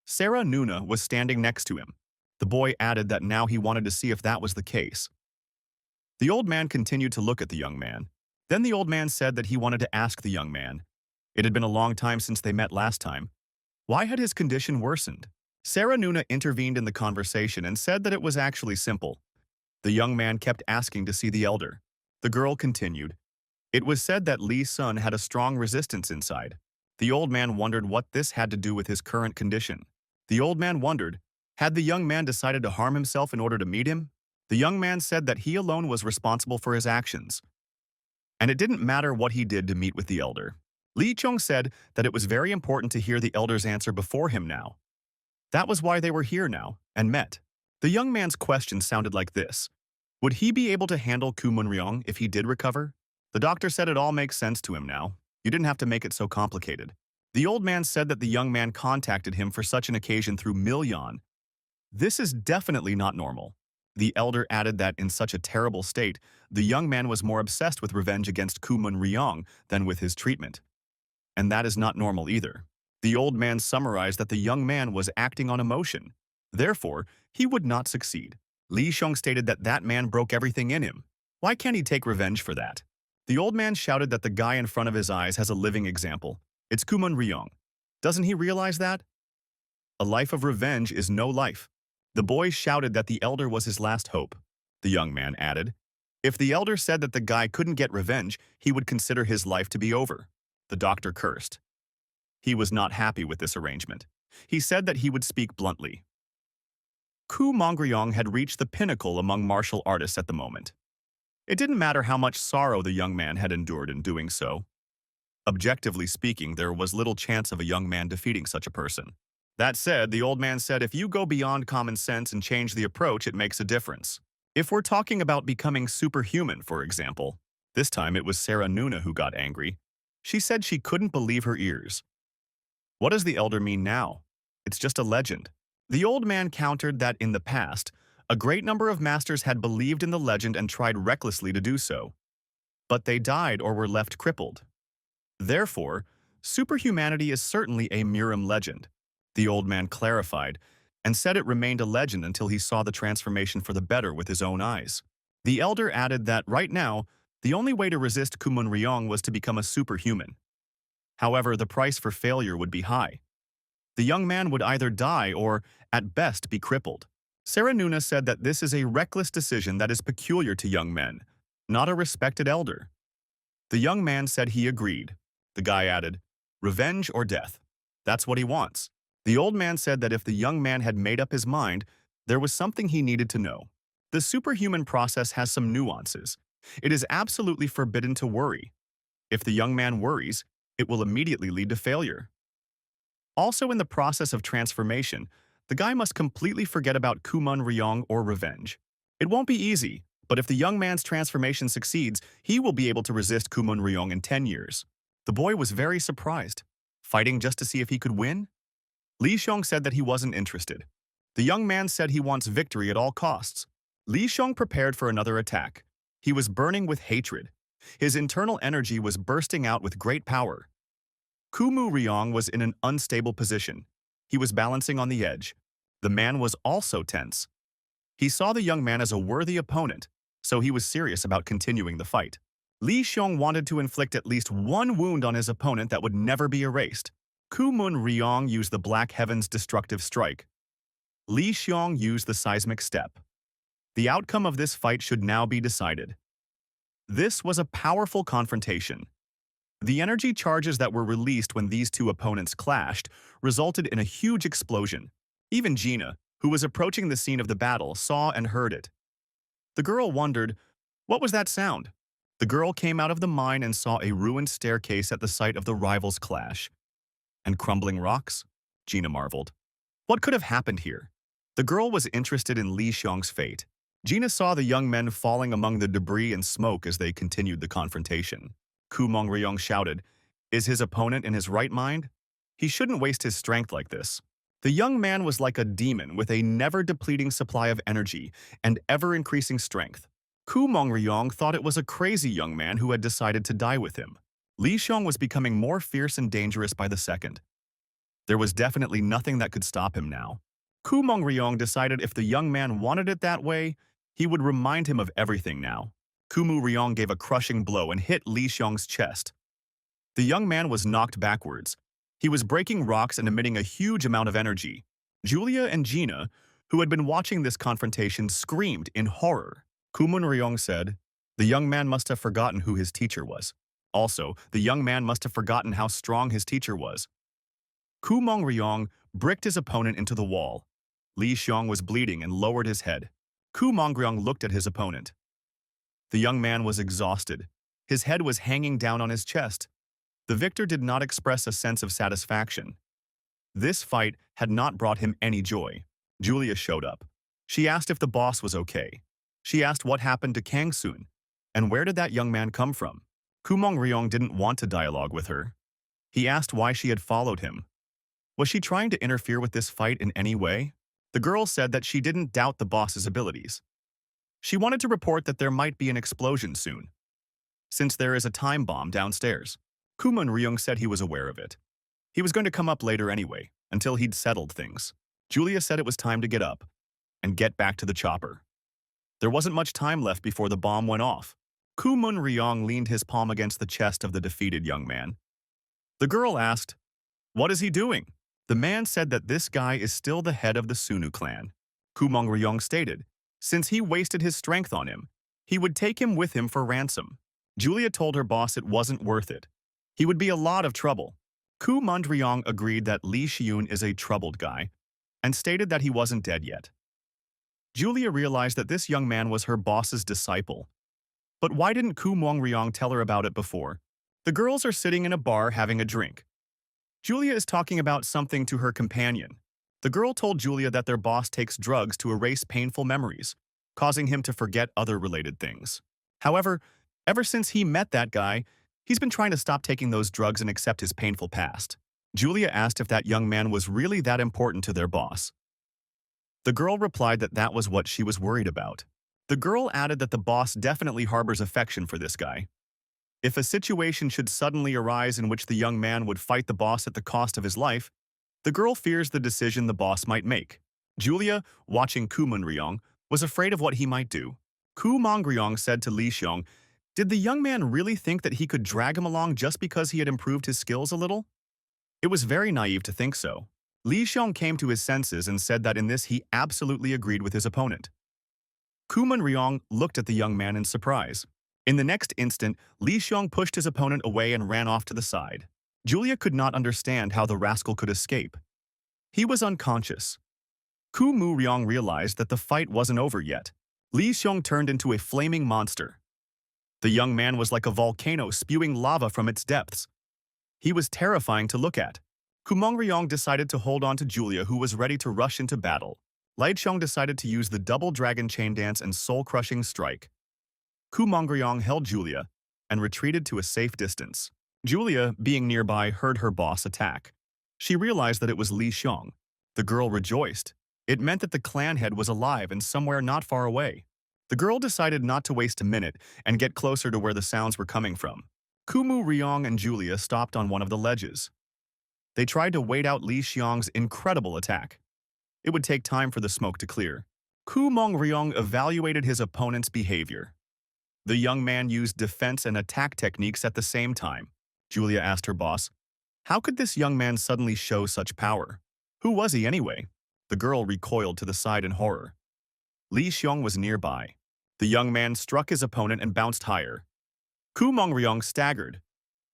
Sarah Nuna was standing next to him. The boy added that now he wanted to see if that was the case. The old man continued to look at the young man. Then the old man said that he wanted to ask the young man. It had been a long time since they met last time. Why had his condition worsened? Sarah Nuna intervened in the conversation and said that it was actually simple. The young man kept asking to see the elder. The girl continued. It was said that Lee's son had a strong resistance inside. The old man wondered what this had to do with his current condition. The old man wondered, had the young man decided to harm himself in order to meet him? The young man said that he alone was responsible for his actions, and it didn't matter what he did to meet with the elder. Lee Chong said that it was very important to hear the elder's answer before him now. That was why they were here now, and met. The young man's question sounded like this. Would he be able to handle Kuman Ryong if he did recover? The doctor said it all makes sense to him now. You didn't have to make it so complicated. The old man said that the young man contacted him for such an occasion through Milyon. This is definitely not normal. The elder added that in such a terrible state, the young man was more obsessed with revenge against Kuman Ryong than with his treatment. And that is not normal either. The old man summarized that the young man was acting on emotion. Therefore, he would not succeed. Lee Xiong stated that that man broke everything in him. Why can't he take revenge for that? The old man shouted that the guy in front of his eyes has a living example. It's Kuman Ryong. Doesn't he realize that? A life of revenge is no life. The boy shouted that the elder was his last hope. The young man added, if the elder said that the guy couldn't get revenge, he would consider his life to be over. The doctor cursed. He was not happy with this arrangement. He said that he would speak bluntly. Ku Mongryong had reached the pinnacle among martial artists at the moment. It didn't matter how much sorrow the young man had endured in doing so. Objectively speaking, there was little chance of a young man defeating such a person. That said, the old man said if you go beyond common sense and change the approach, it makes a difference. If we're talking about becoming superhuman, for example, this time it was Sarah Nuna who got angry. She said she couldn't believe her ears. What does the elder mean now? It's just a legend. The old man countered that in the past, a great number of masters had believed in the legend and tried recklessly to do so. But they died or were left crippled. Therefore, superhumanity is certainly a Murim legend. The old man clarified and said it remained a legend until he saw the transformation for the better with his own eyes. The elder added that right now, The only way to resist Kumun Ryong was to become a superhuman. However, the price for failure would be high. The young man would either die or, at best, be crippled. Sarah Nuna said that this is a reckless decision that is peculiar to young men, not a respected elder. The young man said he agreed. The guy added, "Revenge or death. That's what he wants." The old man said that if the young man had made up his mind, there was something he needed to know. The superhuman process has some nuances. It is absolutely forbidden to worry. If the young man worries, it will immediately lead to failure. Also in the process of transformation, the guy must completely forget about Kumun Ryong or revenge. It won't be easy, but if the young man's transformation succeeds, he will be able to resist Kumun Ryong in 10 years. The boy was very surprised. Fighting just to see if he could win? Li Xiong said that he wasn't interested. The young man said he wants victory at all costs. Li Xiong prepared for another attack. He was burning with hatred. His internal energy was bursting out with great power. Kumu Ryong was in an unstable position. He was balancing on the edge. The man was also tense. He saw the young man as a worthy opponent, so he was serious about continuing the fight. Li Xiong wanted to inflict at least one wound on his opponent that would never be erased. Kumun Ryong used the Black Heaven's destructive strike. Li Xiong used the seismic step. The outcome of this fight should now be decided. This was a powerful confrontation. The energy charges that were released when these two opponents clashed resulted in a huge explosion. Even Gina, who was approaching the scene of the battle, saw and heard it. The girl wondered, what was that sound? The girl came out of the mine and saw a ruined staircase at the site of the rivals' clash. And crumbling rocks? Gina marveled. What could have happened here? The girl was interested in Li Xiong's fate. Gina saw the young men falling among the debris and smoke as they continued the confrontation. Kumong Ryong shouted, "Is his opponent in his right mind? He shouldn't waste his strength like this." The young man was like a demon with a never-depleting supply of energy and ever-increasing strength. Kumong Ryong thought it was a crazy young man who had decided to die with him. Li Xiong was becoming more fierce and dangerous by the second. There was definitely nothing that could stop him now. Kumong Ryong decided if the young man wanted it that way, he would remind him of everything now. Kumu Ryong gave a crushing blow and hit Li Xiong's chest. The young man was knocked backwards. He was breaking rocks and emitting a huge amount of energy. Julia and Gina, who had been watching this confrontation, screamed in horror. Kumun Ryong said, "The young man must have forgotten who his teacher was. Also, the young man must have forgotten how strong his teacher was." Kumong Ryong bricked his opponent into the wall. Li Xiong was bleeding and lowered his head. Kumong Ryong looked at his opponent. The young man was exhausted. His head was hanging down on his chest. The victor did not express a sense of satisfaction. This fight had not brought him any joy. Julia showed up. She asked if the boss was okay. She asked what happened to Kang Soon, and where did that young man come from. Kumong Ryong didn't want to dialogue with her. He asked why she had followed him. Was she trying to interfere with this fight in any way? The girl said that she didn't doubt the boss's abilities. She wanted to report that there might be an explosion soon, since there is a time bomb downstairs. Kumon Ryong said he was aware of it. He was going to come up later anyway, until he'd settled things. Julia said it was time to get up and get back to the chopper. There wasn't much time left before the bomb went off. Kumon Ryong leaned his palm against the chest of the defeated young man. The girl asked, "What is he doing?" The man said that this guy is still the head of the Sunnu clan. Kumong Ryong stated, since he wasted his strength on him, he would take him with him for ransom. Julia told her boss it wasn't worth it. He would be a lot of trouble. Kumon Ryong agreed that Li Xiun is a troubled guy and stated that he wasn't dead yet. Julia realized that this young man was her boss's disciple. But why didn't Kumong Ryong tell her about it before? The girls are sitting in a bar having a drink. Julia is talking about something to her companion. The girl told Julia that their boss takes drugs to erase painful memories, causing him to forget other related things. However, ever since he met that guy, he's been trying to stop taking those drugs and accept his painful past. Julia asked if that young man was really that important to their boss. The girl replied that that was what she was worried about. The girl added that the boss definitely harbors affection for this guy. If a situation should suddenly arise in which the young man would fight the boss at the cost of his life, the girl fears the decision the boss might make. Julia, watching Kumon Ryong, was afraid of what he might do. Kumong Ryong said to Li Xiong, Did the young man really think that he could drag him along just because he had improved his skills a little? It was very naive to think so. Li Xiong came to his senses and said that in this he absolutely agreed with his opponent. Kuman Ryong looked at the young man in surprise. In the next instant, Li Xiong pushed his opponent away and ran off to the side. Julia could not understand how the rascal could escape. He was unconscious. Kumu Ryong realized that the fight wasn't over yet. Li Xiong turned into a flaming monster. The young man was like a volcano spewing lava from its depths. He was terrifying to look at. Kumong Ryong decided to hold on to Julia, who was ready to rush into battle. Lai Xiong decided to use the double dragon chain dance and soul-crushing strike. Kumong Ryong held Julia and retreated to a safe distance. Julia, being nearby, heard her boss attack. She realized that it was Li Xiong. The girl rejoiced. It meant that the clan head was alive and somewhere not far away. The girl decided not to waste a minute and get closer to where the sounds were coming from. Kumu Ryong and Julia stopped on one of the ledges. They tried to wait out Li Xiong's incredible attack. It would take time for the smoke to clear. Kumong Ryong evaluated his opponent's behavior. The young man used defense and attack techniques at the same time. Julia asked her boss, "How could this young man suddenly show such power? Who was he anyway?" The girl recoiled to the side in horror. Li Xiong was nearby. The young man struck his opponent and bounced higher. Kumong Ryong staggered.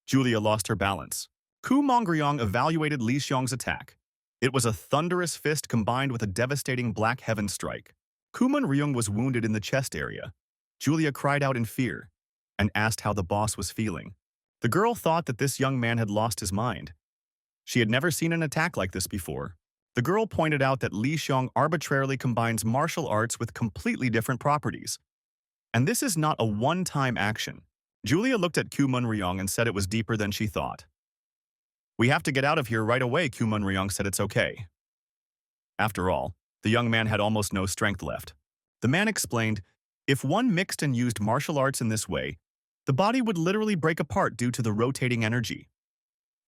Julia lost her balance. Kumong Ryong evaluated Li Xiong's attack. It was a thunderous fist combined with a devastating black heaven strike. Kumong Ryong was wounded in the chest area. Julia cried out in fear and asked how the boss was feeling. The girl thought that this young man had lost his mind. She had never seen an attack like this before. The girl pointed out that Li Xiong arbitrarily combines martial arts with completely different properties. And this is not a one-time action. Julia looked at Kumon Ryong and said it was deeper than she thought. "We have to get out of here right away," Kumon Ryong said. "It's okay." After all, the young man had almost no strength left. The man explained, if one mixed and used martial arts in this way, the body would literally break apart due to the rotating energy.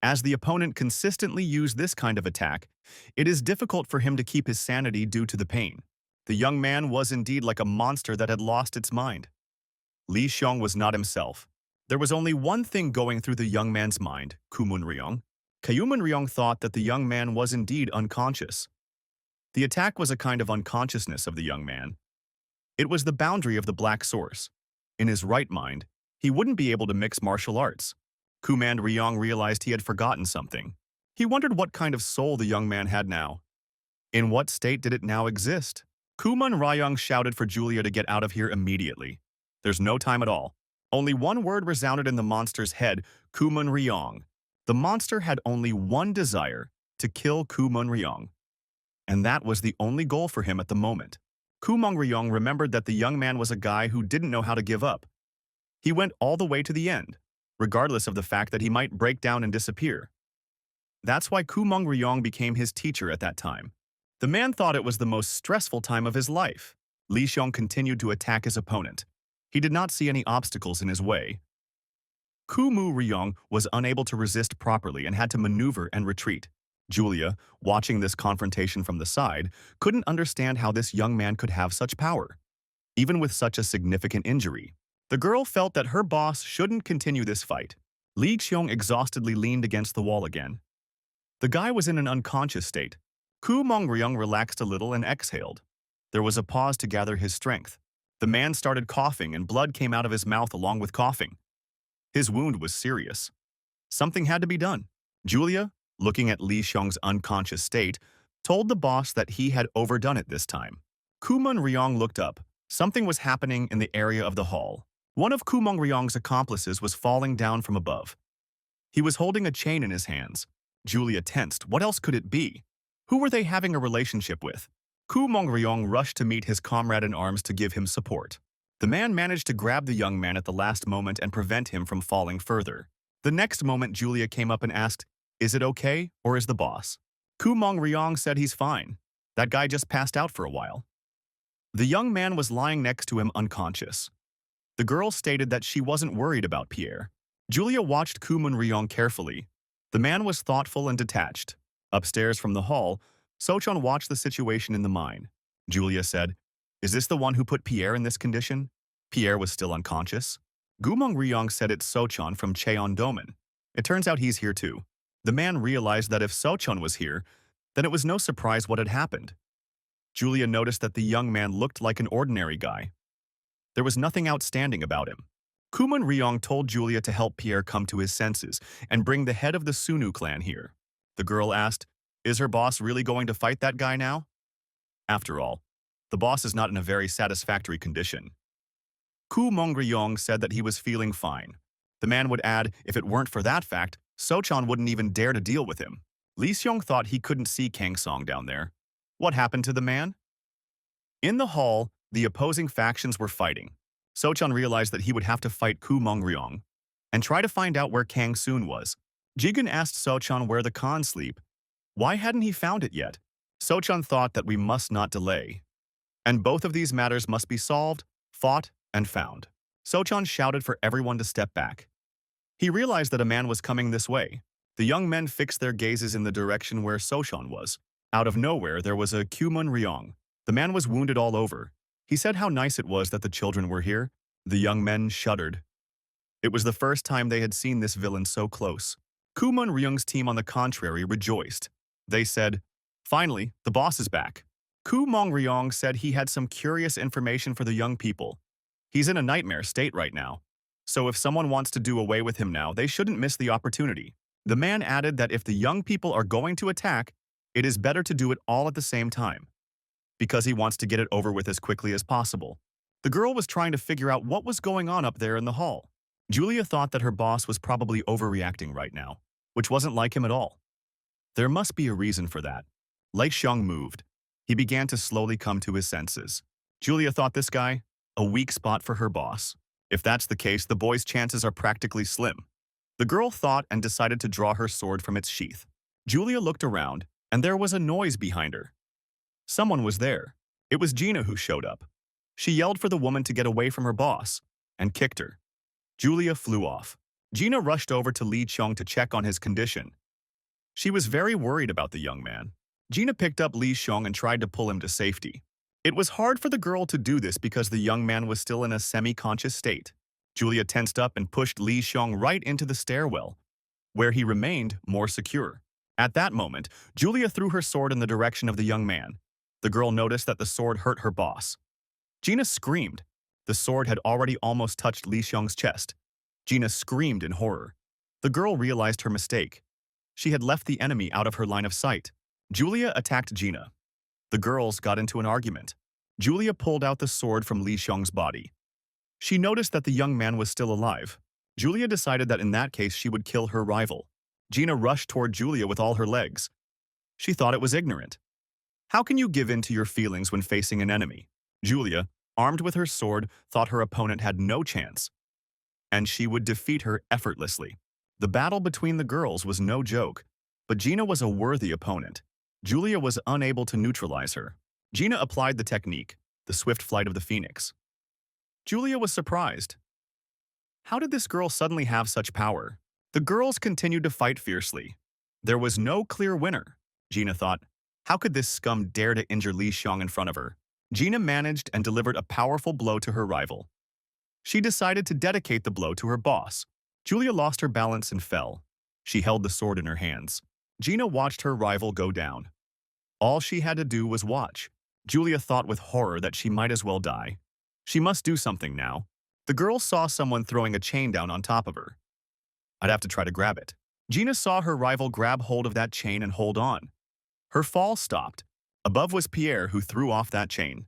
As the opponent consistently used this kind of attack, it is difficult for him to keep his sanity due to the pain. The young man was indeed like a monster that had lost its mind. Li Xiong was not himself. There was only one thing going through the young man's mind, Kumun Ryong. Kayumun Ryong thought that the young man was indeed unconscious. The attack was a kind of unconsciousness of the young man. It was the boundary of the black source. In his right mind, he wouldn't be able to mix martial arts. Kuman Ryong realized he had forgotten something. He wondered what kind of soul the young man had now. In what state did it now exist? Kuman Ryong shouted for Julia to get out of here immediately. There's no time at all. Only one word resounded in the monster's head, Kuman Ryong. The monster had only one desire, to kill Kuman Ryong. And that was the only goal for him at the moment. Kumong Ryong remembered that the young man was a guy who didn't know how to give up. He went all the way to the end, regardless of the fact that he might break down and disappear. That's why Kumong Ryong became his teacher at that time. The man thought it was the most stressful time of his life. Li Xiong continued to attack his opponent. He did not see any obstacles in his way. Kumu Ryong was unable to resist properly and had to maneuver and retreat. Julia, watching this confrontation from the side, couldn't understand how this young man could have such power, even with such a significant injury. The girl felt that her boss shouldn't continue this fight. Li Xiong exhaustedly leaned against the wall again. The guy was in an unconscious state. Kumong Ryong relaxed a little and exhaled. There was a pause to gather his strength. The man started coughing and blood came out of his mouth along with coughing. His wound was serious. Something had to be done. Julia, looking at Li Xiong's unconscious state, told the boss that he had overdone it this time. Kumon Ryong looked up. Something was happening in the area of the hall. One of Kumong Ryong's accomplices was falling down from above. He was holding a chain in his hands. Julia tensed. What else could it be? Who were they having a relationship with? Kumong Ryong rushed to meet his comrade in arms to give him support. The man managed to grab the young man at the last moment and prevent him from falling further. The next moment, Julia came up and asked, "Is it okay, or is the boss?" Kumong Ryong said he's fine. That guy just passed out for a while. The young man was lying next to him unconscious. The girl stated that she wasn't worried about Pierre. Julia watched Kumon Ryong carefully. The man was thoughtful and detached. Upstairs from the hall, Sochon watched the situation in the mine. Julia said, "Is this the one who put Pierre in this condition?" Pierre was still unconscious. Gumong Ryong said it's Sochon from Cheon Domen. It turns out he's here too. The man realized that if Sochon was here, then it was no surprise what had happened. Julia noticed that the young man looked like an ordinary guy. There was nothing outstanding about him. Kumon Ryong told Julia to help Pierre come to his senses and bring the head of the Sunnu clan here. The girl asked, "Is her boss really going to fight that guy now?" After all, the boss is not in a very satisfactory condition. Ku Mongryong said that he was feeling fine. The man would add, if it weren't for that fact, Sochon wouldn't even dare to deal with him. Lee Seong thought he couldn't see Kang Song down there. What happened to the man? In the hall, the opposing factions were fighting. Sochon realized that he would have to fight Ku Mongryong and try to find out where Kang Soon was. Jigun asked Sochon where the Khan sleep. Why hadn't he found it yet? Sochon thought that we must not delay. And both of these matters must be solved, fought, and found. Sochon shouted for everyone to step back. He realized that a man was coming this way. The young men fixed their gazes in the direction where Sochon was. Out of nowhere, there was a Kumun Ryong. The man was wounded all over. He said how nice it was that the children were here. The young men shuddered. It was the first time they had seen this villain so close. Kumun Ryong's team, on the contrary, rejoiced. They said, "Finally, the boss is back." Ku Mong Ryong said he had some curious information for the young people. He's in a nightmare state right now. So if someone wants to do away with him now, they shouldn't miss the opportunity. The man added that if the young people are going to attack, it is better to do it all at the same time, because he wants to get it over with as quickly as possible. The girl was trying to figure out what was going on up there in the hall. Julia thought that her boss was probably overreacting right now, which wasn't like him at all. There must be a reason for that. Lei Xiong moved. He began to slowly come to his senses. Julia thought this guy, a weak spot for her boss. If that's the case, the boy's chances are practically slim. The girl thought and decided to draw her sword from its sheath. Julia looked around, and there was a noise behind her. Someone was there. It was Gina who showed up. She yelled for the woman to get away from her boss and kicked her. Julia flew off. Gina rushed over to Li Chong to check on his condition. She was very worried about the young man. Gina picked up Li Xiong and tried to pull him to safety. It was hard for the girl to do this because the young man was still in a semi-conscious state. Julia tensed up and pushed Li Xiong right into the stairwell, where he remained more secure. At that moment, Julia threw her sword in the direction of the young man. The girl noticed that the sword hurt her boss. Gina screamed. The sword had already almost touched Li Xiong's chest. Gina screamed in horror. The girl realized her mistake. She had left the enemy out of her line of sight. Julia attacked Gina. The girls got into an argument. Julia pulled out the sword from Li Xiong's body. She noticed that the young man was still alive. Julia decided that in that case she would kill her rival. Gina rushed toward Julia with all her legs. She thought it was ignorant. How can you give in to your feelings when facing an enemy? Julia, armed with her sword, thought her opponent had no chance, and she would defeat her effortlessly. The battle between the girls was no joke, but Gina was a worthy opponent. Julia was unable to neutralize her. Gina applied the technique, the swift flight of the phoenix. Julia was surprised. How did this girl suddenly have such power? The girls continued to fight fiercely. There was no clear winner. Gina thought, how could this scum dare to injure Li Xiong in front of her? Gina managed and delivered a powerful blow to her rival. She decided to dedicate the blow to her boss. Julia lost her balance and fell. She held the sword in her hands. Gina watched her rival go down. All she had to do was watch. Julia thought with horror that she might as well die. She must do something now. The girl saw someone throwing a chain down on top of her. I'd have to try to grab it. Gina saw her rival grab hold of that chain and hold on. Her fall stopped. Above was Pierre, who threw off that chain.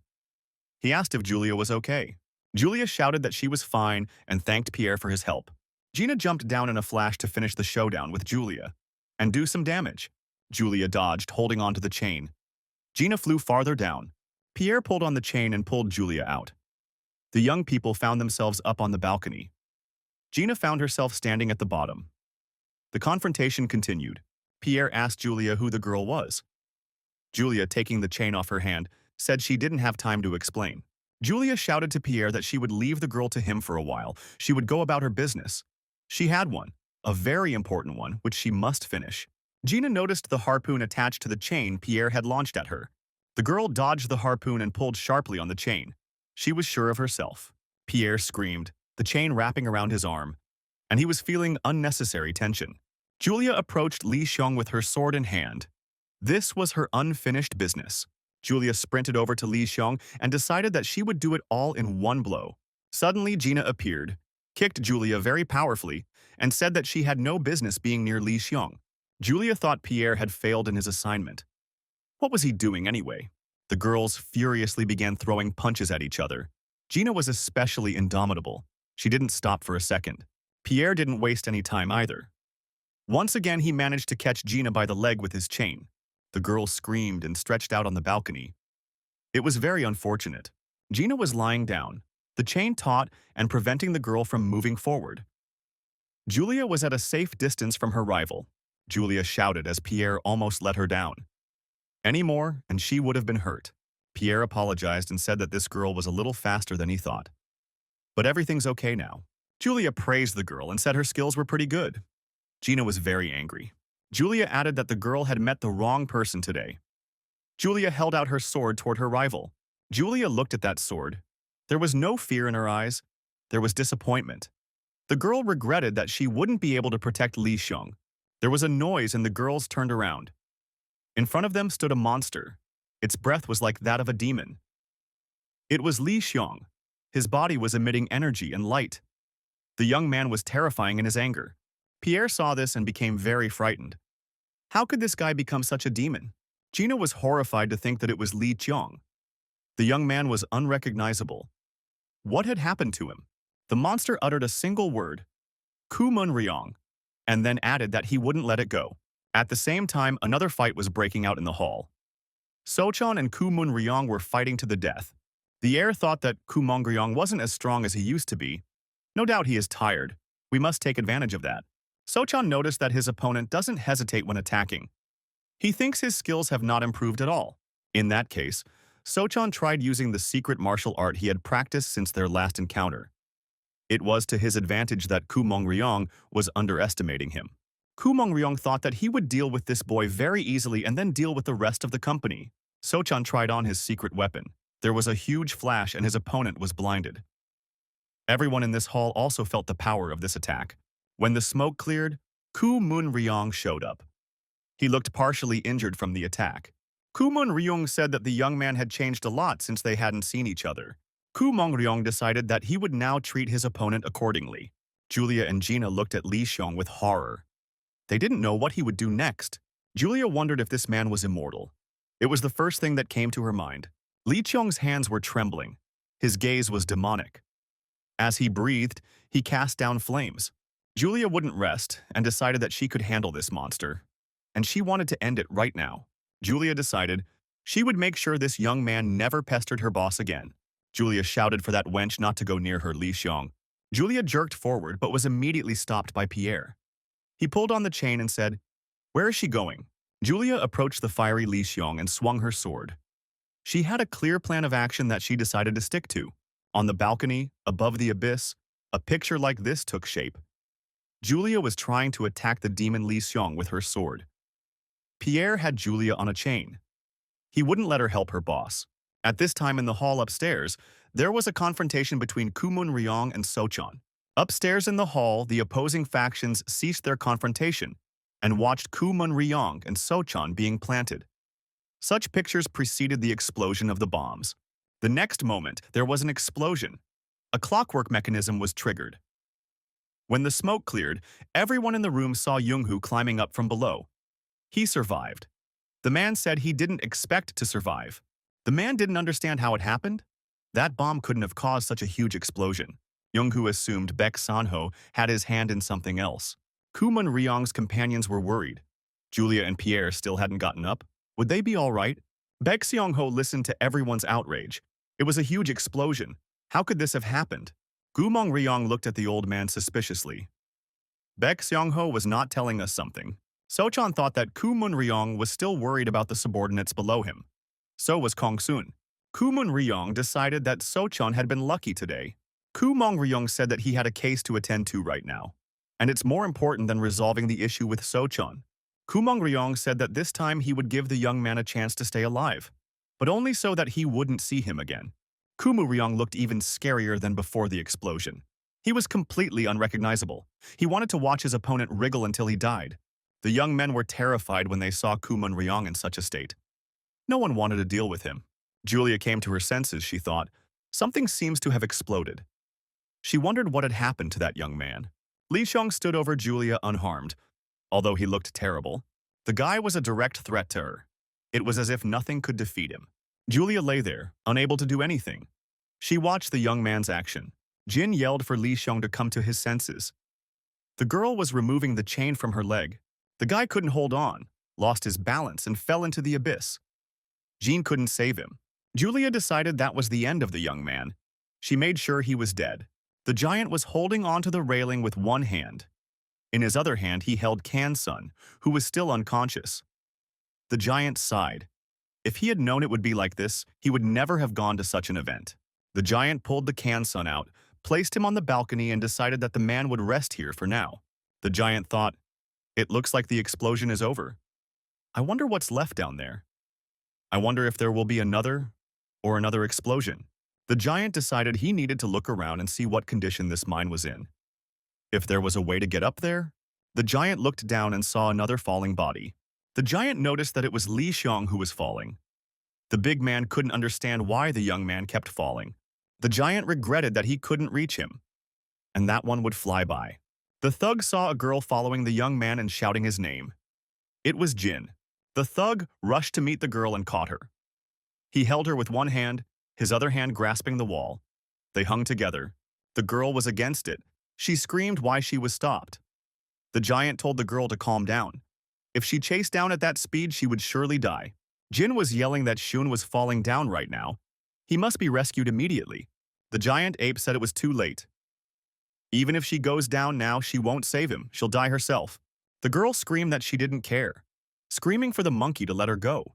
He asked if Julia was okay. Julia shouted that she was fine and thanked Pierre for his help. Gina jumped down in a flash to finish the showdown with Julia and do some damage. Julia dodged, holding onto the chain. Gina flew farther down. Pierre pulled on the chain and pulled Julia out. The young people found themselves up on the balcony. Gina found herself standing at the bottom. The confrontation continued. Pierre asked Julia who the girl was. Julia, taking the chain off her hand, said she didn't have time to explain. Julia shouted to Pierre that she would leave the girl to him for a while. She would go about her business. She had one, a very important one, which she must finish. Gina noticed the harpoon attached to the chain Pierre had launched at her. The girl dodged the harpoon and pulled sharply on the chain. She was sure of herself. Pierre screamed. the chain wrapping around his arm, and he was feeling unnecessary tension. Julia approached Li Xiong with her sword in hand. This was her unfinished business. Julia sprinted over to Li Xiong and decided that she would do it all in one blow. Suddenly, Gina appeared, kicked Julia very powerfully, and said that she had no business being near Li Xiong. Julia thought Pierre had failed in his assignment. What was he doing anyway? The girls furiously began throwing punches at each other. Gina was especially indomitable. She didn't stop for a second. Pierre didn't waste any time either. Once again, he managed to catch Gina by the leg with his chain. The girl screamed and stretched out on the balcony. It was very unfortunate. Gina was lying down, the chain taut and preventing the girl from moving forward. Julia was at a safe distance from her rival. Julia shouted as Pierre almost let her down. Any more, and she would have been hurt. Pierre apologized and said that this girl was a little faster than he thought. But everything's okay now. Julia praised the girl and said her skills were pretty good. Gina was very angry. Julia added that the girl had met the wrong person today. Julia held out her sword toward her rival. Julia looked at that sword. There was no fear in her eyes. There was disappointment. The girl regretted that she wouldn't be able to protect Li Xiong. There was a noise and the girls turned around. In front of them stood a monster. Its breath was like that of a demon. It was Li Xiong. His body was emitting energy and light. The young man was terrifying in his anger. Pierre saw this and became very frightened. How could this guy become such a demon? Gina was horrified to think that it was Li Xiong. The young man was unrecognizable. What had happened to him? The monster uttered a single word, Kumun Ryong, and then added that he wouldn't let it go. At the same time, another fight was breaking out in the hall. Sochan and Kumun Ryong were fighting to the death. The heir thought that Kumun Ryong wasn't as strong as he used to be. No doubt he is tired. We must take advantage of that. Sochan noticed that his opponent doesn't hesitate when attacking. He thinks his skills have not improved at all. In that case, Sochan tried using the secret martial art he had practiced since their last encounter. It was to his advantage that Kumun Ryong was underestimating him. Kumun Ryong thought that he would deal with this boy very easily and then deal with the rest of the company. Sochan tried on his secret weapon. There was a huge flash and his opponent was blinded. Everyone in this hall also felt the power of this attack. When the smoke cleared, Kumun Ryong showed up. He looked partially injured from the attack. Kumun Ryong said that the young man had changed a lot since they hadn't seen each other. Kumun Ryong decided that he would now treat his opponent accordingly. Julia and Gina looked at Li Xiong with horror. They didn't know what he would do next. Julia wondered if this man was immortal. It was the first thing that came to her mind. Li Xiong's hands were trembling. His gaze was demonic. As he breathed, he cast down flames. Julia wouldn't rest and decided that she could handle this monster. And she wanted to end it right now. Julia decided she would make sure this young man never pestered her boss again. Julia shouted for that wench not to go near her Li Xiong. Julia jerked forward but was immediately stopped by Pierre. He pulled on the chain and said, "Where is she going?" Julia approached the fiery Li Xiong and swung her sword. She had a clear plan of action that she decided to stick to. On the balcony, above the abyss, a picture like this took shape. Julia was trying to attack the demon Li Xiong with her sword. Pierre had Julia on a chain. He wouldn't let her help her boss. At this time in the hall upstairs, there was a confrontation between Kumun Ryong and Sochan. Upstairs in the hall, the opposing factions ceased their confrontation and watched Kumun Ryong and Sochan being planted. Such pictures preceded the explosion of the bombs. The next moment, there was an explosion. A clockwork mechanism was triggered. When the smoke cleared, everyone in the room saw Young-hoo climbing up from below. He survived. The man said he didn't expect to survive. The man didn't understand how it happened. That bomb couldn't have caused such a huge explosion. Young-hoo assumed Baek Sanho had his hand in something else. Kumun Ryong's companions were worried. Julia and Pierre still hadn't gotten up. Would they be all right? Baek Seong-ho listened to everyone's outrage. It was a huge explosion. How could this have happened? Gumong Ryong looked at the old man suspiciously. Baek Seong-ho was not telling us something. Sochan thought that Kumun Ryong was still worried about the subordinates below him. So was Kong-sun. Kumun Ryong decided that Sochan had been lucky today. Kumong Ryong said that he had a case to attend to right now, and it's more important than resolving the issue with Sochan. Kumong Ryong said that this time he would give the young man a chance to stay alive, but only so that he wouldn't see him again. Kumu Ryong looked even scarier than before the explosion. He was completely unrecognizable. He wanted to watch his opponent wriggle until he died. The young men were terrified when they saw Kumon Ryong in such a state. No one wanted to deal with him. Julia came to her senses, she thought. Something seems to have exploded. She wondered what had happened to that young man. Li Xiong stood over Julia unharmed. Although he looked terrible, the guy was a direct threat to her. It was as if nothing could defeat him. Julia lay there, unable to do anything. She watched the young man's action. Jin yelled for Li Xiong to come to his senses. The girl was removing the chain from her leg. The guy couldn't hold on, lost his balance, and fell into the abyss. Jin couldn't save him. Julia decided that was the end of the young man. She made sure he was dead. The giant was holding onto the railing with one hand. In his other hand, he held Kan-sun, who was still unconscious. The giant sighed. If he had known it would be like this, he would never have gone to such an event. The giant pulled the Kan-sun out, placed him on the balcony, and decided that the man would rest here for now. The giant thought, "It looks like the explosion is over. I wonder what's left down there. I wonder if there will be another explosion." The giant decided he needed to look around and see what condition this mine was in. If there was a way to get up there? The giant looked down and saw another falling body. The giant noticed that it was Li Xiong who was falling. The big man couldn't understand why the young man kept falling. The giant regretted that he couldn't reach him. And that one would fly by. The thug saw a girl following the young man and shouting his name. It was Jin. The thug rushed to meet the girl and caught her. He held her with one hand, his other hand grasping the wall. They hung together. The girl was against it. She screamed why she was stopped. The giant told the girl to calm down. If she chased down at that speed, she would surely die. Jin was yelling that Shun was falling down right now. He must be rescued immediately. The giant ape said it was too late. Even if she goes down now, she won't save him. She'll die herself. The girl screamed that she didn't care, screaming for the monkey to let her go.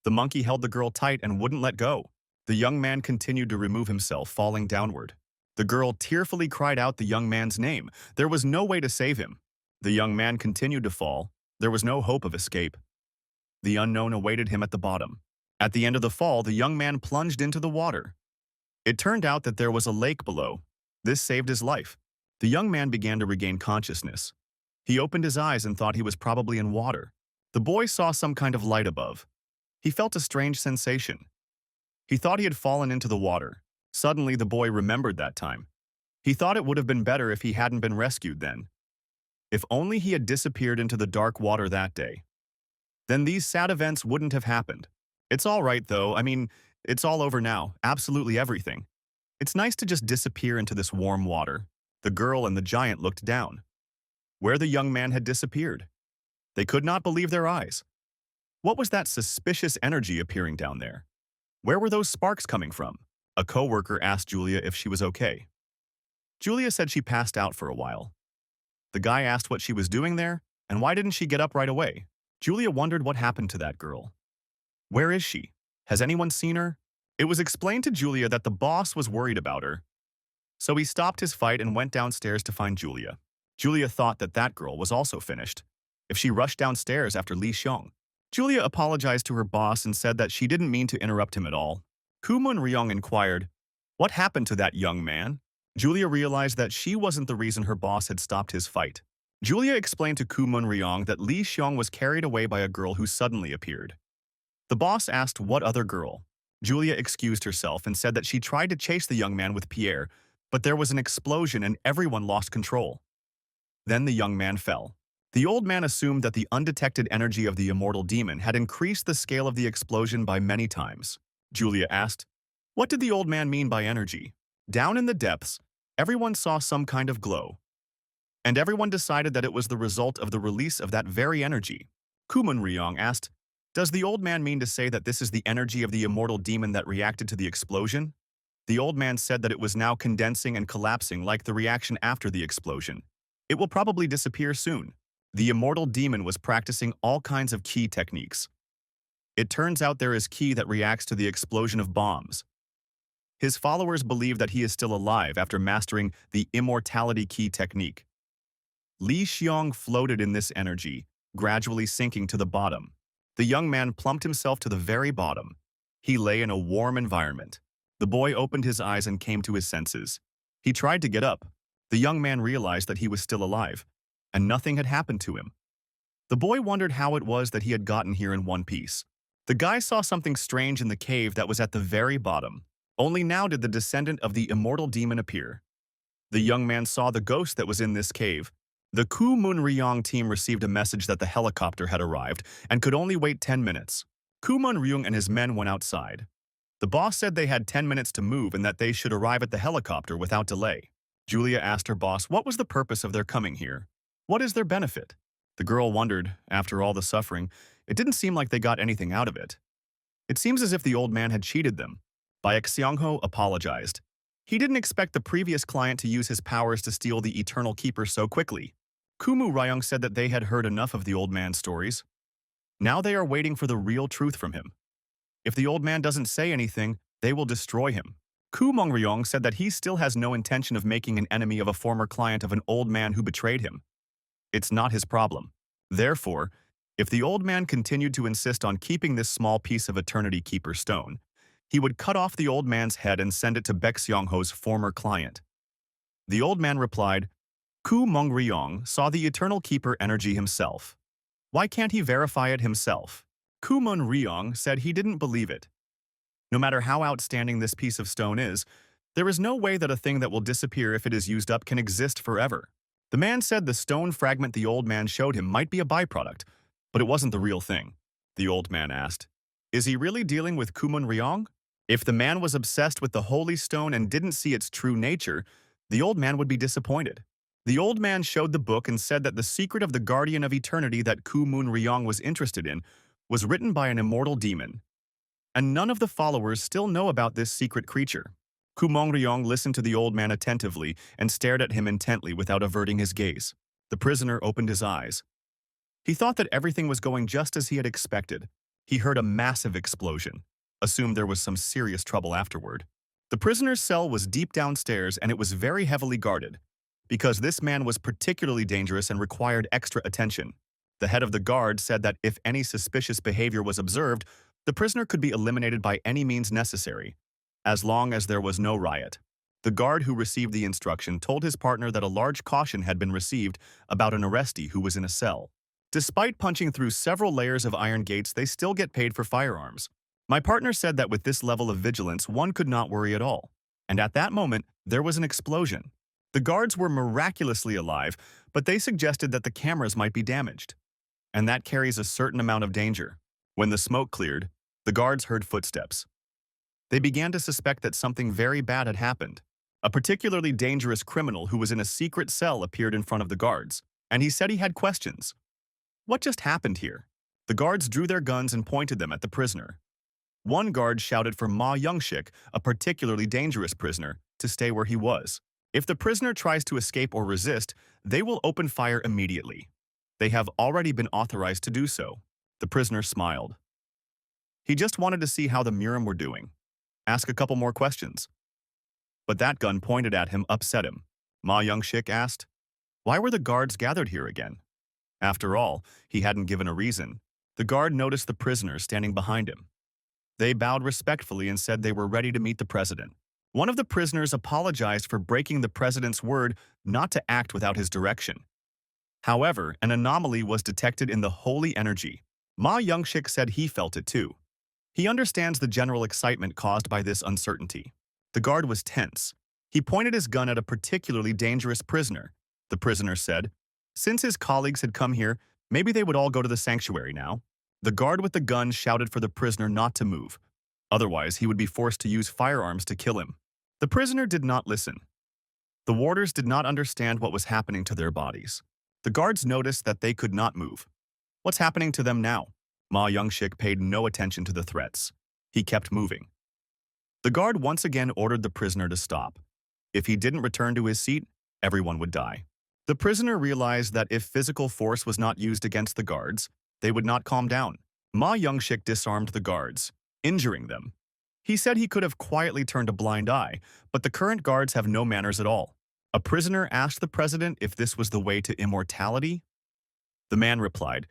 The monkey held the girl tight and wouldn't let go. The young man continued to remove himself, falling downward. The girl tearfully cried out the young man's name. There was no way to save him. The young man continued to fall. There was no hope of escape. The unknown awaited him at the bottom. At the end of the fall, the young man plunged into the water. It turned out that there was a lake below. This saved his life. The young man began to regain consciousness. He opened his eyes and thought he was probably in water. The boy saw some kind of light above. He felt a strange sensation. He thought he had fallen into the water. Suddenly, the boy remembered that time. He thought it would have been better if he hadn't been rescued then. If only he had disappeared into the dark water that day. Then these sad events wouldn't have happened. It's all right, though. I mean, it's all over now. Absolutely everything. It's nice to just disappear into this warm water. The girl and the giant looked down, where the young man had disappeared. They could not believe their eyes. What was that suspicious energy appearing down there? Where were those sparks coming from? A coworker asked Julia if she was okay. Julia said she passed out for a while. The guy asked what she was doing there, and why didn't she get up right away? Julia wondered what happened to that girl. Where is she? Has anyone seen her? It was explained to Julia that the boss was worried about her. So he stopped his fight and went downstairs to find Julia. Julia thought that that girl was also finished. If she rushed downstairs after Li Xiong. Julia apologized to her boss and said that she didn't mean to interrupt him at all. Kumon Ryong inquired, "What happened to that young man?" Julia realized that she wasn't the reason her boss had stopped his fight. Julia explained to Kumon Ryong that Li Xiong was carried away by a girl who suddenly appeared. The boss asked what other girl. Julia excused herself and said that she tried to chase the young man with Pierre, but there was an explosion and everyone lost control. Then the young man fell. The old man assumed that the undetected energy of the immortal demon had increased the scale of the explosion by many times. Julia asked, "What did the old man mean by energy?" Down in the depths, everyone saw some kind of glow. And everyone decided that it was the result of the release of that very energy. Kumon Ryong asked, "Does the old man mean to say that this is the energy of the immortal demon that reacted to the explosion?" The old man said that it was now condensing and collapsing like the reaction after the explosion. It will probably disappear soon. The immortal demon was practicing all kinds of ki techniques. It turns out there is ki that reacts to the explosion of bombs. His followers believe that he is still alive after mastering the immortality ki technique. Li Xiong floated in this energy, gradually sinking to the bottom. The young man plumped himself to the very bottom. He lay in a warm environment. The boy opened his eyes and came to his senses. He tried to get up, The young man realized that he was still alive, and nothing had happened to him. The boy wondered how it was that he had gotten here in one piece. The guy saw something strange in the cave that was at the very bottom. Only now did the descendant of the immortal demon appear. The young man saw the ghost that was in this cave. The Ku Mun Ryong team received a message that the helicopter had arrived and could only wait 10 minutes. Ku Mun Ryong and his men went outside. The boss said they had 10 minutes to move and that they should arrive at the helicopter without delay. Julia asked her boss what was the purpose of their coming here. What is their benefit? The girl wondered, after all the suffering, it didn't seem like they got anything out of it. It seems as if the old man had cheated them. Baek Seongho apologized. He didn't expect the previous client to use his powers to steal the Eternal Keeper so quickly. Kumu Ryong said that they had heard enough of the old man's stories. Now they are waiting for the real truth from him. If the old man doesn't say anything, they will destroy him. Ku Mong Ryong said that he still has no intention of making an enemy of a former client of an old man who betrayed him. It's not his problem. Therefore, if the old man continued to insist on keeping this small piece of Eternity Keeper stone, he would cut off the old man's head and send it to Baek Seongho's former client. The old man replied, Ku Mong Ryong saw the Eternal Keeper energy himself. Why can't he verify it himself? Ku Mun Ryong said he didn't believe it. No matter how outstanding this piece of stone is, there is no way that a thing that will disappear if it is used up can exist forever. The man said the stone fragment the old man showed him might be a byproduct, but it wasn't the real thing. The old man asked, is he really dealing with Ku Mun Ryong? If the man was obsessed with the holy stone and didn't see its true nature, the old man would be disappointed. The old man showed the book and said that the secret of the Guardian of Eternity that Ku Mun Ryong was interested in was written by an immortal demon. And none of the followers still know about this secret creature. Ku Mong Ryong listened to the old man attentively and stared at him intently without averting his gaze. The prisoner opened his eyes. He thought that everything was going just as he had expected. He heard a massive explosion, assumed there was some serious trouble afterward. The prisoner's cell was deep downstairs and it was very heavily guarded, because this man was particularly dangerous and required extra attention. The head of the guard said that if any suspicious behavior was observed, the prisoner could be eliminated by any means necessary, as long as there was no riot. The guard who received the instruction told his partner that a large caution had been received about an arrestee who was in a cell. Despite punching through several layers of iron gates, they still get paid for firearms. My partner said that with this level of vigilance, one could not worry at all. And at that moment, there was an explosion. The guards were miraculously alive, but they suggested that the cameras might be damaged. And that carries a certain amount of danger. When the smoke cleared, the guards heard footsteps. They began to suspect that something very bad had happened. A particularly dangerous criminal who was in a secret cell appeared in front of the guards, and he said he had questions. What just happened here? The guards drew their guns and pointed them at the prisoner. One guard shouted for Ma Youngshik, a particularly dangerous prisoner, to stay where he was. If the prisoner tries to escape or resist, they will open fire immediately. They have already been authorized to do so. The prisoner smiled. He just wanted to see how the Murim were doing. Ask a couple more questions. But that gun pointed at him upset him. Ma Youngshik asked, why were the guards gathered here again? After all, he hadn't given a reason. The guard noticed the prisoner standing behind him. They bowed respectfully and said they were ready to meet the president. One of the prisoners apologized for breaking the president's word not to act without his direction. However, an anomaly was detected in the holy energy. Ma Youngshik said he felt it too. He understands the general excitement caused by this uncertainty. The guard was tense. He pointed his gun at a particularly dangerous prisoner. The prisoner said, since his colleagues had come here, maybe they would all go to the sanctuary now. The guard with the gun shouted for the prisoner not to move. Otherwise, he would be forced to use firearms to kill him. The prisoner did not listen. The warders did not understand what was happening to their bodies. The guards noticed that they could not move. What's happening to them now? Ma Youngshik paid no attention to the threats. He kept moving. The guard once again ordered the prisoner to stop. If he didn't return to his seat, everyone would die. The prisoner realized that if physical force was not used against the guards, they would not calm down. Ma Youngshik disarmed the guards, injuring them. He said he could have quietly turned a blind eye, but the current guards have no manners at all. A prisoner asked the president if this was the way to immortality. The man replied,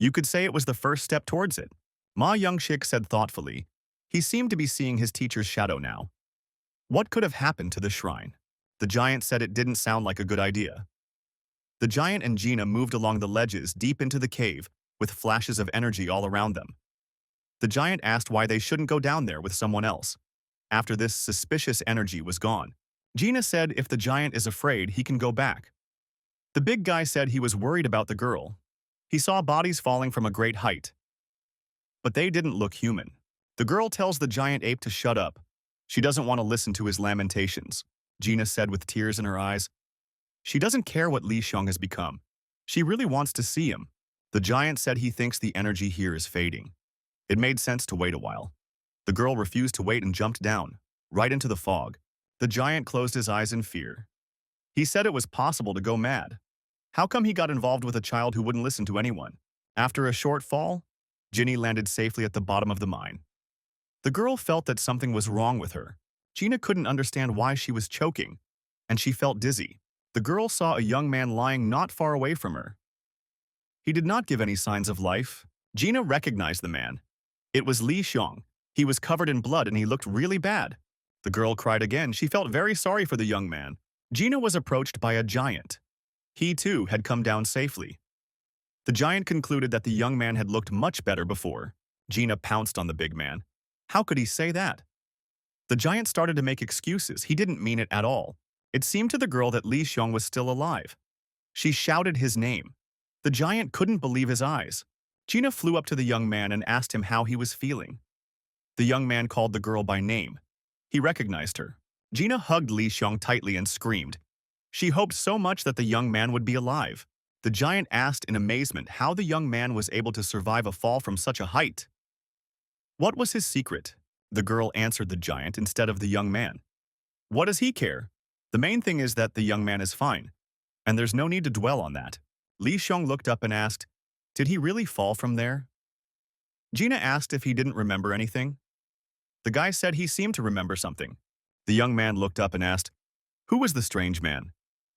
you could say it was the first step towards it. Ma Youngshik said thoughtfully. He seemed to be seeing his teacher's shadow now. What could have happened to the shrine? The giant said it didn't sound like a good idea. The giant and Gina moved along the ledges deep into the cave, with flashes of energy all around them. The giant asked why they shouldn't go down there with someone else. After this suspicious energy was gone, Gina said if the giant is afraid, he can go back. The big guy said he was worried about the girl. He saw bodies falling from a great height, but they didn't look human. The girl tells the giant ape to shut up. She doesn't want to listen to his lamentations, Gina said with tears in her eyes. She doesn't care what Li Xiong has become. She really wants to see him. The giant said he thinks the energy here is fading. It made sense to wait a while. The girl refused to wait and jumped down, right into the fog. The giant closed his eyes in fear. He said it was possible to go mad. How come he got involved with a child who wouldn't listen to anyone? After a short fall, Ginny landed safely at the bottom of the mine. The girl felt that something was wrong with her. Gina couldn't understand why she was choking, and she felt dizzy. The girl saw a young man lying not far away from her. He did not give any signs of life. Gina recognized the man. It was Li Xiong. He was covered in blood and he looked really bad. The girl cried again. She felt very sorry for the young man. Gina was approached by a giant. He, too, had come down safely. The giant concluded that the young man had looked much better before. Gina pounced on the big man. How could he say that? The giant started to make excuses. He didn't mean it at all. It seemed to the girl that Li Xiong was still alive. She shouted his name. The giant couldn't believe his eyes. Gina flew up to the young man and asked him how he was feeling. The young man called the girl by name. He recognized her. Gina hugged Li Xiong tightly and screamed. She hoped so much that the young man would be alive. The giant asked in amazement how the young man was able to survive a fall from such a height. What was his secret? The girl answered the giant instead of the young man. What does he care? The main thing is that the young man is fine, and there's no need to dwell on that. Li Xiong looked up and asked, did he really fall from there? Gina asked if he didn't remember anything. The guy said he seemed to remember something. The young man looked up and asked, who was the strange man?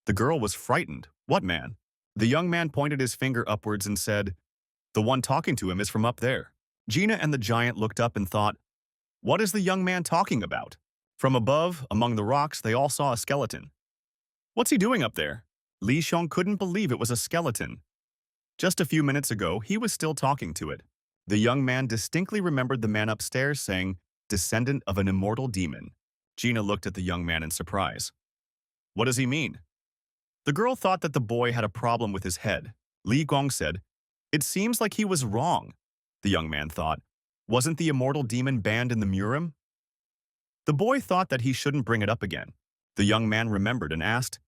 The girl was frightened. What man? The young man pointed his finger upwards and said, the one talking to him is from up there. Gina and the giant looked up and thought, what is the young man talking about? From above, among the rocks, they all saw a skeleton. What's he doing up there? Li Xiong couldn't believe it was a skeleton. Just a few minutes ago, he was still talking to it. The young man distinctly remembered the man upstairs saying, descendant of an immortal demon. Gina looked at the young man in surprise. What does he mean? The girl thought that the boy had a problem with his head. Li Gong said, it seems like he was wrong. The young man thought, wasn't the immortal demon banned in the Murim? The boy thought that he shouldn't bring it up again. The young man remembered and asked,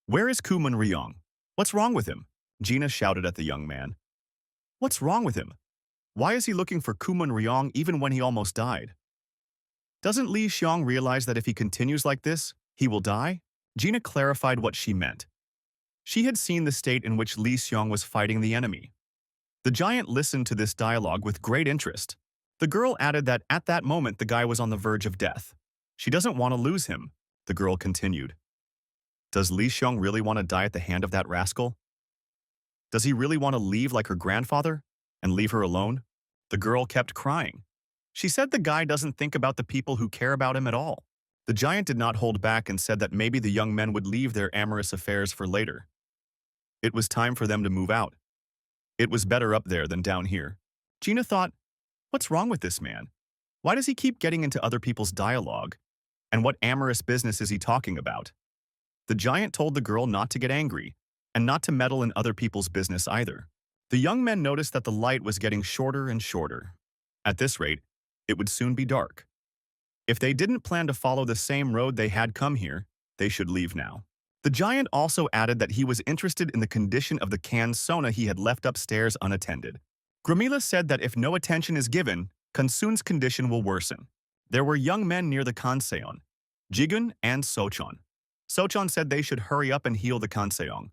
where is Kumun Ryong? What's wrong with him? Gina shouted at the young man. What's wrong with him? Why is he looking for Kumun Ryong even when he almost died? Doesn't Li Xiong realize that if he continues like this, he will die? Gina clarified what she meant. She had seen the state in which Li Xiong was fighting the enemy. The giant listened to this dialogue with great interest. The girl added that at that moment the guy was on the verge of death. She doesn't want to lose him. The girl continued. Does Li Xiong really want to die at the hand of that rascal? Does he really want to leave like her grandfather and leave her alone? The girl kept crying. She said the guy doesn't think about the people who care about him at all. The giant did not hold back and said that maybe the young men would leave their amorous affairs for later. It was time for them to move out. It was better up there than down here. Gina thought, what's wrong with this man? Why does he keep getting into other people's dialogue? And what amorous business is he talking about? The giant told the girl not to get angry and not to meddle in other people's business either. The young men noticed that the light was getting shorter and shorter. At this rate, it would soon be dark. If they didn't plan to follow the same road they had come here, they should leave now. The giant also added that he was interested in the condition of the canned sona he had left upstairs unattended. Gramila said that if no attention is given, Kansun's condition will worsen. There were young men near the Kanseon, Jigun and Sochon. Sochon said they should hurry up and heal the Kanseong.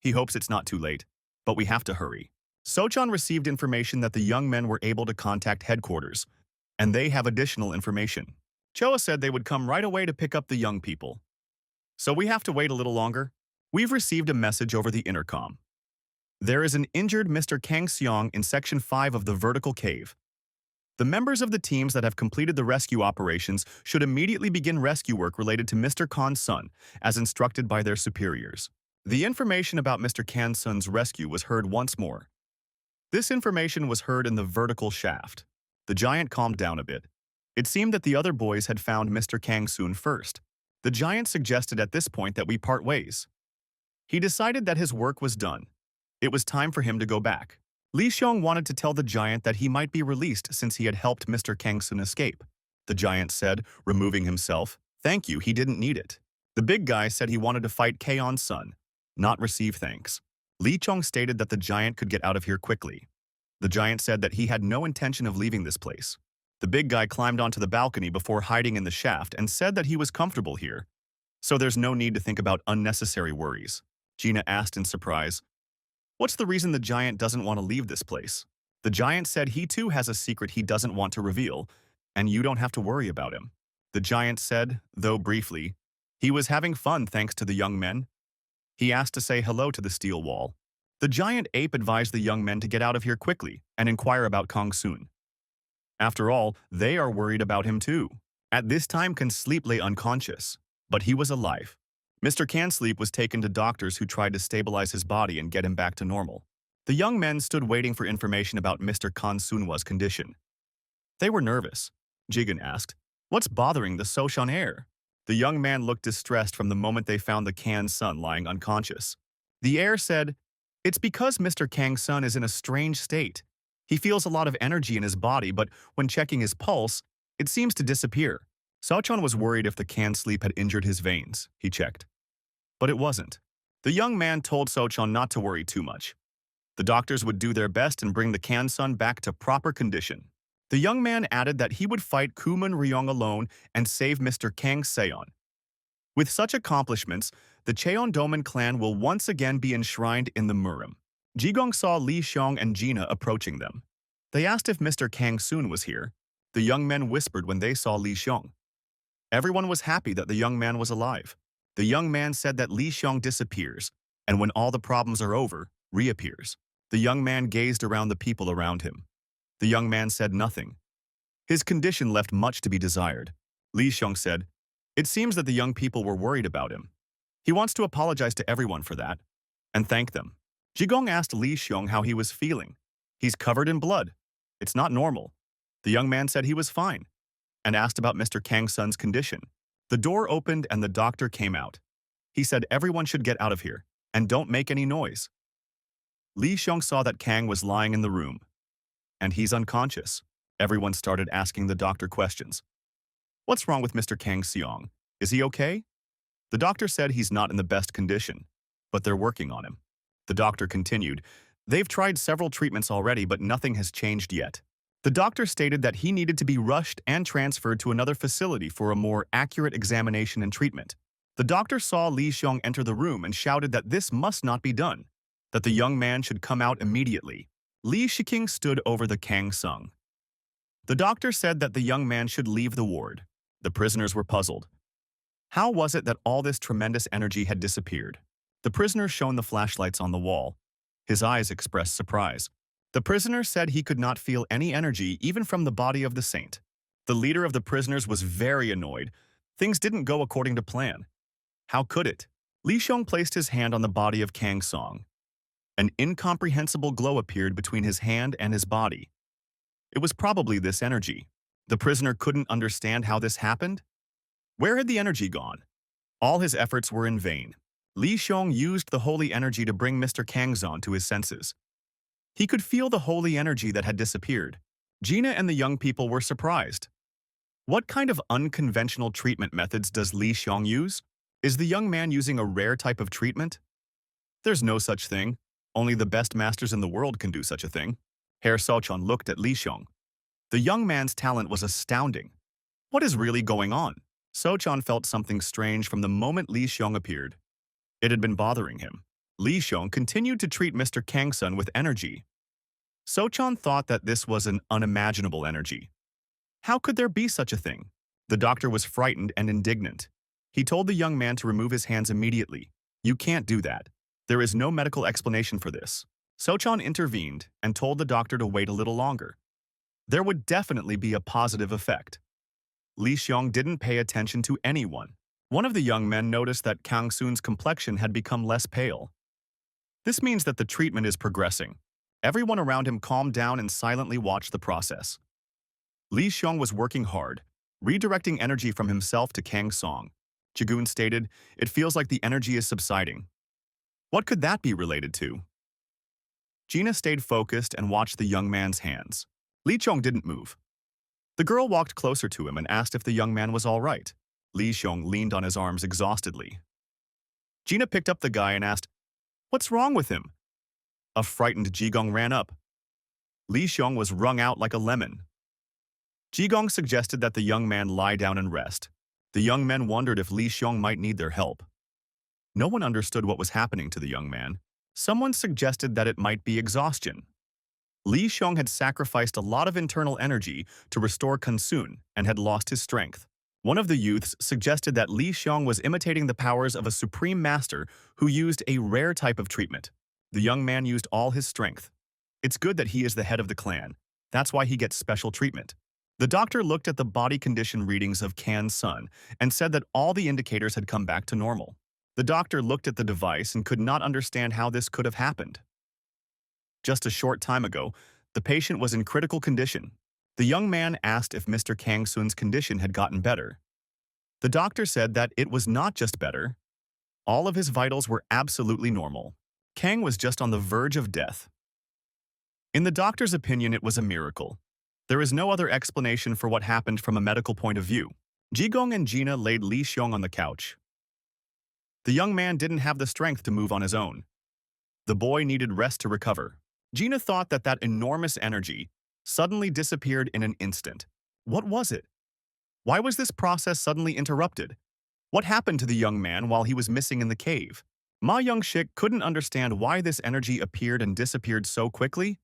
He hopes it's not too late, but we have to hurry. Sochon received information that the young men were able to contact headquarters, and they have additional information. Choa said they would come right away to pick up the young people. So we have to wait a little longer. We've received a message over the intercom. There is an injured Mr. Kang Seong in Section 5 of the vertical cave. The members of the teams that have completed the rescue operations should immediately begin rescue work related to Mr. Khan's son, as instructed by their superiors. The information about Mr. Khan's son's rescue was heard once more. This information was heard in the vertical shaft. The giant calmed down a bit. It seemed that the other boys had found Mr. Kang-soon first. The giant suggested at this point that we part ways. He decided that his work was done. It was time for him to go back. Li Xiong wanted to tell the giant that he might be released since he had helped Mr. Kang-soon escape. The giant said, removing himself, "Thank you, he didn't need it." The big guy said he wanted to fight Kaon's son, not receive thanks. Li Xiong stated that the giant could get out of here quickly. The giant said that he had no intention of leaving this place. The big guy climbed onto the balcony before hiding in the shaft and said that he was comfortable here, so there's no need to think about unnecessary worries. Gina asked in surprise, "What's the reason the giant doesn't want to leave this place?" The giant said he too has a secret he doesn't want to reveal, and you don't have to worry about him. The giant said, though briefly, he was having fun thanks to the young men. He asked to say hello to the steel wall. The giant ape advised the young men to get out of here quickly and inquire about Kang-soon. After all, they are worried about him too. At this time, Can Sleep lay unconscious, but he was alive. Mr. Can Sleep was taken to doctors who tried to stabilize his body and get him back to normal. The young men stood waiting for information about Mr. Kang-soon's condition. They were nervous. Jigen asked, "What's bothering the Soshan heir?" The young man looked distressed from the moment they found the Kan's son lying unconscious. The heir said, "It's because Mr. Kang's son is in a strange state. He feels a lot of energy in his body, but when checking his pulse, it seems to disappear." Sochan was worried if the Can Sleep had injured his veins. He checked. But it wasn't. The young man told Sochan not to worry too much. The doctors would do their best and bring the Kan son back to proper condition. The young man added that he would fight Kuman Ryong alone and save Mr. Kang Seon. With such accomplishments, the Cheon Doman clan will once again be enshrined in the Murim. Jigong saw Li Xiong and Gina approaching them. They asked if Mr. Kang-soon was here. The young men whispered when they saw Li Xiong. Everyone was happy that the young man was alive. The young man said that Li Xiong disappears, and when all the problems are over, reappears. The young man gazed around the people around him. The young man said nothing. His condition left much to be desired. Li Xiong said, "It seems that the young people were worried about him. He wants to apologize to everyone for that, and thank them." Jigong asked Li Xiong how he was feeling. "He's covered in blood. It's not normal." The young man said he was fine, and asked about Mr. Kang-sun's condition. The door opened and the doctor came out. He said everyone should get out of here, and don't make any noise. Li Xiong saw that Kang was lying in the room, and he's unconscious. Everyone started asking the doctor questions. "What's wrong with Mr. Kang-seong? Is he okay?" The doctor said he's not in the best condition, but they're working on him. The doctor continued, "They've tried several treatments already, but nothing has changed yet." The doctor stated that he needed to be rushed and transferred to another facility for a more accurate examination and treatment. The doctor saw Li Xiong enter the room and shouted that this must not be done, that the young man should come out immediately. Li Shiking stood over the Kang Sung. The doctor said that the young man should leave the ward. The prisoners were puzzled. How was it that all this tremendous energy had disappeared? The prisoner shone the flashlights on the wall. His eyes expressed surprise. The prisoner said he could not feel any energy even from the body of the saint. The leader of the prisoners was very annoyed. Things didn't go according to plan. How could it? Li Xiong placed his hand on the body of Kang Song. An incomprehensible glow appeared between his hand and his body. It was probably this energy. The prisoner couldn't understand how this happened. Where had the energy gone? All his efforts were in vain. Li Xiong used the holy energy to bring Mr. Kangzon to his senses. He could feel the holy energy that had disappeared. Gina and the young people were surprised. What kind of unconventional treatment methods does Li Xiong use? Is the young man using a rare type of treatment? There's no such thing. Only the best masters in the world can do such a thing. Herr Sochon looked at Li Xiong. The young man's talent was astounding. What is really going on? Sochon felt something strange from the moment Li Xiong appeared. It had been bothering him. Li Xiong continued to treat Mr. Kangsun with energy. Sochon thought that this was an unimaginable energy. How could there be such a thing? The doctor was frightened and indignant. He told the young man to remove his hands immediately. "You can't do that. There is no medical explanation for this." Sochon intervened and told the doctor to wait a little longer. there would definitely be a positive effect. Li Xiong didn't pay attention to anyone. One of the young men noticed that Kang Soon's complexion had become less pale. This means that the treatment is progressing. Everyone around him calmed down and silently watched the process. Li Xiong was working hard, redirecting energy from himself to Kang Song. Jagun stated, "It feels like the energy is subsiding." What could that be related to? Gina stayed focused and watched the young man's hands. Li Xiong didn't move. The girl walked closer to him and asked if the young man was all right. Li Xiong leaned on his arms exhaustedly. Gina picked up the guy and asked, "What's wrong with him?" A frightened Jigong ran up. Li Xiong was wrung out like a lemon. Jigong suggested that the young man lie down and rest. The young men wondered if Li Xiong might need their help. No one understood what was happening to the young man. Someone suggested that it might be exhaustion. Li Xiong had sacrificed a lot of internal energy to restore Kunsun and had lost his strength. One of the youths suggested that Li Xiong was imitating the powers of a supreme master who used a rare type of treatment. The young man used all his strength. It's good that he is the head of the clan. That's why he gets special treatment. The doctor looked at the body condition readings of Kan's son and said that all the indicators had come back to normal. The doctor looked at the device and could not understand how this could have happened. Just a short time ago, the patient was in critical condition. The young man asked if Mr. Kang Soon's condition had gotten better. The doctor said that it was not just better. All of his vitals were absolutely normal. Kang was just on the verge of death. In the doctor's opinion, it was a miracle. There is no other explanation for what happened from a medical point of view. Jigong and Gina laid Li Xiong on the couch. The young man didn't have the strength to move on his own. The boy needed rest to recover. Gina thought that that enormous energy suddenly disappeared in an instant. What was it? Why was this process suddenly interrupted? What happened to the young man while he was missing in the cave? Ma Young-shik couldn't understand why this energy appeared and disappeared so quickly.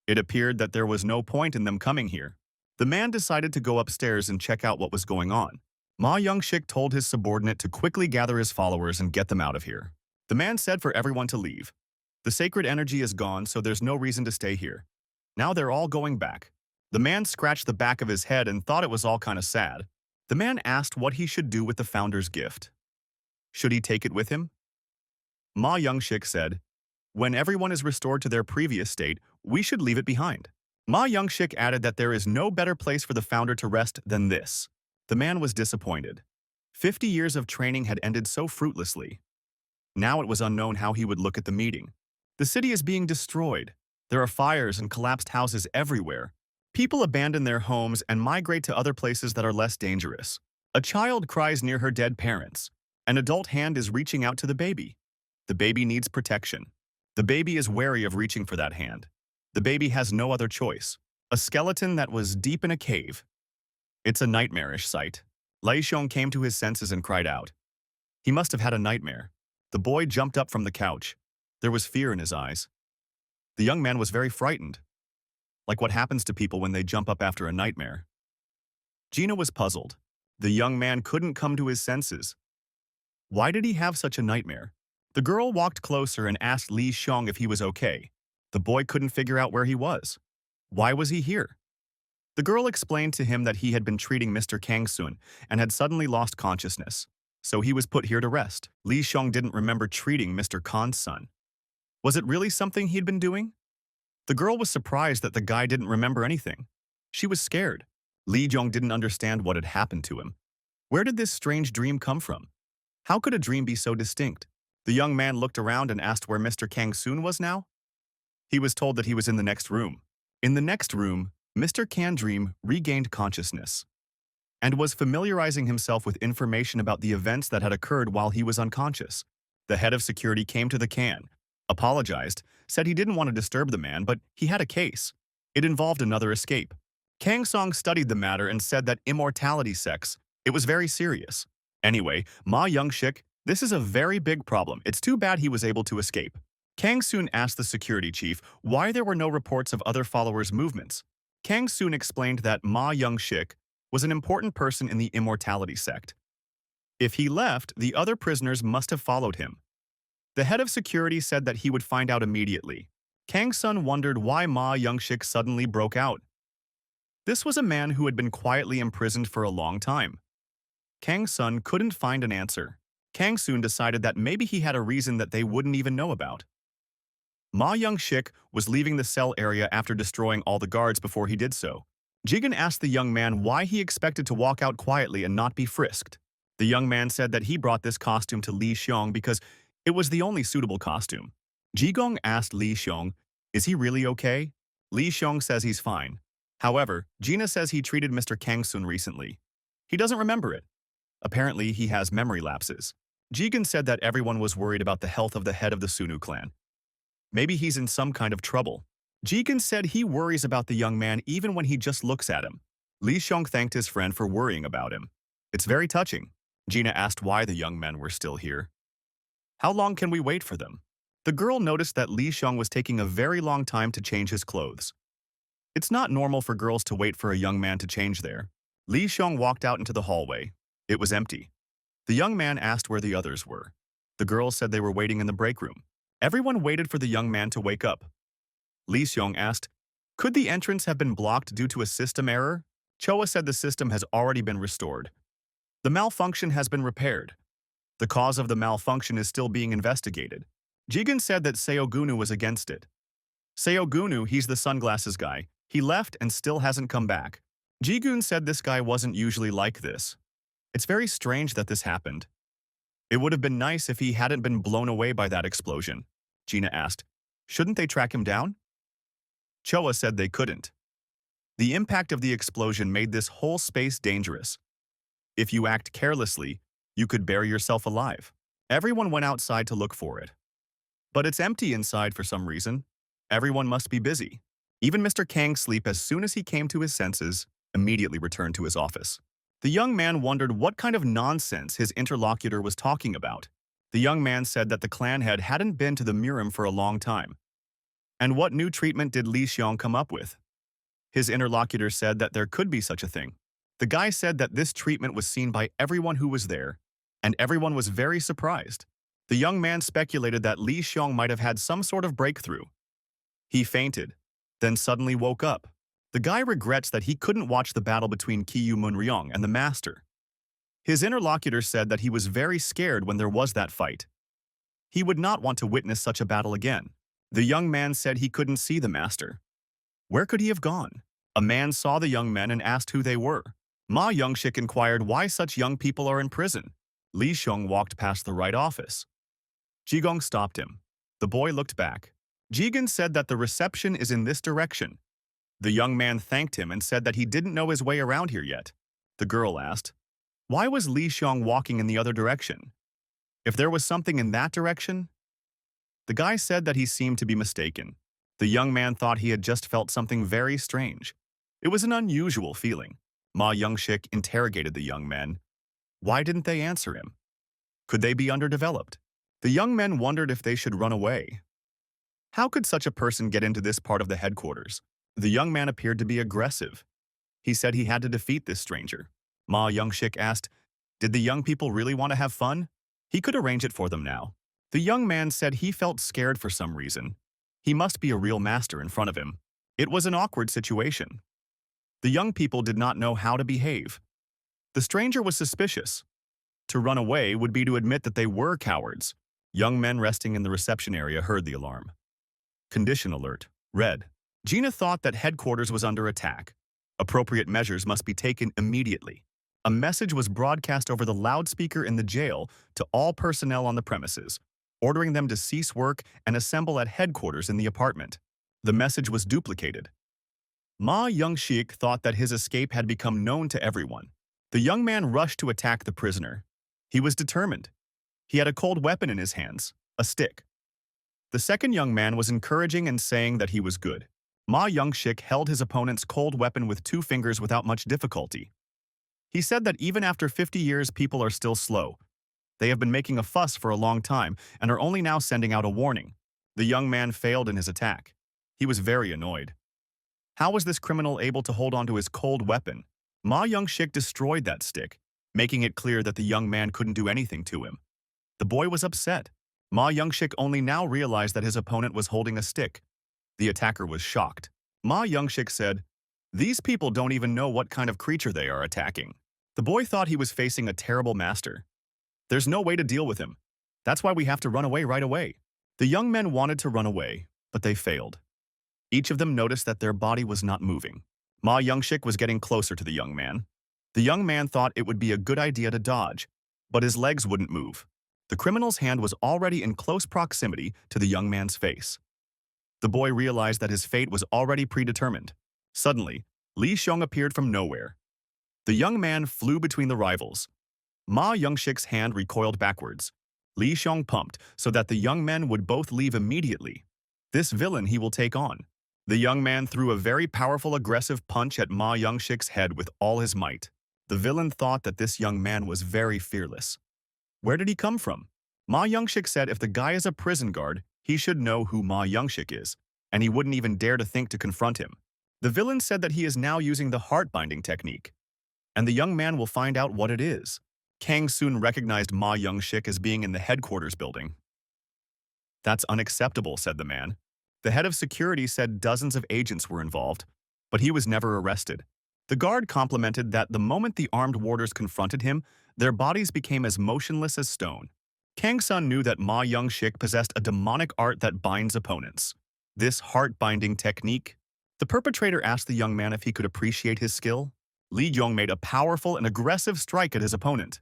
It appeared that there was no point in them coming here. The man decided to go upstairs and check out what was going on. Ma Young-shik told his subordinate to quickly gather his followers and get them out of here. The man said for everyone to leave. The sacred energy is gone, so there's no reason to stay here. Now they're all going back. The man scratched the back of his head and thought it was all kind of sad. The man asked what he should do with the founder's gift. Should he take it with him? Ma Young-shik said, "When everyone is restored to their previous state, we should leave it behind." Ma Young-shik added that there is no better place for the founder to rest than this. The man was disappointed. 50 years of training had ended so fruitlessly. Now it was unknown how he would look at the meeting. The city is being destroyed. There are fires and collapsed houses everywhere. People abandon their homes and migrate to other places that are less dangerous. A child cries near her dead parents. An adult hand is reaching out to the baby. The baby needs protection. The baby is wary of reaching for that hand. The baby has no other choice. A skeleton that was deep in a cave. It's a nightmarish sight. Li Xiong came to his senses and cried out. He must have had a nightmare. The boy jumped up from the couch. There was fear in his eyes. The young man was very frightened. Like what happens to people when they jump up after a nightmare. Gina was puzzled. The young man couldn't come to his senses. Why did he have such a nightmare? The girl walked closer and asked Li Xiong if he was okay. The boy couldn't figure out where he was. Why was he here? The girl explained to him that he had been treating Mr. Kang Soon and had suddenly lost consciousness, so he was put here to rest. Li Xiong didn't remember treating Mr. Khan's son. Was it really something he'd been doing? The girl was surprised that the guy didn't remember anything. She was scared. Li Xiong didn't understand what had happened to him. Where did this strange dream come from? How could a dream be so distinct? The young man looked around and asked where Mr. Kang Soon was now. He was told that he was in the next room. In the next room, Mr. Kan Dream regained consciousness and was familiarizing himself with information about the events that had occurred while he was unconscious. The head of security came to the Kan, apologized, said he didn't want to disturb the man, but he had a case. It involved another escape. Kang Song studied the matter and said that immortality sex, it was very serious. Anyway, Ma Young-shik, this is a very big problem. It's too bad he was able to escape. Kang Soon asked the security chief why there were no reports of other followers' movements. Kang Soon explained that Ma Young-shik was an important person in the immortality sect. If he left, the other prisoners must have followed him. The head of security said that he would find out immediately. Kang Sun wondered why Ma Young-shik suddenly broke out. This was a man who had been quietly imprisoned for a long time. Kang Sun couldn't find an answer. Kang soon decided that maybe he had a reason that they wouldn't even know about. Ma Young-shik was leaving the cell area after destroying all the guards before he did so. Jigen asked the young man why he expected to walk out quietly and not be frisked. The young man said that he brought this costume to Li Xiong because it was the only suitable costume. Jigong asked Li Xiong, "Is he really okay?" Li Xiong says he's fine. However, Gina says he treated Mr. Kang-sun recently. He doesn't remember it. Apparently, he has memory lapses. Jigen said that everyone was worried about the health of the head of the Sunnu clan. Maybe he's in some kind of trouble. Jigen said he worries about the young man even when he just looks at him. Li Xiong thanked his friend for worrying about him. It's very touching. Gina asked why the young men were still here. How long can we wait for them? The girl noticed that Li Xiong was taking a very long time to change his clothes. It's not normal for girls to wait for a young man to change there. Li Xiong walked out into the hallway. It was empty. The young man asked where the others were. The girls said they were waiting in the break room. Everyone waited for the young man to wake up. Li Xiong asked, "Could the entrance have been blocked due to a system error?" Choa said the system has already been restored. The malfunction has been repaired. The cause of the malfunction is still being investigated. Jigen said that Seogunu was against it. Seogunu, he's the sunglasses guy. He left and still hasn't come back. Jigun said this guy wasn't usually like this. It's very strange that this happened. It would have been nice if he hadn't been blown away by that explosion. Gina asked, "Shouldn't they track him down?" Choa said they couldn't. The impact of the explosion made this whole space dangerous. If you act carelessly, you could bury yourself alive. Everyone went outside to look for it. But it's empty inside for some reason. Everyone must be busy. Even Mr. Kang's sleep as soon as he came to his senses, immediately returned to his office. The young man wondered what kind of nonsense his interlocutor was talking about. The young man said that the clan head hadn't been to the Murim for a long time. And what new treatment did Li Xiong come up with? His interlocutor said that there could be such a thing. The guy said that this treatment was seen by everyone who was there, and everyone was very surprised. The young man speculated that Li Xiong might have had some sort of breakthrough. He fainted, then suddenly woke up. The guy regrets that he couldn't watch the battle between Kiyu Munryong and the master. His interlocutor said that he was very scared when there was that fight. He would not want to witness such a battle again. The young man said he couldn't see the master. Where could he have gone? A man saw the young men and asked who they were. Ma Youngshik inquired why such young people are in prison. Li Xiong walked past the right office. Jigong stopped him. The boy looked back. Jigen said that the reception is in this direction. The young man thanked him and said that he didn't know his way around here yet. The girl asked, why was Li Xiong walking in the other direction? If there was something in that direction? The guy said that he seemed to be mistaken. The young man thought he had just felt something very strange. It was an unusual feeling. Ma Youngshik interrogated the young men. Why didn't they answer him? Could they be underdeveloped? The young men wondered if they should run away. How could such a person get into this part of the headquarters? The young man appeared to be aggressive. He said he had to defeat this stranger. Ma Youngshik asked, did the young people really want to have fun? He could arrange it for them now. The young man said he felt scared for some reason. He must be a real master in front of him. It was an awkward situation. The young people did not know how to behave. The stranger was suspicious. To run away would be to admit that they were cowards. Young men resting in the reception area heard the alarm. Condition alert. Red. Gina thought that headquarters was under attack. Appropriate measures must be taken immediately. A message was broadcast over the loudspeaker in the jail to all personnel on the premises, ordering them to cease work and assemble at headquarters in the apartment. The message was duplicated. Ma Youngshik thought that his escape had become known to everyone. The young man rushed to attack the prisoner. He was determined. He had a cold weapon in his hands, a stick. The second young man was encouraging and saying that he was good. Ma Youngshik held his opponent's cold weapon with 2 fingers without much difficulty. He said that even after 50 years, people are still slow. They have been making a fuss for a long time and are only now sending out a warning. The young man failed in his attack. He was very annoyed. How was this criminal able to hold on to his cold weapon? Ma Youngshik destroyed that stick, making it clear that the young man couldn't do anything to him. The boy was upset. Ma Youngshik only now realized that his opponent was holding a stick. The attacker was shocked. Ma Youngshik said, These people don't even know what kind of creature they are attacking. The boy thought he was facing a terrible master. There's no way to deal with him. That's why we have to run away right away. The young men wanted to run away, but they failed. Each of them noticed that their body was not moving. Ma Youngshik was getting closer to the young man. The young man thought it would be a good idea to dodge, but his legs wouldn't move. The criminal's hand was already in close proximity to the young man's face. The boy realized that his fate was already predetermined. Suddenly, Li Xiong appeared from nowhere. The young man flew between the rivals. Ma Youngshik's hand recoiled backwards. Li Xiong pumped so that the young men would both leave immediately. This villain he will take on. The young man threw a very powerful aggressive punch at Ma Youngshik's head with all his might. The villain thought that this young man was very fearless. Where did he come from? Ma Youngshik said if the guy is a prison guard, he should know who Ma Youngshik is, and he wouldn't even dare to think to confront him. The villain said that he is now using the heart-binding technique, and the young man will find out what it is. Kang soon recognized Ma Youngshik as being in the headquarters building. That's unacceptable, said the man. The head of security said dozens of agents were involved, but he was never arrested. The guard complimented that the moment the armed warders confronted him, their bodies became as motionless as stone. Kang Sun knew that Ma Youngshik possessed a demonic art that binds opponents. This heart-binding technique. The perpetrator asked the young man if he could appreciate his skill. Li Yong made a powerful and aggressive strike at his opponent.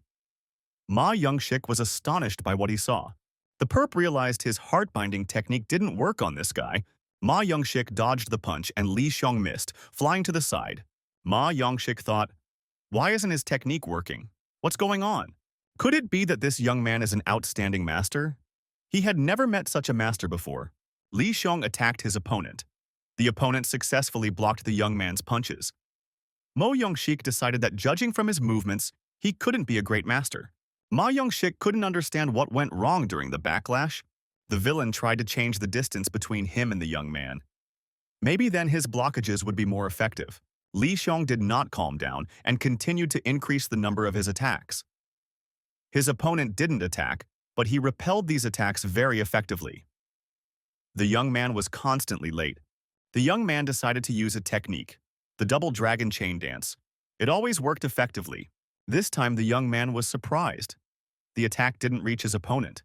Ma Youngshik was astonished by what he saw. The perp realized his heart-binding technique didn't work on this guy. Ma Youngshik dodged the punch and Li Xiong missed, flying to the side. Ma Youngshik thought, why isn't his technique working? What's going on? Could it be that this young man is an outstanding master? He had never met such a master before. Li Xiong attacked his opponent. The opponent successfully blocked the young man's punches. Mo Youngshik decided that judging from his movements, he couldn't be a great master. Ma Youngshik couldn't understand what went wrong during the backlash. The villain tried to change the distance between him and the young man. Maybe then his blockages would be more effective. Li Xiong did not calm down and continued to increase the number of his attacks. His opponent didn't attack, but he repelled these attacks very effectively. The young man was constantly late. The young man decided to use a technique, the double dragon chain dance. It always worked effectively. This time the young man was surprised. The attack didn't reach his opponent.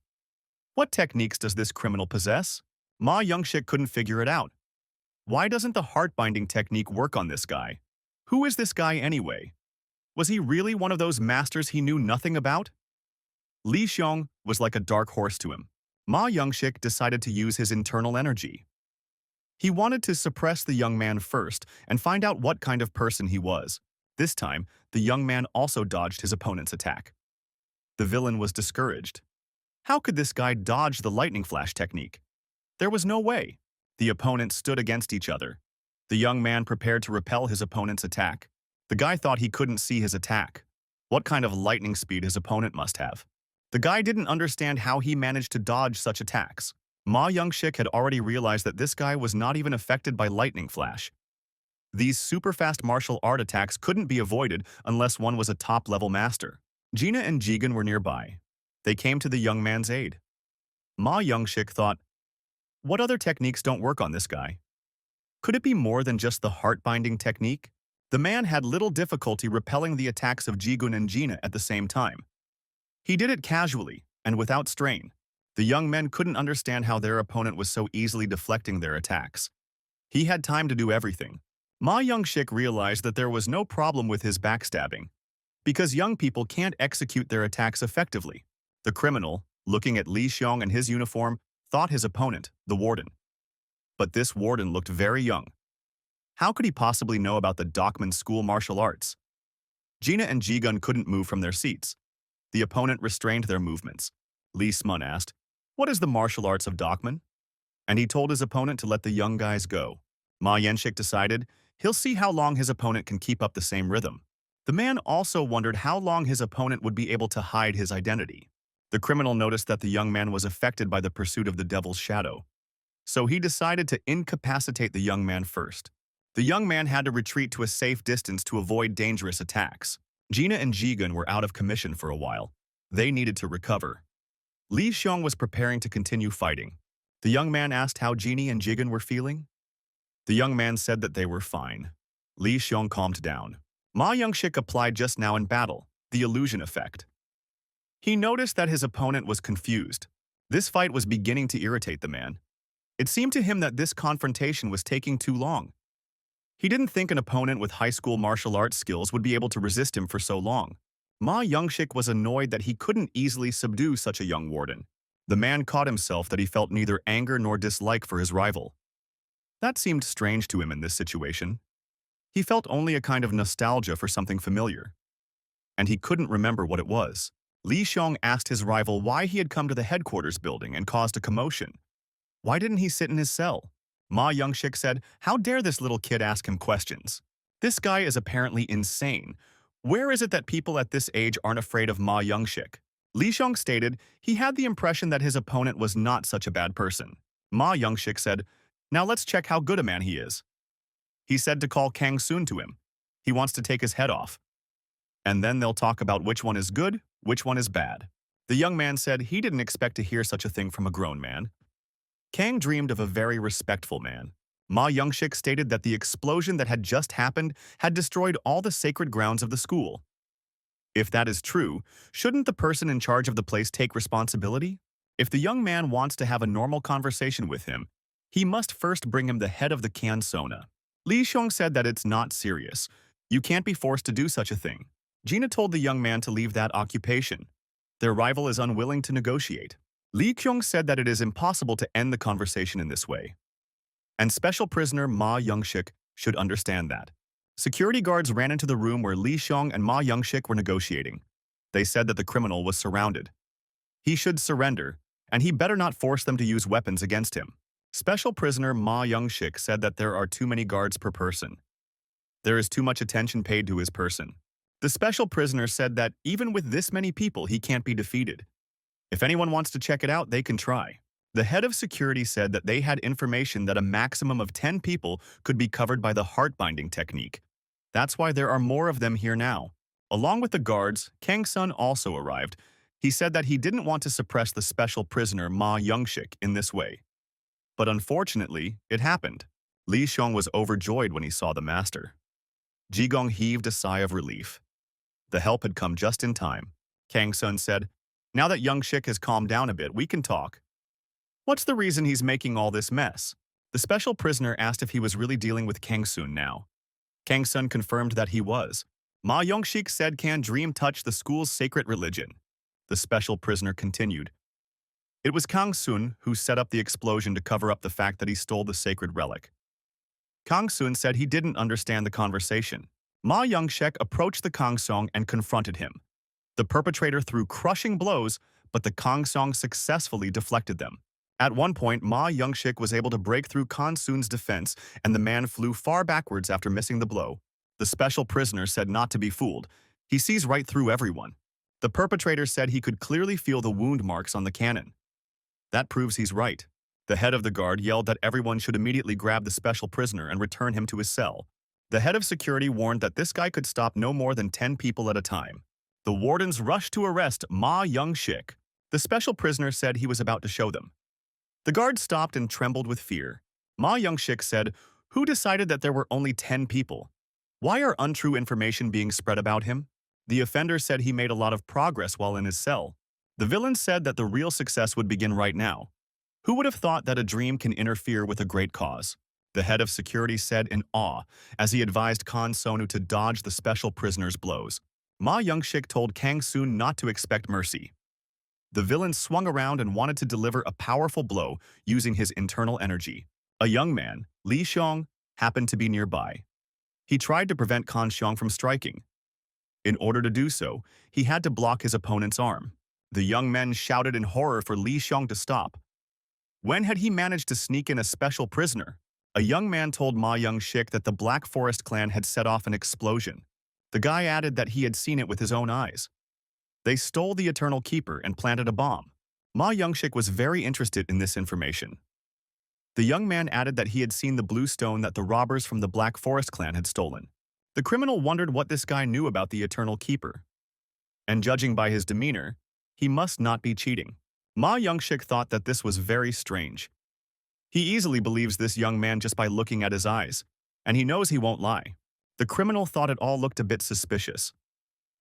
What techniques does this criminal possess? Ma Youngshik couldn't figure it out. Why doesn't the heart-binding technique work on this guy? Who is this guy anyway? Was he really one of those masters he knew nothing about? Li Xiong was like a dark horse to him. Ma Youngshik decided to use his internal energy. He wanted to suppress the young man first and find out what kind of person he was. This time, the young man also dodged his opponent's attack. The villain was discouraged. How could this guy dodge the lightning flash technique? There was no way. The opponents stood against each other. The young man prepared to repel his opponent's attack. The guy thought he couldn't see his attack. What kind of lightning speed his opponent must have? The guy didn't understand how he managed to dodge such attacks. Ma Youngshik had already realized that this guy was not even affected by lightning flash. These super-fast martial art attacks couldn't be avoided unless one was a top-level master. Gina and Jigen were nearby. They came to the young man's aid. Ma Youngshik thought, what other techniques don't work on this guy? Could it be more than just the heart-binding technique? The man had little difficulty repelling the attacks of Jigun and Gina at the same time. He did it casually and without strain. The young men couldn't understand how their opponent was so easily deflecting their attacks. He had time to do everything. Ma Youngshik realized that there was no problem with his backstabbing, because young people can't execute their attacks effectively. The criminal, looking at Li Xiong and his uniform, thought his opponent, the warden. But this warden looked very young. How could he possibly know about the Dokman school martial arts? Gina and Jigun couldn't move from their seats. The opponent restrained their movements. Li Smun asked, what is the martial arts of Dokman? And he told his opponent to let the young guys go. Ma Youngshik decided he'll see how long his opponent can keep up the same rhythm. The man also wondered how long his opponent would be able to hide his identity. The criminal noticed that the young man was affected by the pursuit of the devil's shadow. So he decided to incapacitate the young man first. The young man had to retreat to a safe distance to avoid dangerous attacks. Gina and Jigun were out of commission for a while. They needed to recover. Li Xiong was preparing to continue fighting. The young man asked how Gina and Jigun were feeling. The young man said that they were fine. Li Xiong calmed down. Ma Yongshik applied just now in battle, the illusion effect. He noticed that his opponent was confused. This fight was beginning to irritate the man. It seemed to him that this confrontation was taking too long. He didn't think an opponent with high school martial arts skills would be able to resist him for so long. Ma Yongshik was annoyed that he couldn't easily subdue such a young warden. The man caught himself that he felt neither anger nor dislike for his rival. That seemed strange to him in this situation. He felt only a kind of nostalgia for something familiar. And he couldn't remember what it was. Li Xiong asked his rival why he had come to the headquarters building and caused a commotion. Why didn't he sit in his cell? Ma Yongshik said, "How dare this little kid ask him questions? This guy is apparently insane. Where is it that people at this age aren't afraid of Ma Yongshik?" Li Xiong stated he had the impression that his opponent was not such a bad person. Ma Yongshik said, "Now let's check how good a man he is." He said to call Kang Soon to him. He wants to take his head off. And then they'll talk about which one is good, which one is bad. The young man said he didn't expect to hear such a thing from a grown man. Kang dreamed of a very respectful man. Ma Yongshik stated that the explosion that had just happened had destroyed all the sacred grounds of the school. If that is true, shouldn't the person in charge of the place take responsibility? If the young man wants to have a normal conversation with him, he must first bring him the head of the Kansona. Li Xiong said that it's not serious. You can't be forced to do such a thing. Gina told the young man to leave that occupation. Their rival is unwilling to negotiate. Li Qiong said that it is impossible to end the conversation in this way. And special prisoner Ma Yongshik should understand that. Security guards ran into the room where Li Xiong and Ma Yongshik were negotiating. They said that the criminal was surrounded. He should surrender, and he better not force them to use weapons against him. Special prisoner Ma Yongshik said that there are too many guards per person. There is too much attention paid to his person. The special prisoner said that even with this many people, he can't be defeated. If anyone wants to check it out, they can try. The head of security said that they had information that a maximum of 10 people could be covered by the heart-binding technique. That's why there are more of them here now. Along with the guards, Kang Sun also arrived. He said that he didn't want to suppress the special prisoner Ma Yongshik in this way. But unfortunately, it happened. Li Xiong was overjoyed when he saw the master. Jigong heaved a sigh of relief. The help had come just in time. Kang Sun said, "Now that Yongshik has calmed down a bit, we can talk." "What's the reason he's making all this mess?" The special prisoner asked if he was really dealing with Kang Sun now. Kang Sun confirmed that he was. Ma Yongshik said can dream touch the school's sacred religion. The special prisoner continued. It was Kang Sun who set up the explosion to cover up the fact that he stole the sacred relic. Kang Sun said he didn't understand the conversation. Ma Yongshik approached the Kang Song and confronted him. The perpetrator threw crushing blows, but the Kang Song successfully deflected them. At one point, Ma Yongshik was able to break through Kang Sun's defense, and the man flew far backwards after missing the blow. The special prisoner said not to be fooled. He sees right through everyone. The perpetrator said he could clearly feel the wound marks on the cannon. That proves he's right. The head of the guard yelled that everyone should immediately grab the special prisoner and return him to his cell. The head of security warned that this guy could stop no more than 10 people at a time. The wardens rushed to arrest Ma Yongshik. The special prisoner said he was about to show them. The guard stopped and trembled with fear. Ma Yongshik said, "Who decided that there were only 10 people? Why are untrue information being spread about him?" The offender said he made a lot of progress while in his cell. The villain said that the real success would begin right now. Who would have thought that a dream can interfere with a great cause? The head of security said in awe as he advised Khan Sonu to dodge the special prisoner's blows. Ma Yongshik told Kang Soon not to expect mercy. The villain swung around and wanted to deliver a powerful blow using his internal energy. A young man, Li Xiong, happened to be nearby. He tried to prevent Khan Xiong from striking. In order to do so, he had to block his opponent's arm. The young men shouted in horror for Li Xiong to stop. When had he managed to sneak in a special prisoner? A young man told Ma Yongshik that the Black Forest clan had set off an explosion. The guy added that he had seen it with his own eyes. They stole the Eternal Keeper and planted a bomb. Ma Yongshik was very interested in this information. The young man added that he had seen the blue stone that the robbers from the Black Forest clan had stolen. The criminal wondered what this guy knew about the Eternal Keeper. And judging by his demeanor, he must not be cheating. Ma Yongshik thought that this was very strange. He easily believes this young man just by looking at his eyes, and he knows he won't lie. The criminal thought it all looked a bit suspicious.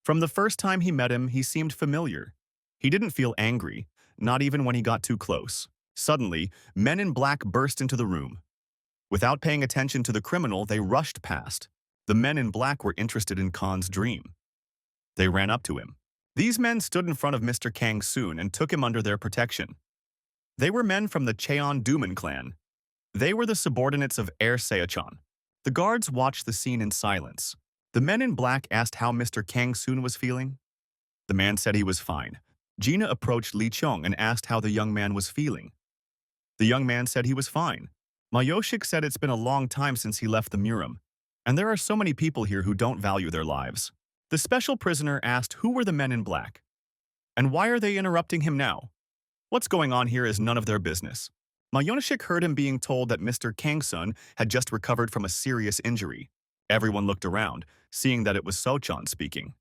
From the first time he met him, he seemed familiar. He didn't feel angry, not even when he got too close. Suddenly, men in black burst into the room. Without paying attention to the criminal, they rushed past. The men in black were interested in Khan's dream. They ran up to him. These men stood in front of Mr. Kang Soon and took him under their protection. They were men from the Cheon Duman clan. They were the subordinates of Air Seochan. The guards watched the scene in silence. The men in black asked how Mr. Kang Soon was feeling. The man said he was fine. Gina approached Lee Chong and asked how the young man was feeling. The young man said he was fine. Mayoshik said it's been a long time since he left the Murim, and there are so many people here who don't value their lives. The special prisoner asked who were the men in black. And why are they interrupting him now? What's going on here is none of their business. Mayoshik heard him being told that Mr. Kang-sun had just recovered from a serious injury. Everyone looked around, seeing that it was Sochan speaking.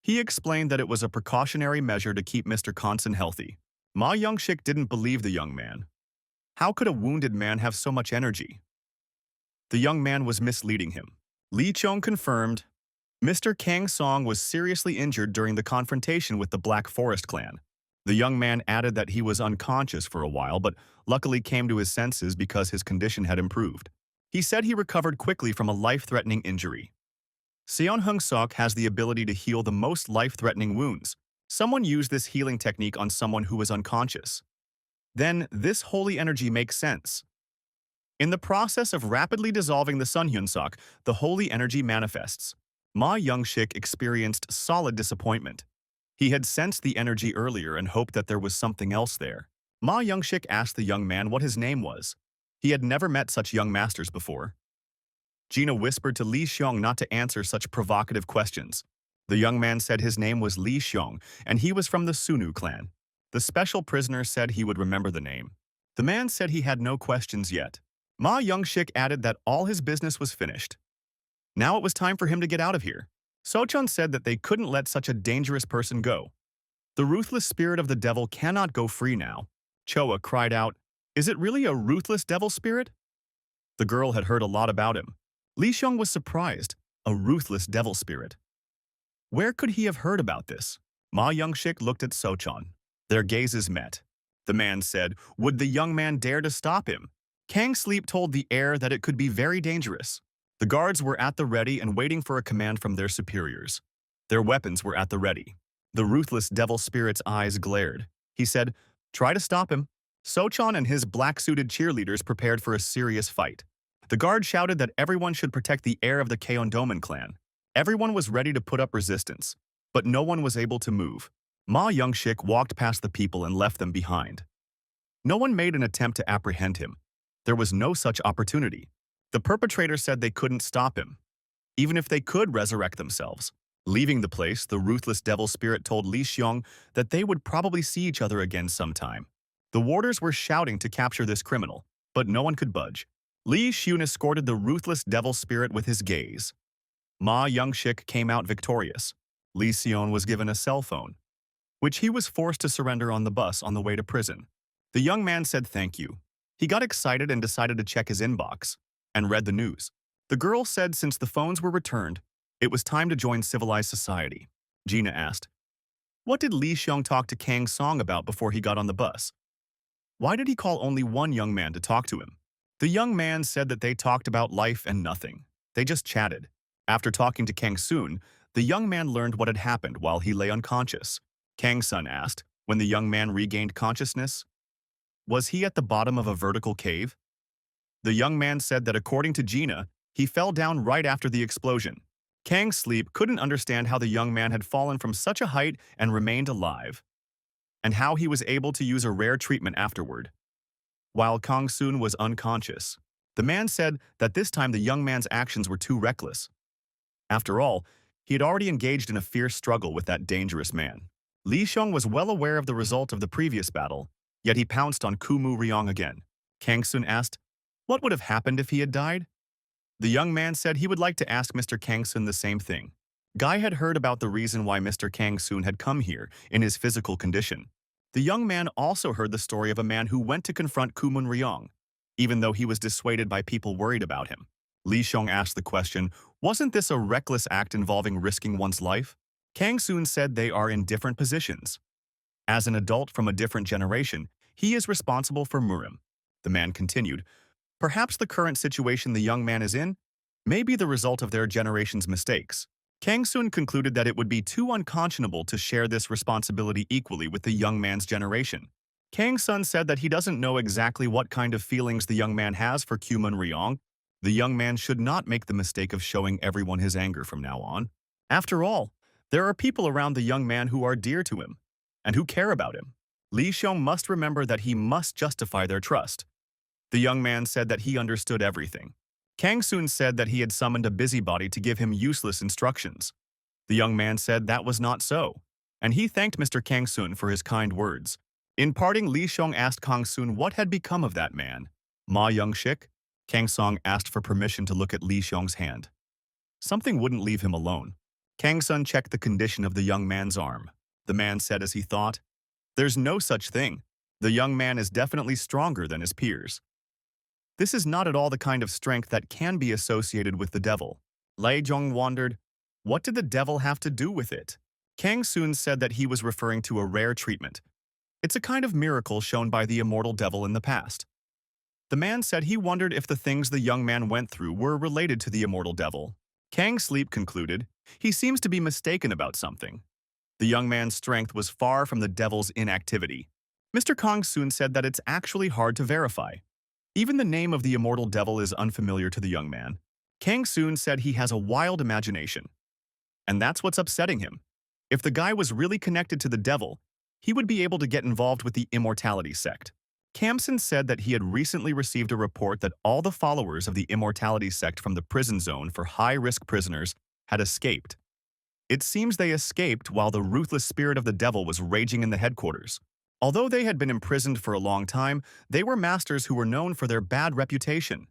He explained that it was a precautionary measure to keep Mr. Kang-sun healthy. Ma Youngshik didn't believe the young man. How could a wounded man have so much energy? The young man was misleading him. Lee Chong confirmed, Mr. Kang Song was seriously injured during the confrontation with the Black Forest clan. The young man added that he was unconscious for a while, but luckily came to his senses because his condition had improved. He said he recovered quickly from a life-threatening injury. Seon Hung Sok has the ability to heal the most life-threatening wounds. Someone used this healing technique on someone who was unconscious. Then, this holy energy makes sense. In the process of rapidly dissolving the Sunhyun Sok, the holy energy manifests. Ma Youngshik experienced solid disappointment. He had sensed the energy earlier and hoped that there was something else there. Ma Youngshik asked the young man what his name was. He had never met such young masters before. Gina whispered to Li Xiong not to answer such provocative questions. The young man said his name was Li Xiong, and he was from the Sunnu clan. The special prisoner said he would remember the name. The man said he had no questions yet. Ma Youngshik added that all his business was finished. Now it was time for him to get out of here. Sochan said that they couldn't let such a dangerous person go. The ruthless spirit of the devil cannot go free now. Choa cried out, "Is it really a ruthless devil spirit?" The girl had heard a lot about him. Li Xiong was surprised. A ruthless devil spirit. Where could he have heard about this? Ma Youngshik looked at Sochan. Their gazes met. The man said, would the young man dare to stop him? Kang Sleep told the heir that it could be very dangerous. The guards were at the ready and waiting for a command from their superiors. Their weapons were at the ready. The ruthless devil spirit's eyes glared. He said, try to stop him. Sochan and his black-suited cheerleaders prepared for a serious fight. The guard shouted that everyone should protect the heir of the Cheondoman clan. Everyone was ready to put up resistance, but no one was able to move. Ma Youngshik walked past the people and left them behind. No one made an attempt to apprehend him. There was no such opportunity. The perpetrator said they couldn't stop him, even if they could resurrect themselves. Leaving the place, the ruthless devil spirit told Li Xiong that they would probably see each other again sometime. The warders were shouting to capture this criminal, but no one could budge. Li Xiun escorted the ruthless devil spirit with his gaze. Ma Youngshik came out victorious. Li Xion was given a cell phone, which he was forced to surrender on the bus on the way to prison. The young man said thank you. He got excited and decided to check his inbox, and read the news. The girl said since the phones were returned, it was time to join civilized society. Gina asked, what did Li Xiong talk to Kang Song about before he got on the bus? Why did he call only one young man to talk to him? The young man said that they talked about life and nothing. They just chatted. After talking to Kang Soon, the young man learned what had happened while he lay unconscious. Kang Sun asked, when the young man regained consciousness, was he at the bottom of a vertical cave? The young man said that according to Gina, he fell down right after the explosion. Kang Sleep couldn't understand how the young man had fallen from such a height and remained alive, and how he was able to use a rare treatment afterward. While Kang Soon was unconscious, the man said that this time the young man's actions were too reckless. After all, he had already engaged in a fierce struggle with that dangerous man. Li Xiong was well aware of the result of the previous battle, yet he pounced on Kumu Ryong again. Kang Soon asked, what would have happened if he had died? The young man said he would like to ask Mr. Kang Soon the same thing. Guy had heard about the reason why Mr. Kang Soon had come here in his physical condition. The young man also heard the story of a man who went to confront Kumun Ryong, even though he was dissuaded by people worried about him. Li Xiong asked the question, wasn't this a reckless act involving risking one's life? Kang Soon said they are in different positions. As an adult from a different generation, he is responsible for Murim. The man continued, perhaps the current situation the young man is in may be the result of their generation's mistakes. Kang Soon concluded that it would be too unconscionable to share this responsibility equally with the young man's generation. Kang Sun said that he doesn't know exactly what kind of feelings the young man has for Kumun Ryong. The young man should not make the mistake of showing everyone his anger from now on. After all, there are people around the young man who are dear to him and who care about him. Li Xiong must remember that he must justify their trust. The young man said that he understood everything. Kang Soon said that he had summoned a busybody to give him useless instructions. The young man said that was not so, and he thanked Mr. Kang Soon for his kind words. In parting, Li Xiong asked Kang Soon what had become of that man. Ma Young-shik? Kang Song asked for permission to look at Li Xiong's hand. Something wouldn't leave him alone. Kang Sun checked the condition of the young man's arm. The man said as he thought, there's no such thing. The young man is definitely stronger than his peers. This is not at all the kind of strength that can be associated with the devil. Lei Zhong wondered, what did the devil have to do with it? Kang Soon said that he was referring to a rare treatment. It's a kind of miracle shown by the immortal devil in the past. The man said he wondered if the things the young man went through were related to the immortal devil. Kang Sleep concluded, he seems to be mistaken about something. The young man's strength was far from the devil's inactivity. Mr. Kang Soon said that it's actually hard to verify. Even the name of the immortal devil is unfamiliar to the young man. Kang Soon said he has a wild imagination. And that's what's upsetting him. If the guy was really connected to the devil, he would be able to get involved with the immortality sect. Kamson said that he had recently received a report that all the followers of the immortality sect from the prison zone for high-risk prisoners had escaped. It seems they escaped while the ruthless spirit of the devil was raging in the headquarters. Although they had been imprisoned for a long time, they were masters who were known for their bad reputation.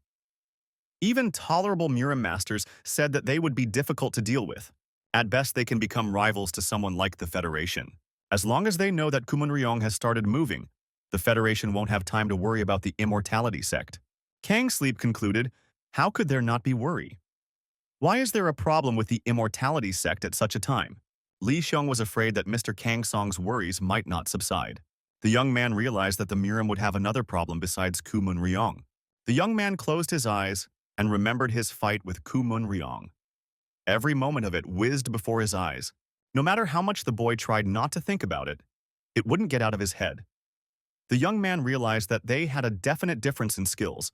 Even tolerable Murim masters said that they would be difficult to deal with. At best, they can become rivals to someone like the Federation. As long as they know that Kumun Ryong has started moving, the Federation won't have time to worry about the immortality sect. Kang Sleep concluded, how could there not be worry? Why is there a problem with the immortality sect at such a time? Li Xiong was afraid that Mr. Kang Song's worries might not subside. The young man realized that the Murim would have another problem besides Kumun Ryong. The young man closed his eyes and remembered his fight with Kumun Ryong. Every moment of it whizzed before his eyes. No matter how much the boy tried not to think about it, it wouldn't get out of his head. The young man realized that they had a definite difference in skills,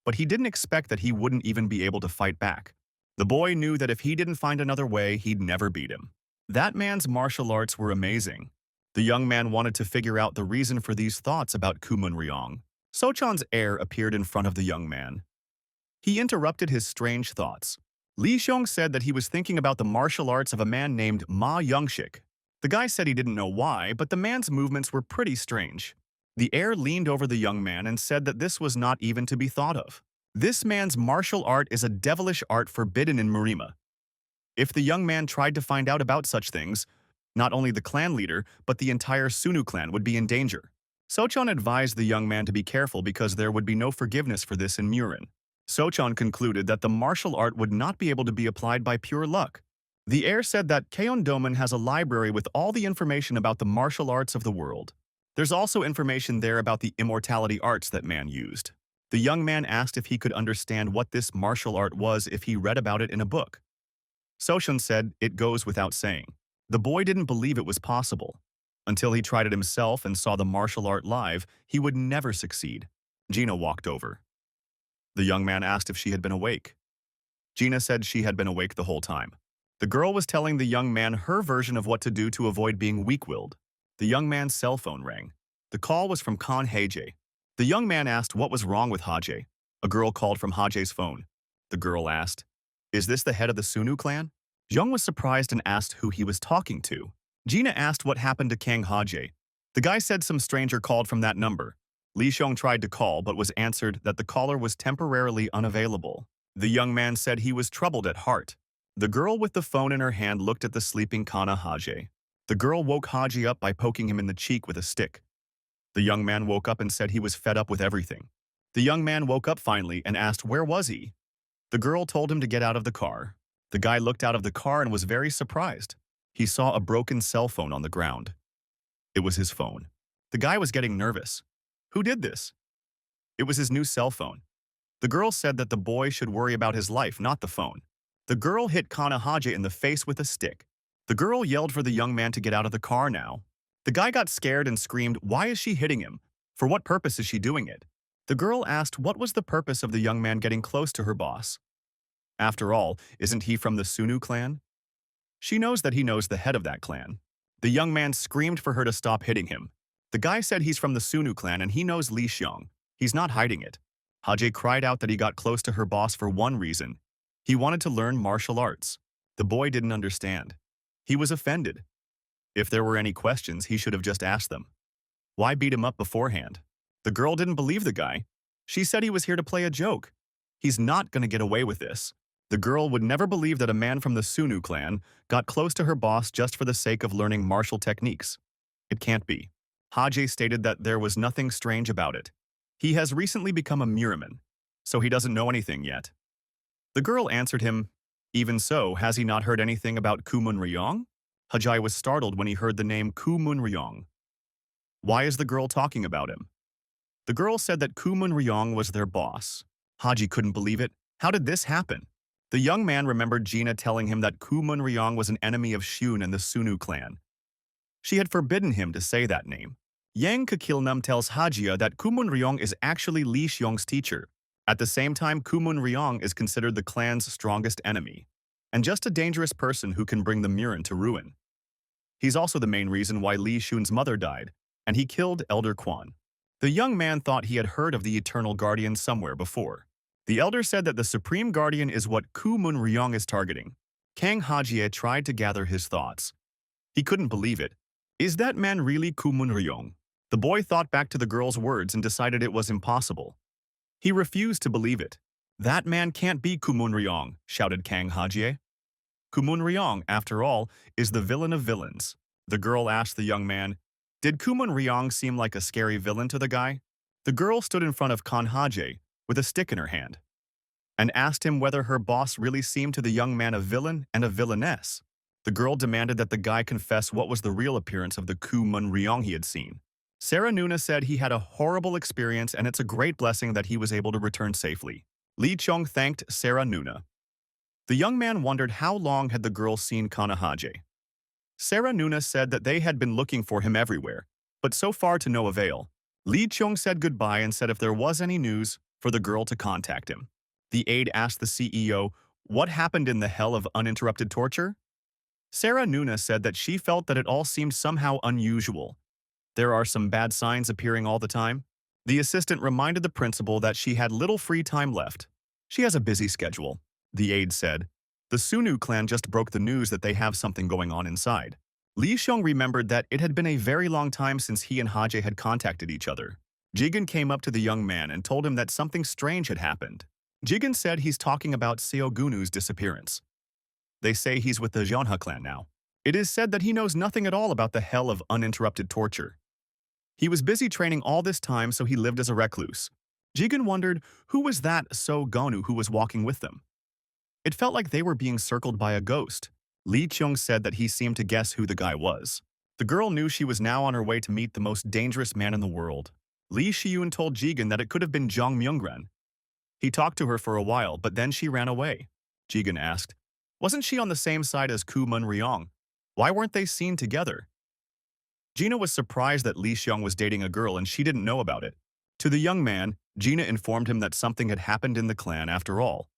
but he didn't expect that he wouldn't even be able to fight back. The boy knew that if he didn't find another way, he'd never beat him. That man's martial arts were amazing. The young man wanted to figure out the reason for these thoughts about Kumun Ryong. Sochan's heir appeared in front of the young man. He interrupted his strange thoughts. Li Xiong said that he was thinking about the martial arts of a man named Ma Young-shik. The guy said he didn't know why, but the man's movements were pretty strange. The heir leaned over the young man and said that this was not even to be thought of. This man's martial art is a devilish art forbidden in Murima. If the young man tried to find out about such things, not only the clan leader, but the entire Sunnu clan would be in danger. Sochan advised the young man to be careful because there would be no forgiveness for this in Murin. Sochan concluded that the martial art would not be able to be applied by pure luck. The heir said that Keondoman has a library with all the information about the martial arts of the world. There's also information there about the immortality arts that man used. The young man asked if he could understand what this martial art was if he read about it in a book. Sochan said it goes without saying. The boy didn't believe it was possible. Until he tried it himself and saw the martial art live, he would never succeed. Gina walked over. The young man asked if she had been awake. Gina said she had been awake the whole time. The girl was telling the young man her version of what to do to avoid being weak-willed. The young man's cell phone rang. The call was from Khan Haje. The young man asked what was wrong with Haje. A girl called from Haje's phone. The girl asked, is this the head of the Sunnu clan? Jung was surprised and asked who he was talking to. Gina asked what happened to Kang Haje. The guy said some stranger called from that number. Li Xiong tried to call but was answered that the caller was temporarily unavailable. The young man said he was troubled at heart. The girl with the phone in her hand looked at the sleeping Kana Haje. The girl woke Haji up by poking him in the cheek with a stick. The young man woke up and said he was fed up with everything. The young man woke up finally and asked where was he? The girl told him to get out of the car. The guy looked out of the car and was very surprised. He saw a broken cell phone on the ground. It was his phone. The guy was getting nervous. Who did this? It was his new cell phone. The girl said that the boy should worry about his life, not the phone. The girl hit Kanahaja in the face with a stick. The girl yelled for the young man to get out of the car now. The guy got scared and screamed, "Why is she hitting him? For what purpose is she doing it?" The girl asked what was the purpose of the young man getting close to her boss. After all, isn't he from the Sunnu clan? She knows that he knows the head of that clan. The young man screamed for her to stop hitting him. The guy said he's from the Sunnu clan and he knows Li Xiong. He's not hiding it. Haje cried out that he got close to her boss for one reason. He wanted to learn martial arts. The boy didn't understand. He was offended. If there were any questions, he should have just asked them. Why beat him up beforehand? The girl didn't believe the guy. She said he was here to play a joke. He's not going to get away with this. The girl would never believe that a man from the Sunnu clan got close to her boss just for the sake of learning martial techniques. It can't be. Haje stated that there was nothing strange about it. He has recently become a Murim, so he doesn't know anything yet. The girl answered him, "Even so, has he not heard anything about Kumun Ryong?" Hajai was startled when he heard the name Kumun Ryong. Why is the girl talking about him? The girl said that Kumun Ryong was their boss. Haji couldn't believe it. How did this happen? The young man remembered Gina telling him that Kumun Ryong was an enemy of Shun and the Sunnu clan. She had forbidden him to say that name. Yang Kakilnam tells Hajia that Kumun Ryong is actually Li Xiong's teacher. At the same time, Kumun Ryong is considered the clan's strongest enemy, and just a dangerous person who can bring the Murin to ruin. He's also the main reason why Li Shun's mother died, and he killed Elder Quan. The young man thought he had heard of the Eternal Guardian somewhere before. The elder said that the Supreme Guardian is what Kumun Ryong is targeting. Kang Hajie tried to gather his thoughts. He couldn't believe it. Is that man really Kumun Ryong? The boy thought back to the girl's words and decided it was impossible. He refused to believe it. That man can't be Kumun Ryong, shouted Kang Hajie. Kumun Ryong, after all, is the villain of villains. The girl asked the young man, "Did Kumun Ryong seem like a scary villain to the guy?" The girl stood in front of Kang Hajie with a stick in her hand and asked him whether her boss really seemed to the young man a villain and a villainess. The girl demanded that the guy confess what was the real appearance of the Kumun Ryong he had seen. Sarah Nuna said he had a horrible experience and it's a great blessing that he was able to return safely. Li Chong thanked Sarah Nuna. The young man wondered how long had the girl seen Kanahaje. Sarah Nuna said that they had been looking for him everywhere, but so far to no avail. Li Chong said goodbye and said if there was any news, for the girl to contact him. The aide asked the CEO, "What happened in the hell of uninterrupted torture?" Sarah Nuna said that she felt that it all seemed somehow unusual. There are some bad signs appearing all the time. The assistant reminded the principal that she had little free time left. She has a busy schedule. The aide said, "The Sunnu clan just broke the news that they have something going on inside." Li Xiong remembered that it had been a very long time since he and Haje had contacted each other. Jigen came up to the young man and told him that something strange had happened. Jigen said he's talking about Seogunu's disappearance. They say he's with the Jeonha clan now. It is said that he knows nothing at all about the hell of uninterrupted torture. He was busy training all this time, so he lived as a recluse. Jigen wondered who was that Seogunu who was walking with them. It felt like they were being circled by a ghost. Li Qiong said that he seemed to guess who the guy was. The girl knew she was now on her way to meet the most dangerous man in the world. Li Shiyun told Jigen that it could have been Zhang Myungren. He talked to her for a while, but then she ran away. Jigen asked, "Wasn't she on the same side as Kumun Ryong? Why weren't they seen together?" Gina was surprised that Li Xiong was dating a girl and she didn't know about it. To the young man, Gina informed him that something had happened in the clan after all.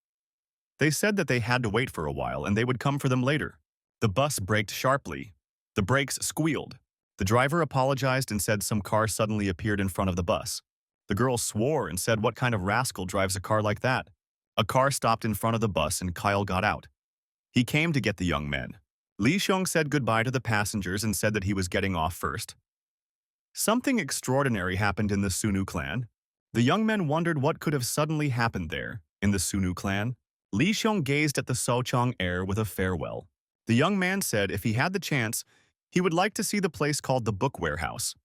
They said that they had to wait for a while and they would come for them later. The bus braked sharply. The brakes squealed. The driver apologized and said some car suddenly appeared in front of the bus. The girl swore and said what kind of rascal drives a car like that. A car stopped in front of the bus and Kyle got out. He came to get the young men. Li Xiong said goodbye to the passengers and said that he was getting off first. Something extraordinary happened in the Sunnu clan. The young men wondered what could have suddenly happened there, in the Sunnu clan. Li Xiong gazed at the Sochong air with a farewell. The young man said if he had the chance, he would like to see the place called the Book Warehouse,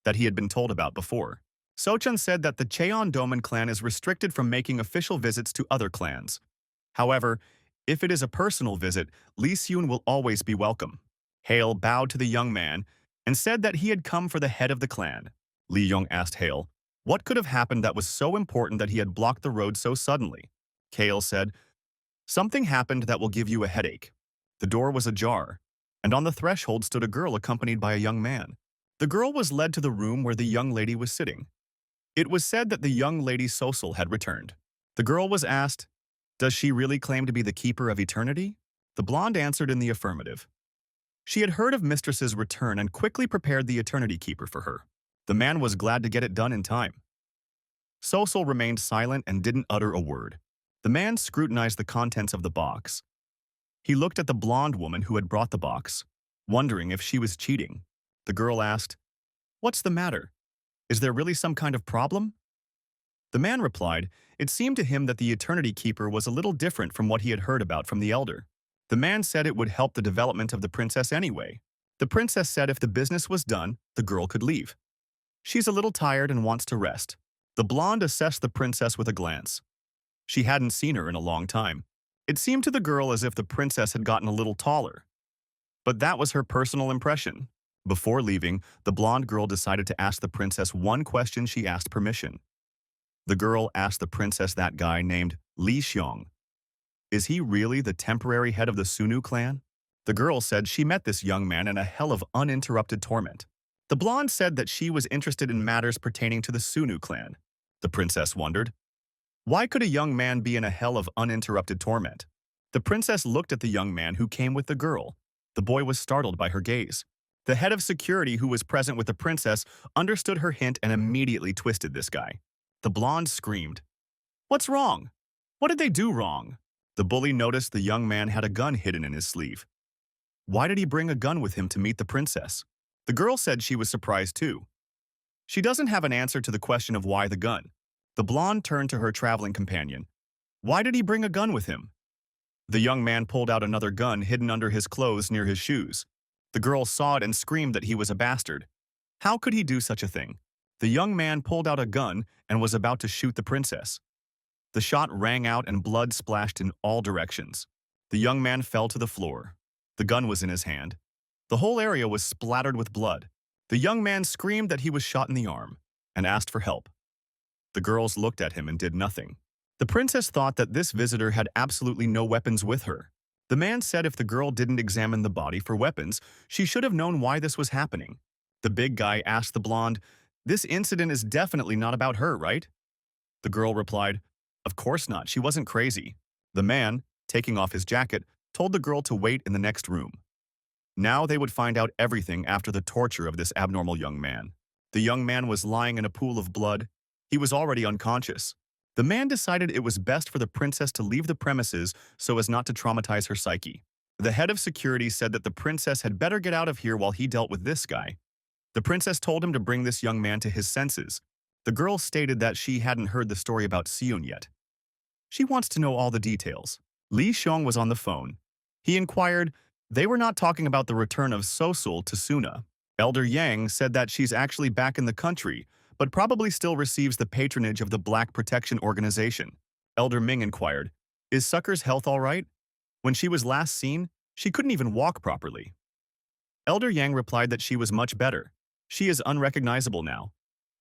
that he had been told about before. Sochun said that the Cheon Doman clan is restricted from making official visits to other clans. However, if it is a personal visit, Lee Seun will always be welcome. Hale bowed to the young man and said that he had come for the head of the clan. Lee Young asked Hale what could have happened that was so important that he had blocked the road so suddenly. Hale said, "Something happened that will give you a headache." The door was ajar, and on the threshold stood a girl accompanied by a young man. The girl was led to the room where the young lady was sitting. It was said that the young lady Sosul had returned. The girl was asked, "Does she really claim to be the keeper of eternity?" The blonde answered in the affirmative. She had heard of Mistress's return and quickly prepared the eternity keeper for her. The man was glad to get it done in time. Sosul remained silent and didn't utter a word. The man scrutinized the contents of the box. He looked at the blonde woman who had brought the box, wondering if she was cheating. The girl asked, "What's the matter? Is there really some kind of problem?" The man replied, it seemed to him that the eternity keeper was a little different from what he had heard about from the elder. The man said it would help the development of the princess anyway. The princess said if the business was done, the girl could leave. She's a little tired and wants to rest. The blonde assessed the princess with a glance. She hadn't seen her in a long time. It seemed to the girl as if the princess had gotten a little taller. But that was her personal impression. Before leaving, the blonde girl decided to ask the princess one question. She asked permission. The girl asked the princess that guy named Li Xiong. Is he really the temporary head of the Sunnu clan? The girl said she met this young man in a hell of uninterrupted torment. The blonde said that she was interested in matters pertaining to the Sunnu clan. The princess wondered, why could a young man be in a hell of uninterrupted torment? The princess looked at the young man who came with the girl. The boy was startled by her gaze. The head of security who was present with the princess understood her hint and immediately twisted this guy. The blonde screamed, "What's wrong? What did they do wrong?" The bully noticed the young man had a gun hidden in his sleeve. Why did he bring a gun with him to meet the princess? The girl said she was surprised too. She doesn't have an answer to the question of why the gun. The blonde turned to her traveling companion. Why did he bring a gun with him? The young man pulled out another gun hidden under his clothes near his shoes. The girl saw it and screamed that he was a bastard. How could he do such a thing? The young man pulled out a gun and was about to shoot the princess. The shot rang out and blood splashed in all directions. The young man fell to the floor. The gun was in his hand. The whole area was splattered with blood. The young man screamed that he was shot in the arm and asked for help. The girls looked at him and did nothing. The princess thought that this visitor had absolutely no weapons with her. The man said if the girl didn't examine the body for weapons, she should have known why this was happening. The big guy asked the blonde, "This incident is definitely not about her, right?" The girl replied, "Of course not, she wasn't crazy." The man, taking off his jacket, told the girl to wait in the next room. Now they would find out everything after the torture of this abnormal young man. The young man was lying in a pool of blood. He was already unconscious. The man decided it was best for the princess to leave the premises so as not to traumatize her psyche. The head of security said that the princess had better get out of here while he dealt with this guy. The princess told him to bring this young man to his senses. The girl stated that she hadn't heard the story about Seun yet. She wants to know all the details. Li Xiong was on the phone. He inquired, they were not talking about the return of Sosul to Suna. Elder Yang said that she's actually back in the country, but probably still receives the patronage of the Black Protection Organization. Elder Ming inquired, is Sucker's health all right? When she was last seen, she couldn't even walk properly. Elder Yang replied that she was much better. She is unrecognizable now.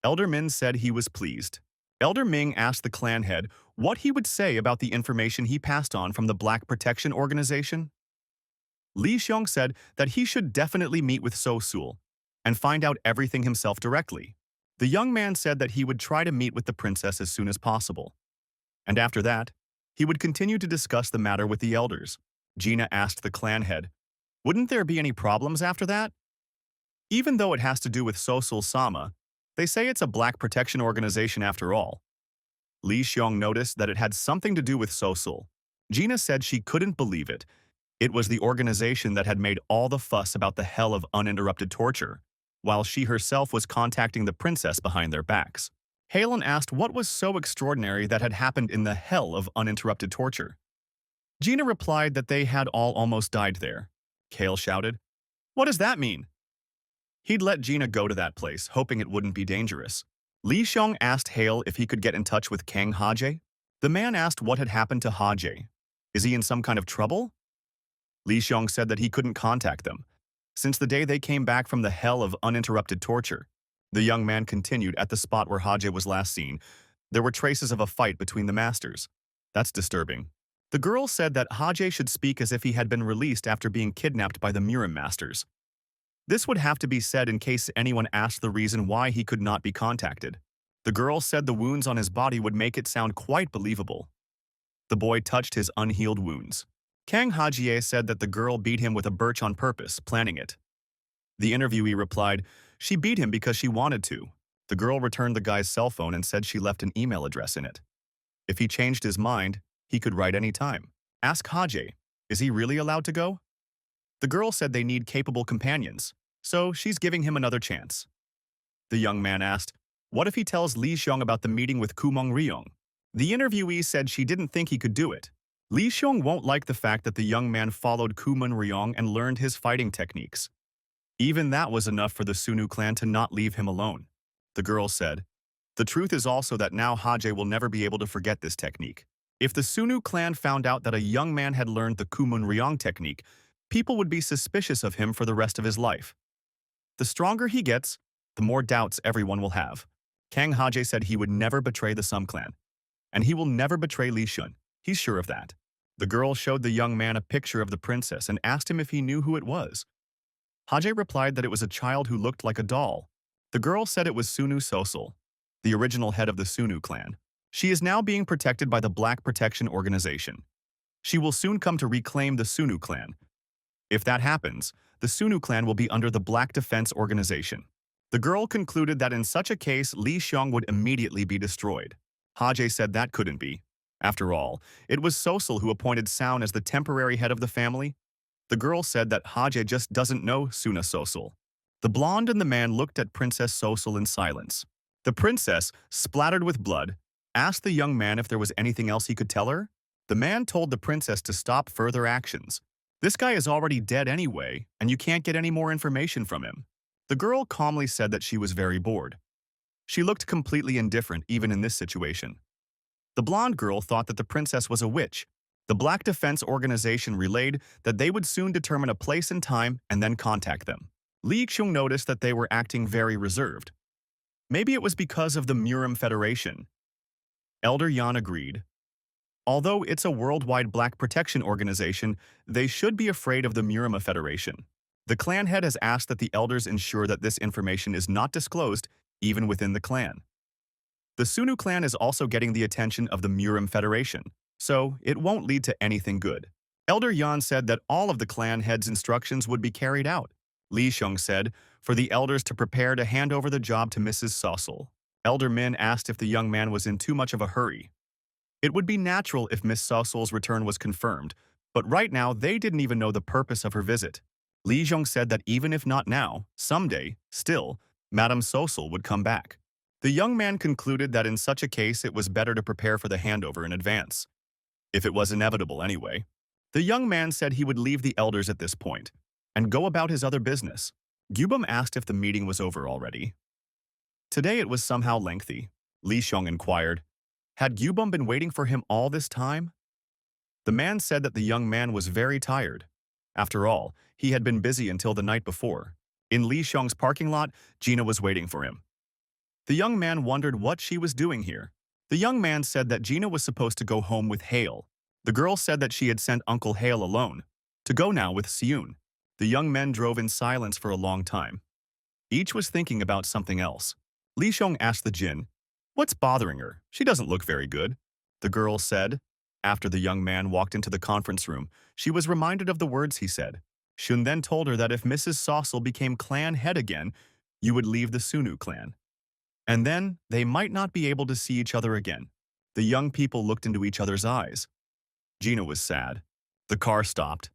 Elder Min said he was pleased. Elder Ming asked the clan head what he would say about the information he passed on from the Black Protection Organization. Li Xiong said that he should definitely meet with Sosul and find out everything himself directly. The young man said that he would try to meet with the princess as soon as possible. And after that, he would continue to discuss the matter with the elders. Gina asked the clan head, wouldn't there be any problems after that? Even though it has to do with Sosul Sama, they say it's a Black Protection Organization after all. Li Xiong noticed that it had something to do with Sosul. Gina said she couldn't believe it. It was the organization that had made all the fuss about the hell of uninterrupted torture, while she herself was contacting the princess behind their backs. Halen asked what was so extraordinary that had happened in the hell of uninterrupted torture. Gina replied that they had all almost died there. Kale shouted, what does that mean? He'd let Gina go to that place, hoping it wouldn't be dangerous. Li Xiong asked Hale if he could get in touch with Kang Haje. The man asked what had happened to Haje. Is he in some kind of trouble? Li Xiong said that he couldn't contact them since the day they came back from the hell of uninterrupted torture. The young man continued at the spot where Haje was last seen. There were traces of a fight between the masters. That's disturbing. The girl said that Haje should speak as if he had been released after being kidnapped by the Murim masters. This would have to be said in case anyone asked the reason why he could not be contacted. The girl said the wounds on his body would make it sound quite believable. The boy touched his unhealed wounds. Kang Hajie said that the girl beat him with a birch on purpose, planning it. The interviewee replied, she beat him because she wanted to. The girl returned the guy's cell phone and said she left an email address in it. If he changed his mind, he could write any time. Ask Haje, is he really allowed to go? The girl said they need capable companions, so she's giving him another chance. The young man asked, what if he tells Li Xiong about the meeting with Kumong Ryong? The interviewee said she didn't think he could do it. Li Xiong won't like the fact that the young man followed Kumon Ryong and learned his fighting techniques. Even that was enough for the Sunnu clan to not leave him alone. The girl said, the truth is also that now Haje will never be able to forget this technique. If the Sunnu clan found out that a young man had learned the Kumon Ryong technique, people would be suspicious of him for the rest of his life. The stronger he gets, the more doubts everyone will have. Kang Haje said he would never betray the Sum clan. And he will never betray Li Shun. He's sure of that. The girl showed the young man a picture of the princess and asked him if he knew who it was. Haje replied that it was a child who looked like a doll. The girl said it was Sunnu Sosul, the original head of the Sunnu clan. She is now being protected by the Black Protection Organization. She will soon come to reclaim the Sunnu clan. If that happens, the Sunnu clan will be under the Black Defense Organization. The girl concluded that in such a case, Li Xiong would immediately be destroyed. Haje said that couldn't be. After all, it was Sosul who appointed Soun as the temporary head of the family. The girl said that Haje just doesn't know Sunna Sosul. The blonde and the man looked at Princess Sosul in silence. The princess, splattered with blood, asked the young man if there was anything else he could tell her. The man told the princess to stop further actions. This guy is already dead anyway, and you can't get any more information from him. The girl calmly said that she was very bored. She looked completely indifferent even in this situation. The blonde girl thought that the princess was a witch. The Black Defense Organization relayed that they would soon determine a place and time and then contact them. Li Xiong noticed that they were acting very reserved. Maybe it was because of the Murim Federation. Elder Yan agreed. Although it's a worldwide Black Protection Organization, they should be afraid of the Murim Federation. The clan head has asked that the elders ensure that this information is not disclosed even within the clan. The Sunnu clan is also getting the attention of the Murim Federation, so it won't lead to anything good. Elder Yan said that all of the clan heads' instructions would be carried out. Li Xiong said for the elders to prepare to hand over the job to Mrs. Sosul. Elder Min asked if the young man was in too much of a hurry. It would be natural if Miss Sosul's return was confirmed, but right now they didn't even know the purpose of her visit. Li Xiong said that even if not now, someday, still, Madame Sosul would come back. The young man concluded that in such a case it was better to prepare for the handover in advance. If it was inevitable anyway. The young man said he would leave the elders at this point and go about his other business. Gyubum asked if the meeting was over already. Today it was somehow lengthy. Li Xiong inquired, had Gyubum been waiting for him all this time? The man said that the young man was very tired. After all, he had been busy until the night before. In Li Xiong's parking lot, Gina was waiting for him. The young man wondered what she was doing here. The young man said that Gina was supposed to go home with Hale. The girl said that she had sent Uncle Hale alone, to go now with Seun. The young men drove in silence for a long time. Each was thinking about something else. Li Xiong asked the Jin, what's bothering her? She doesn't look very good. The girl said. After the young man walked into the conference room, she was reminded of the words he said. Shun then told her that if Mrs. Sosul became clan head again, you would leave the Sunnu clan. And then they might not be able to see each other again. The young people looked into each other's eyes. Gina was sad. The car stopped.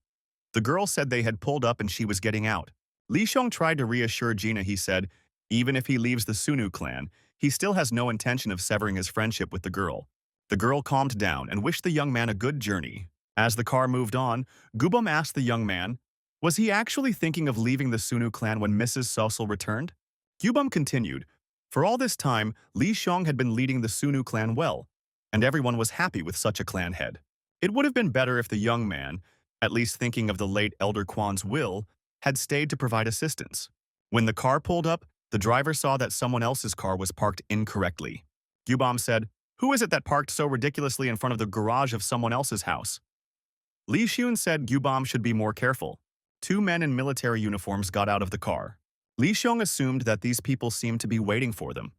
The girl said they had pulled up and she was getting out. Li Xiong tried to reassure Gina. He said, even if he leaves the Sunnu clan, he still has no intention of severing his friendship with the girl. The girl calmed down and wished the young man a good journey. As the car moved on, Gubum asked the young man, was he actually thinking of leaving the Sunnu clan when Mrs. Sosul returned? Gubum continued, for all this time, Li Xiong had been leading the Sunnu clan well, and everyone was happy with such a clan head. It would have been better if the young man, at least thinking of the late Elder Kwan's will, had stayed to provide assistance. When the car pulled up, the driver saw that someone else's car was parked incorrectly. Gyubam said, "Who is it that parked so ridiculously in front of the garage of someone else's house?" Li Xun said Gyubam should be more careful. Two men in military uniforms got out of the car. Li Xiong assumed that these people seemed to be waiting for them.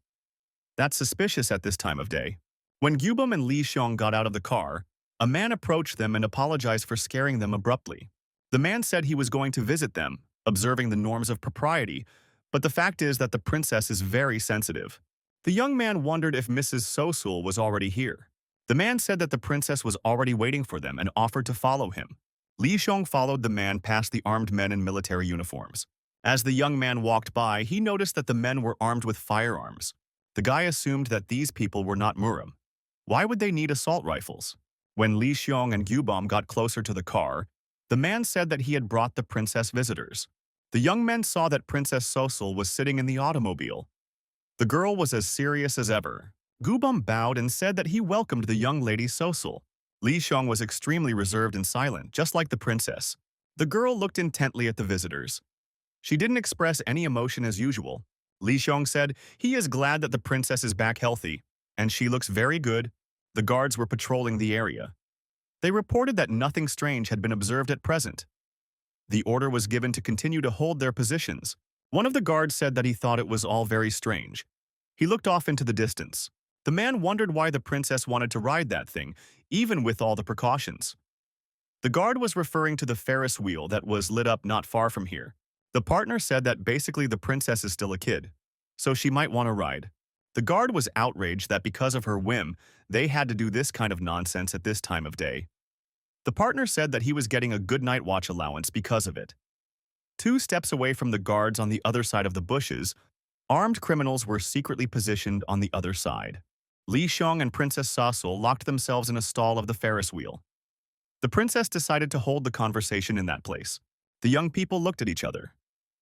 That's suspicious at this time of day. When Gyubam and Li Xiong got out of the car, a man approached them and apologized for scaring them abruptly. The man said he was going to visit them, observing the norms of propriety, but the fact is that the princess is very sensitive. The young man wondered if Mrs. Sosul was already here. The man said that the princess was already waiting for them and offered to follow him. Li Xiong followed the man past the armed men in military uniforms. As the young man walked by, he noticed that the men were armed with firearms. The guy assumed that these people were not Murim. Why would they need assault rifles? When Li Xiong and Gyubam got closer to the car, the man said that he had brought the princess visitors. The young men saw that Princess Sosul was sitting in the automobile. The girl was as serious as ever. Gyubam bowed and said that he welcomed the young lady Sosul. Li Xiong was extremely reserved and silent, just like the princess. The girl looked intently at the visitors. She didn't express any emotion as usual. Li Xiong said he is glad that the princess is back healthy, and she looks very good. The guards were patrolling the area. They reported that nothing strange had been observed at present. The order was given to continue to hold their positions. One of the guards said that he thought it was all very strange. He looked off into the distance. The man wondered why the princess wanted to ride that thing, even with all the precautions. The guard was referring to the Ferris wheel that was lit up not far from here. The partner said that basically the princess is still a kid, so she might want to ride. The guard was outraged that because of her whim, they had to do this kind of nonsense at this time of day. The partner said that he was getting a good night watch allowance because of it. 2 steps away from the guards on the other side of the bushes, armed criminals were secretly positioned on the other side. Li Xiong and Princess Sosul locked themselves in a stall of the Ferris wheel. The princess decided to hold the conversation in that place. The young people looked at each other.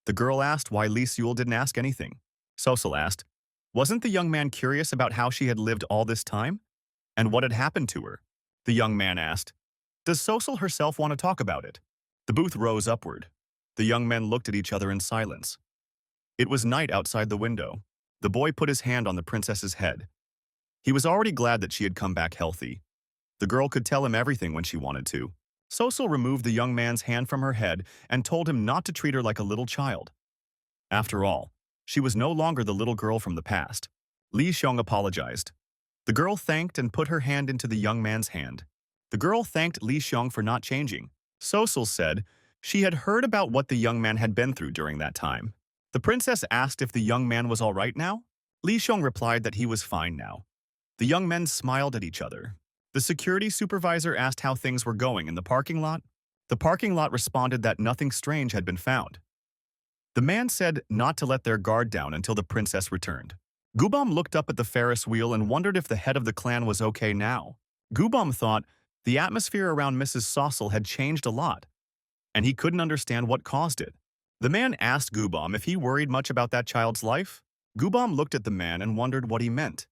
The girl asked why Li Xiul didn't ask anything. Sosul asked, wasn't the young man curious about how she had lived all this time? And what had happened to her? The young man asked, does Sosul herself want to talk about it? The booth rose upward. The young men looked at each other in silence. It was night outside the window. The boy put his hand on the princess's head. He was already glad that she had come back healthy. The girl could tell him everything when she wanted to. Sosul removed the young man's hand from her head and told him not to treat her like a little child. After all, she was no longer the little girl from the past. Li Xiong apologized. The girl thanked and put her hand into the young man's hand. The girl thanked Li Xiong for not changing. Sosul said she had heard about what the young man had been through during that time. The princess asked if the young man was all right now. Li Xiong replied that he was fine now. The young men smiled at each other. The security supervisor asked how things were going in the parking lot. The parking lot responded that nothing strange had been found. The man said not to let their guard down until the princess returned. Gyubam looked up at the Ferris wheel and wondered if the head of the clan was okay now. Gyubam thought the atmosphere around Mrs. Sosul had changed a lot, and he couldn't understand what caused it. The man asked Gyubam if he worried much about that child's life. Gyubam looked at the man and wondered what he meant.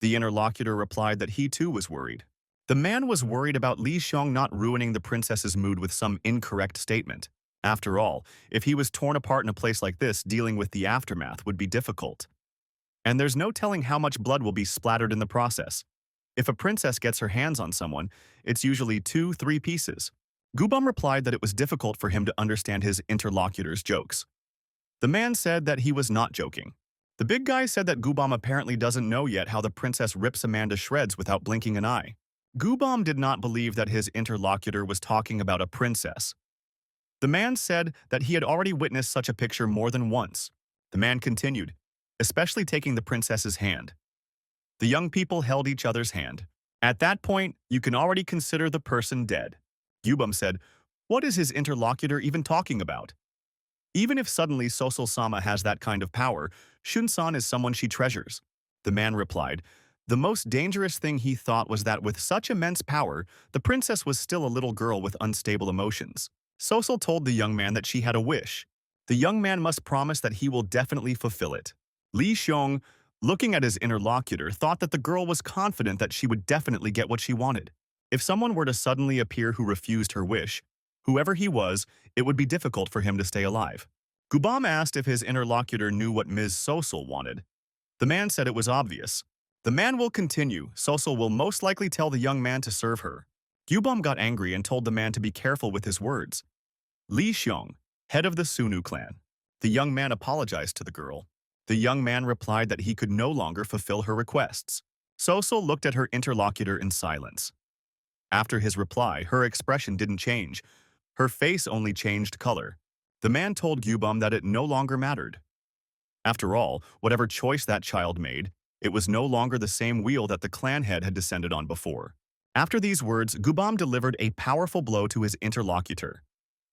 The interlocutor replied that he too was worried. The man was worried about Li Xiong not ruining the princess's mood with some incorrect statement. After all, if he was torn apart in a place like this, dealing with the aftermath would be difficult. And there's no telling how much blood will be splattered in the process. If a princess gets her hands on someone, it's usually 2-3 pieces. Gyubam replied that it was difficult for him to understand his interlocutor's jokes. The man said that he was not joking. The big guy said that Gyubam apparently doesn't know yet how the princess rips a man to shreds without blinking an eye. Gyubam did not believe that his interlocutor was talking about a princess. The man said that he had already witnessed such a picture more than once. The man continued, especially taking the princess's hand. The young people held each other's hand. At that point, you can already consider the person dead. Gyubam said, what is his interlocutor even talking about? Even if suddenly Sosul-sama has that kind of power, Shun-san is someone she treasures. The man replied, the most dangerous thing he thought was that with such immense power, the princess was still a little girl with unstable emotions. Sosul told the young man that she had a wish. The young man must promise that he will definitely fulfill it. Li Xiong, looking at his interlocutor, thought that the girl was confident that she would definitely get what she wanted. If someone were to suddenly appear who refused her wish, whoever he was, it would be difficult for him to stay alive. Gubam asked if his interlocutor knew what Ms. Sosul wanted. The man said it was obvious. The man will continue. Sosul will most likely tell the young man to serve her. Gubam got angry and told the man to be careful with his words. Li Xiong, head of the Sunnu clan. The young man apologized to the girl. The young man replied that he could no longer fulfill her requests. Sosul looked at her interlocutor in silence. After his reply, her expression didn't change. Her face only changed color. The man told Gubam that it no longer mattered. After all, whatever choice that child made, it was no longer the same wheel that the clan head had descended on before. After these words, Gubam delivered a powerful blow to his interlocutor.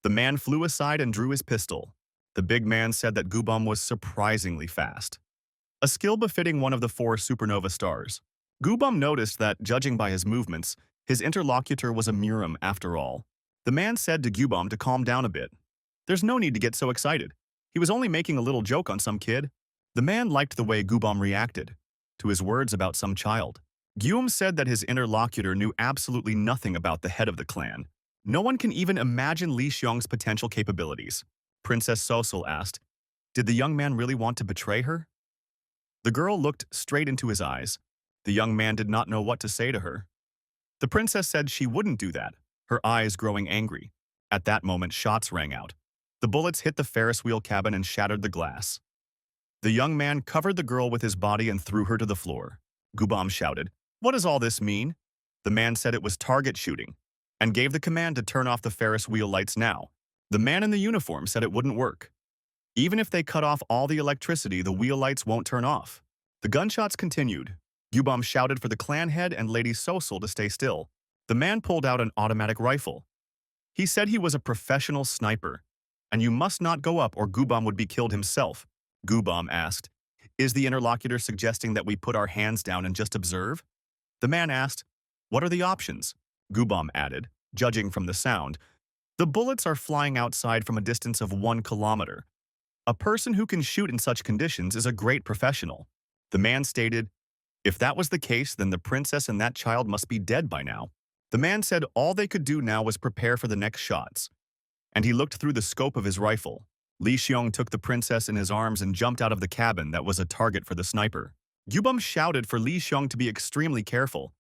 The man flew aside and drew his pistol. The big man said that Gubam was surprisingly fast. A skill befitting one of the 4 supernova stars. Gubam noticed that, judging by his movements, his interlocutor was a Murim after all. The man said to Gubam to calm down a bit. There's no need to get so excited. He was only making a little joke on some kid. The man liked the way Gubam reacted to his words about some child. Gubam said that his interlocutor knew absolutely nothing about the head of the clan. No one can even imagine Li Xiong's potential capabilities. Princess Sosul asked, did the young man really want to betray her? The girl looked straight into his eyes. The young man did not know what to say to her. The princess said she wouldn't do that, her eyes growing angry. At that moment, shots rang out. The bullets hit the Ferris wheel cabin and shattered the glass. The young man covered the girl with his body and threw her to the floor. Gubam shouted, what does all this mean? The man said it was target shooting and gave the command to turn off the Ferris wheel lights now. The man in the uniform said it wouldn't work. Even if they cut off all the electricity, the wheel lights won't turn off. The gunshots continued. Gubam shouted for the clan head and Lady Sosul to stay still. The man pulled out an automatic rifle. He said he was a professional sniper, and you must not go up or Gubam would be killed himself. Gubam asked, is the interlocutor suggesting that we put our hands down and just observe? The man asked, what are the options? Gubam added, judging from the sound, the bullets are flying outside from a distance of 1 kilometer. A person who can shoot in such conditions is a great professional. The man stated, if that was the case, then the princess and that child must be dead by now. The man said all they could do now was prepare for the next shots. And he looked through the scope of his rifle. Li Xiong took the princess in his arms and jumped out of the cabin that was a target for the sniper. Gubam shouted for Li Xiong to be extremely careful,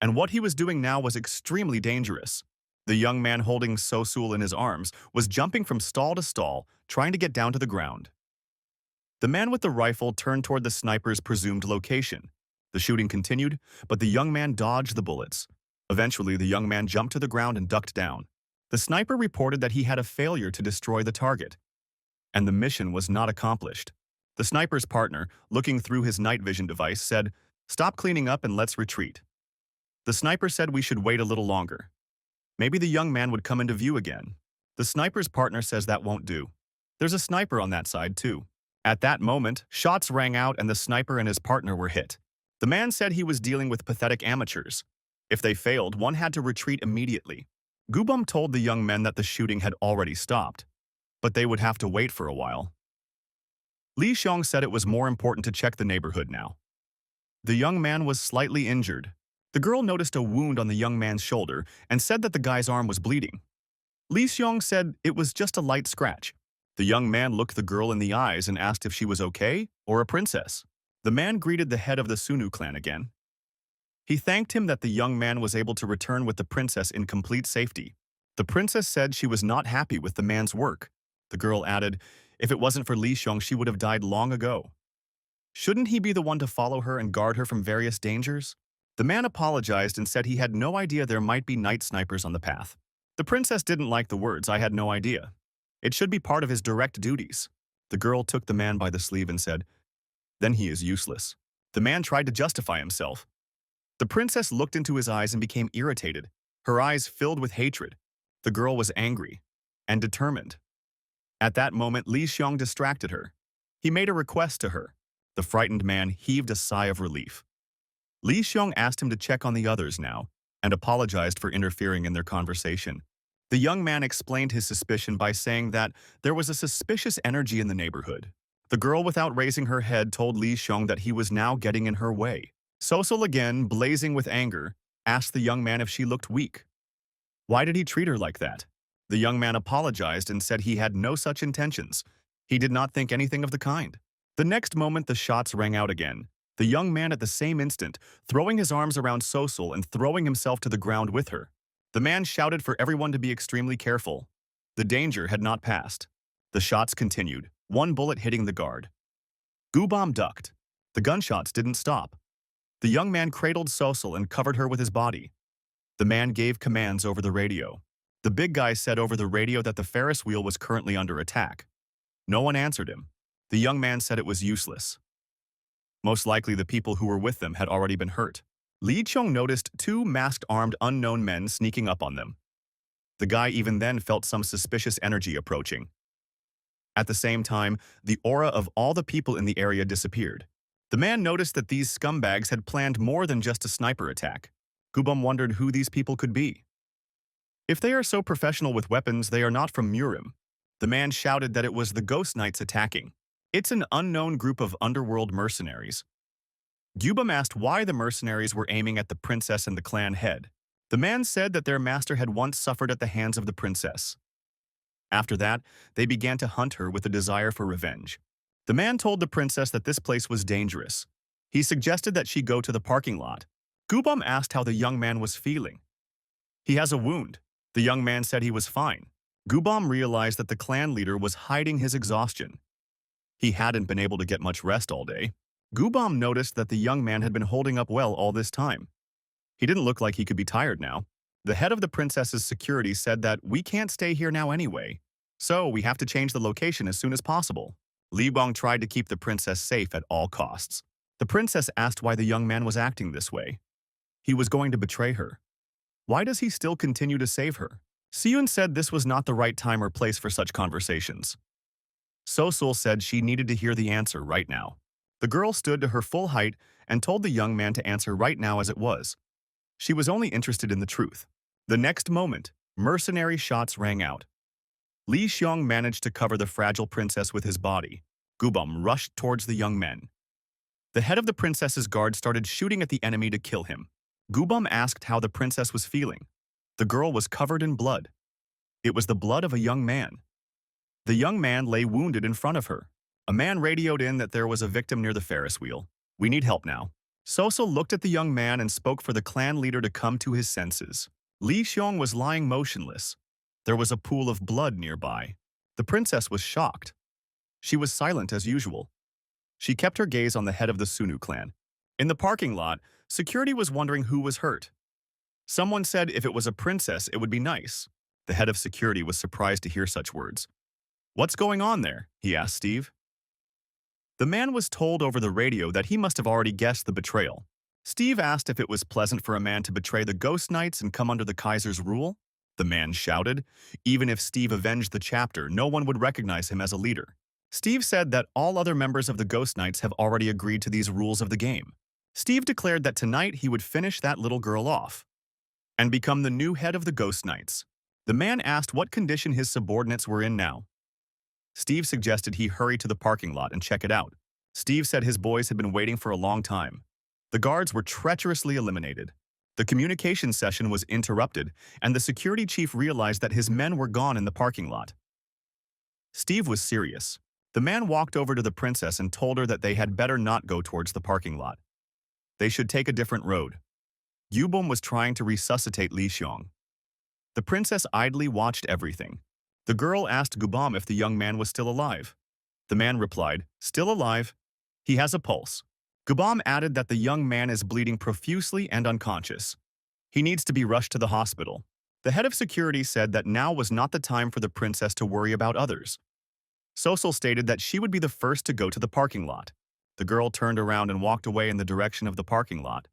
and what he was doing now was extremely dangerous. The young man holding Sosul in his arms was jumping from stall to stall, trying to get down to the ground. The man with the rifle turned toward the sniper's presumed location. The shooting continued, but the young man dodged the bullets. Eventually, the young man jumped to the ground and ducked down. The sniper reported that he had a failure to destroy the target, and the mission was not accomplished. The sniper's partner, looking through his night vision device, said, stop cleaning up and let's retreat. The sniper said we should wait a little longer. Maybe the young man would come into view again. The sniper's partner says that won't do. There's a sniper on that side, too. At that moment, shots rang out and the sniper and his partner were hit. The man said he was dealing with pathetic amateurs. If they failed, one had to retreat immediately. Gubam told the young men that the shooting had already stopped, but they would have to wait for a while. Li Xiong said it was more important to check the neighborhood now. The young man was slightly injured. The girl noticed a wound on the young man's shoulder and said that the guy's arm was bleeding. Li Xiong said it was just a light scratch. The young man looked the girl in the eyes and asked if she was okay or a princess. The man greeted the head of the Sunnu clan again. He thanked him that the young man was able to return with the princess in complete safety. The princess said she was not happy with the man's work. The girl added, if it wasn't for Li Xiong, she would have died long ago. Shouldn't he be the one to follow her and guard her from various dangers? The man apologized and said he had no idea there might be night snipers on the path. The princess didn't like the words, I had no idea. It should be part of his direct duties. The girl took the man by the sleeve and said, then he is useless. The man tried to justify himself. The princess looked into his eyes and became irritated. Her eyes filled with hatred. The girl was angry and determined. At that moment, Li Xiong distracted her. He made a request to her. The frightened man heaved a sigh of relief. Li Xiong asked him to check on the others now and apologized for interfering in their conversation. The young man explained his suspicion by saying that there was a suspicious energy in the neighborhood. The girl, without raising her head, told Li Xiong that he was now getting in her way. Sosul, again blazing with anger, asked the young man if she looked weak. Why did he treat her like that? The young man apologized and said he had no such intentions. He did not think anything of the kind. The next moment, the shots rang out again. The young man at the same instant, throwing his arms around Sosul and throwing himself to the ground with her. The man shouted for everyone to be extremely careful. The danger had not passed. The shots continued, one bullet hitting the guard. Gubam ducked. The gunshots didn't stop. The young man cradled Sosul and covered her with his body. The man gave commands over the radio. The big guy said over the radio that the Ferris wheel was currently under attack. No one answered him. The young man said it was useless. Most likely the people who were with them had already been hurt. Li Chong noticed two masked armed unknown men sneaking up on them. The guy even then felt some suspicious energy approaching. At the same time, the aura of all the people in the area disappeared. The man noticed that these scumbags had planned more than just a sniper attack. Gubam wondered who these people could be. If they are so professional with weapons, they are not from Murim. The man shouted that it was the Ghost Knights attacking. It's an unknown group of underworld mercenaries. Gubam asked why the mercenaries were aiming at the princess and the clan head. The man said that their master had once suffered at the hands of the princess. After that, they began to hunt her with a desire for revenge. The man told the princess that this place was dangerous. He suggested that she go to the parking lot. Gubam asked how the young man was feeling. He has a wound. The young man said he was fine. Gubam realized that the clan leader was hiding his exhaustion. He hadn't been able to get much rest all day. Gubam noticed that the young man had been holding up well all this time. He didn't look like he could be tired now. The head of the princess's security said that we can't stay here now anyway, so we have to change the location as soon as possible. Li Bong tried to keep the princess safe at all costs. The princess asked why the young man was acting this way. He was going to betray her. Why does he still continue to save her? Siyun said this was not the right time or place for such conversations. Sosul said she needed to hear the answer right now. The girl stood to her full height and told the young man to answer right now as it was. She was only interested in the truth. The next moment, mercenary shots rang out. Li Xiong managed to cover the fragile princess with his body. Gubam rushed towards the young men. The head of the princess's guard started shooting at the enemy to kill him. Gubam asked how the princess was feeling. The girl was covered in blood. It was the blood of a young man. The young man lay wounded in front of her. A man radioed in that there was a victim near the Ferris wheel. We need help now. Sosul looked at the young man and spoke for the clan leader to come to his senses. Li Xiong was lying motionless. There was a pool of blood nearby. The princess was shocked. She was silent as usual. She kept her gaze on the head of the Sunnu clan. In the parking lot, security was wondering who was hurt. Someone said if it was a princess, it would be nice. The head of security was surprised to hear such words. What's going on there? He asked Steve. The man was told over the radio that he must have already guessed the betrayal. Steve asked if it was pleasant for a man to betray the Ghost Knights and come under the Kaiser's rule. The man shouted. Even if Steve avenged the chapter, no one would recognize him as a leader. Steve said that all other members of the Ghost Knights have already agreed to these rules of the game. Steve declared that tonight he would finish that little girl off and become the new head of the Ghost Knights. The man asked what condition his subordinates were in now. Steve suggested he hurry to the parking lot and check it out. Steve said his boys had been waiting for a long time. The guards were treacherously eliminated. The communication session was interrupted, and the security chief realized that his men were gone in the parking lot. Steve was serious. The man walked over to the princess and told her that they had better not go towards the parking lot. They should take a different road. Yubom was trying to resuscitate Li Xiong. The princess idly watched everything. The girl asked Gubam if the young man was still alive. The man replied, "Still alive. He has a pulse." Gubam added that the young man is bleeding profusely and unconscious. He needs to be rushed to the hospital. The head of security said that now was not the time for the princess to worry about others. Sosul stated that she would be the first to go to the parking lot. The girl turned around and walked away in the direction of the parking lot.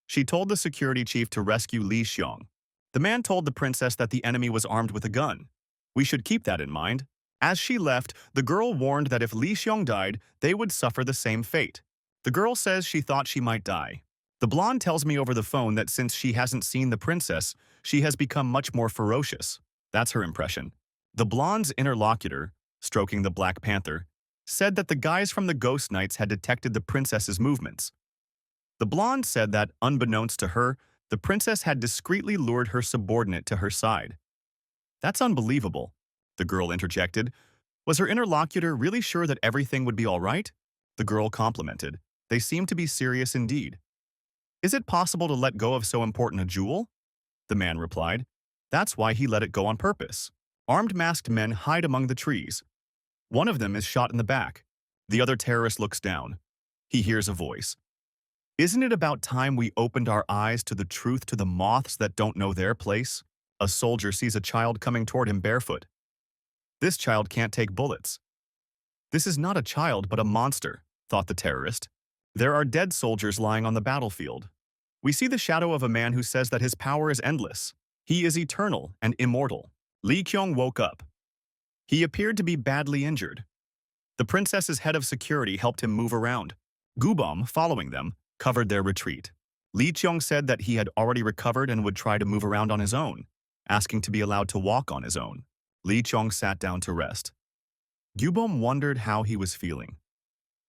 She told the security chief to rescue Li Xiong. The man told the princess that the enemy was armed with a gun. We should keep that in mind. As she left, the girl warned that if Li Xiong died, they would suffer the same fate. The girl says she thought she might die. The blonde tells me over the phone that since she hasn't seen the princess, she has become much more ferocious. That's her impression. The blonde's interlocutor, stroking the Black Panther, said that the guys from the Ghost Knights had detected the princess's movements. The blonde said that, unbeknownst to her, The princess had discreetly lured her subordinate to her side. That's unbelievable, the girl interjected. Was her interlocutor really sure that everything would be all right? The girl complimented. They seem to be serious indeed. Is it possible to let go of so important a jewel? The man replied. That's why he let it go on purpose. Armed masked men hide among the trees. One of them is shot in the back. The other terrorist looks down. He hears a voice. Isn't it about time we opened our eyes to the truth to the moths that don't know their place? A soldier sees a child coming toward him barefoot. This child can't take bullets. This is not a child but a monster, thought the terrorist. There are dead soldiers lying on the battlefield. We see the shadow of a man who says that his power is endless. He is eternal and immortal. Li Qiong woke up. He appeared to be badly injured. The princess's head of security helped him move around. Gubam, following them, covered their retreat. Li Qiong said that he had already recovered and would try to move around on his own, asking to be allowed to walk on his own. Li Qiong sat down to rest. Gubam wondered how he was feeling.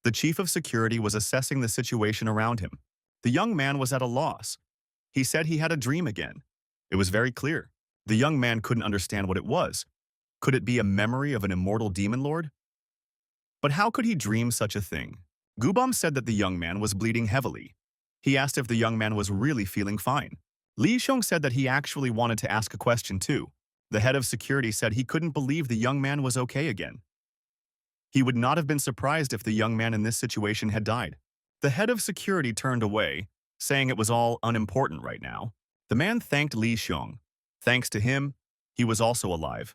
The chief of security was assessing the situation around him. The young man was at a loss. He said he had a dream again. It was very clear. The young man couldn't understand what it was. Could it be a memory of an immortal demon lord? But how could he dream such a thing? Gubam said that the young man was bleeding heavily. He asked if the young man was really feeling fine. Li Xiong said that he actually wanted to ask a question too. The head of security said he couldn't believe the young man was okay again. He would not have been surprised if the young man in this situation had died. The head of security turned away, saying it was all unimportant right now. The man thanked Li Xiong. Thanks to him, he was also alive.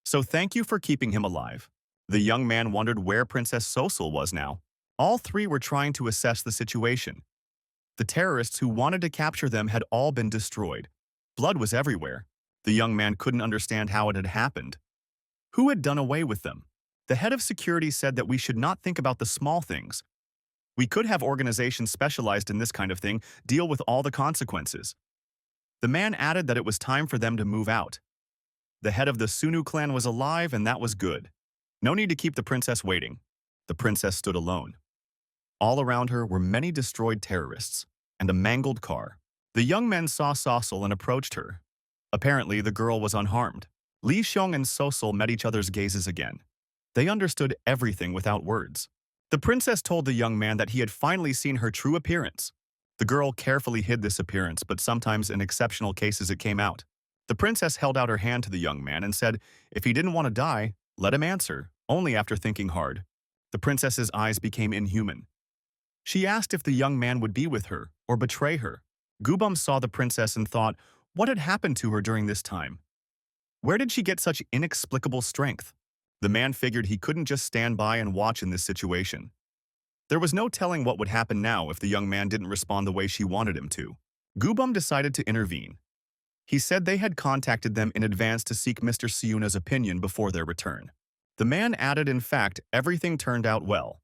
So thank you for keeping him alive. The young man wondered where Princess Sosul was now. All three were trying to assess the situation. The terrorists who wanted to capture them had all been destroyed. Blood was everywhere. The young man couldn't understand how it had happened. Who had done away with them? The head of security said that we should not think about the small things. We could have organizations specialized in this kind of thing deal with all the consequences. The man added that it was time for them to move out. The head of the Sunnu clan was alive, and that was good. No need to keep the princess waiting. The princess stood alone. All around her were many destroyed terrorists and a mangled car. The young men saw Sosul and approached her. Apparently, the girl was unharmed. Li Xiong and Sosul met each other's gazes again. They understood everything without words. The princess told the young man that he had finally seen her true appearance. The girl carefully hid this appearance, but sometimes in exceptional cases it came out. The princess held out her hand to the young man and said, if he didn't want to die, let him answer, only after thinking hard. The princess's eyes became inhuman. She asked if the young man would be with her or betray her. Gubam saw the princess and thought, what had happened to her during this time? Where did she get such inexplicable strength? The man figured he couldn't just stand by and watch in this situation. There was no telling what would happen now if the young man didn't respond the way she wanted him to. Gubam decided to intervene. He said they had contacted them in advance to seek Mr. Siuna's opinion before their return. The man added, in fact, everything turned out well.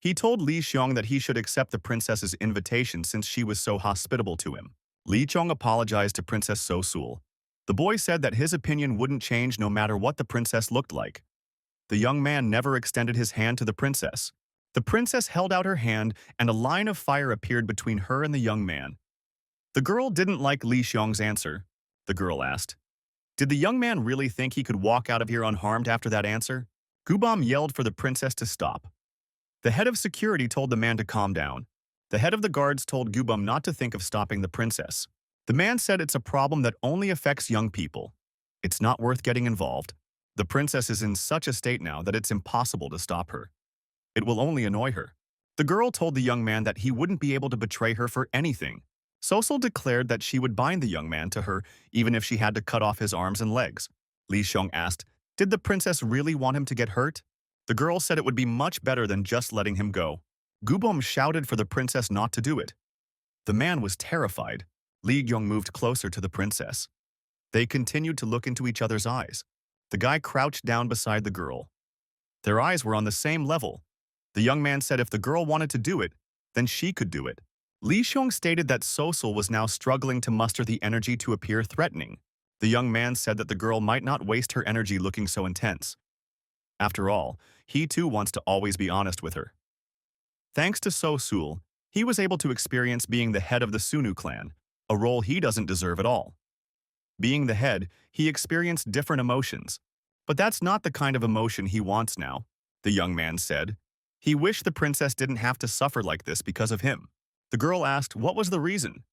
He told Li Xiong that he should accept the princess's invitation since she was so hospitable to him. Li Qiong apologized to Princess Sosul. The boy said that his opinion wouldn't change no matter what the princess looked like. The young man never extended his hand to the princess. The princess held out her hand, and a line of fire appeared between her and the young man. The girl didn't like Li Xiong's answer. The girl asked, did the young man really think he could walk out of here unharmed after that answer? Gubam yelled for the princess to stop. The head of security told the man to calm down. The head of the guards told Gubam not to think of stopping the princess. The man said it's a problem that only affects young people. It's not worth getting involved. The princess is in such a state now that it's impossible to stop her. It will only annoy her. The girl told the young man that he wouldn't be able to betray her for anything. Sosul declared that she would bind the young man to her even if she had to cut off his arms and legs. Li Xiong asked, did the princess really want him to get hurt? The girl said it would be much better than just letting him go. Gubam shouted for the princess not to do it. The man was terrified. Li Qiong moved closer to the princess. They continued to look into each other's eyes. The guy crouched down beside the girl. Their eyes were on the same level. The young man said if the girl wanted to do it, then she could do it. Li Xiong stated that Sosul was now struggling to muster the energy to appear threatening. The young man said that the girl might not waste her energy looking so intense. After all, he too wants to always be honest with her. Thanks to Sosul, he was able to experience being the head of the Sunnu clan. a role he doesn't deserve at all. Being the head, he experienced different emotions. But that's not the kind of emotion he wants now, the young man said. He wished the princess didn't have to suffer like this because of him. The girl asked what was the reason.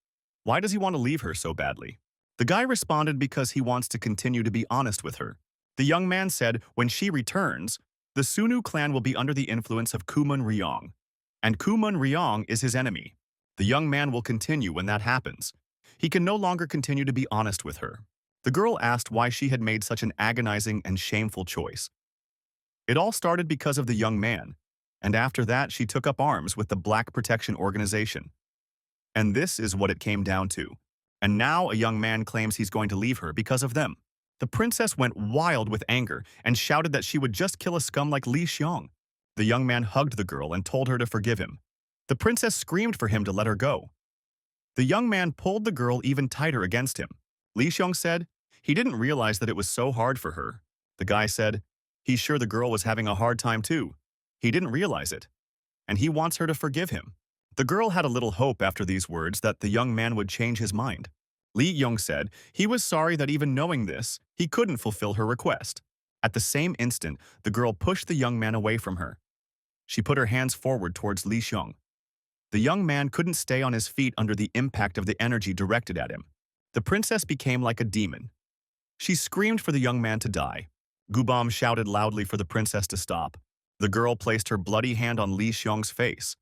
Why does he want to leave her so badly? The guy responded because he wants to continue to be honest with her. The young man said when she returns, the Sunnu clan will be under the influence of Kumun Ryong, and Kumun Ryong is his enemy. The young man will continue when that happens. He can no longer continue to be honest with her. The girl asked why she had made such an agonizing and shameful choice. It all started because of the young man, and after that she took up arms with the Black Protection Organization. And this is what it came down to. And now a young man claims he's going to leave her because of them. The princess went wild with anger and shouted that she would just kill a scum like Li Xiong. The young man hugged the girl and told her to forgive him. The princess screamed for him to let her go. The young man pulled the girl even tighter against him. Li Xiong said he didn't realize that it was so hard for her. The guy said he's sure the girl was having a hard time too. He didn't realize it, and he wants her to forgive him. The girl had a little hope after these words that the young man would change his mind. Li Yong said he was sorry that even knowing this, he couldn't fulfill her request. At the same instant, the girl pushed the young man away from her. She put her hands forward towards Li Xiong. The young man couldn't stay on his feet under the impact of the energy directed at him. The princess became like a demon. She screamed for the young man to die. Gubam shouted loudly for the princess to stop. The girl placed her bloody hand on Li Xiong's face.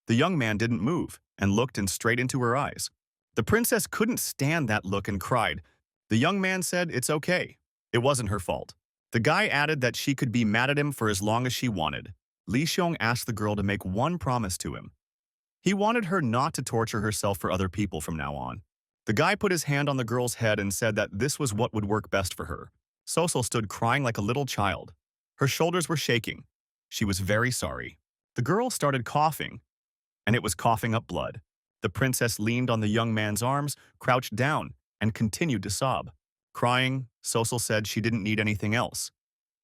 The young man didn't move and looked straight into her eyes. The princess couldn't stand that look and cried. The young man said it's okay. It wasn't her fault. The guy added that she could be mad at him for as long as she wanted. Li Xiong asked the girl to make one promise to him. He wanted her not to torture herself for other people from now on. The guy put his hand on the girl's head and said that this was what would work best for her. Sosol stood crying like a little child. Her shoulders were shaking. She was very sorry. The girl started coughing, and it was coughing up blood. The princess leaned on the young man's arms, crouched down, and continued to sob. Crying, Sosol said she didn't need anything else.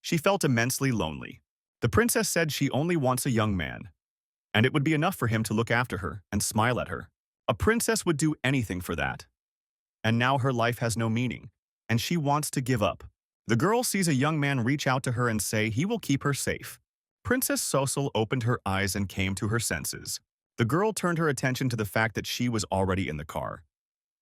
She felt immensely lonely. The princess said she only wants a young man, and it would be enough for him to look after her and smile at her. A princess would do anything for that. And now her life has no meaning, and she wants to give up. The girl sees a young man reach out to her and say he will keep her safe. Princess Sosol opened her eyes and came to her senses. The girl turned her attention to the fact that she was already in the car.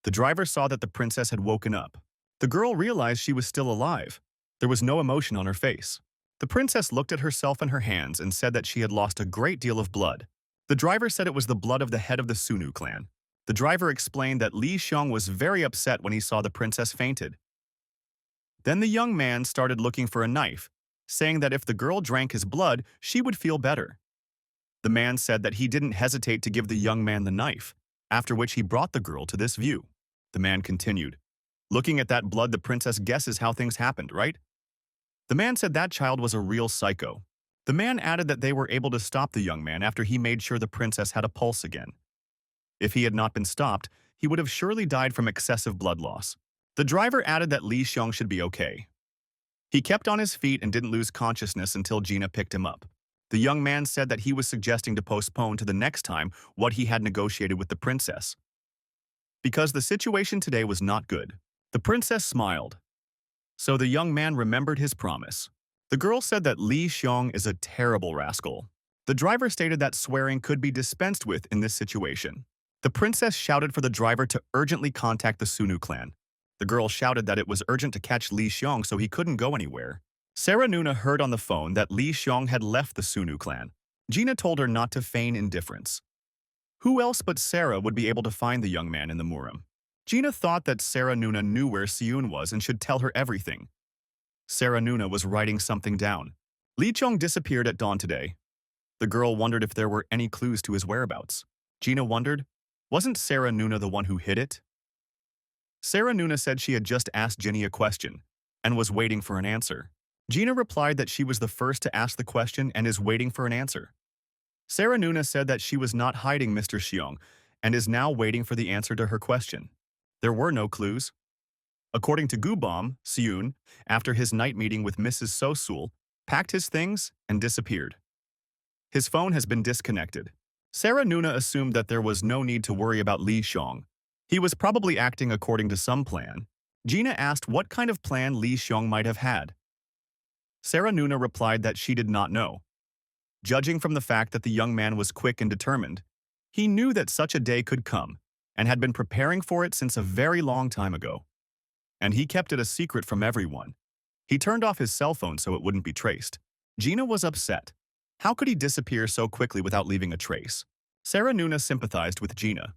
The driver saw that the princess had woken up. The girl realized she was still alive. There was no emotion on her face. The princess looked at herself and her hands and said that she had lost a great deal of blood. The driver said it was the blood of the head of the Sunnu clan. The driver explained that Li Xiong was very upset when he saw the princess fainted. Then the young man started looking for a knife, saying that if the girl drank his blood, she would feel better. The man said that he didn't hesitate to give the young man the knife, after which he brought the girl to this view. The man continued, "Looking at that blood, the princess guesses how things happened, right?" The man said that child was a real psycho. The man added that they were able to stop the young man after he made sure the princess had a pulse again. If he had not been stopped, he would have surely died from excessive blood loss. The driver added that Li Xiong should be okay. He kept on his feet and didn't lose consciousness until Gina picked him up. The young man said that he was suggesting to postpone to the next time what he had negotiated with the princess, because the situation today was not good. The princess smiled. So the young man remembered his promise. The girl said that Li Xiong is a terrible rascal. The driver stated that swearing could be dispensed with in this situation. The princess shouted for the driver to urgently contact the Sunnu clan. The girl shouted that it was urgent to catch Li Xiong so he couldn't go anywhere. Sarah Nuna heard on the phone that Li Xiong had left the Sunnu clan. Gina told her not to feign indifference. Who else but Sarah would be able to find the young man in the Murim? Gina thought that Sarah Nuna knew where Siyun was and should tell her everything. Sarah Nuna was writing something down. Li Xiong disappeared at dawn today. The girl wondered if there were any clues to his whereabouts. Gina wondered, wasn't Sarah Nuna the one who hid it? Sarah Nuna said she had just asked Ginny a question and was waiting for an answer. Gina replied that she was the first to ask the question and is waiting for an answer. Sarah Nuna said that she was not hiding Mr. Xiong and is now waiting for the answer to her question. There were no clues. According to Gubam, Siyun, after his night meeting with Mrs. Sosul, packed his things and disappeared. His phone has been disconnected. Sarah Nuna assumed that there was no need to worry about Li Xiong. He was probably acting according to some plan. Gina asked what kind of plan Li Xiong might have had. Sarah Nuna replied that she did not know. Judging from the fact that the young man was quick and determined, he knew that such a day could come and had been preparing for it since a very long time ago. And he kept it a secret from everyone. He turned off his cell phone so it wouldn't be traced. Gina was upset. How could he disappear so quickly without leaving a trace? Sarah Nuna sympathized with Gina.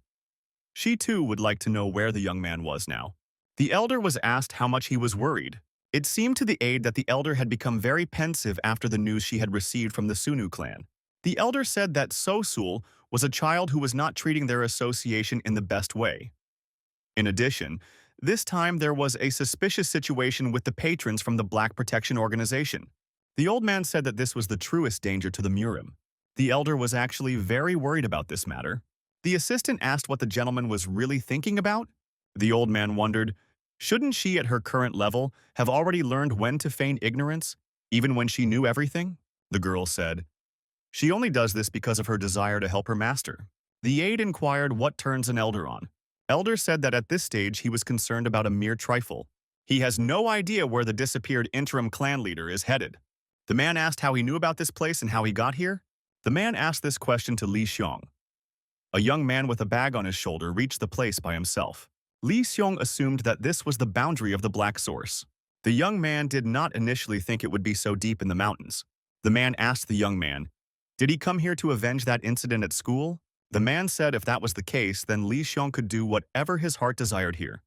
She too would like to know where the young man was now. The elder was asked how much he was worried. It seemed to the aide that the elder had become very pensive after the news she had received from the Sunnu clan. The elder said that So-sul was a child who was not treating their association in the best way. In addition, this time there was a suspicious situation with the patrons from the Black Protection Organization. The old man said that this was the truest danger to the Murim. The elder was actually very worried about this matter. The assistant asked what the gentleman was really thinking about. The old man wondered, shouldn't she at her current level have already learned when to feign ignorance, even when she knew everything? The girl said, she only does this because of her desire to help her master. The aide inquired what turns an elder on. Elder said that at this stage he was concerned about a mere trifle. He has no idea where the disappeared interim clan leader is headed. The man asked how he knew about this place and how he got here. The man asked this question to Li Xiong. A young man with a bag on his shoulder reached the place by himself. Li Xiong assumed that this was the boundary of the black source. The young man did not initially think it would be so deep in the mountains. The man asked the young man, did he come here to avenge that incident at school? The man said if that was the case, then Li Xiong could do whatever his heart desired here.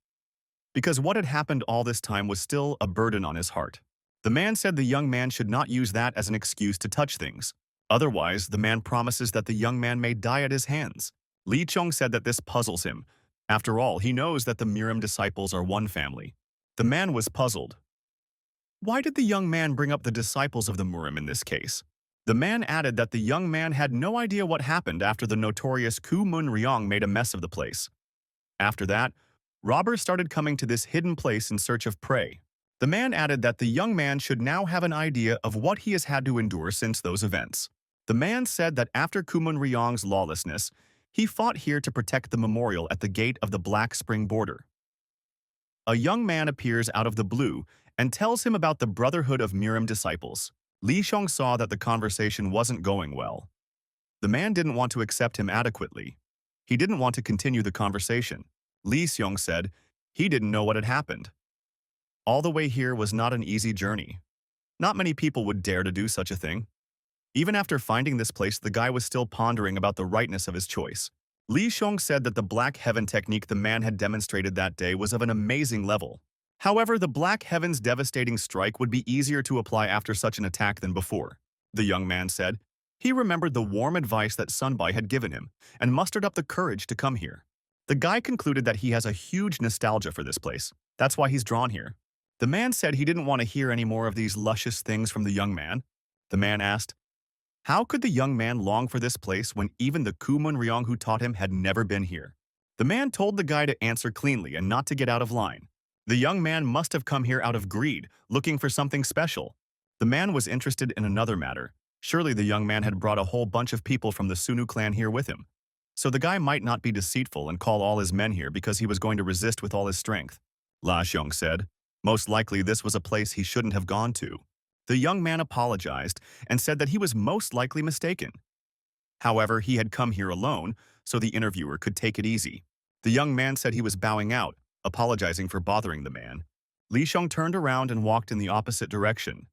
Because what had happened all this time was still a burden on his heart. The man said the young man should not use that as an excuse to touch things. Otherwise, the man promises that the young man may die at his hands. Li Xiong said that this puzzles him. After all, he knows that the Murim disciples are one family. The man was puzzled. Why did the young man bring up the disciples of the Murim in this case? The man added that the young man had no idea what happened after the notorious Ku Mun Ryong made a mess of the place. After that, robbers started coming to this hidden place in search of prey. The man added that the young man should now have an idea of what he has had to endure since those events. The man said that after Ku Mun Ryong's lawlessness, he fought here to protect the memorial at the gate of the Black Spring border. A young man appears out of the blue and tells him about the Brotherhood of Murim disciples. Li Xiong saw that the conversation wasn't going well. The man didn't want to accept him adequately. He didn't want to continue the conversation. Li Xiong said he didn't know what had happened. All the way here was not an easy journey. Not many people would dare to do such a thing. Even after finding this place, the guy was still pondering about the rightness of his choice. Li Xiong said that the Black Heaven technique the man had demonstrated that day was of an amazing level. However, the Black Heaven's devastating strike would be easier to apply after such an attack than before. The young man said he remembered the warm advice that Sunbai had given him and mustered up the courage to come here. The guy concluded that he has a huge nostalgia for this place. That's why he's drawn here. The man said he didn't want to hear any more of these luscious things from the young man. The man asked, how could the young man long for this place when even the Ku Mun Ryong who taught him had never been here? The man told the guy to answer cleanly and not to get out of line. The young man must have come here out of greed, looking for something special. The man was interested in another matter. Surely the young man had brought a whole bunch of people from the Sunnu clan here with him. So the guy might not be deceitful and call all his men here because he was going to resist with all his strength. La Xiong said, most likely this was a place he shouldn't have gone to. The young man apologized and said that he was most likely mistaken. However, he had come here alone, so the interviewer could take it easy. The young man said he was bowing out, apologizing for bothering the man. Li Xiong turned around and walked in the opposite direction.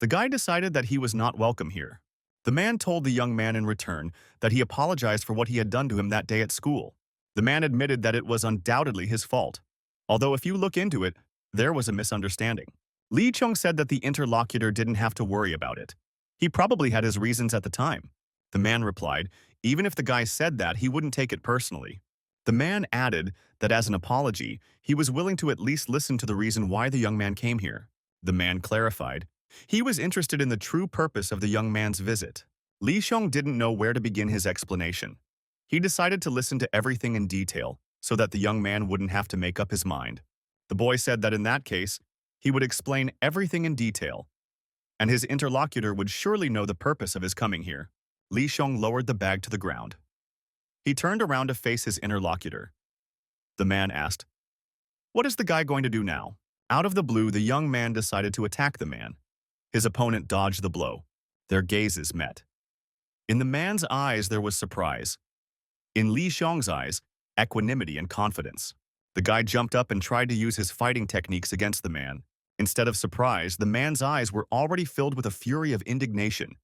The guy decided that he was not welcome here. The man told the young man in return that he apologized for what he had done to him that day at school. The man admitted that it was undoubtedly his fault. Although if you look into it, there was a misunderstanding. Li Xiong said that the interlocutor didn't have to worry about it. He probably had his reasons at the time. The man replied, even if the guy said that, he wouldn't take it personally. The man added that as an apology, he was willing to at least listen to the reason why the young man came here. The man clarified. He was interested in the true purpose of the young man's visit. Li Xiong didn't know where to begin his explanation. He decided to listen to everything in detail so that the young man wouldn't have to make up his mind. The boy said that in that case, he would explain everything in detail, and his interlocutor would surely know the purpose of his coming here. Li Xiong lowered the bag to the ground. He turned around to face his interlocutor. The man asked. What is the guy going to do now? Out of the blue, the young man decided to attack the man. His opponent dodged the blow. Their gazes met. In the man's eyes, there was surprise. In Li Xiong's eyes, equanimity and confidence. The guy jumped up and tried to use his fighting techniques against the man. Instead of surprise, the man's eyes were already filled with a fury of indignation.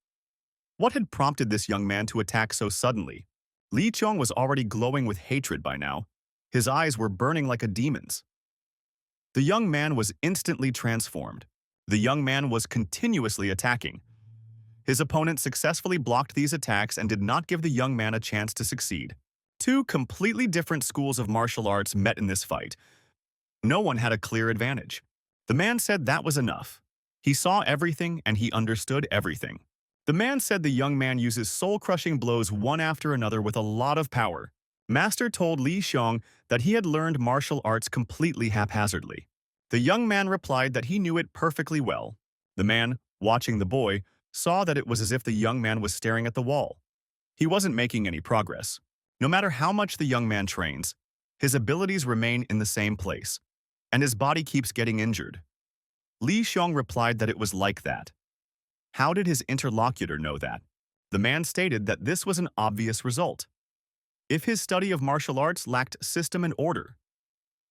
What had prompted this young man to attack so suddenly? Li Xiong was already glowing with hatred by now. His eyes were burning like a demon's. The young man was instantly transformed. The young man was continuously attacking. His opponent successfully blocked these attacks and did not give the young man a chance to succeed. Two completely different schools of martial arts met in this fight. No one had a clear advantage. The man said that was enough. He saw everything and he understood everything. The man said the young man uses soul-crushing blows one after another with a lot of power. Master told Li Xiong that he had learned martial arts completely haphazardly. The young man replied that he knew it perfectly well. The man, watching the boy, saw that it was as if the young man was staring at the wall. He wasn't making any progress. No matter how much the young man trains, his abilities remain in the same place, and his body keeps getting injured. Li Xiong replied that it was like that. How did his interlocutor know that? The man stated that this was an obvious result. If his study of martial arts lacked system and order.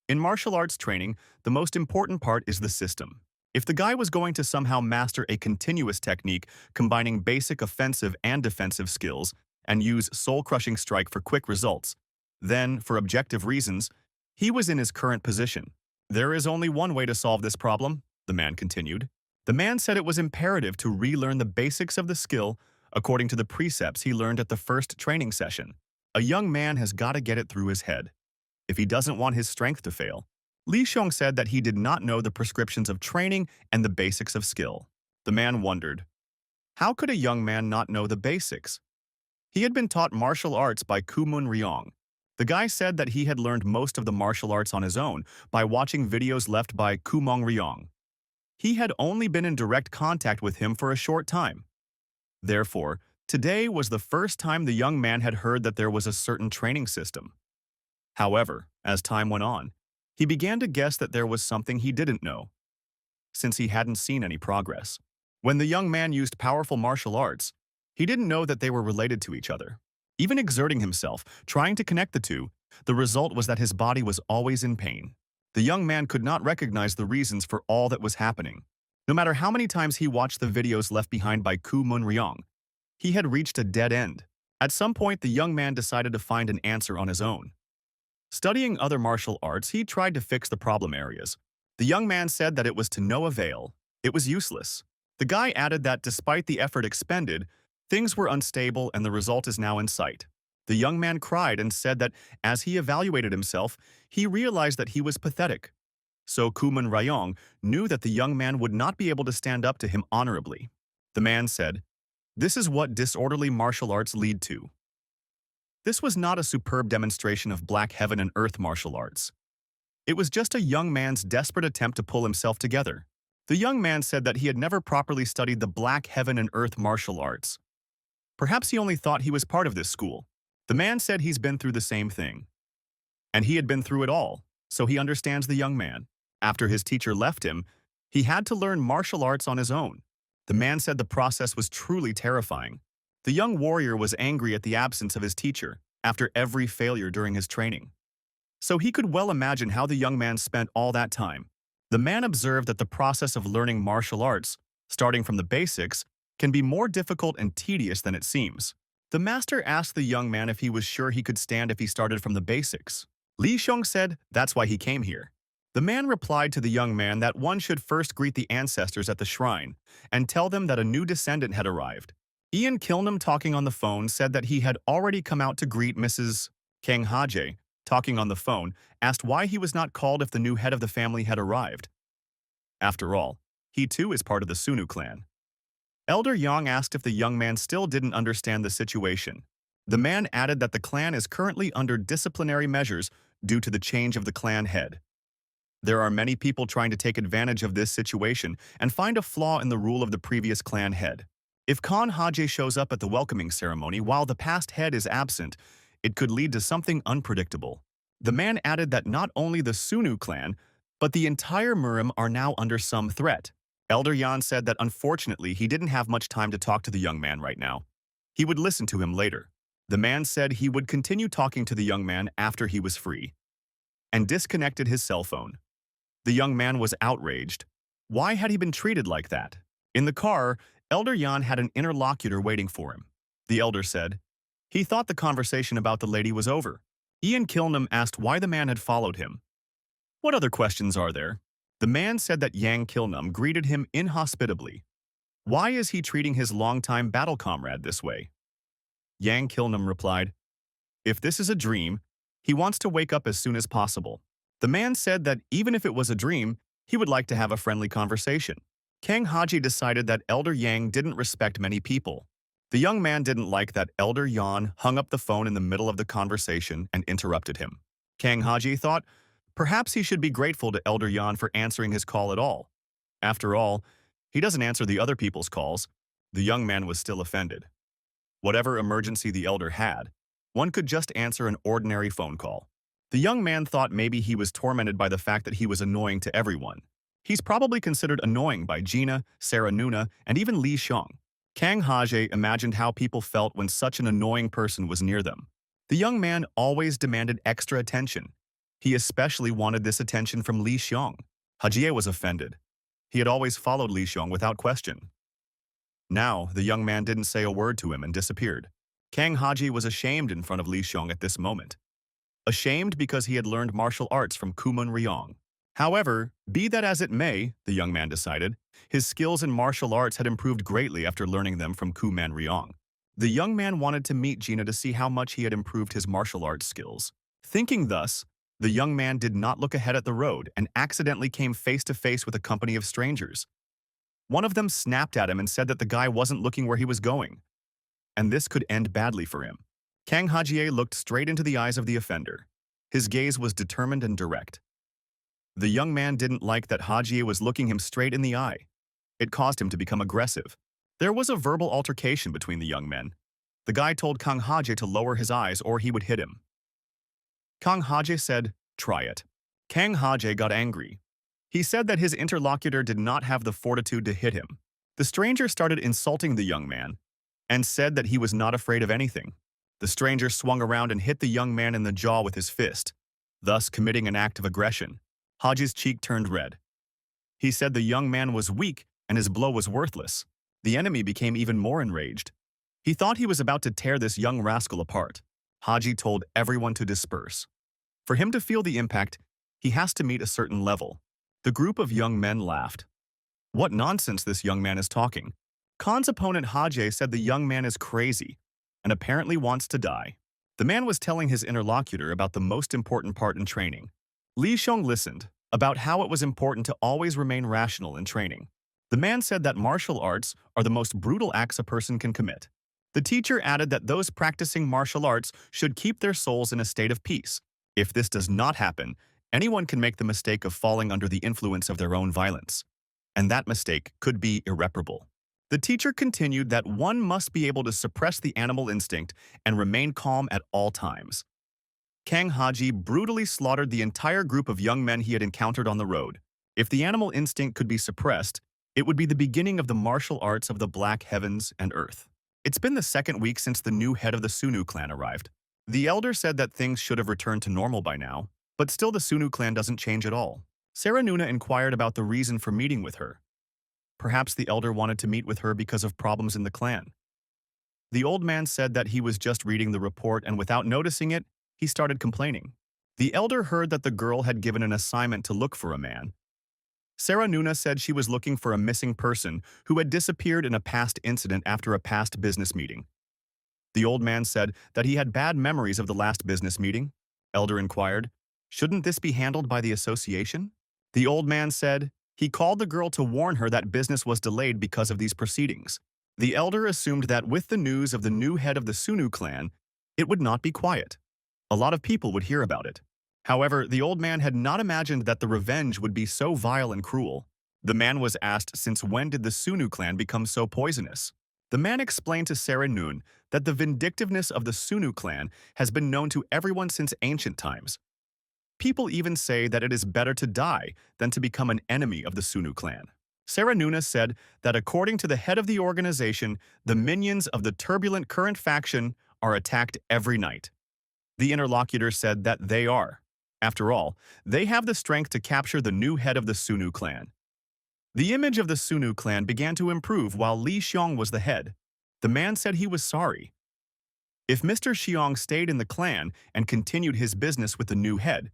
In martial arts training, the most important part is the system. If the guy was going to somehow master a continuous technique combining basic offensive and defensive skills and use soul-crushing strike for quick results, then, for objective reasons, he was in his current position. There is only one way to solve this problem, the man continued. The man said it was imperative to relearn the basics of the skill according to the precepts he learned at the first training session. A young man has got to get it through his head, if he doesn't want his strength to fail. Li Xiong said that he did not know the prescriptions of training and the basics of skill. The man wondered, how could a young man not know the basics? He had been taught martial arts by Kumun Ryong. The guy said that he had learned most of the martial arts on his own by watching videos left by Kumong Ryong. He had only been in direct contact with him for a short time. Therefore, today was the first time the young man had heard that there was a certain training system. However, as time went on, he began to guess that there was something he didn't know, since he hadn't seen any progress. When the young man used powerful martial arts, he didn't know that they were related to each other. Even exerting himself, trying to connect the two, the result was that his body was always in pain. The young man could not recognize the reasons for all that was happening. No matter how many times he watched the videos left behind by Ku Mun Ryong, he had reached a dead end. At some point, the young man decided to find an answer on his own. Studying other martial arts, he tried to fix the problem areas. The young man said that it was to no avail. It was useless. The guy added that despite the effort expended, things were unstable and the result is now in sight. The young man cried and said that as he evaluated himself, he realized that he was pathetic. So Kumun Ryong knew that the young man would not be able to stand up to him honorably. The man said, "This is what disorderly martial arts lead to." This was not a superb demonstration of black heaven and earth martial arts. It was just a young man's desperate attempt to pull himself together. The young man said that he had never properly studied the black heaven and earth martial arts. Perhaps he only thought he was part of this school. The man said he's been through the same thing. And he had been through it all, so he understands the young man. After his teacher left him, he had to learn martial arts on his own. The man said the process was truly terrifying. The young warrior was angry at the absence of his teacher after every failure during his training. So he could well imagine how the young man spent all that time. The man observed that the process of learning martial arts, starting from the basics, can be more difficult and tedious than it seems. The master asked the young man if he was sure he could stand if he started from the basics. Li Xiong said that's why he came here. The man replied to the young man that one should first greet the ancestors at the shrine and tell them that a new descendant had arrived. Ian Kilnam, talking on the phone, said that he had already come out to greet Mrs. Kang Haje, talking on the phone, asked why he was not called if the new head of the family had arrived. After all, he too is part of the Sunnu clan. Elder Yang asked if the young man still didn't understand the situation. The man added that the clan is currently under disciplinary measures due to the change of the clan head. There are many people trying to take advantage of this situation and find a flaw in the rule of the previous clan head. If Khan Haje shows up at the welcoming ceremony while the past head is absent, it could lead to something unpredictable. The man added that not only the Sunnu clan, but the entire Murim are now under some threat. Elder Yan said that unfortunately he didn't have much time to talk to the young man right now. He would listen to him later. The man said he would continue talking to the young man after he was free, and disconnected his cell phone. The young man was outraged. Why had he been treated like that? In the car, Elder Yan had an interlocutor waiting for him. The elder said, he thought the conversation about the lady was over. Ian Kilnam asked why the man had followed him. What other questions are there? The man said that Yang Kilnam greeted him inhospitably. Why is he treating his longtime battle comrade this way? Yang Kilnam replied, if this is a dream, he wants to wake up as soon as possible. The man said that even if it was a dream, he would like to have a friendly conversation. Kang Haji decided that Elder Yang didn't respect many people. The young man didn't like that Elder Yan hung up the phone in the middle of the conversation and interrupted him. Kang Haji thought perhaps he should be grateful to Elder Yan for answering his call at all. After all, he doesn't answer the other people's calls. The young man was still offended. Whatever emergency the elder had, one could just answer an ordinary phone call. The young man thought maybe he was tormented by the fact that he was annoying to everyone. He's probably considered annoying by Gina, Sarah Nuna, and even Li Xiong. Kang Haji imagined how people felt when such an annoying person was near them. The young man always demanded extra attention. He especially wanted this attention from Li Xiong. Hajie was offended. He had always followed Li Xiong without question. Now, the young man didn't say a word to him and disappeared. Kang Haji was ashamed in front of Li Xiong at this moment. Ashamed because he had learned martial arts from Kumun Ryong. However, be that as it may, the young man decided, his skills in martial arts had improved greatly after learning them from Kuman Ryong. The young man wanted to meet Gina to see how much he had improved his martial arts skills. Thinking thus, the young man did not look ahead at the road and accidentally came face to face with a company of strangers. One of them snapped at him and said that the guy wasn't looking where he was going, and this could end badly for him. Kang Hajie looked straight into the eyes of the offender. His gaze was determined and direct. The young man didn't like that Hajie was looking him straight in the eye. It caused him to become aggressive. There was a verbal altercation between the young men. The guy told Kang Hajie to lower his eyes or he would hit him. Kang Hajie said, try it. Kang Hajie got angry. He said that his interlocutor did not have the fortitude to hit him. The stranger started insulting the young man and said that he was not afraid of anything. The stranger swung around and hit the young man in the jaw with his fist, thus committing an act of aggression. Haji's cheek turned red. He said the young man was weak and his blow was worthless. The enemy became even more enraged. He thought he was about to tear this young rascal apart. Haji told everyone to disperse. For him to feel the impact, he has to meet a certain level. The group of young men laughed. What nonsense this young man is talking. Khan's opponent Haji said the young man is crazy and apparently wants to die. The man was telling his interlocutor about the most important part in training. Li Xiong listened, about how it was important to always remain rational in training. The man said that martial arts are the most brutal acts a person can commit. The teacher added that those practicing martial arts should keep their souls in a state of peace. If this does not happen, anyone can make the mistake of falling under the influence of their own violence. And that mistake could be irreparable. The teacher continued that one must be able to suppress the animal instinct and remain calm at all times. Kang Haji brutally slaughtered the entire group of young men he had encountered on the road. If the animal instinct could be suppressed, it would be the beginning of the martial arts of the Black Heavens and Earth. It's been the second week since the new head of the Sunnu clan arrived. The elder said that things should have returned to normal by now, but still the Sunnu clan doesn't change at all. Sarah Nuna inquired about the reason for meeting with her. Perhaps the elder wanted to meet with her because of problems in the clan. The old man said that he was just reading the report and without noticing it, he started complaining. The elder heard that the girl had given an assignment to look for a man. Sarah Nuna said she was looking for a missing person who had disappeared in a past incident after a past business meeting. The old man said that he had bad memories of the last business meeting. Elder inquired, shouldn't this be handled by the association? The old man said he called the girl to warn her that business was delayed because of these proceedings. The elder assumed that with the news of the new head of the Sunnu clan, it would not be quiet. A lot of people would hear about it. However, the old man had not imagined that the revenge would be so vile and cruel. The man was asked since when did the Sunnu clan become so poisonous. The man explained to Sarah Noon that the vindictiveness of the Sunnu clan has been known to everyone since ancient times. People even say that it is better to die than to become an enemy of the Sunnu clan. Sarah Nuna said that according to the head of the organization, the minions of the turbulent current faction are attacked every night. The interlocutor said that they are. After all, they have the strength to capture the new head of the Sunnu clan. The image of the Sunnu clan began to improve while Li Xiong was the head. The man said he was sorry. If Mr. Xiong stayed in the clan and continued his business with the new head,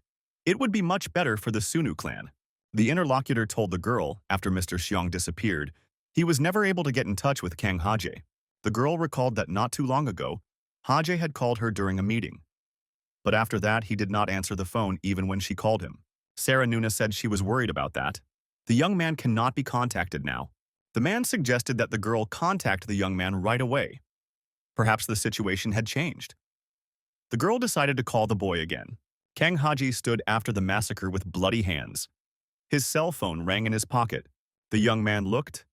it would be much better for the Sunnu clan. The interlocutor told the girl, after Mr. Xiong disappeared, he was never able to get in touch with Kang Haje. The girl recalled that not too long ago, Haje had called her during a meeting. But after that, he did not answer the phone even when she called him. Sarah Nuna said she was worried about that. The young man cannot be contacted now. The man suggested that the girl contact the young man right away. Perhaps the situation had changed. The girl decided to call the boy again. Kang Haji stood after the massacre with bloody hands. His cell phone rang in his pocket. The young man looked.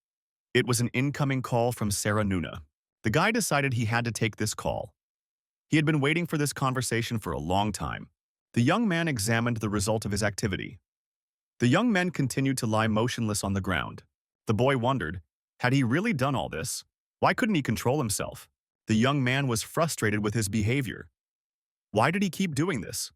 It was an incoming call from Sarah Nuna. The guy decided he had to take this call. He had been waiting for this conversation for a long time. The young man examined the result of his activity. The young men continued to lie motionless on the ground. The boy wondered, had he really done all this? Why couldn't he control himself? The young man was frustrated with his behavior. Why did he keep doing this?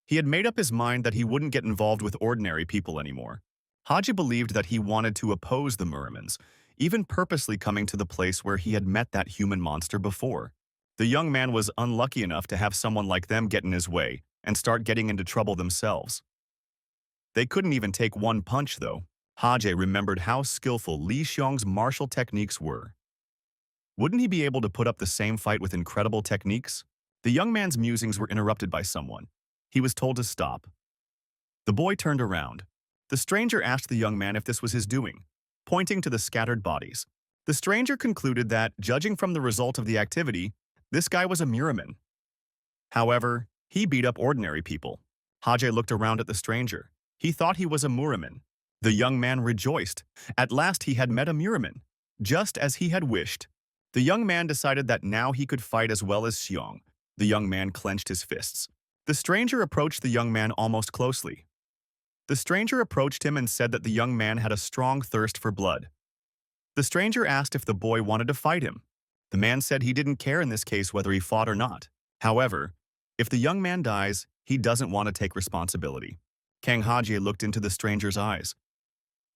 He had made up his mind that he wouldn't get involved with ordinary people anymore. Haji believed that he wanted to oppose the Murimans, even purposely coming to the place where he had met that human monster before. The young man was unlucky enough to have someone like them get in his way and start getting into trouble themselves. They couldn't even take one punch, though. Haji remembered how skillful Li Xiong's martial techniques were. Wouldn't he be able to put up the same fight with incredible techniques? The young man's musings were interrupted by someone. He was told to stop. The boy turned around. The stranger asked the young man if this was his doing, pointing to the scattered bodies. The stranger concluded that, judging from the result of the activity, this guy was a Muriman. However, he beat up ordinary people. Haji looked around at the stranger. He thought he was a Muriman. The young man rejoiced. At last he had met a Muriman, just as he had wished. The young man decided that now he could fight as well as Xiong. The young man clenched his fists. The stranger approached the young man almost closely. The stranger approached him and said that the young man had a strong thirst for blood. The stranger asked if the boy wanted to fight him. The man said he didn't care in this case whether he fought or not. However, if the young man dies, he doesn't want to take responsibility. Kang Haji looked into the stranger's eyes.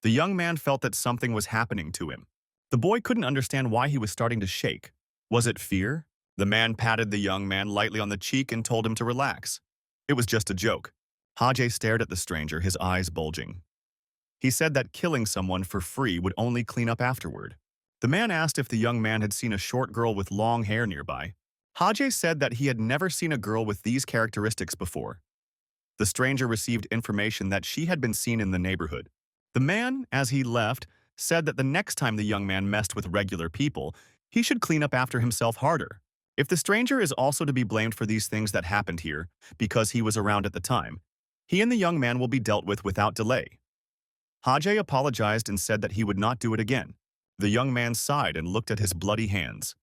The young man felt that something was happening to him. The boy couldn't understand why he was starting to shake. Was it fear? The man patted the young man lightly on the cheek and told him to relax. It was just a joke. Haji stared at the stranger, his eyes bulging. He said that killing someone for free would only clean up afterward. The man asked if the young man had seen a short girl with long hair nearby. Haji said that he had never seen a girl with these characteristics before. The stranger received information that she had been seen in the neighborhood. The man, as he left, said that the next time the young man messed with regular people, he should clean up after himself harder. If the stranger is also to be blamed for these things that happened here, because he was around at the time, he and the young man will be dealt with without delay. Haji apologized and said that he would not do it again. The young man sighed and looked at his bloody hands.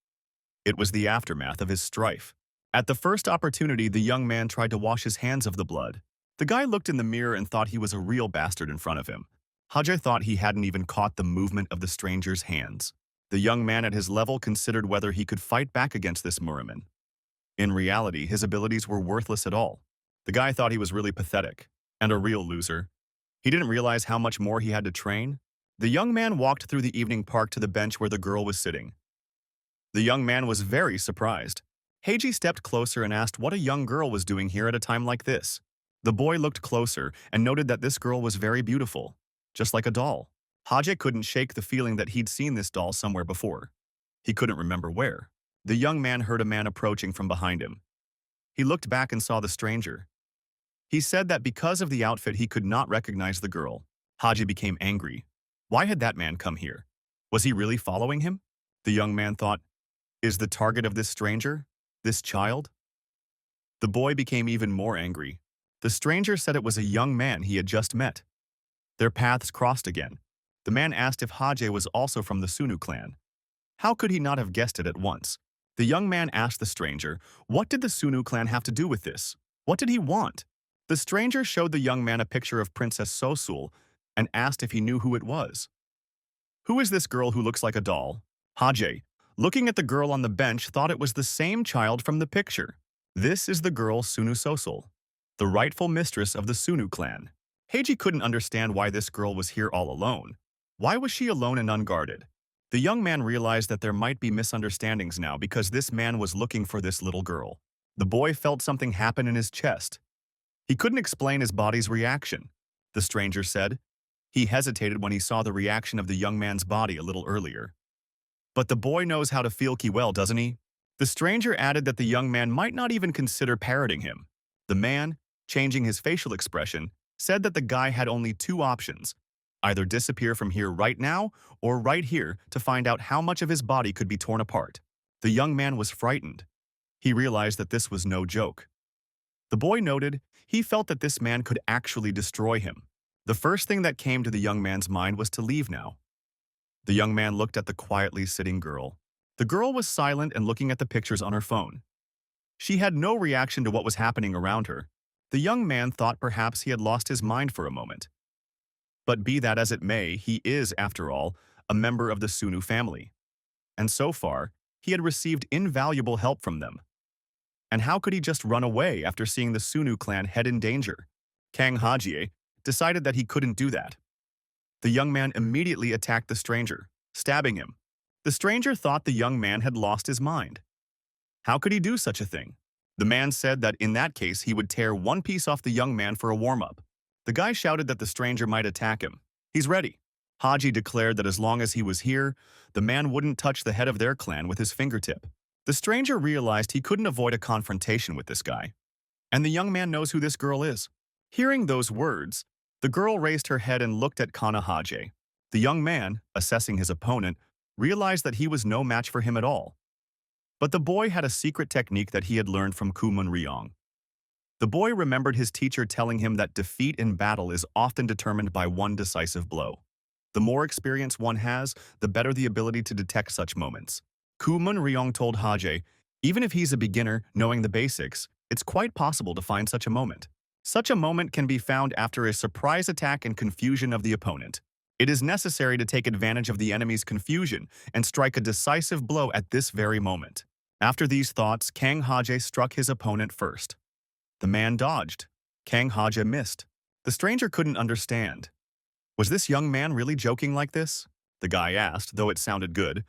It was the aftermath of his strife. At the first opportunity, the young man tried to wash his hands of the blood. The guy looked in the mirror and thought he was a real bastard in front of him. Haji thought he hadn't even caught the movement of the stranger's hands. The young man at his level considered whether he could fight back against this Muriman. In reality, his abilities were worthless at all. The guy thought he was really pathetic and a real loser. He didn't realize how much more he had to train. The young man walked through the evening park to the bench where the girl was sitting. The young man was very surprised. Heiji stepped closer and asked what a young girl was doing here at a time like this. The boy looked closer and noted that this girl was very beautiful, just like a doll. Haji couldn't shake the feeling that he'd seen this doll somewhere before. He couldn't remember where. The young man heard a man approaching from behind him. He looked back and saw the stranger. He said that because of the outfit he could not recognize the girl. Haji became angry. Why had that man come here? Was he really following him? The young man thought, is the target of this stranger this child? The boy became even more angry. The stranger said it was a young man he had just met. Their paths crossed again. The man asked if Haji was also from the Sunnu clan. How could he not have guessed it at once? The young man asked the stranger, what did the Sunnu clan have to do with this? What did he want? The stranger showed the young man a picture of Princess Sosul and asked if he knew who it was. Who is this girl who looks like a doll? Hajie, looking at the girl on the bench, thought it was the same child from the picture. This is the girl Sunnu Sosul, the rightful mistress of the Sunnu clan. Heiji couldn't understand why this girl was here all alone. Why was she alone and unguarded? The young man realized that there might be misunderstandings now because this man was looking for this little girl. The boy felt something happen in his chest. He couldn't explain his body's reaction. The stranger said. He hesitated when he saw the reaction of the young man's body a little earlier. But the boy knows how to feel well, doesn't he? The stranger added that the young man might not even consider parroting him. The man, changing his facial expression, said that the guy had only two options: either disappear from here right now or right here to find out how much of his body could be torn apart. The young man was frightened. He realized that this was no joke. The boy noted he felt that this man could actually destroy him. The first thing that came to the young man's mind was to leave now. The young man looked at the quietly sitting girl. The girl was silent and looking at the pictures on her phone. She had no reaction to what was happening around her. The young man thought perhaps he had lost his mind for a moment. But be that as it may, he is, after all, a member of the Sunnu family. And so far, he had received invaluable help from them. And how could he just run away after seeing the Sunnu clan head in danger? Kang Hajie decided that he couldn't do that. The young man immediately attacked the stranger, stabbing him. The stranger thought the young man had lost his mind. How could he do such a thing? The man said that in that case he would tear one piece off the young man for a warm-up. The guy shouted that the stranger might attack him. He's ready. Haji declared that as long as he was here, the man wouldn't touch the head of their clan with his fingertip. The stranger realized he couldn't avoid a confrontation with this guy. And the young man knows who this girl is. Hearing those words, the girl raised her head and looked at Kana Hajie. The young man, assessing his opponent, realized that he was no match for him at all. But the boy had a secret technique that he had learned from Murim. The boy remembered his teacher telling him that defeat in battle is often determined by one decisive blow. The more experience one has, the better the ability to detect such moments. Murim told Hajie, even if he's a beginner knowing the basics, it's quite possible to find such a moment. Such a moment can be found after a surprise attack and confusion of the opponent. It is necessary to take advantage of the enemy's confusion and strike a decisive blow at this very moment. After these thoughts, Kang Hajie struck his opponent first. The man dodged. Kang Hajie missed. The stranger couldn't understand. Was this young man really joking like this? The guy asked, though it sounded good.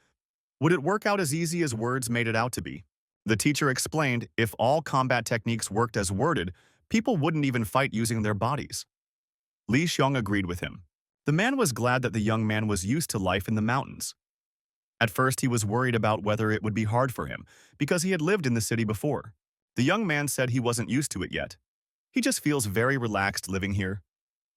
Would it work out as easy as words made it out to be? The teacher explained if all combat techniques worked as worded, people wouldn't even fight using their bodies. Li Xiong agreed with him. The man was glad that the young man was used to life in the mountains. At first, he was worried about whether it would be hard for him, because he had lived in the city before. The young man said he wasn't used to it yet. He just feels very relaxed living here.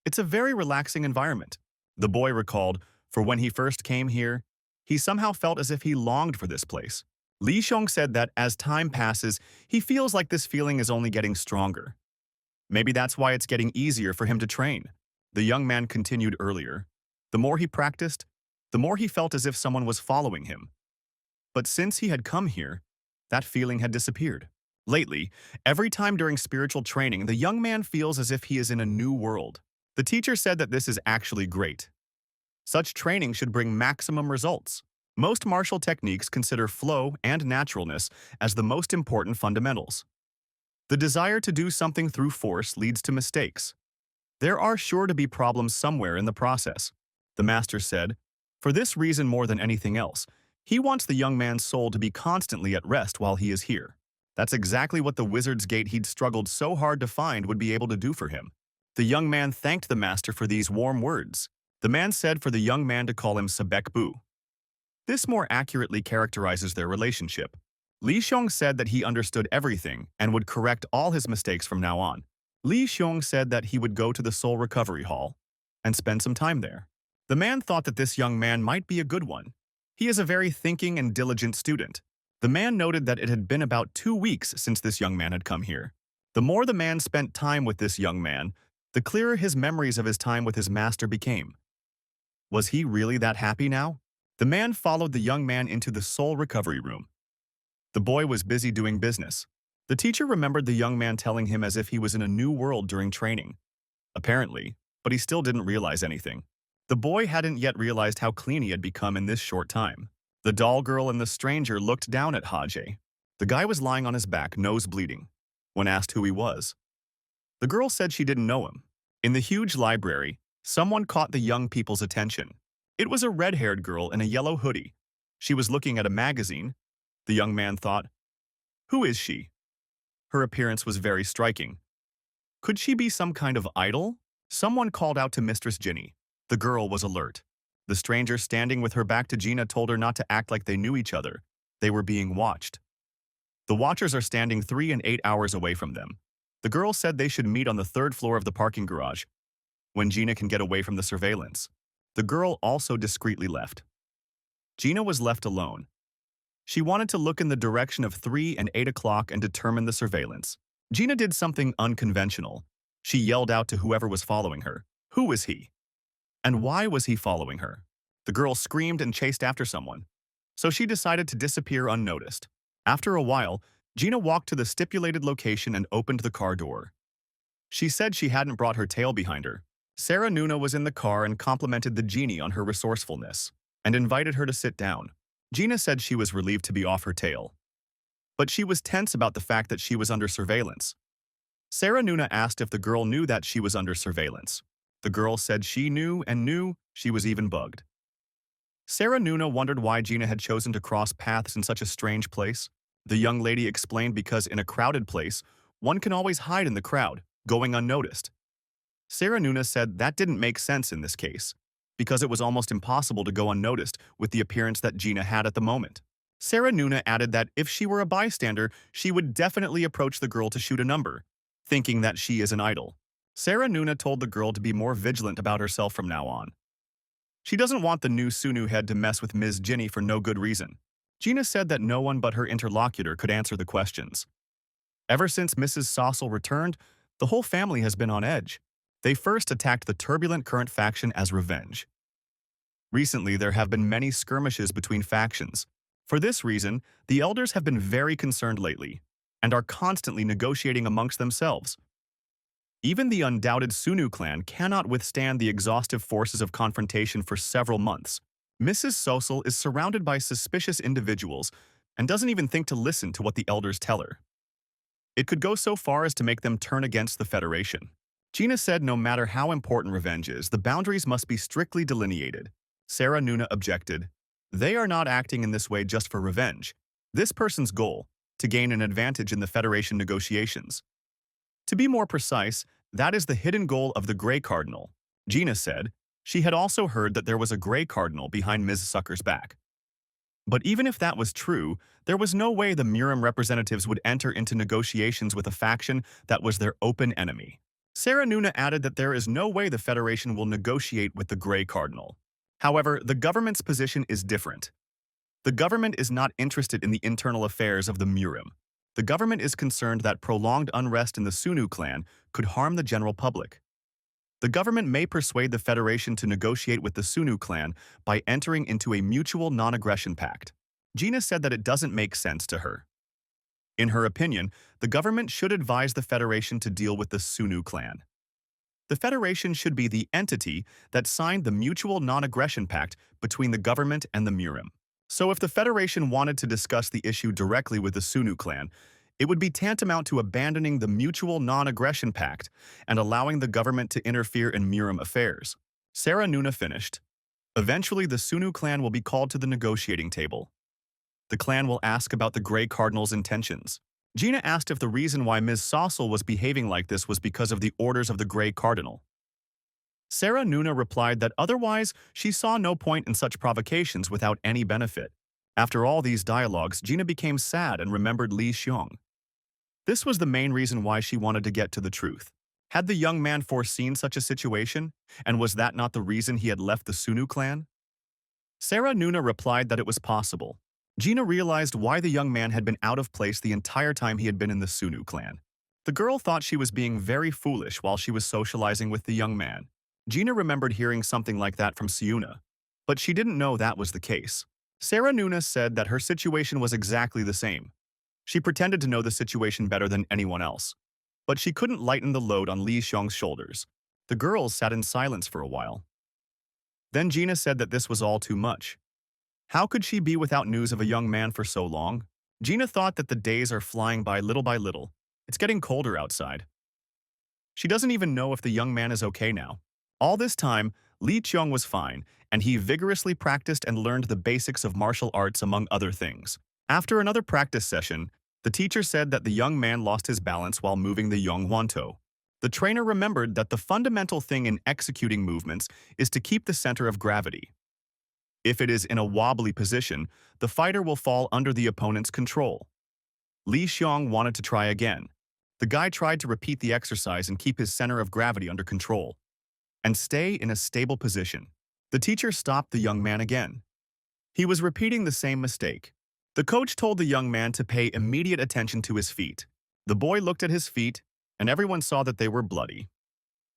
It's a very relaxing environment. The boy recalled, for when he first came here, he somehow felt as if he longed for this place. Li Xiong said that as time passes, he feels like this feeling is only getting stronger. Maybe that's why it's getting easier for him to train. The young man continued earlier. The more he practiced, the more he felt as if someone was following him. But since he had come here, that feeling had disappeared. Lately, every time during spiritual training, the young man feels as if he is in a new world. The teacher said that this is actually great. Such training should bring maximum results. Most martial techniques consider flow and naturalness as the most important fundamentals. The desire to do something through force leads to mistakes. There are sure to be problems somewhere in the process. The master said, for this reason more than anything else, he wants the young man's soul to be constantly at rest while he is here. That's exactly what the wizard's gate he'd struggled so hard to find would be able to do for him. The young man thanked the master for these warm words. The man said for the young man to call him Sebekbu. This more accurately characterizes their relationship. Li Xiong said that he understood everything and would correct all his mistakes from now on. Li Xiong said that he would go to the Soul Recovery Hall and spend some time there. The man thought that this young man might be a good one. He is a very thinking and diligent student. The man noted that it had been about 2 weeks since this young man had come here. The more the man spent time with this young man, the clearer his memories of his time with his master became. Was he really that happy now? The man followed the young man into the soul recovery room. The boy was busy doing business. The teacher remembered the young man telling him as if he was in a new world during training, apparently, but he still didn't realize anything. The boy hadn't yet realized how clean he had become in this short time. The doll girl and the stranger looked down at Haje. The guy was lying on his back, nose bleeding. When asked who he was, the girl said she didn't know him. In the huge library, someone caught the young people's attention. It was a red-haired girl in a yellow hoodie. She was looking at a magazine. The young man thought, "Who is she?" Her appearance was very striking. Could she be some kind of idol? Someone called out to Mistress Ginny. The girl was alert. The stranger standing with her back to Gina told her not to act like they knew each other. They were being watched. The watchers are standing 3 and 8 hours away from them. The girl said they should meet on the 3rd floor of the parking garage, when Gina can get away from the surveillance. The girl also discreetly left. Gina was left alone. She wanted to look in the direction of 3 and 8 o'clock and determine the surveillance. Gina did something unconventional. She yelled out to whoever was following her, "Who is he? And why was he following her?" The girl screamed and chased after someone, so she decided to disappear unnoticed. After a while, Gina walked to the stipulated location and opened the car door. She said she hadn't brought her tail behind her. Sarah Nuna was in the car and complimented the genie on her resourcefulness and invited her to sit down. Gina said she was relieved to be off her tail, but she was tense about the fact that she was under surveillance. Sarah Nuna asked if the girl knew that she was under surveillance. The girl said she knew and knew she was even bugged. Sarah Nuna wondered why Gina had chosen to cross paths in such a strange place. The young lady explained because in a crowded place, one can always hide in the crowd, going unnoticed. Sarah Nuna said that didn't make sense in this case, because it was almost impossible to go unnoticed with the appearance that Gina had at the moment. Sarah Nuna added that if she were a bystander, she would definitely approach the girl to shoot a number, thinking that she is an idol. Sarah Nuna told the girl to be more vigilant about herself from now on. She doesn't want the new Sunnu head to mess with Ms. Ginny for no good reason. Gina said that no one but her interlocutor could answer the questions. Ever since Mrs. Sossel returned, the whole family has been on edge. They first attacked the turbulent current faction as revenge. Recently, there have been many skirmishes between factions. For this reason, the elders have been very concerned lately and are constantly negotiating amongst themselves. Even the undoubted Sunnu clan cannot withstand the exhaustive forces of confrontation for several months. Mrs. Sossel is surrounded by suspicious individuals and doesn't even think to listen to what the elders tell her. It could go so far as to make them turn against the Federation. Gina said no matter how important revenge is, the boundaries must be strictly delineated. Sarah Nuna objected. They are not acting in this way just for revenge. This person's goal, to gain an advantage in the Federation negotiations. To be more precise, that is the hidden goal of the Grey Cardinal. Gina said she had also heard that there was a Grey Cardinal behind Ms. Sucker's back. But even if that was true, there was no way the Murim representatives would enter into negotiations with a faction that was their open enemy. Sarah Nuna added that there is no way the Federation will negotiate with the Grey Cardinal. However, the government's position is different. The government is not interested in the internal affairs of the Murim. The government is concerned that prolonged unrest in the Sunnu clan could harm the general public. The government may persuade the Federation to negotiate with the Sunnu clan by entering into a mutual non-aggression pact. Gina said that it doesn't make sense to her. In her opinion, the government should advise the Federation to deal with the Sunnu clan. The Federation should be the entity that signed the mutual non-aggression pact between the government and the Murim. So if the Federation wanted to discuss the issue directly with the Sunnu clan, it would be tantamount to abandoning the mutual non-aggression pact and allowing the government to interfere in Murim affairs. Sarah Nuna finished. Eventually, the Sunnu clan will be called to the negotiating table. The clan will ask about the Grey Cardinal's intentions. Gina asked if the reason why Ms. Sossel was behaving like this was because of the orders of the Grey Cardinal. Sarah Nuna replied that otherwise she saw no point in such provocations without any benefit. After all these dialogues, Gina became sad and remembered Li Xiong. This was the main reason why she wanted to get to the truth. Had the young man foreseen such a situation, and was that not the reason he had left the Sunnu clan? Sarah Nuna replied that it was possible. Gina realized why the young man had been out of place the entire time he had been in the Sunnu clan. The girl thought she was being very foolish while she was socializing with the young man. Gina remembered hearing something like that from Siuna, but she didn't know that was the case. Sarah Nuna said that her situation was exactly the same. She pretended to know the situation better than anyone else, but she couldn't lighten the load on Li Xiong's shoulders. The girls sat in silence for a while. Then Gina said that this was all too much. How could she be without news of a young man for so long? Gina thought that the days are flying by little by little. It's getting colder outside. She doesn't even know if the young man is okay now. All this time, Li Qiong was fine, and he vigorously practiced and learned the basics of martial arts among other things. After another practice session, the teacher said that the young man lost his balance while moving the Yonghuantou. The trainer remembered that the fundamental thing in executing movements is to keep the center of gravity. If it is in a wobbly position, the fighter will fall under the opponent's control. Li Xiong wanted to try again. The guy tried to repeat the exercise and keep his center of gravity under control and stay in a stable position. The teacher stopped the young man again. He was repeating the same mistake. The coach told the young man to pay immediate attention to his feet. The boy looked at his feet, and everyone saw that they were bloody.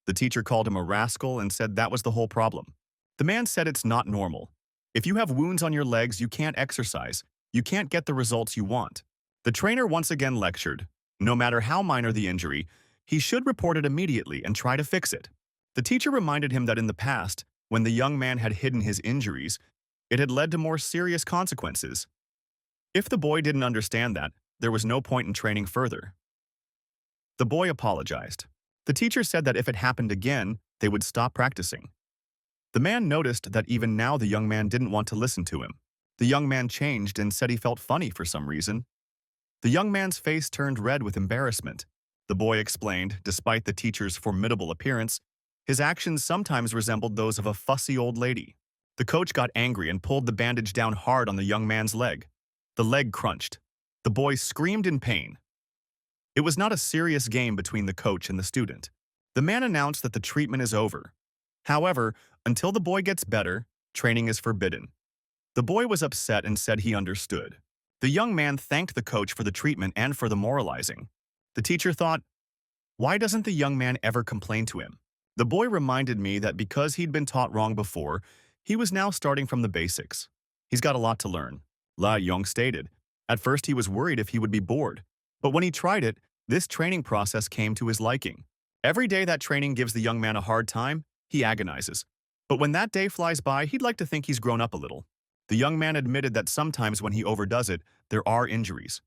The teacher called him a rascal and said that was the whole problem. The man said it's not normal. If you have wounds on your legs, you can't exercise. You can't get the results you want. The trainer once again lectured. No matter how minor the injury, he should report it immediately and try to fix it. The teacher reminded him that in the past, when the young man had hidden his injuries, it had led to more serious consequences. If the boy didn't understand that, there was no point in training further. The boy apologized. The teacher said that if it happened again, they would stop practicing. The man noticed that even now the young man didn't want to listen to him. The young man changed and said he felt funny for some reason. The young man's face turned red with embarrassment. The boy explained, despite the teacher's formidable appearance, his actions sometimes resembled those of a fussy old lady. The coach got angry and pulled the bandage down hard on the young man's leg. The leg crunched. The boy screamed in pain. It was not a serious game between the coach and the student. The man announced that the treatment is over. However, until the boy gets better, training is forbidden. The boy was upset and said he understood. The young man thanked the coach for the treatment and for the moralizing. The teacher thought, why doesn't the young man ever complain to him? The boy reminded me that because he'd been taught wrong before, he was now starting from the basics. He's got a lot to learn. La Yong stated. At first he was worried if he would be bored, but when he tried it, this training process came to his liking. Every day that training gives the young man a hard time, he agonizes. But when that day flies by, he'd like to think he's grown up a little. The young man admitted that sometimes when he overdoes it, there are injuries.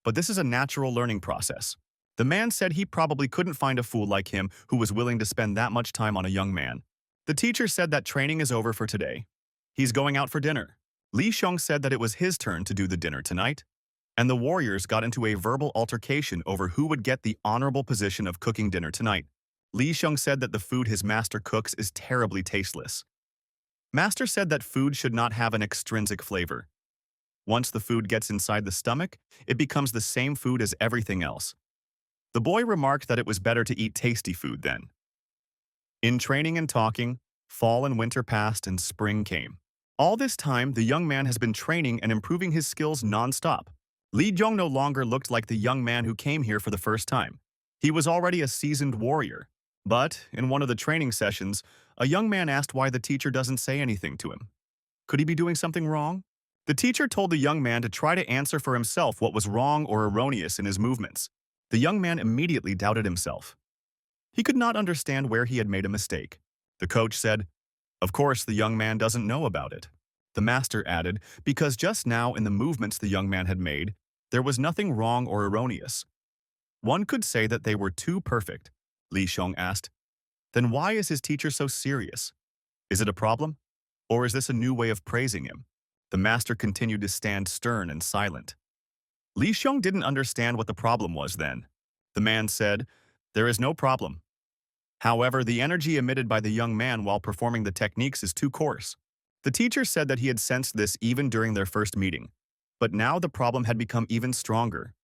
But this is a natural learning process. The man said he probably couldn't find a fool like him who was willing to spend that much time on a young man. The teacher said that training is over for today. He's going out for dinner. Li Xiong said that it was his turn to do the dinner tonight, and the warriors got into a verbal altercation over who would get the honorable position of cooking dinner tonight. Li Xiong said that the food his master cooks is terribly tasteless. Master said that food should not have an extrinsic flavor. Once the food gets inside the stomach, it becomes the same food as everything else. The boy remarked that it was better to eat tasty food then. In training and talking, fall and winter passed and spring came. All this time, the young man has been training and improving his skills non-stop. Li Zhong no longer looked like the young man who came here for the first time. He was already a seasoned warrior. But, in one of the training sessions, a young man asked why the teacher doesn't say anything to him. Could he be doing something wrong? The teacher told the young man to try to answer for himself what was wrong or erroneous in his movements. The young man immediately doubted himself. He could not understand where he had made a mistake. The coach said, "Of course the young man doesn't know about it." The master added, because just now in the movements the young man had made, there was nothing wrong or erroneous. One could say that they were too perfect. Li Xiong asked, "Then why is his teacher so serious? Is it a problem? Or is this a new way of praising him?" The master continued to stand stern and silent. Li Xiong didn't understand what the problem was then. The man said, "There is no problem. However, the energy emitted by the young man while performing the techniques is too coarse." The teacher said that he had sensed this even during their first meeting, but now the problem had become even stronger,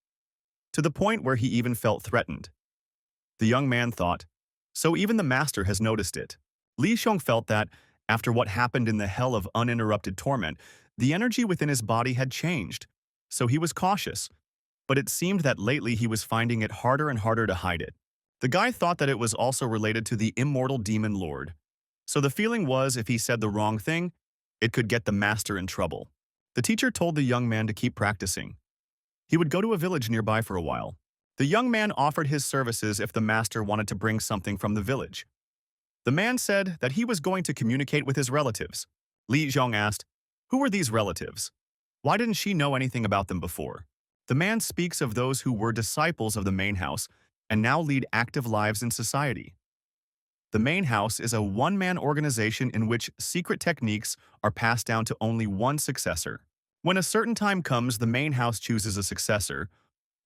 to the point where he even felt threatened. The young man thought, so even the master has noticed it. Li Xiong felt that, after what happened in the hell of uninterrupted torment, the energy within his body had changed, so he was cautious. But it seemed that lately he was finding it harder and harder to hide it. The guy thought that it was also related to the immortal demon lord. So the feeling was if he said the wrong thing, it could get the master in trouble. The teacher told the young man to keep practicing. He would go to a village nearby for a while. The young man offered his services if the master wanted to bring something from the village. The man said that he was going to communicate with his relatives. Li Zhong asked, "Who were these relatives? Why didn't she know anything about them before?" The man speaks of those who were disciples of the main house and now lead active lives in society. The main house is a one-man organization in which secret techniques are passed down to only one successor. When a certain time comes, the main house chooses a successor.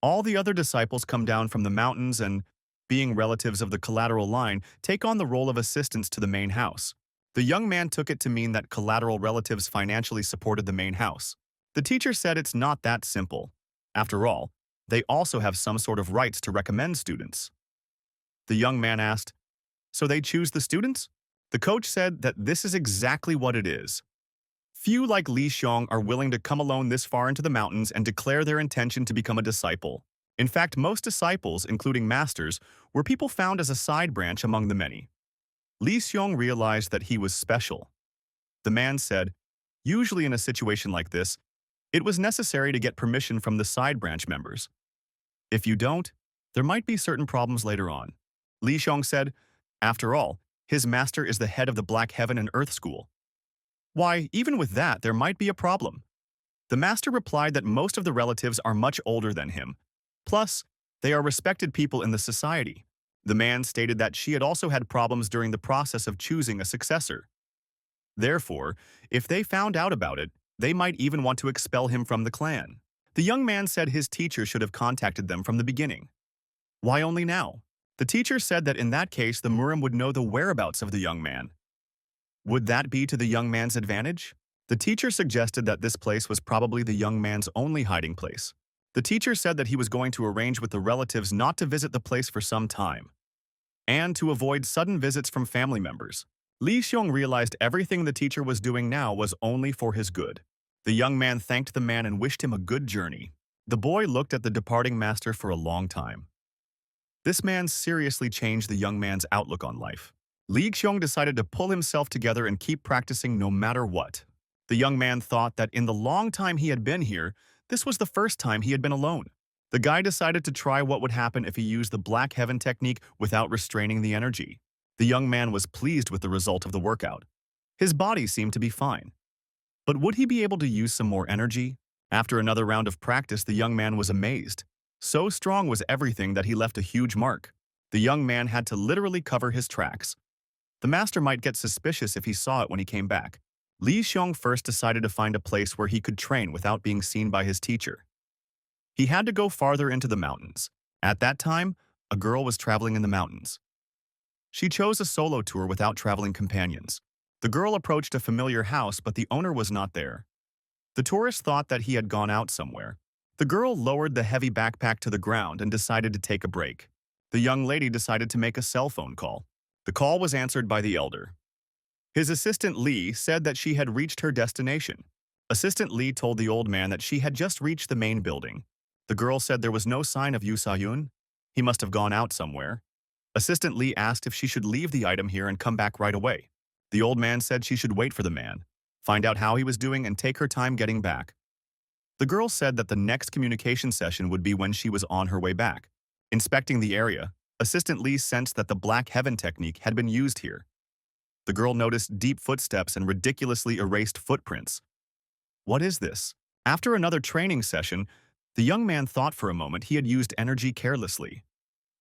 All the other disciples come down from the mountains and, being relatives of the collateral line, take on the role of assistants to the main house. The young man took it to mean that collateral relatives financially supported the main house. The teacher said it's not that simple. After all, they also have some sort of rights to recommend students. The young man asked, "So they choose the students?" The coach said that this is exactly what it is. Few like Li Xiong are willing to come alone this far into the mountains and declare their intention to become a disciple. In fact, most disciples, including masters, were people found as a side branch among the many. Li Xiong realized that he was special. The man said, "Usually in a situation like this, it was necessary to get permission from the side branch members. If you don't, there might be certain problems later on." Li Xiong said, "After all, his master is the head of the Black Heaven and Earth School. Why, even with that, there might be a problem." The master replied that most of the relatives are much older than him. Plus, they are respected people in the society. The man stated that she had also had problems during the process of choosing a successor. Therefore, if they found out about it, they might even want to expel him from the clan. The young man said his teacher should have contacted them from the beginning. Why only now? The teacher said that in that case the Murim would know the whereabouts of the young man. Would that be to the young man's advantage? The teacher suggested that this place was probably the young man's only hiding place. The teacher said that he was going to arrange with the relatives not to visit the place for some time, and to avoid sudden visits from family members. Li Xiong realized everything the teacher was doing now was only for his good. The young man thanked the man and wished him a good journey. The boy looked at the departing master for a long time. This man seriously changed the young man's outlook on life. Li Xiong decided to pull himself together and keep practicing no matter what. The young man thought that in the long time he had been here, this was the first time he had been alone. The guy decided to try what would happen if he used the Black Heaven technique without restraining the energy. The young man was pleased with the result of the workout. His body seemed to be fine. But would he be able to use some more energy? After another round of practice, the young man was amazed. So strong was everything that he left a huge mark. The young man had to literally cover his tracks. The master might get suspicious if he saw it when he came back. Li Xiong first decided to find a place where he could train without being seen by his teacher. He had to go farther into the mountains. At that time, a girl was traveling in the mountains. She chose a solo tour without traveling companions. The girl approached a familiar house, but the owner was not there. The tourist thought that he had gone out somewhere. The girl lowered the heavy backpack to the ground and decided to take a break. The young lady decided to make a cell phone call. The call was answered by the elder. His assistant Li said that she had reached her destination. Assistant Li told the old man that she had just reached the main building. The girl said there was no sign of Yu Sayun. He must have gone out somewhere. Assistant Li asked if she should leave the item here and come back right away. The old man said she should wait for the man, find out how he was doing, and take her time getting back. The girl said that the next communication session would be when she was on her way back. Inspecting the area, Assistant Li sensed that the Black Heaven technique had been used here. The girl noticed deep footsteps and ridiculously erased footprints. What is this? After another training session, the young man thought for a moment he had used energy carelessly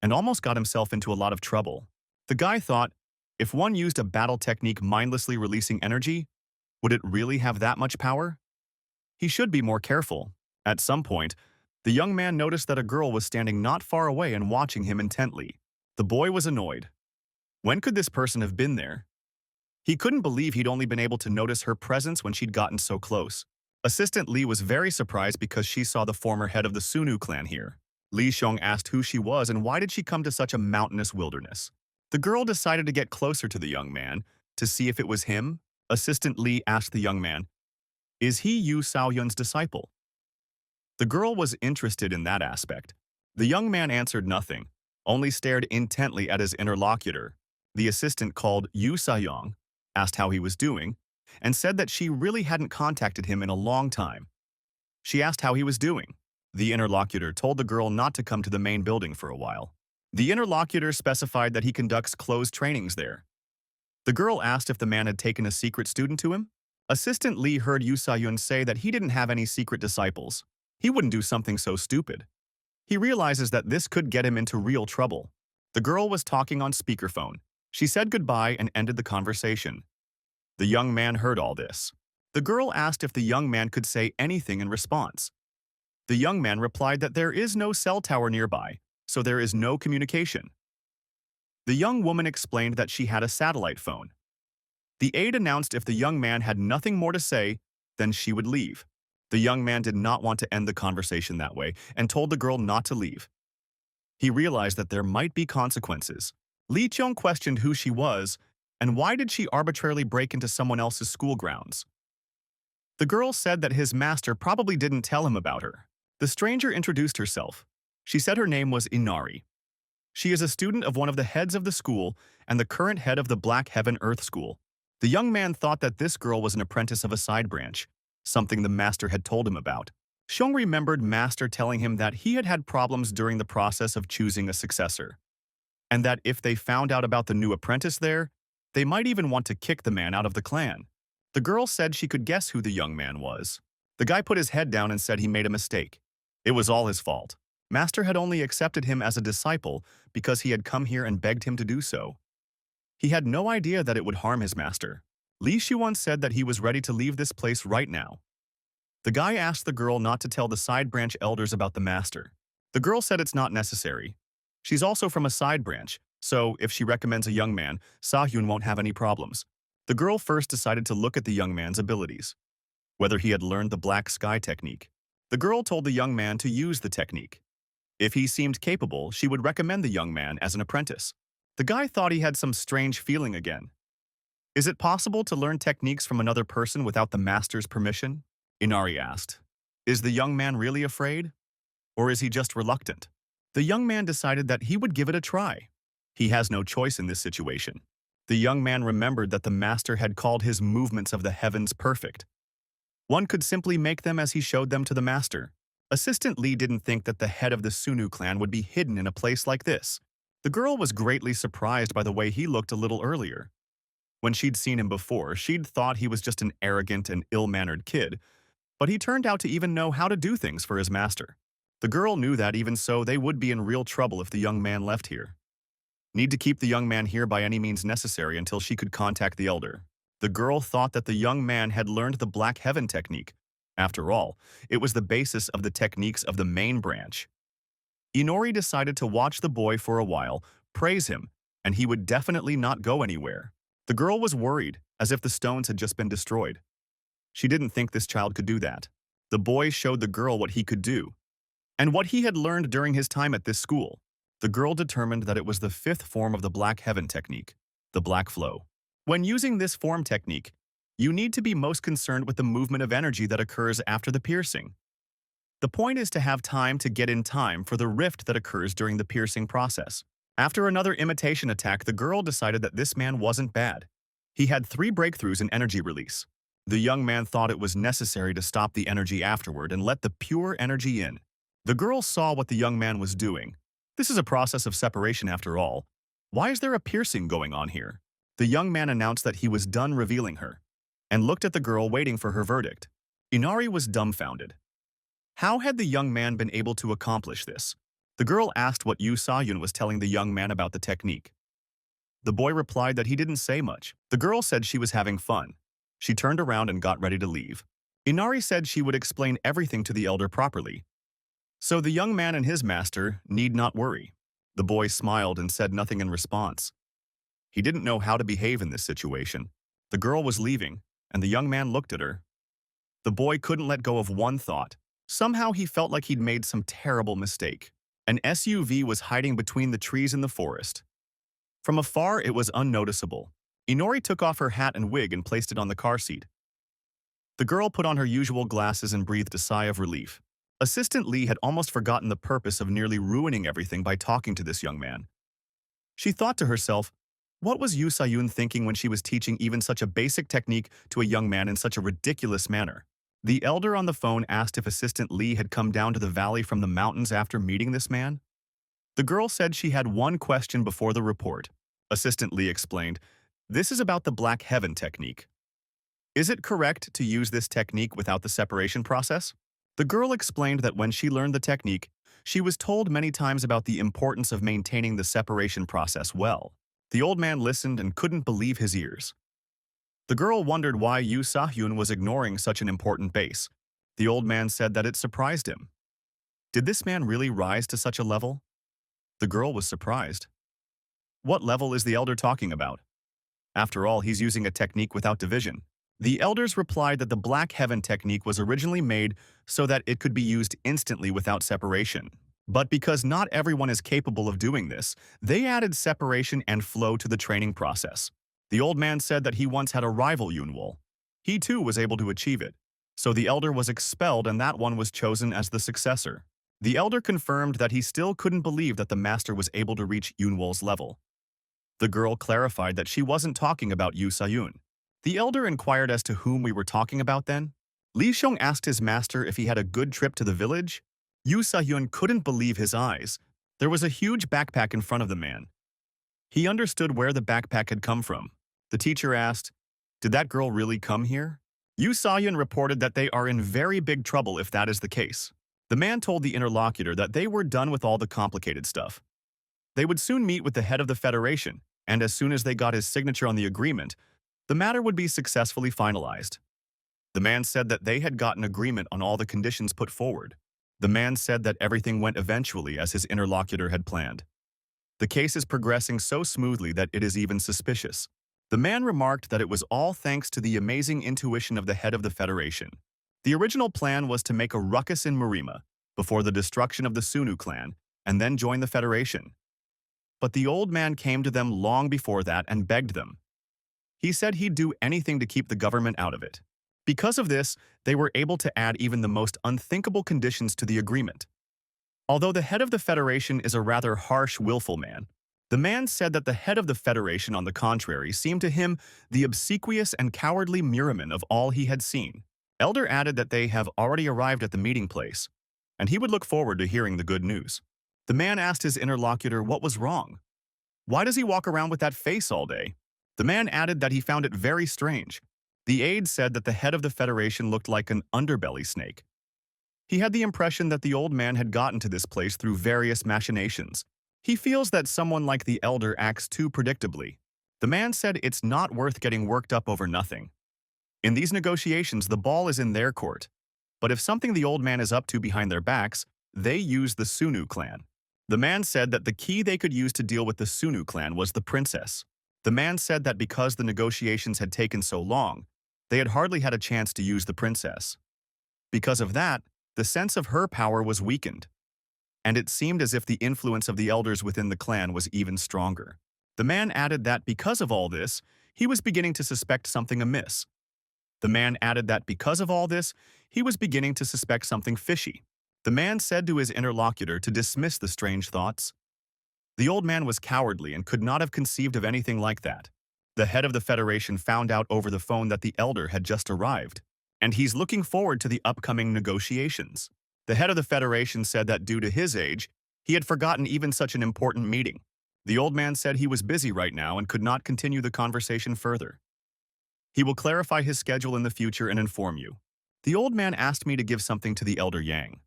and almost got himself into a lot of trouble. The guy thought, if one used a battle technique mindlessly releasing energy, would it really have that much power? He should be more careful. At some point, the young man noticed that a girl was standing not far away and watching him intently. The boy was annoyed. When could this person have been there? He couldn't believe he'd only been able to notice her presence when she'd gotten so close. Assistant Li was very surprised because she saw the former head of the Sunnu clan here. Li Xiong asked who she was and why did she come to such a mountainous wilderness. The girl decided to get closer to the young man to see if it was him. Assistant Li asked the young man, "Is he Yu Xiaoyun's disciple?" The girl was interested in that aspect. The young man answered nothing, only stared intently at his interlocutor. The assistant called Yu Xiaoyong, asked how he was doing, and said that she really hadn't contacted him in a long time. She asked how he was doing. The interlocutor told the girl not to come to the main building for a while. The interlocutor specified that he conducts closed trainings there. The girl asked if the man had taken a secret student to him. Assistant Lee heard Yu Sa-yun say that he didn't have any secret disciples. He wouldn't do something so stupid. He realizes that this could get him into real trouble. The girl was talking on speakerphone. She said goodbye and ended the conversation. The young man heard all this. The girl asked if the young man could say anything in response. The young man replied that there is no cell tower nearby, so there is no communication. The young woman explained that she had a satellite phone. The aide announced if the young man had nothing more to say, then she would leave. The young man did not want to end the conversation that way and told the girl not to leave. He realized that there might be consequences. Lee Cheong questioned who she was and why did she arbitrarily break into someone else's school grounds. The girl said that his master probably didn't tell him about her. The stranger introduced herself. She said her name was Inari. She is a student of one of the heads of the school and the current head of the Black Heaven Earth School. The young man thought that this girl was an apprentice of a side branch, something the master had told him about. Xiong remembered master telling him that he had had problems during the process of choosing a successor, and that if they found out about the new apprentice there, they might even want to kick the man out of the clan. The girl said she could guess who the young man was. The guy put his head down and said he made a mistake. It was all his fault. Master had only accepted him as a disciple because he had come here and begged him to do so. He had no idea that it would harm his master. Li Xuan said that he was ready to leave this place right now. The guy asked the girl not to tell the side branch elders about the master. The girl said it's not necessary. She's also from a side branch, so if she recommends a young man, Sa-hyun won't have any problems. The girl first decided to look at the young man's abilities, whether he had learned the black sky technique. The girl told the young man to use the technique. If he seemed capable, she would recommend the young man as an apprentice. The guy thought he had some strange feeling again. Is it possible to learn techniques from another person without the master's permission? Inari asked. Is the young man really afraid? Or is he just reluctant? The young man decided that he would give it a try. He has no choice in this situation. The young man remembered that the master had called his movements of the heavens perfect. One could simply make them as he showed them to the master. Assistant Lee didn't think that the head of the Sunnu clan would be hidden in a place like this. The girl was greatly surprised by the way he looked a little earlier. When she'd seen him before, she'd thought he was just an arrogant and ill-mannered kid, but he turned out to even know how to do things for his master. The girl knew that even so, they would be in real trouble if the young man left here. Need to keep the young man here by any means necessary until she could contact the elder. The girl thought that the young man had learned the Black Heaven technique. After all, it was the basis of the techniques of the main branch. Inori decided to watch the boy for a while, praise him, and he would definitely not go anywhere. The girl was worried, as if the stones had just been destroyed. She didn't think this child could do that. The boy showed the girl what he could do, and what he had learned during his time at this school. The girl determined that it was the fifth form of the Black Heaven technique, the Black Flow. When using this form technique, you need to be most concerned with the movement of energy that occurs after the piercing. The point is to have time to get in time for the rift that occurs during the piercing process. After another imitation attack, the girl decided that this man wasn't bad. He had 3 breakthroughs in energy release. The young man thought it was necessary to stop the energy afterward and let the pure energy in. The girl saw what the young man was doing. This is a process of separation after all. Why is there a piercing going on here? The young man announced that he was done revealing her, and looked at the girl waiting for her verdict. Inari was dumbfounded. How had the young man been able to accomplish this? The girl asked what Yu Sa-yun was telling the young man about the technique. The boy replied that he didn't say much. The girl said she was having fun. She turned around and got ready to leave. Inari said she would explain everything to the elder properly, so the young man and his master need not worry. The boy smiled and said nothing in response. He didn't know how to behave in this situation. The girl was leaving, and the young man looked at her. The boy couldn't let go of one thought. Somehow he felt like he'd made some terrible mistake. An SUV was hiding between the trees in the forest. From afar, it was unnoticeable. Inori took off her hat and wig and placed it on the car seat. The girl put on her usual glasses and breathed a sigh of relief. Assistant Lee had almost forgotten the purpose of nearly ruining everything by talking to this young man. She thought to herself, what was Yu Sa-yun thinking when she was teaching even such a basic technique to a young man in such a ridiculous manner? The elder on the phone asked if Assistant Lee had come down to the valley from the mountains after meeting this man. The girl said she had one question before the report. Assistant Lee explained, "This is about the Black Heaven technique. Is it correct to use this technique without the separation process?" The girl explained that when she learned the technique, she was told many times about the importance of maintaining the separation process well. The old man listened and couldn't believe his ears. The girl wondered why Yoo Sa-hyun was ignoring such an important base. The old man said that it surprised him. Did this man really rise to such a level? The girl was surprised. What level is the elder talking about? After all, he's using a technique without division. The elders replied that the Black Heaven technique was originally made so that it could be used instantly without separation. But because not everyone is capable of doing this, they added separation and flow to the training process. The old man said that he once had a rival Yunwol. He too was able to achieve it. So the elder was expelled and that one was chosen as the successor. The elder confirmed that he still couldn't believe that the master was able to reach Yunwol's level. The girl clarified that she wasn't talking about Yoo Sa-hyun. The elder inquired as to whom we were talking about then. Lee Xiong asked his master if he had a good trip to the village. Yoo Sa-hyun couldn't believe his eyes. There was a huge backpack in front of the man. He understood where the backpack had come from. The teacher asked, "Did that girl really come here?" Yoo Sa-hyun reported that they are in very big trouble if that is the case. The man told the interlocutor that they were done with all the complicated stuff. They would soon meet with the head of the Federation, and as soon as they got his signature on the agreement, the matter would be successfully finalized. The man said that they had gotten agreement on all the conditions put forward. The man said that everything went eventually as his interlocutor had planned. The case is progressing so smoothly that it is even suspicious. The man remarked that it was all thanks to the amazing intuition of the head of the Federation. The original plan was to make a ruckus in Murima before the destruction of the Sunnu clan and then join the Federation. But the old man came to them long before that and begged them. He said he'd do anything to keep the government out of it. Because of this, they were able to add even the most unthinkable conditions to the agreement. Although the head of the Federation is a rather harsh, willful man, the man said that the head of the Federation, on the contrary, seemed to him the obsequious and cowardly Muriman of all he had seen. Elder added that they have already arrived at the meeting place, and he would look forward to hearing the good news. The man asked his interlocutor what was wrong. Why does he walk around with that face all day? The man added that he found it very strange. The aide said that the head of the Federation looked like an underbelly snake. He had the impression that the old man had gotten to this place through various machinations. He feels that someone like the elder acts too predictably. The man said it's not worth getting worked up over nothing. In these negotiations, the ball is in their court. But if something the old man is up to behind their backs, they use the Sunnu clan. The man said that the key they could use to deal with the Sunnu clan was the princess. The man said that because the negotiations had taken so long, they had hardly had a chance to use the princess. Because of that, the sense of her power was weakened, and it seemed as if the influence of the elders within the clan was even stronger. The man added that because of all this, he was beginning to suspect something amiss. The man added that because of all this, he was beginning to suspect something fishy. The man said to his interlocutor to dismiss the strange thoughts. The old man was cowardly and could not have conceived of anything like that. The head of the Federation found out over the phone that the elder had just arrived, and he's looking forward to the upcoming negotiations. The head of the Federation said that due to his age, he had forgotten even such an important meeting. The old man said he was busy right now and could not continue the conversation further. He will clarify his schedule in the future and inform you. The old man asked me to give something to the elder Yang.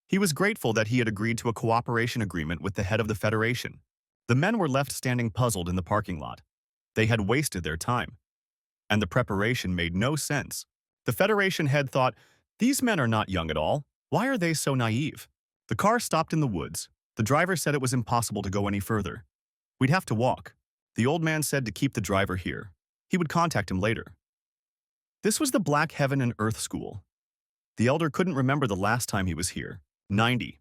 He was grateful that he had agreed to a cooperation agreement with the head of the Federation. The men were left standing puzzled in the parking lot. They had wasted their time, and the preparation made no sense. The Federation head thought, "These men are not young at all. Why are they so naive?" The car stopped in the woods. The driver said it was impossible to go any further. "We'd have to walk." The old man said to keep the driver here. He would contact him later. This was the Black Heaven and Earth School. The elder couldn't remember the last time he was here. 90.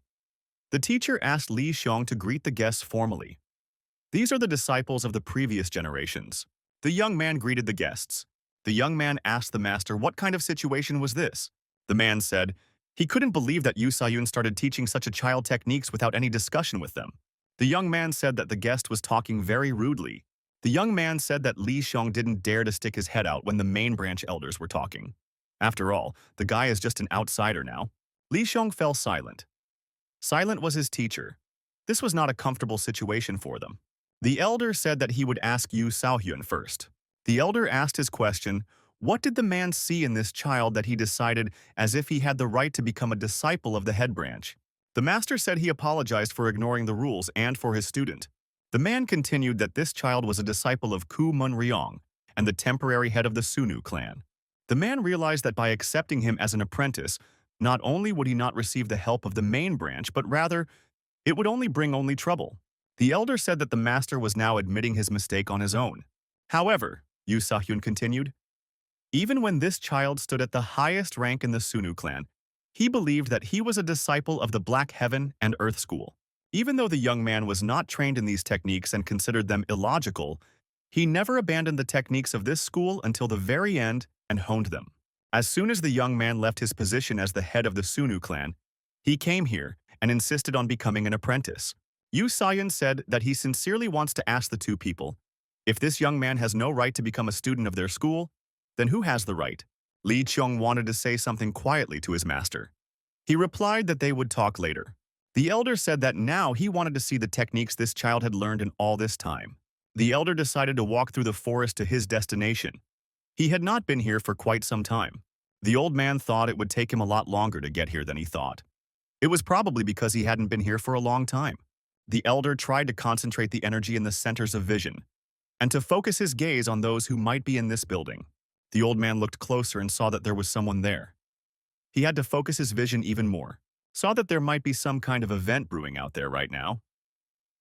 The teacher asked Li Xiong to greet the guests formally. These are the disciples of the previous generations. The young man greeted the guests. The young man asked the master what kind of situation was this. The man said he couldn't believe that Yoo Sa-hyun started teaching such a child techniques without any discussion with them. The young man said that the guest was talking very rudely. The young man said that Li Xiong didn't dare to stick his head out when the main branch elders were talking. After all, the guy is just an outsider now. Li Xiong fell silent. Silent was his teacher. This was not a comfortable situation for them. The elder said that he would ask Yu Xiaohyun first. The elder asked his question, what did the man see in this child that he decided as if he had the right to become a disciple of the head branch? The master said he apologized for ignoring the rules and for his student. The man continued that this child was a disciple of Ku Mun Ryong and the temporary head of the Sunnu clan. The man realized that by accepting him as an apprentice, not only would he not receive the help of the main branch, but rather, it would only bring trouble. The elder said that the master was now admitting his mistake on his own. However, Yu Sahyun continued, even when this child stood at the highest rank in the Sunnu clan, he believed that he was a disciple of the Black Heaven and Earth School. Even though the young man was not trained in these techniques and considered them illogical, he never abandoned the techniques of this school until the very end and honed them. As soon as the young man left his position as the head of the Sunnu clan, he came here and insisted on becoming an apprentice. Yu Sayan said that he sincerely wants to ask the two people, if this young man has no right to become a student of their school, then who has the right? Li Qiong wanted to say something quietly to his master. He replied that they would talk later. The elder said that now he wanted to see the techniques this child had learned in all this time. The elder decided to walk through the forest to his destination. He had not been here for quite some time. The old man thought it would take him a lot longer to get here than he thought. It was probably because he hadn't been here for a long time. The elder tried to concentrate the energy in the centers of vision, and to focus his gaze on those who might be in this building. The old man looked closer and saw that there was someone there. He had to focus his vision even more, saw that there might be some kind of event brewing out there right now.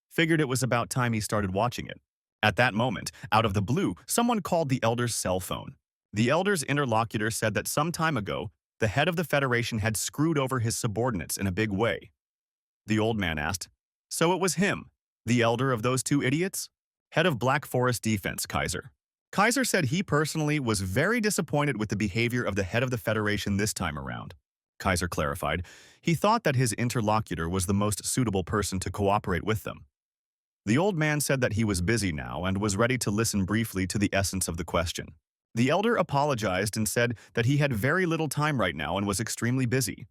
Figured it was about time he started watching it. At that moment, out of the blue, someone called the elder's cell phone. The elder's interlocutor said that some time ago, the head of the Federation had screwed over his subordinates in a big way. The old man asked, so it was him, the elder of those two idiots? Head of Black Forest Defense, Kaiser. Kaiser said he personally was very disappointed with the behavior of the head of the Federation this time around. Kaiser clarified, he thought that his interlocutor was the most suitable person to cooperate with them. The old man said that he was busy now and was ready to listen briefly to the essence of the question. The elder apologized and said that he had very little time right now and was extremely busy.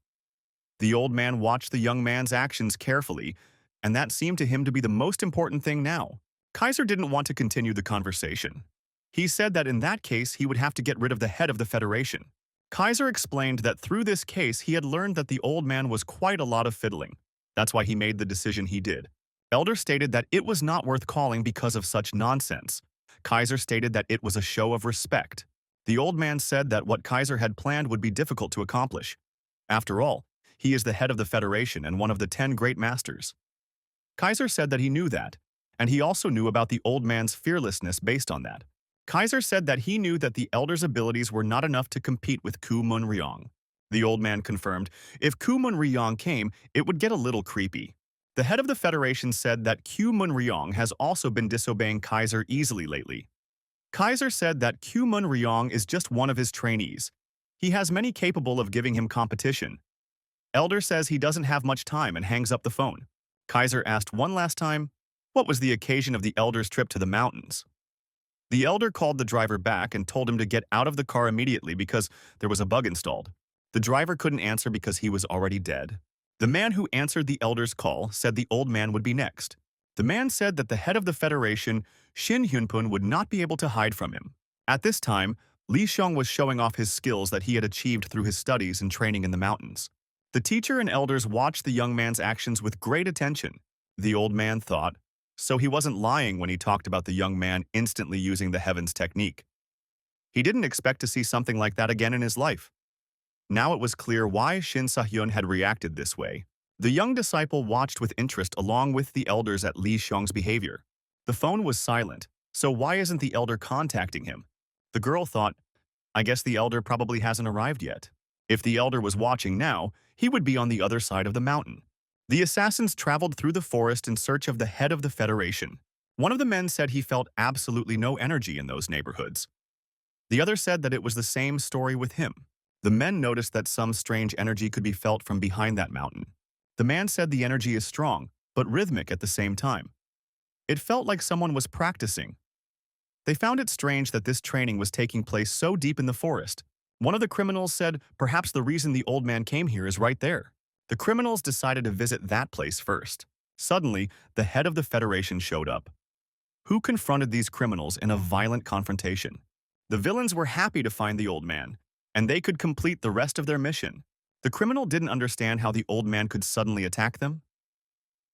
The old man watched the young man's actions carefully, and that seemed to him to be the most important thing now. Kaiser didn't want to continue the conversation. He said that in that case he would have to get rid of the head of the Federation. Kaiser explained that through this case he had learned that the old man was quite a lot of fiddling. That's why he made the decision he did. Elder stated that it was not worth calling because of such nonsense. Kaiser stated that it was a show of respect. The old man said that what Kaiser had planned would be difficult to accomplish. After all, he is the head of the Federation and one of the 10 great masters. Kaiser said that he knew that, and he also knew about the old man's fearlessness based on that. Kaiser said that he knew that the elder's abilities were not enough to compete with Ku Mun Ryong. The old man confirmed, if Ku Mun Ryong came, it would get a little creepy. The head of the Federation said that Ku Mun Ryong has also been disobeying Kaiser easily lately. Kaiser said that Ku Mun Ryong is just one of his trainees. He has many capable of giving him competition. Elder says he doesn't have much time and hangs up the phone. Kaiser asked one last time, what was the occasion of the elder's trip to the mountains? The elder called the driver back and told him to get out of the car immediately because there was a bug installed. The driver couldn't answer because he was already dead. The man who answered the elder's call said the old man would be next. The man said that the head of the Federation, Shin Hyunpun, would not be able to hide from him. At this time, Li Xiong was showing off his skills that he had achieved through his studies and training in the mountains. The teacher and elders watched the young man's actions with great attention. The old man thought, so he wasn't lying when he talked about the young man instantly using the heavens technique. He didn't expect to see something like that again in his life. Now it was clear why Shin Sahyun had reacted this way. The young disciple watched with interest along with the elders at Li Xiong's behavior. The phone was silent, so why isn't the elder contacting him? The girl thought, I guess the elder probably hasn't arrived yet. If the elder was watching now, he would be on the other side of the mountain. The assassins traveled through the forest in search of the head of the Federation. One of the men said he felt absolutely no energy in those neighborhoods. The other said that it was the same story with him. The men noticed that some strange energy could be felt from behind that mountain. The man said the energy is strong, but rhythmic at the same time. It felt like someone was practicing. They found it strange that this training was taking place so deep in the forest. One of the criminals said, perhaps the reason the old man came here is right there. The criminals decided to visit that place first. Suddenly, the head of the Federation showed up. Who confronted these criminals in a violent confrontation? The villains were happy to find the old man, and they could complete the rest of their mission. The criminal didn't understand how the old man could suddenly attack them.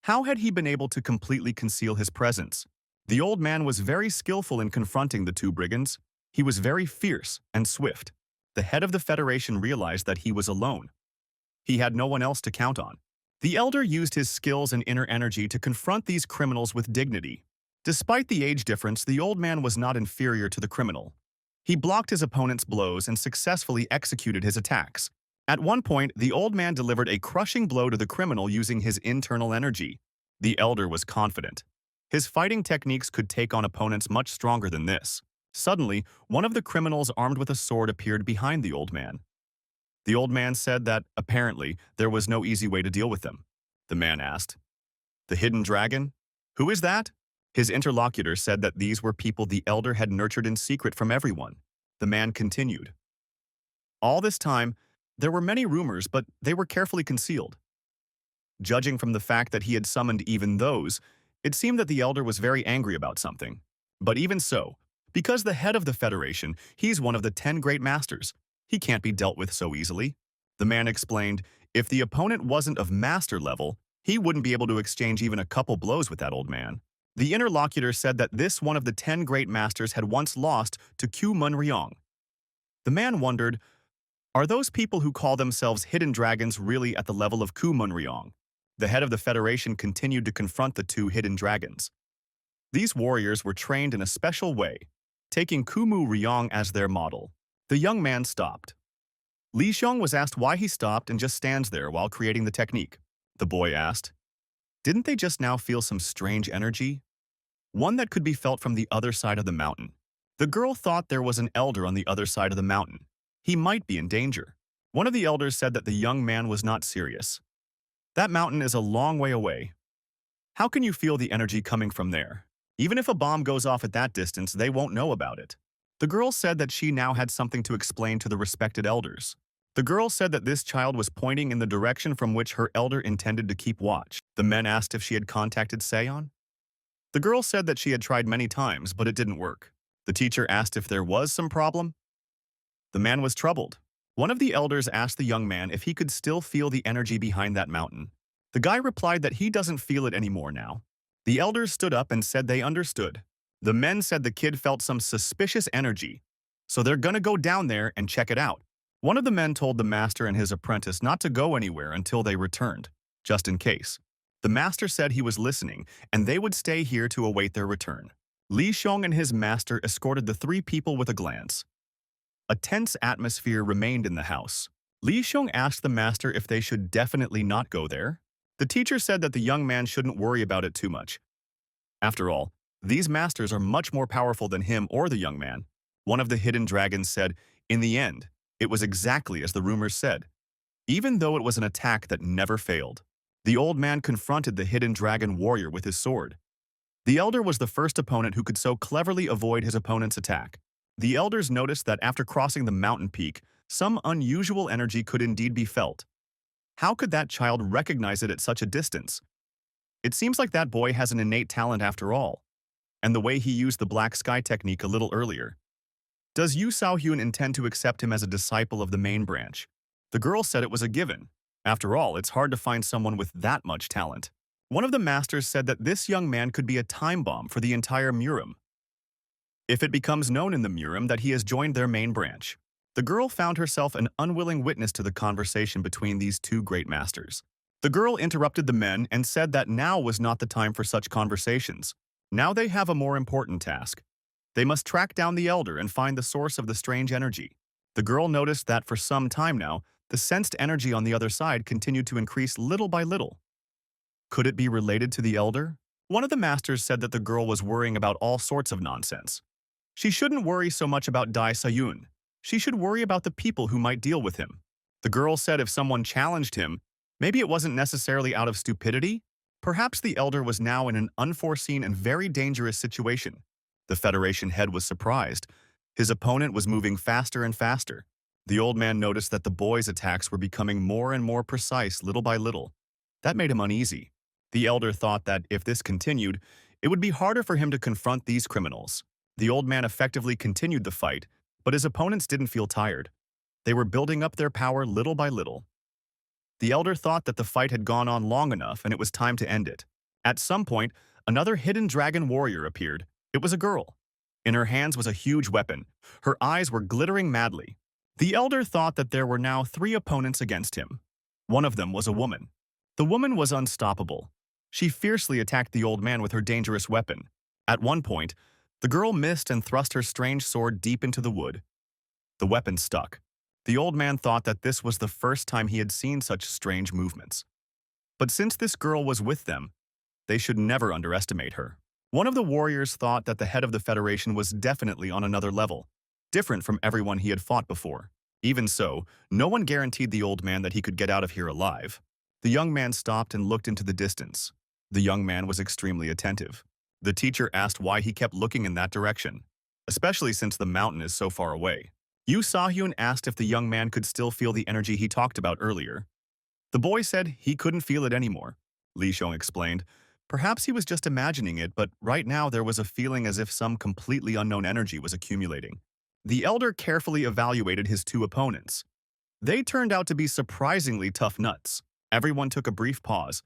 How had he been able to completely conceal his presence? The old man was very skillful in confronting the two brigands. He was very fierce and swift. The head of the Federation realized that he was alone. He had no one else to count on. The elder used his skills and inner energy to confront these criminals with dignity. Despite the age difference, the old man was not inferior to the criminal. He blocked his opponent's blows and successfully executed his attacks. At one point, the old man delivered a crushing blow to the criminal using his internal energy. The elder was confident. His fighting techniques could take on opponents much stronger than this. Suddenly, one of the criminals armed with a sword appeared behind the old man. The old man said that, apparently, there was no easy way to deal with them. The man asked, "The hidden dragon? Who is that?" His interlocutor said that these were people the elder had nurtured in secret from everyone. The man continued, "All this time, there were many rumors, but they were carefully concealed. Judging from the fact that he had summoned even those, it seemed that the elder was very angry about something. But even so, because the head of the Federation, he's one of the 10 great masters, he can't be dealt with so easily." The man explained, if the opponent wasn't of master level, he wouldn't be able to exchange even a couple blows with that old man. The interlocutor said that this one of the 10 great masters had once lost to Q Munryong. The man wondered, are those people who call themselves hidden dragons really at the level of Ku Munryong? The head of the Federation continued to confront the two hidden dragons. These warriors were trained in a special way, taking Kumu Ryong as their model. The young man stopped. Li Xiong was asked why he stopped and just stands there while creating the technique. The boy asked, didn't they just now feel some strange energy? One that could be felt from the other side of the mountain. The girl thought there was an elder on the other side of the mountain. He might be in danger. One of the elders said that the young man was not serious. That mountain is a long way away. How can you feel the energy coming from there? Even if a bomb goes off at that distance, they won't know about it. The girl said that she now had something to explain to the respected elders. The girl said that this child was pointing in the direction from which her elder intended to keep watch. The men asked if she had contacted Seon. The girl said that she had tried many times, but it didn't work. The teacher asked if there was some problem. The man was troubled. One of the elders asked the young man if he could still feel the energy behind that mountain. The guy replied that he doesn't feel it anymore now. The elders stood up and said they understood. The men said the kid felt some suspicious energy, so they're gonna go down there and check it out. One of the men told the master and his apprentice not to go anywhere until they returned, just in case. The master said he was listening, and they would stay here to await their return. Li Xiong and his master escorted the three people with a glance. A tense atmosphere remained in the house. Li Xiong asked the master if they should definitely not go there. The teacher said that the young man shouldn't worry about it too much. After all, these masters are much more powerful than him or the young man. One of the hidden dragons said, in the end, it was exactly as the rumors said. Even though it was an attack that never failed, the old man confronted the hidden dragon warrior with his sword. The elder was the first opponent who could so cleverly avoid his opponent's attack. The elders noticed that after crossing the mountain peak, some unusual energy could indeed be felt. How could that child recognize it at such a distance? It seems like that boy has an innate talent after all, and the way he used the black sky technique a little earlier. Does Yu Xiaohyun intend to accept him as a disciple of the main branch? The girl said it was a given. After all, it's hard to find someone with that much talent. One of the masters said that this young man could be a time bomb for the entire Murim. If it becomes known in the Murim that he has joined their main branch. The girl found herself an unwilling witness to the conversation between these two great masters. The girl interrupted the men and said that now was not the time for such conversations. Now they have a more important task. They must track down the elder and find the source of the strange energy. The girl noticed that for some time now, the sensed energy on the other side continued to increase little by little. Could it be related to the elder? One of the masters said that the girl was worrying about all sorts of nonsense. She shouldn't worry so much about Dai Sayun. She should worry about the people who might deal with him. The girl said if someone challenged him, maybe it wasn't necessarily out of stupidity. Perhaps the elder was now in an unforeseen and very dangerous situation. The Federation head was surprised. His opponent was moving faster and faster. The old man noticed that the boys' attacks were becoming more and more precise little by little. That made him uneasy. The elder thought that if this continued, it would be harder for him to confront these criminals. The old man effectively continued the fight, but his opponents didn't feel tired. They were building up their power little by little. The elder thought that the fight had gone on long enough and it was time to end it. At some point, another hidden dragon warrior appeared. It was a girl. In her hands was a huge weapon. Her eyes were glittering madly. The elder thought that there were now 3 opponents against him. One of them was a woman. The woman was unstoppable. She fiercely attacked the old man with her dangerous weapon. At one point, the girl missed and thrust her strange sword deep into the wood. The weapon stuck. The old man thought that this was the first time he had seen such strange movements. But since this girl was with them, they should never underestimate her. One of the warriors thought that the head of the Federation was definitely on another level, different from everyone he had fought before. Even so, no one guaranteed the old man that he could get out of here alive. The young man stopped and looked into the distance. The young man was extremely attentive. The teacher asked why he kept looking in that direction, especially since the mountain is so far away. Yu Sahyun asked if the young man could still feel the energy he talked about earlier. The boy said he couldn't feel it anymore. Li Xiong explained, perhaps he was just imagining it, but right now there was a feeling as if some completely unknown energy was accumulating. The elder carefully evaluated his 2 opponents. They turned out to be surprisingly tough nuts. Everyone took a brief pause.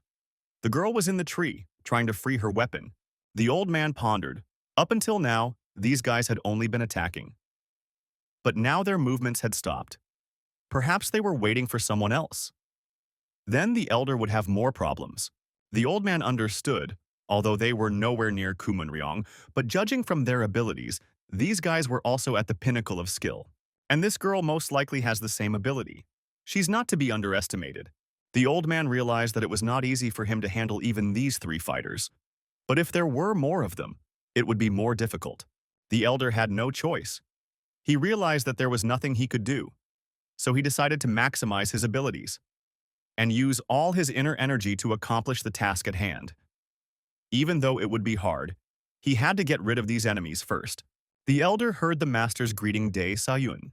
The girl was in the tree, trying to free her weapon. The old man pondered. Up until now, these guys had only been attacking. But now their movements had stopped. Perhaps they were waiting for someone else. Then the elder would have more problems. The old man understood, although they were nowhere near Kumunryong, but judging from their abilities, these guys were also at the pinnacle of skill. And this girl most likely has the same ability. She's not to be underestimated. The old man realized that it was not easy for him to handle even these 3 fighters. But if there were more of them, it would be more difficult. The elder had no choice. He realized that there was nothing he could do, so he decided to maximize his abilities and use all his inner energy to accomplish the task at hand. Even though it would be hard, he had to get rid of these enemies first. The elder heard the master's greeting Dae Sayun.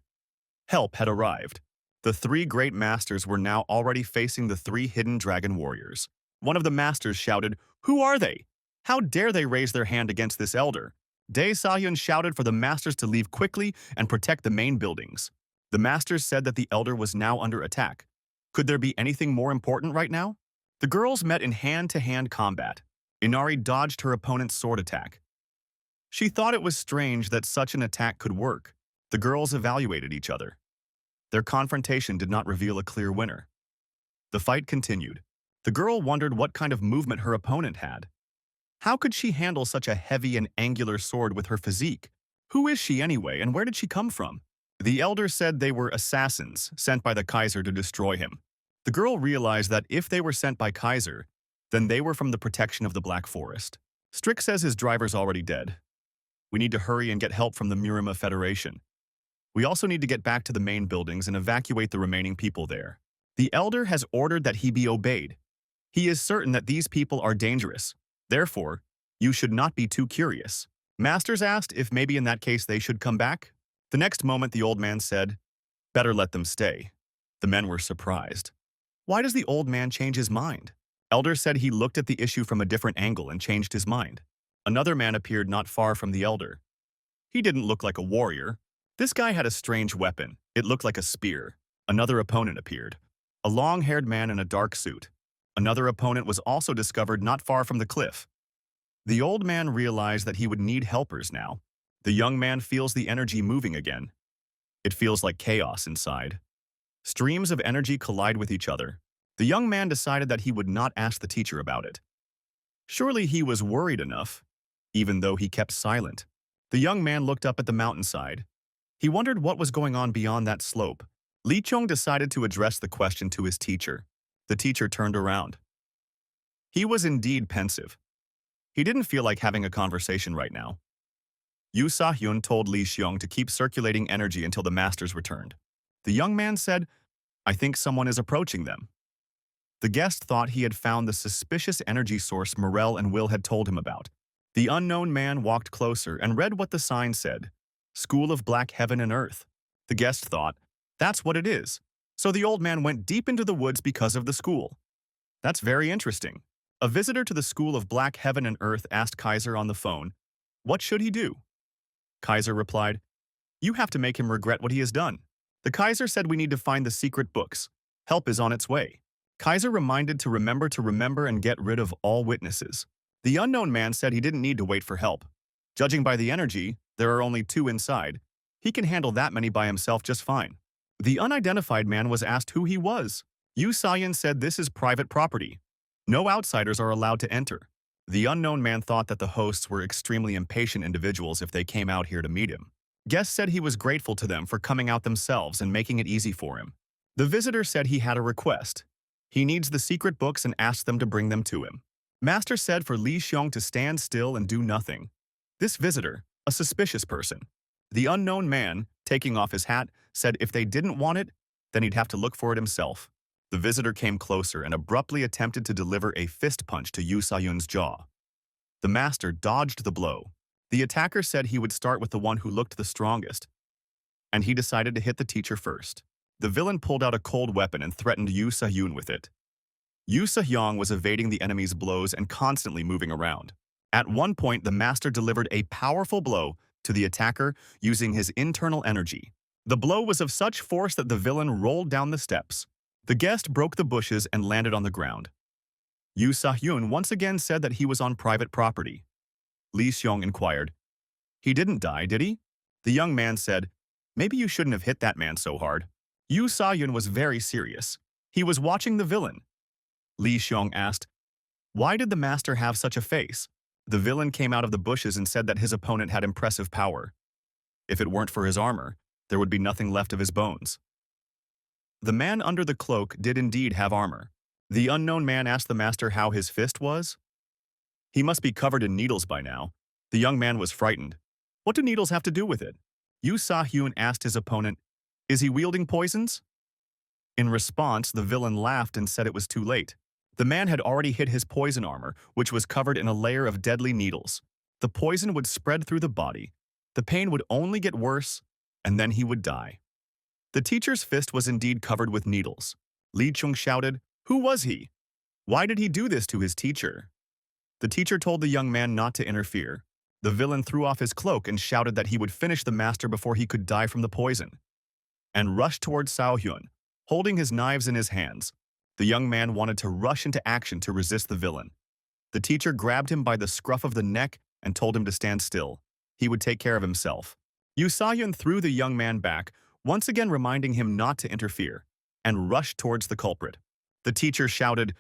Help had arrived. The 3 great masters were now already facing the 3 hidden dragon warriors. One of the masters shouted, "Who are they? How dare they raise their hand against this elder?" Dae Sayun shouted for the masters to leave quickly and protect the main buildings. The masters said that the elder was now under attack. Could there be anything more important right now? The girls met in hand-to-hand combat. Inari dodged her opponent's sword attack. She thought it was strange that such an attack could work. The girls evaluated each other. Their confrontation did not reveal a clear winner. The fight continued. The girl wondered what kind of movement her opponent had. How could she handle such a heavy and angular sword with her physique? Who is she anyway, and where did she come from? The elder said they were assassins sent by the Kaiser to destroy him. The girl realized that if they were sent by Kaiser, then they were from the protection of the Black Forest. Strick says his driver's already dead. We need to hurry and get help from the Murim Federation. We also need to get back to the main buildings and evacuate the remaining people there. The elder has ordered that he be obeyed. He is certain that these people are dangerous. Therefore, you should not be too curious. Masters asked if maybe in that case they should come back. The next moment the old man said, "Better let them stay." The men were surprised. Why does the old man change his mind? Elder said he looked at the issue from a different angle and changed his mind. Another man appeared not far from the elder. He didn't look like a warrior. This guy had a strange weapon. It looked like a spear. Another opponent appeared. A long-haired man in a dark suit. Another opponent was also discovered not far from the cliff. The old man realized that he would need helpers now. The young man feels the energy moving again. It feels like chaos inside. Streams of energy collide with each other. The young man decided that he would not ask the teacher about it. Surely he was worried enough, even though he kept silent. The young man looked up at the mountainside. He wondered what was going on beyond that slope. Li Chong decided to address the question to his teacher. The teacher turned around. He was indeed pensive. He didn't feel like having a conversation right now. Yu Sa-hyun told Li Xiong to keep circulating energy until the masters returned. The young man said, "I think someone is approaching them." The guest thought he had found the suspicious energy source Morel and Will had told him about. The unknown man walked closer and read what the sign said, "School of Black Heaven and Earth." The guest thought, That's what it is. So the old man went deep into the woods because of the school. That's very interesting. A visitor to the School of Black Heaven and Earth asked Kaiser on the phone, "What should he do?" Kaiser replied, "You have to make him regret what he has done." The Kaiser said we need to find the secret books. Help is on its way. Kaiser reminded to remember and get rid of all witnesses. The unknown man said he didn't need to wait for help. Judging by the energy, there are only 2 inside. He can handle that many by himself just fine. The unidentified man was asked who he was. Yu Sayan said this is private property. No outsiders are allowed to enter. The unknown man thought that the hosts were extremely impatient individuals if they came out here to meet him. Guests said he was grateful to them for coming out themselves and making it easy for him. The visitor said he had a request. He needs the secret books and asked them to bring them to him. Master said for Li Xiong to stand still and do nothing. This visitor, a suspicious person. The unknown man, taking off his hat, said if they didn't want it, then he'd have to look for it himself. The visitor came closer and abruptly attempted to deliver a fist punch to Yu Sayun's jaw. The master dodged the blow. The attacker said he would start with the one who looked the strongest, and he decided to hit the teacher first. The villain pulled out a cold weapon and threatened Yu Sayun with it. Yu Sahyong was evading the enemy's blows and constantly moving around. At one point, the master delivered a powerful blow to the attacker using his internal energy. The blow was of such force that the villain rolled down the steps. The guest broke the bushes and landed on the ground. Yu Sahyun once again said that he was on private property. Li Xiong inquired, "He didn't die, did he?" The young man said, "Maybe you shouldn't have hit that man so hard." Yu Sahyun was very serious. He was watching the villain. Li Xiong asked, "Why did the master have such a face?" The villain came out of the bushes and said that his opponent had impressive power. If it weren't for his armor, there would be nothing left of his bones. The man under the cloak did indeed have armor. The unknown man asked the master how his fist was. "He must be covered in needles by now." The young man was frightened. "What do needles have to do with it?" Yu Sa-hyun asked his opponent, "Is he wielding poisons?" In response, the villain laughed and said it was too late. The man had already hit his poison armor, which was covered in a layer of deadly needles. The poison would spread through the body. The pain would only get worse, and then he would die. The teacher's fist was indeed covered with needles. Li Chung shouted, "Who was he? Why did he do this to his teacher?" The teacher told the young man not to interfere. The villain threw off his cloak and shouted that he would finish the master before he could die from the poison, and rushed towards Sao Hyun, holding his knives in his hands. The young man wanted to rush into action to resist the villain. The teacher grabbed him by the scruff of the neck and told him to stand still. He would take care of himself. Yu Sa-hyun threw the young man back, once again reminding him not to interfere, and rushed towards the culprit. The teacher shouted,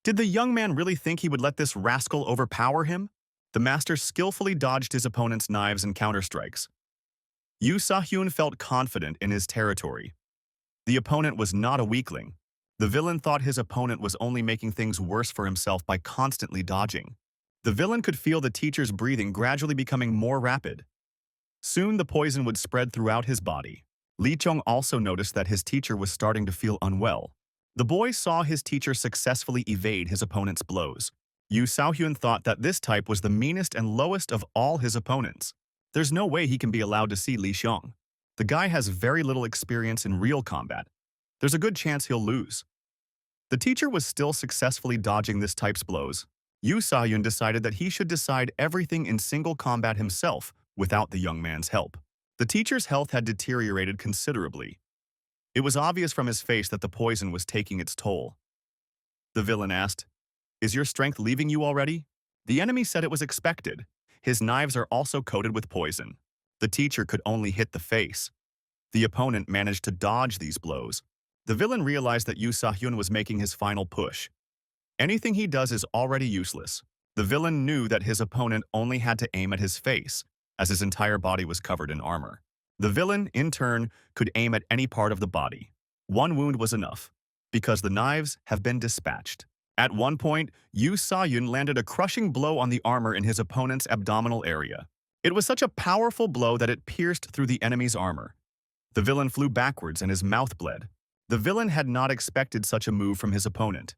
"Did the young man really think he would let this rascal overpower him?" The master skillfully dodged his opponent's knives and counterstrikes. Yu Sa-hyun felt confident in his territory. The opponent was not a weakling. The villain thought his opponent was only making things worse for himself by constantly dodging. The villain could feel the teacher's breathing gradually becoming more rapid. Soon the poison would spread throughout his body. Li Chong also noticed that his teacher was starting to feel unwell. The boy saw his teacher successfully evade his opponent's blows. Yu Sao-hyun thought that this type was the meanest and lowest of all his opponents. There's no way he can be allowed to see Li Xiong. The guy has very little experience in real combat. There's a good chance he'll lose. The teacher was still successfully dodging this type's blows. Yu Sa-hyun decided that he should decide everything in single combat himself without the young man's help. The teacher's health had deteriorated considerably. It was obvious from his face that the poison was taking its toll. The villain asked, "Is your strength leaving you already?" The enemy said it was expected. His knives are also coated with poison. The teacher could only hit the face. The opponent managed to dodge these blows. The villain realized that Yu Sa-hyun was making his final push. Anything he does is already useless. The villain knew that his opponent only had to aim at his face, as his entire body was covered in armor. The villain, in turn, could aim at any part of the body. One wound was enough, because the knives have been dispatched. At one point, Yu Sa-hyun landed a crushing blow on the armor in his opponent's abdominal area. It was such a powerful blow that it pierced through the enemy's armor. The villain flew backwards and his mouth bled. The villain had not expected such a move from his opponent.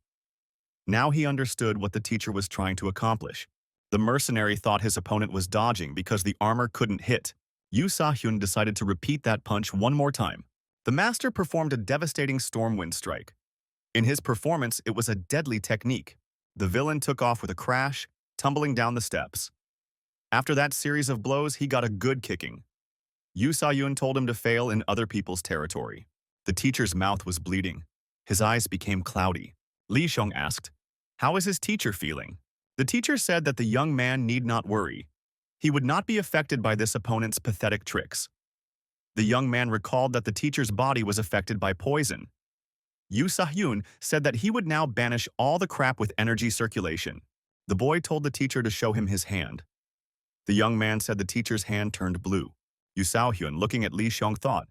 Now he understood what the teacher was trying to accomplish. The mercenary thought his opponent was dodging because the armor couldn't hit. Yu Sa-hyun decided to repeat that punch one more time. The master performed a devastating stormwind strike. In his performance, it was a deadly technique. The villain took off with a crash, tumbling down the steps. After that series of blows, he got a good kicking. Yu Sa-yun told him to fail in other people's territory. The teacher's mouth was bleeding. His eyes became cloudy. Li Xiong asked, "How is his teacher feeling?" The teacher said that the young man need not worry. He would not be affected by this opponent's pathetic tricks. The young man recalled that the teacher's body was affected by poison. Yu Sa-yun said that he would now banish all the crap with energy circulation. The boy told the teacher to show him his hand. The young man said the teacher's hand turned blue. Yu Sa-hyun, looking at Li Xiong, thought.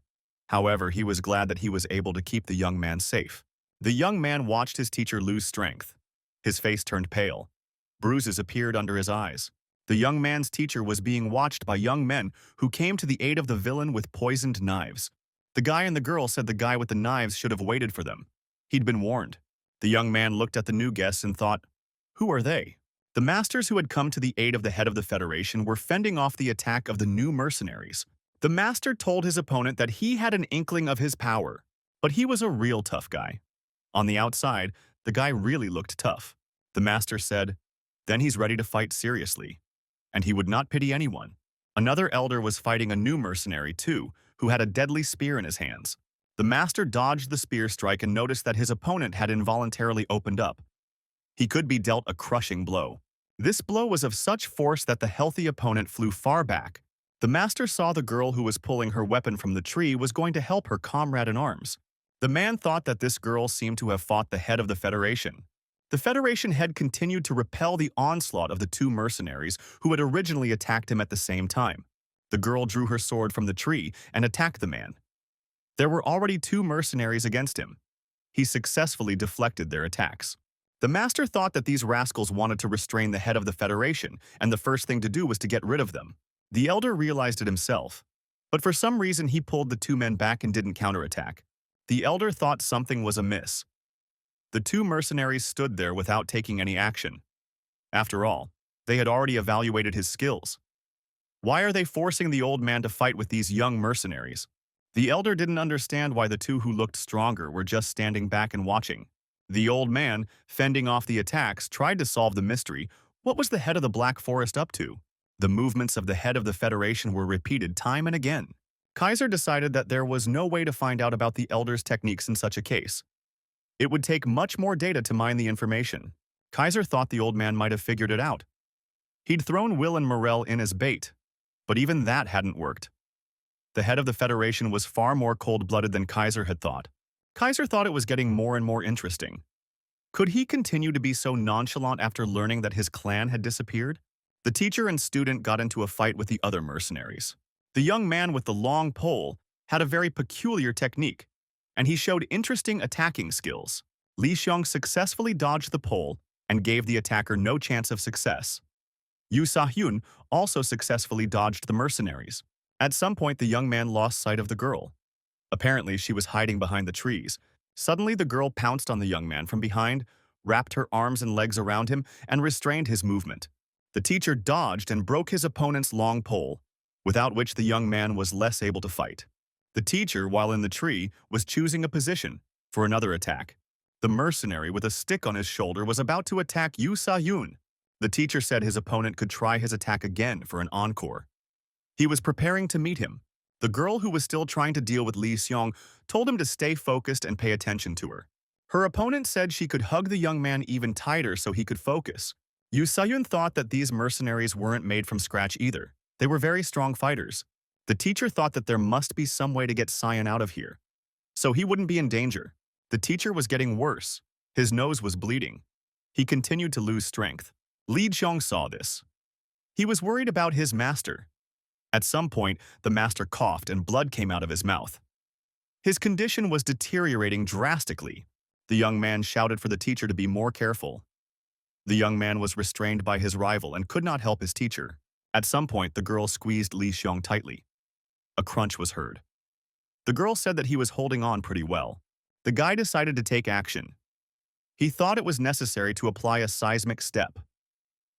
However, he was glad that he was able to keep the young man safe. The young man watched his teacher lose strength. His face turned pale. Bruises appeared under his eyes. The young man's teacher was being watched by young men who came to the aid of the villain with poisoned knives. The guy and the girl said the guy with the knives should have waited for them. He'd been warned. The young man looked at the new guests and thought, who are they? The masters who had come to the aid of the head of the Federation were fending off the attack of the new mercenaries. The master told his opponent that he had an inkling of his power, but he was a real tough guy. On the outside, the guy really looked tough. The master said, then he's ready to fight seriously. And he would not pity anyone. Another elder was fighting a new mercenary too, who had a deadly spear in his hands. The master dodged the spear strike and noticed that his opponent had involuntarily opened up. He could be dealt a crushing blow. This blow was of such force that the healthy opponent flew far back. The master saw the girl who was pulling her weapon from the tree was going to help her comrade in arms. The man thought that this girl seemed to have fought the head of the Federation. The Federation head continued to repel the onslaught of the two mercenaries who had originally attacked him at the same time. The girl drew her sword from the tree and attacked the man. There were already two mercenaries against him. He successfully deflected their attacks. The master thought that these rascals wanted to restrain the head of the Federation, and the first thing to do was to get rid of them. The elder realized it himself, but for some reason he pulled the two men back and didn't counterattack. The elder thought something was amiss. The two mercenaries stood there without taking any action. After all, they had already evaluated his skills. Why are they forcing the old man to fight with these young mercenaries? The elder didn't understand why the two who looked stronger were just standing back and watching. The old man, fending off the attacks, tried to solve the mystery. What was the head of the Black Forest up to? The movements of the head of the Federation were repeated time and again. Kaiser decided that there was no way to find out about the elder's techniques in such a case. It would take much more data to mine the information. Kaiser thought the old man might have figured it out. He'd thrown Will and Morel in as bait, but even that hadn't worked. The head of the Federation was far more cold-blooded than Kaiser had thought. Kaiser thought it was getting more and more interesting. Could he continue to be so nonchalant after learning that his clan had disappeared? The teacher and student got into a fight with the other mercenaries. The young man with the long pole had a very peculiar technique, and he showed interesting attacking skills. Li Xiong successfully dodged the pole and gave the attacker no chance of success. Yu Sa-hyun also successfully dodged the mercenaries. At some point, the young man lost sight of the girl. Apparently, she was hiding behind the trees. Suddenly, the girl pounced on the young man from behind, wrapped her arms and legs around him, and restrained his movement. The teacher dodged and broke his opponent's long pole, without which the young man was less able to fight. The teacher, while in the tree, was choosing a position for another attack. The mercenary with a stick on his shoulder was about to attack Yu Sa-yun. The teacher said his opponent could try his attack again for an encore. He was preparing to meet him. The girl who was still trying to deal with Li Xiong told him to stay focused and pay attention to her. Her opponent said she could hug the young man even tighter so he could focus. Yu Sa-yun thought that these mercenaries weren't made from scratch either. They were very strong fighters. The teacher thought that there must be some way to get Sion out of here, so he wouldn't be in danger. The teacher was getting worse. His nose was bleeding. He continued to lose strength. Li Xiong saw this. He was worried about his master. At some point, the master coughed and blood came out of his mouth. His condition was deteriorating drastically. The young man shouted for the teacher to be more careful. The young man was restrained by his rival and could not help his teacher. At some point, the girl squeezed Li Xiong tightly. A crunch was heard. The girl said that he was holding on pretty well. The guy decided to take action. He thought it was necessary to apply a seismic step.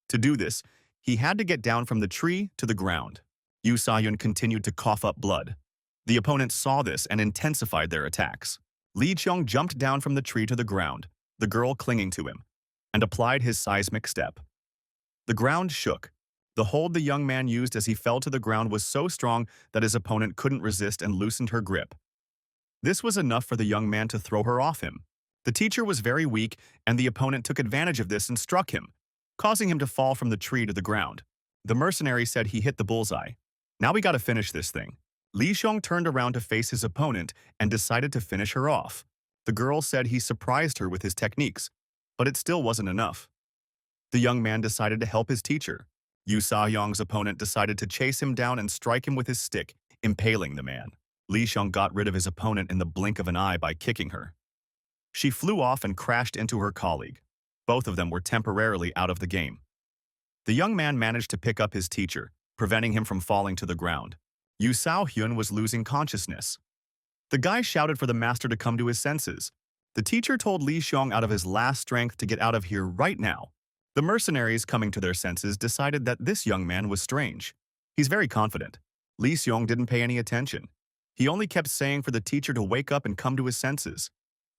To do this, he had to get down from the tree to the ground. Yu Sa-yun continued to cough up blood. The opponents saw this and intensified their attacks. Li Qiong jumped down from the tree to the ground, the girl clinging to him, and applied his seismic step. The ground shook. The hold the young man used as he fell to the ground was so strong that his opponent couldn't resist and loosened her grip. This was enough for the young man to throw her off him. The teacher was very weak, and the opponent took advantage of this and struck him, causing him to fall from the tree to the ground. The mercenary said he hit the bullseye. Now we gotta finish this thing. Li Xiong turned around to face his opponent and decided to finish her off. The girl said he surprised her with his techniques, but it still wasn't enough. The young man decided to help his teacher. Yu Sa-yong's opponent decided to chase him down and strike him with his stick, impaling the man. Li Xiong got rid of his opponent in the blink of an eye by kicking her. She flew off and crashed into her colleague. Both of them were temporarily out of the game. The young man managed to pick up his teacher, preventing him from falling to the ground. Yu Sao-hyun was losing consciousness. The guy shouted for the master to come to his senses. The teacher told Li Xiong out of his last strength to get out of here right now. The mercenaries, coming to their senses, decided that this young man was strange. He's very confident. Li Xiong didn't pay any attention. He only kept saying for the teacher to wake up and come to his senses.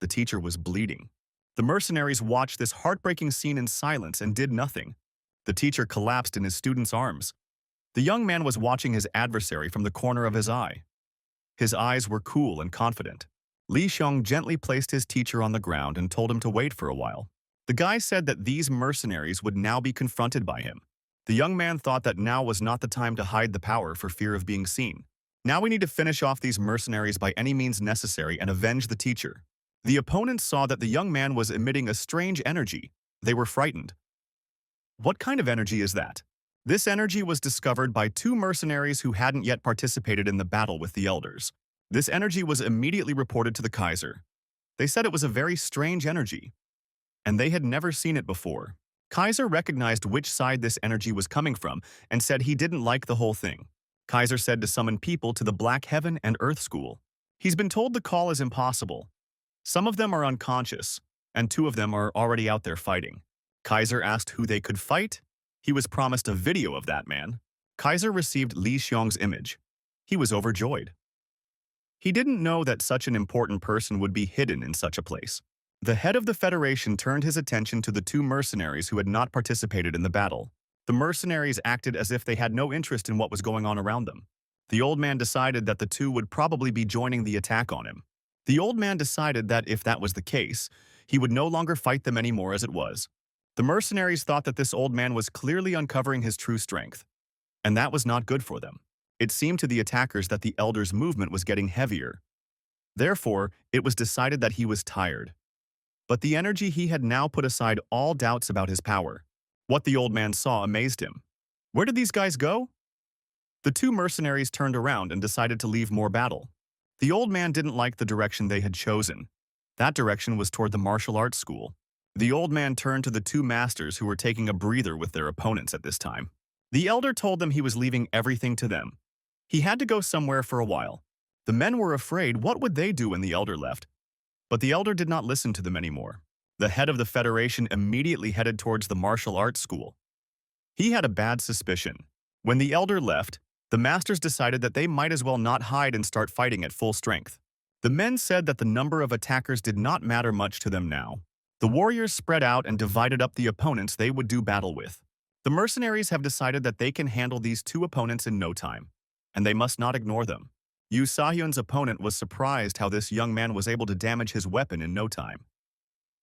The teacher was bleeding. The mercenaries watched this heartbreaking scene in silence and did nothing. The teacher collapsed in his student's arms. The young man was watching his adversary from the corner of his eye. His eyes were cool and confident. Li Xiong gently placed his teacher on the ground and told him to wait for a while. The guy said that these mercenaries would now be confronted by him. The young man thought that now was not the time to hide the power for fear of being seen. Now we need to finish off these mercenaries by any means necessary and avenge the teacher. The opponents saw that the young man was emitting a strange energy. They were frightened. What kind of energy is that? This energy was discovered by two mercenaries who hadn't yet participated in the battle with the elders. This energy was immediately reported to the Kaiser. They said it was a very strange energy, and they had never seen it before. Kaiser recognized which side this energy was coming from and said he didn't like the whole thing. Kaiser said to summon people to the Black Heaven and Earth School. He's been told the call is impossible. Some of them are unconscious, and two of them are already out there fighting. Kaiser asked who they could fight. He was promised a video of that man. Kaiser received Li Xiong's image. He was overjoyed. He didn't know that such an important person would be hidden in such a place. The head of the Federation turned his attention to the two mercenaries who had not participated in the battle. The mercenaries acted as if they had no interest in what was going on around them. The old man decided that the two would probably be joining the attack on him. The old man decided that if that was the case, he would no longer fight them anymore as it was. The mercenaries thought that this old man was clearly uncovering his true strength, and that was not good for them. It seemed to the attackers that the elder's movement was getting heavier. Therefore, it was decided that he was tired. But the energy he had now put aside all doubts about his power. What the old man saw amazed him. Where did these guys go? The two mercenaries turned around and decided to leave more battle. The old man didn't like the direction they had chosen. That direction was toward the martial arts school. The old man turned to the two masters who were taking a breather with their opponents at this time. The elder told them he was leaving everything to them. He had to go somewhere for a while. The men were afraid what would they do when the elder left. But the elder did not listen to them anymore. The head of the Federation immediately headed towards the martial arts school. He had a bad suspicion. When the elder left, the masters decided that they might as well not hide and start fighting at full strength. The men said that the number of attackers did not matter much to them now. The warriors spread out and divided up the opponents they would do battle with. The mercenaries have decided that they can handle these two opponents in no time, and they must not ignore them. Yu Sa-hyun's opponent was surprised how this young man was able to damage his weapon in no time.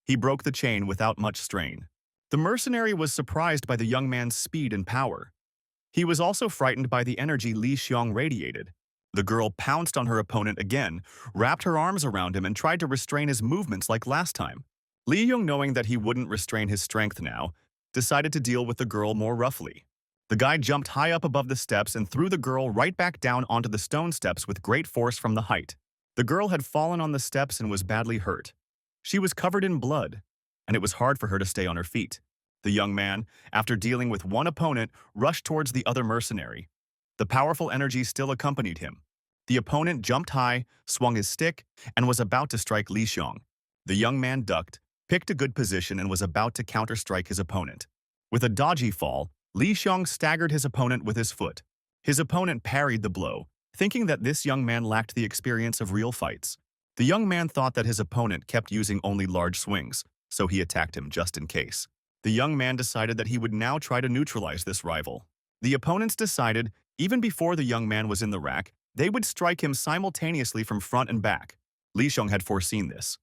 He broke the chain without much strain. The mercenary was surprised by the young man's speed and power. He was also frightened by the energy Li Xiong radiated. The girl pounced on her opponent again, wrapped her arms around him and tried to restrain his movements like last time. Li Xiong, knowing that he wouldn't restrain his strength now, decided to deal with the girl more roughly. The guy jumped high up above the steps and threw the girl right back down onto the stone steps with great force from the height. The girl had fallen on the steps and was badly hurt. She was covered in blood, and it was hard for her to stay on her feet. The young man, after dealing with one opponent, rushed towards the other mercenary. The powerful energy still accompanied him. The opponent jumped high, swung his stick, and was about to strike Li Xiong. The young man ducked, picked a good position, and was about to counter-strike his opponent. With a dodgy fall, Li Xiong staggered his opponent with his foot. His opponent parried the blow, thinking that this young man lacked the experience of real fights. The young man thought that his opponent kept using only large swings, so he attacked him just in case. The young man decided that he would now try to neutralize this rival. The opponents decided, even before the young man was in the rack, they would strike him simultaneously from front and back. Li Xiong had foreseen this.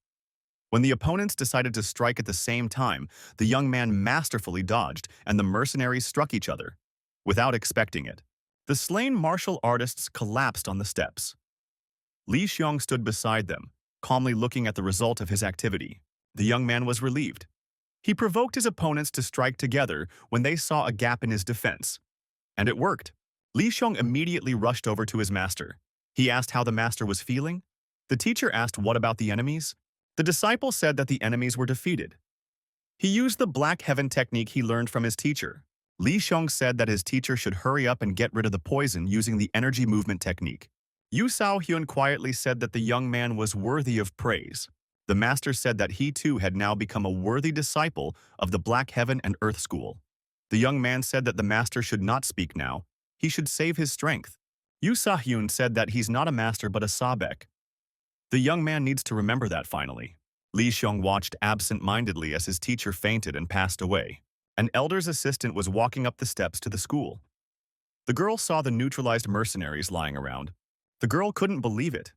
When the opponents decided to strike at the same time, the young man masterfully dodged and the mercenaries struck each other. Without expecting it, the slain martial artists collapsed on the steps. Li Xiong stood beside them, calmly looking at the result of his activity. The young man was relieved. He provoked his opponents to strike together when they saw a gap in his defense. And it worked. Li Xiong immediately rushed over to his master. He asked how the master was feeling. The teacher asked what about the enemies. The disciple said that the enemies were defeated. He used the Black Heaven technique he learned from his teacher. Li Xiong said that his teacher should hurry up and get rid of the poison using the energy movement technique. Yu Hyun quietly said that the young man was worthy of praise. The master said that he too had now become a worthy disciple of the Black Heaven and Earth School. The young man said that the master should not speak now. He should save his strength. Yu Hyun said that he's not a master but a sabek. The young man needs to remember that finally. Li Xiong watched absent-mindedly as his teacher fainted and passed away. An elder's assistant was walking up the steps to the school. The girl saw the neutralized mercenaries lying around. The girl couldn't believe it.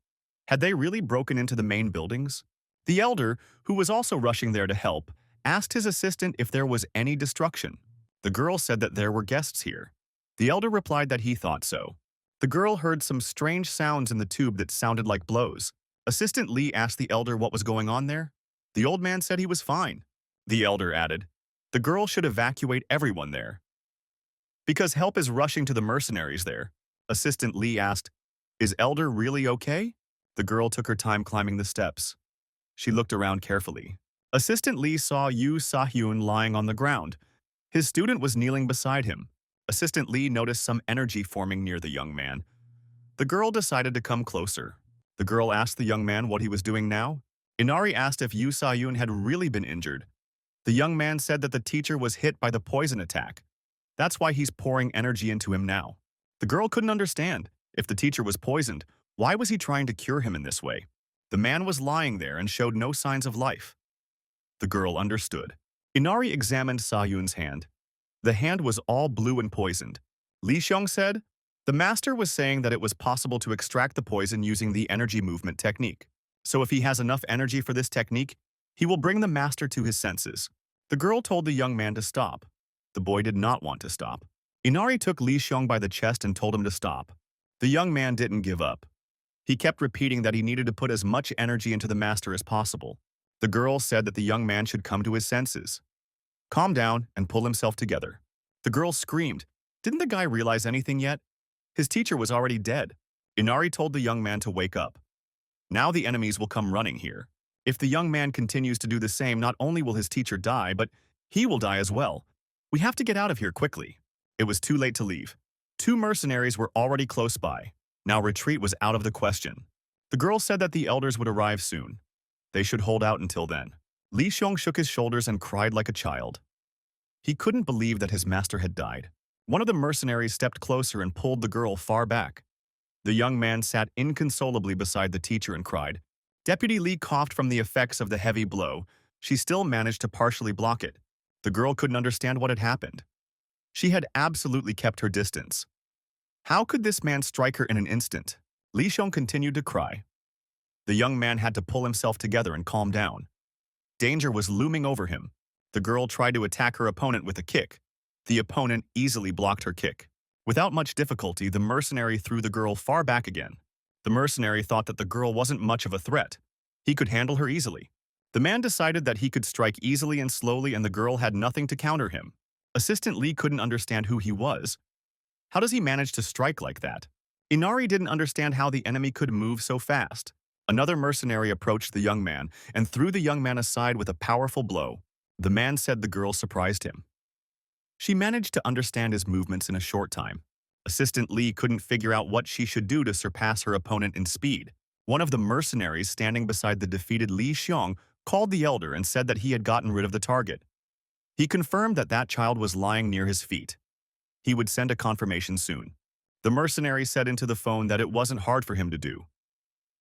Had they really broken into the main buildings? The elder, who was also rushing there to help, asked his assistant if there was any destruction. The girl said that there were guests here. The elder replied that he thought so. The girl heard some strange sounds in the tube that sounded like blows. Assistant Li asked the elder what was going on there. The old man said he was fine. The elder added, the girl should evacuate everyone there. Because help is rushing to the mercenaries there. Assistant Li asked, is elder really okay? The girl took her time climbing the steps. She looked around carefully. Assistant Li saw Yu Hyun lying on the ground. His student was kneeling beside him. Assistant Li noticed some energy forming near the young man. The girl decided to come closer. The girl asked the young man what he was doing now. Inari asked if Yu Hyun had really been injured. The young man said that the teacher was hit by the poison attack. That's why he's pouring energy into him now. The girl couldn't understand. If the teacher was poisoned, why was he trying to cure him in this way? The man was lying there and showed no signs of life. The girl understood. Inari examined Sayun's hand. The hand was all blue and poisoned. Li Xiong said, the master was saying that it was possible to extract the poison using the energy movement technique. So if he has enough energy for this technique, he will bring the master to his senses. The girl told the young man to stop. The boy did not want to stop. Inari took Li Xiong by the chest and told him to stop. The young man didn't give up. He kept repeating that he needed to put as much energy into the master as possible. The girl said that the young man should come to his senses. Calm down and pull himself together. The girl screamed. Didn't the guy realize anything yet? His teacher was already dead. Inari told the young man to wake up. Now the enemies will come running here. If the young man continues to do the same, not only will his teacher die, but he will die as well. We have to get out of here quickly. It was too late to leave. 2 mercenaries were already close by. Now retreat was out of the question. The girl said that the elders would arrive soon. They should hold out until then. Li Xiong shook his shoulders and cried like a child. He couldn't believe that his master had died. One of the mercenaries stepped closer and pulled the girl far back. The young man sat inconsolably beside the teacher and cried. Deputy Li coughed from the effects of the heavy blow. She still managed to partially block it. The girl couldn't understand what had happened. She had absolutely kept her distance. How could this man strike her in an instant? Li Xiong continued to cry. The young man had to pull himself together and calm down. Danger was looming over him. The girl tried to attack her opponent with a kick. The opponent easily blocked her kick. Without much difficulty, the mercenary threw the girl far back again. The mercenary thought that the girl wasn't much of a threat. He could handle her easily. The man decided that he could strike easily and slowly and the girl had nothing to counter him. Assistant Li couldn't understand who he was. How does he manage to strike like that? Inari didn't understand how the enemy could move so fast. Another mercenary approached the young man and threw the young man aside with a powerful blow. The man said the girl surprised him. She managed to understand his movements in a short time. Assistant Li couldn't figure out what she should do to surpass her opponent in speed. One of the mercenaries standing beside the defeated Li Xiong called the elder and said that he had gotten rid of the target. He confirmed that that child was lying near his feet. He would send a confirmation soon. The mercenary said into the phone that it wasn't hard for him to do,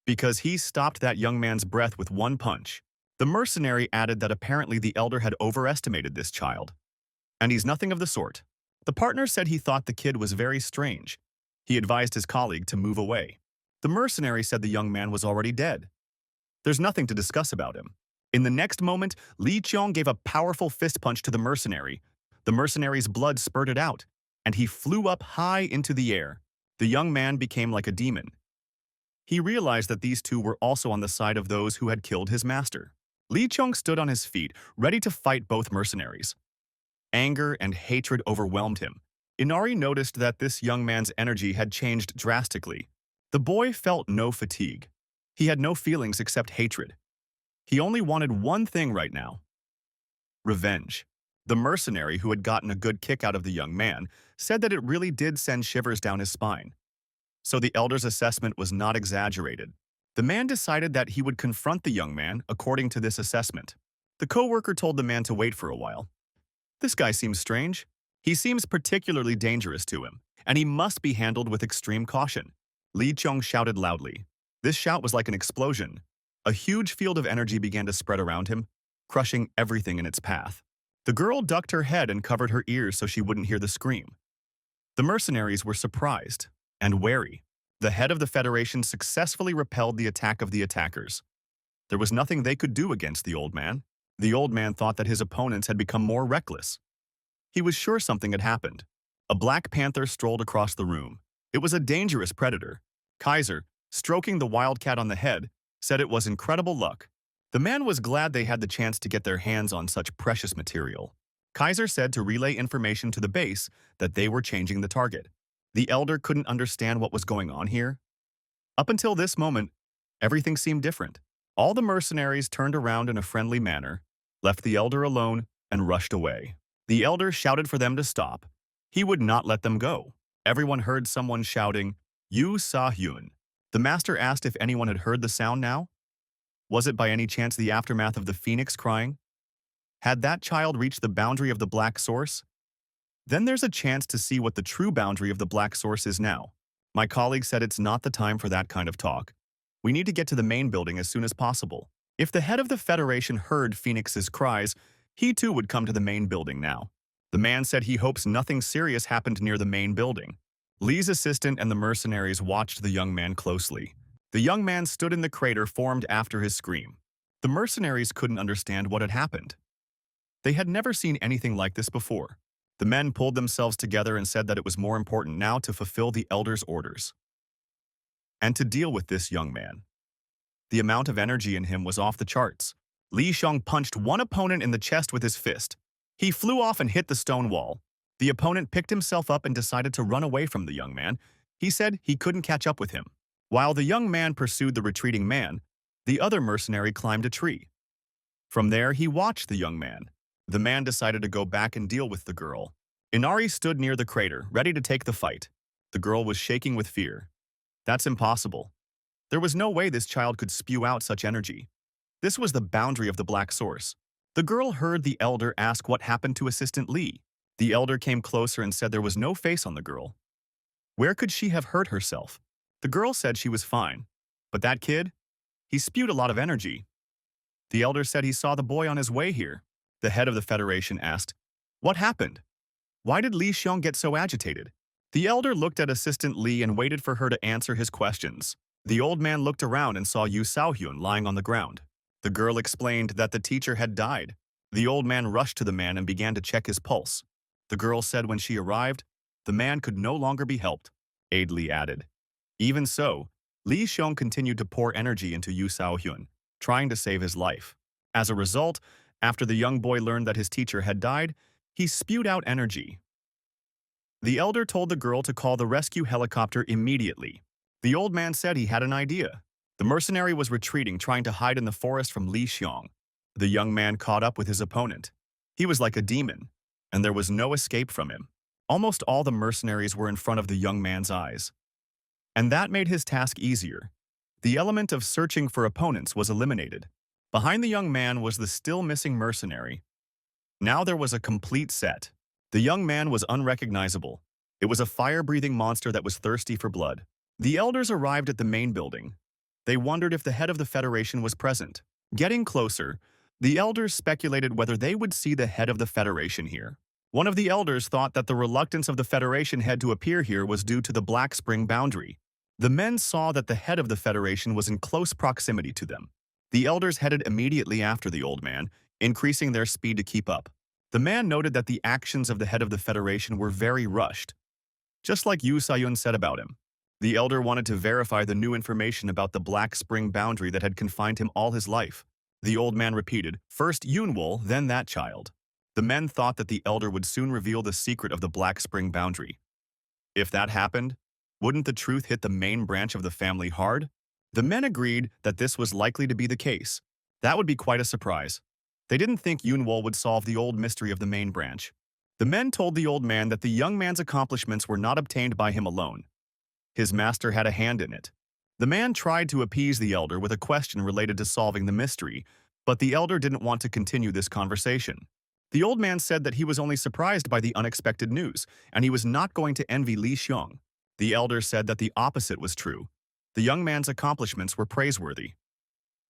because he stopped that young man's breath with one punch. The mercenary added that apparently the elder had overestimated this child, and he's nothing of the sort. The partner said he thought the kid was very strange. He advised his colleague to move away. The mercenary said the young man was already dead. There's nothing to discuss about him. In the next moment, Lee Cheong gave a powerful fist punch to the mercenary. The mercenary's blood spurted out, and he flew up high into the air. The young man became like a demon. He realized that these two were also on the side of those who had killed his master. Lee Cheong stood on his feet, ready to fight both mercenaries. Anger and hatred overwhelmed him. Inari noticed that this young man's energy had changed drastically. The boy felt no fatigue. He had no feelings except hatred. He only wanted one thing right now: revenge. The mercenary, who had gotten a good kick out of the young man, said that it really did send shivers down his spine. So the elder's assessment was not exaggerated. The man decided that he would confront the young man according to this assessment. The co-worker told the man to wait for a while. This guy seems strange. He seems particularly dangerous to him, and he must be handled with extreme caution. Lee Cheong shouted loudly. This shout was like an explosion. A huge field of energy began to spread around him, crushing everything in its path. The girl ducked her head and covered her ears so she wouldn't hear the scream. The mercenaries were surprised and wary. The head of the Federation successfully repelled the attack of the attackers. There was nothing they could do against the old man. The old man thought that his opponents had become more reckless. He was sure something had happened. A black panther strolled across the room. It was a dangerous predator. Kaiser, stroking the wildcat on the head, said it was incredible luck. The man was glad they had the chance to get their hands on such precious material. Kaiser said to relay information to the base that they were changing the target. The elder couldn't understand what was going on here. Up until this moment, everything seemed different. All the mercenaries turned around in a friendly manner, left the elder alone, and rushed away. The elder shouted for them to stop. He would not let them go. Everyone heard someone shouting, "Yu Sa-hyun." The master asked if anyone had heard the sound now. Was it by any chance the aftermath of the phoenix crying? Had that child reached the boundary of the black source? Then there's a chance to see what the true boundary of the black source is now. My colleague said it's not the time for that kind of talk. We need to get to the main building as soon as possible. If the head of the Federation heard Phoenix's cries, he too would come to the main building now. The man said he hopes nothing serious happened near the main building. Lee's assistant and the mercenaries watched the young man closely. The young man stood in the crater formed after his scream. The mercenaries couldn't understand what had happened. They had never seen anything like this before. The men pulled themselves together and said that it was more important now to fulfill the elder's orders and to deal with this young man. The amount of energy in him was off the charts. Lee Cheong punched one opponent in the chest with his fist. He flew off and hit the stone wall. The opponent picked himself up and decided to run away from the young man. He said he couldn't catch up with him. While the young man pursued the retreating man, the other mercenary climbed a tree. From there, he watched the young man. The man decided to go back and deal with the girl. Inari stood near the crater, ready to take the fight. The girl was shaking with fear. That's impossible. There was no way this child could spew out such energy. This was the boundary of the black source. The girl heard the elder ask what happened to Assistant Lee. The elder came closer and said there was no face on the girl. Where could she have hurt herself? The girl said she was fine. But that kid? He spewed a lot of energy. The elder said he saw the boy on his way here. The head of the Federation asked, "What happened? Why did Lee Cheong get so agitated?" The elder looked at Assistant Lee and waited for her to answer his questions. The old man looked around and saw Yu Sao-hyun lying on the ground. The girl explained that the teacher had died. The old man rushed to the man and began to check his pulse. The girl said when she arrived, the man could no longer be helped. Aide Lee added. Even so, Lee Cheong continued to pour energy into Yu Sao-hyun, trying to save his life. As a result, after the young boy learned that his teacher had died, he spewed out energy. The elder told the girl to call the rescue helicopter immediately. The old man said he had an idea. The mercenary was retreating, trying to hide in the forest from Lee Cheong. The young man caught up with his opponent. He was like a demon, and there was no escape from him. Almost all the mercenaries were in front of the young man's eyes. And that made his task easier. The element of searching for opponents was eliminated. Behind the young man was the still missing mercenary. Now there was a complete set. The young man was unrecognizable. It was a fire-breathing monster that was thirsty for blood. The elders arrived at the main building. They wondered if the head of the Federation was present. Getting closer, the elders speculated whether they would see the head of the Federation here. One of the elders thought that the reluctance of the Federation head to appear here was due to the Black Spring boundary. The men saw that the head of the Federation was in close proximity to them. The elders headed immediately after the old man, increasing their speed to keep up. The man noted that the actions of the head of the Federation were very rushed, just like Yu Sayun said about him. The elder wanted to verify the new information about the Black Spring boundary that had confined him all his life. The old man repeated, first Yunwol, then that child. The men thought that the elder would soon reveal the secret of the Black Spring boundary. If that happened, wouldn't the truth hit the main branch of the family hard? The men agreed that this was likely to be the case. That would be quite a surprise. They didn't think Yunwol would solve the old mystery of the main branch. The men told the old man that the young man's accomplishments were not obtained by him alone. His master had a hand in it. The man tried to appease the elder with a question related to solving the mystery, but the elder didn't want to continue this conversation. The old man said that he was only surprised by the unexpected news, and he was not going to envy Li Xiong. The elder said that the opposite was true. The young man's accomplishments were praiseworthy.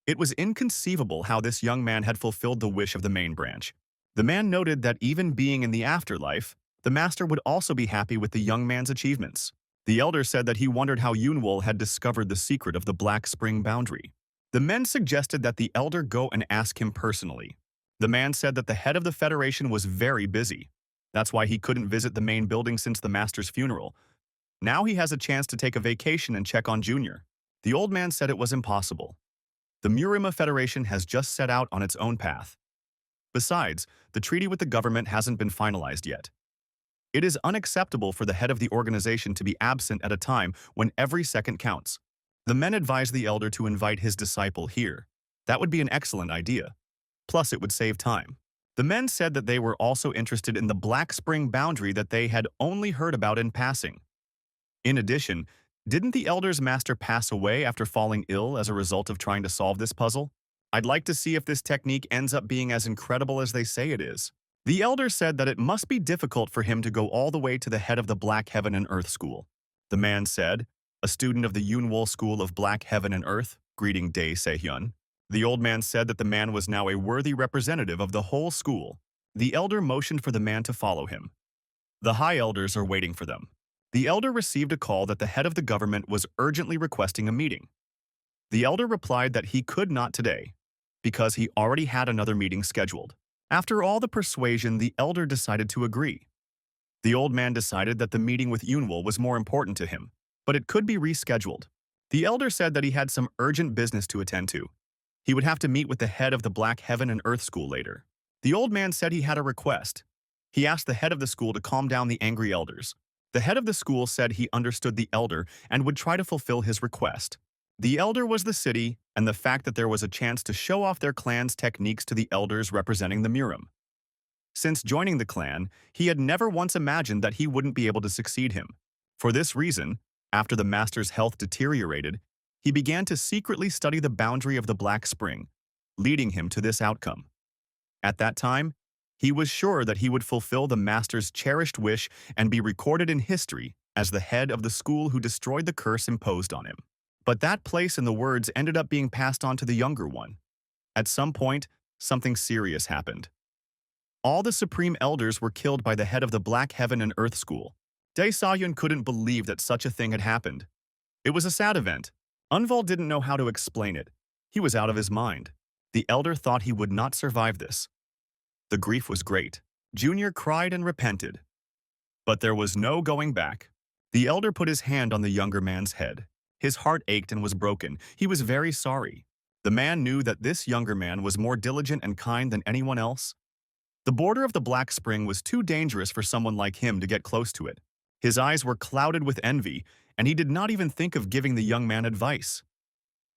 It was inconceivable how this young man had fulfilled the wish of the main branch. The man noted that even being in the afterlife, the master would also be happy with the young man's achievements. The elder said that he wondered how Yunwol had discovered the secret of the Black Spring boundary. The men suggested that the elder go and ask him personally. The man said that the head of the Federation was very busy. That's why he couldn't visit the main building since the master's funeral. Now he has a chance to take a vacation and check on Junior. The old man said it was impossible. The Murim Federation has just set out on its own path. Besides, the treaty with the government hasn't been finalized yet. It is unacceptable for the head of the organization to be absent at a time when every second counts. The men advised the elder to invite his disciple here. That would be an excellent idea. Plus, it would save time. The men said that they were also interested in the Black Spring boundary that they had only heard about in passing. In addition, didn't the elder's master pass away after falling ill as a result of trying to solve this puzzle? I'd like to see if this technique ends up being as incredible as they say it is. The elder said that it must be difficult for him to go all the way to the head of the Black Heaven and Earth School. The man said, a student of the Yunwol School of Black Heaven and Earth, greeting Dae Se-hyun. The old man said that the man was now a worthy representative of the whole school. The elder motioned for the man to follow him. The high elders are waiting for them. The elder received a call that the head of the government was urgently requesting a meeting. The elder replied that he could not today, because he already had another meeting scheduled. After all the persuasion, the elder decided to agree. The old man decided that the meeting with Yunwol was more important to him, but it could be rescheduled. The elder said that he had some urgent business to attend to. He would have to meet with the head of the Black Heaven and Earth School later. The old man said he had a request. He asked the head of the school to calm down the angry elders. The head of the school said he understood the elder and would try to fulfill his request. The elder was the city, and the fact that there was a chance to show off their clan's techniques to the elders representing the Murim. Since joining the clan, he had never once imagined that he wouldn't be able to succeed him. For this reason, after the master's health deteriorated, he began to secretly study the boundary of the Black Spring, leading him to this outcome. At that time, he was sure that he would fulfill the master's cherished wish and be recorded in history as the head of the school who destroyed the curse imposed on him. But that place and the words ended up being passed on to the younger one. At some point, something serious happened. All the supreme elders were killed by the head of the Black Heaven and Earth School. Dae Se-hyun couldn't believe that such a thing had happened. It was a sad event. Unval didn't know how to explain it. He was out of his mind. The elder thought he would not survive this. The grief was great. Junior cried and repented. But there was no going back. The elder put his hand on the younger man's head. His heart ached and was broken. He was very sorry. The man knew that this younger man was more diligent and kind than anyone else. The border of the Black Spring was too dangerous for someone like him to get close to it. His eyes were clouded with envy, and he did not even think of giving the young man advice.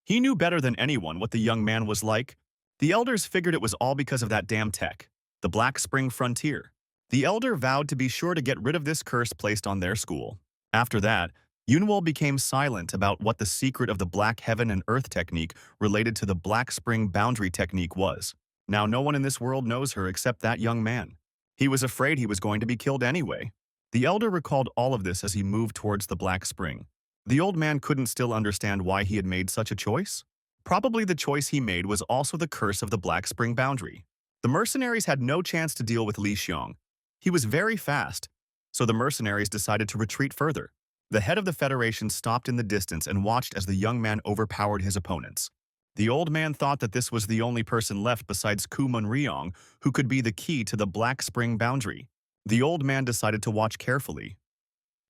He knew better than anyone what the young man was like. The elders figured it was all because of that damn tech, the Black Spring frontier. The elder vowed to be sure to get rid of this curse placed on their school. After that, Yunwol became silent about what the secret of the Black Heaven and Earth technique related to the Black Spring boundary technique was. Now no one in this world knows her except that young man. He was afraid he was going to be killed anyway. The elder recalled all of this as he moved towards the Black Spring. The old man couldn't still understand why he had made such a choice. Probably the choice he made was also the curse of the Black Spring boundary. The mercenaries had no chance to deal with Li Xiong. He was very fast, so the mercenaries decided to retreat further. The head of the Federation stopped in the distance and watched as the young man overpowered his opponents. The old man thought that this was the only person left besides Ku Munryong who could be the key to the Black Spring boundary. The old man decided to watch carefully.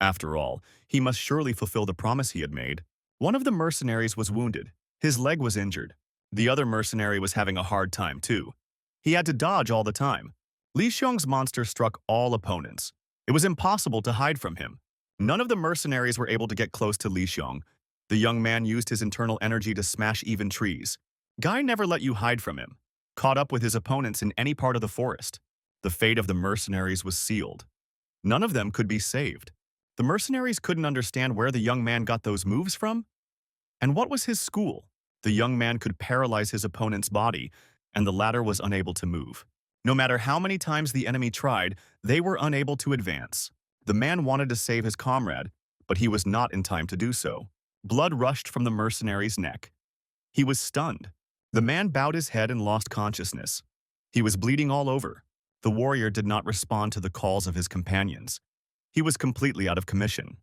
After all, he must surely fulfill the promise he had made. One of the mercenaries was wounded. His leg was injured. The other mercenary was having a hard time too. He had to dodge all the time. Li Xiong's monster struck all opponents. It was impossible to hide from him. None of the mercenaries were able to get close to Li Xiong. The young man used his internal energy to smash even trees. Guy never let you hide from him. Caught up with his opponents in any part of the forest. The fate of the mercenaries was sealed. None of them could be saved. The mercenaries couldn't understand where the young man got those moves from. And what was his school? The young man could paralyze his opponent's body, and the latter was unable to move. No matter how many times the enemy tried, they were unable to advance. The man wanted to save his comrade, but he was not in time to do so. Blood rushed from the mercenary's neck. He was stunned. The man bowed his head and lost consciousness. He was bleeding all over. The warrior did not respond to the calls of his companions. He was completely out of commission.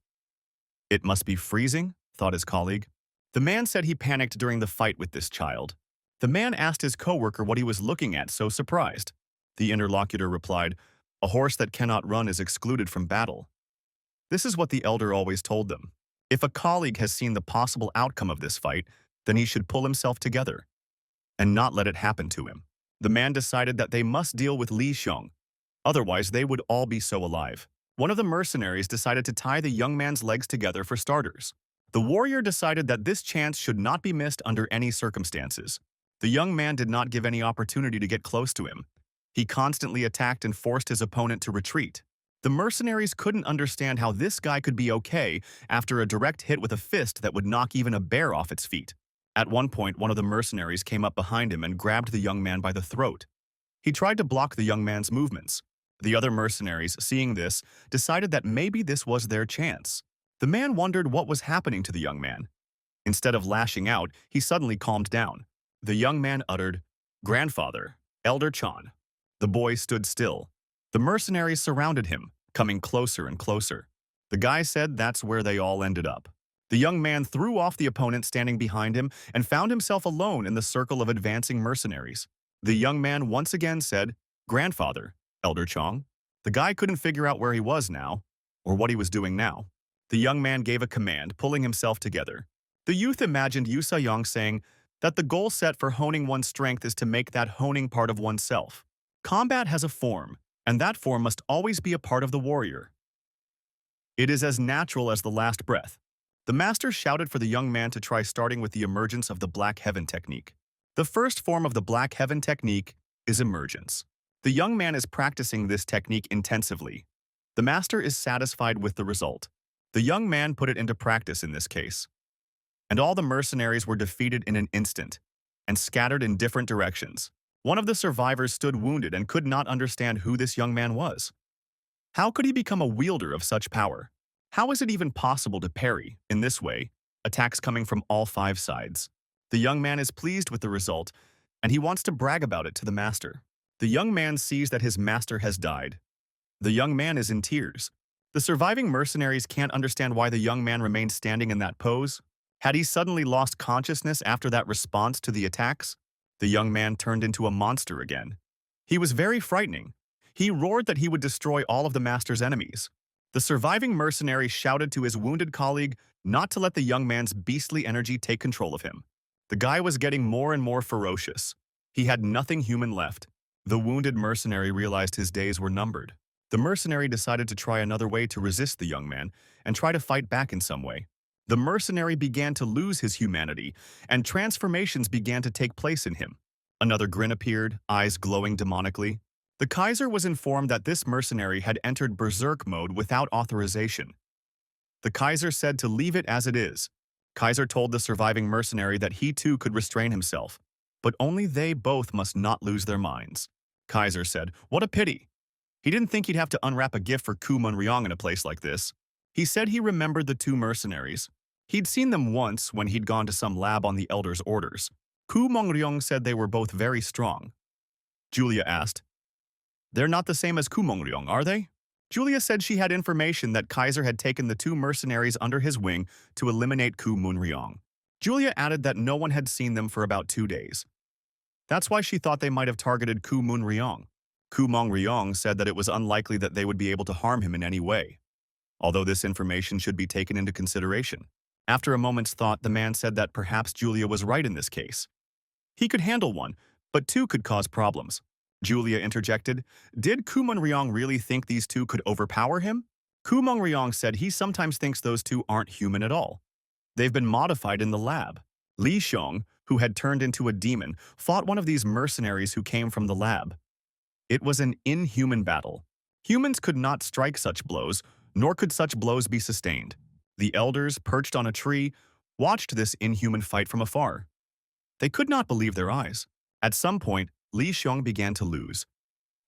It must be freezing, thought his colleague. The man said he panicked during the fight with this child. The man asked his coworker what he was looking at, so surprised. The interlocutor replied, "A horse that cannot run is excluded from battle." This is what the elder always told them. If a colleague has seen the possible outcome of this fight, then he should pull himself together and not let it happen to him. The man decided that they must deal with Li Xiong. Otherwise, they would all be so alive. One of the mercenaries decided to tie the young man's legs together for starters. The warrior decided that this chance should not be missed under any circumstances. The young man did not give any opportunity to get close to him. He constantly attacked and forced his opponent to retreat. The mercenaries couldn't understand how this guy could be okay after a direct hit with a fist that would knock even a bear off its feet. At one point, one of the mercenaries came up behind him and grabbed the young man by the throat. He tried to block the young man's movements. The other mercenaries, seeing this, decided that maybe this was their chance. The man wondered what was happening to the young man. Instead of lashing out, he suddenly calmed down. The young man uttered, "Grandfather, Elder Chan." The boy stood still. The mercenaries surrounded him, coming closer and closer. The guy said that's where they all ended up. The young man threw off the opponent standing behind him and found himself alone in the circle of advancing mercenaries. The young man once again said, "Grandfather, Elder Chong." The guy couldn't figure out where he was now, or what he was doing now. The young man gave a command, pulling himself together. The youth imagined Yu Sayong saying that the goal set for honing one's strength is to make that honing part of oneself. Combat has a form, and that form must always be a part of the warrior. It is as natural as the last breath. The master shouted for the young man to try starting with the emergence of the Black Heaven technique. The first form of the Black Heaven technique is emergence. The young man is practicing this technique intensively. The master is satisfied with the result. The young man put it into practice in this case. And all the mercenaries were defeated in an instant and scattered in different directions. One of the survivors stood wounded and could not understand who this young man was. How could he become a wielder of such power? How is it even possible to parry, in this way, attacks coming from all 5 sides? The young man is pleased with the result, and he wants to brag about it to the master. The young man sees that his master has died. The young man is in tears. The surviving mercenaries can't understand why the young man remained standing in that pose. Had he suddenly lost consciousness after that response to the attacks? The young man turned into a monster again. He was very frightening. He roared that he would destroy all of the master's enemies. The surviving mercenary shouted to his wounded colleague not to let the young man's beastly energy take control of him. The guy was getting more and more ferocious. He had nothing human left. The wounded mercenary realized his days were numbered. The mercenary decided to try another way to resist the young man and try to fight back in some way. The mercenary began to lose his humanity, and transformations began to take place in him. Another grin appeared, eyes glowing demonically. The Kaiser was informed that this mercenary had entered berserk mode without authorization. The Kaiser said to leave it as it is. Kaiser told the surviving mercenary that he too could restrain himself, but only they both must not lose their minds. Kaiser said, "What a pity. He didn't think he'd have to unwrap a gift for Ku Munryong in a place like this. He said he remembered the two mercenaries. He'd seen them once when he'd gone to some lab on the Elder's orders. Ku Munryong said they were both very strong. Julia asked, "They're not the same as Ku Munryong, are they?" Julia said she had information that Kaiser had taken the two mercenaries under his wing to eliminate Ku Munryong. Julia added that no one had seen them for about 2 days. That's why she thought they might have targeted Ku Munryong. Ku Munryong said that it was unlikely that they would be able to harm him in any way, although this information should be taken into consideration. After a moment's thought, the man said that perhaps Julia was right in this case. He could handle one, but two could cause problems. Julia interjected, "Did Ku Munryong really think these two could overpower him?" Ku Munryong said he sometimes thinks those two aren't human at all. They've been modified in the lab. Li Xiong, who had turned into a demon, fought one of these mercenaries who came from the lab. It was an inhuman battle. Humans could not strike such blows, nor could such blows be sustained. The elders, perched on a tree, watched this inhuman fight from afar. They could not believe their eyes. At some point, Li Xiong began to lose.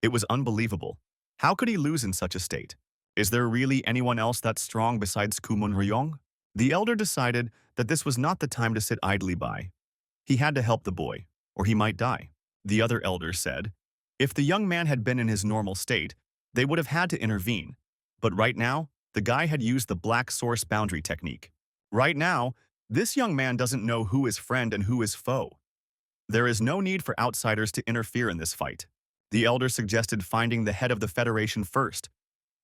It was unbelievable. How could he lose in such a state? Is there really anyone else that's strong besides Ku Munryong? The elder decided that this was not the time to sit idly by. He had to help the boy, or he might die. The other elders said, if the young man had been in his normal state, they would have had to intervene. But right now, the guy had used the black source boundary technique. Right now, this young man doesn't know who is friend and who is foe. There is no need for outsiders to interfere in this fight. The elder suggested finding the head of the Federation first.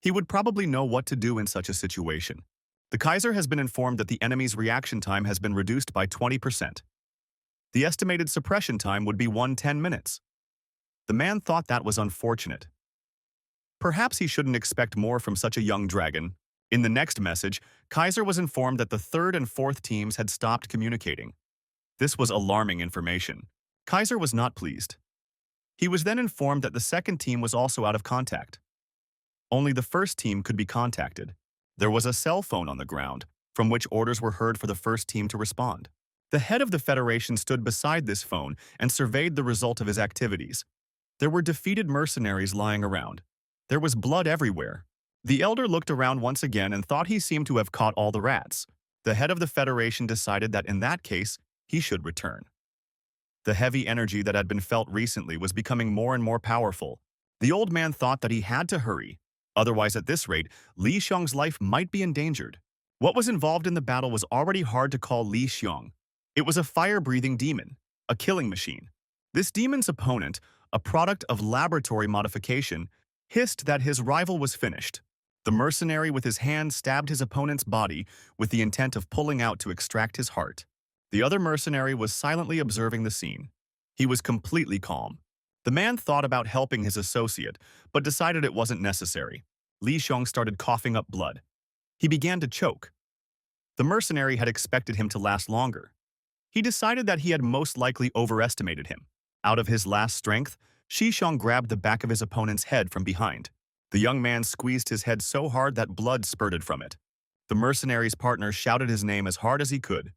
He would probably know what to do in such a situation. The Kaiser has been informed that the enemy's reaction time has been reduced by 20%. The estimated suppression time would be 110 minutes. The man thought that was unfortunate. Perhaps he shouldn't expect more from such a young dragon. In the next message, Kaiser was informed that the third and fourth teams had stopped communicating. This was alarming information. Kaiser was not pleased. He was then informed that the second team was also out of contact. Only the first team could be contacted. There was a cell phone on the ground, from which orders were heard for the first team to respond. The head of the Federation stood beside this phone and surveyed the result of his activities. There were defeated mercenaries lying around. There was blood everywhere. The elder looked around once again and thought he seemed to have caught all the rats. The head of the Federation decided that in that case, he should return. The heavy energy that had been felt recently was becoming more and more powerful. The old man thought that he had to hurry. Otherwise, at this rate, Li Xiong's life might be endangered. What was involved in the battle was already hard to call Li Xiong. It was a fire-breathing demon, a killing machine. This demon's opponent, a product of laboratory modification, hissed that his rival was finished. The mercenary with his hand stabbed his opponent's body with the intent of pulling out to extract his heart. The other mercenary was silently observing the scene. He was completely calm. The man thought about helping his associate, but decided it wasn't necessary. Li Xiong started coughing up blood. He began to choke. The mercenary had expected him to last longer. He decided that he had most likely overestimated him. Out of his last strength, Shi Xiong grabbed the back of his opponent's head from behind. The young man squeezed his head so hard that blood spurted from it. The mercenary's partner shouted his name as hard as he could.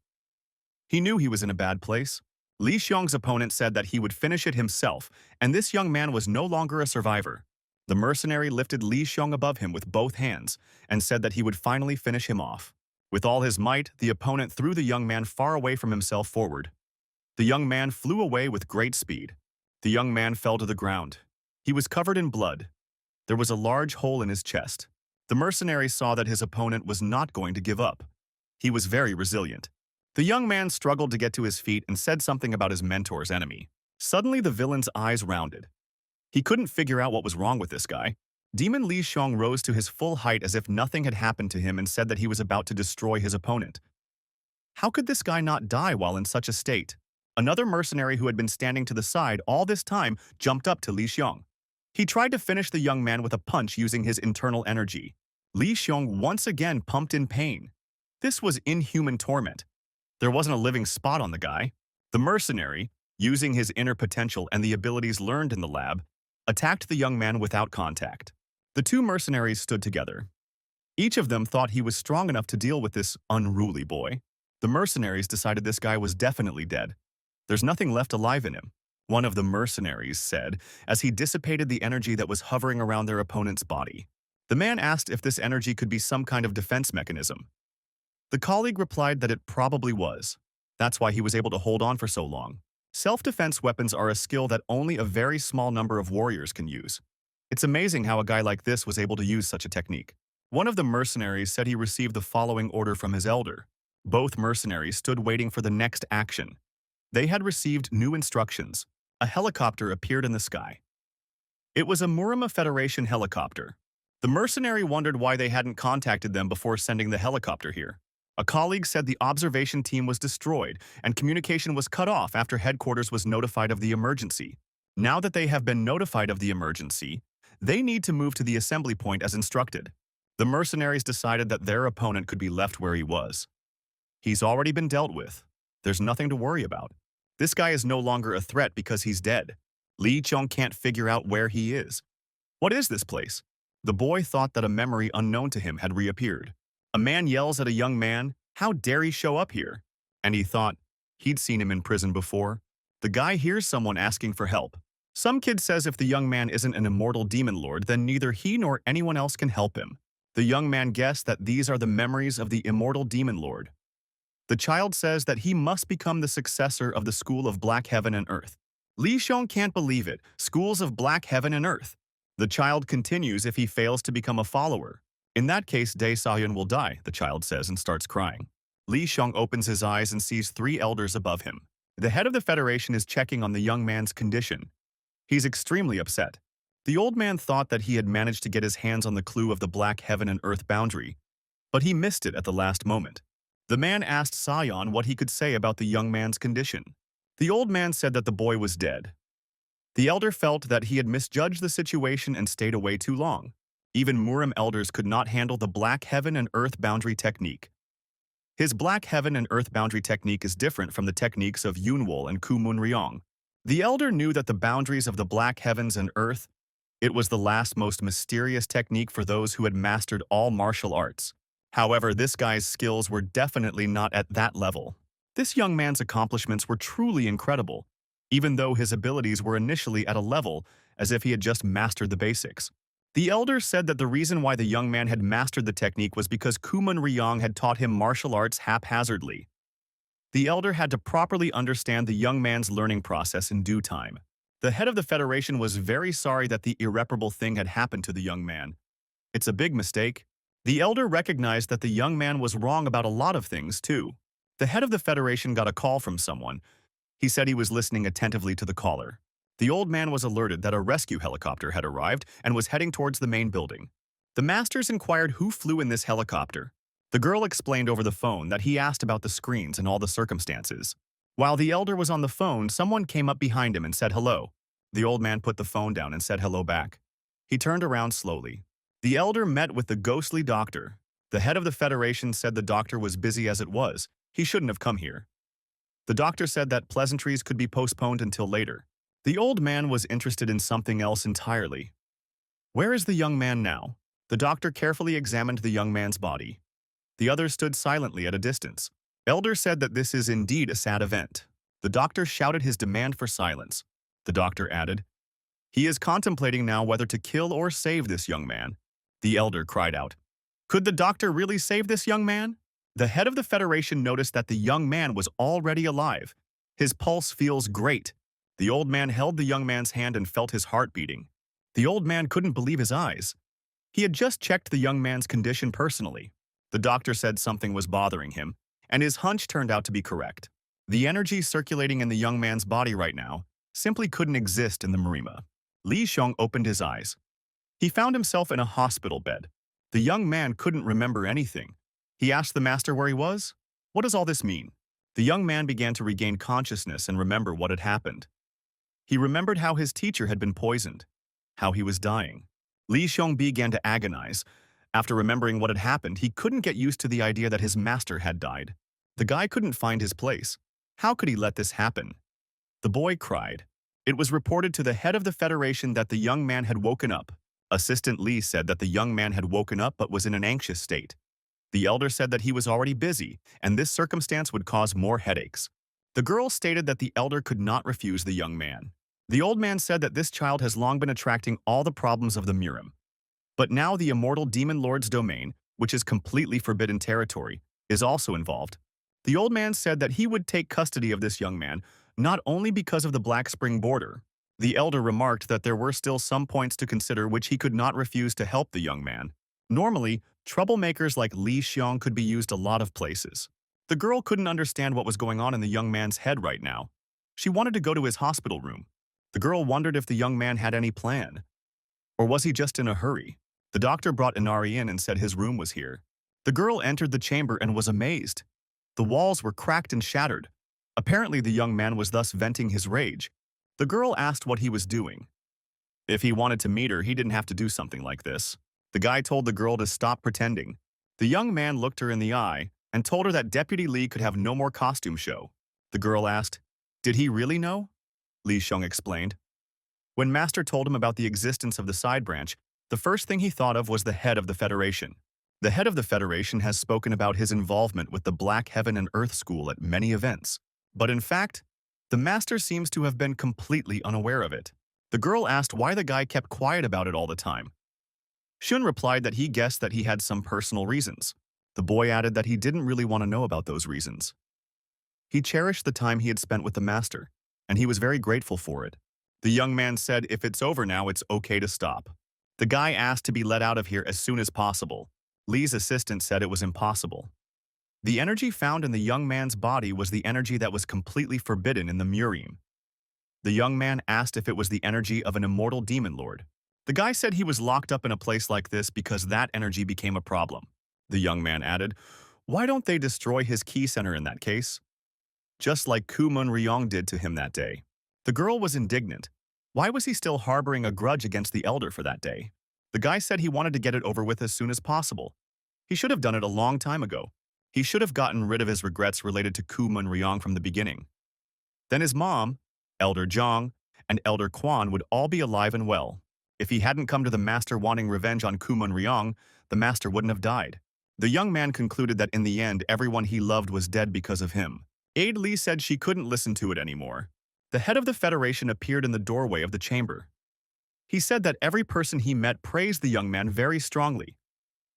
He knew he was in a bad place. Li Xiong's opponent said that he would finish it himself, and this young man was no longer a survivor. The mercenary lifted Li Xiong above him with both hands and said that he would finally finish him off. With all his might, the opponent threw the young man far away from himself forward. The young man flew away with great speed. The young man fell to the ground. He was covered in blood. There was a large hole in his chest. The mercenary saw that his opponent was not going to give up. He was very resilient. The young man struggled to get to his feet and said something about his mentor's enemy. Suddenly, the villain's eyes rounded. He couldn't figure out what was wrong with this guy. Demon Li Xiong rose to his full height as if nothing had happened to him and said that he was about to destroy his opponent. How could this guy not die while in such a state? Another mercenary who had been standing to the side all this time jumped up to Li Xiong. He tried to finish the young man with a punch using his internal energy. Li Xiong once again pumped in pain. This was inhuman torment. There wasn't a living spot on the guy. The mercenary, using his inner potential and the abilities learned in the lab, attacked the young man without contact. The two mercenaries stood together. Each of them thought he was strong enough to deal with this unruly boy. The mercenaries decided this guy was definitely dead. There's nothing left alive in him. one of the mercenaries said as he dissipated the energy that was hovering around their opponent's body. The man asked if this energy could be some kind of defense mechanism. The colleague replied that it probably was. That's why he was able to hold on for so long. Self-defense weapons are a skill that only a very small number of warriors can use. It's amazing how a guy like this was able to use such a technique. One of the mercenaries said he received the following order from his elder. Both mercenaries stood waiting for the next action. They had received new instructions. A helicopter appeared in the sky. It was a Murim Federation helicopter. The mercenary wondered why they hadn't contacted them before sending the helicopter here. A colleague said the observation team was destroyed and communication was cut off after headquarters was notified of the emergency. Now that they have been notified of the emergency, they need to move to the assembly point as instructed. The mercenaries decided that their opponent could be left where he was. He's already been dealt with. There's nothing to worry about. This guy is no longer a threat because he's dead. Lee Chong can't figure out where he is. What is this place? The boy thought that a memory unknown to him had reappeared. A man yells at a young man, "How dare he show up here?" And he thought he'd seen him in prison before. The guy hears someone asking for help. Some kid says if the young man isn't an immortal demon lord, then neither he nor anyone else can help him. The young man guessed that these are the memories of the immortal demon lord. The child says that he must become the successor of the School of Black Heaven and Earth. Li Xiong can't believe it. Schools of Black Heaven and Earth. The child continues if he fails to become a follower. In that case, Dae Sahyun will die, the child says and starts crying. Li Xiong opens his eyes and sees 3 elders above him. The head of the Federation is checking on the young man's condition. He's extremely upset. The old man thought that he had managed to get his hands on the clue of the Black Heaven and Earth boundary, but he missed it at the last moment. The man asked Sayon what he could say about the young man's condition. The old man said that the boy was dead. The elder felt that he had misjudged the situation and stayed away too long. Even Murim elders could not handle the Black Heaven and Earth boundary technique. His Black Heaven and Earth boundary technique is different from the techniques of Yunwol and Kumun Ryong. The elder knew that the boundaries of the Black Heavens and Earth, it was the last most mysterious technique for those who had mastered all martial arts. However, this guy's skills were definitely not at that level. This young man's accomplishments were truly incredible, even though his abilities were initially at a level as if he had just mastered the basics. The elder said that the reason why the young man had mastered the technique was because Kumun Ryong had taught him martial arts haphazardly. The elder had to properly understand the young man's learning process in due time. The head of the Federation was very sorry that the irreparable thing had happened to the young man. It's a big mistake. The elder recognized that the young man was wrong about a lot of things, too. The head of the Federation got a call from someone. He said he was listening attentively to the caller. The old man was alerted that a rescue helicopter had arrived and was heading towards the main building. The masters inquired who flew in this helicopter. The girl explained over the phone that he asked about the screens and all the circumstances. While the elder was on the phone, someone came up behind him and said hello. The old man put the phone down and said hello back. He turned around slowly. The elder met with the ghostly doctor. The head of the Federation said the doctor was busy as it was. He shouldn't have come here. The doctor said that pleasantries could be postponed until later. The old man was interested in something else entirely. Where is the young man now? The doctor carefully examined the young man's body. The others stood silently at a distance. Elder said that this is indeed a sad event. The doctor shouted his demand for silence. The doctor added, "He is contemplating now whether to kill or save this young man." The elder cried out, "Could the doctor really save this young man?" The head of the Federation noticed that the young man was already alive. His pulse feels great. The old man held the young man's hand and felt his heart beating. The old man couldn't believe his eyes. He had just checked the young man's condition personally. The doctor said something was bothering him, and his hunch turned out to be correct. The energy circulating in the young man's body right now simply couldn't exist in the Marima. Li Xiong opened his eyes. He found himself in a hospital bed. The young man couldn't remember anything. He asked the master where he was. What does all this mean? The young man began to regain consciousness and remember what had happened. He remembered how his teacher had been poisoned, how he was dying. Li Xiong began to agonize. After remembering what had happened, he couldn't get used to the idea that his master had died. The guy couldn't find his place. How could he let this happen? The boy cried. It was reported to the head of the Federation that the young man had woken up. Assistant Li said that the young man had woken up but was in an anxious state. The elder said that he was already busy, and this circumstance would cause more headaches. The girl stated that the elder could not refuse the young man. The old man said that this child has long been attracting all the problems of the Murim. But now the immortal demon lord's domain, which is completely forbidden territory, is also involved. The old man said that he would take custody of this young man, not only because of the Black Spring border. The elder remarked that there were still some points to consider which he could not refuse to help the young man. Normally, troublemakers like Li Xiong could be used a lot of places. The girl couldn't understand what was going on in the young man's head right now. She wanted to go to his hospital room. The girl wondered if the young man had any plan. Or was he just in a hurry? The doctor brought Inari in and said his room was here. The girl entered the chamber and was amazed. The walls were cracked and shattered. Apparently the young man was thus venting his rage. The girl asked what he was doing. If he wanted to meet her, he didn't have to do something like this. The guy told the girl to stop pretending. The young man looked her in the eye and told her that Deputy Li could have no more costume show. The girl asked, "Did he really know?" Li Xiong explained. When Master told him about the existence of the side branch, the first thing he thought of was the head of the Federation. The head of the Federation has spoken about his involvement with the Black Heaven and Earth School at many events. But in fact, the Master seems to have been completely unaware of it. The girl asked why the guy kept quiet about it all the time. Shun replied that he guessed that he had some personal reasons. The boy added that he didn't really want to know about those reasons. He cherished the time he had spent with the Master, and he was very grateful for it. The young man said if it's over now, it's okay to stop. The guy asked to be let out of here as soon as possible. Li's assistant said it was impossible. The energy found in the young man's body was the energy that was completely forbidden in the Murim. The young man asked if it was the energy of an immortal demon lord. The guy said he was locked up in a place like this because that energy became a problem. The young man added, "Why don't they destroy his key center in that case?" Just like Kumun Ryong did to him that day. The girl was indignant. Why was he still harboring a grudge against the elder for that day? The guy said he wanted to get it over with as soon as possible. He should have done it a long time ago. He should have gotten rid of his regrets related to Kumun Ryong from the beginning. Then his mom, Elder Zhang, and Elder Quan would all be alive and well. If he hadn't come to the Master wanting revenge on Kumun Ryong, the Master wouldn't have died. The young man concluded that in the end, everyone he loved was dead because of him. Aide Li said she couldn't listen to it anymore. The head of the Federation appeared in the doorway of the chamber. He said that every person he met praised the young man very strongly.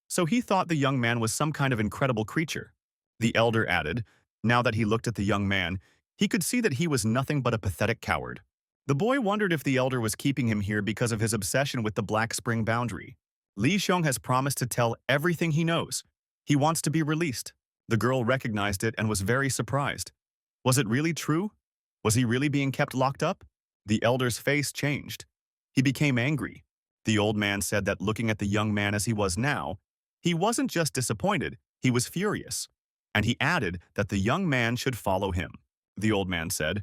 So he thought the young man was some kind of incredible creature. The elder added, now that he looked at the young man, he could see that he was nothing but a pathetic coward. The boy wondered if the elder was keeping him here because of his obsession with the Black Spring boundary. Li Xiong has promised to tell everything he knows. He wants to be released. The girl recognized it and was very surprised. Was it really true? Was he really being kept locked up? The elder's face changed. He became angry. The old man said that looking at the young man as he was now, he wasn't just disappointed, he was furious. And he added that the young man should follow him. The old man said,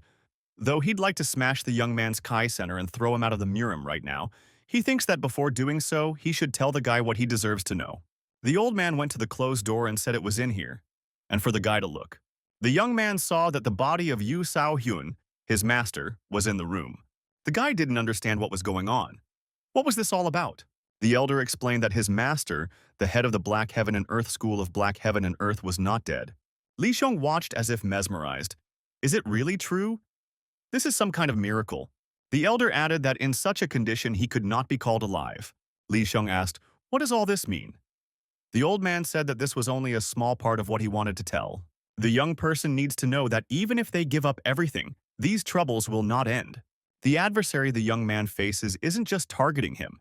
though he'd like to smash the young man's Kai Center and throw him out of the Murim right now, he thinks that before doing so, he should tell the guy what he deserves to know. The old man went to the closed door and said it was in here, and for the guy to look. The young man saw that the body of Yu Sao Hyun, his master, was in the room. The guy didn't understand what was going on. What was this all about? The elder explained that his master, the head of the Black Heaven and Earth School of Black Heaven and Earth, was not dead. Li Xiong watched as if mesmerized. Is it really true? This is some kind of miracle. The elder added that in such a condition he could not be called alive. Li Xiong asked, what does all this mean? The old man said that this was only a small part of what he wanted to tell. The young person needs to know that even if they give up everything, these troubles will not end. The adversary the young man faces isn't just targeting him.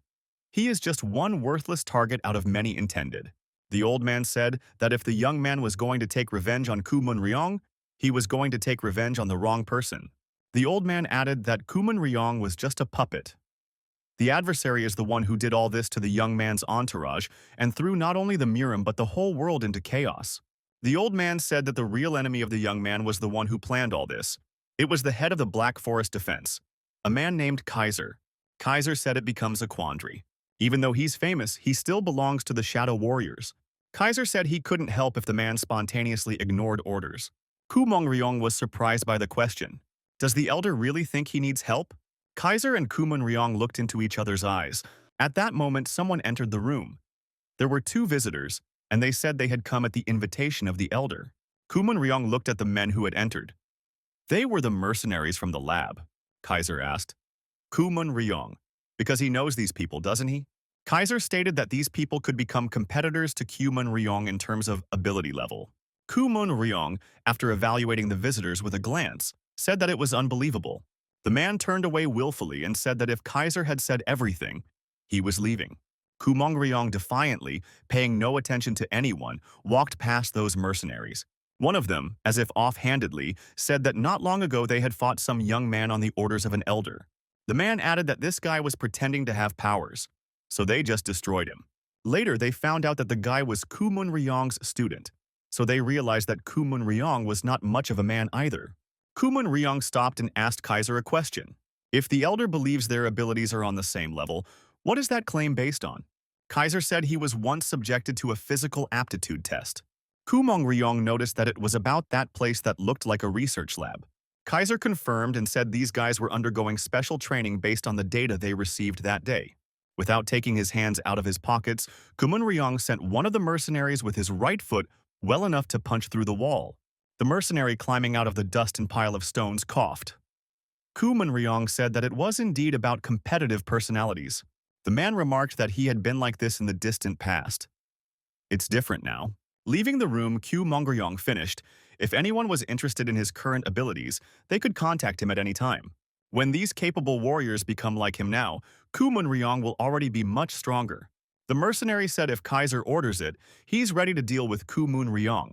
He is just one worthless target out of many intended. The old man said that if the young man was going to take revenge on Kumun Ryong, he was going to take revenge on the wrong person. The old man added that Kumun Ryong was just a puppet. The adversary is the one who did all this to the young man's entourage and threw not only the Murim but the whole world into chaos. The old man said that the real enemy of the young man was the one who planned all this. It was the head of the Black Forest Defense, a man named Kaiser. Kaiser said it becomes a quandary. Even though he's famous, he still belongs to the Shadow Warriors. Kaiser said he couldn't help if the man spontaneously ignored orders. Kumong Ryong was surprised by the question. Does the elder really think he needs help? Kaiser and Kumun Ryong looked into each other's eyes. At that moment, someone entered the room. There were two visitors, and they said they had come at the invitation of the elder. Kumun Ryong looked at the men who had entered. They were the mercenaries from the lab. Kaiser asked, Kumun Ryong. Because he knows these people, doesn't he? Kaiser stated that these people could become competitors to Kumun Ryong in terms of ability level. Kumun Ryong, after evaluating the visitors with a glance, said that it was unbelievable. The man turned away willfully and said that if Kaiser had said everything, he was leaving. Kumong Ryong defiantly, paying no attention to anyone, walked past those mercenaries. One of them, as if offhandedly, said that not long ago they had fought some young man on the orders of an elder. The man added that this guy was pretending to have powers, so they just destroyed him. Later, they found out that the guy was Kumun Ryong's student, so they realized that Kumun Ryong was not much of a man either. Kumun Ryong stopped and asked Kaiser a question. If the elder believes their abilities are on the same level, what is that claim based on? Kaiser said he was once subjected to a physical aptitude test. Kumong Ryong noticed that it was about that place that looked like a research lab. Kaiser confirmed and said these guys were undergoing special training based on the data they received that day. Without taking his hands out of his pockets, Kumun Ryong sent one of the mercenaries with his right foot well enough to punch through the wall. The mercenary climbing out of the dust and pile of stones coughed. Kumun Ryong said that it was indeed about competitive personalities. The man remarked that he had been like this in the distant past. It's different now. Leaving the room, Kumong Ryong finished. If anyone was interested in his current abilities, they could contact him at any time. When these capable warriors become like him now, Kumun Ryong will already be much stronger. The mercenary said if Kaiser orders it, he's ready to deal with Kumun Ryong.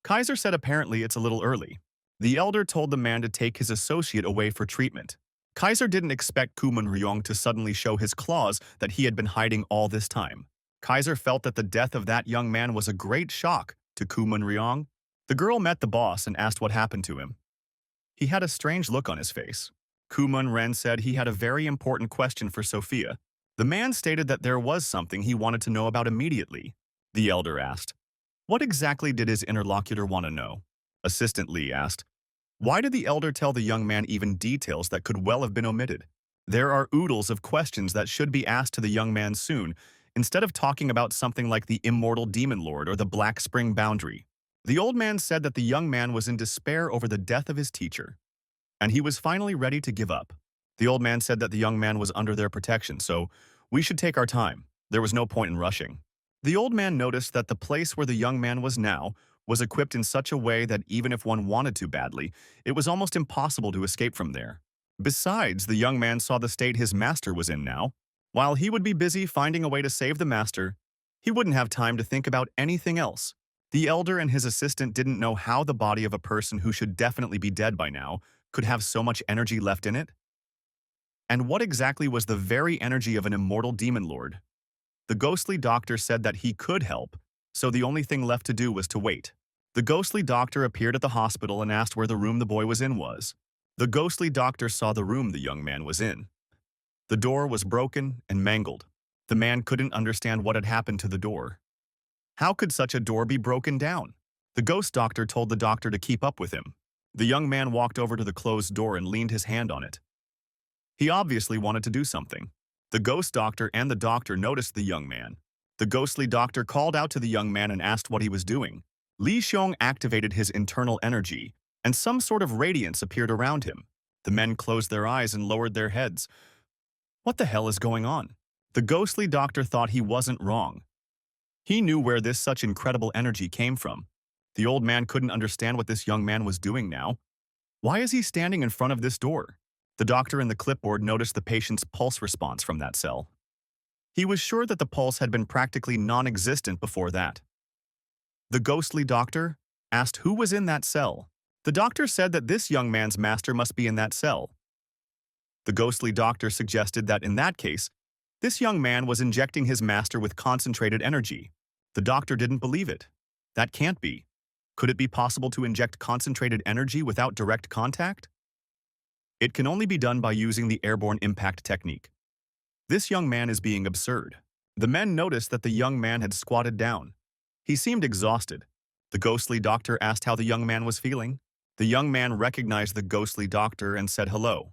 Kaiser said apparently it's a little early. The elder told the man to take his associate away for treatment. Kaiser didn't expect Kumun Ryong to suddenly show his claws that he had been hiding all this time. Kaiser felt that the death of that young man was a great shock to Kumun Ryong. The girl met the boss and asked what happened to him. He had a strange look on his face. Kumun Ren said he had a very important question for Sophia. The man stated that there was something he wanted to know about immediately. The elder asked, what exactly did his interlocutor want to know? Assistant Lee asked, why did the elder tell the young man even details that could well have been omitted? There are oodles of questions that should be asked to the young man soon, instead of talking about something like the immortal demon lord or the Black Spring boundary. The old man said that the young man was in despair over the death of his teacher, and he was finally ready to give up. The old man said that the young man was under their protection, so we should take our time. There was no point in rushing. The old man noticed that the place where the young man was now was equipped in such a way that even if one wanted to badly, it was almost impossible to escape from there. Besides, the young man saw the state his master was in now. While he would be busy finding a way to save the master, he wouldn't have time to think about anything else. The elder and his assistant didn't know how the body of a person who should definitely be dead by now could have so much energy left in it. And what exactly was the very energy of an immortal demon lord? The ghostly doctor said that he could help, so the only thing left to do was to wait. The ghostly doctor appeared at the hospital and asked where the room the boy was in was. The ghostly doctor saw the room the young man was in. The door was broken and mangled. The man couldn't understand what had happened to the door. How could such a door be broken down? The ghost doctor told the doctor to keep up with him. The young man walked over to the closed door and leaned his hand on it. He obviously wanted to do something. The ghost doctor and the doctor noticed the young man. The ghostly doctor called out to the young man and asked what he was doing. Li Xiong activated his internal energy, and some sort of radiance appeared around him. The men closed their eyes and lowered their heads. What the hell is going on? The ghostly doctor thought he wasn't wrong. He knew where this such incredible energy came from. The old man couldn't understand what this young man was doing now. Why is he standing in front of this door? The doctor in the clipboard noticed the patient's pulse response from that cell. He was sure that the pulse had been practically non-existent before that. The ghostly doctor asked who was in that cell. The doctor said that this young man's master must be in that cell. The ghostly doctor suggested that in that case, this young man was injecting his master with concentrated energy. The doctor didn't believe it. That can't be. Could it be possible to inject concentrated energy without direct contact? It can only be done by using the airborne impact technique. This young man is being absurd. The men noticed that the young man had squatted down. He seemed exhausted. The ghostly doctor asked how the young man was feeling. The young man recognized the ghostly doctor and said hello.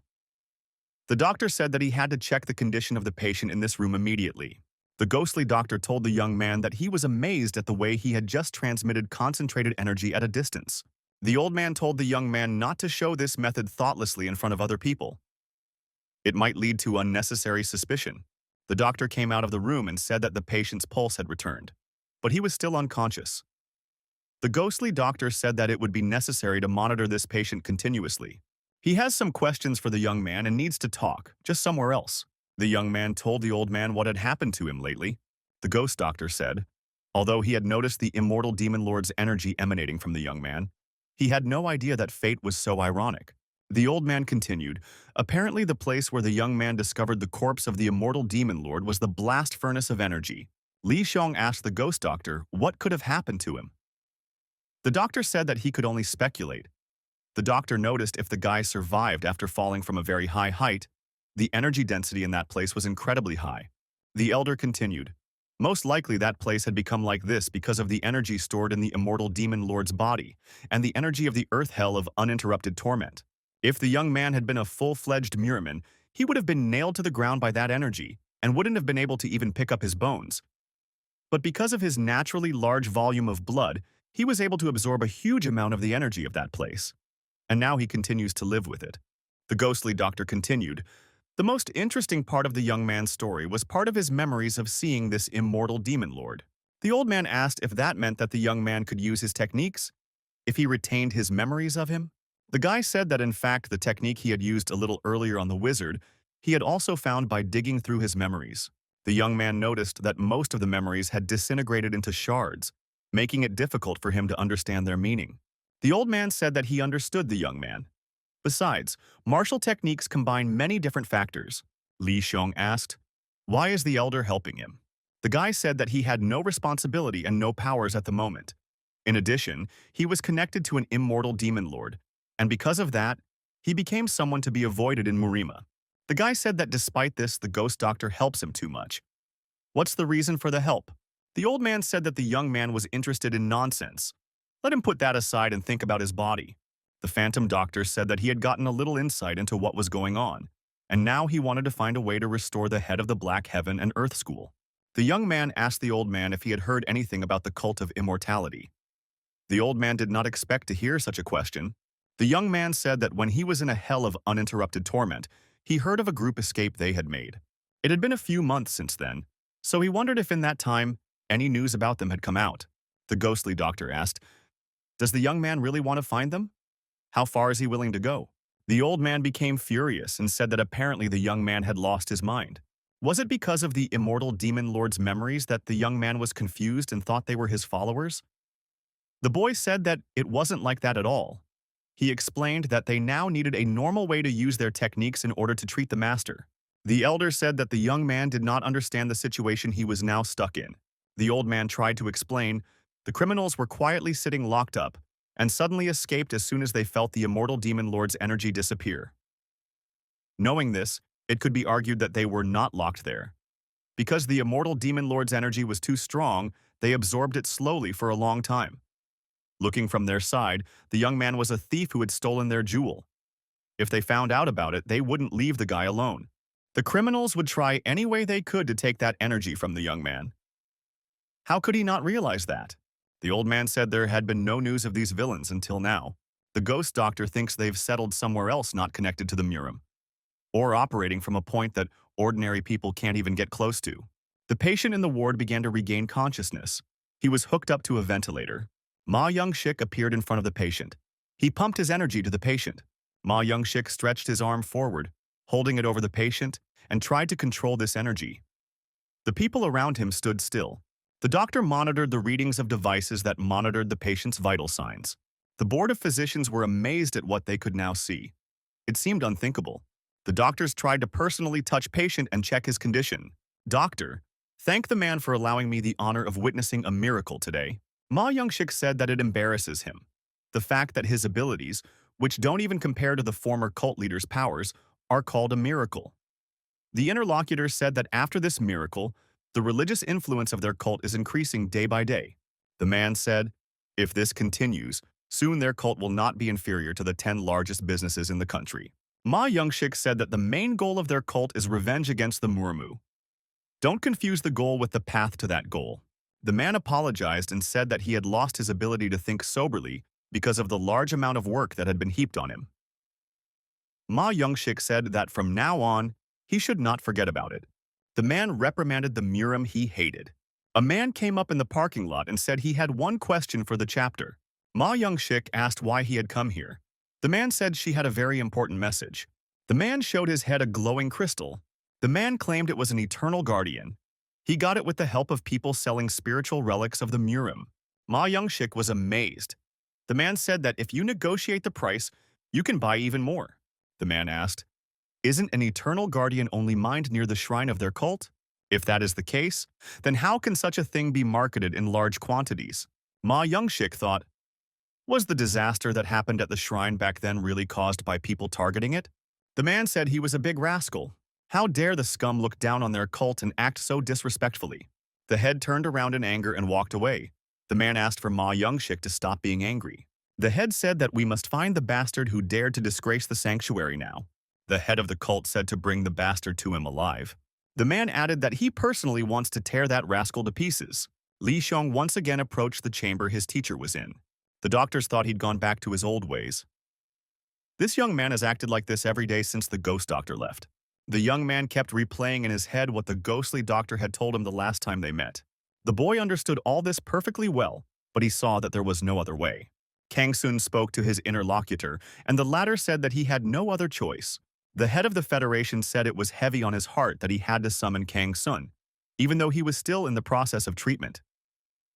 The doctor said that he had to check the condition of the patient in this room immediately. The ghostly doctor told the young man that he was amazed at the way he had just transmitted concentrated energy at a distance. The old man told the young man not to show this method thoughtlessly in front of other people. It might lead to unnecessary suspicion. The doctor came out of the room and said that the patient's pulse had returned, but he was still unconscious. The ghostly doctor said that it would be necessary to monitor this patient continuously. He has some questions for the young man and needs to talk, just somewhere else. The young man told the old man what had happened to him lately. The ghost doctor said, although he had noticed the immortal demon lord's energy emanating from the young man, he had no idea that fate was so ironic. The old man continued, apparently the place where the young man discovered the corpse of the immortal demon lord was the blast furnace of energy. Li Xiong asked the ghost doctor what could have happened to him. The doctor said that he could only speculate. The doctor noticed if the guy survived after falling from a very high height, the energy density in that place was incredibly high. The elder continued, most likely that place had become like this because of the energy stored in the immortal demon lord's body and the energy of the earth hell of uninterrupted torment. If the young man had been a full-fledged Murim, he would have been nailed to the ground by that energy and wouldn't have been able to even pick up his bones. But because of his naturally large volume of blood, he was able to absorb a huge amount of the energy of that place. And now he continues to live with it. The ghostly doctor continued, the most interesting part of the young man's story was part of his memories of seeing this immortal demon lord. The old man asked if that meant that the young man could use his techniques, if he retained his memories of him. The guy said that in fact the technique he had used a little earlier on the wizard, he had also found by digging through his memories. The young man noticed that most of the memories had disintegrated into shards, making it difficult for him to understand their meaning. The old man said that he understood the young man. Besides, martial techniques combine many different factors. Li Xiong asked, why is the elder helping him? The guy said that he had no responsibility and no powers at the moment. In addition, he was connected to an immortal demon lord, and because of that, he became someone to be avoided in Murima. The guy said that despite this, the ghost doctor helps him too much. What's the reason for the help? The old man said that the young man was interested in nonsense. Let him put that aside and think about his body. The phantom doctor said that he had gotten a little insight into what was going on, and now he wanted to find a way to restore the head of the Black Heaven and Earth School. The young man asked the old man if he had heard anything about the cult of immortality. The old man did not expect to hear such a question. The young man said that when he was in a hell of uninterrupted torment, he heard of a group escape they had made. It had been a few months since then, so he wondered if in that time any news about them had come out. The ghostly doctor asked, does the young man really want to find them? How far is he willing to go? The old man became furious and said that apparently the young man had lost his mind. Was it because of the immortal demon lord's memories that the young man was confused and thought they were his followers? The boy said that it wasn't like that at all. He explained that they now needed a normal way to use their techniques in order to treat the master. The elder said that the young man did not understand the situation he was now stuck in. The old man tried to explain, the criminals were quietly sitting locked up and suddenly escaped as soon as they felt the immortal demon lord's energy disappear. Knowing this, it could be argued that they were not locked there. Because the immortal demon lord's energy was too strong, they absorbed it slowly for a long time. Looking from their side, the young man was a thief who had stolen their jewel. If they found out about it, they wouldn't leave the guy alone. The criminals would try any way they could to take that energy from the young man. How could he not realize that? The old man said there had been no news of these villains until now. The ghost doctor thinks they've settled somewhere else not connected to the Murim, or operating from a point that ordinary people can't even get close to. The patient in the ward began to regain consciousness. He was hooked up to a ventilator. Ma Young-shik appeared in front of the patient. He pumped his energy to the patient. Ma Young-shik stretched his arm forward, holding it over the patient, and tried to control this energy. The people around him stood still. The doctor monitored the readings of devices that monitored the patient's vital signs. The board of physicians were amazed at what they could now see. It seemed unthinkable. The doctors tried to personally touch patient and check his condition. Doctor, thank the man for allowing me the honor of witnessing a miracle today. Ma Young-shik said that it embarrasses him. The fact that his abilities, which don't even compare to the former cult leader's powers, are called a miracle. The interlocutor said that after this miracle, the religious influence of their cult is increasing day by day. The man said, if this continues, soon their cult will not be inferior to the 10 largest businesses in the country. Ma Young-shik said that the main goal of their cult is revenge against the Murimu. Don't confuse the goal with the path to that goal. The man apologized and said that he had lost his ability to think soberly because of the large amount of work that had been heaped on him. Ma Youngshik said that from now on, he should not forget about it. The man reprimanded the Murim he hated. A man came up in the parking lot and said he had one question for the chapter. Ma Youngshik asked why he had come here. The man said she had a very important message. The man showed his head a glowing crystal. The man claimed it was an eternal guardian. He got it with the help of people selling spiritual relics of the Murim. Ma Youngshik was amazed. The man said that if you negotiate the price, you can buy even more. The man asked, "Isn't an eternal guardian only mined near the shrine of their cult? If that is the case, then how can such a thing be marketed in large quantities?" Ma Youngshik thought, was the disaster that happened at the shrine back then really caused by people targeting it? The man said he was a big rascal. How dare the scum look down on their cult and act so disrespectfully? The head turned around in anger and walked away. The man asked for Ma Youngshik to stop being angry. The head said that we must find the bastard who dared to disgrace the sanctuary now. The head of the cult said to bring the bastard to him alive. The man added that he personally wants to tear that rascal to pieces. Li Xiong once again approached the chamber his teacher was in. The doctors thought he'd gone back to his old ways. This young man has acted like this every day since the ghost doctor left. The young man kept replaying in his head what the ghostly doctor had told him the last time they met. The boy understood all this perfectly well, but he saw that there was no other way. Kang Sun spoke to his interlocutor, and the latter said that he had no other choice. The head of the Federation said it was heavy on his heart that he had to summon Kang Sun, even though he was still in the process of treatment.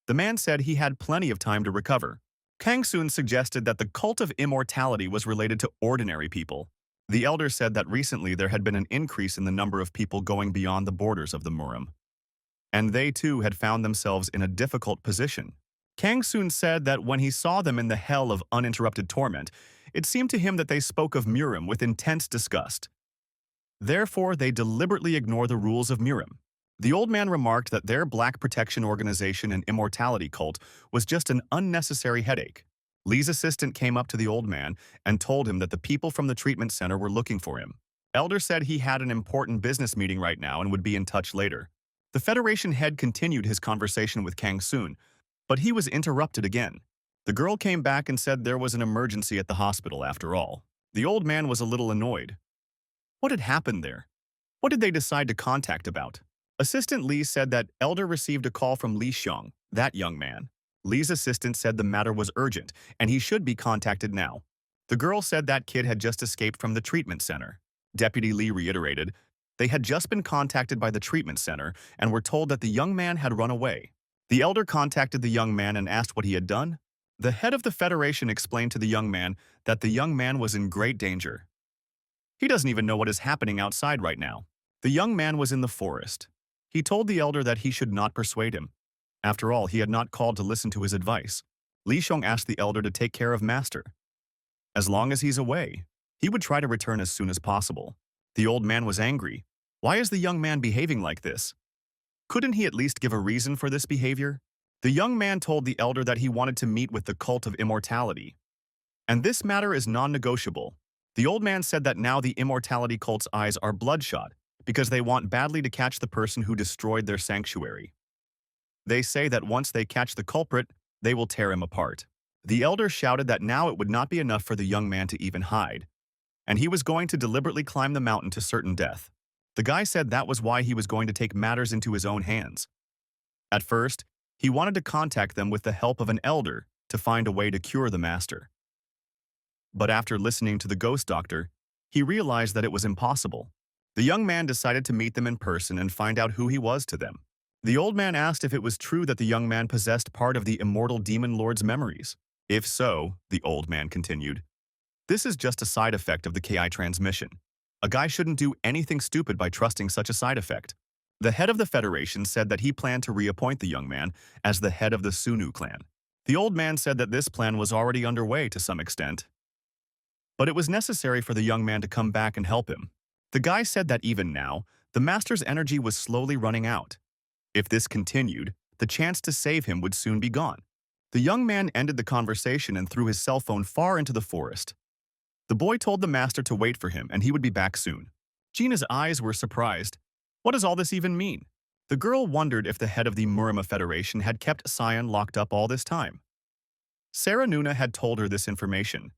The man said he had plenty of time to recover. Kang Sun suggested that the cult of immortality was related to ordinary people. The elder said that recently there had been an increase in the number of people going beyond the borders of the Murim, and they too had found themselves in a difficult position. Kang Sun said that when he saw them in the hell of uninterrupted torment, it seemed to him that they spoke of Murim with intense disgust. Therefore, they deliberately ignore the rules of Murim. The old man remarked that their Black Protection Organization and immortality cult was just an unnecessary headache. Lee's assistant came up to the old man and told him that the people from the treatment center were looking for him. Elder said he had an important business meeting right now and would be in touch later. The Federation head continued his conversation with Kang Sun, but he was interrupted again. The girl came back and said there was an emergency at the hospital after all. The old man was a little annoyed. What had happened there? What did they decide to contact about? Assistant Lee said that Elder received a call from Li Xiong, that young man. Lee's assistant said the matter was urgent, and he should be contacted now. The girl said that kid had just escaped from the treatment center. Deputy Lee reiterated, they had just been contacted by the treatment center and were told that the young man had run away. The elder contacted the young man and asked what he had done. The head of the Federation explained to the young man that the young man was in great danger. He doesn't even know what is happening outside right now. The young man was in the forest. He told the elder that he should not persuade him. After all, he had not called to listen to his advice. Li Xiong asked the elder to take care of Master. As long as he's away, he would try to return as soon as possible. The old man was angry. Why is the young man behaving like this? Couldn't he at least give a reason for this behavior? The young man told the elder that he wanted to meet with the cult of immortality. And this matter is non-negotiable. The old man said that now the immortality cult's eyes are bloodshot because they want badly to catch the person who destroyed their sanctuary. They say that once they catch the culprit, they will tear him apart. The elder shouted that now it would not be enough for the young man to even hide, and he was going to deliberately climb the mountain to certain death. The guy said that was why he was going to take matters into his own hands. At first, he wanted to contact them with the help of an elder to find a way to cure the master. But after listening to the ghost doctor, he realized that it was impossible. The young man decided to meet them in person and find out who he was to them. The old man asked if it was true that the young man possessed part of the immortal demon lord's memories. If so, the old man continued, this is just a side effect of the KI transmission. A guy shouldn't do anything stupid by trusting such a side effect. The head of the Federation said that he planned to reappoint the young man as the head of the Sunnu clan. The old man said that this plan was already underway to some extent, but it was necessary for the young man to come back and help him. The guy said that even now, the master's energy was slowly running out. If this continued, the chance to save him would soon be gone. The young man ended the conversation and threw his cell phone far into the forest. The boy told the master to wait for him and he would be back soon. Gina's eyes were surprised. What does all this even mean? The girl wondered if the head of the Murim Federation had kept Sion locked up all this time. Sarah Nuna had told her this information.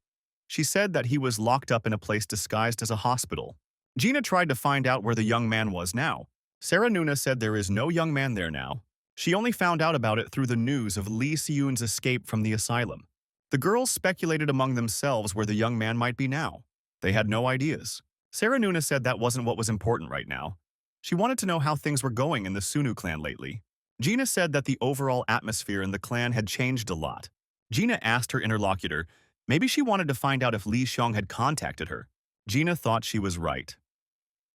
She said that he was locked up in a place disguised as a hospital. Gina tried to find out where the young man was now. Sarah Nuna said there is no young man there now. She only found out about it through the news of Lee Siyun's escape from the asylum. The girls speculated among themselves where the young man might be now. They had no ideas. Sarah Nuna said that wasn't what was important right now. She wanted to know how things were going in the Sunnu clan lately. Gina said that the overall atmosphere in the clan had changed a lot. Gina asked her interlocutor, maybe she wanted to find out if Lee Xiong had contacted her. Gina thought she was right.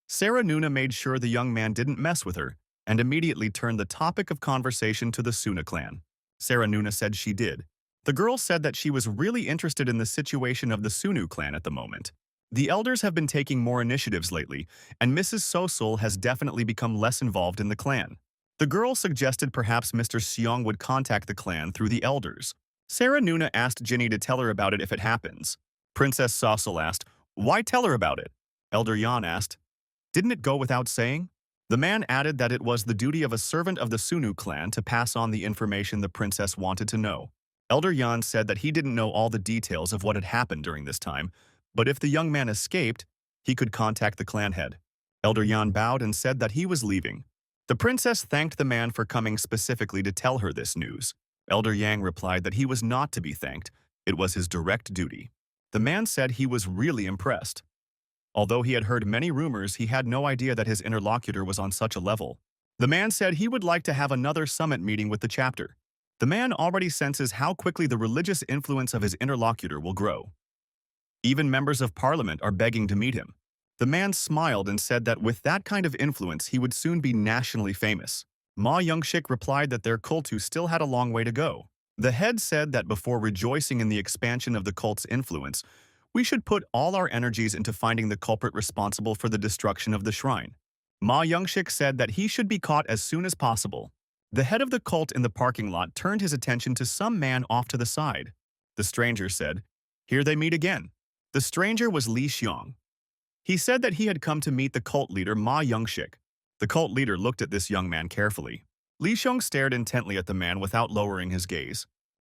Sarah Nuna made sure the young man didn't mess with her and immediately turned the topic of conversation to the Sunnu clan. Sarah Nuna said she did. The girl said that she was really interested in the situation of the Sunnu clan at the moment. The elders have been taking more initiatives lately, and Mrs. Sosul has definitely become less involved in the clan. The girl suggested perhaps Mr. Xiong would contact the clan through the elders. Sarah Nuna asked Ginny to tell her about it if it happens. Princess Sosul asked, why tell her about it? Elder Yan asked, didn't it go without saying? The man added that it was the duty of a servant of the Sunnu clan to pass on the information the princess wanted to know. Elder Yan said that he didn't know all the details of what had happened during this time, but if the young man escaped, he could contact the clan head. Elder Yan bowed and said that he was leaving. The princess thanked the man for coming specifically to tell her this news. Elder Yang replied that he was not to be thanked, it was his direct duty. The man said he was really impressed. Although he had heard many rumors, he had no idea that his interlocutor was on such a level. The man said he would like to have another summit meeting with the chapter. The man already senses how quickly the religious influence of his interlocutor will grow. Even members of parliament are begging to meet him. The man smiled and said that with that kind of influence, he would soon be nationally famous. Ma Youngshik replied that their cultu still had a long way to go. The head said that before rejoicing in the expansion of the cult's influence, we should put all our energies into finding the culprit responsible for the destruction of the shrine. Ma Youngshik said that he should be caught as soon as possible. The head of the cult in the parking lot turned his attention to some man off to the side. The stranger said, here they meet again. The stranger was Li Xiong. He said that he had come to meet the cult leader Ma Youngshik. The cult leader looked at this young man carefully. Li Xiong stared intently at the man without lowering his gaze.